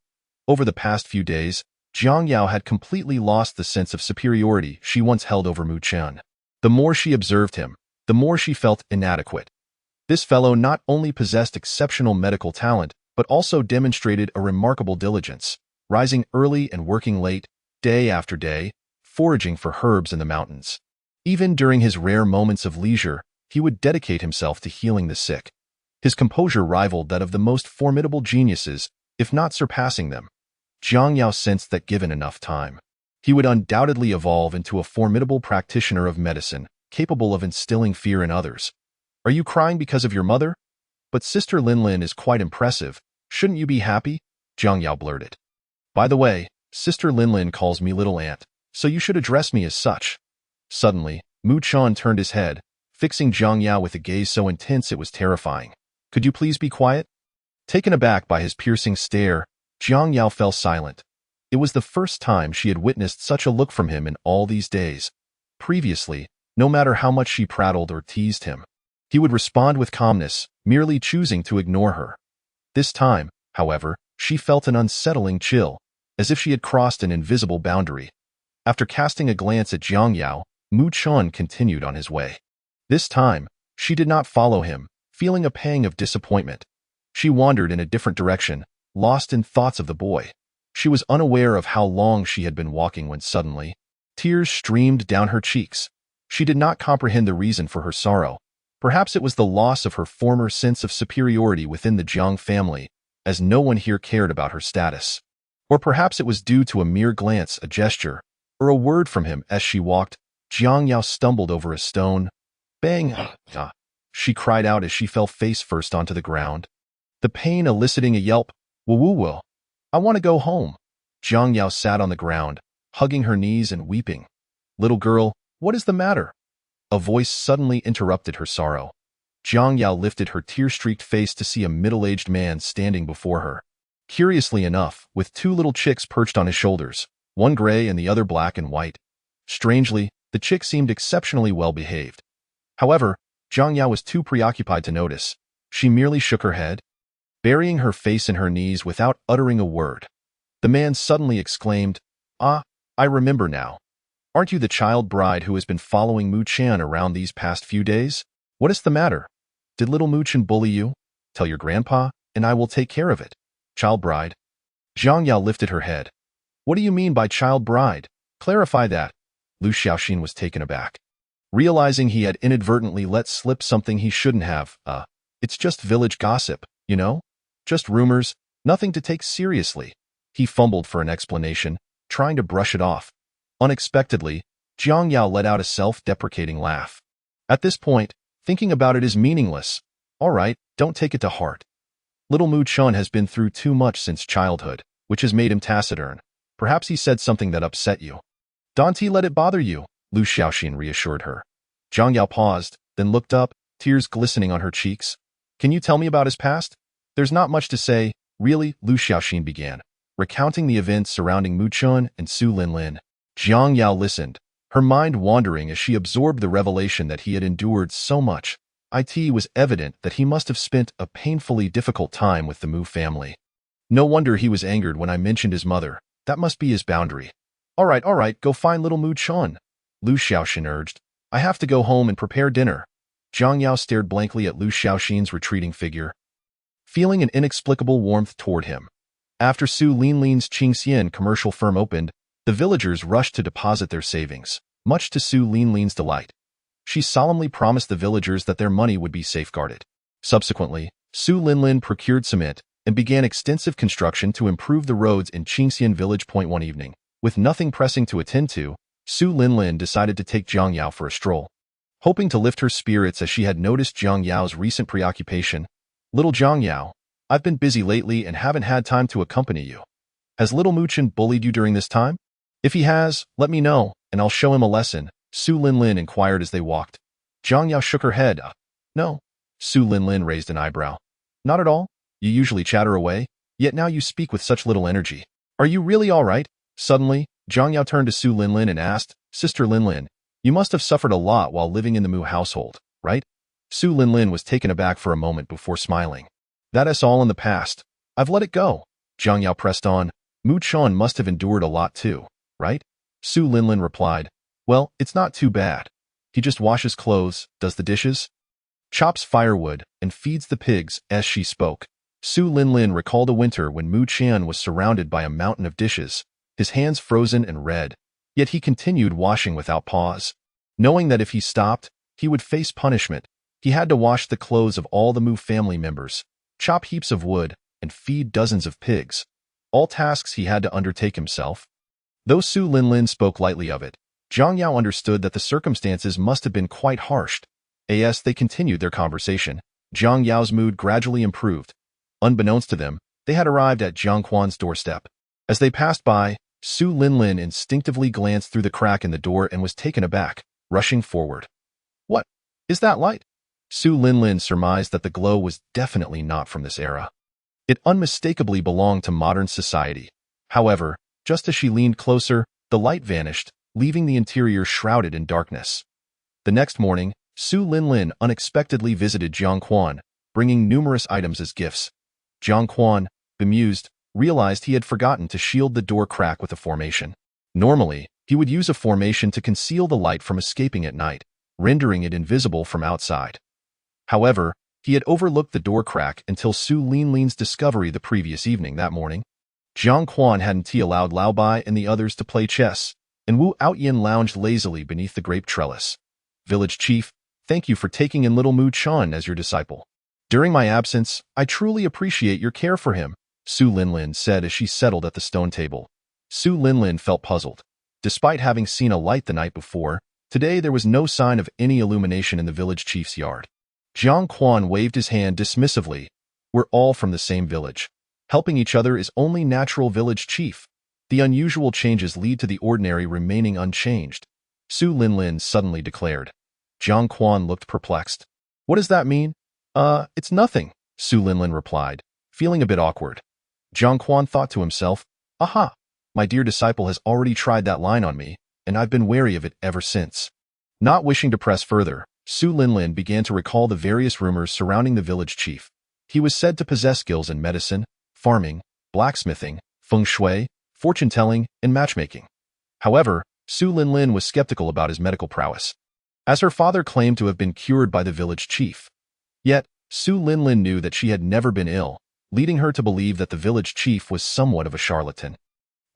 Over the past few days, Jiang Yao had completely lost the sense of superiority she once held over Mu Chun. The more she observed him, the more she felt inadequate. This fellow not only possessed exceptional medical talent, but also demonstrated a remarkable diligence, rising early and working late, day after day, foraging for herbs in the mountains. Even during his rare moments of leisure, he would dedicate himself to healing the sick. His composure rivaled that of the most formidable geniuses, if not surpassing them. Jiang Yao sensed that given enough time, he would undoubtedly evolve into a formidable practitioner of medicine, capable of instilling fear in others. "Are you crying because of your mother? But Sister Linlin is quite impressive. Shouldn't you be happy?" Jiang Yao blurted. "By the way, Sister Linlin calls me Little Aunt, so you should address me as such." Suddenly, Mu Chun turned his head, fixing Jiang Yao with a gaze so intense it was terrifying. "Could you please be quiet?" Taken aback by his piercing stare, Jiang Yao fell silent. It was the first time she had witnessed such a look from him in all these days. Previously, no matter how much she prattled or teased him, he would respond with calmness, merely choosing to ignore her. This time, however, she felt an unsettling chill, as if she had crossed an invisible boundary. After casting a glance at Jiang Yao, Mu Chun continued on his way. This time, she did not follow him, feeling a pang of disappointment. She wandered in a different direction, lost in thoughts of the boy. She was unaware of how long she had been walking when suddenly, tears streamed down her cheeks. She did not comprehend the reason for her sorrow. Perhaps it was the loss of her former sense of superiority within the Jiang family, as no one here cared about her status. Or perhaps it was due to a mere glance, a gesture, or a word from him. As she walked, Jiang Yao stumbled over a stone. "Bang!" She cried out as she fell face first onto the ground, the pain eliciting a yelp. "Woo-woo-woo. I want to go home." Jiang Yao sat on the ground, hugging her knees and weeping. "Little girl, what is the matter?" A voice suddenly interrupted her sorrow. Jiang Yao lifted her tear-streaked face to see a middle-aged man standing before her. Curiously enough, with two little chicks perched on his shoulders, one gray and the other black and white. Strangely, the chick seemed exceptionally well-behaved. However, Jiang Yao was too preoccupied to notice. She merely shook her head, burying her face in her knees without uttering a word. The man suddenly exclaimed, "Ah, I remember now. Aren't you the child bride who has been following Mu Chan around these past few days? What is the matter? Did little Mu Chan bully you? Tell your grandpa, and I will take care of it." Child bride? Jiang Yao lifted her head. "What do you mean by child bride? Clarify that." Lu Xiaoxin was taken aback. Realizing he had inadvertently let slip something he shouldn't have, it's just village gossip, you know? Just rumors, nothing to take seriously. He fumbled for an explanation, trying to brush it off. Unexpectedly, Jiang Yao let out a self-deprecating laugh. At this point, thinking about it is meaningless. All right, don't take it to heart. Little Mu Chun has been through too much since childhood, which has made him taciturn. Perhaps he said something that upset you. Don't let it bother you, Lu Xiaoxin reassured her. Jiang Yao paused, then looked up, tears glistening on her cheeks. Can you tell me about his past? There's not much to say, really, Lu Xiaoxin began, recounting the events surrounding Mu Chun and Su Linlin. Jiang Yao listened, her mind wandering as she absorbed the revelation that he had endured so much. It was evident that he must have spent a painfully difficult time with the Mu family. No wonder he was angered when I mentioned his mother. That must be his boundary. All right, go find little Mu Chun, Lu Xiaoxin urged. I have to go home and prepare dinner. Jiang Yao stared blankly at Lu Xiaoxin's retreating figure, feeling an inexplicable warmth toward him. After Su Linlin's Qingxian commercial firm opened, the villagers rushed to deposit their savings, much to Su Linlin's delight. She solemnly promised the villagers that their money would be safeguarded. Subsequently, Su Linlin procured cement and began extensive construction to improve the roads in Qingxian village. One evening, with nothing pressing to attend to, Su Linlin decided to take Jiang Yao for a stroll. Hoping to lift her spirits as she had noticed Jiang Yao's recent preoccupation, "Little Jiang Yao, I've been busy lately and haven't had time to accompany you. Has little Mu Chun bullied you during this time? If he has, let me know, and I'll show him a lesson," Su Linlin inquired as they walked. Jiang Yao shook her head. No. Su Linlin raised an eyebrow. Not at all. You usually chatter away, yet now you speak with such little energy. Are you really all right? Suddenly, Jiang Yao turned to Su Linlin and asked, Sister Linlin, you must have suffered a lot while living in the Mu household, right? Su Linlin was taken aback for a moment before smiling. That is all in the past. I've let it go. Jiang Yao pressed on. Mu Chun must have endured a lot too, right? Su Linlin replied, well, it's not too bad. He just washes clothes, does the dishes, chops firewood, and feeds the pigs. As she spoke, Su Linlin recalled a winter when Mu Qian was surrounded by a mountain of dishes, his hands frozen and red, yet he continued washing without pause. Knowing that if he stopped, he would face punishment, he had to wash the clothes of all the Mu family members, chop heaps of wood, and feed dozens of pigs. All tasks he had to undertake himself. Though Su Linlin spoke lightly of it, Jiang Yao understood that the circumstances must have been quite harsh. As they continued their conversation, Jiang Yao's mood gradually improved. Unbeknownst to them, they had arrived at Jiang Quan's doorstep. As they passed by, Su Linlin instinctively glanced through the crack in the door and was taken aback, rushing forward. What is that light? Su Linlin surmised that the glow was definitely not from this era. It unmistakably belonged to modern society. However, just as she leaned closer, the light vanished, leaving the interior shrouded in darkness. The next morning, Su Linlin unexpectedly visited Jiang Quan, bringing numerous items as gifts. Jiang Quan, bemused, realized he had forgotten to shield the door crack with a formation. Normally, he would use a formation to conceal the light from escaping at night, rendering it invisible from outside. However, he had overlooked the door crack until Su Linlin's discovery the previous evening. That morning, Jiang Quan hadn't allowed Lao Bai and the others to play chess, and Wu Outyin lounged lazily beneath the grape trellis. Village chief, thank you for taking in little Mu Chun as your disciple. During my absence, I truly appreciate your care for him, Su Linlin said as she settled at the stone table. Su Linlin felt puzzled. Despite having seen a light the night before, today there was no sign of any illumination in the village chief's yard. Jiang Quan waved his hand dismissively. We're all from the same village. Helping each other is only natural, village chief. The unusual changes lead to the ordinary remaining unchanged, Su Linlin suddenly declared. Jiang Quan looked perplexed. What does that mean? It's nothing, Su Linlin replied, feeling a bit awkward. Jiang Quan thought to himself, aha, my dear disciple has already tried that line on me, and I've been wary of it ever since. Not wishing to press further, Su Linlin began to recall the various rumors surrounding the village chief. He was said to possess skills in medicine, farming, blacksmithing, feng shui, fortune-telling, and matchmaking. However, Su Linlin was skeptical about his medical prowess, as her father claimed to have been cured by the village chief. Yet, Su Linlin knew that she had never been ill, leading her to believe that the village chief was somewhat of a charlatan.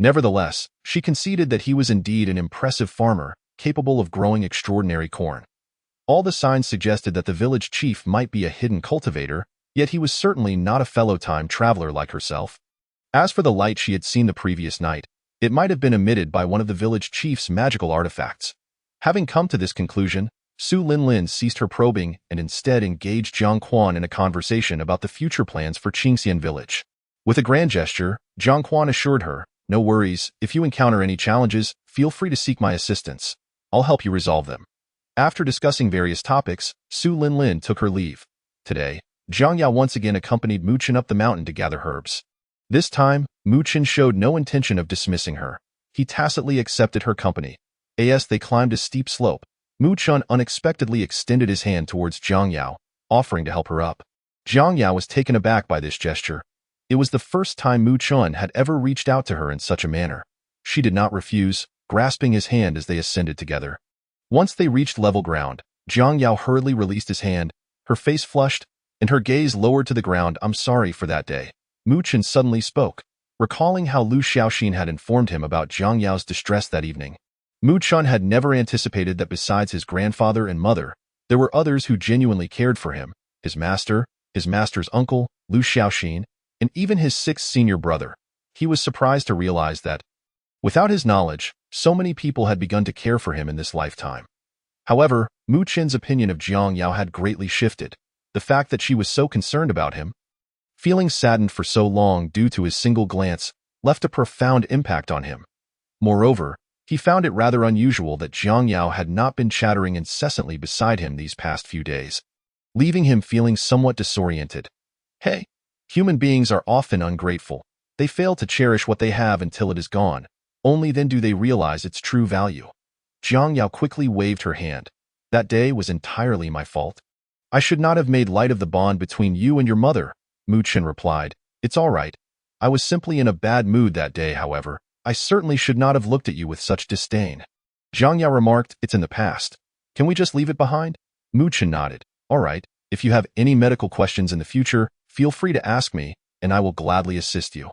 Nevertheless, she conceded that he was indeed an impressive farmer, capable of growing extraordinary corn. All the signs suggested that the village chief might be a hidden cultivator, yet he was certainly not a fellow time traveler like herself. As for the light she had seen the previous night, it might have been emitted by one of the village chief's magical artifacts. Having come to this conclusion, Su Linlin ceased her probing and instead engaged Jiang Quan in a conversation about the future plans for Qingxian village. With a grand gesture, Jiang Quan assured her, no worries, if you encounter any challenges, feel free to seek my assistance. I'll help you resolve them. After discussing various topics, Su Linlin took her leave. Today, Jiang Yao once again accompanied Mu Chen up the mountain to gather herbs. This time, Mu Chen showed no intention of dismissing her. He tacitly accepted her company. As they climbed a steep slope, Mu Chen unexpectedly extended his hand towards Jiang Yao, offering to help her up. Jiang Yao was taken aback by this gesture. It was the first time Mu Chen had ever reached out to her in such a manner. She did not refuse, grasping his hand as they ascended together. Once they reached level ground, Jiang Yao hurriedly released his hand, her face flushed, and her gaze lowered to the ground. I'm sorry for that day. Mu Chen suddenly spoke, recalling how Lu Xiaoxin had informed him about Jiang Yao's distress that evening. Mu Chen had never anticipated that besides his grandfather and mother, there were others who genuinely cared for him, his master's uncle, Lu Xiaoxin, and even his sixth senior brother. He was surprised to realize that, without his knowledge, so many people had begun to care for him in this lifetime. However, Mu Chen's opinion of Jiang Yao had greatly shifted. The fact that she was so concerned about him, feeling saddened for so long due to his single glance, left a profound impact on him. Moreover, he found it rather unusual that Jiang Yao had not been chattering incessantly beside him these past few days, leaving him feeling somewhat disoriented. Hey, human beings are often ungrateful. They fail to cherish what they have until it is gone. Only then do they realize its true value. Jiang Yao quickly waved her hand. That day was entirely my fault. I should not have made light of the bond between you and your mother, Mu Chen replied. It's all right. I was simply in a bad mood that day, however. I certainly should not have looked at you with such disdain. Jiang Yao remarked, it's in the past. Can we just leave it behind? Mu Chen nodded. All right, if you have any medical questions in the future, feel free to ask me, and I will gladly assist you.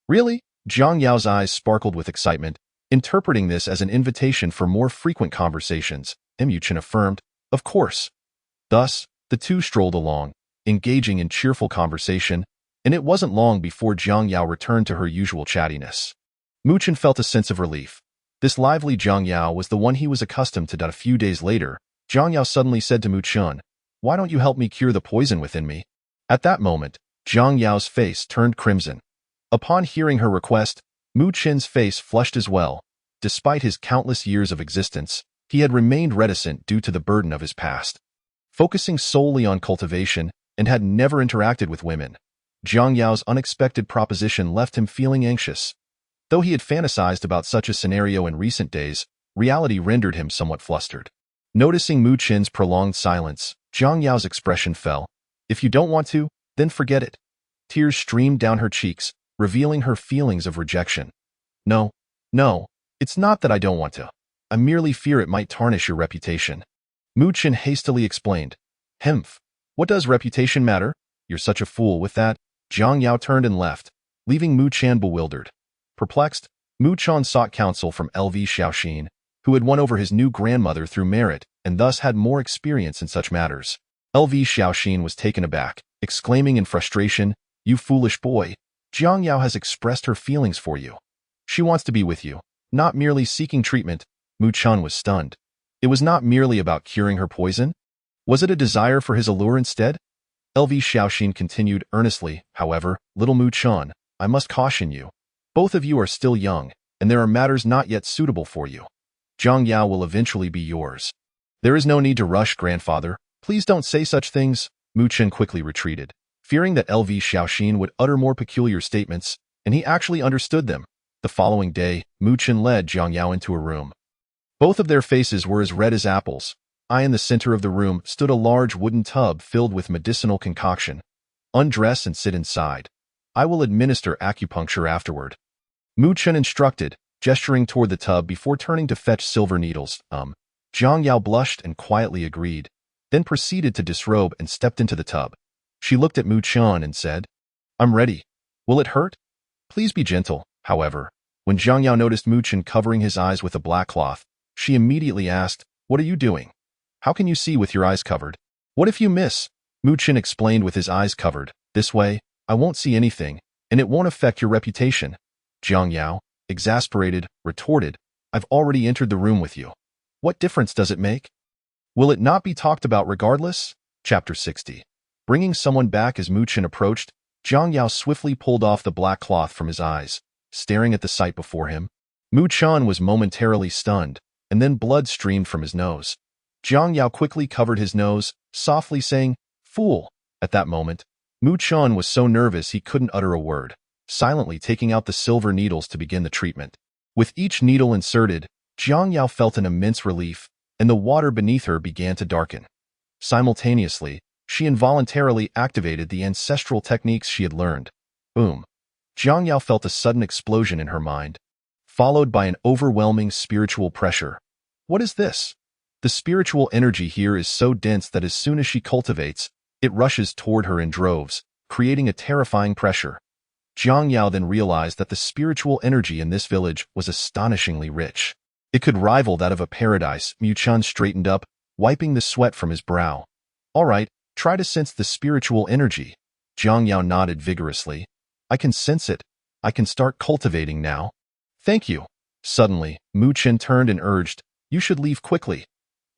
Really? Jiang Yao's eyes sparkled with excitement, interpreting this as an invitation for more frequent conversations. Mu Chen affirmed, of course. Thus, the two strolled along, engaging in cheerful conversation, and it wasn't long before Jiang Yao returned to her usual chattiness. Mu Chen felt a sense of relief. This lively Jiang Yao was the one he was accustomed to. A few days later, Jiang Yao suddenly said to Mu Chen, why don't you help me cure the poison within me? At that moment, Jiang Yao's face turned crimson. Upon hearing her request, Mu Chen's face flushed as well. Despite his countless years of existence, he had remained reticent due to the burden of his past, focusing solely on cultivation, and had never interacted with women. Jiang Yao's unexpected proposition left him feeling anxious. Though he had fantasized about such a scenario in recent days, reality rendered him somewhat flustered. Noticing Mu Chen's prolonged silence, Jiang Yao's expression fell. If you don't want to, then forget it. Tears streamed down her cheeks, revealing her feelings of rejection. No, it's not that I don't want to. I merely fear it might tarnish your reputation. Mu Chen hastily explained. Hemph. What does reputation matter? You're such a fool with that. Jiang Yao turned and left, leaving Mu Chen bewildered. Perplexed, Mu Chen sought counsel from Lv Xiaoxin, who had won over his new grandmother through merit and thus had more experience in such matters. Lv Xiaoxin was taken aback, exclaiming in frustration, you foolish boy, Jiang Yao has expressed her feelings for you. She wants to be with you, not merely seeking treatment. Mu Chen was stunned. It was not merely about curing her poison. Was it a desire for his allure instead? Lv Xiaoxin continued earnestly, however, little Mu Chen, I must caution you. Both of you are still young, and there are matters not yet suitable for you. Jiang Yao will eventually be yours. There is no need to rush, grandfather. Please don't say such things. Mu Chen quickly retreated, fearing that LV Xiaoxin would utter more peculiar statements, and he actually understood them. The following day, Mu Chen led Jiang Yao into a room. Both of their faces were as red as apples. In the center of the room stood a large wooden tub filled with medicinal concoction. Undress and sit inside. I will administer acupuncture afterward. Mu Chen instructed, gesturing toward the tub before turning to fetch silver needles. Jiang Yao blushed and quietly agreed, then proceeded to disrobe and stepped into the tub. She looked at Mu Chen and said, I'm ready. Will it hurt? Please be gentle. However, when Jiang Yao noticed Mu Chen covering his eyes with a black cloth, she immediately asked, What are you doing? How can you see with your eyes covered? What if you miss? Mu Chen explained with his eyes covered. This way, I won't see anything, and it won't affect your reputation. Jiang Yao, exasperated, retorted, I've already entered the room with you. What difference does it make? Will it not be talked about regardless? Chapter 60. Bringing someone back as Mu Chen approached, Jiang Yao swiftly pulled off the black cloth from his eyes, staring at the sight before him. Mu Chen was momentarily stunned, and then blood streamed from his nose. Jiang Yao quickly covered his nose, softly saying, Fool! At that moment, Mu Chen was so nervous he couldn't utter a word, silently taking out the silver needles to begin the treatment. With each needle inserted, Jiang Yao felt an immense relief, and the water beneath her began to darken. Simultaneously, she involuntarily activated the ancestral techniques she had learned. Boom! Jiang Yao felt a sudden explosion in her mind, followed by an overwhelming spiritual pressure. What is this? The spiritual energy here is so dense that as soon as she cultivates, it rushes toward her in droves, creating a terrifying pressure. Jiang Yao then realized that the spiritual energy in this village was astonishingly rich. It could rival that of a paradise. Mu Chen straightened up, wiping the sweat from his brow. All right, try to sense the spiritual energy. Jiang Yao nodded vigorously. I can sense it. I can start cultivating now. Thank you. Suddenly, Mu Chen turned and urged, You should leave quickly.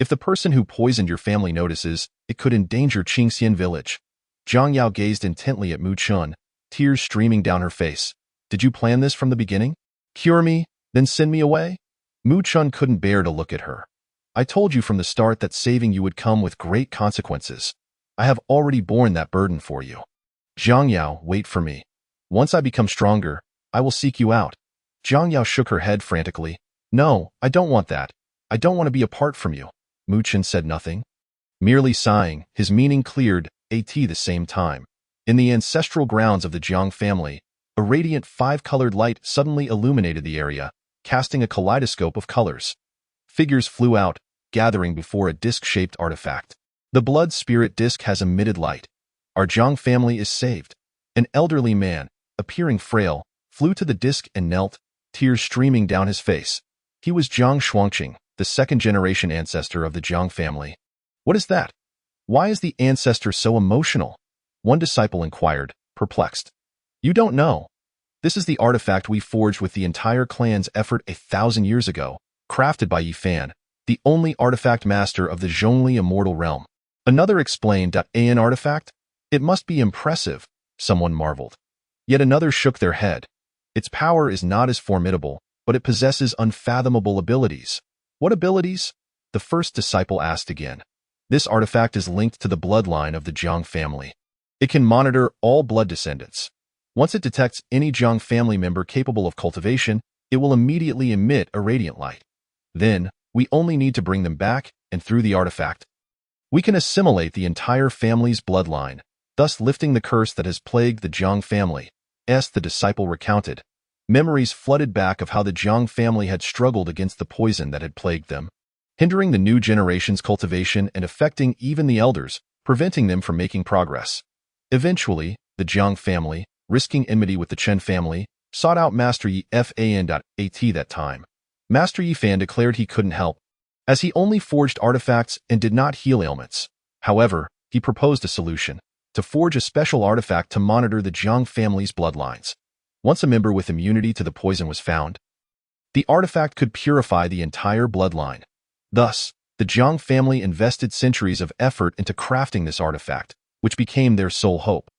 If the person who poisoned your family notices, it could endanger Qingxian village. Jiang Yao gazed intently at Mu Chen, tears streaming down her face. Did you plan this from the beginning? Cure me, then send me away? Mu Chen couldn't bear to look at her. I told you from the start that saving you would come with great consequences. I have already borne that burden for you. Jiang Yao, wait for me. Once I become stronger, I will seek you out. Jiang Yao shook her head frantically. No, I don't want that. I don't want to be apart from you. Mu Chen said nothing, merely sighing, his meaning cleared, at the same time. In the ancestral grounds of the Jiang family, a radiant five-colored light suddenly illuminated the area, casting a kaleidoscope of colors. Figures flew out, gathering before a disc-shaped artifact. The blood spirit disc has emitted light. Our Jiang family is saved. An elderly man, appearing frail, flew to the disc and knelt, tears streaming down his face. He was Jiang Shuangqing, the second-generation ancestor of the Jiang family. What is that? Why is the ancestor so emotional? One disciple inquired, perplexed. You don't know. This is the artifact we forged with the entire clan's effort 1,000 years ago, crafted by Yi Fan, the only artifact master of the Zhongli immortal realm. Another explained, An artifact? It must be impressive, someone marveled. Yet another shook their head. Its power is not as formidable, but it possesses unfathomable abilities. What abilities? The first disciple asked again. This artifact is linked to the bloodline of the Jiang family. It can monitor all blood descendants. Once it detects any Jiang family member capable of cultivation, it will immediately emit a radiant light. Then, we only need to bring them back, and through the artifact, we can assimilate the entire family's bloodline, thus lifting the curse that has plagued the Jiang family. The disciple recounted. Memories flooded back of how the Jiang family had struggled against the poison that had plagued them, hindering the new generation's cultivation and affecting even the elders, preventing them from making progress. Eventually, the Jiang family, risking enmity with the Chen family, sought out Master Yi Fan. At that time, Master Yi Fan declared he couldn't help, as he only forged artifacts and did not heal ailments. However, he proposed a solution, to forge a special artifact to monitor the Jiang family's bloodlines. Once a member with immunity to the poison was found, the artifact could purify the entire bloodline. Thus, the Jiang family invested centuries of effort into crafting this artifact, which became their sole hope.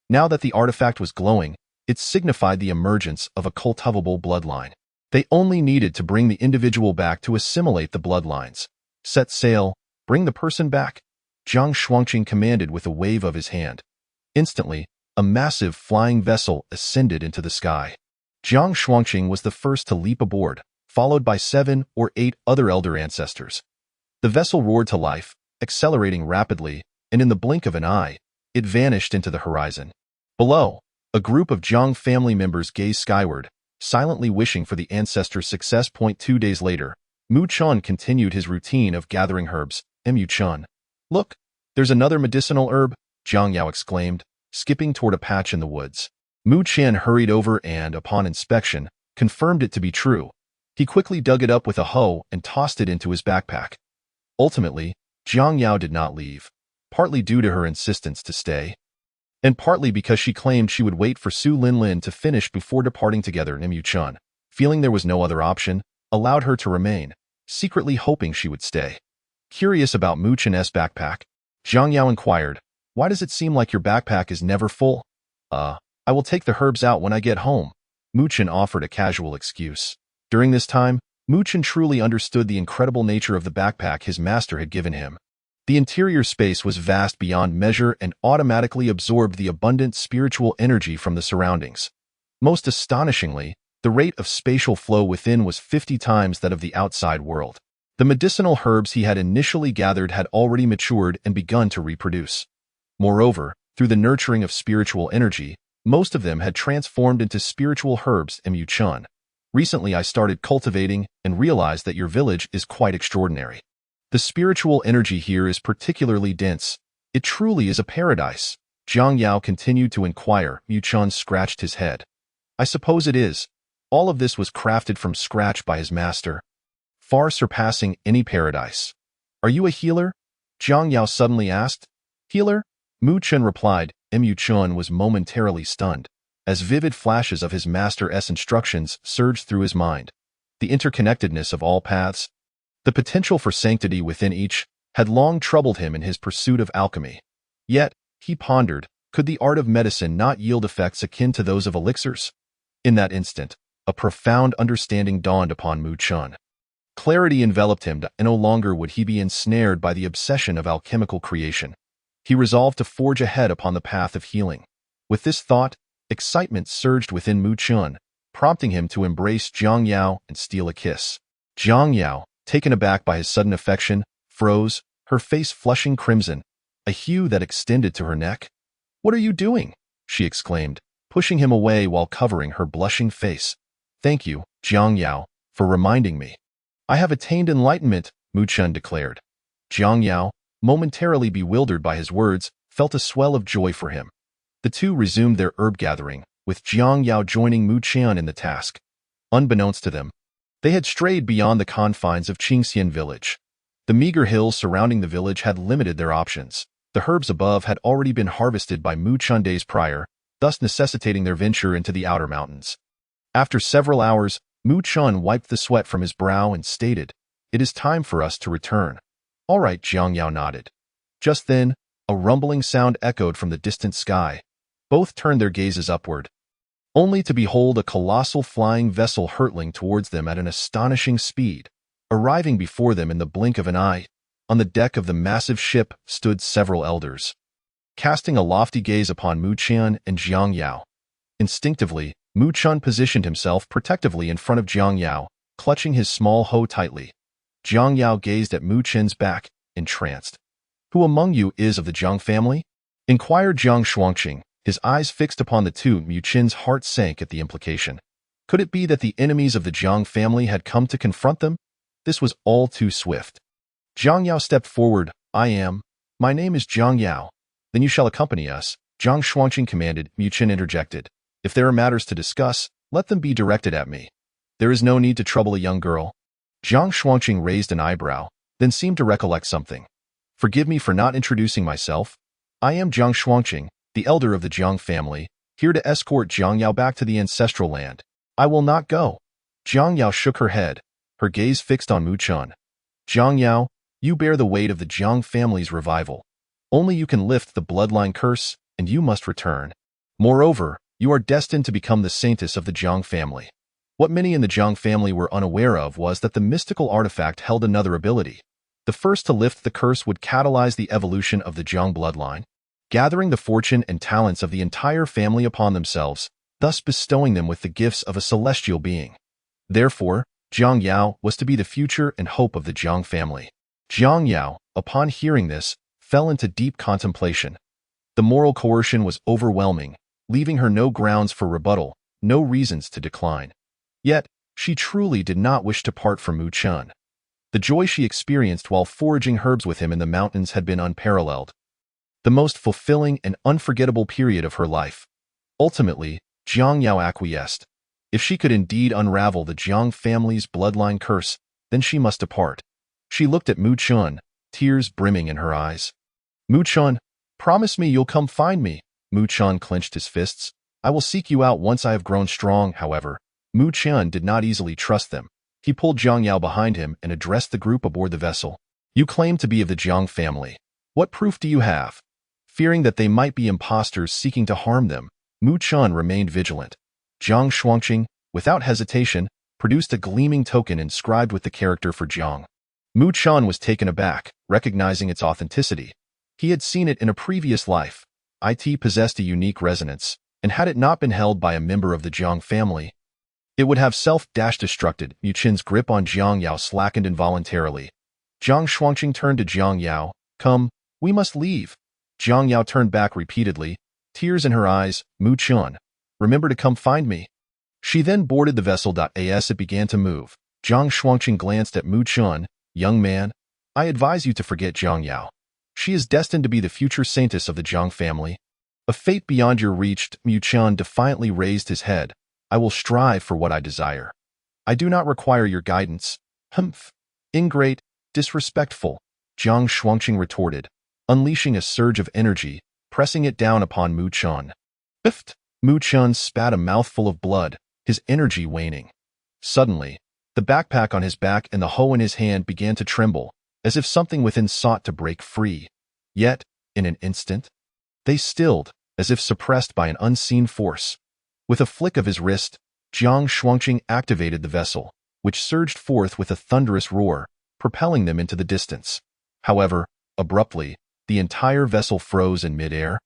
Now that the artifact was glowing, it signified the emergence of a cultivable bloodline. They only needed to bring the individual back to assimilate the bloodlines. Set sail, bring the person back. Jiang Shuangqing commanded with a wave of his hand. Instantly, a massive flying vessel ascended into the sky. Jiang Shuangqing was the first to leap aboard, followed by 7 or 8 other elder ancestors. The vessel roared to life, accelerating rapidly, and in the blink of an eye, it vanished into the horizon. Below, a group of Jiang family members gazed skyward, silently wishing for the ancestors' success. 2 days later, Mu Chun continued his routine of gathering herbs. Mu Chun. Look, there's another medicinal herb, Jiang Yao exclaimed, skipping toward a patch in the woods. Mu Qian hurried over and, upon inspection, confirmed it to be true. He quickly dug it up with a hoe and tossed it into his backpack. Ultimately, Jiang Yao did not leave, partly due to her insistence to stay, and partly because she claimed she would wait for Su Linlin to finish before departing together. Mu Chun, feeling there was no other option, allowed her to remain, secretly hoping she would stay. Curious about Mu Chun's backpack, Jiang Yao inquired, "Why does it seem like your backpack is never full?" I will take the herbs out when I get home," Mu Chun offered a casual excuse. During this time, Mu Chun truly understood the incredible nature of the backpack his master had given him. The interior space was vast beyond measure and automatically absorbed the abundant spiritual energy from the surroundings. Most astonishingly, the rate of spatial flow within was 50 times that of the outside world. The medicinal herbs he had initially gathered had already matured and begun to reproduce. Moreover, through the nurturing of spiritual energy, most of them had transformed into spiritual herbs. Mu Chun. Recently I started cultivating and realized that your village is quite extraordinary. The spiritual energy here is particularly dense. It truly is a paradise. Jiang Yao continued to inquire. Mu Chun scratched his head. I suppose it is. All of this was crafted from scratch by his master, far surpassing any paradise. Are you a healer? Jiang Yao suddenly asked. Healer? Mu Chun replied. Mu Chun was momentarily stunned, as vivid flashes of his master's instructions surged through his mind. The interconnectedness of all paths, the potential for sanctity within each, had long troubled him in his pursuit of alchemy. Yet, he pondered, could the art of medicine not yield effects akin to those of elixirs? In that instant, a profound understanding dawned upon Mu Chun. Clarity enveloped him, and no longer would he be ensnared by the obsession of alchemical creation. He resolved to forge ahead upon the path of healing. With this thought, excitement surged within Mu Chun, prompting him to embrace Jiang Yao and steal a kiss. Jiang Yao, taken aback by his sudden affection, froze, her face flushing crimson, a hue that extended to her neck. "What are you doing?" she exclaimed, pushing him away while covering her blushing face. "Thank you, Jiang Yao, for reminding me. I have attained enlightenment," Mu Chun declared. Jiang Yao, momentarily bewildered by his words, felt a swell of joy for him. The two resumed their herb gathering, with Jiang Yao joining Mu Chun in the task. Unbeknownst to them, they had strayed beyond the confines of Qingxian village. The meager hills surrounding the village had limited their options. The herbs above had already been harvested by Mu Chun days prior, thus necessitating their venture into the outer mountains. After several hours, Mu Chun wiped the sweat from his brow and stated, "It is time for us to return." "All right," Jiang Yao nodded. Just then, a rumbling sound echoed from the distant sky. Both turned their gazes upward, only to behold a colossal flying vessel hurtling towards them at an astonishing speed. Arriving before them in the blink of an eye, on the deck of the massive ship stood several elders, casting a lofty gaze upon Mu Chun and Jiang Yao. Instinctively, Mu Chun positioned himself protectively in front of Jiang Yao, clutching his small hoe tightly. Jiang Yao gazed at Mu Chun's back, entranced. "Who among you is of the Jiang family?" inquired Jiang Shuangqing, his eyes fixed upon the two. Mu Chun's heart sank at the implication. Could it be that the enemies of the Jiang family had come to confront them? This was all too swift. Jiang Yao stepped forward. My name is Jiang Yao. Then you shall accompany us," Jiang Shuangqing commanded. Mu Chun interjected. "If there are matters to discuss, let them be directed at me. There is no need to trouble a young girl." Jiang Shuangqing raised an eyebrow, then seemed to recollect something. "Forgive me for not introducing myself. I am Jiang Shuangqing, the elder of the Jiang family, here to escort Jiang Yao back to the ancestral land." "I will not go." Jiang Yao shook her head, her gaze fixed on Mu Chun. "Jiang Yao, you bear the weight of the Jiang family's revival. Only you can lift the bloodline curse, and you must return. Moreover, you are destined to become the saintess of the Jiang family." What many in the Jiang family were unaware of was that the mystical artifact held another ability. The first to lift the curse would catalyze the evolution of the Jiang bloodline, gathering the fortune and talents of the entire family upon themselves, thus bestowing them with the gifts of a celestial being. Therefore, Jiang Yao was to be the future and hope of the Jiang family. Jiang Yao, upon hearing this, fell into deep contemplation. The moral coercion was overwhelming, leaving her no grounds for rebuttal, no reasons to decline. Yet, she truly did not wish to part from Mu Chun. The joy she experienced while foraging herbs with him in the mountains had been unparalleled. The most fulfilling and unforgettable period of her life. Ultimately, Jiang Yao acquiesced. If she could indeed unravel the Jiang family's bloodline curse, then she must depart. She looked at Mu Chun, tears brimming in her eyes. Mu Chun, promise me you'll come find me. Mu Chun clenched his fists. I will seek you out once I have grown strong. However, Mu Chun did not easily trust them. He pulled Jiang Yao behind him and addressed the group aboard the vessel. You claim to be of the Jiang family. What proof do you have? Fearing that they might be impostors seeking to harm them, Mu Chun remained vigilant. Jiang Shuangqing, without hesitation, produced a gleaming token inscribed with the character for Jiang. Mu Chun was taken aback, recognizing its authenticity. He had seen it in a previous life. It possessed a unique resonance, and had it not been held by a member of the Jiang family, it would have self-destructed. Mu Chun's grip on Jiang Yao slackened involuntarily. Jiang Shuangqing turned to Jiang Yao. Come, we must leave. Jiang Yao turned back repeatedly, tears in her eyes. Mu Chun, remember to come find me. She then boarded the vessel. As it began to move, Jiang Shuangqing glanced at Mu Chun. Young man, I advise you to forget Jiang Yao. She is destined to be the future saintess of the Jiang family. A fate beyond your reach. Mu Chun defiantly raised his head. I will strive for what I desire. I do not require your guidance. Humph. Ingrate, disrespectful, Jiang Shuangqing retorted, unleashing a surge of energy, pressing it down upon Mu Chun. Biffed. Mu Chun spat a mouthful of blood, his energy waning. Suddenly, the backpack on his back and the hoe in his hand began to tremble, as if something within sought to break free. Yet, in an instant, they stilled, as if suppressed by an unseen force. With a flick of his wrist, Jiang Shuangqing activated the vessel, which surged forth with a thunderous roar, propelling them into the distance. However, abruptly, the entire vessel froze in mid-air.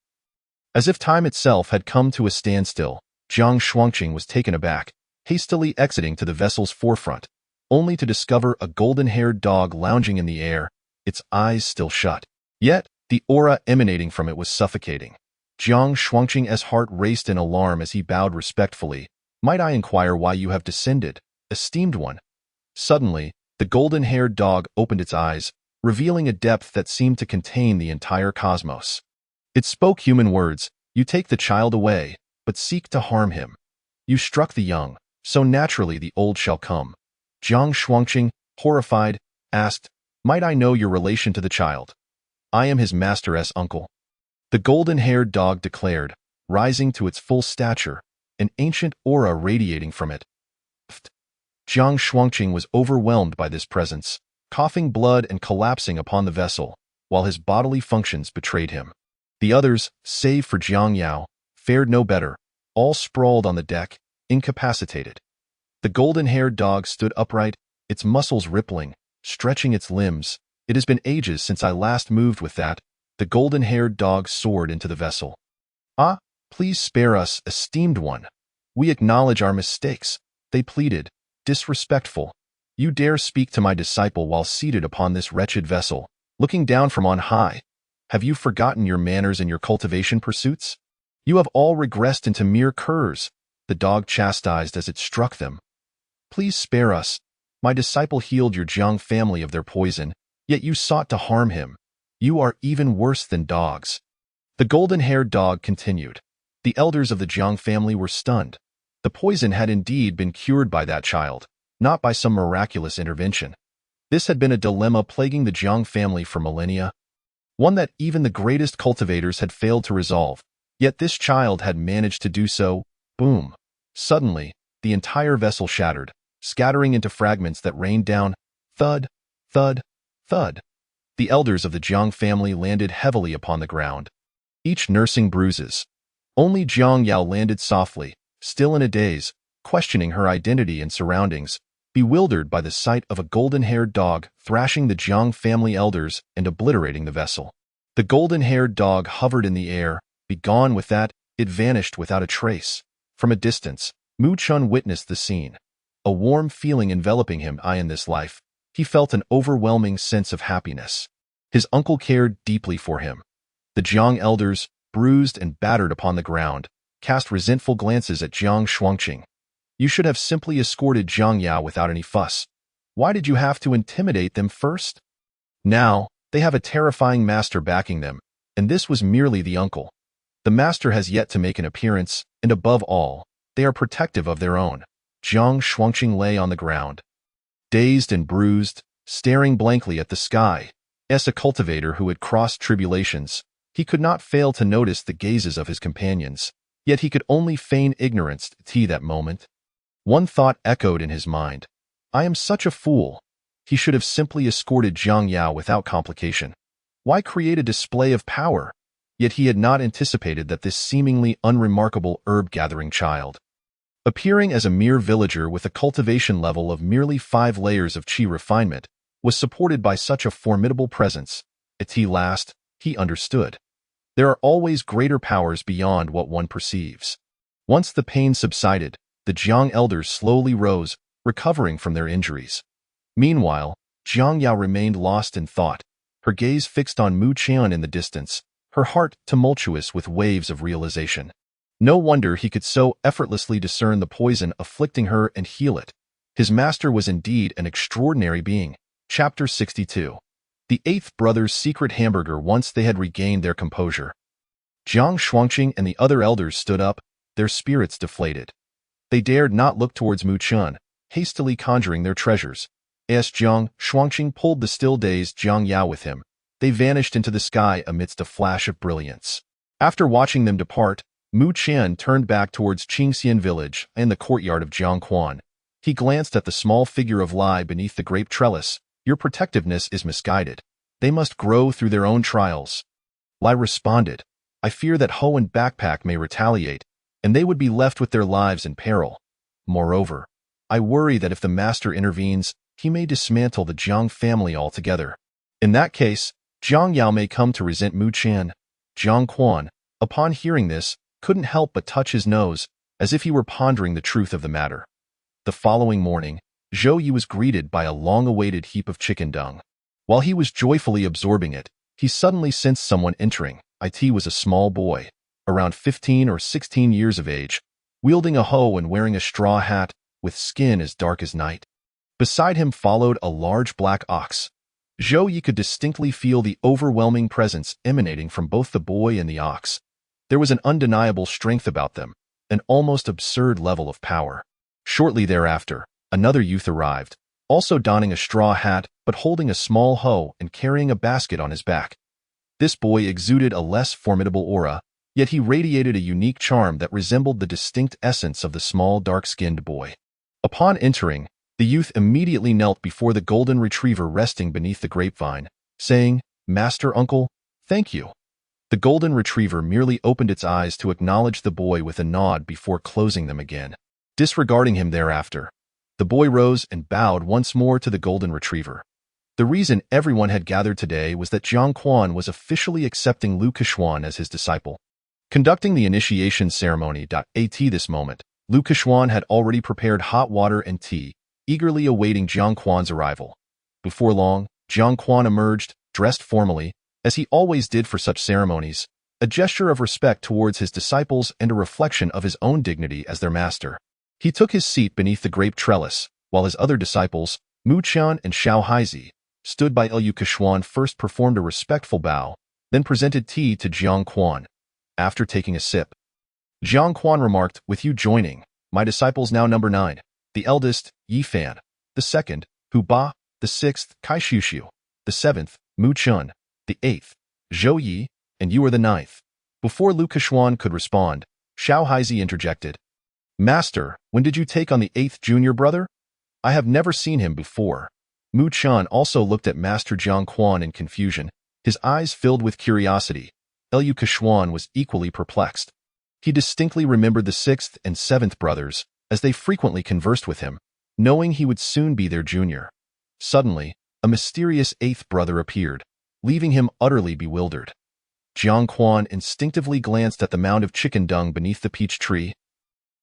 As if time itself had come to a standstill, Jiang Shuangqing was taken aback, hastily exiting to the vessel's forefront, only to discover a golden-haired dog lounging in the air, its eyes still shut. Yet, the aura emanating from it was suffocating. Jiang Shuangqing's heart raced in alarm as he bowed respectfully. Might I inquire why you have descended, esteemed one? Suddenly, the golden-haired dog opened its eyes, revealing a depth that seemed to contain the entire cosmos. It spoke human words. You take the child away, but seek to harm him. You struck the young, so naturally the old shall come. Jiang Shuangqing, horrified, asked, Might I know your relation to the child? I am his master's uncle. The golden-haired dog declared, rising to its full stature, an ancient aura radiating from it. Jiang Shuangqing was overwhelmed by this presence, coughing blood and collapsing upon the vessel, while his bodily functions betrayed him. The others, save for Jiang Yao, fared no better, all sprawled on the deck, incapacitated. The golden-haired dog stood upright, its muscles rippling, stretching its limbs. It has been ages since I last moved with that. The golden-haired dog soared into the vessel. Ah, please spare us, esteemed one. We acknowledge our mistakes, they pleaded, disrespectful. You dare speak to my disciple while seated upon this wretched vessel, looking down from on high. Have you forgotten your manners and your cultivation pursuits? You have all regressed into mere curs, the dog chastised as it struck them. Please spare us. My disciple healed your Jiang family of their poison, yet you sought to harm him. You are even worse than dogs. The golden-haired dog continued. The elders of the Jiang family were stunned. The poison had indeed been cured by that child, not by some miraculous intervention. This had been a dilemma plaguing the Jiang family for millennia, one that even the greatest cultivators had failed to resolve, yet this child had managed to do so. Boom. Suddenly, the entire vessel shattered, scattering into fragments that rained down. Thud, thud, thud. The elders of the Jiang family landed heavily upon the ground, each nursing bruises. Only Jiang Yao landed softly, still in a daze, questioning her identity and surroundings. bewildered by the sight of a golden-haired dog thrashing the Jiang family elders and obliterating the vessel. The golden-haired dog hovered in the air. Begone with that, it vanished without a trace. From a distance, Mu Chun witnessed the scene. A warm feeling enveloping him. In this life, he felt an overwhelming sense of happiness. His uncle cared deeply for him. The Jiang elders, bruised and battered upon the ground, cast resentful glances at Jiang Shuangqing. You should have simply escorted Jiang Yao without any fuss. Why did you have to intimidate them first? Now, they have a terrifying master backing them, and this was merely the uncle. The master has yet to make an appearance, and above all, they are protective of their own. Jiang Shuangqing lay on the ground, dazed and bruised, staring blankly at the sky. As a cultivator who had crossed tribulations, he could not fail to notice the gazes of his companions, yet he could only feign ignorance at that moment. One thought echoed in his mind. I am such a fool. He should have simply escorted Jiang Yao without complication. Why create a display of power? Yet he had not anticipated that this seemingly unremarkable herb-gathering child, appearing as a mere villager with a cultivation level of merely 5 layers of qi refinement, was supported by such a formidable presence. At last, he understood. There are always greater powers beyond what one perceives. Once the pain subsided, the Jiang elders slowly rose, recovering from their injuries. Meanwhile, Jiang Yao remained lost in thought, her gaze fixed on Mu Qian in the distance, her heart tumultuous with waves of realization. No wonder he could so effortlessly discern the poison afflicting her and heal it. His master was indeed an extraordinary being. Chapter 62. The 8th brother's secret hamburger. Once they had regained their composure, Jiang Shuangqing and the other elders stood up, their spirits deflated. They dared not look towards Mu Qian, hastily conjuring their treasures. As Jiang Shuangqing pulled the still-dazed Jiang Yao with him, they vanished into the sky amidst a flash of brilliance. After watching them depart, Mu Qian turned back towards Qingxian village and the courtyard of Jiangquan. He glanced at the small figure of Lai beneath the grape trellis. Your protectiveness is misguided. They must grow through their own trials. Lai responded, I fear that Ho and Backpack may retaliate, and they would be left with their lives in peril. Moreover, I worry that if the master intervenes, he may dismantle the Jiang family altogether. In that case, Jiang Yao may come to resent Mu Qian. Jiang Quan, upon hearing this, couldn't help but touch his nose, as if he were pondering the truth of the matter. The following morning, Zhou Yi was greeted by a long-awaited heap of chicken dung. While he was joyfully absorbing it, he suddenly sensed someone entering. It was a small boy, around 15 or 16 years of age, wielding a hoe and wearing a straw hat, with skin as dark as night. Beside him followed a large black ox. Zhou Yi could distinctly feel the overwhelming presence emanating from both the boy and the ox. There was an undeniable strength about them, an almost absurd level of power. Shortly thereafter, another youth arrived, also donning a straw hat but holding a small hoe and carrying a basket on his back. This boy exuded a less formidable aura, yet he radiated a unique charm that resembled the distinct essence of the small dark-skinned boy. Upon entering, the youth immediately knelt before the golden retriever resting beneath the grapevine, saying, Master Uncle, thank you. The golden retriever merely opened its eyes to acknowledge the boy with a nod before closing them again. Disregarding him thereafter, the boy rose and bowed once more to the golden retriever. The reason everyone had gathered today was that Jiang Quan was officially accepting Lu Kechuan as his disciple. Conducting the initiation ceremony. At this moment, Lu Kechuan had already prepared hot water and tea, eagerly awaiting Jiang Quan's arrival. Before long, Jiang Quan emerged, dressed formally, as he always did for such ceremonies, a gesture of respect towards his disciples and a reflection of his own dignity as their master. He took his seat beneath the grape trellis, while his other disciples, Mu Qian and Xiao Haizi, stood by. Lu Kechuan first performed a respectful bow, then presented tea to Jiang Quan. After taking a sip, Jiang Quan remarked, with you joining, my disciples now number 9. The eldest, Yi Fan. The second, Hu Ba. The 6th, Kai Xiuxiu. The 7th, Mu Chun. The 8th, Zhou Yi, and you are the 9th. Before Lu Kechuan could respond, Xiao Haizi interjected. Master, when did you take on the 8th junior brother? I have never seen him before. Mu Chun also looked at Master Jiang Quan in confusion, his eyes filled with curiosity. Lu Kechuan was equally perplexed. He distinctly remembered the 6th and 7th brothers, as they frequently conversed with him. knowing he would soon be their junior. Suddenly, a mysterious eighth brother appeared, leaving him utterly bewildered. Jiang Quan instinctively glanced at the mound of chicken dung beneath the peach tree.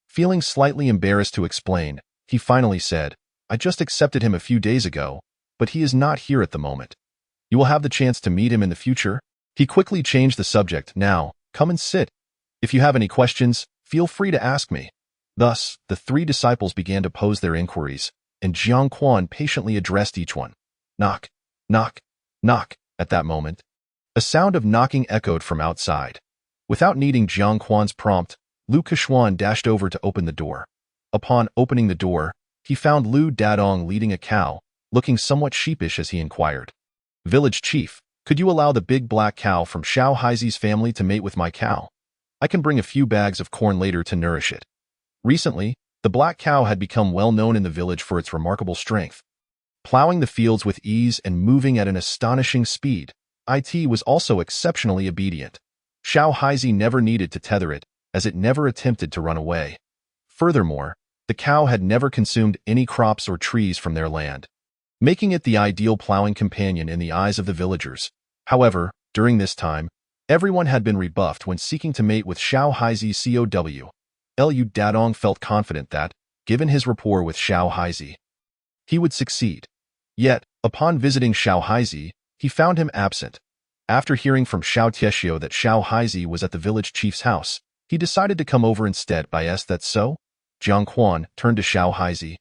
Feeling slightly embarrassed to explain, he finally said, "I just accepted him a few days ago, but he is not here at the moment. You will have the chance to meet him in the future." He quickly changed the subject. "Now, come and sit. If you have any questions, feel free to ask me." Thus, the three disciples began to pose their inquiries, and Jiang Quan patiently addressed each one. Knock, knock, knock. At that moment, a sound of knocking echoed from outside. Without needing Jiang Quan's prompt, Lu Kechuan dashed over to open the door. Upon opening the door, he found Lu Dadong leading a cow, looking somewhat sheepish as he inquired, "Village chief, could you allow the big black cow from Xiao Haizi's family to mate with my cow? I can bring a few bags of corn later to nourish it." Recently, the black cow had become well known in the village for its remarkable strength. Plowing the fields with ease and moving at an astonishing speed, it was also exceptionally obedient. Xiao Haizi never needed to tether it, as it never attempted to run away. Furthermore, the cow had never consumed any crops or trees from their land, making it the ideal plowing companion in the eyes of the villagers. However, during this time, everyone had been rebuffed when seeking to mate with Xiao Haizi's COW. Lu Dadong felt confident that, given his rapport with Xiao Haizi, he would succeed. Yet, upon visiting Xiao Haizi, he found him absent. After hearing from Xiao Tieshio that Xiao Haizi was at the village chief's house, he decided to come over instead. That's so? Jiang Quan turned to Xiao Haizi,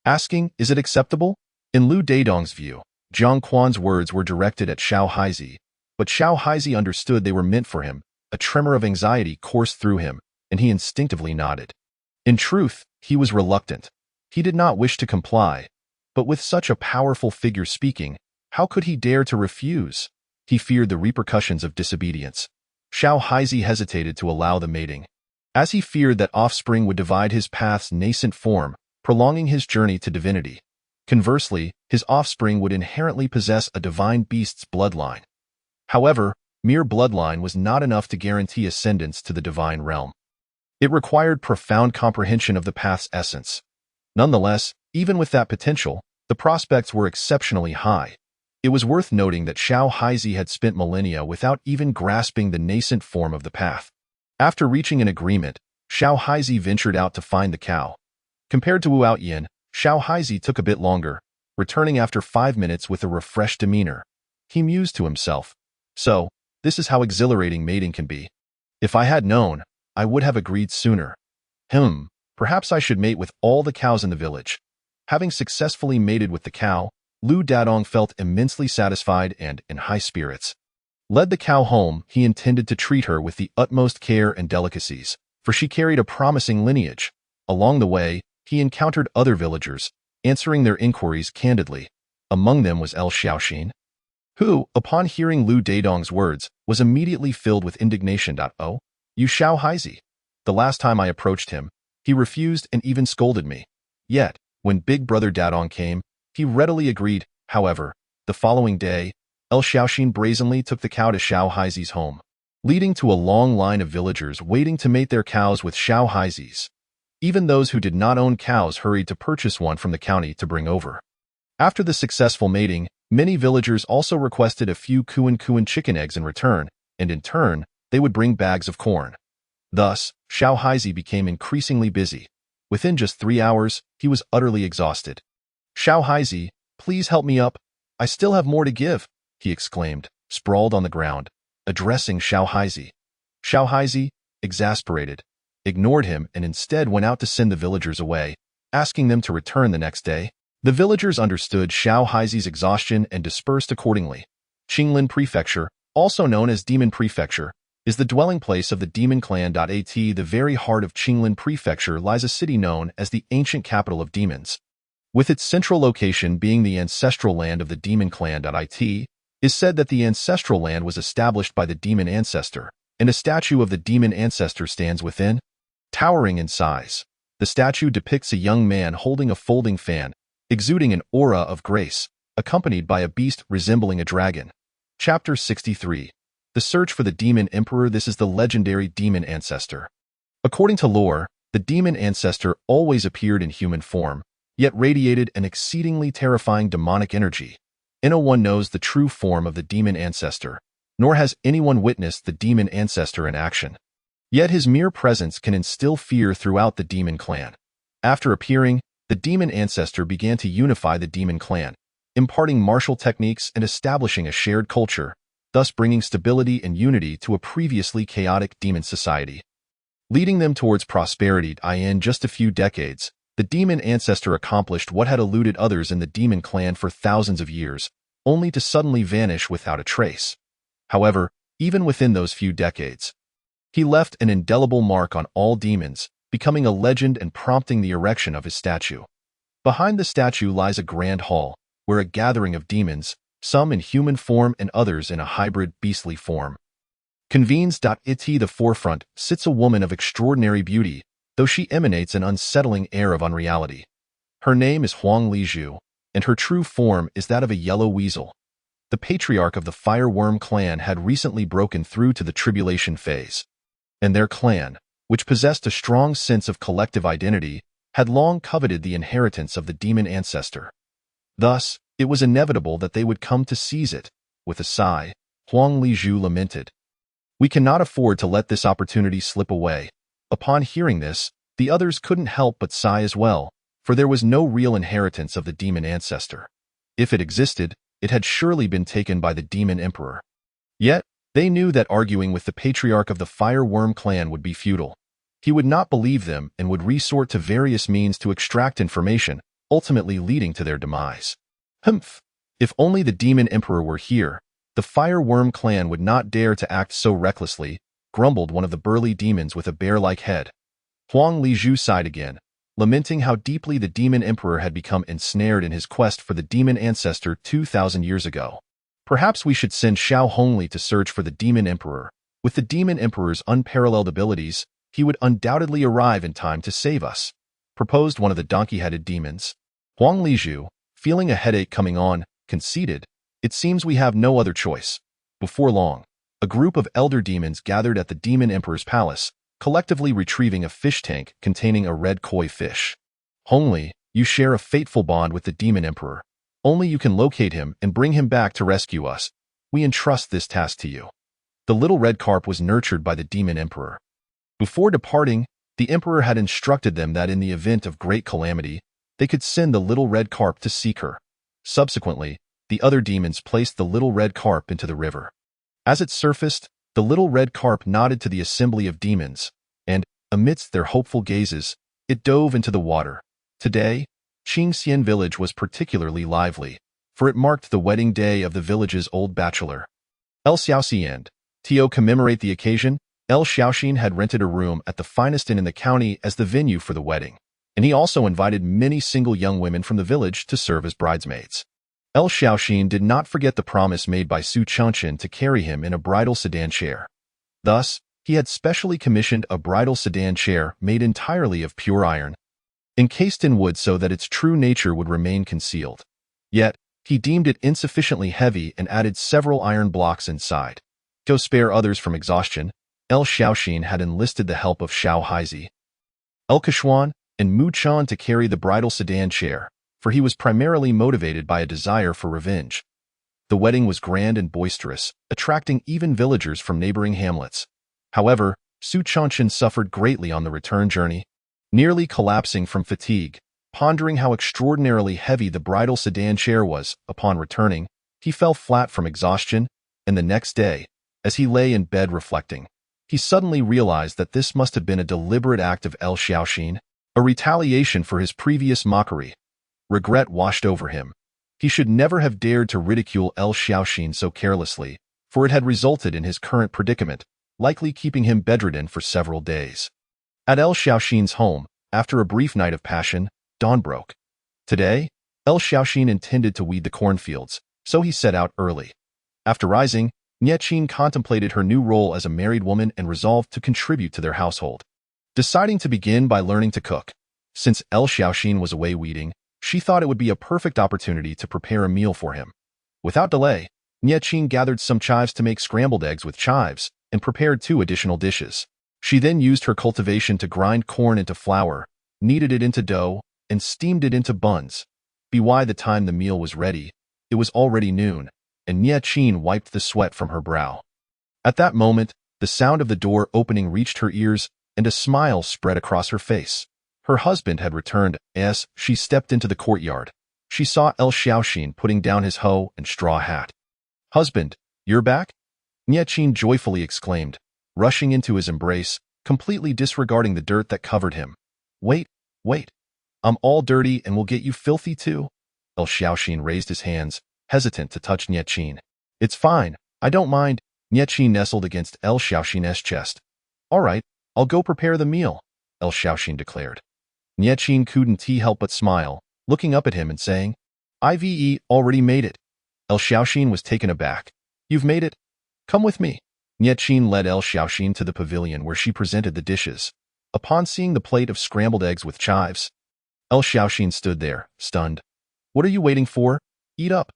asking, "Is it acceptable?" In Lu Dadong's view, Jiang Quan's words were directed at Xiao Haizi, but Xiao Haizi understood they were meant for him. A tremor of anxiety coursed through him, and he instinctively nodded. In truth, he was reluctant. He did not wish to comply, but with such a powerful figure speaking, how could he dare to refuse? He feared the repercussions of disobedience. Xiao Haizi hesitated to allow the mating, as he feared that offspring would divide his path's nascent form, prolonging his journey to divinity. Conversely, his offspring would inherently possess a divine beast's bloodline. However, mere bloodline was not enough to guarantee ascendance to the divine realm. It required profound comprehension of the path's essence. Nonetheless, even with that potential, the prospects were exceptionally high. It was worth noting that Xiao Haizi had spent millennia without even grasping the nascent form of the path. After reaching an agreement, Xiao Haizi ventured out to find the cow. Compared to Wu Outyin, Xiao Haizi took a bit longer, returning after 5 minutes with a refreshed demeanor. He mused to himself, "So, this is how exhilarating mating can be. If I had known, I would have agreed sooner. Perhaps I should mate with all the cows in the village." Having successfully mated with the cow, Lu Dadong felt immensely satisfied and in high spirits. Led the cow home, he intended to treat her with the utmost care and delicacies, for she carried a promising lineage. Along the way, he encountered other villagers, answering their inquiries candidly. Among them was El Xiaoxin, who, upon hearing Lu Dadong's words, was immediately filled with indignation. "Oh, you Xiao Haizi. The last time I approached him, he refused and even scolded me. Yet, when Big Brother Dadong came, he readily agreed." However, the following day, El Xiaoxin brazenly took the cow to Xiao Haizi's home, leading to a long line of villagers waiting to mate their cows with Xiao Haizi's. Even those who did not own cows hurried to purchase one from the county to bring over. After the successful mating, many villagers also requested a few kuan chicken eggs in return, and in turn, they would bring bags of corn. Thus, Xiao Haizi became increasingly busy. Within just 3 hours, he was utterly exhausted. "Xiao Haizi, please help me up. I still have more to give," he exclaimed, sprawled on the ground, addressing Xiao Haizi. Xiao Haizi, exasperated, ignored him and instead went out to send the villagers away, asking them to return the next day. The villagers understood Xiao Haizi's exhaustion and dispersed accordingly. Qinglin Prefecture, also known as Demon Prefecture, is the dwelling place of the demon clan. The very heart of Qinglin Prefecture lies a city known as the ancient capital of demons. With its central location being the ancestral land of the demon clan. It is said that the ancestral land was established by the demon ancestor, and a statue of the demon ancestor stands within. Towering in size, the statue depicts a young man holding a folding fan, exuding an aura of grace, accompanied by a beast resembling a dragon. Chapter 63. The Search for the Demon Emperor. This is the legendary demon ancestor. According to lore, the demon ancestor always appeared in human form, yet radiated an exceedingly terrifying demonic energy. No one knows the true form of the demon ancestor, nor has anyone witnessed the demon ancestor in action. Yet his mere presence can instill fear throughout the demon clan. After appearing, the demon ancestor began to unify the demon clan, imparting martial techniques and establishing a shared culture, thus bringing stability and unity to a previously chaotic demon society. Leading them towards prosperity. In just a few decades, the demon ancestor accomplished what had eluded others in the demon clan for thousands of years, only to suddenly vanish without a trace. However, even within those few decades, he left an indelible mark on all demons, becoming a legend and prompting the erection of his statue. Behind the statue lies a grand hall, where a gathering of demons, some in human form and others in a hybrid beastly form, convenes. At the forefront sits a woman of extraordinary beauty, though she emanates an unsettling air of unreality. Her name is Huang Lizhu, and her true form is that of a yellow weasel. The patriarch of the Fireworm clan had recently broken through to the tribulation phase, and their clan, which possessed a strong sense of collective identity, had long coveted the inheritance of the demon ancestor. Thus, it was inevitable that they would come to seize it. With a sigh, Huang Lizhu lamented, "We cannot afford to let this opportunity slip away." Upon hearing this, the others couldn't help but sigh as well, for there was no real inheritance of the demon ancestor. If it existed, it had surely been taken by the demon emperor. Yet, they knew that arguing with the patriarch of the Fireworm clan would be futile. He would not believe them and would resort to various means to extract information, ultimately leading to their demise. Humph! If only the demon emperor were here, the Fireworm clan would not dare to act so recklessly, grumbled one of the burly demons with a bear-like head. Huang Lizhu sighed again, lamenting how deeply the demon emperor had become ensnared in his quest for the demon ancestor 2,000 years ago. Perhaps we should send Xiao Hongli to search for the demon emperor. With the demon emperor's unparalleled abilities, he would undoubtedly arrive in time to save us, proposed one of the donkey-headed demons. Huang Lizhu, feeling a headache coming on, conceded, "It seems we have no other choice." Before long, a group of elder demons gathered at the demon emperor's palace, collectively retrieving a fish tank containing a red koi fish. "Hongli, you share a fateful bond with the demon emperor. Only you can locate him and bring him back to rescue us. We entrust this task to you." The little red carp was nurtured by the demon emperor. Before departing, the emperor had instructed them that in the event of great calamity, they could send the little red carp to seek her. Subsequently, the other demons placed the little red carp into the river. As it surfaced, the little red carp nodded to the assembly of demons, and, amidst their hopeful gazes, it dove into the water. Today, Qingxian village was particularly lively, for it marked the wedding day of the village's old bachelor. El Xiaoxian. To commemorate the occasion, El Xiaoxin had rented a room at the finest inn in the county as the venue for the wedding, and he also invited many single young women from the village to serve as bridesmaids. El Xiaoxin did not forget the promise made by Su Changchen to carry him in a bridal sedan chair. Thus, he had specially commissioned a bridal sedan chair made entirely of pure iron, encased in wood so that its true nature would remain concealed. Yet, he deemed it insufficiently heavy and added several iron blocks inside. To spare others from exhaustion, El Xiaoxin had enlisted the help of Xiao Haizi, El Keshuan, and Mu Chan to carry the bridal sedan chair, for he was primarily motivated by a desire for revenge. The wedding was grand and boisterous, attracting even villagers from neighboring hamlets. However, Su Changchen suffered greatly on the return journey, nearly collapsing from fatigue. Pondering how extraordinarily heavy the bridal sedan chair was, upon returning, he fell flat from exhaustion, and the next day, as he lay in bed reflecting, he suddenly realized that this must have been a deliberate act of El Xiaoxin, a retaliation for his previous mockery. Regret washed over him. He should never have dared to ridicule El Xiaoxin so carelessly, for it had resulted in his current predicament, likely keeping him bedridden for several days. At El Xiaoxin's home, after a brief night of passion, dawn broke. Today, El Xiaoxin intended to weed the cornfields, so he set out early. After rising, Niechin contemplated her new role as a married woman and resolved to contribute to their household. Deciding to begin by learning to cook, since El Xiaoxin was away weeding, she thought it would be a perfect opportunity to prepare a meal for him. Without delay, Niechin gathered some chives to make scrambled eggs with chives and prepared 2 additional dishes. She then used her cultivation to grind corn into flour, kneaded it into dough, and steamed it into buns. By the time the meal was ready, it was already noon, and Nie Qin wiped the sweat from her brow. At that moment, the sound of the door opening reached her ears, and a smile spread across her face. Her husband had returned. As she stepped into the courtyard, she saw El Xiaoxin putting down his hoe and straw hat. "Husband, you're back?" Nie Qin joyfully exclaimed, rushing into his embrace, completely disregarding the dirt that covered him. Wait, I'm all dirty and will get you filthy too." El Xiaoxin raised his hands, hesitant to touch Nie Qin. "It's fine, I don't mind." Nie Qin nestled against El Xiaoxin's chest. "All right, I'll go prepare the meal," El Xiaoxin declared. Nie Qin couldn't help but smile, looking up at him and saying, "I've already made it." El Xiaoxin was taken aback. "You've made it? Come with me." Nie Qin led El Xiaoxin to the pavilion where she presented the dishes. Upon seeing the plate of scrambled eggs with chives, El Xiaoxin stood there, stunned. "What are you waiting for? Eat up."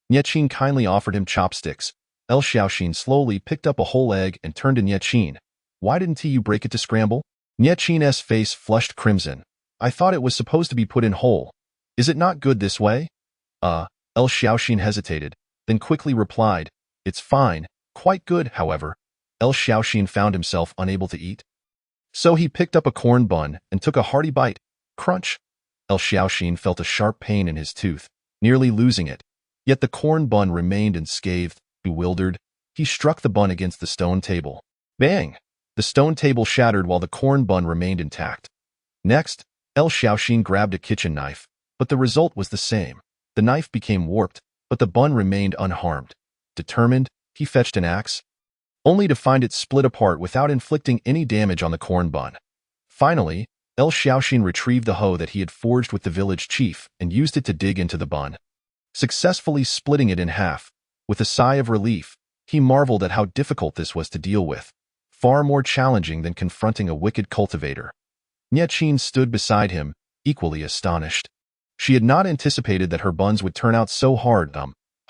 Nie Qin kindly offered him chopsticks. El Xiaoxin slowly picked up a whole egg and turned to Nie Qin. "Why didn't you break it to scramble?" Nie Qin's face flushed crimson. "I thought it was supposed to be put in whole. Is it not good this way?" El Xiaoxin hesitated, then quickly replied, "It's fine, quite good." However, El Xiaoxin found himself unable to eat. So he picked up a corn bun and took a hearty bite. Crunch! El Xiaoxin felt a sharp pain in his tooth, nearly losing it. Yet the corn bun remained unscathed. Bewildered, he struck the bun against the stone table. Bang! The stone table shattered while the corn bun remained intact. Next, El Xiaoxin grabbed a kitchen knife, but the result was the same. The knife became warped, but the bun remained unharmed. Determined, he fetched an axe, only to find it split apart without inflicting any damage on the corn bun. Finally, El Xiaoxin retrieved the hoe that he had forged with the village chief and used it to dig into the bun, successfully splitting it in half. With a sigh of relief, he marveled at how difficult this was to deal with, far more challenging than confronting a wicked cultivator. Nie Qin stood beside him, equally astonished. She had not anticipated that her buns would turn out so hard.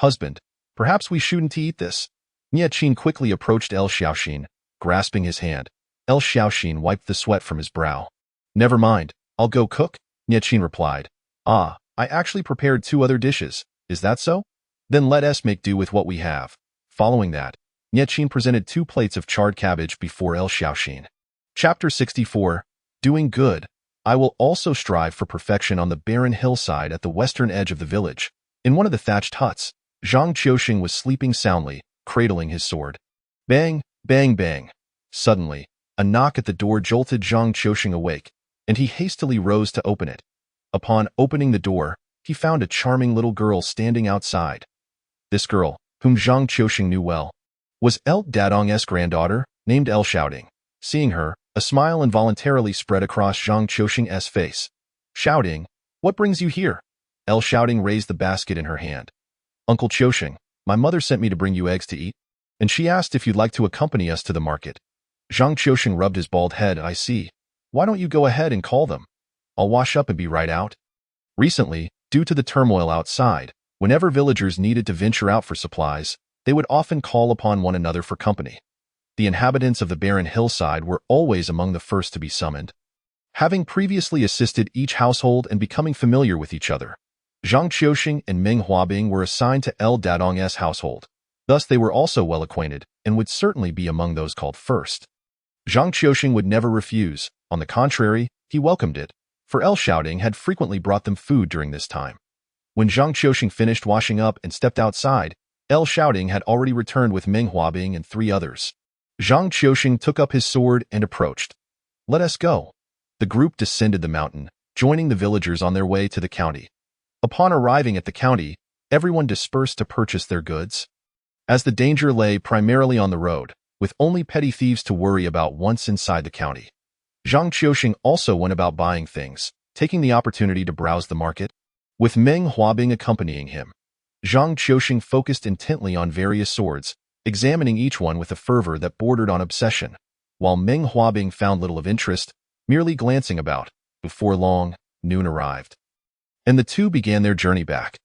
"Husband, perhaps we shouldn't eat this." Nie Qin quickly approached El Xiaoxin, grasping his hand. El Xiaoxin wiped the sweat from his brow. "Never mind, I'll go cook," Nie Qin replied. "I actually prepared 2 other dishes. Is that so? Then let us make do with what we have." Following that, Nie Qin presented 2 plates of charred cabbage before El Xiaoxin. Chapter 64. Doing Good. I will also strive for perfection on the barren hillside at the western edge of the village. In one of the thatched huts, Zhang Qiuxing was sleeping soundly, cradling his sword. Bang, bang, bang. Suddenly, a knock at the door jolted Zhang Qiuxing awake, and he hastily rose to open it. Upon opening the door, he found a charming little girl standing outside. This girl, whom Zhang Qiuxing knew well, was El Dadong's granddaughter, named El Shouting. Seeing her, a smile involuntarily spread across Zhang Qiuxing's face. "Shouting, what brings you here?" El Shouting raised the basket in her hand. "Uncle Qiuxing, my mother sent me to bring you eggs to eat, and she asked if you'd like to accompany us to the market." Zhang Qiuxing rubbed his bald head. "I see. Why don't you go ahead and call them? I'll wash up and be right out." Recently, due to the turmoil outside, whenever villagers needed to venture out for supplies, they would often call upon one another for company. The inhabitants of the barren hillside were always among the first to be summoned. Having previously assisted each household and becoming familiar with each other, Zhang Qiuxing and Meng Huabing were assigned to El Dadong's household. Thus they were also well acquainted and would certainly be among those called first. Zhang Qiuxing would never refuse. On the contrary, he welcomed it, for El Shouting had frequently brought them food during this time. When Zhang Qiuxing finished washing up and stepped outside, El Shouting had already returned with Meng Huabing and 3 others. Zhang Qiuxing took up his sword and approached. "Let us go." The group descended the mountain, joining the villagers on their way to the county. Upon arriving at the county, everyone dispersed to purchase their goods. As the danger lay primarily on the road, with only petty thieves to worry about once inside the county, Zhang Qiuxing also went about buying things, taking the opportunity to browse the market. With Meng Huabing accompanying him, Zhang Qiuxing focused intently on various swords, examining each one with a fervor that bordered on obsession, while Meng Huabing found little of interest, merely glancing about. Before long, noon arrived, and the two began their journey back.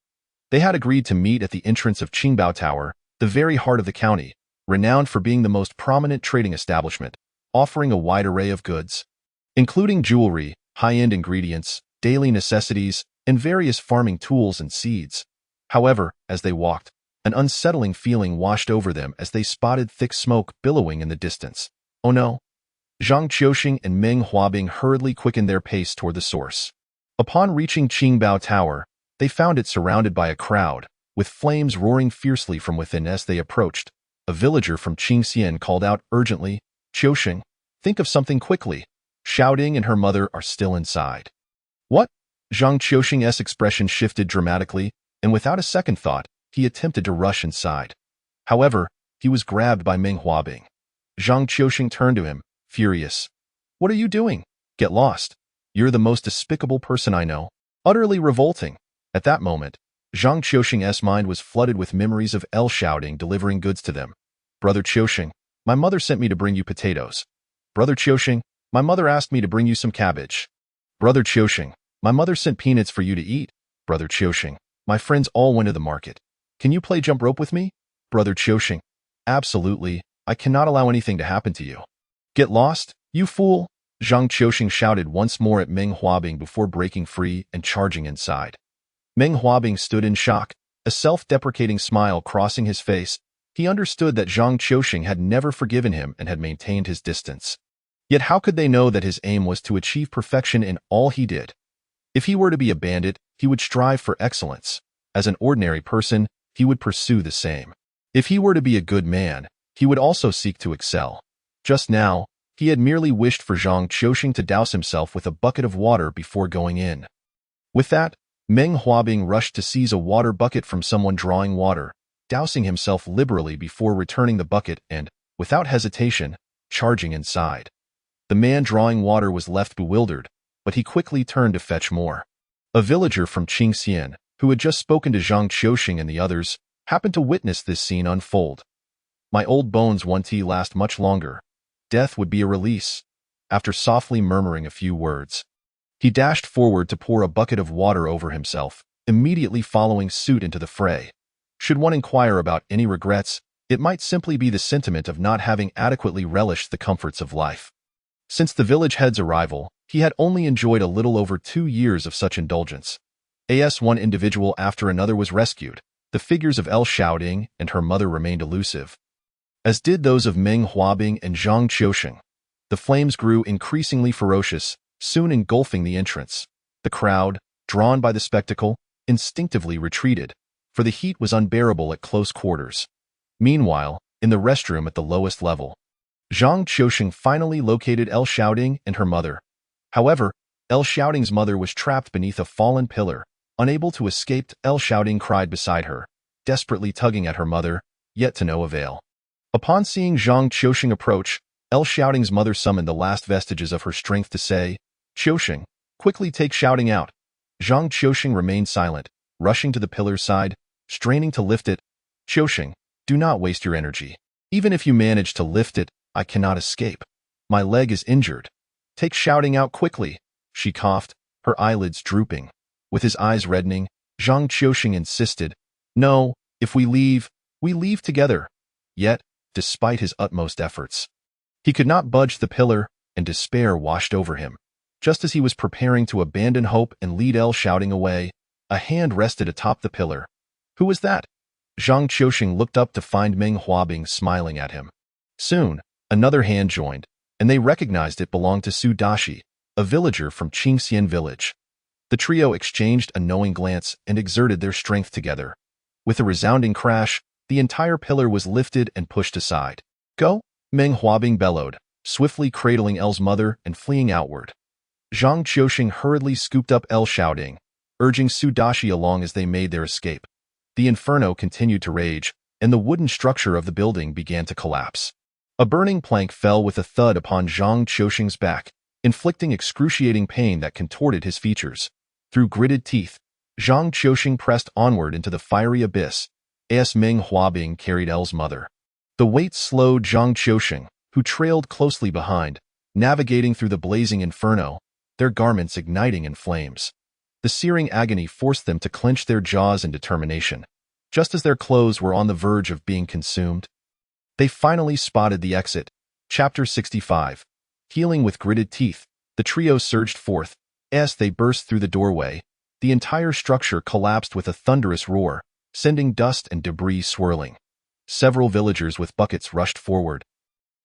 They had agreed to meet at the entrance of Qingbao Tower, the very heart of the county, renowned for being the most prominent trading establishment, offering a wide array of goods, including jewelry, high-end ingredients, daily necessities, and various farming tools and seeds. However, as they walked, an unsettling feeling washed over them as they spotted thick smoke billowing in the distance. Oh no! Zhang Qiuxing and Meng Huabing hurriedly quickened their pace toward the source. Upon reaching Qingbao Tower, they found it surrounded by a crowd, with flames roaring fiercely from within. As they approached, a villager from Qingxian called out urgently, "Qiuxing, think of something quickly. Shouting and her mother are still inside." What? Zhang Qiuxing's expression shifted dramatically, and without a second thought, he attempted to rush inside. However, he was grabbed by Meng Huabing. Zhang Qiuxing turned to him, furious. "What are you doing? Get lost. You're the most despicable person I know." Utterly revolting. At that moment, Zhang Qiuxing's mind was flooded with memories of El shouting delivering goods to them. "Brother Qiuxing, my mother sent me to bring you potatoes." "Brother Qiuxing, my mother asked me to bring you some cabbage." "Brother Qiuxing, my mother sent peanuts for you to eat." "Brother Qiuxing, my friends all went to the market. Can you play jump rope with me?" "Brother Qiuxing, absolutely, I cannot allow anything to happen to you." "Get lost, you fool!" Zhang Qiuxing shouted once more at Meng Huabing before breaking free and charging inside. Meng Huabing stood in shock, a self-deprecating smile crossing his face. He understood that Zhang Qiuxing had never forgiven him and had maintained his distance. Yet how could they know that his aim was to achieve perfection in all he did? If he were to be a bandit, he would strive for excellence. As an ordinary person, he would pursue the same. If he were to be a good man, he would also seek to excel. Just now, he had merely wished for Zhang Qiuxing to douse himself with a bucket of water before going in. With that, Meng Huabing rushed to seize a water bucket from someone drawing water, dousing himself liberally before returning the bucket and, without hesitation, charging inside. The man drawing water was left bewildered, but he quickly turned to fetch more. A villager from Qingxian, who had just spoken to Zhang Qiuxing and the others, happened to witness this scene unfold. "My old bones won't last much longer. Death would be a release." After softly murmuring a few words, he dashed forward to pour a bucket of water over himself, immediately following suit into the fray. Should one inquire about any regrets, it might simply be the sentiment of not having adequately relished the comforts of life. Since the village head's arrival, he had only enjoyed a little over 2 years of such indulgence. As one individual after another was rescued, the figures of El shouting and her mother remained elusive, as did those of Meng Huabing and Zhang Qiuxing. The flames grew increasingly ferocious, soon engulfing the entrance. The crowd, drawn by the spectacle, instinctively retreated, for the heat was unbearable at close quarters. Meanwhile, in the restroom at the lowest level, Zhang Qiuxing finally located El shouting and her mother. However, El shouting's mother was trapped beneath a fallen pillar, unable to escape. El shouting cried beside her, desperately tugging at her mother, yet to no avail. Upon seeing Zhang Qiuxing approach, El shouting's mother summoned the last vestiges of her strength to say, "Qiuxing, quickly take shouting out." Zhang Qiuxing remained silent, rushing to the pillar's side, straining to lift it. "Qiuxing, do not waste your energy. Even if you manage to lift it, I cannot escape. My leg is injured. Take shouting out quickly." She coughed, her eyelids drooping. With his eyes reddening, Zhang Qiuxing insisted, "No, if we leave together." Yet, despite his utmost efforts, he could not budge the pillar, and despair washed over him. Just as he was preparing to abandon hope and lead El shouting away, a hand rested atop the pillar. Who was that? Zhang Qiuxing looked up to find Meng Huabing smiling at him. Soon, another hand joined, and they recognized it belonged to Su Dashi, a villager from Qingxian village. The trio exchanged a knowing glance and exerted their strength together. With a resounding crash, the entire pillar was lifted and pushed aside. "Go!" Meng Huabing bellowed, swiftly cradling El's mother and fleeing outward. Zhang Qiuxing hurriedly scooped up El shouting, urging Su Dashi along as they made their escape. The inferno continued to rage, and the wooden structure of the building began to collapse. A burning plank fell with a thud upon Zhang Qiuxing's back, inflicting excruciating pain that contorted his features. Through gritted teeth, Zhang Qiuxing pressed onward into the fiery abyss, as Meng Huabing carried El's mother. The weight slowed Zhang Qiuxing, who trailed closely behind, navigating through the blazing inferno, their garments igniting in flames. The searing agony forced them to clench their jaws in determination. Just as their clothes were on the verge of being consumed, they finally spotted the exit. Chapter 65. Healing with gritted teeth, the trio surged forth, As they burst through the doorway, the entire structure collapsed with a thunderous roar, sending dust and debris swirling. Several villagers with buckets rushed forward,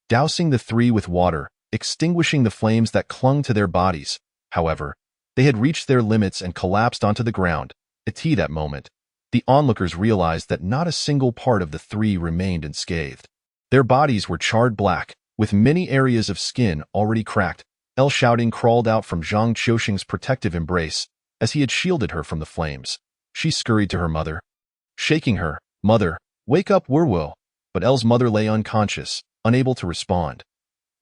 dousing the three with water, extinguishing the flames that clung to their bodies. However, they had reached their limits and collapsed onto the ground. At that moment, the onlookers realized that not a single part of the three remained unscathed. Their bodies were charred black, with many areas of skin already cracked. El Shouting crawled out from Zhang Qiusheng's protective embrace, as he had shielded her from the flames. She scurried to her mother, shaking her. "Mother, wake up, Werwolf." But El's mother lay unconscious, unable to respond.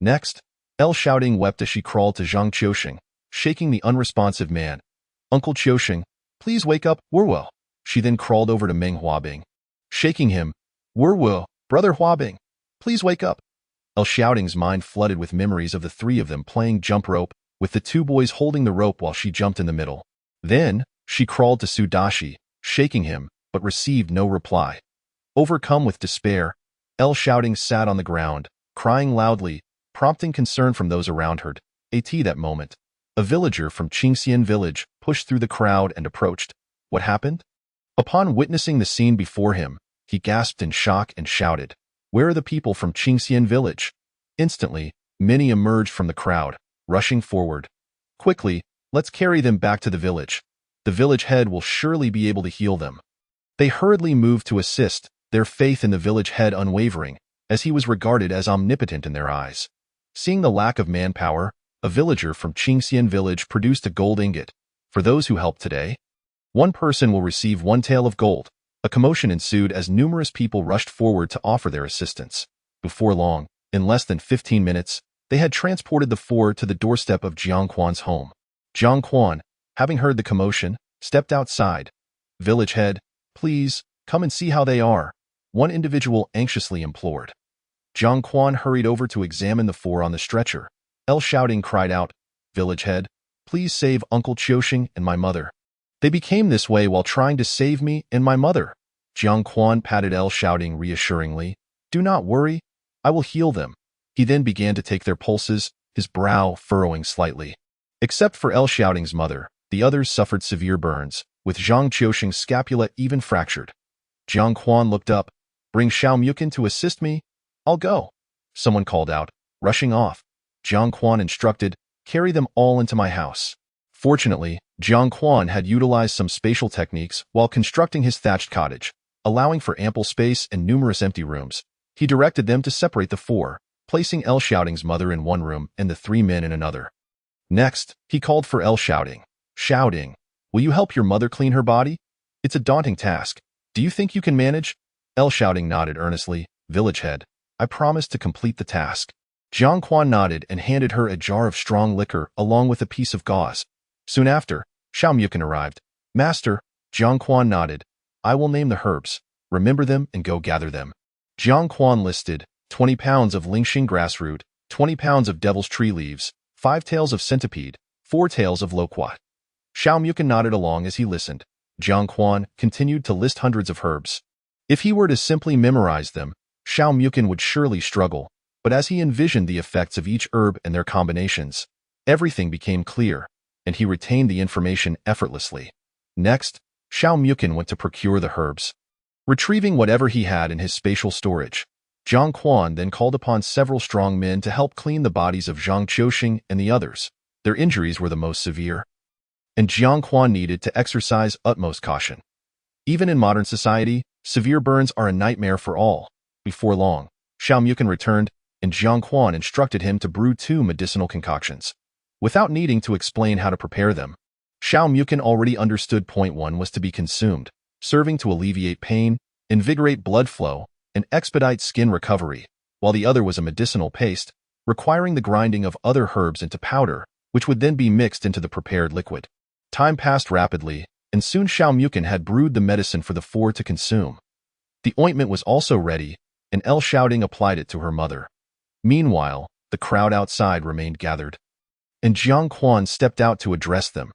Next, El Shouting wept as she crawled to Zhang Qiusheng, shaking the unresponsive man. "Uncle Qiusheng, please wake up, Werwolf." She then crawled over to Meng Huabing, shaking him. "Werwolf, brother Huabing, please wake up." El Shouting's mind flooded with memories of the three of them playing jump rope, with the two boys holding the rope while she jumped in the middle. Then, she crawled to Sudashi, shaking him, but received no reply. Overcome with despair, El Shouting sat on the ground, crying loudly, prompting concern from those around her. At that moment, a villager from Qingxian village pushed through the crowd and approached. What happened? Upon witnessing the scene before him, he gasped in shock and shouted, "Where are the people from Qingxian village?" Instantly, many emerged from the crowd, rushing forward. "Quickly, let's carry them back to the village. The village head will surely be able to heal them." They hurriedly moved to assist, their faith in the village head unwavering, as he was regarded as omnipotent in their eyes. Seeing the lack of manpower, a villager from Qingxian village produced a gold ingot. "For those who help today, one person will receive 1 tael of gold." A commotion ensued as numerous people rushed forward to offer their assistance. Before long, in less than 15 minutes, they had transported the four to the doorstep of Jiang Quan's home. Jiang Quan, having heard the commotion, stepped outside. "Village head, please, come and see how they are," one individual anxiously implored. Jiang Quan hurried over to examine the four on the stretcher. El Shouting cried out, "Village head, please save Uncle Qiusheng and my mother. They became this way while trying to save me and my mother." Jiang Quan patted El Shouting reassuringly. "Do not worry, I will heal them." He then began to take their pulses, his brow furrowing slightly. Except for El Shouting's mother, the others suffered severe burns, with Zhang Qiusheng's scapula even fractured. Jiang Quan looked up. "Bring Xiao Mukin to assist me." "I'll go," someone called out, rushing off. Jiang Quan instructed, "Carry them all into my house." Fortunately, Jiang Quan had utilized some spatial techniques while constructing his thatched cottage, allowing for ample space and numerous empty rooms. He directed them to separate the four, placing El Shouting's mother in one room and the three men in another. Next, he called for El Shouting. "Shouting, will you help your mother clean her body? It's a daunting task. Do you think you can manage?" El Shouting nodded earnestly. "Village head, I promise to complete the task." Jiang Quan nodded and handed her a jar of strong liquor along with a piece of gauze. Soon after, Xiao Mukin arrived. "Master," Jiang Quan nodded, "I will name the herbs. Remember them and go gather them." Jiang Quan listed 20 pounds of Lingxing grassroot, 20 pounds of devil's tree leaves, 5 taels of centipede, 4 taels of loquat. Xiao Mukin nodded along as he listened. Jiang Quan continued to list hundreds of herbs. If he were to simply memorize them, Xiao Mukin would surely struggle, but as he envisioned the effects of each herb and their combinations, everything became clear, and he retained the information effortlessly. Next, Xiao Mukin went to procure the herbs. Retrieving whatever he had in his spatial storage, Jiang Quan then called upon several strong men to help clean the bodies of Zhang Qiusheng and the others. Their injuries were the most severe, and Jiang Quan needed to exercise utmost caution. Even in modern society, severe burns are a nightmare for all. Before long, Xiao Mukin returned, and Jiang Quan instructed him to brew 2 medicinal concoctions. Without needing to explain how to prepare them, Xiao Mukin already understood point 1 was to be consumed, serving to alleviate pain, invigorate blood flow, and expedite skin recovery, while the other was a medicinal paste, requiring the grinding of other herbs into powder, which would then be mixed into the prepared liquid. Time passed rapidly, and soon Xiao Mukin had brewed the medicine for the four to consume. The ointment was also ready, and El Shouting applied it to her mother. Meanwhile, the crowd outside remained gathered, and Jiang Quan stepped out to address them.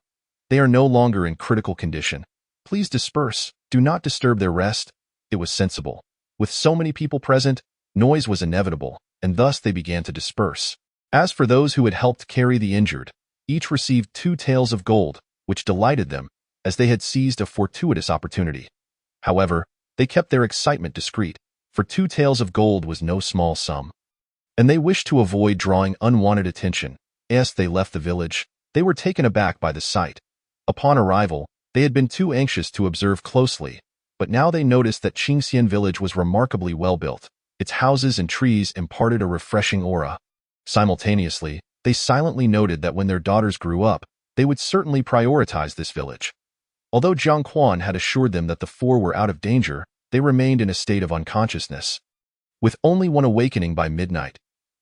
"They are no longer in critical condition. Please disperse. Do not disturb their rest." It was sensible. With so many people present, noise was inevitable, and thus they began to disperse. As for those who had helped carry the injured, each received 2 taels of gold, which delighted them, as they had seized a fortuitous opportunity. However, they kept their excitement discreet, for 2 taels of gold was no small sum. And they wished to avoid drawing unwanted attention. As they left the village, they were taken aback by the sight. Upon arrival, they had been too anxious to observe closely, but now they noticed that Qingxian village was remarkably well built. Its houses and trees imparted a refreshing aura. Simultaneously, they silently noted that when their daughters grew up, they would certainly prioritize this village. Although Jiang Quan had assured them that the 4 were out of danger, they remained in a state of unconsciousness. With only one awakening by midnight.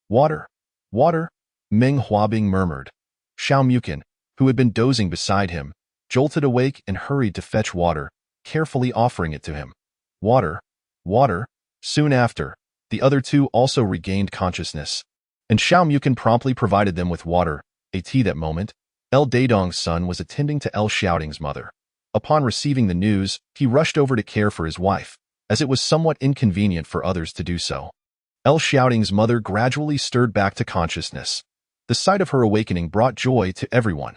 Water, water, Meng Huabing murmured. Xiao Mukin, who had been dozing beside him, jolted awake and hurried to fetch water, carefully offering it to him. Water, water. Soon after, the other 2 also regained consciousness, and Xiao Mukin promptly provided them with water. At that moment, El Dadong's son was attending to El Xiaoting's mother. Upon receiving the news, he rushed over to care for his wife, as it was somewhat inconvenient for others to do so. El Xiaoting's mother gradually stirred back to consciousness. The sight of her awakening brought joy to everyone.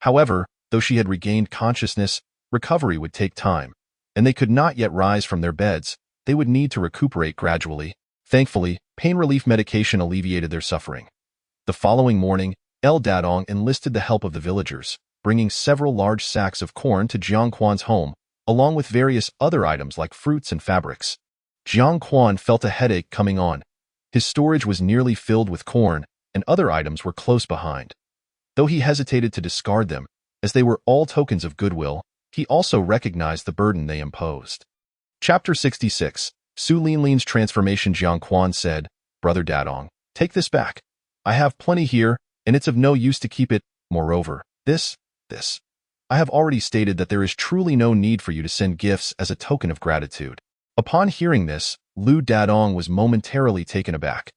However, though she had regained consciousness, recovery would take time, and they could not yet rise from their beds. They would need to recuperate gradually. Thankfully, pain relief medication alleviated their suffering. The following morning, El Dadong enlisted the help of the villagers, bringing several large sacks of corn to Jiang Quan's home, along with various other items like fruits and fabrics. Jiang Quan felt a headache coming on. His storage was nearly filled with corn, and other items were close behind. Though he hesitated to discard them, as they were all tokens of goodwill, he also recognized the burden they imposed. Chapter 66. Su Linlin's transformation. Jiang Quan said, "Brother Dadong, take this back. I have plenty here, and it's of no use to keep it. Moreover, this. I have already stated that there is truly no need for you to send gifts as a token of gratitude." Upon hearing this, Lu Dadong was momentarily taken aback.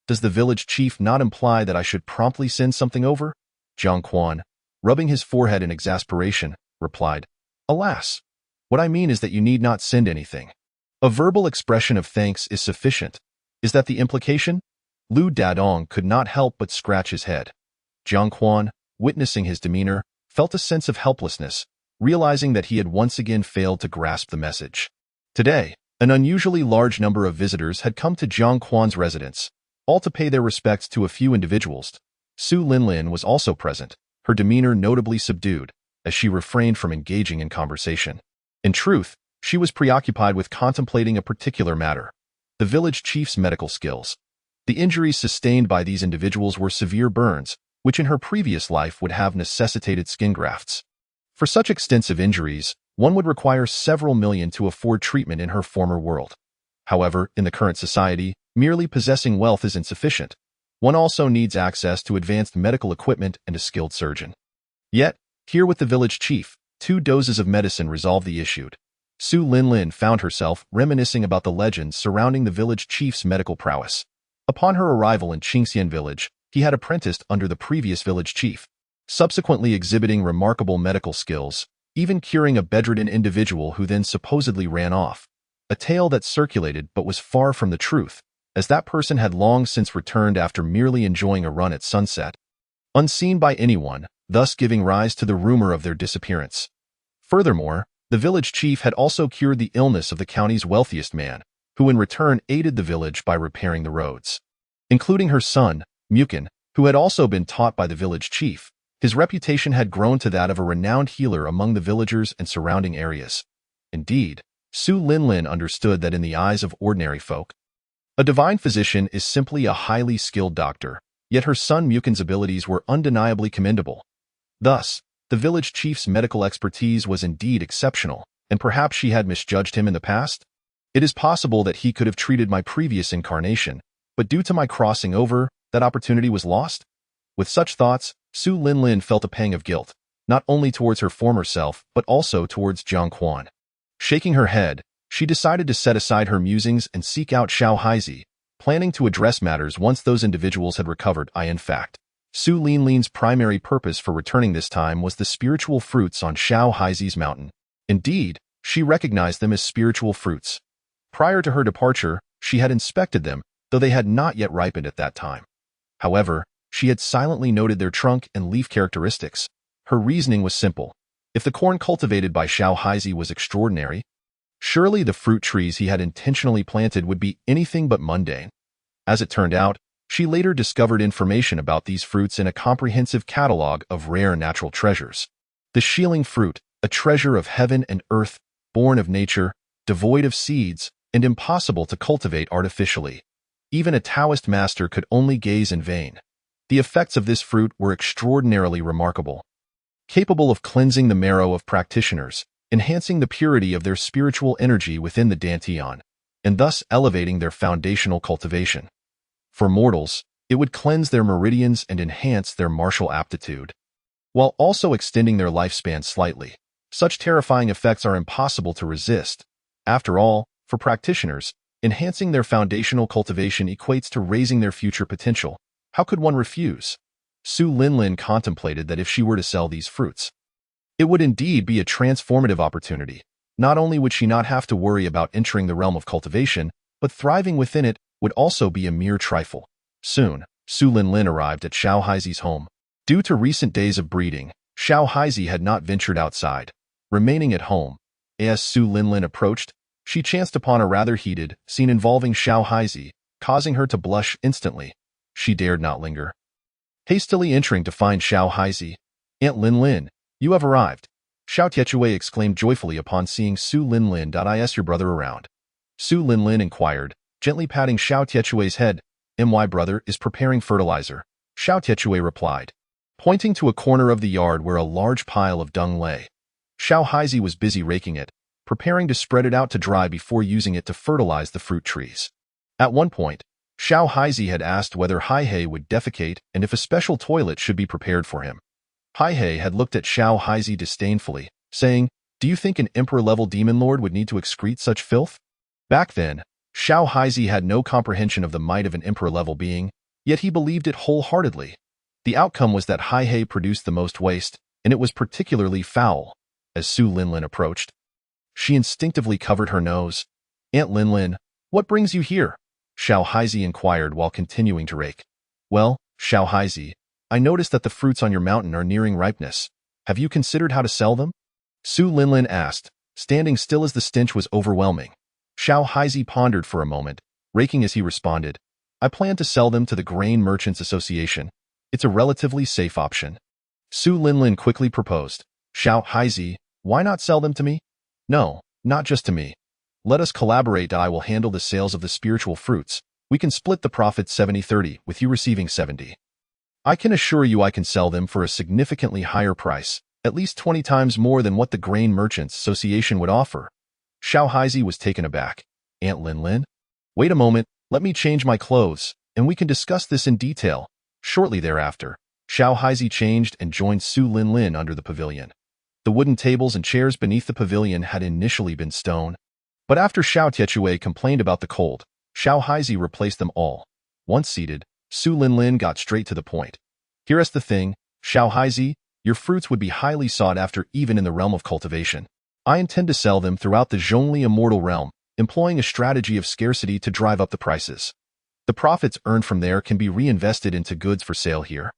Does the village chief not imply that I should promptly send something over? Jiang Quan, rubbing his forehead in exasperation, replied, "Alas! What I mean is that you need not send anything. A verbal expression of thanks is sufficient. Is that the implication?" Lu Dadong could not help but scratch his head. Jiang Quan, witnessing his demeanor, felt a sense of helplessness, realizing that he had once again failed to grasp the message. Today, an unusually large number of visitors had come to Jiang Quan's residence, all to pay their respects to a few individuals. Su Linlin was also present, her demeanor notably subdued, as she refrained from engaging in conversation. In truth, she was preoccupied with contemplating a particular matter: the village chief's medical skills. The injuries sustained by these individuals were severe burns, which in her previous life would have necessitated skin grafts. For such extensive injuries, one would require several million to afford treatment in her former world. However, in the current society, merely possessing wealth is insufficient. One also needs access to advanced medical equipment and a skilled surgeon. Yet, here with the village chief, 2 doses of medicine resolved the issue. Su Linlin found herself reminiscing about the legends surrounding the village chief's medical prowess. Upon her arrival in Qingxian village, he had apprenticed under the previous village chief, subsequently exhibiting remarkable medical skills, even curing a bedridden individual who then supposedly ran off. A tale that circulated but was far from the truth, as that person had long since returned after merely enjoying a run at sunset, unseen by anyone, thus giving rise to the rumor of their disappearance. Furthermore, the village chief had also cured the illness of the county's wealthiest man, who in return aided the village by repairing the roads. Including her son, Mukin, who had also been taught by the village chief, his reputation had grown to that of a renowned healer among the villagers and surrounding areas. Indeed, Su Linlin understood that in the eyes of ordinary folk, a divine physician is simply a highly skilled doctor, yet her son Mukin's abilities were undeniably commendable. Thus, the village chief's medical expertise was indeed exceptional, and perhaps she had misjudged him in the past. It is possible that he could have treated my previous incarnation, but due to my crossing over, that opportunity was lost? With such thoughts, Su Linlin felt a pang of guilt, not only towards her former self, but also towards Jiang Quan. Shaking her head, she decided to set aside her musings and seek out Xiao Haizi, planning to address matters once those individuals had recovered. In fact, Su Linlin's primary purpose for returning this time was the spiritual fruits on Xiao Haizi's mountain. Indeed, she recognized them as spiritual fruits. Prior to her departure, she had inspected them, though they had not yet ripened at that time. However, she had silently noted their trunk and leaf characteristics. Her reasoning was simple. If the corn cultivated by Xiao Haizi was extraordinary, surely the fruit trees he had intentionally planted would be anything but mundane. As it turned out, she later discovered information about these fruits in a comprehensive catalog of rare natural treasures. The Shieling fruit, a treasure of heaven and earth, born of nature, devoid of seeds, and impossible to cultivate artificially. Even a Taoist master could only gaze in vain. The effects of this fruit were extraordinarily remarkable. Capable of cleansing the marrow of practitioners, enhancing the purity of their spiritual energy within the Dantian, and thus elevating their foundational cultivation. For mortals, it would cleanse their meridians and enhance their martial aptitude, while also extending their lifespan slightly. Such terrifying effects are impossible to resist. After all, for practitioners, enhancing their foundational cultivation equates to raising their future potential. How could one refuse? Su Linlin contemplated that if she were to sell these fruits, it would indeed be a transformative opportunity. Not only would she not have to worry about entering the realm of cultivation, but thriving within it would also be a mere trifle. Soon, Su Linlin arrived at Xiao Haizi's home. Due to recent days of breeding, Xiao Haizi had not ventured outside, remaining at home. As Su Linlin approached, she chanced upon a rather heated scene involving Xiao Haizi, causing her to blush instantly. She dared not linger. Hastily entering to find Xiao Haizi, "Aunt Linlin, you have arrived," Xiao Tietue exclaimed joyfully upon seeing Su Linlin. "Is your brother around?" Su Linlin inquired, gently patting Xiao Tietue's head. "My brother is preparing fertilizer," Xiao Tietue replied, pointing to a corner of the yard where a large pile of dung lay. Xiao Haizi was busy raking it, preparing to spread it out to dry before using it to fertilize the fruit trees. At one point, Xiao Haizi had asked whether Haihei would defecate and if a special toilet should be prepared for him. Haihei had looked at Xiao Haizi disdainfully, saying, "Do you think an emperor-level demon lord would need to excrete such filth?" Back then, Xiao Haizi had no comprehension of the might of an emperor-level being, yet he believed it wholeheartedly. The outcome was that Haihei produced the most waste, and it was particularly foul. As Su Linlin approached, she instinctively covered her nose. "Aunt Linlin, what brings you here?" Xiao Haizi inquired while continuing to rake. "Well, Xiao Haizi, I noticed that the fruits on your mountain are nearing ripeness. Have you considered how to sell them?" Su Linlin asked, standing still as the stench was overwhelming. Xiao Haizi pondered for a moment, raking as he responded, "I plan to sell them to the Grain Merchants Association. It's a relatively safe option." Su Linlin quickly proposed, "Xiao Haizi, why not sell them to me?" "No, not just to me. Let us collaborate. I will handle the sales of the spiritual fruits. We can split the profits 70-30, with you receiving 70. I can assure you I can sell them for a significantly higher price, at least 20 times more than what the Grain Merchants Association would offer." Xiao Haizi was taken aback. "Aunt Linlin? Wait a moment, let me change my clothes, and we can discuss this in detail." Shortly thereafter, Xiao Haizi changed and joined Su Linlin under the pavilion. The wooden tables and chairs beneath the pavilion had initially been stone, but after Xiao Tietue complained about the cold, Xiao Haizi replaced them all. Once seated, Su Linlin got straight to the point. "Here's the thing, Xiao Haizi, your fruits would be highly sought after even in the realm of cultivation. I intend to sell them throughout the Zhongli immortal realm, employing a strategy of scarcity to drive up the prices. The profits earned from there can be reinvested into goods for sale here,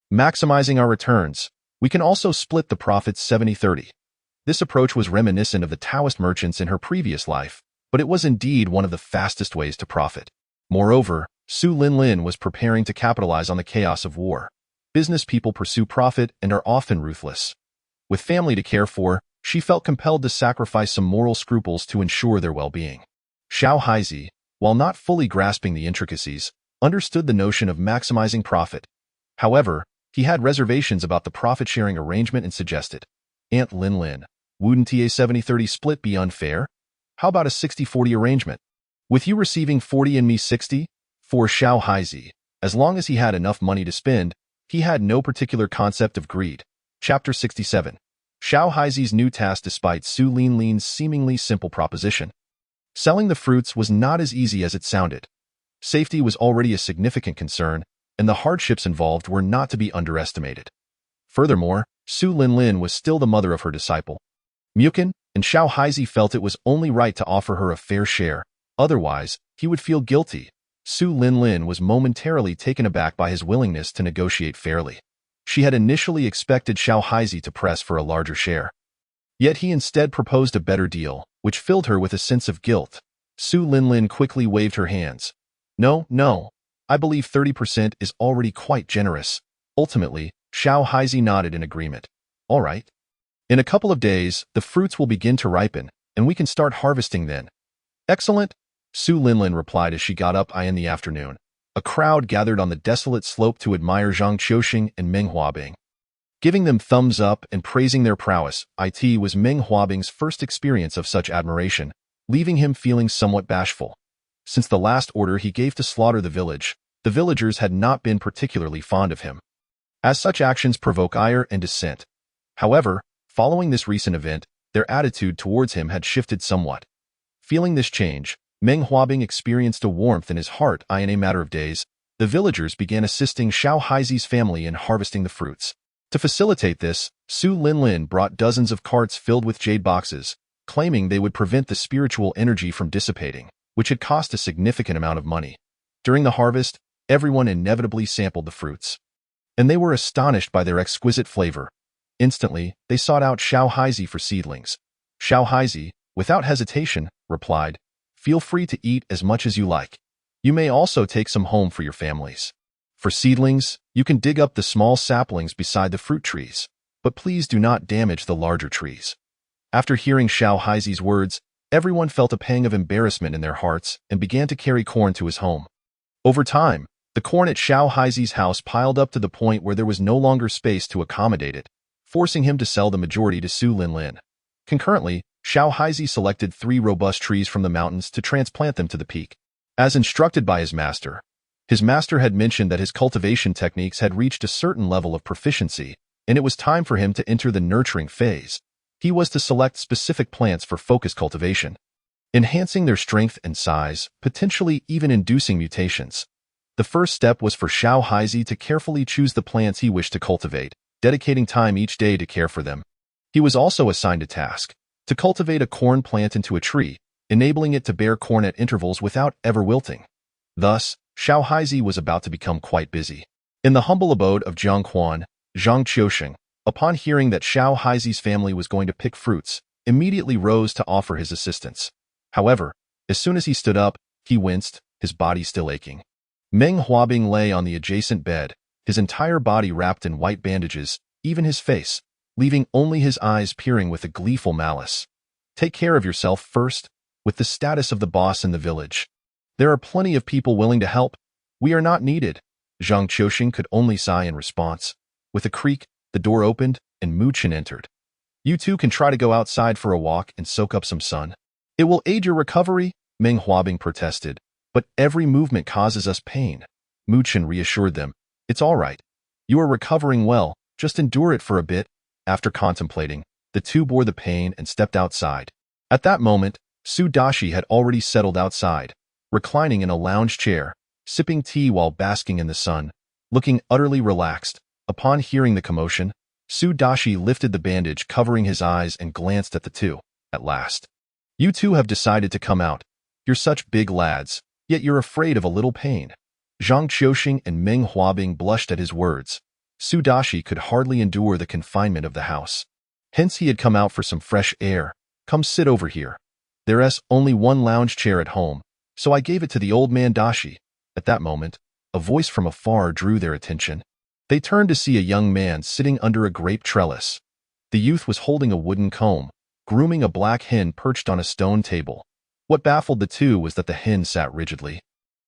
maximizing our returns. We can also split the profits 70-30. This approach was reminiscent of the Taoist merchants in her previous life, but it was indeed one of the fastest ways to profit. Moreover, Su Linlin was preparing to capitalize on the chaos of war. Business people pursue profit and are often ruthless. With family to care for, she felt compelled to sacrifice some moral scruples to ensure their well-being. Xiao Haizi, while not fully grasping the intricacies, understood the notion of maximizing profit. However, he had reservations about the profit-sharing arrangement and suggested, "Aunt Linlin, wouldn't a 70-30 split be unfair? How about a 60-40 arrangement? With you receiving 40 and me 60? For Xiao Haizi, as long as he had enough money to spend, he had no particular concept of greed. Chapter 67. Xiao Haizi's new task despite Su Linlin's seemingly simple proposition. Selling the fruits was not as easy as it sounded. Safety was already a significant concern, and the hardships involved were not to be underestimated. Furthermore, Su Linlin was still the mother of her disciple, Mukin, and Xiao Haizi felt it was only right to offer her a fair share, otherwise, he would feel guilty. Su Linlin was momentarily taken aback by his willingness to negotiate fairly. She had initially expected Xiao Haizi to press for a larger share. Yet he instead proposed a better deal, which filled her with a sense of guilt. Su Linlin quickly waved her hands. No, no. I believe 30% is already quite generous. Ultimately, Xiao Haizi nodded in agreement. All right. In a couple of days, the fruits will begin to ripen, and we can start harvesting then. Excellent, Su Linlin replied as she got up in the afternoon. A crowd gathered on the desolate slope to admire Zhang Qiuxing and Meng Huabing. Giving them thumbs up and praising their prowess, it was Meng Huabing's first experience of such admiration, leaving him feeling somewhat bashful. Since the last order he gave to slaughter the village, the villagers had not been particularly fond of him, as such actions provoke ire and dissent. However, following this recent event, their attitude towards him had shifted somewhat. Feeling this change, Meng Huabing experienced a warmth in his heart. In a matter of days, the villagers began assisting Xiao Haizi's family in harvesting the fruits. To facilitate this, Su Linlin brought dozens of carts filled with jade boxes, claiming they would prevent the spiritual energy from dissipating, which had cost a significant amount of money. During the harvest, everyone inevitably sampled the fruits, and they were astonished by their exquisite flavor. Instantly, they sought out Xiao Haizi for seedlings. Xiao Haizi, without hesitation, replied, "Feel free to eat as much as you like. You may also take some home for your families. For seedlings, you can dig up the small saplings beside the fruit trees, but please do not damage the larger trees." After hearing Xiao Haizi's words, everyone felt a pang of embarrassment in their hearts and began to carry corn to his home. Over time, the corn at Xiao Haizi's house piled up to the point where there was no longer space to accommodate it, forcing him to sell the majority to Su Linlin. Concurrently, Xiao Haizi selected 3 robust trees from the mountains to transplant them to the peak. As instructed by his master had mentioned that his cultivation techniques had reached a certain level of proficiency, and it was time for him to enter the nurturing phase. He was to select specific plants for focused cultivation, enhancing their strength and size, potentially even inducing mutations. The first step was for Xiao Haizi to carefully choose the plants he wished to cultivate, dedicating time each day to care for them. He was also assigned a task to cultivate a corn plant into a tree, enabling it to bear corn at intervals without ever wilting. Thus, Xiao Haizi was about to become quite busy. In the humble abode of Jiang Quan, Zhang Qiuxing, upon hearing that Xiao Haizi's family was going to pick fruits, immediately rose to offer his assistance. However, as soon as he stood up, he winced, his body still aching. Meng Huabing lay on the adjacent bed, his entire body wrapped in white bandages, even his face, leaving only his eyes peering with a gleeful malice. "Take care of yourself first, with the status of the boss in the village. There are plenty of people willing to help. We are not needed." Zhang Qiuxing could only sigh in response. With a creak, the door opened, and Mu Chen entered. "You two can try to go outside for a walk and soak up some sun. It will aid your recovery," Meng Huabing protested. "But every movement causes us pain." Mu Chen reassured them. "It's all right. You are recovering well, just endure it for a bit." After contemplating, the two bore the pain and stepped outside. At that moment, Su Dashi had already settled outside, reclining in a lounge chair, sipping tea while basking in the sun, looking utterly relaxed. Upon hearing the commotion, Su Dashi lifted the bandage covering his eyes and glanced at the two. "At last. You two have decided to come out. You're such big lads, yet you're afraid of a little pain." Zhang Qiuxing and Meng Huabing blushed at his words. Su Dashi could hardly endure the confinement of the house. Hence he had come out for some fresh air. "Come sit over here. There's only one lounge chair at home, so I gave it to the old man Dashi." At that moment, a voice from afar drew their attention. They turned to see a young man sitting under a grape trellis. The youth was holding a wooden comb, grooming a black hen perched on a stone table. What baffled the two was that the hen sat rigidly,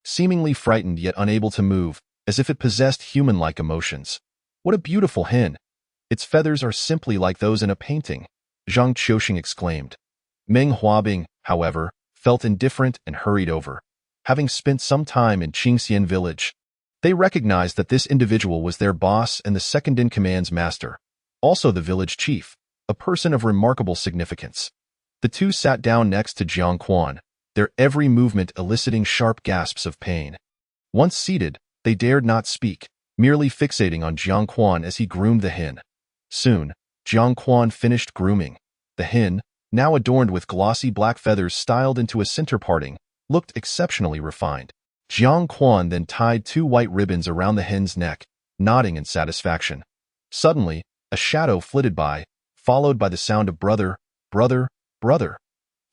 seemingly frightened yet unable to move, as if it possessed human-like emotions. "What a beautiful hen! Its feathers are simply like those in a painting," Zhang Qiuxing exclaimed. Meng Huabing, however, felt indifferent and hurried over. Having spent some time in Qingxian village, they recognized that this individual was their boss and the second-in-command's master, also the village chief, a person of remarkable significance. The two sat down next to Jiang Quan, their every movement eliciting sharp gasps of pain. Once seated, they dared not speak, merely fixating on Jiang Quan as he groomed the hen. Soon, Jiang Quan finished grooming. The hen, now adorned with glossy black feathers styled into a center parting, looked exceptionally refined. Jiang Quan then tied 2 white ribbons around the hen's neck, nodding in satisfaction. Suddenly, a shadow flitted by, followed by the sound of brother, brother, brother.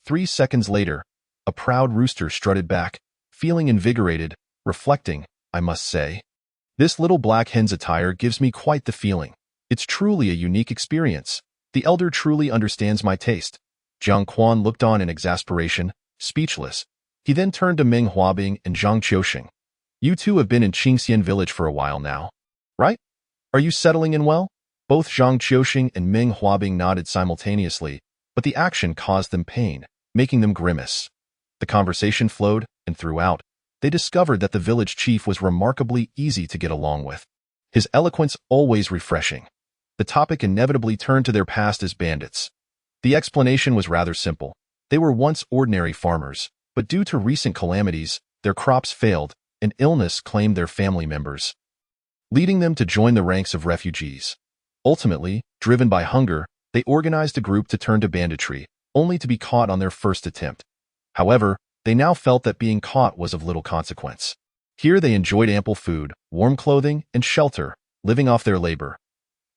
3 seconds later, a proud rooster strutted back, feeling invigorated, reflecting, I must say. This little black hen's attire gives me quite the feeling. It's truly a unique experience. The elder truly understands my taste. Jiang Quan looked on in exasperation, speechless. He then turned to Meng Huabing and Zhang Qiuxing. You two have been in Qingxian village for a while now, right? Are you settling in well? Both Zhang Qiuxing and Meng Huabing nodded simultaneously, but the action caused them pain, making them grimace. The conversation flowed, and throughout, they discovered that the village chief was remarkably easy to get along with. His eloquence always refreshing. The topic inevitably turned to their past as bandits. The explanation was rather simple. They were once ordinary farmers, but due to recent calamities, their crops failed, and illness claimed their family members, leading them to join the ranks of refugees. Ultimately, driven by hunger, they organized a group to turn to banditry, only to be caught on their first attempt. However, they now felt that being caught was of little consequence. Here they enjoyed ample food, warm clothing, and shelter, living off their labor.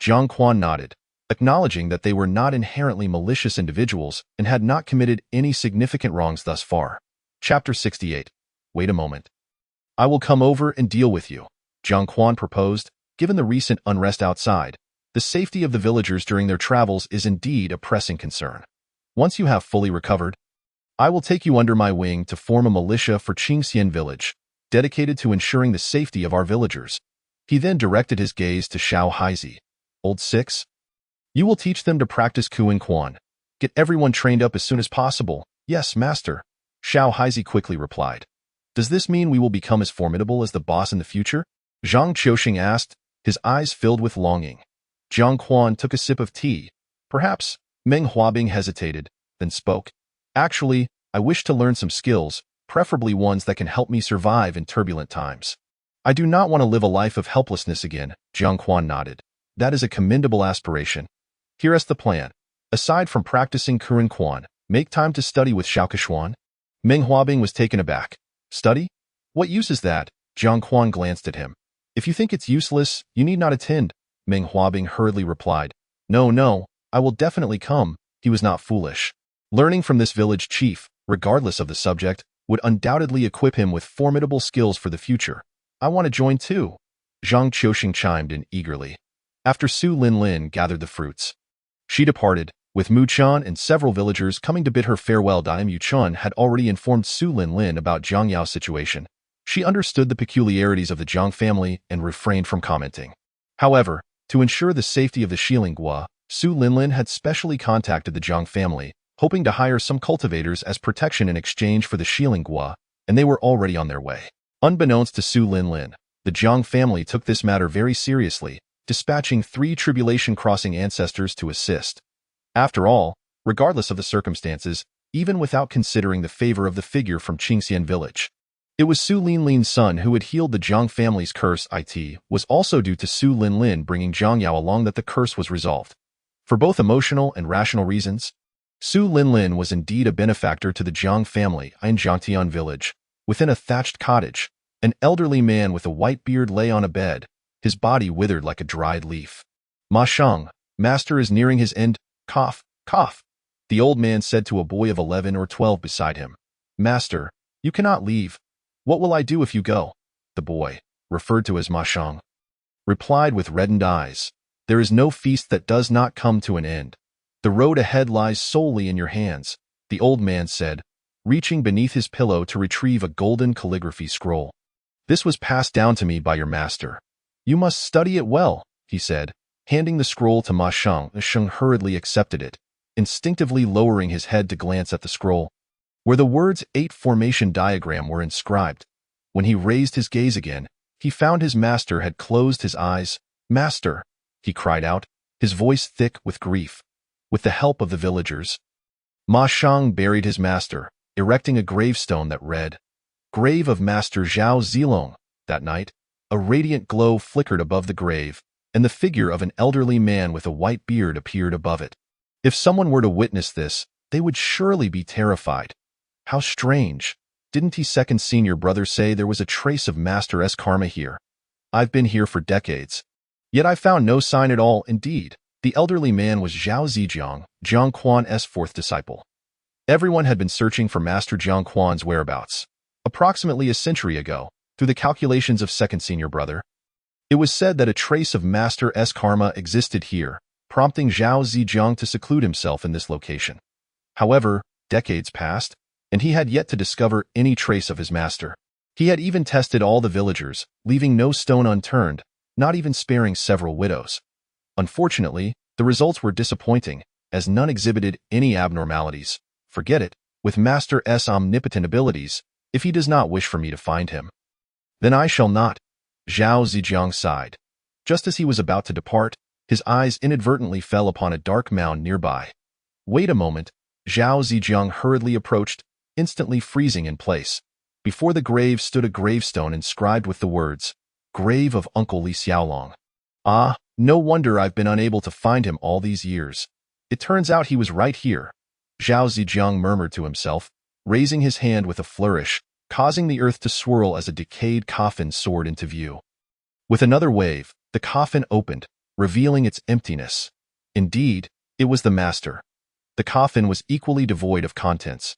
Jiang Quan nodded, acknowledging that they were not inherently malicious individuals and had not committed any significant wrongs thus far. Chapter 68. Wait a moment. I will come over and deal with you, Jiang Quan proposed. Given the recent unrest outside, the safety of the villagers during their travels is indeed a pressing concern. Once you have fully recovered, I will take you under my wing to form a militia for Qingxian village, dedicated to ensuring the safety of our villagers. He then directed his gaze to Xiao Haizi. Old 6. You will teach them to practice Kuan Quan. Get everyone trained up as soon as possible. Yes, master, Xiao Haizi quickly replied. Does this mean we will become as formidable as the boss in the future? Zhang Qiuxing asked, his eyes filled with longing. Jiang Quan took a sip of tea. Perhaps. Meng Huabing hesitated, then spoke. Actually, I wish to learn some skills, preferably ones that can help me survive in turbulent times. I do not want to live a life of helplessness again, Jiang Quan nodded. That is a commendable aspiration. Here is the plan. Aside from practicing Kuan Quan, make time to study with Xiao Keshuan. Meng Huabing was taken aback. Study? What use is that? Jiang Quan glanced at him. If you think it's useless, you need not attend, Meng Huabing hurriedly replied. No, I will definitely come. He was not foolish. Learning from this village chief, regardless of the subject, would undoubtedly equip him with formidable skills for the future. I want to join too. Zhang Qiuxing chimed in eagerly. After Su Linlin gathered the fruits, she departed, with Mu Chan and several villagers coming to bid her farewell. Mu Chan had already informed Su Linlin about Jiang Yao's situation. She understood the peculiarities of the Jiang family and refrained from commenting. However, to ensure the safety of the Shilingua, Su Linlin had specially contacted the Jiang family, hoping to hire some cultivators as protection in exchange for the Shilingua, and they were already on their way. Unbeknownst to Su Linlin, the Jiang family took this matter very seriously, dispatching 3 tribulation-crossing ancestors to assist. After all, regardless of the circumstances, even without considering the favor of the figure from Qingxian village, it was Su Linlin's son who had healed the Jiang family's curse. It was also due to Su Linlin bringing Jiang Yao along that the curse was resolved. For both emotional and rational reasons, Su Linlin was indeed a benefactor to the Jiang family in Jiangtian village. Within a thatched cottage, an elderly man with a white beard lay on a bed, his body withered like a dried leaf. Ma Shang, master is nearing his end. Cough, cough, the old man said to a boy of 11 or 12 beside him. Master, you cannot leave. What will I do if you go? The boy, referred to as Ma Shang, replied with reddened eyes. There is no feast that does not come to an end. The road ahead lies solely in your hands, the old man said, reaching beneath his pillow to retrieve a golden calligraphy scroll. This was passed down to me by your master. You must study it well, he said, handing the scroll to Ma Shang. Shang hurriedly accepted it, instinctively lowering his head to glance at the scroll, where the words 8 formation diagram were inscribed. When he raised his gaze again, he found his master had closed his eyes. Master, he cried out, his voice thick with grief. With the help of the villagers, Ma Shang buried his master, erecting a gravestone that read, Grave of Master Zhao Zilong. That night, a radiant glow flickered above the grave, and the figure of an elderly man with a white beard appeared above it. If someone were to witness this, they would surely be terrified. How strange. Didn't he second senior brother say there was a trace of Master S karma here? I've been here for decades. Yet I found no sign at all. Indeed, the elderly man was Zhao Zijiang, Jiang Quan's fourth disciple. Everyone had been searching for Master Jiang Quan's whereabouts. Approximately a century ago, through the calculations of second senior brother, it was said that a trace of Master S karma existed here, prompting Zhao Zijiang to seclude himself in this location. However, decades passed, and he had yet to discover any trace of his master. He had even tested all the villagers, leaving no stone unturned, not even sparing several widows. Unfortunately, the results were disappointing, as none exhibited any abnormalities. Forget it, with Master S' omnipotent abilities, if he does not wish for me to find him, then I shall not. Zhao Zijiang sighed. Just as he was about to depart, his eyes inadvertently fell upon a dark mound nearby. Wait a moment, Zhao Zijiang hurriedly approached, instantly freezing in place. Before the grave stood a gravestone inscribed with the words, "Grave of Uncle Li Xiaolong." Ah, no wonder I've been unable to find him all these years. It turns out he was right here, Zhao Zijiang murmured to himself, raising his hand with a flourish, causing the earth to swirl as a decayed coffin soared into view. With another wave, the coffin opened, revealing its emptiness. Indeed, it was the master. The coffin was equally devoid of contents.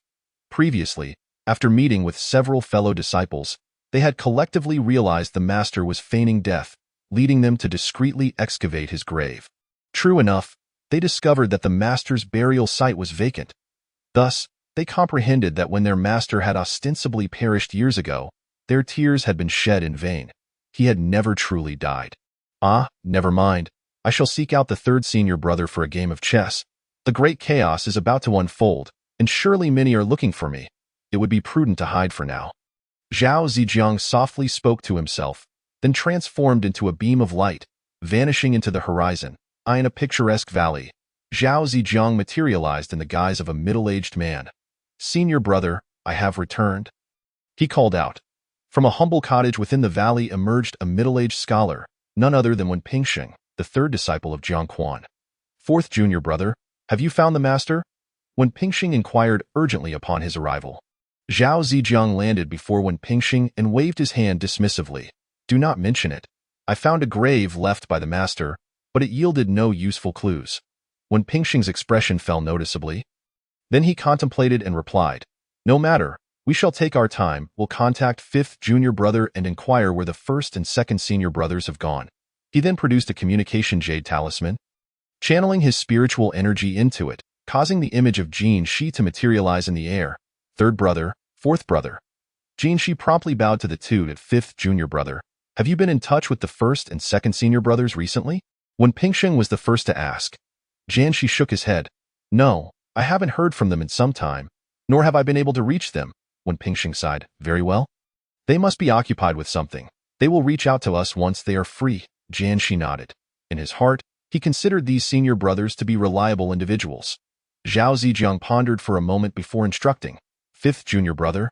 Previously, after meeting with several fellow disciples, they had collectively realized the master was feigning death, leading them to discreetly excavate his grave. True enough, they discovered that the master's burial site was vacant. Thus, they comprehended that when their master had ostensibly perished years ago, their tears had been shed in vain. He had never truly died. Ah, never mind. I shall seek out the third senior brother for a game of chess. The great chaos is about to unfold, and surely many are looking for me. It would be prudent to hide for now. Zhao Zijiang softly spoke to himself, then transformed into a beam of light, vanishing into the horizon. In a picturesque valley, Zhao Zijiang materialized in the guise of a middle-aged man. "Senior brother, I have returned," he called out. From a humble cottage within the valley emerged a middle-aged scholar, none other than Wen Pingsheng, the third disciple of Jiang Quan. "Fourth junior brother, have you found the master?" Wen Pingsheng inquired urgently upon his arrival. Zhao Zijiang landed before Wen Pingsheng and waved his hand dismissively. "Do not mention it. I found a grave left by the master, but it yielded no useful clues." Wen Pingsheng's expression fell noticeably. Then he contemplated and replied, "No matter, we shall take our time. We'll contact fifth junior brother and inquire where the first and second senior brothers have gone." He then produced a communication jade talisman, channeling his spiritual energy into it, causing the image of Jin Shi to materialize in the air. "Third brother, fourth brother." Jin Shi promptly bowed to the two at fifth junior brother. "Have you been in touch with the first and second senior brothers recently?" When Pingsheng was the first to ask, Jian Shi shook his head. "No, I haven't heard from them in some time, nor have I been able to reach them." When Pingsheng sighed, "Very well. They must be occupied with something. They will reach out to us once they are free." Jian Shi nodded. In his heart, he considered these senior brothers to be reliable individuals. Zhao Zijiang pondered for a moment before instructing, "Fifth junior brother,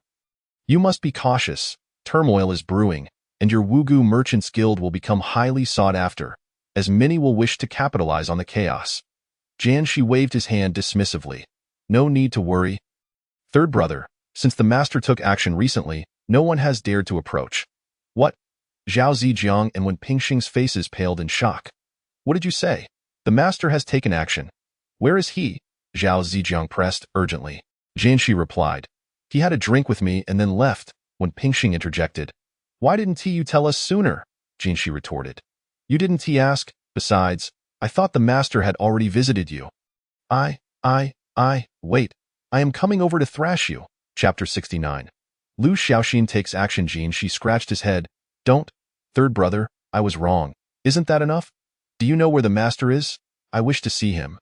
you must be cautious. Turmoil is brewing, and your Wugu Merchants Guild will become highly sought after, as many will wish to capitalize on the chaos." Jian Shi waved his hand dismissively. "No need to worry. Third brother, since the master took action recently, no one has dared to approach." "What?" Zhao Zijiang and Wen Pingsheng's faces paled in shock. "What did you say?" "The master has taken action." "Where is he?" Zhao Zijiang pressed urgently. Jian Shi replied, "He had a drink with me and then left." When Pingsheng interjected, "Why didn't you tell us sooner?" Jian Shi retorted, "You didn't ask. Besides, I thought the master had already visited you." Wait. I am coming over to thrash you." Chapter 69. Lu Xiaoxin takes action. Jian Shi scratched his head. "Don't. Third brother, I was wrong. Isn't that enough? Do you know where the master is? I wish to see him."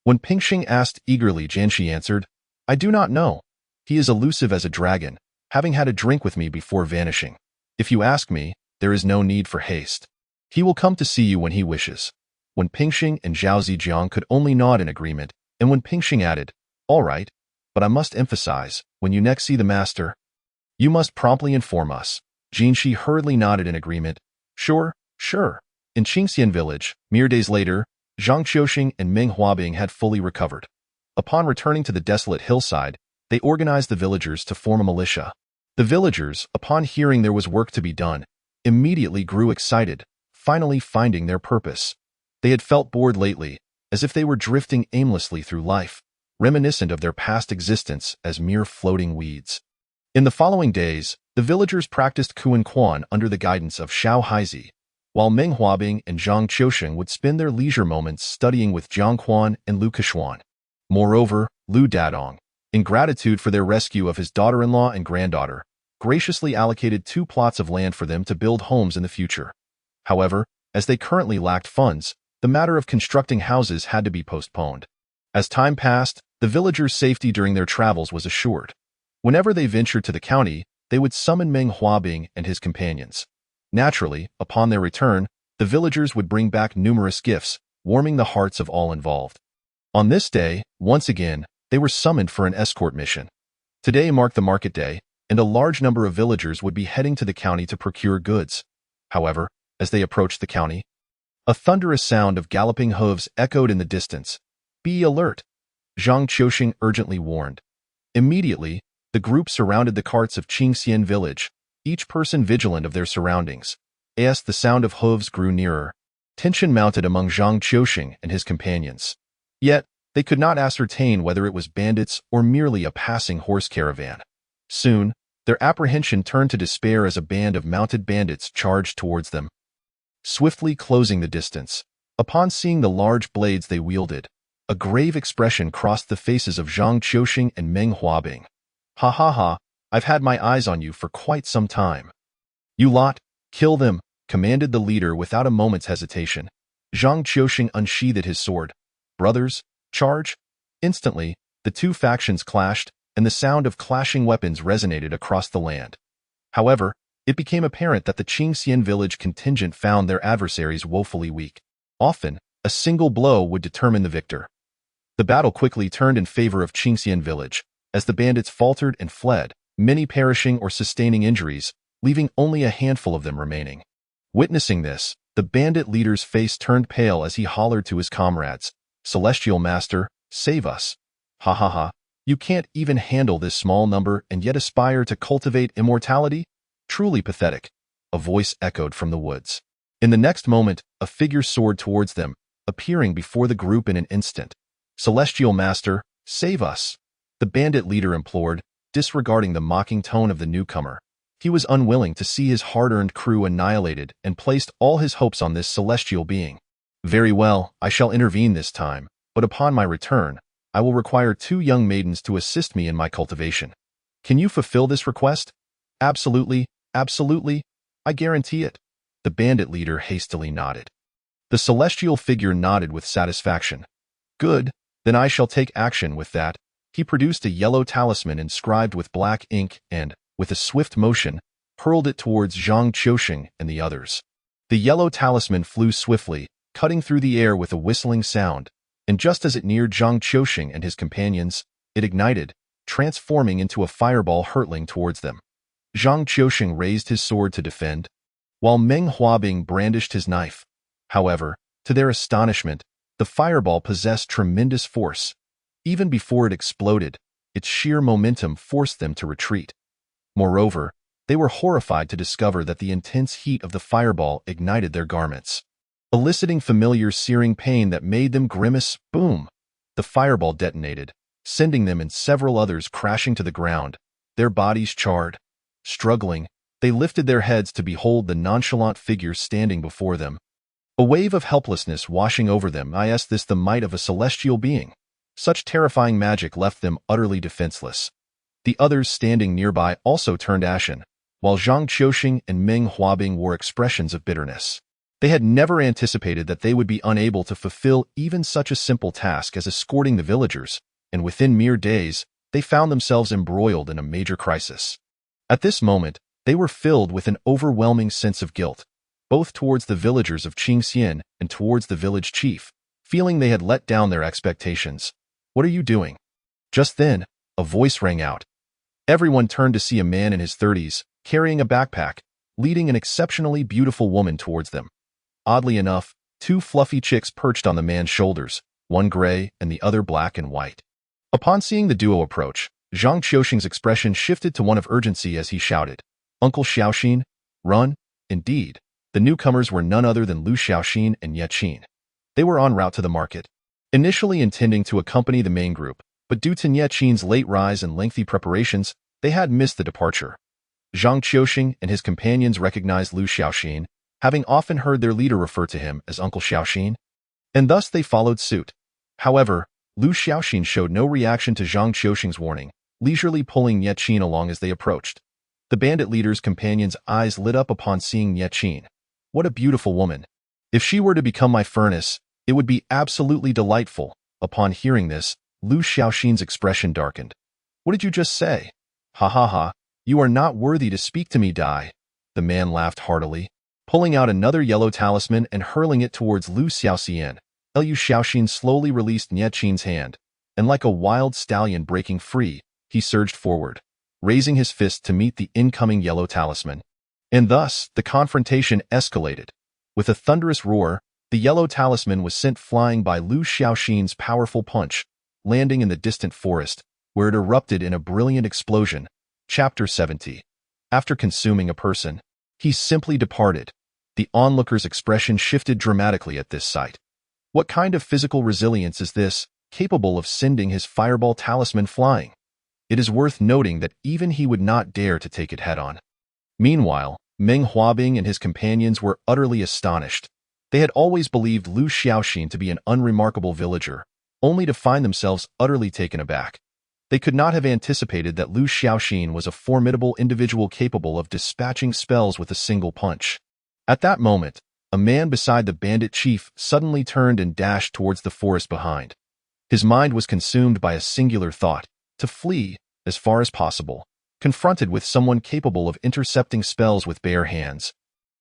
When Pingsheng asked eagerly, Jian Shi answered, "I do not know. He is elusive as a dragon, having had a drink with me before vanishing. If you ask me, there is no need for haste. He will come to see you when he wishes." When Pingsheng and Zhao Zijiang could only nod in agreement, and when Pingsheng added, "All right, but I must emphasize, when you next see the master, you must promptly inform us." Jian Shi hurriedly nodded in agreement. Sure. In Qingxian village, mere days later, Zhang Qiuxing and Meng Huabing had fully recovered. Upon returning to the desolate hillside, they organized the villagers to form a militia. The villagers, upon hearing there was work to be done, immediately grew excited, finally finding their purpose. They had felt bored lately, as if they were drifting aimlessly through life, reminiscent of their past existence as mere floating weeds. In the following days, the villagers practiced Kuan Quan under the guidance of Xiao Haizi, while Meng Huabing and Zhang Qiusheng would spend their leisure moments studying with Jiang Quan and Lu Keshuan. Moreover, Lu Dadong, in gratitude for their rescue of his daughter-in-law and granddaughter, graciously allocated 2 plots of land for them to build homes in the future. However, as they currently lacked funds, the matter of constructing houses had to be postponed. As time passed, the villagers' safety during their travels was assured. Whenever they ventured to the county, they would summon Meng Huabing and his companions. Naturally, upon their return, the villagers would bring back numerous gifts, warming the hearts of all involved. On this day, once again, they were summoned for an escort mission. Today marked the market day, and a large number of villagers would be heading to the county to procure goods. However, as they approached the county, a thunderous sound of galloping hooves echoed in the distance. "Be alert!" Zhang Qiusheng urgently warned. Immediately, the group surrounded the carts of Qingxian village, each person vigilant of their surroundings. As the sound of hooves grew nearer, tension mounted among Zhang Qiusheng and his companions. Yet, they could not ascertain whether it was bandits or merely a passing horse caravan. Soon, their apprehension turned to despair as a band of mounted bandits charged towards them, swiftly closing the distance. Upon seeing the large blades they wielded, a grave expression crossed the faces of Zhang Qiusheng and Meng Huabing. "Ha ha ha, I've had my eyes on you for quite some time. You lot, kill them," commanded the leader without a moment's hesitation. Zhang Qiusheng unsheathed his sword. "Brothers, charge!" Instantly, the 2 factions clashed, and the sound of clashing weapons resonated across the land. However, it became apparent that the Qingxian village contingent found their adversaries woefully weak. Often, a single blow would determine the victor. The battle quickly turned in favor of Qingxian village, as the bandits faltered and fled, many perishing or sustaining injuries, leaving only a handful of them remaining. Witnessing this, the bandit leader's face turned pale as he hollered to his comrades, "Celestial Master, save us! Ha ha ha, you can't even handle this small number and yet aspire to cultivate immortality? Truly pathetic," a voice echoed from the woods. In the next moment, a figure soared towards them, appearing before the group in an instant. "Celestial Master, save us!" the bandit leader implored, disregarding the mocking tone of the newcomer. He was unwilling to see his hard-earned crew annihilated and placed all his hopes on this celestial being. "Very well, I shall intervene this time, but upon my return, I will require 2 young maidens to assist me in my cultivation. Can you fulfill this request?" "Absolutely, absolutely, I guarantee it," the bandit leader hastily nodded. The celestial figure nodded with satisfaction. "Good, then I shall take action with that." He produced a yellow talisman inscribed with black ink and, with a swift motion, hurled it towards Zhang Qiusheng and the others. The yellow talisman flew swiftly, cutting through the air with a whistling sound, and just as it neared Zhang Qiusheng and his companions, it ignited, transforming into a fireball hurtling towards them. Zhang Qiusheng raised his sword to defend, while Meng Huabing brandished his knife. However, to their astonishment, the fireball possessed tremendous force. Even before it exploded, its sheer momentum forced them to retreat. Moreover, they were horrified to discover that the intense heat of the fireball ignited their garments, eliciting familiar searing pain that made them grimace. Boom! The fireball detonated, sending them and several others crashing to the ground, their bodies charred. Struggling, they lifted their heads to behold the nonchalant figure standing before them. A wave of helplessness washing over them. Is this the might of a celestial being? Such terrifying magic left them utterly defenseless. The others standing nearby also turned ashen, while Zhang Qiusheng and Meng Huabing wore expressions of bitterness. They had never anticipated that they would be unable to fulfill even such a simple task as escorting the villagers, and within mere days, they found themselves embroiled in a major crisis. At this moment, they were filled with an overwhelming sense of guilt, both towards the villagers of Qingxian and towards the village chief, feeling they had let down their expectations. "What are you doing?" Just then, a voice rang out. Everyone turned to see a man in his 30s, carrying a backpack, leading an exceptionally beautiful woman towards them. Oddly enough, 2 fluffy chicks perched on the man's shoulders, one gray and the other black and white. Upon seeing the duo approach, Zhang Qiuxing's expression shifted to one of urgency as he shouted, "Uncle Xiaoxin, run!" Indeed, the newcomers were none other than Lu Xiaoxin and Ye Qin. They were en route to the market, initially intending to accompany the main group, but due to Ye Qin's late rise and lengthy preparations, they had missed the departure. Zhang Qiuxing and his companions recognized Lu Xiaoxin, having often heard their leader refer to him as Uncle Xiaoxin, and thus they followed suit. However, Lu Xiaoxin showed no reaction to Zhang Qiuxing's warning, leisurely pulling Ye Qin along as they approached. The bandit leader's companions' eyes lit up upon seeing Ye Qin. What a beautiful woman! If she were to become my furnace, it would be absolutely delightful. Upon hearing this, Lu Xiaoxin's expression darkened. What did you just say? Ha ha ha, you are not worthy to speak to me, Dai. The man laughed heartily, pulling out another yellow talisman and hurling it towards Lu Xiaoxian. Lu Xiaoxin slowly released Ye Qin's hand, and like a wild stallion breaking free, he surged forward, raising his fist to meet the incoming yellow talisman. And thus, the confrontation escalated. With a thunderous roar, the yellow talisman was sent flying by Lu Xiaoxin's powerful punch, landing in the distant forest, where it erupted in a brilliant explosion. Chapter 70. After consuming a person, he simply departed. The onlooker's expression shifted dramatically at this sight. What kind of physical resilience is this, capable of sending his fireball talisman flying? It is worth noting that even he would not dare to take it head-on. Meanwhile, Meng Huabing and his companions were utterly astonished. They had always believed Lu Xiaoxin to be an unremarkable villager, only to find themselves utterly taken aback. They could not have anticipated that Lu Xiaoxin was a formidable individual capable of dispatching spells with a single punch. At that moment, a man beside the bandit chief suddenly turned and dashed towards the forest behind. His mind was consumed by a singular thought: to flee, as far as possible, confronted with someone capable of intercepting spells with bare hands.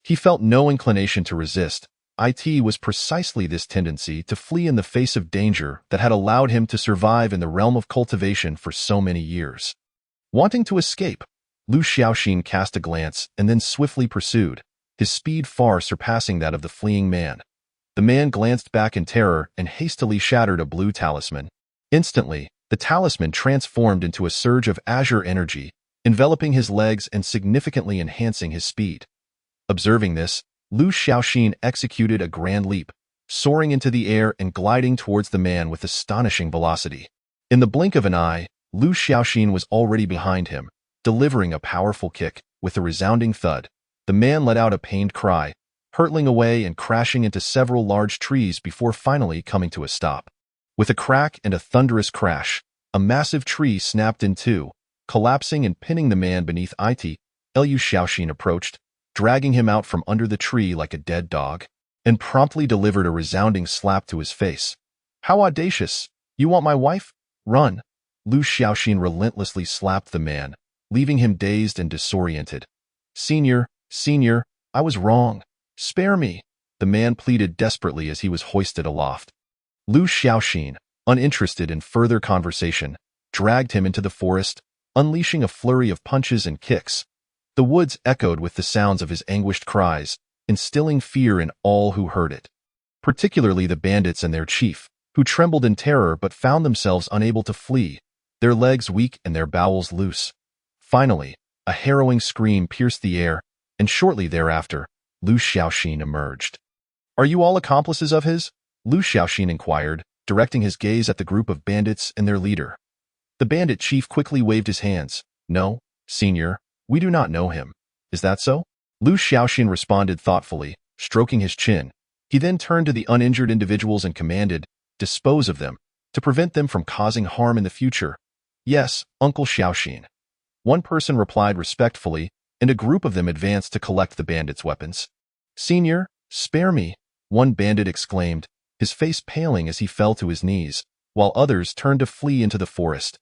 He felt no inclination to resist. It was precisely this tendency to flee in the face of danger that had allowed him to survive in the realm of cultivation for so many years. Wanting to escape, Lu Xiaoxin cast a glance and then swiftly pursued, his speed far surpassing that of the fleeing man. The man glanced back in terror and hastily shattered a blue talisman. Instantly, the talisman transformed into a surge of azure energy, enveloping his legs and significantly enhancing his speed. Observing this, Lu Xiaoxin executed a grand leap, soaring into the air and gliding towards the man with astonishing velocity. In the blink of an eye, Lu Xiaoxin was already behind him, delivering a powerful kick. With a resounding thud, the man let out a pained cry, hurtling away and crashing into several large trees before finally coming to a stop. With a crack and a thunderous crash, a massive tree snapped in two, collapsing and pinning the man beneath it. Lu Xiaoxin approached, dragging him out from under the tree like a dead dog, and promptly delivered a resounding slap to his face. How audacious! You want my wife? Run! Lu Xiaoxin relentlessly slapped the man, leaving him dazed and disoriented. Senior, I was wrong. Spare me! The man pleaded desperately as he was hoisted aloft. Lu Xiaoxin, uninterested in further conversation, dragged him into the forest, unleashing a flurry of punches and kicks. The woods echoed with the sounds of his anguished cries, instilling fear in all who heard it, particularly the bandits and their chief, who trembled in terror but found themselves unable to flee, their legs weak and their bowels loose. Finally, a harrowing scream pierced the air, and shortly thereafter, Lu Xiaoxin emerged. Are you all accomplices of his? Lu Xiaoxin inquired, directing his gaze at the group of bandits and their leader. The bandit chief quickly waved his hands. No, senior, we do not know him. Is that so? Lu Xiaoxin responded thoughtfully, stroking his chin. He then turned to the uninjured individuals and commanded, dispose of them, to prevent them from causing harm in the future. Yes, Uncle Xiaoxin. One person replied respectfully, and a group of them advanced to collect the bandits' weapons. Senior, spare me, one bandit exclaimed, his face paling as he fell to his knees, while others turned to flee into the forest.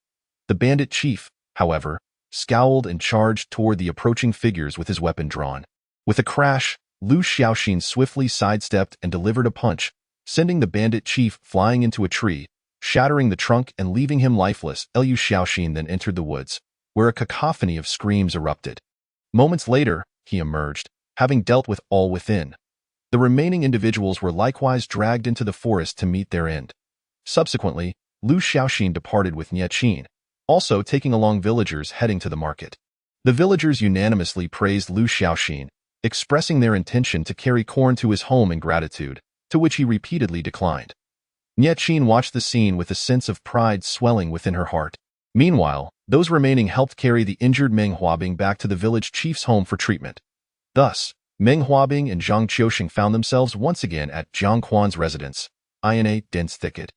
The bandit chief, however, scowled and charged toward the approaching figures with his weapon drawn. With a crash, Lu Xiaoxin swiftly sidestepped and delivered a punch, sending the bandit chief flying into a tree, shattering the trunk and leaving him lifeless. Lu Xiaoxin then entered the woods, where a cacophony of screams erupted. Moments later, he emerged, having dealt with all within. The remaining individuals were likewise dragged into the forest to meet their end. Subsequently, Lu Xiaoxin departed with Ye Qin, also taking along villagers heading to the market. The villagers unanimously praised Lu Xiaoxin, expressing their intention to carry corn to his home in gratitude, to which he repeatedly declined. Nie Qin watched the scene with a sense of pride swelling within her heart. Meanwhile, those remaining helped carry the injured Meng Huabing back to the village chief's home for treatment. Thus, Meng Huabing and Zhang Qiuxing found themselves once again at Jiang Quan's residence, in a dense thicket.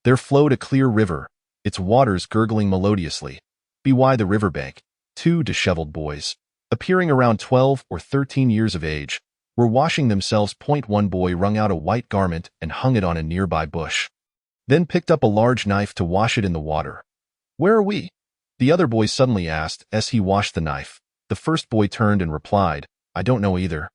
There flowed a clear river, its waters gurgling melodiously. By the riverbank, two disheveled boys, appearing around 12 or 13 years of age, were washing themselves. One boy wrung out a white garment and hung it on a nearby bush, then picked up a large knife to wash it in the water. "Where are we?" the other boy suddenly asked as he washed the knife. The first boy turned and replied, "I don't know either."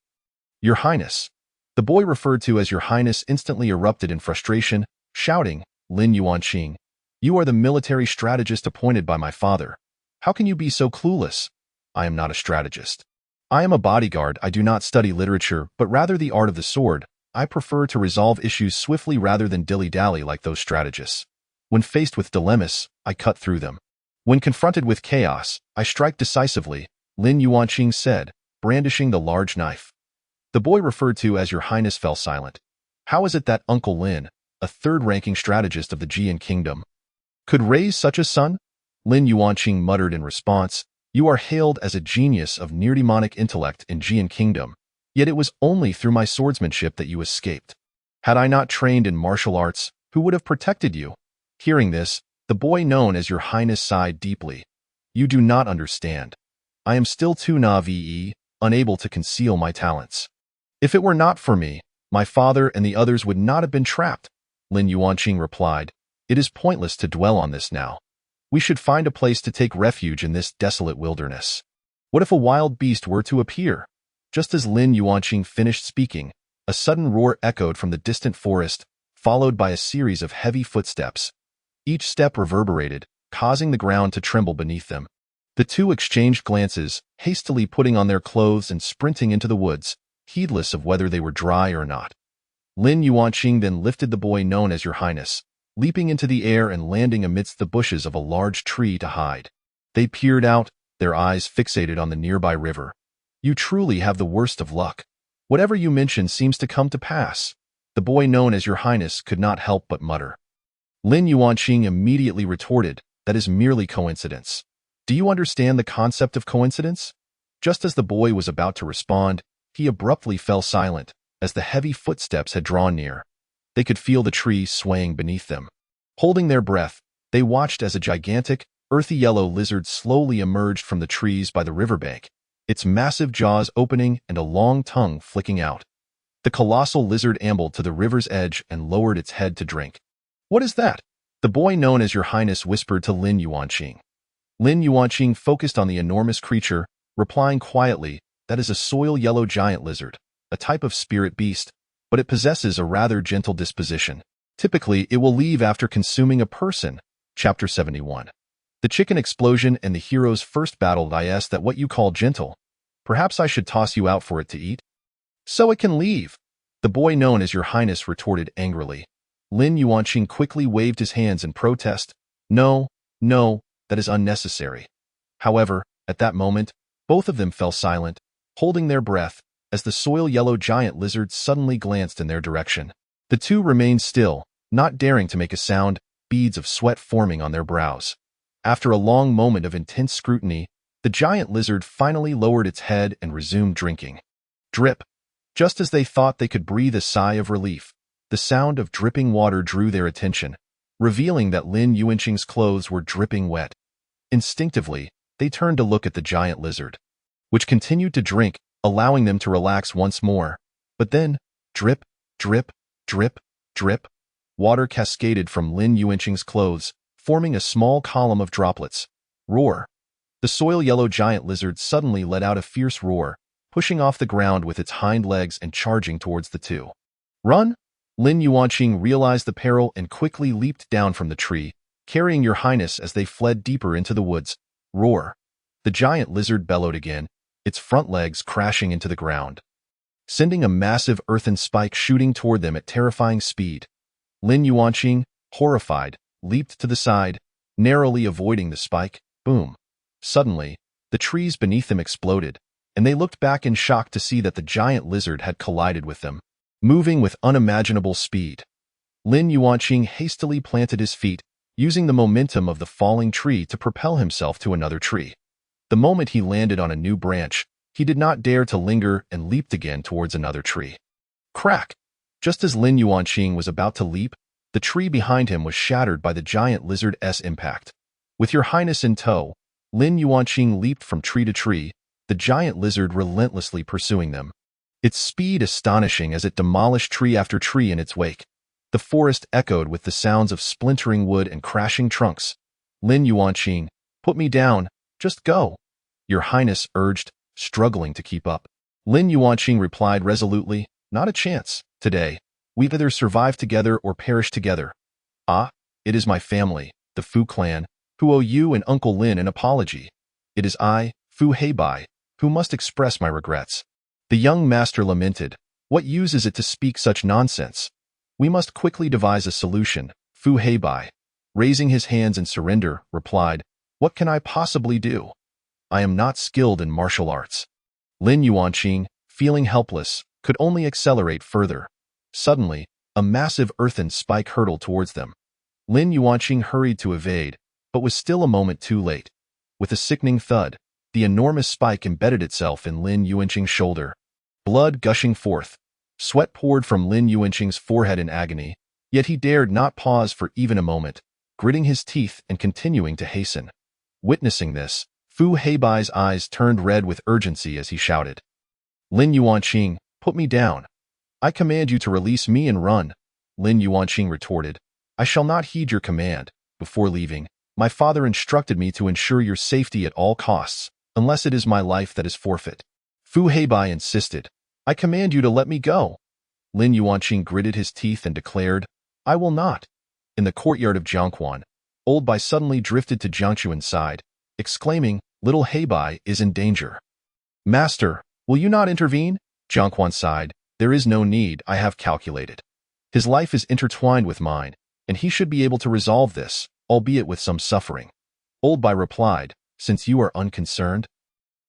"Your Highness." The boy referred to as Your Highness instantly erupted in frustration, shouting, "Lin Yuanqing, you are the military strategist appointed by my father. How can you be so clueless?" "I am not a strategist. I am a bodyguard. I do not study literature, but rather the art of the sword. I prefer to resolve issues swiftly rather than dilly-dally like those strategists. When faced with dilemmas, I cut through them. When confronted with chaos, I strike decisively," Lin Yuanqing said, brandishing the large knife. The boy referred to as Your Highness fell silent. How is it that Uncle Lin, a third-ranking strategist of the Jian Kingdom, could raise such a son? Lin Yuanqing muttered in response, "You are hailed as a genius of near-demonic intellect in Jian Kingdom, yet it was only through my swordsmanship that you escaped. Had I not trained in martial arts, who would have protected you?" Hearing this, the boy known as Your Highness sighed deeply. "You do not understand. I am still too naive, unable to conceal my talents. If it were not for me, my father and the others would not have been trapped," Lin Yuanqing replied. "It is pointless to dwell on this now. We should find a place to take refuge in this desolate wilderness. What if a wild beast were to appear?" Just as Lin Yuanqing finished speaking, a sudden roar echoed from the distant forest, followed by a series of heavy footsteps. Each step reverberated, causing the ground to tremble beneath them. The two exchanged glances, hastily putting on their clothes and sprinting into the woods, heedless of whether they were dry or not. Lin Yuanqing then lifted the boy known as Your Highness, leaping into the air and landing amidst the bushes of a large tree to hide. They peered out, their eyes fixated on the nearby river. "You truly have the worst of luck. Whatever you mention seems to come to pass," the boy known as Your Highness could not help but mutter. Lin Yuanqing immediately retorted, "That is merely coincidence. Do you understand the concept of coincidence?" Just as the boy was about to respond, he abruptly fell silent, as the heavy footsteps had drawn near. They could feel the tree swaying beneath them. Holding their breath, they watched as a gigantic, earthy yellow lizard slowly emerged from the trees by the riverbank, its massive jaws opening and a long tongue flicking out. The colossal lizard ambled to the river's edge and lowered its head to drink. "What is that?" the boy known as Your Highness whispered to Lin Yuanqing. Lin Yuanqing focused on the enormous creature, replying quietly, "That is a soil yellow giant lizard, a type of spirit beast, but it possesses a rather gentle disposition. Typically, it will leave after consuming a person." Chapter 71. The chicken explosion and the hero's first battle. "Is that what you call gentle? Perhaps I should toss you out for it to eat?" "So it can leave," the boy known as Your Highness retorted angrily. Lin Yuanqing quickly waved his hands in protest. "No, no, that is unnecessary." However, at that moment, both of them fell silent, holding their breath, as the soil yellow giant lizard suddenly glanced in their direction. The two remained still, not daring to make a sound, beads of sweat forming on their brows. After a long moment of intense scrutiny, the giant lizard finally lowered its head and resumed drinking. Drip. Just as they thought they could breathe a sigh of relief, the sound of dripping water drew their attention, revealing that Lin Yuanqing's clothes were dripping wet. Instinctively, they turned to look at the giant lizard, which continued to drink, allowing them to relax once more. But then, drip, drip, drip, drip, water cascaded from Lin Yuanqing's clothes, forming a small column of droplets. Roar. The soil yellow giant lizard suddenly let out a fierce roar, pushing off the ground with its hind legs and charging towards the two. "Run!" Lin Yuanqing realized the peril and quickly leaped down from the tree, carrying Your Highness as they fled deeper into the woods. Roar. The giant lizard bellowed again, its front legs crashing into the ground, sending a massive earthen spike shooting toward them at terrifying speed. Lin Yuanqing, horrified, leaped to the side, narrowly avoiding the spike. Boom. Suddenly, the trees beneath them exploded, and they looked back in shock to see that the giant lizard had collided with them, moving with unimaginable speed. Lin Yuanqing hastily planted his feet, using the momentum of the falling tree to propel himself to another tree. The moment he landed on a new branch, he did not dare to linger and leaped again towards another tree. Crack! Just as Lin Yuanqing was about to leap, the tree behind him was shattered by the giant lizard's impact. With your highness in tow, Lin Yuanqing leaped from tree to tree, the giant lizard relentlessly pursuing them. Its speed astonishing as it demolished tree after tree in its wake. The forest echoed with the sounds of splintering wood and crashing trunks. Lin Yuanqing, put me down, just go. Your highness urged, struggling to keep up. Lin Yuanqing replied resolutely, not a chance, today. We either survive together or perish together. Ah, it is my family, the Fu clan, who owe you and Uncle Lin an apology. It is I, Fu Heibai, who must express my regrets. The young master lamented, what use is it to speak such nonsense? We must quickly devise a solution. Fu Heibai, raising his hands in surrender, replied, what can I possibly do? I am not skilled in martial arts. Lin Yuanqing, feeling helpless, could only accelerate further. Suddenly, a massive earthen spike hurtled towards them. Lin Yuanqing hurried to evade, but was still a moment too late. With a sickening thud, the enormous spike embedded itself in Lin Yuanqing's shoulder. Blood gushing forth. Sweat poured from Lin Yuanqing's forehead in agony, yet he dared not pause for even a moment, gritting his teeth and continuing to hasten. Witnessing this, Fu Heibai's eyes turned red with urgency as he shouted, Lin Yuanqing, put me down. I command you to release me and run. Lin Yuanqing retorted, I shall not heed your command. Before leaving, my father instructed me to ensure your safety at all costs, unless it is my life that is forfeit. Fu Heibai insisted, I command you to let me go. Lin Yuanqing gritted his teeth and declared, I will not. In the courtyard of Jiangquan, Old Bai suddenly drifted to Jiang Chuan's side, exclaiming, little Heibai is in danger. Master, will you not intervene? Jiangquan sighed, there is no need, I have calculated. His life is intertwined with mine, and he should be able to resolve this, albeit with some suffering. Old Bai replied, since you are unconcerned,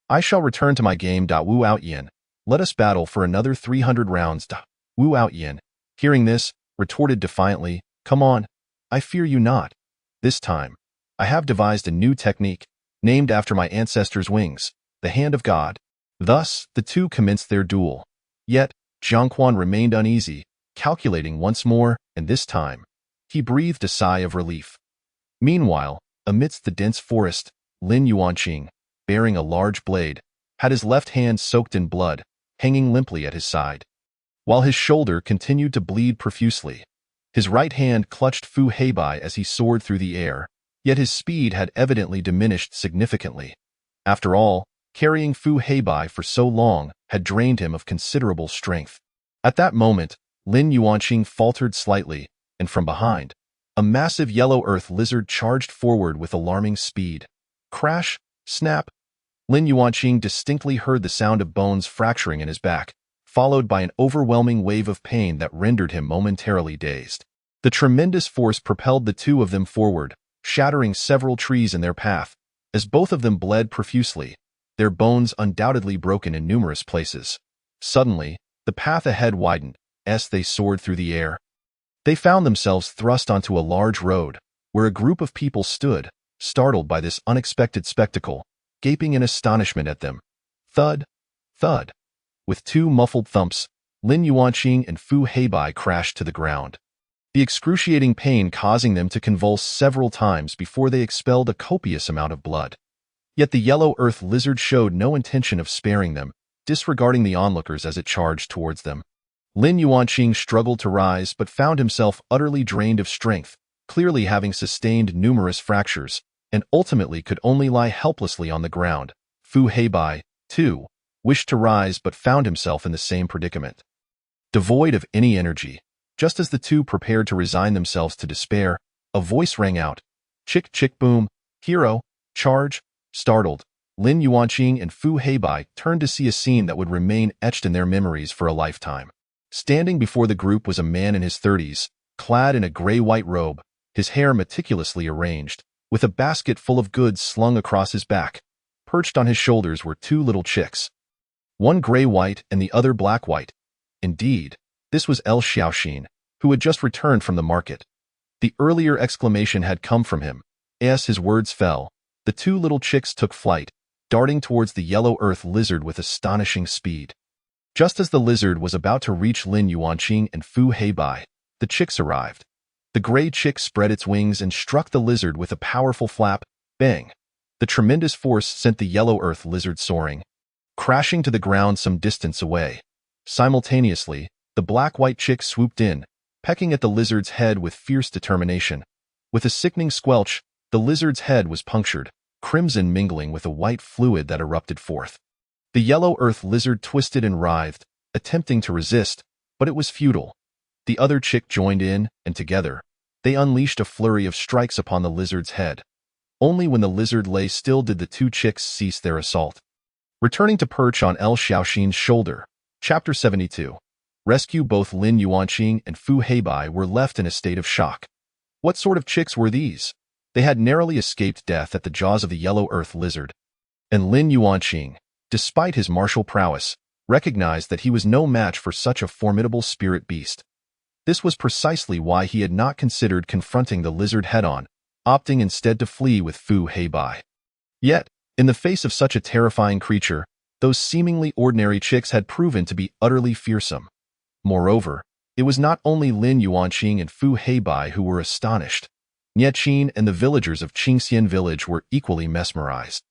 I shall return to my game. Wu Outyin, let us battle for another 300 rounds. Wu Outyin, hearing this, retorted defiantly, come on, I fear you not. This time, I have devised a new technique, named after my ancestors' wings, the hand of God. Thus, the two commenced their duel. Yet, Jiangquan remained uneasy, calculating once more, and this time, he breathed a sigh of relief. Meanwhile, amidst the dense forest, Lin Yuanqing, bearing a large blade, had his left hand soaked in blood, hanging limply at his side, while his shoulder continued to bleed profusely. His right hand clutched Fu Heibai as he soared through the air, yet his speed had evidently diminished significantly. After all, carrying Fu Heibai for so long had drained him of considerable strength. At that moment, Lin Yuanqing faltered slightly, and from behind, a massive yellow earth lizard charged forward with alarming speed. Crash, snap. Lin Yuanqing distinctly heard the sound of bones fracturing in his back, followed by an overwhelming wave of pain that rendered him momentarily dazed. The tremendous force propelled the two of them forward, shattering several trees in their path, as both of them bled profusely, their bones undoubtedly broken in numerous places. Suddenly, the path ahead widened, as they soared through the air. They found themselves thrust onto a large road, where a group of people stood, startled by this unexpected spectacle, gaping in astonishment at them. Thud, thud. With two muffled thumps, Lin Yuanqing and Fu Heibai crashed to the ground, the excruciating pain causing them to convulse several times before they expelled a copious amount of blood. Yet the yellow earth lizard showed no intention of sparing them, disregarding the onlookers as it charged towards them. Lin Yuanqing struggled to rise but found himself utterly drained of strength, clearly having sustained numerous fractures, and ultimately could only lie helplessly on the ground. Fu Heibai, too, wished to rise but found himself in the same predicament. Devoid of any energy, just as the two prepared to resign themselves to despair, a voice rang out. Chick chick boom, hero, charge. Startled, Lin Yuanqing and Fu Heibai turned to see a scene that would remain etched in their memories for a lifetime. Standing before the group was a man in his 30s, clad in a gray-white robe, his hair meticulously arranged, with a basket full of goods slung across his back. Perched on his shoulders were two little chicks, one gray-white and the other black-white. Indeed, this was El Xiaoxin, who had just returned from the market. The earlier exclamation had come from him. As his words fell, the two little chicks took flight, darting towards the yellow earth lizard with astonishing speed. Just as the lizard was about to reach Lin Yuanqing and Fu Heibai, the chicks arrived. The gray chick spread its wings and struck the lizard with a powerful flap. Bang! The tremendous force sent the yellow earth lizard soaring, crashing to the ground some distance away. Simultaneously, the black-white chick swooped in, pecking at the lizard's head with fierce determination. With a sickening squelch, the lizard's head was punctured, crimson mingling with a white fluid that erupted forth. The yellow earth lizard twisted and writhed, attempting to resist, but it was futile. The other chick joined in, and together, they unleashed a flurry of strikes upon the lizard's head. Only when the lizard lay still did the two chicks cease their assault. Returning to perch on El Xiaoxin's shoulder, Chapter 72. Rescue. Both Lin Yuanqing and Fu Heibai were left in a state of shock. What sort of chicks were these? They had narrowly escaped death at the jaws of the yellow earth lizard. And Lin Yuanqing, despite his martial prowess, recognized that he was no match for such a formidable spirit beast. This was precisely why he had not considered confronting the lizard head-on, opting instead to flee with Fu Heibai. Yet, in the face of such a terrifying creature, those seemingly ordinary chicks had proven to be utterly fearsome. Moreover, it was not only Lin Yuanqing and Fu Heibai who were astonished. Nie Qin and the villagers of Qingxian village were equally mesmerized.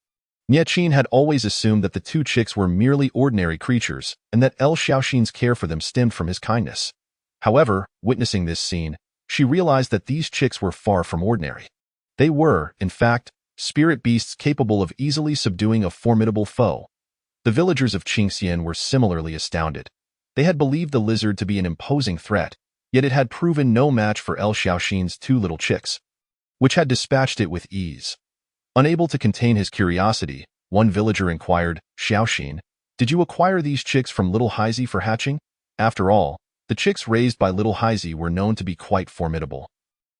Nie Qin had always assumed that the two chicks were merely ordinary creatures and that El Xiaoxin's care for them stemmed from his kindness. However, witnessing this scene, she realized that these chicks were far from ordinary. They were, in fact, spirit beasts capable of easily subduing a formidable foe. The villagers of Qingxian were similarly astounded. They had believed the lizard to be an imposing threat, yet it had proven no match for El Xiaoxin's two little chicks, which had dispatched it with ease. Unable to contain his curiosity, one villager inquired, "Xiaoxin, did you acquire these chicks from little Heizi for hatching?" After all, the chicks raised by little Heizi were known to be quite formidable,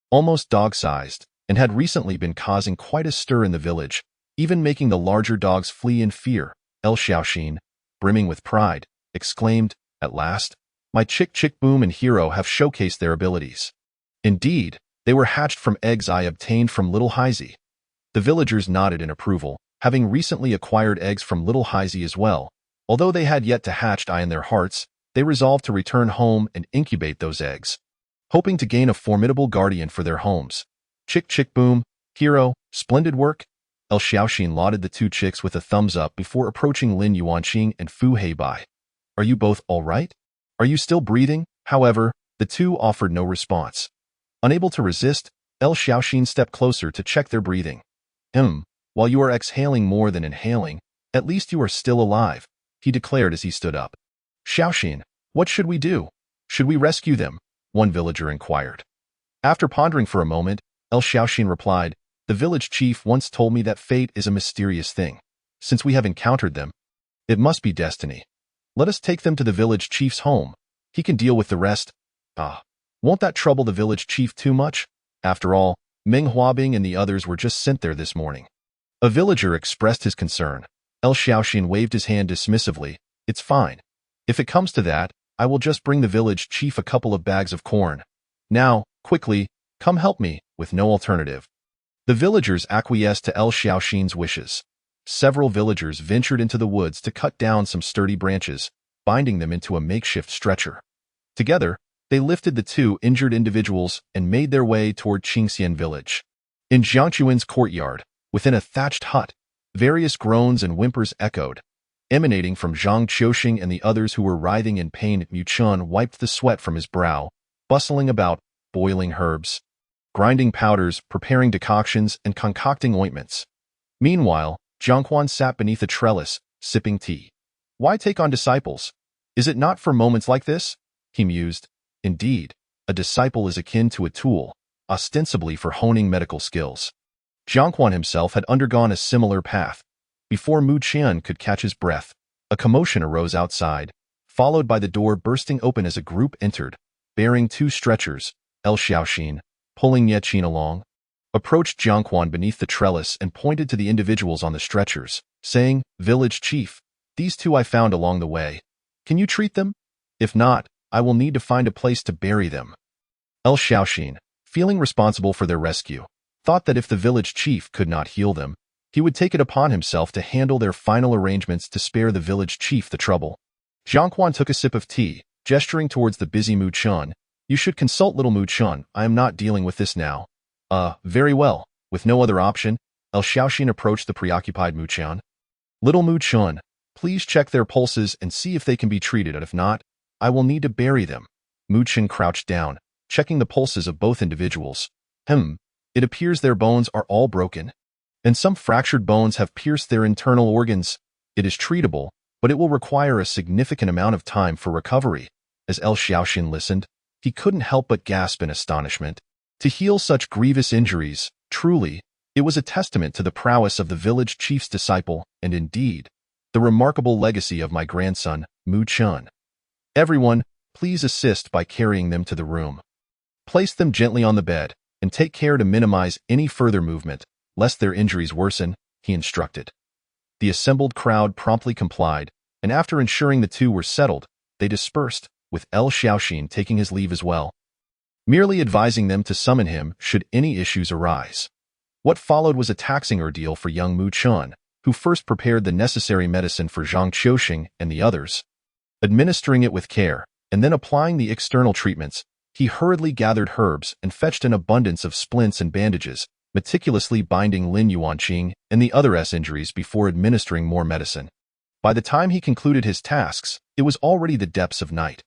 almost dog-sized, and had recently been causing quite a stir in the village, even making the larger dogs flee in fear. El Xiaoxin, brimming with pride, exclaimed, "At last, my Chick Boom and Hero have showcased their abilities. Indeed, they were hatched from eggs I obtained from little Heizi." The villagers nodded in approval, having recently acquired eggs from little Heizi as well. Although they had yet to hatch in their hearts, they resolved to return home and incubate those eggs, hoping to gain a formidable guardian for their homes. Chick Boom, Hero, splendid work." El Xiaoxin lauded the two chicks with a thumbs up before approaching Lin Yuanqing and Fu Heibai. "Are you both all right? Are you still breathing?" However, the two offered no response. Unable to resist, El Xiaoxin stepped closer to check their breathing. While you are exhaling more than inhaling, at least you are still alive," he declared as he stood up. "Xiaoxin, what should we do? Should we rescue them?" one villager inquired. After pondering for a moment, El Xiaoxin replied, "The village chief once told me that fate is a mysterious thing. Since we have encountered them, it must be destiny. Let us take them to the village chief's home. He can deal with the rest." Won't that trouble the village chief too much? After all, Meng Huabing and the others were just sent there this morning. A villager expressed his concern. El Xiaoxin waved his hand dismissively. "It's fine. If it comes to that, I will just bring the village chief a couple of bags of corn. Now, quickly, come help me." With no alternative, the villagers acquiesced to El Xiaoxin's wishes. Several villagers ventured into the woods to cut down some sturdy branches, binding them into a makeshift stretcher. Together, they lifted the two injured individuals and made their way toward Qingxian village. In Jiangquan's courtyard, within a thatched hut, various groans and whimpers echoed, emanating from Zhang Qiuxing and the others who were writhing in pain. Mu Chun wiped the sweat from his brow, bustling about, boiling herbs, grinding powders, preparing decoctions, and concocting ointments. Meanwhile, Jiangquan sat beneath a trellis, sipping tea. "Why take on disciples? Is it not for moments like this?" he mused. Indeed, a disciple is akin to a tool, ostensibly for honing medical skills. Jiangquan himself had undergone a similar path. Before Mu Qian could catch his breath, a commotion arose outside, followed by the door bursting open as a group entered, bearing two stretchers, El Xiaoxin, pulling Nie Qin along. approached Jiang Quan beneath the trellis and pointed to the individuals on the stretchers, saying, "Village chief, these two I found along the way. Can you treat them? If not, I will need to find a place to bury them." El Xiaoxin, feeling responsible for their rescue, thought that if the village chief could not heal them, he would take it upon himself to handle their final arrangements to spare the village chief the trouble. Jiang Quan took a sip of tea, gesturing towards the busy Mu Chun. "You should consult little Mu Chun. I am not dealing with this now." Very well." With no other option, El Xiaoxin approached the preoccupied Mu Chun. "Little Mu Chun, please check their pulses and see if they can be treated, and if not, I will need to bury them." Mu Chun crouched down, checking the pulses of both individuals. It appears their bones are all broken, and some fractured bones have pierced their internal organs. It is treatable, but it will require a significant amount of time for recovery." As El Xiaoxin listened, he couldn't help but gasp in astonishment. To heal such grievous injuries, truly, it was a testament to the prowess of the village chief's disciple, and indeed, the remarkable legacy of my grandson, Mu Chun. "Everyone, please assist by carrying them to the room. Place them gently on the bed, and take care to minimize any further movement, lest their injuries worsen," he instructed. The assembled crowd promptly complied, and after ensuring the two were settled, they dispersed, with El Xiaoxin taking his leave as well, merely advising them to summon him should any issues arise. What followed was a taxing ordeal for young Mu Chun, who first prepared the necessary medicine for Zhang Qiuxing and the others. Administering it with care, and then applying the external treatments, he hurriedly gathered herbs and fetched an abundance of splints and bandages, meticulously binding Lin Yuanqing and the other's injuries before administering more medicine. By the time he concluded his tasks, it was already the depths of night.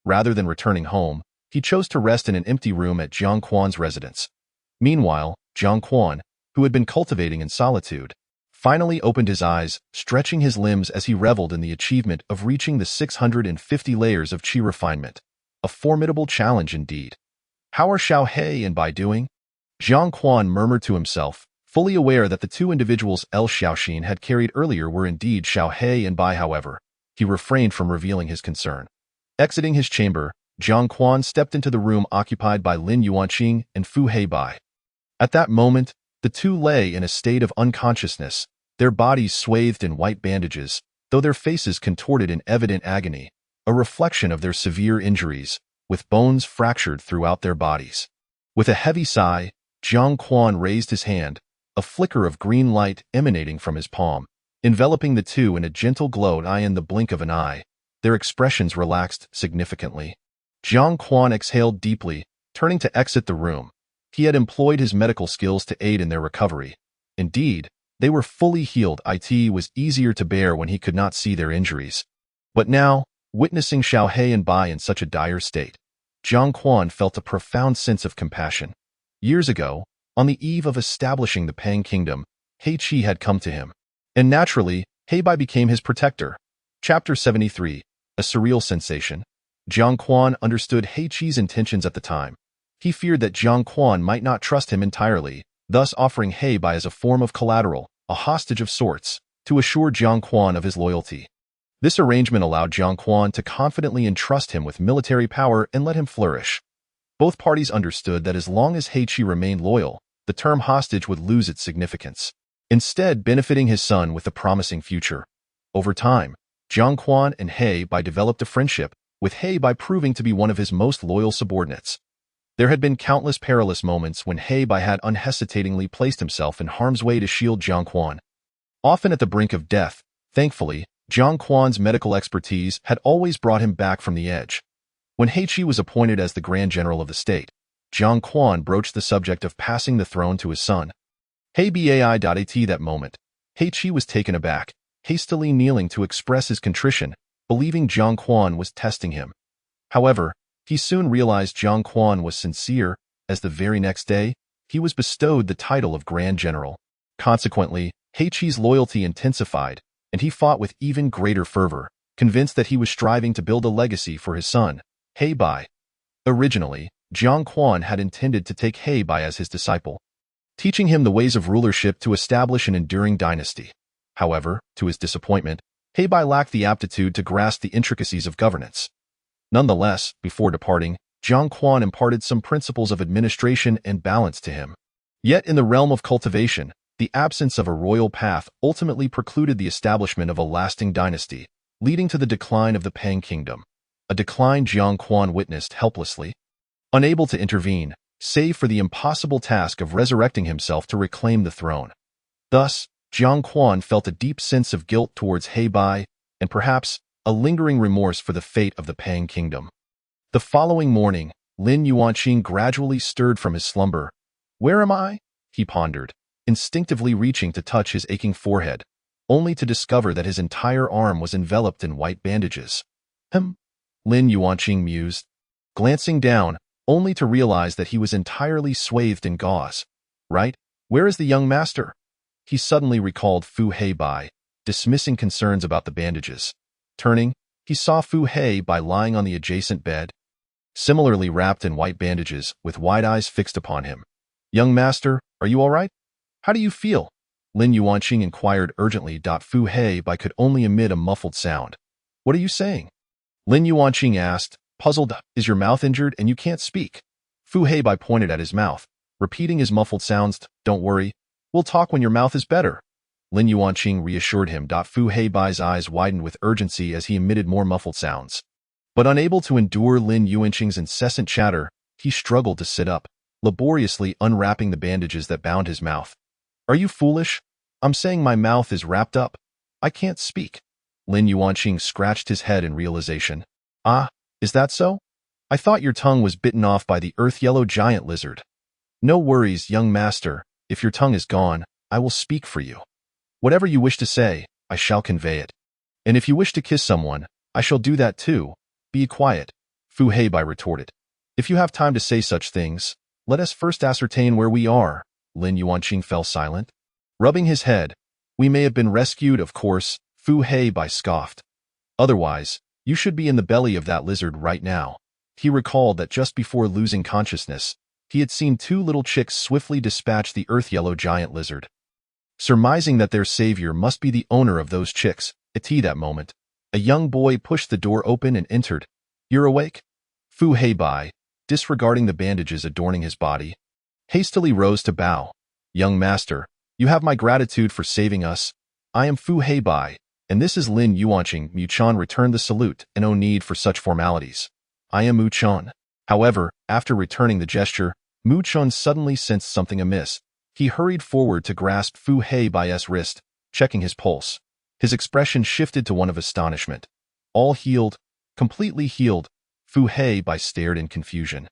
Rather than returning home, he chose to rest in an empty room at Jiang Quan's residence. Meanwhile, Jiang Quan, who had been cultivating in solitude, finally opened his eyes, stretching his limbs as he reveled in the achievement of reaching the 650 layers of qi refinement. A formidable challenge indeed. How are Xiao He and Bai doing? Jiang Quan murmured to himself, fully aware that the two individuals El Xiaoxin had carried earlier were indeed Xiao He and Bai. However, he refrained from revealing his concern. Exiting his chamber, Jiang Quan stepped into the room occupied by Lin Yuanqing and Fu Heibai. At that moment, the two lay in a state of unconsciousness, their bodies swathed in white bandages, though their faces contorted in evident agony, a reflection of their severe injuries, with bones fractured throughout their bodies. With a heavy sigh, Jiang Quan raised his hand, a flicker of green light emanating from his palm, enveloping the two in a gentle glow. In the blink of an eye, their expressions relaxed significantly. Jiang Quan exhaled deeply, turning to exit the room. He had employed his medical skills to aid in their recovery. Indeed, they were fully healed. It was easier to bear when he could not see their injuries. But now, witnessing Xiao He and Bai in such a dire state, Jiang Quan felt a profound sense of compassion. Years ago, on the eve of establishing the Pang Kingdom, He Qi had come to him, and naturally, He Bai became his protector. Chapter 73, A Surreal Sensation. Jiang Quan understood He Qi's intentions at the time. He feared that Jiang Quan might not trust him entirely, thus offering He Bai as a form of collateral, a hostage of sorts, to assure Jiang Quan of his loyalty. This arrangement allowed Jiang Quan to confidently entrust him with military power and let him flourish. Both parties understood that as long as He Qi remained loyal, the term hostage would lose its significance, instead benefiting his son with a promising future. Over time, Jiang Quan and He Bai developed a friendship, with He Bai proving to be one of his most loyal subordinates. There had been countless perilous moments when He Bai had unhesitatingly placed himself in harm's way to shield Jiang Quan. Often at the brink of death, thankfully, Jiang Quan's medical expertise had always brought him back from the edge. When He Qi was appointed as the Grand General of the state, Jiang Quan broached the subject of passing the throne to his son. He Bai. At that moment, He Qi was taken aback, hastily kneeling to express his contrition, believing Jiang Quan was testing him. However, he soon realized Jiang Quan was sincere, as the very next day, he was bestowed the title of Grand General. Consequently, He Qi's loyalty intensified, and he fought with even greater fervor, convinced that he was striving to build a legacy for his son, He Bai. Originally, Jiang Quan had intended to take He Bai as his disciple, teaching him the ways of rulership to establish an enduring dynasty. However, to his disappointment, He Bai lacked the aptitude to grasp the intricacies of governance. Nonetheless, before departing, Jiang Quan imparted some principles of administration and balance to him. Yet in the realm of cultivation, the absence of a royal path ultimately precluded the establishment of a lasting dynasty, leading to the decline of the Pang kingdom, a decline Jiang Quan witnessed helplessly, unable to intervene, save for the impossible task of resurrecting himself to reclaim the throne. Thus, Jiang Quan felt a deep sense of guilt towards He Bai, and perhaps a lingering remorse for the fate of the Pang kingdom. The following morning, Lin Yuanqing gradually stirred from his slumber. "Where am I?" he pondered, instinctively reaching to touch his aching forehead, only to discover that his entire arm was enveloped in white bandages. Lin Yuanqing mused, glancing down, only to realize that he was entirely swathed in gauze. "Right? Where is the young master?" He suddenly recalled Fu He Bai, dismissing concerns about the bandages. Turning, he saw Fu He Bai lying on the adjacent bed, similarly wrapped in white bandages, with wide eyes fixed upon him. "Young master, are you all right? How do you feel?" Lin Yuanqing inquired urgently. Fu He Bai could only emit a muffled sound. "What are you saying?" Lin Yuanqing asked, puzzled. "Is your mouth injured and you can't speak?" Fu He Bai pointed at his mouth, repeating his muffled sounds. "Don't worry. We'll talk when your mouth is better." Lin Yuanqing reassured him. Fu He Bai's eyes widened with urgency as he emitted more muffled sounds. But unable to endure Lin Yuanqing's incessant chatter, he struggled to sit up, laboriously unwrapping the bandages that bound his mouth. "Are you foolish? I'm saying my mouth is wrapped up. I can't speak." Lin Yuanqing scratched his head in realization. "Ah, is that so? I thought your tongue was bitten off by the earth-yellow giant lizard." "No worries, young master. If your tongue is gone, I will speak for you. Whatever you wish to say, I shall convey it. And if you wish to kiss someone, I shall do that too. Be quiet," Fu He Bai retorted. "If you have time to say such things, let us first ascertain where we are." Lin Yuanqing fell silent, rubbing his head. "We may have been rescued, of course," Fu He Bai scoffed. "Otherwise, you should be in the belly of that lizard right now." He recalled that just before losing consciousness, he had seen two little chicks swiftly dispatch the earth-yellow giant lizard. Surmising that their savior must be the owner of those chicks, at that moment, a young boy pushed the door open and entered. "You're awake?" Fu He Bai, disregarding the bandages adorning his body, hastily rose to bow. "Young master, you have my gratitude for saving us. I am Fu He Bai, and this is Lin Yuanqing." Mu Chan returned the salute, and no need for such formalities. "I am Mu Chan." However, after returning the gesture, Mu Chan suddenly sensed something amiss. He hurried forward to grasp Fu He Bai's wrist, checking his pulse. His expression shifted to one of astonishment. "All healed, completely healed." Fu He Bai stared in confusion.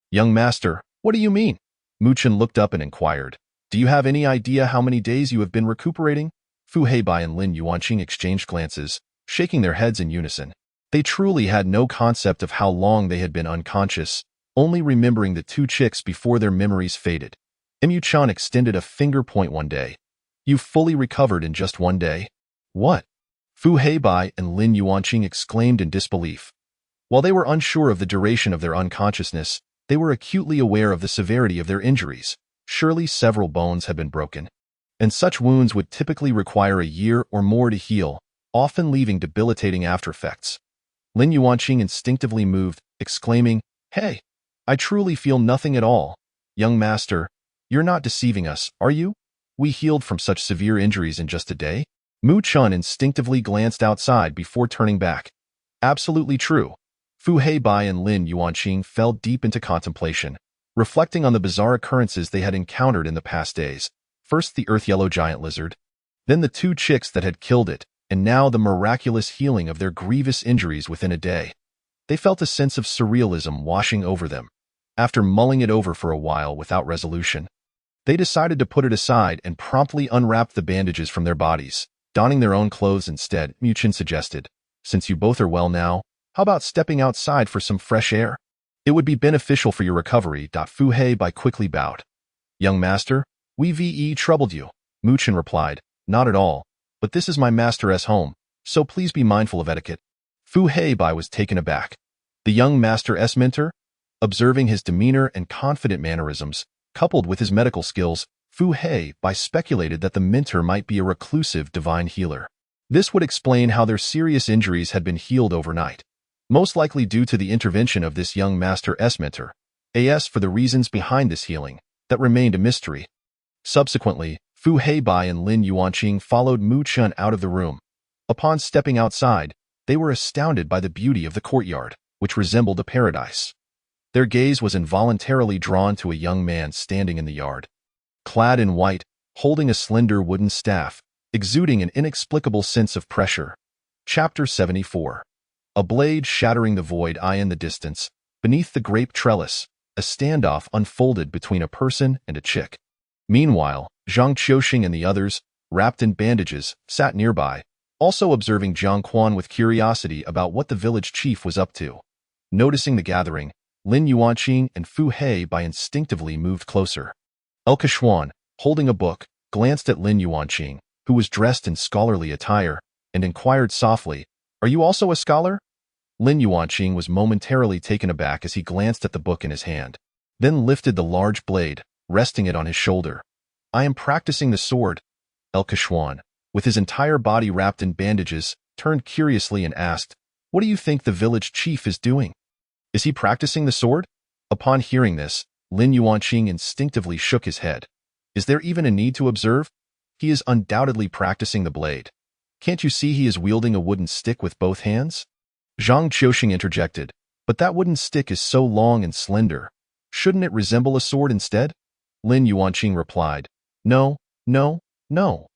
"Young master, what do you mean?" Mu Chan looked up and inquired. "Do you have any idea how many days you have been recuperating?" Fu He Bai and Lin Yuanqing exchanged glances, shaking their heads in unison. They truly had no concept of how long they had been unconscious, only remembering the two chicks before their memories faded. Mu Chan extended a finger point one day. "You fully recovered in just one day?" "What?" Fu He Bai and Lin Yuanqing exclaimed in disbelief. While they were unsure of the duration of their unconsciousness, they were acutely aware of the severity of their injuries. Surely several bones had been broken, and such wounds would typically require a year or more to heal, often leaving debilitating aftereffects. Lin Yuanqing instinctively moved, exclaiming, "Hey, I truly feel nothing at all. Young master, you're not deceiving us, are you? We healed from such severe injuries in just a day?" Mu Chan instinctively glanced outside before turning back. "Absolutely true." Fu He Bai and Lin Yuanqing fell deep into contemplation, reflecting on the bizarre occurrences they had encountered in the past days. First the earth-yellow giant lizard, then the two chicks that had killed it, and now the miraculous healing of their grievous injuries within a day. They felt a sense of surrealism washing over them. After mulling it over for a while without resolution, they decided to put it aside and promptly unwrap the bandages from their bodies, donning their own clothes instead. Mu Chan suggested, "Since you both are well now, how about stepping outside for some fresh air? It would be beneficial for your recovery." Fu He Bai quickly bowed. "Young master, we troubled you." Mu Chan replied, "Not at all, but this is my master's home, so please be mindful of etiquette." Fu He Bai was taken aback. The young master's mentor? Observing his demeanor and confident mannerisms, coupled with his medical skills, Fu He Bai speculated that the mentor might be a reclusive divine healer. This would explain how their serious injuries had been healed overnight, most likely due to the intervention of this young master's mentor. As for the reasons behind this healing, that remained a mystery. Subsequently, Fu Heibai and Lin Yuanqing followed Mu Chun out of the room. Upon stepping outside, they were astounded by the beauty of the courtyard, which resembled a paradise. Their gaze was involuntarily drawn to a young man standing in the yard. Clad in white, holding a slender wooden staff, exuding an inexplicable sense of pressure. Chapter 74. A blade shattering the void eye in the distance. Beneath the grape trellis, a standoff unfolded between a person and a chick. Meanwhile, Zhang Qiuxing and the others, wrapped in bandages, sat nearby, also observing Jiang Quan with curiosity about what the village chief was up to. Noticing the gathering, Lin Yuanqing and Fu Heibai instinctively moved closer. El Keshuan, holding a book, glanced at Lin Yuanqing, who was dressed in scholarly attire, and inquired softly, "Are you also a scholar?" Lin Yuanqing was momentarily taken aback as he glanced at the book in his hand, then lifted the large blade, resting it on his shoulder. "I am practicing the sword." El Keshuan, with his entire body wrapped in bandages, turned curiously and asked, "What do you think the village chief is doing? Is he practicing the sword?" Upon hearing this, Lin Yuanqing instinctively shook his head. "Is there even a need to observe? He is undoubtedly practicing the blade. Can't you see he is wielding a wooden stick with both hands?" Zhang Qiuxing interjected, "But that wooden stick is so long and slender. Shouldn't it resemble a sword instead?" Lin Yuanqing replied, "No, no, no.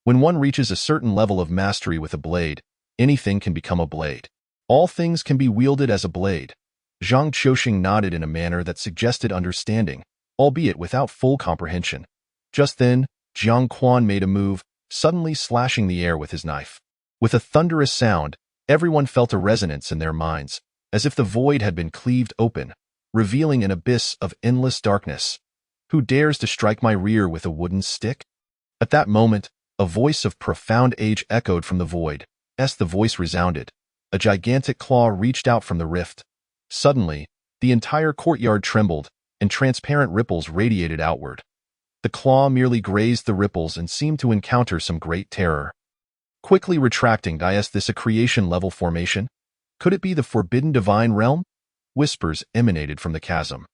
When one reaches a certain level of mastery with a blade, anything can become a blade. All things can be wielded as a blade." Zhang Qiuxing nodded in a manner that suggested understanding, albeit without full comprehension. Just then, Jiang Quan made a move, suddenly slashing the air with his knife. With a thunderous sound, everyone felt a resonance in their minds, as if the void had been cleaved open, revealing an abyss of endless darkness. "Who dares to strike my rear with a wooden stick?" At that moment, a voice of profound age echoed from the void. As the voice resounded, a gigantic claw reached out from the rift. Suddenly, the entire courtyard trembled, and transparent ripples radiated outward. The claw merely grazed the ripples and seemed to encounter some great terror. Quickly retracting, "Is this a creation-level formation? Could it be the forbidden divine realm?" Whispers emanated from the chasm.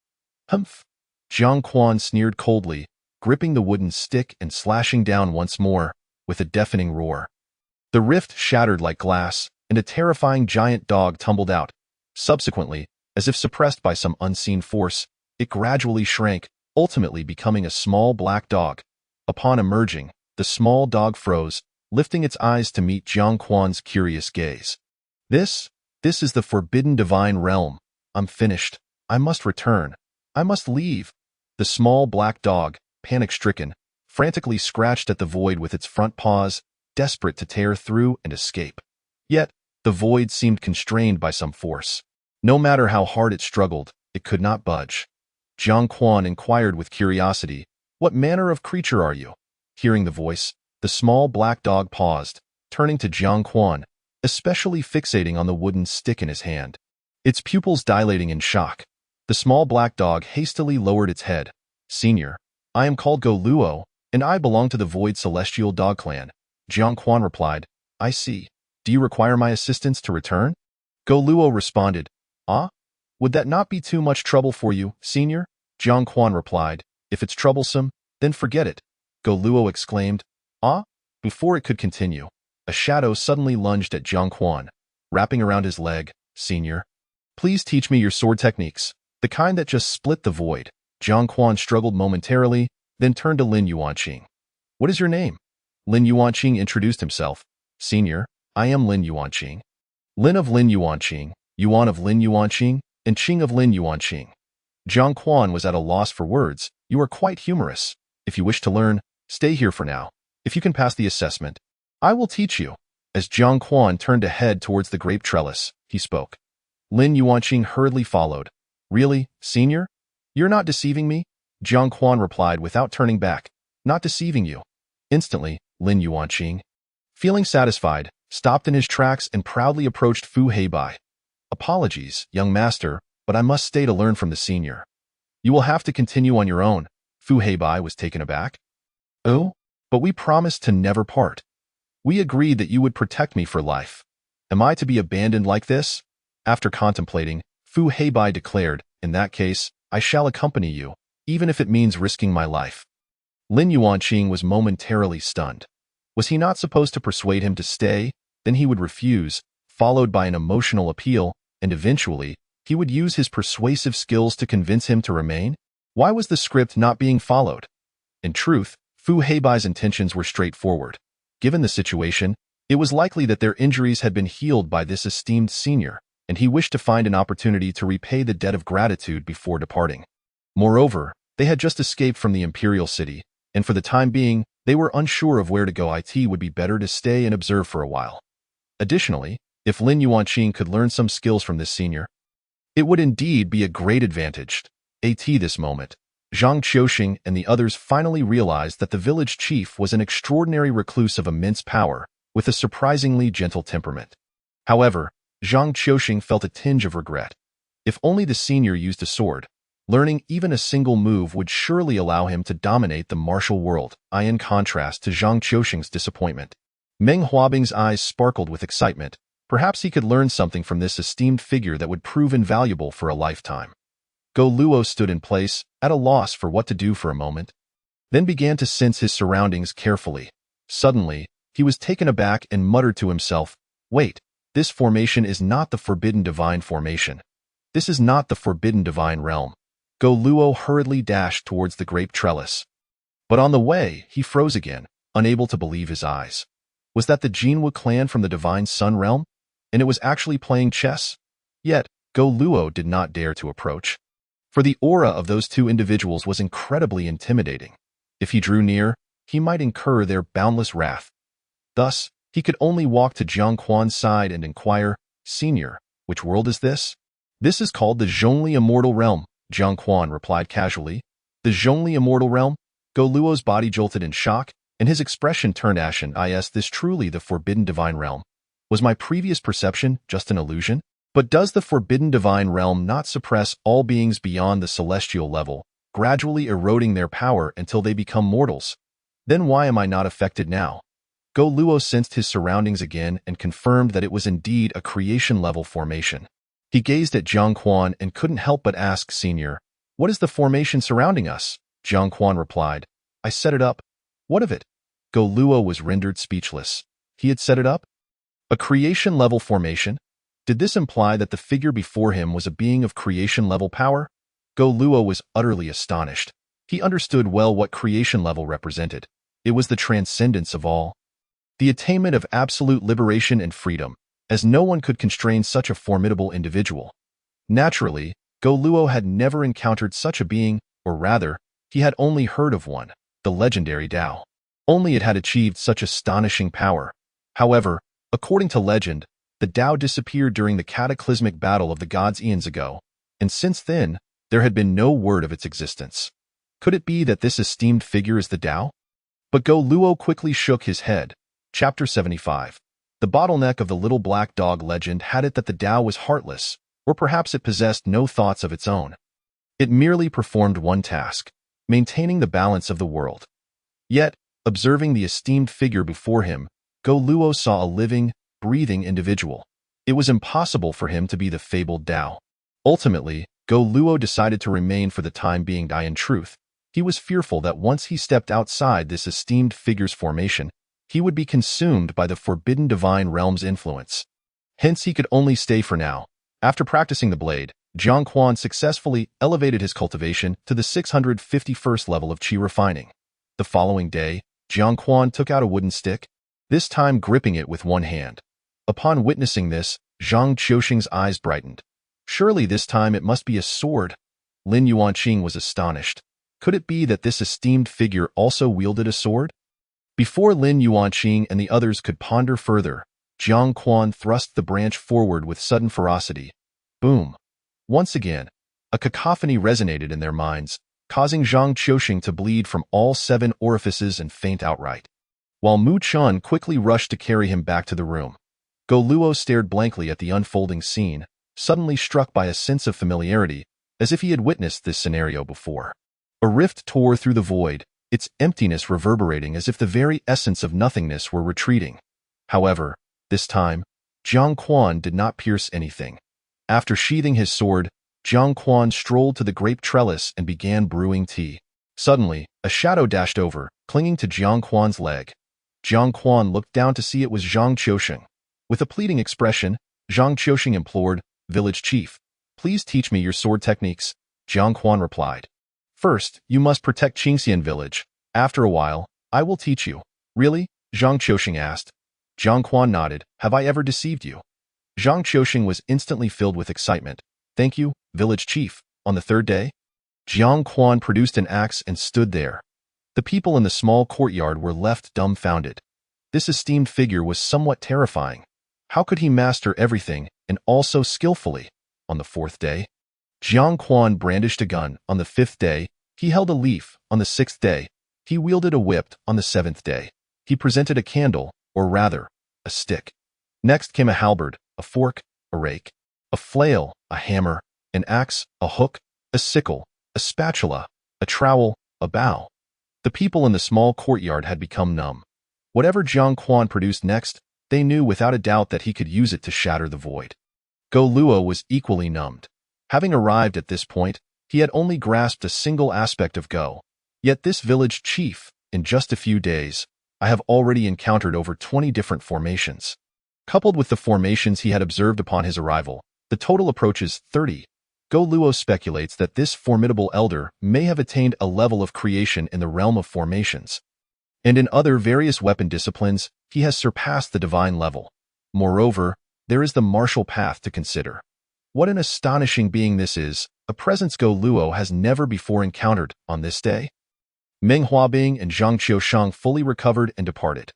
"Humph!" Jiang Quan sneered coldly, gripping the wooden stick and slashing down once more, with a deafening roar. The rift shattered like glass, and a terrifying giant dog tumbled out. Subsequently, as if suppressed by some unseen force, it gradually shrank, ultimately becoming a small black dog. Upon emerging, the small dog froze, lifting its eyes to meet Jiang Quan's curious gaze. This is the forbidden divine realm. I'm finished. I must return. I must leave." The small black dog, panic-stricken, frantically scratched at the void with its front paws, desperate to tear through and escape. Yet, the void seemed constrained by some force. No matter how hard it struggled, it could not budge. Jiang Quan inquired with curiosity, "What manner of creature are you?" Hearing the voice, the small black dog paused, turning to Jiang Quan, especially fixating on the wooden stick in his hand. Its pupils dilating in shock. The small black dog hastily lowered its head. "Senior, I am called Go Luo, and I belong to the Void Celestial Dog Clan." Jiang Quan replied, "I see. Do you require my assistance to return?" Go Luo responded, "Ah? Would that not be too much trouble for you, senior?" Jiang Quan replied, "If it's troublesome, then forget it." Go Luo exclaimed, "Ah?" Before it could continue, a shadow suddenly lunged at Jiang Quan, wrapping around his leg. "Senior, please teach me your sword techniques, the kind that just split the void." Jiang Quan struggled momentarily, then turned to Lin Yuanqing. "What is your name?" Lin Yuanqing introduced himself. "Senior, I am Lin Yuanqing. Lin of Lin Yuanqing, Yuan of Lin Yuanqing, and Qing of Lin Yuanqing." Jiang Quan was at a loss for words. "You are quite humorous. If you wish to learn, stay here for now. If you can pass the assessment, I will teach you." As Jiang Quan turned to head towards the grape trellis, he spoke. Lin Yuanqing hurriedly followed. "Really, senior? You're not deceiving me?" Jiang Quan replied without turning back. "Not deceiving you." Instantly, Lin Yuanqing, feeling satisfied, stopped in his tracks and proudly approached Fu Heibai. "Apologies, young master, but I must stay to learn from the senior." "You will have to continue on your own." Fu Heibai was taken aback. "Oh, but we promised to never part. We agreed that you would protect me for life. Am I to be abandoned like this?" After contemplating, Fu Heibai declared, "In that case, I shall accompany you, even if it means risking my life." Lin Yuanqing was momentarily stunned. Was he not supposed to persuade him to stay? Then he would refuse, followed by an emotional appeal, and eventually, he would use his persuasive skills to convince him to remain? Why was the script not being followed? In truth, Fu Heibai's intentions were straightforward. Given the situation, it was likely that their injuries had been healed by this esteemed senior, and he wished to find an opportunity to repay the debt of gratitude before departing. Moreover, they had just escaped from the imperial city, and for the time being, they were unsure of where to go. It would be better to stay and observe for a while. Additionally, if Lin Yuanqing could learn some skills from this senior, it would indeed be a great advantage. At this moment, Zhang Qiuxing and the others finally realized that the village chief was an extraordinary recluse of immense power, with a surprisingly gentle temperament. However, Zhang Qiuxing felt a tinge of regret. If only the senior used a sword, learning even a single move would surely allow him to dominate the martial world, in contrast to Zhang Qiuxing's disappointment. Meng Huabing's eyes sparkled with excitement. Perhaps he could learn something from this esteemed figure that would prove invaluable for a lifetime. Go Luo stood in place, at a loss for what to do for a moment, then began to sense his surroundings carefully. Suddenly, he was taken aback and muttered to himself, "Wait, this formation is not the forbidden divine formation. This is not the forbidden divine realm." Go Luo hurriedly dashed towards the grape trellis. But on the way, he froze again, unable to believe his eyes. Was that the Jinwu clan from the divine sun realm? And it was actually playing chess? Yet, Go Luo did not dare to approach. For the aura of those two individuals was incredibly intimidating. If he drew near, he might incur their boundless wrath. Thus, he could only walk to Jiang Quan's side and inquire, "Senior, which world is this?" "This is called the Zhongli Immortal Realm," Jiang Quan replied casually. "The Zhongli Immortal Realm?" Go Luo's body jolted in shock, and his expression turned ashen. Is this truly the forbidden divine realm? Was my previous perception just an illusion? But does the forbidden divine realm not suppress all beings beyond the celestial level, gradually eroding their power until they become mortals? Then why am I not affected now? Go Luo sensed his surroundings again and confirmed that it was indeed a creation-level formation. He gazed at Jiang Quan and couldn't help but ask, "Senior, what is the formation surrounding us?" Jiang Quan replied, "I set it up." "What of it?" Go Luo was rendered speechless. He had set it up? A creation-level formation? Did this imply that the figure before him was a being of creation-level power? Go Luo was utterly astonished. He understood well what creation-level represented. It was the transcendence of all. The attainment of absolute liberation and freedom, as no one could constrain such a formidable individual. Naturally, Go Luo had never encountered such a being, or rather, he had only heard of one, the legendary Tao. Only it had achieved such astonishing power. However, according to legend, the Tao disappeared during the cataclysmic battle of the gods eons ago, and since then, there had been no word of its existence. Could it be that this esteemed figure is the Tao? But Go Luo quickly shook his head. Chapter 75. The bottleneck of the little black dog legend had it that the Tao was heartless, or perhaps it possessed no thoughts of its own. It merely performed one task, maintaining the balance of the world. Yet, observing the esteemed figure before him, Go Luo saw a living, breathing individual. It was impossible for him to be the fabled Tao. Ultimately, Go Luo decided to remain for the time being. In truth, he was fearful that once he stepped outside this esteemed figure's formation, he would be consumed by the forbidden divine realm's influence. Hence he could only stay for now. After practicing the blade, Jiang Quan successfully elevated his cultivation to the 651st level of qi refining. The following day, Jiang Quan took out a wooden stick, this time gripping it with one hand. Upon witnessing this, Zhang Qiuxing's eyes brightened. Surely this time it must be a sword. Lin Yuanqing was astonished. Could it be that this esteemed figure also wielded a sword? Before Lin Yuanqing and the others could ponder further, Jiang Quan thrust the branch forward with sudden ferocity. Boom! Once again, a cacophony resonated in their minds, causing Zhang Qiuxing to bleed from all 7 orifices and faint outright. While Mu Chun quickly rushed to carry him back to the room, Go Luo stared blankly at the unfolding scene, suddenly struck by a sense of familiarity, as if he had witnessed this scenario before. A rift tore through the void, its emptiness reverberating as if the very essence of nothingness were retreating. However, this time, Jiang Quan did not pierce anything. After sheathing his sword, Jiang Quan strolled to the grape trellis and began brewing tea. Suddenly, A shadow dashed over, clinging to Jiang Quan's leg. Jiang Quan looked down to see it was Zhang Qiusheng. With a pleading expression, Zhang Qiusheng implored, "Village chief, please teach me your sword techniques." Jiang Quan replied, "First, you must protect Qingxian village. After a while, I will teach you." "Really?" Zhang Qiusheng asked. Jiang Quan nodded. "Have I ever deceived you?" Zhang Qiusheng was instantly filled with excitement. "Thank you, village chief." On the third day, Jiang Quan produced an axe and stood there. The people in the small courtyard were left dumbfounded. This esteemed figure was somewhat terrifying. How could he master everything, and also skillfully? On the fourth day, Jiang Quan brandished a gun. On the fifth day, he held a leaf. On the sixth day, he wielded a whip. On the seventh day, he presented a candle, or rather, a stick. Next came a halberd, a fork, a rake, a flail, a hammer, an axe, a hook, a sickle, a spatula, a trowel, a bow. The people in the small courtyard had become numb. Whatever Jiang Quan produced next, they knew without a doubt that he could use it to shatter the void. Go Luo was equally numbed. Having arrived at this point, he had only grasped a single aspect of Go. Yet this village chief, in just a few days, I have already encountered over 20 different formations. Coupled with the formations he had observed upon his arrival, the total approaches 30. Go Luo speculates that this formidable elder may have attained a level of creation in the realm of formations. And in other various weapon disciplines, he has surpassed the divine level. Moreover, there is the martial path to consider. What an astonishing being this is, a presence Go Luo has never before encountered on this day. Meng Huabing and Zhang Qiusheng fully recovered and departed.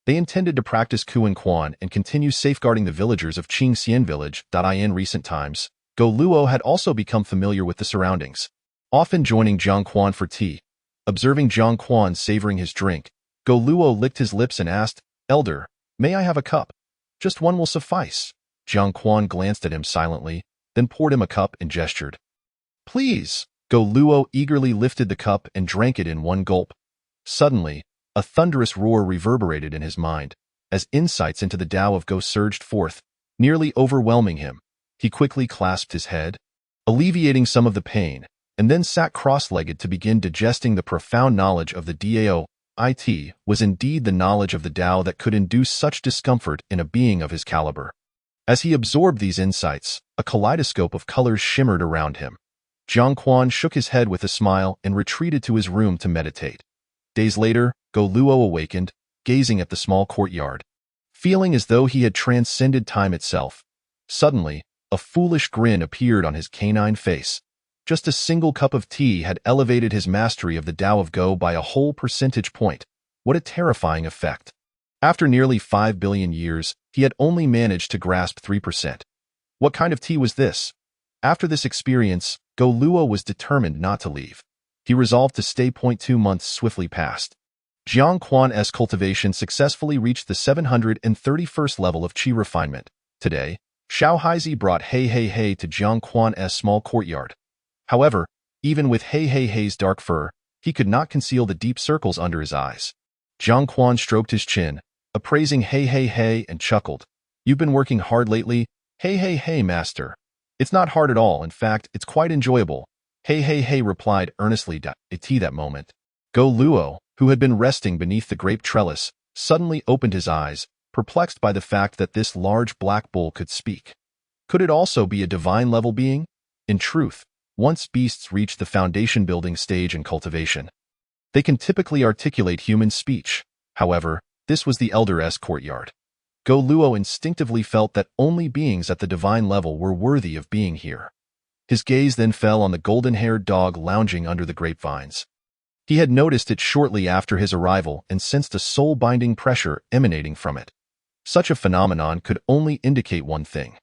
They intended to practice Kuan Quan and continue safeguarding the villagers of Qingxian village. In recent times, Go Luo had also become familiar with the surroundings, often joining Jiang Quan for tea. Observing Jiang Quan savoring his drink, Go Luo licked his lips and asked, "Elder, may I have a cup?" "Just one will suffice." Jiang Quan glanced at him silently, then poured him a cup and gestured. "Please." Go Luo eagerly lifted the cup and drank it in one gulp. Suddenly, a thunderous roar reverberated in his mind, as insights into the Tao of Go surged forth, nearly overwhelming him. He quickly clasped his head, alleviating some of the pain, and then sat cross-legged to begin digesting the profound knowledge of the Dao. It was indeed the knowledge of the Tao that could induce such discomfort in a being of his caliber. As he absorbed these insights, a kaleidoscope of colors shimmered around him. Jiang Quan shook his head with a smile and retreated to his room to meditate. Days later, Go Luo awakened, gazing at the small courtyard, feeling as though he had transcended time itself. Suddenly, a foolish grin appeared on his canine face. Just a single cup of tea had elevated his mastery of the Tao of Go by a whole percentage point. What a terrifying effect. After nearly 5 billion years, he had only managed to grasp 3%. What kind of tea was this? After this experience, Go Luo was determined not to leave. He resolved to stay. 2 months swiftly passed. Jiang Quan's cultivation successfully reached the 731st level of qi refinement. Today, Xiao Haizi brought Hey to Jiang Quan's small courtyard. However, even with Hei's dark fur, he could not conceal the deep circles under his eyes. Jiang Quan stroked his chin, appraising Hey, and chuckled. "You've been working hard lately?" Hey, master. "It's not hard at all. In fact, it's quite enjoyable." Hey replied earnestly. That moment, Go Luo, who had been resting beneath the grape trellis, suddenly opened his eyes, perplexed by the fact that this large black bull could speak. Could it also be a divine-level being? In truth, once beasts reach the foundation-building stage in cultivation, they can typically articulate human speech. However, this was the elder's courtyard. Go Luo instinctively felt that only beings at the divine level were worthy of being here. His gaze then fell on the golden-haired dog lounging under the grapevines. He had noticed it shortly after his arrival and sensed a soul-binding pressure emanating from it. Such a phenomenon could only indicate one thing.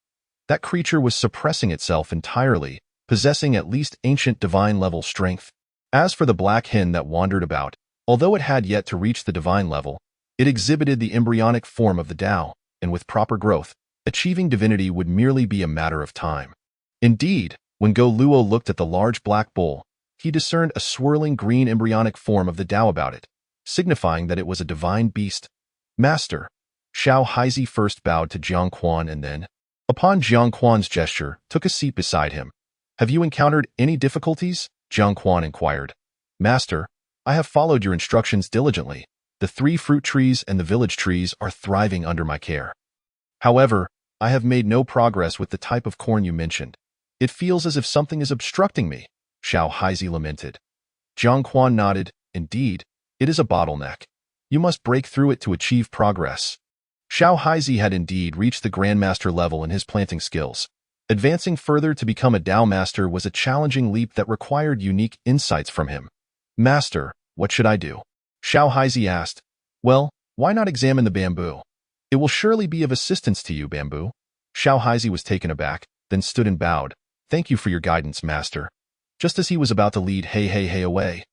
That creature was suppressing itself entirely, possessing at least ancient divine-level strength. As for the black hen that wandered about, although it had yet to reach the divine level, it exhibited the embryonic form of the Tao, and with proper growth, achieving divinity would merely be a matter of time. Indeed, when Go Luo looked at the large black bull, he discerned a swirling green embryonic form of the Tao about it, signifying that it was a divine beast. "Master." Xiao Haizi first bowed to Jiang Quan and then, upon Jiang Quan's gesture, took a seat beside him. "Have you encountered any difficulties?" Jiang Quan inquired. "Master, I have followed your instructions diligently. The 3 fruit trees and the village trees are thriving under my care. However, I have made no progress with the type of corn you mentioned. It feels as if something is obstructing me, Xiao Haizi lamented. Jiang Quan nodded. Indeed, it is a bottleneck. You must break through it to achieve progress. Xiao Haizi had indeed reached the Grandmaster level in his planting skills. Advancing further to become a Dao Master was a challenging leap that required unique insights from him. Master, what should I do? Xiao Haizi asked. Well, why not examine the bamboo? It will surely be of assistance to you, bamboo. Xiao Haizi was taken aback, then stood and bowed. Thank you for your guidance, master. Just as he was about to lead Hey away,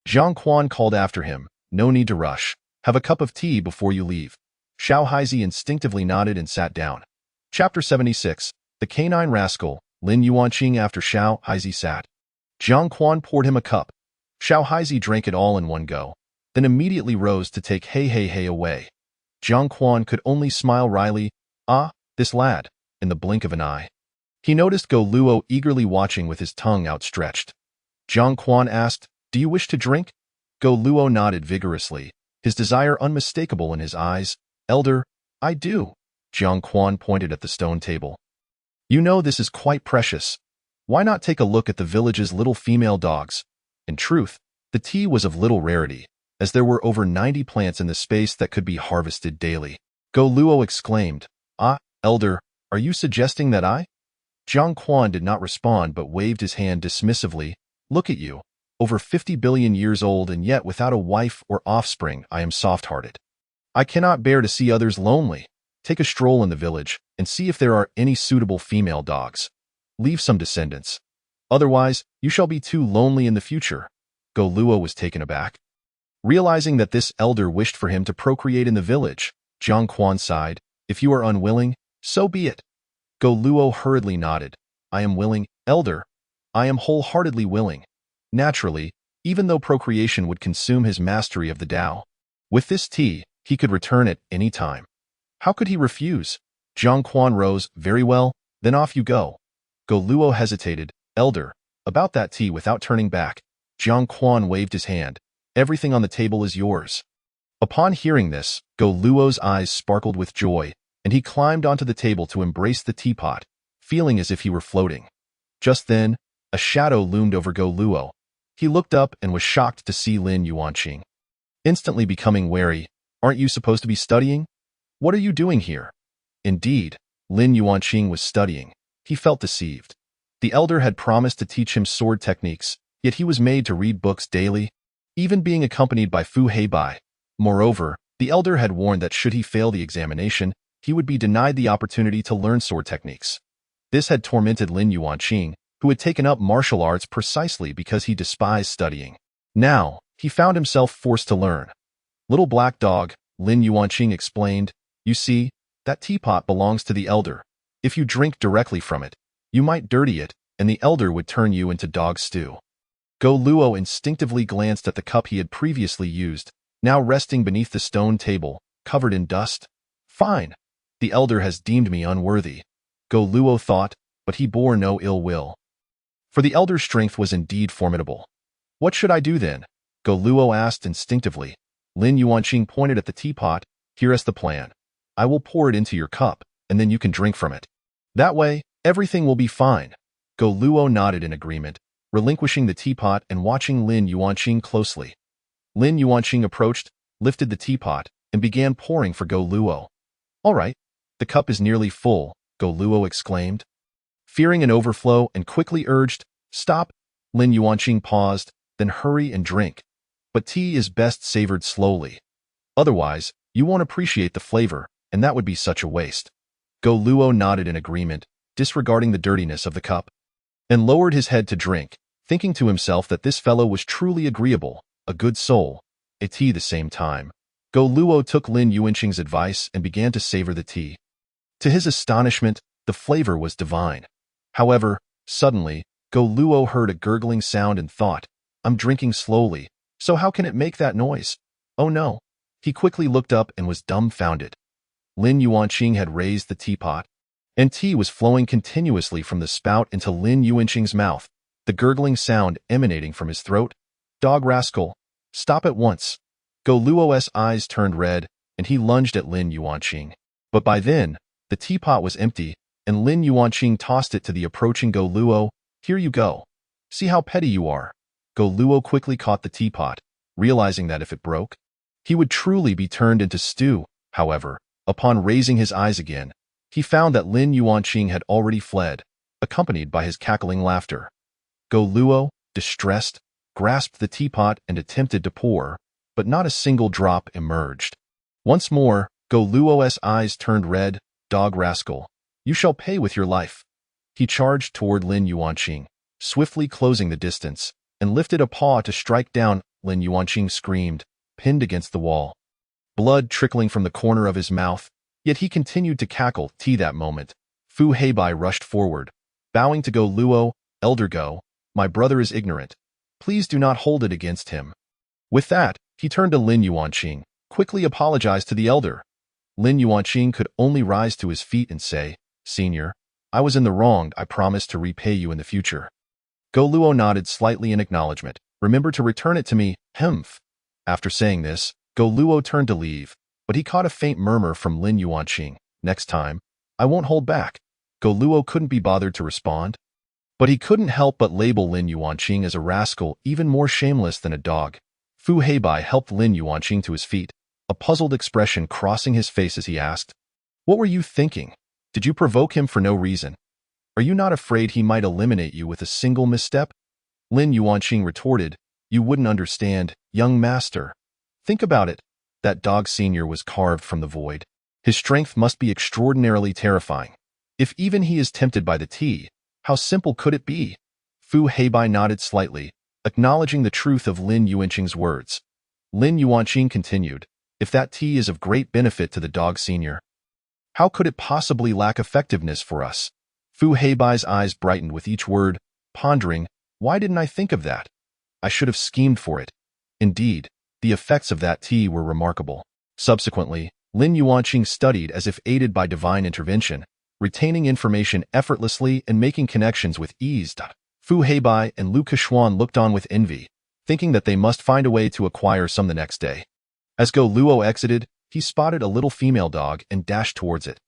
Jiang Quan called after him. No need to rush. Have a cup of tea before you leave. Xiao Haizi instinctively nodded and sat down. Chapter 76. The Canine Rascal, Lin Yuanqing. After Xiao Haizi sat, Jiang Quan poured him a cup. Xiao Haizi drank it all in one go, then immediately rose to take Hey away. Jiang Quan could only smile wryly. Ah, this lad, in the blink of an eye. He noticed Go Luo eagerly watching with his tongue outstretched. Jiang Quan asked, Do you wish to drink? Go Luo nodded vigorously, his desire unmistakable in his eyes. Elder, I do. Jiang Quan pointed at the stone table. You know this is quite precious. Why not take a look at the village's little female dogs? In truth, the tea was of little rarity, as there were over 90 plants in the space that could be harvested daily. Go Luo exclaimed, Ah, Elder, are you suggesting that I? Jiang Quan did not respond but waved his hand dismissively. Look at you, over 50 billion years old and yet without a wife or offspring. I am soft-hearted. I cannot bear to see others lonely. Take a stroll in the village and see if there are any suitable female dogs. Leave some descendants. Otherwise, you shall be too lonely in the future. Go Luo was taken aback. Realizing that this elder wished for him to procreate in the village, Jiang Quan sighed. If you are unwilling, so be it. Go Luo hurriedly nodded. I am willing, elder. I am wholeheartedly willing. Naturally, even though procreation would consume his mastery of the Tao, with this tea, he could return at any time. How could he refuse? Jiang Quan rose. Very well, then off you go. Go Luo hesitated. Elder, about that tea. Without turning back, Jiang Quan waved his hand. Everything on the table is yours. Upon hearing this, Go Luo's eyes sparkled with joy, and he climbed onto the table to embrace the teapot, feeling as if he were floating. Just then, a shadow loomed over Go Luo. He looked up and was shocked to see Lin Yuanqing. Instantly becoming wary, Aren't you supposed to be studying? What are you doing here? Indeed, Lin Yuanqing was studying. He felt deceived. The elder had promised to teach him sword techniques, yet he was made to read books daily, even being accompanied by Fu Heibai. Moreover, the elder had warned that should he fail the examination, he would be denied the opportunity to learn sword techniques. This had tormented Lin Yuanqing, who had taken up martial arts precisely because he despised studying. Now, he found himself forced to learn. Little black dog, Lin Yuanqing explained, you see, that teapot belongs to the elder. If you drink directly from it, you might dirty it, and the elder would turn you into dog stew. Go Luo instinctively glanced at the cup he had previously used, now resting beneath the stone table, covered in dust. Fine. The elder has deemed me unworthy. Go Luo thought, but he bore no ill will. For the elder's strength was indeed formidable. What should I do then? Go Luo asked instinctively. Lin Yuanqing pointed at the teapot. Here is the plan. I will pour it into your cup, and then you can drink from it. That way, everything will be fine. Go Luo nodded in agreement, relinquishing the teapot and watching Lin Yuanqing closely. Lin Yuanqing approached, lifted the teapot, and began pouring for Go Luo. All right, the cup is nearly full, Go Luo exclaimed. Fearing an overflow and quickly urged, Stop. Lin Yuanqing paused, then hurry and drink. But tea is best savored slowly. Otherwise, you won't appreciate the flavor, and that would be such a waste. Go Luo nodded in agreement, disregarding the dirtiness of the cup, and lowered his head to drink, thinking to himself that this fellow was truly agreeable, a good soul. A tea the same time. Go Luo took Lin Yuanqing's advice and began to savor the tea. To his astonishment, the flavor was divine. However, suddenly, Go Luo heard a gurgling sound and thought, I'm drinking slowly, so how can it make that noise? Oh no. He quickly looked up and was dumbfounded. Lin Yuanqing had raised the teapot, and tea was flowing continuously from the spout into Lin Yuanqing's mouth, the gurgling sound emanating from his throat. Dog rascal, Stop at once. Go Luo's eyes turned red, and he lunged at Lin Yuanqing. But by then, the teapot was empty, and Lin Yuanqing tossed it to the approaching Go Luo. Here you go. See how petty you are. Go Luo quickly caught the teapot, realizing that if it broke, he would truly be turned into stew. However, upon raising his eyes again, he found that Lin Yuanqing had already fled, accompanied by his cackling laughter. Go Luo, distressed, grasped the teapot and attempted to pour, but not a single drop emerged. Once more, Go Luo's eyes turned red. Dog rascal, you shall pay with your life. He charged toward Lin Yuanqing, swiftly closing the distance, and lifted a paw to strike down. Lin Yuanqing screamed, pinned against the wall, blood trickling from the corner of his mouth, yet he continued to cackle. That moment, Fu Heibai rushed forward, bowing to Go Luo. Elder Go, my brother is ignorant. Please do not hold it against him. With that, he turned to Lin Yuanqing, quickly apologized to the elder. Lin Yuanqing could only rise to his feet and say, Senior, I was in the wrong. I promise to repay you in the future. Go Luo nodded slightly in acknowledgement. Remember to return it to me, Hemph. After saying this, Go Luo turned to leave, but he caught a faint murmur from Lin Yuanqing. Next time, I won't hold back. Go Luo couldn't be bothered to respond, but he couldn't help but label Lin Yuanqing as a rascal, even more shameless than a dog. Fu Heibai helped Lin Yuanqing to his feet, a puzzled expression crossing his face as he asked, What were you thinking? Did you provoke him for no reason? Are you not afraid he might eliminate you with a single misstep? Lin Yuanqing retorted, You wouldn't understand, young master. Think about it. That dog senior was carved from the void. His strength must be extraordinarily terrifying. If even he is tempted by the tea, how simple could it be? Fu Heibai nodded slightly, acknowledging the truth of Lin Yuanqing's words. Lin Yuanqing continued, If that tea is of great benefit to the dog senior, how could it possibly lack effectiveness for us? Fu Heibai's eyes brightened with each word, pondering, Why didn't I think of that? I should have schemed for it. Indeed, the effects of that tea were remarkable. Subsequently, Lin Yuanqing studied as if aided by divine intervention, retaining information effortlessly and making connections with ease. Fu Heibai and Lu Kequan looked on with envy, thinking that they must find a way to acquire some the next day. As Go Luo exited, he spotted a little female dog and dashed towards it.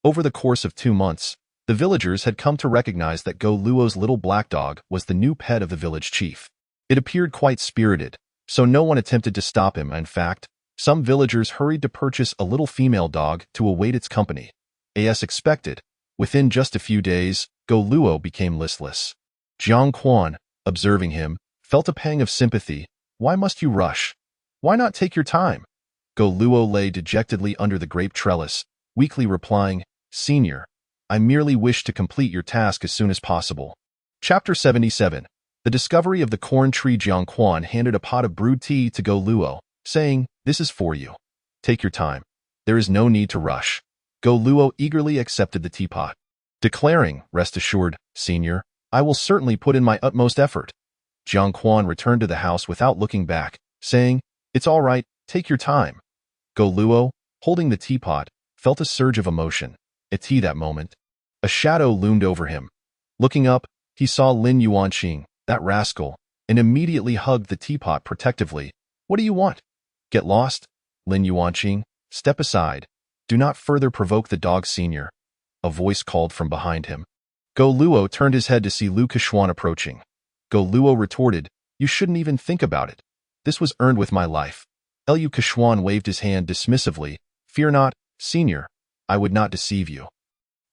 Over the course of 2 months, the villagers had come to recognize that Go Luo's little black dog was the new pet of the village chief. It appeared quite spirited, so no one attempted to stop him. In fact, some villagers hurried to purchase a little female dog to await its company. As expected, within just a few days, Go Luo became listless. Jiang Quan, observing him, felt a pang of sympathy. Why must you rush? Why not take your time? Go Luo lay dejectedly under the grape trellis, weakly replying, Senior, I merely wish to complete your task as soon as possible. Chapter 77. The discovery of the corn tree. Jiang Quan handed a pot of brewed tea to Go Luo, saying, This is for you. Take your time. There is no need to rush. Go Luo eagerly accepted the teapot, declaring, Rest assured, Senior, I will certainly put in my utmost effort. Jiang Quan returned to the house without looking back, saying, It's all right, take your time. Go Luo, holding the teapot, felt a surge of emotion. At that moment, a shadow loomed over him. Looking up, he saw Lin Yuanqing, that rascal, and immediately hugged the teapot protectively. What do you want? Get lost? Lin Yuanqing, step aside. Do not further provoke the dog senior. A voice called from behind him. Go Luo turned his head to see Lu Kequan approaching. Go Luo retorted, You shouldn't even think about it. This was earned with my life. Lu Kequan waved his hand dismissively. Fear not, senior. I would not deceive you.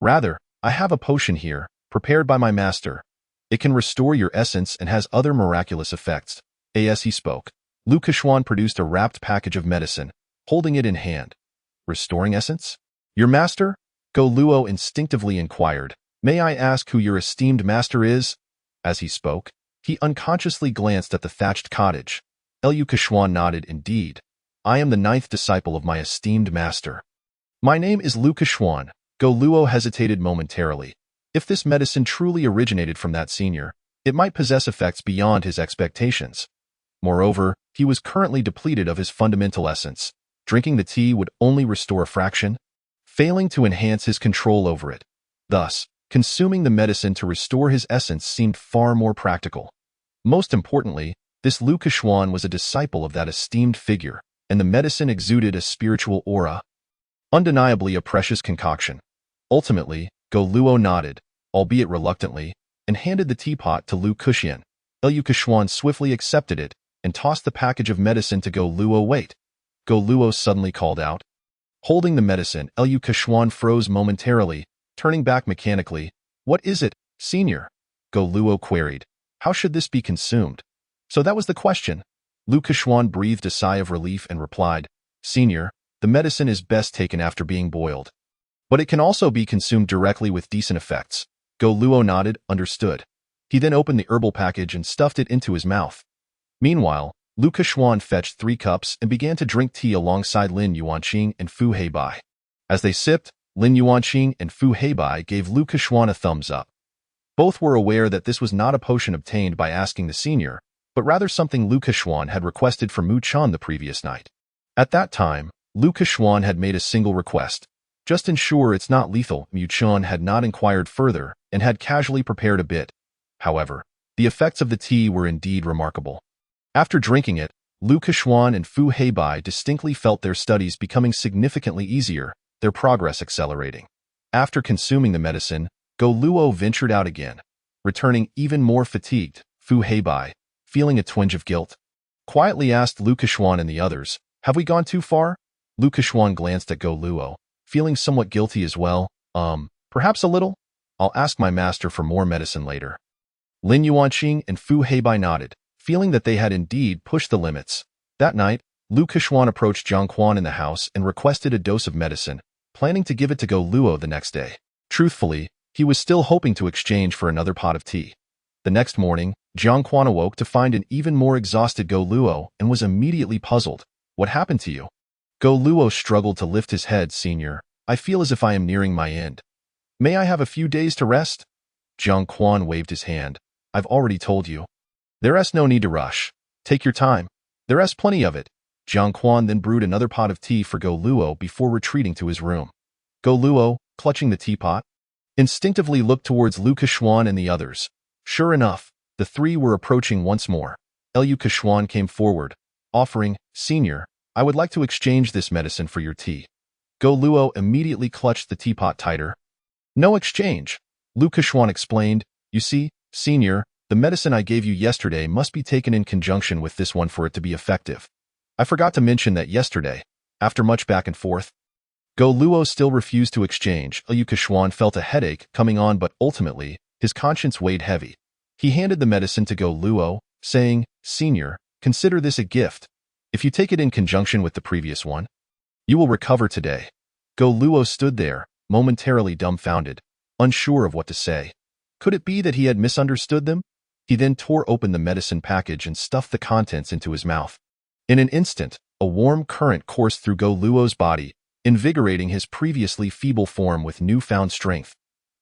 Rather, I have a potion here, prepared by my master. It can restore your essence and has other miraculous effects. As he spoke, Lu Kequan produced a wrapped package of medicine, holding it in hand. Restoring essence? Your master? Go Luo instinctively inquired. May I ask who your esteemed master is? As he spoke, he unconsciously glanced at the thatched cottage. Lu Kequan nodded. Indeed. I am the 9th disciple of my esteemed master. My name is Lu Kequan. Go Luo hesitated momentarily. If this medicine truly originated from that senior, it might possess effects beyond his expectations. Moreover, he was currently depleted of his fundamental essence. Drinking the tea would only restore a fraction, failing to enhance his control over it. Thus, consuming the medicine to restore his essence seemed far more practical. Most importantly, This Lu Kequan was a disciple of that esteemed figure, and the medicine exuded a spiritual aura. Undeniably a precious concoction. Ultimately, Go Luo nodded, albeit reluctantly, and handed the teapot to Lu Kequan. Lu Kequan swiftly accepted it and tossed the package of medicine to Go Luo. Wait! Go Luo suddenly called out. Holding the medicine, Lu Kequan froze momentarily, turning back mechanically. What is it, Senior? Go Luo queried. How should this be consumed? So that was the question. Lu Kequan breathed a sigh of relief and replied, Senior, the medicine is best taken after being boiled. But it can also be consumed directly with decent effects. Go Luo nodded, understood. He then opened the herbal package and stuffed it into his mouth. Meanwhile, Lu Kequan fetched 3 cups and began to drink tea alongside Lin Yuanqing and Fu Heibai. As they sipped, Lin Yuanqing and Fu Heibai gave Lu Kequan a thumbs up. Both were aware that this was not a potion obtained by asking the senior, but rather something Lu Kequan had requested from Mu Chan the previous night. At that time, Lu Kequan had made a single request. Just ensure it's not lethal. Mu Chan had not inquired further and had casually prepared a bit. However, the effects of the tea were indeed remarkable. After drinking it, Lu Kequan and Fu Heibai distinctly felt their studies becoming significantly easier, their progress accelerating. After consuming the medicine, Go Luo ventured out again. Returning even more fatigued, Fu Heibai, feeling a twinge of guilt, quietly asked Lu Kequan and the others, Have we gone too far? Lu Kequan glanced at Go Luo, feeling somewhat guilty as well. Perhaps a little? I'll ask my master for more medicine later. Lin Yuanqing and Fu Heibai nodded, feeling that they had indeed pushed the limits. That night, Lu Kequan approached Jiang Quan in the house and requested a dose of medicine, planning to give it to Go Luo the next day. Truthfully, he was still hoping to exchange for another pot of tea. The next morning, Jiang Quan awoke to find an even more exhausted Go Luo and was immediately puzzled. What happened to you? Go Luo struggled to lift his head. Senior, I feel as if I am nearing my end. May I have a few days to rest? Jiang Quan waved his hand. I've already told you. There's no need to rush. Take your time. There's plenty of it. Jiang Quan then brewed another pot of tea for Go Luo before retreating to his room. Go Luo, clutching the teapot, instinctively looked towards Lu Kequan and the others. Sure enough, the 3 were approaching once more. Lu Kequan came forward, offering, Senior, I would like to exchange this medicine for your tea. Go Luo immediately clutched the teapot tighter. No exchange, Lu Kequan explained. You see, Senior, the medicine I gave you yesterday must be taken in conjunction with this one for it to be effective. I forgot to mention that yesterday, after much back and forth, Go Luo still refused to exchange. Lu Kequan felt a headache coming on, but ultimately, his conscience weighed heavy. He handed the medicine to Go Luo, saying, Senior, consider this a gift. If you take it in conjunction with the previous one, you will recover today. Go Luo stood there, momentarily dumbfounded, unsure of what to say. Could it be that he had misunderstood them? He then tore open the medicine package and stuffed the contents into his mouth. In an instant, a warm current coursed through Go Luo's body, invigorating his previously feeble form with newfound strength.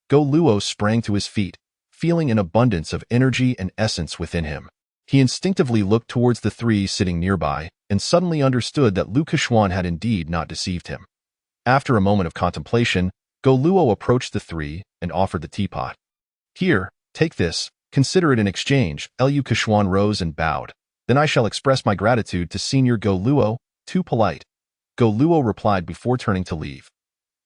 Go Luo sprang to his feet, feeling an abundance of energy and essence within him. He instinctively looked towards the 3 sitting nearby, and suddenly understood that Lu Kequan had indeed not deceived him. After a moment of contemplation, Go Luo approached the 3 and offered the teapot. Here, take this, consider it an exchange. Lu Kequan rose and bowed. Then I shall express my gratitude to Senior Go Luo, too polite. Go Luo replied before turning to leave.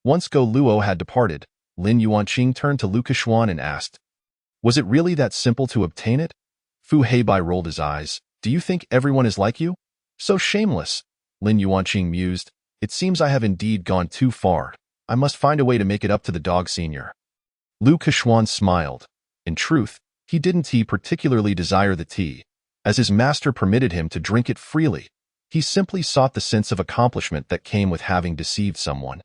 Once Go Luo had departed, Lin Yuanqing turned to Lu Kequan and asked, Was it really that simple to obtain it? Fu Heibai rolled his eyes. Do you think everyone is like you? So shameless. Lin Yuanqing mused. It seems I have indeed gone too far. I must find a way to make it up to the dog senior. Lu Kequan smiled. In truth, he didn't particularly desire the tea, as his master permitted him to drink it freely. He simply sought the sense of accomplishment that came with having deceived someone.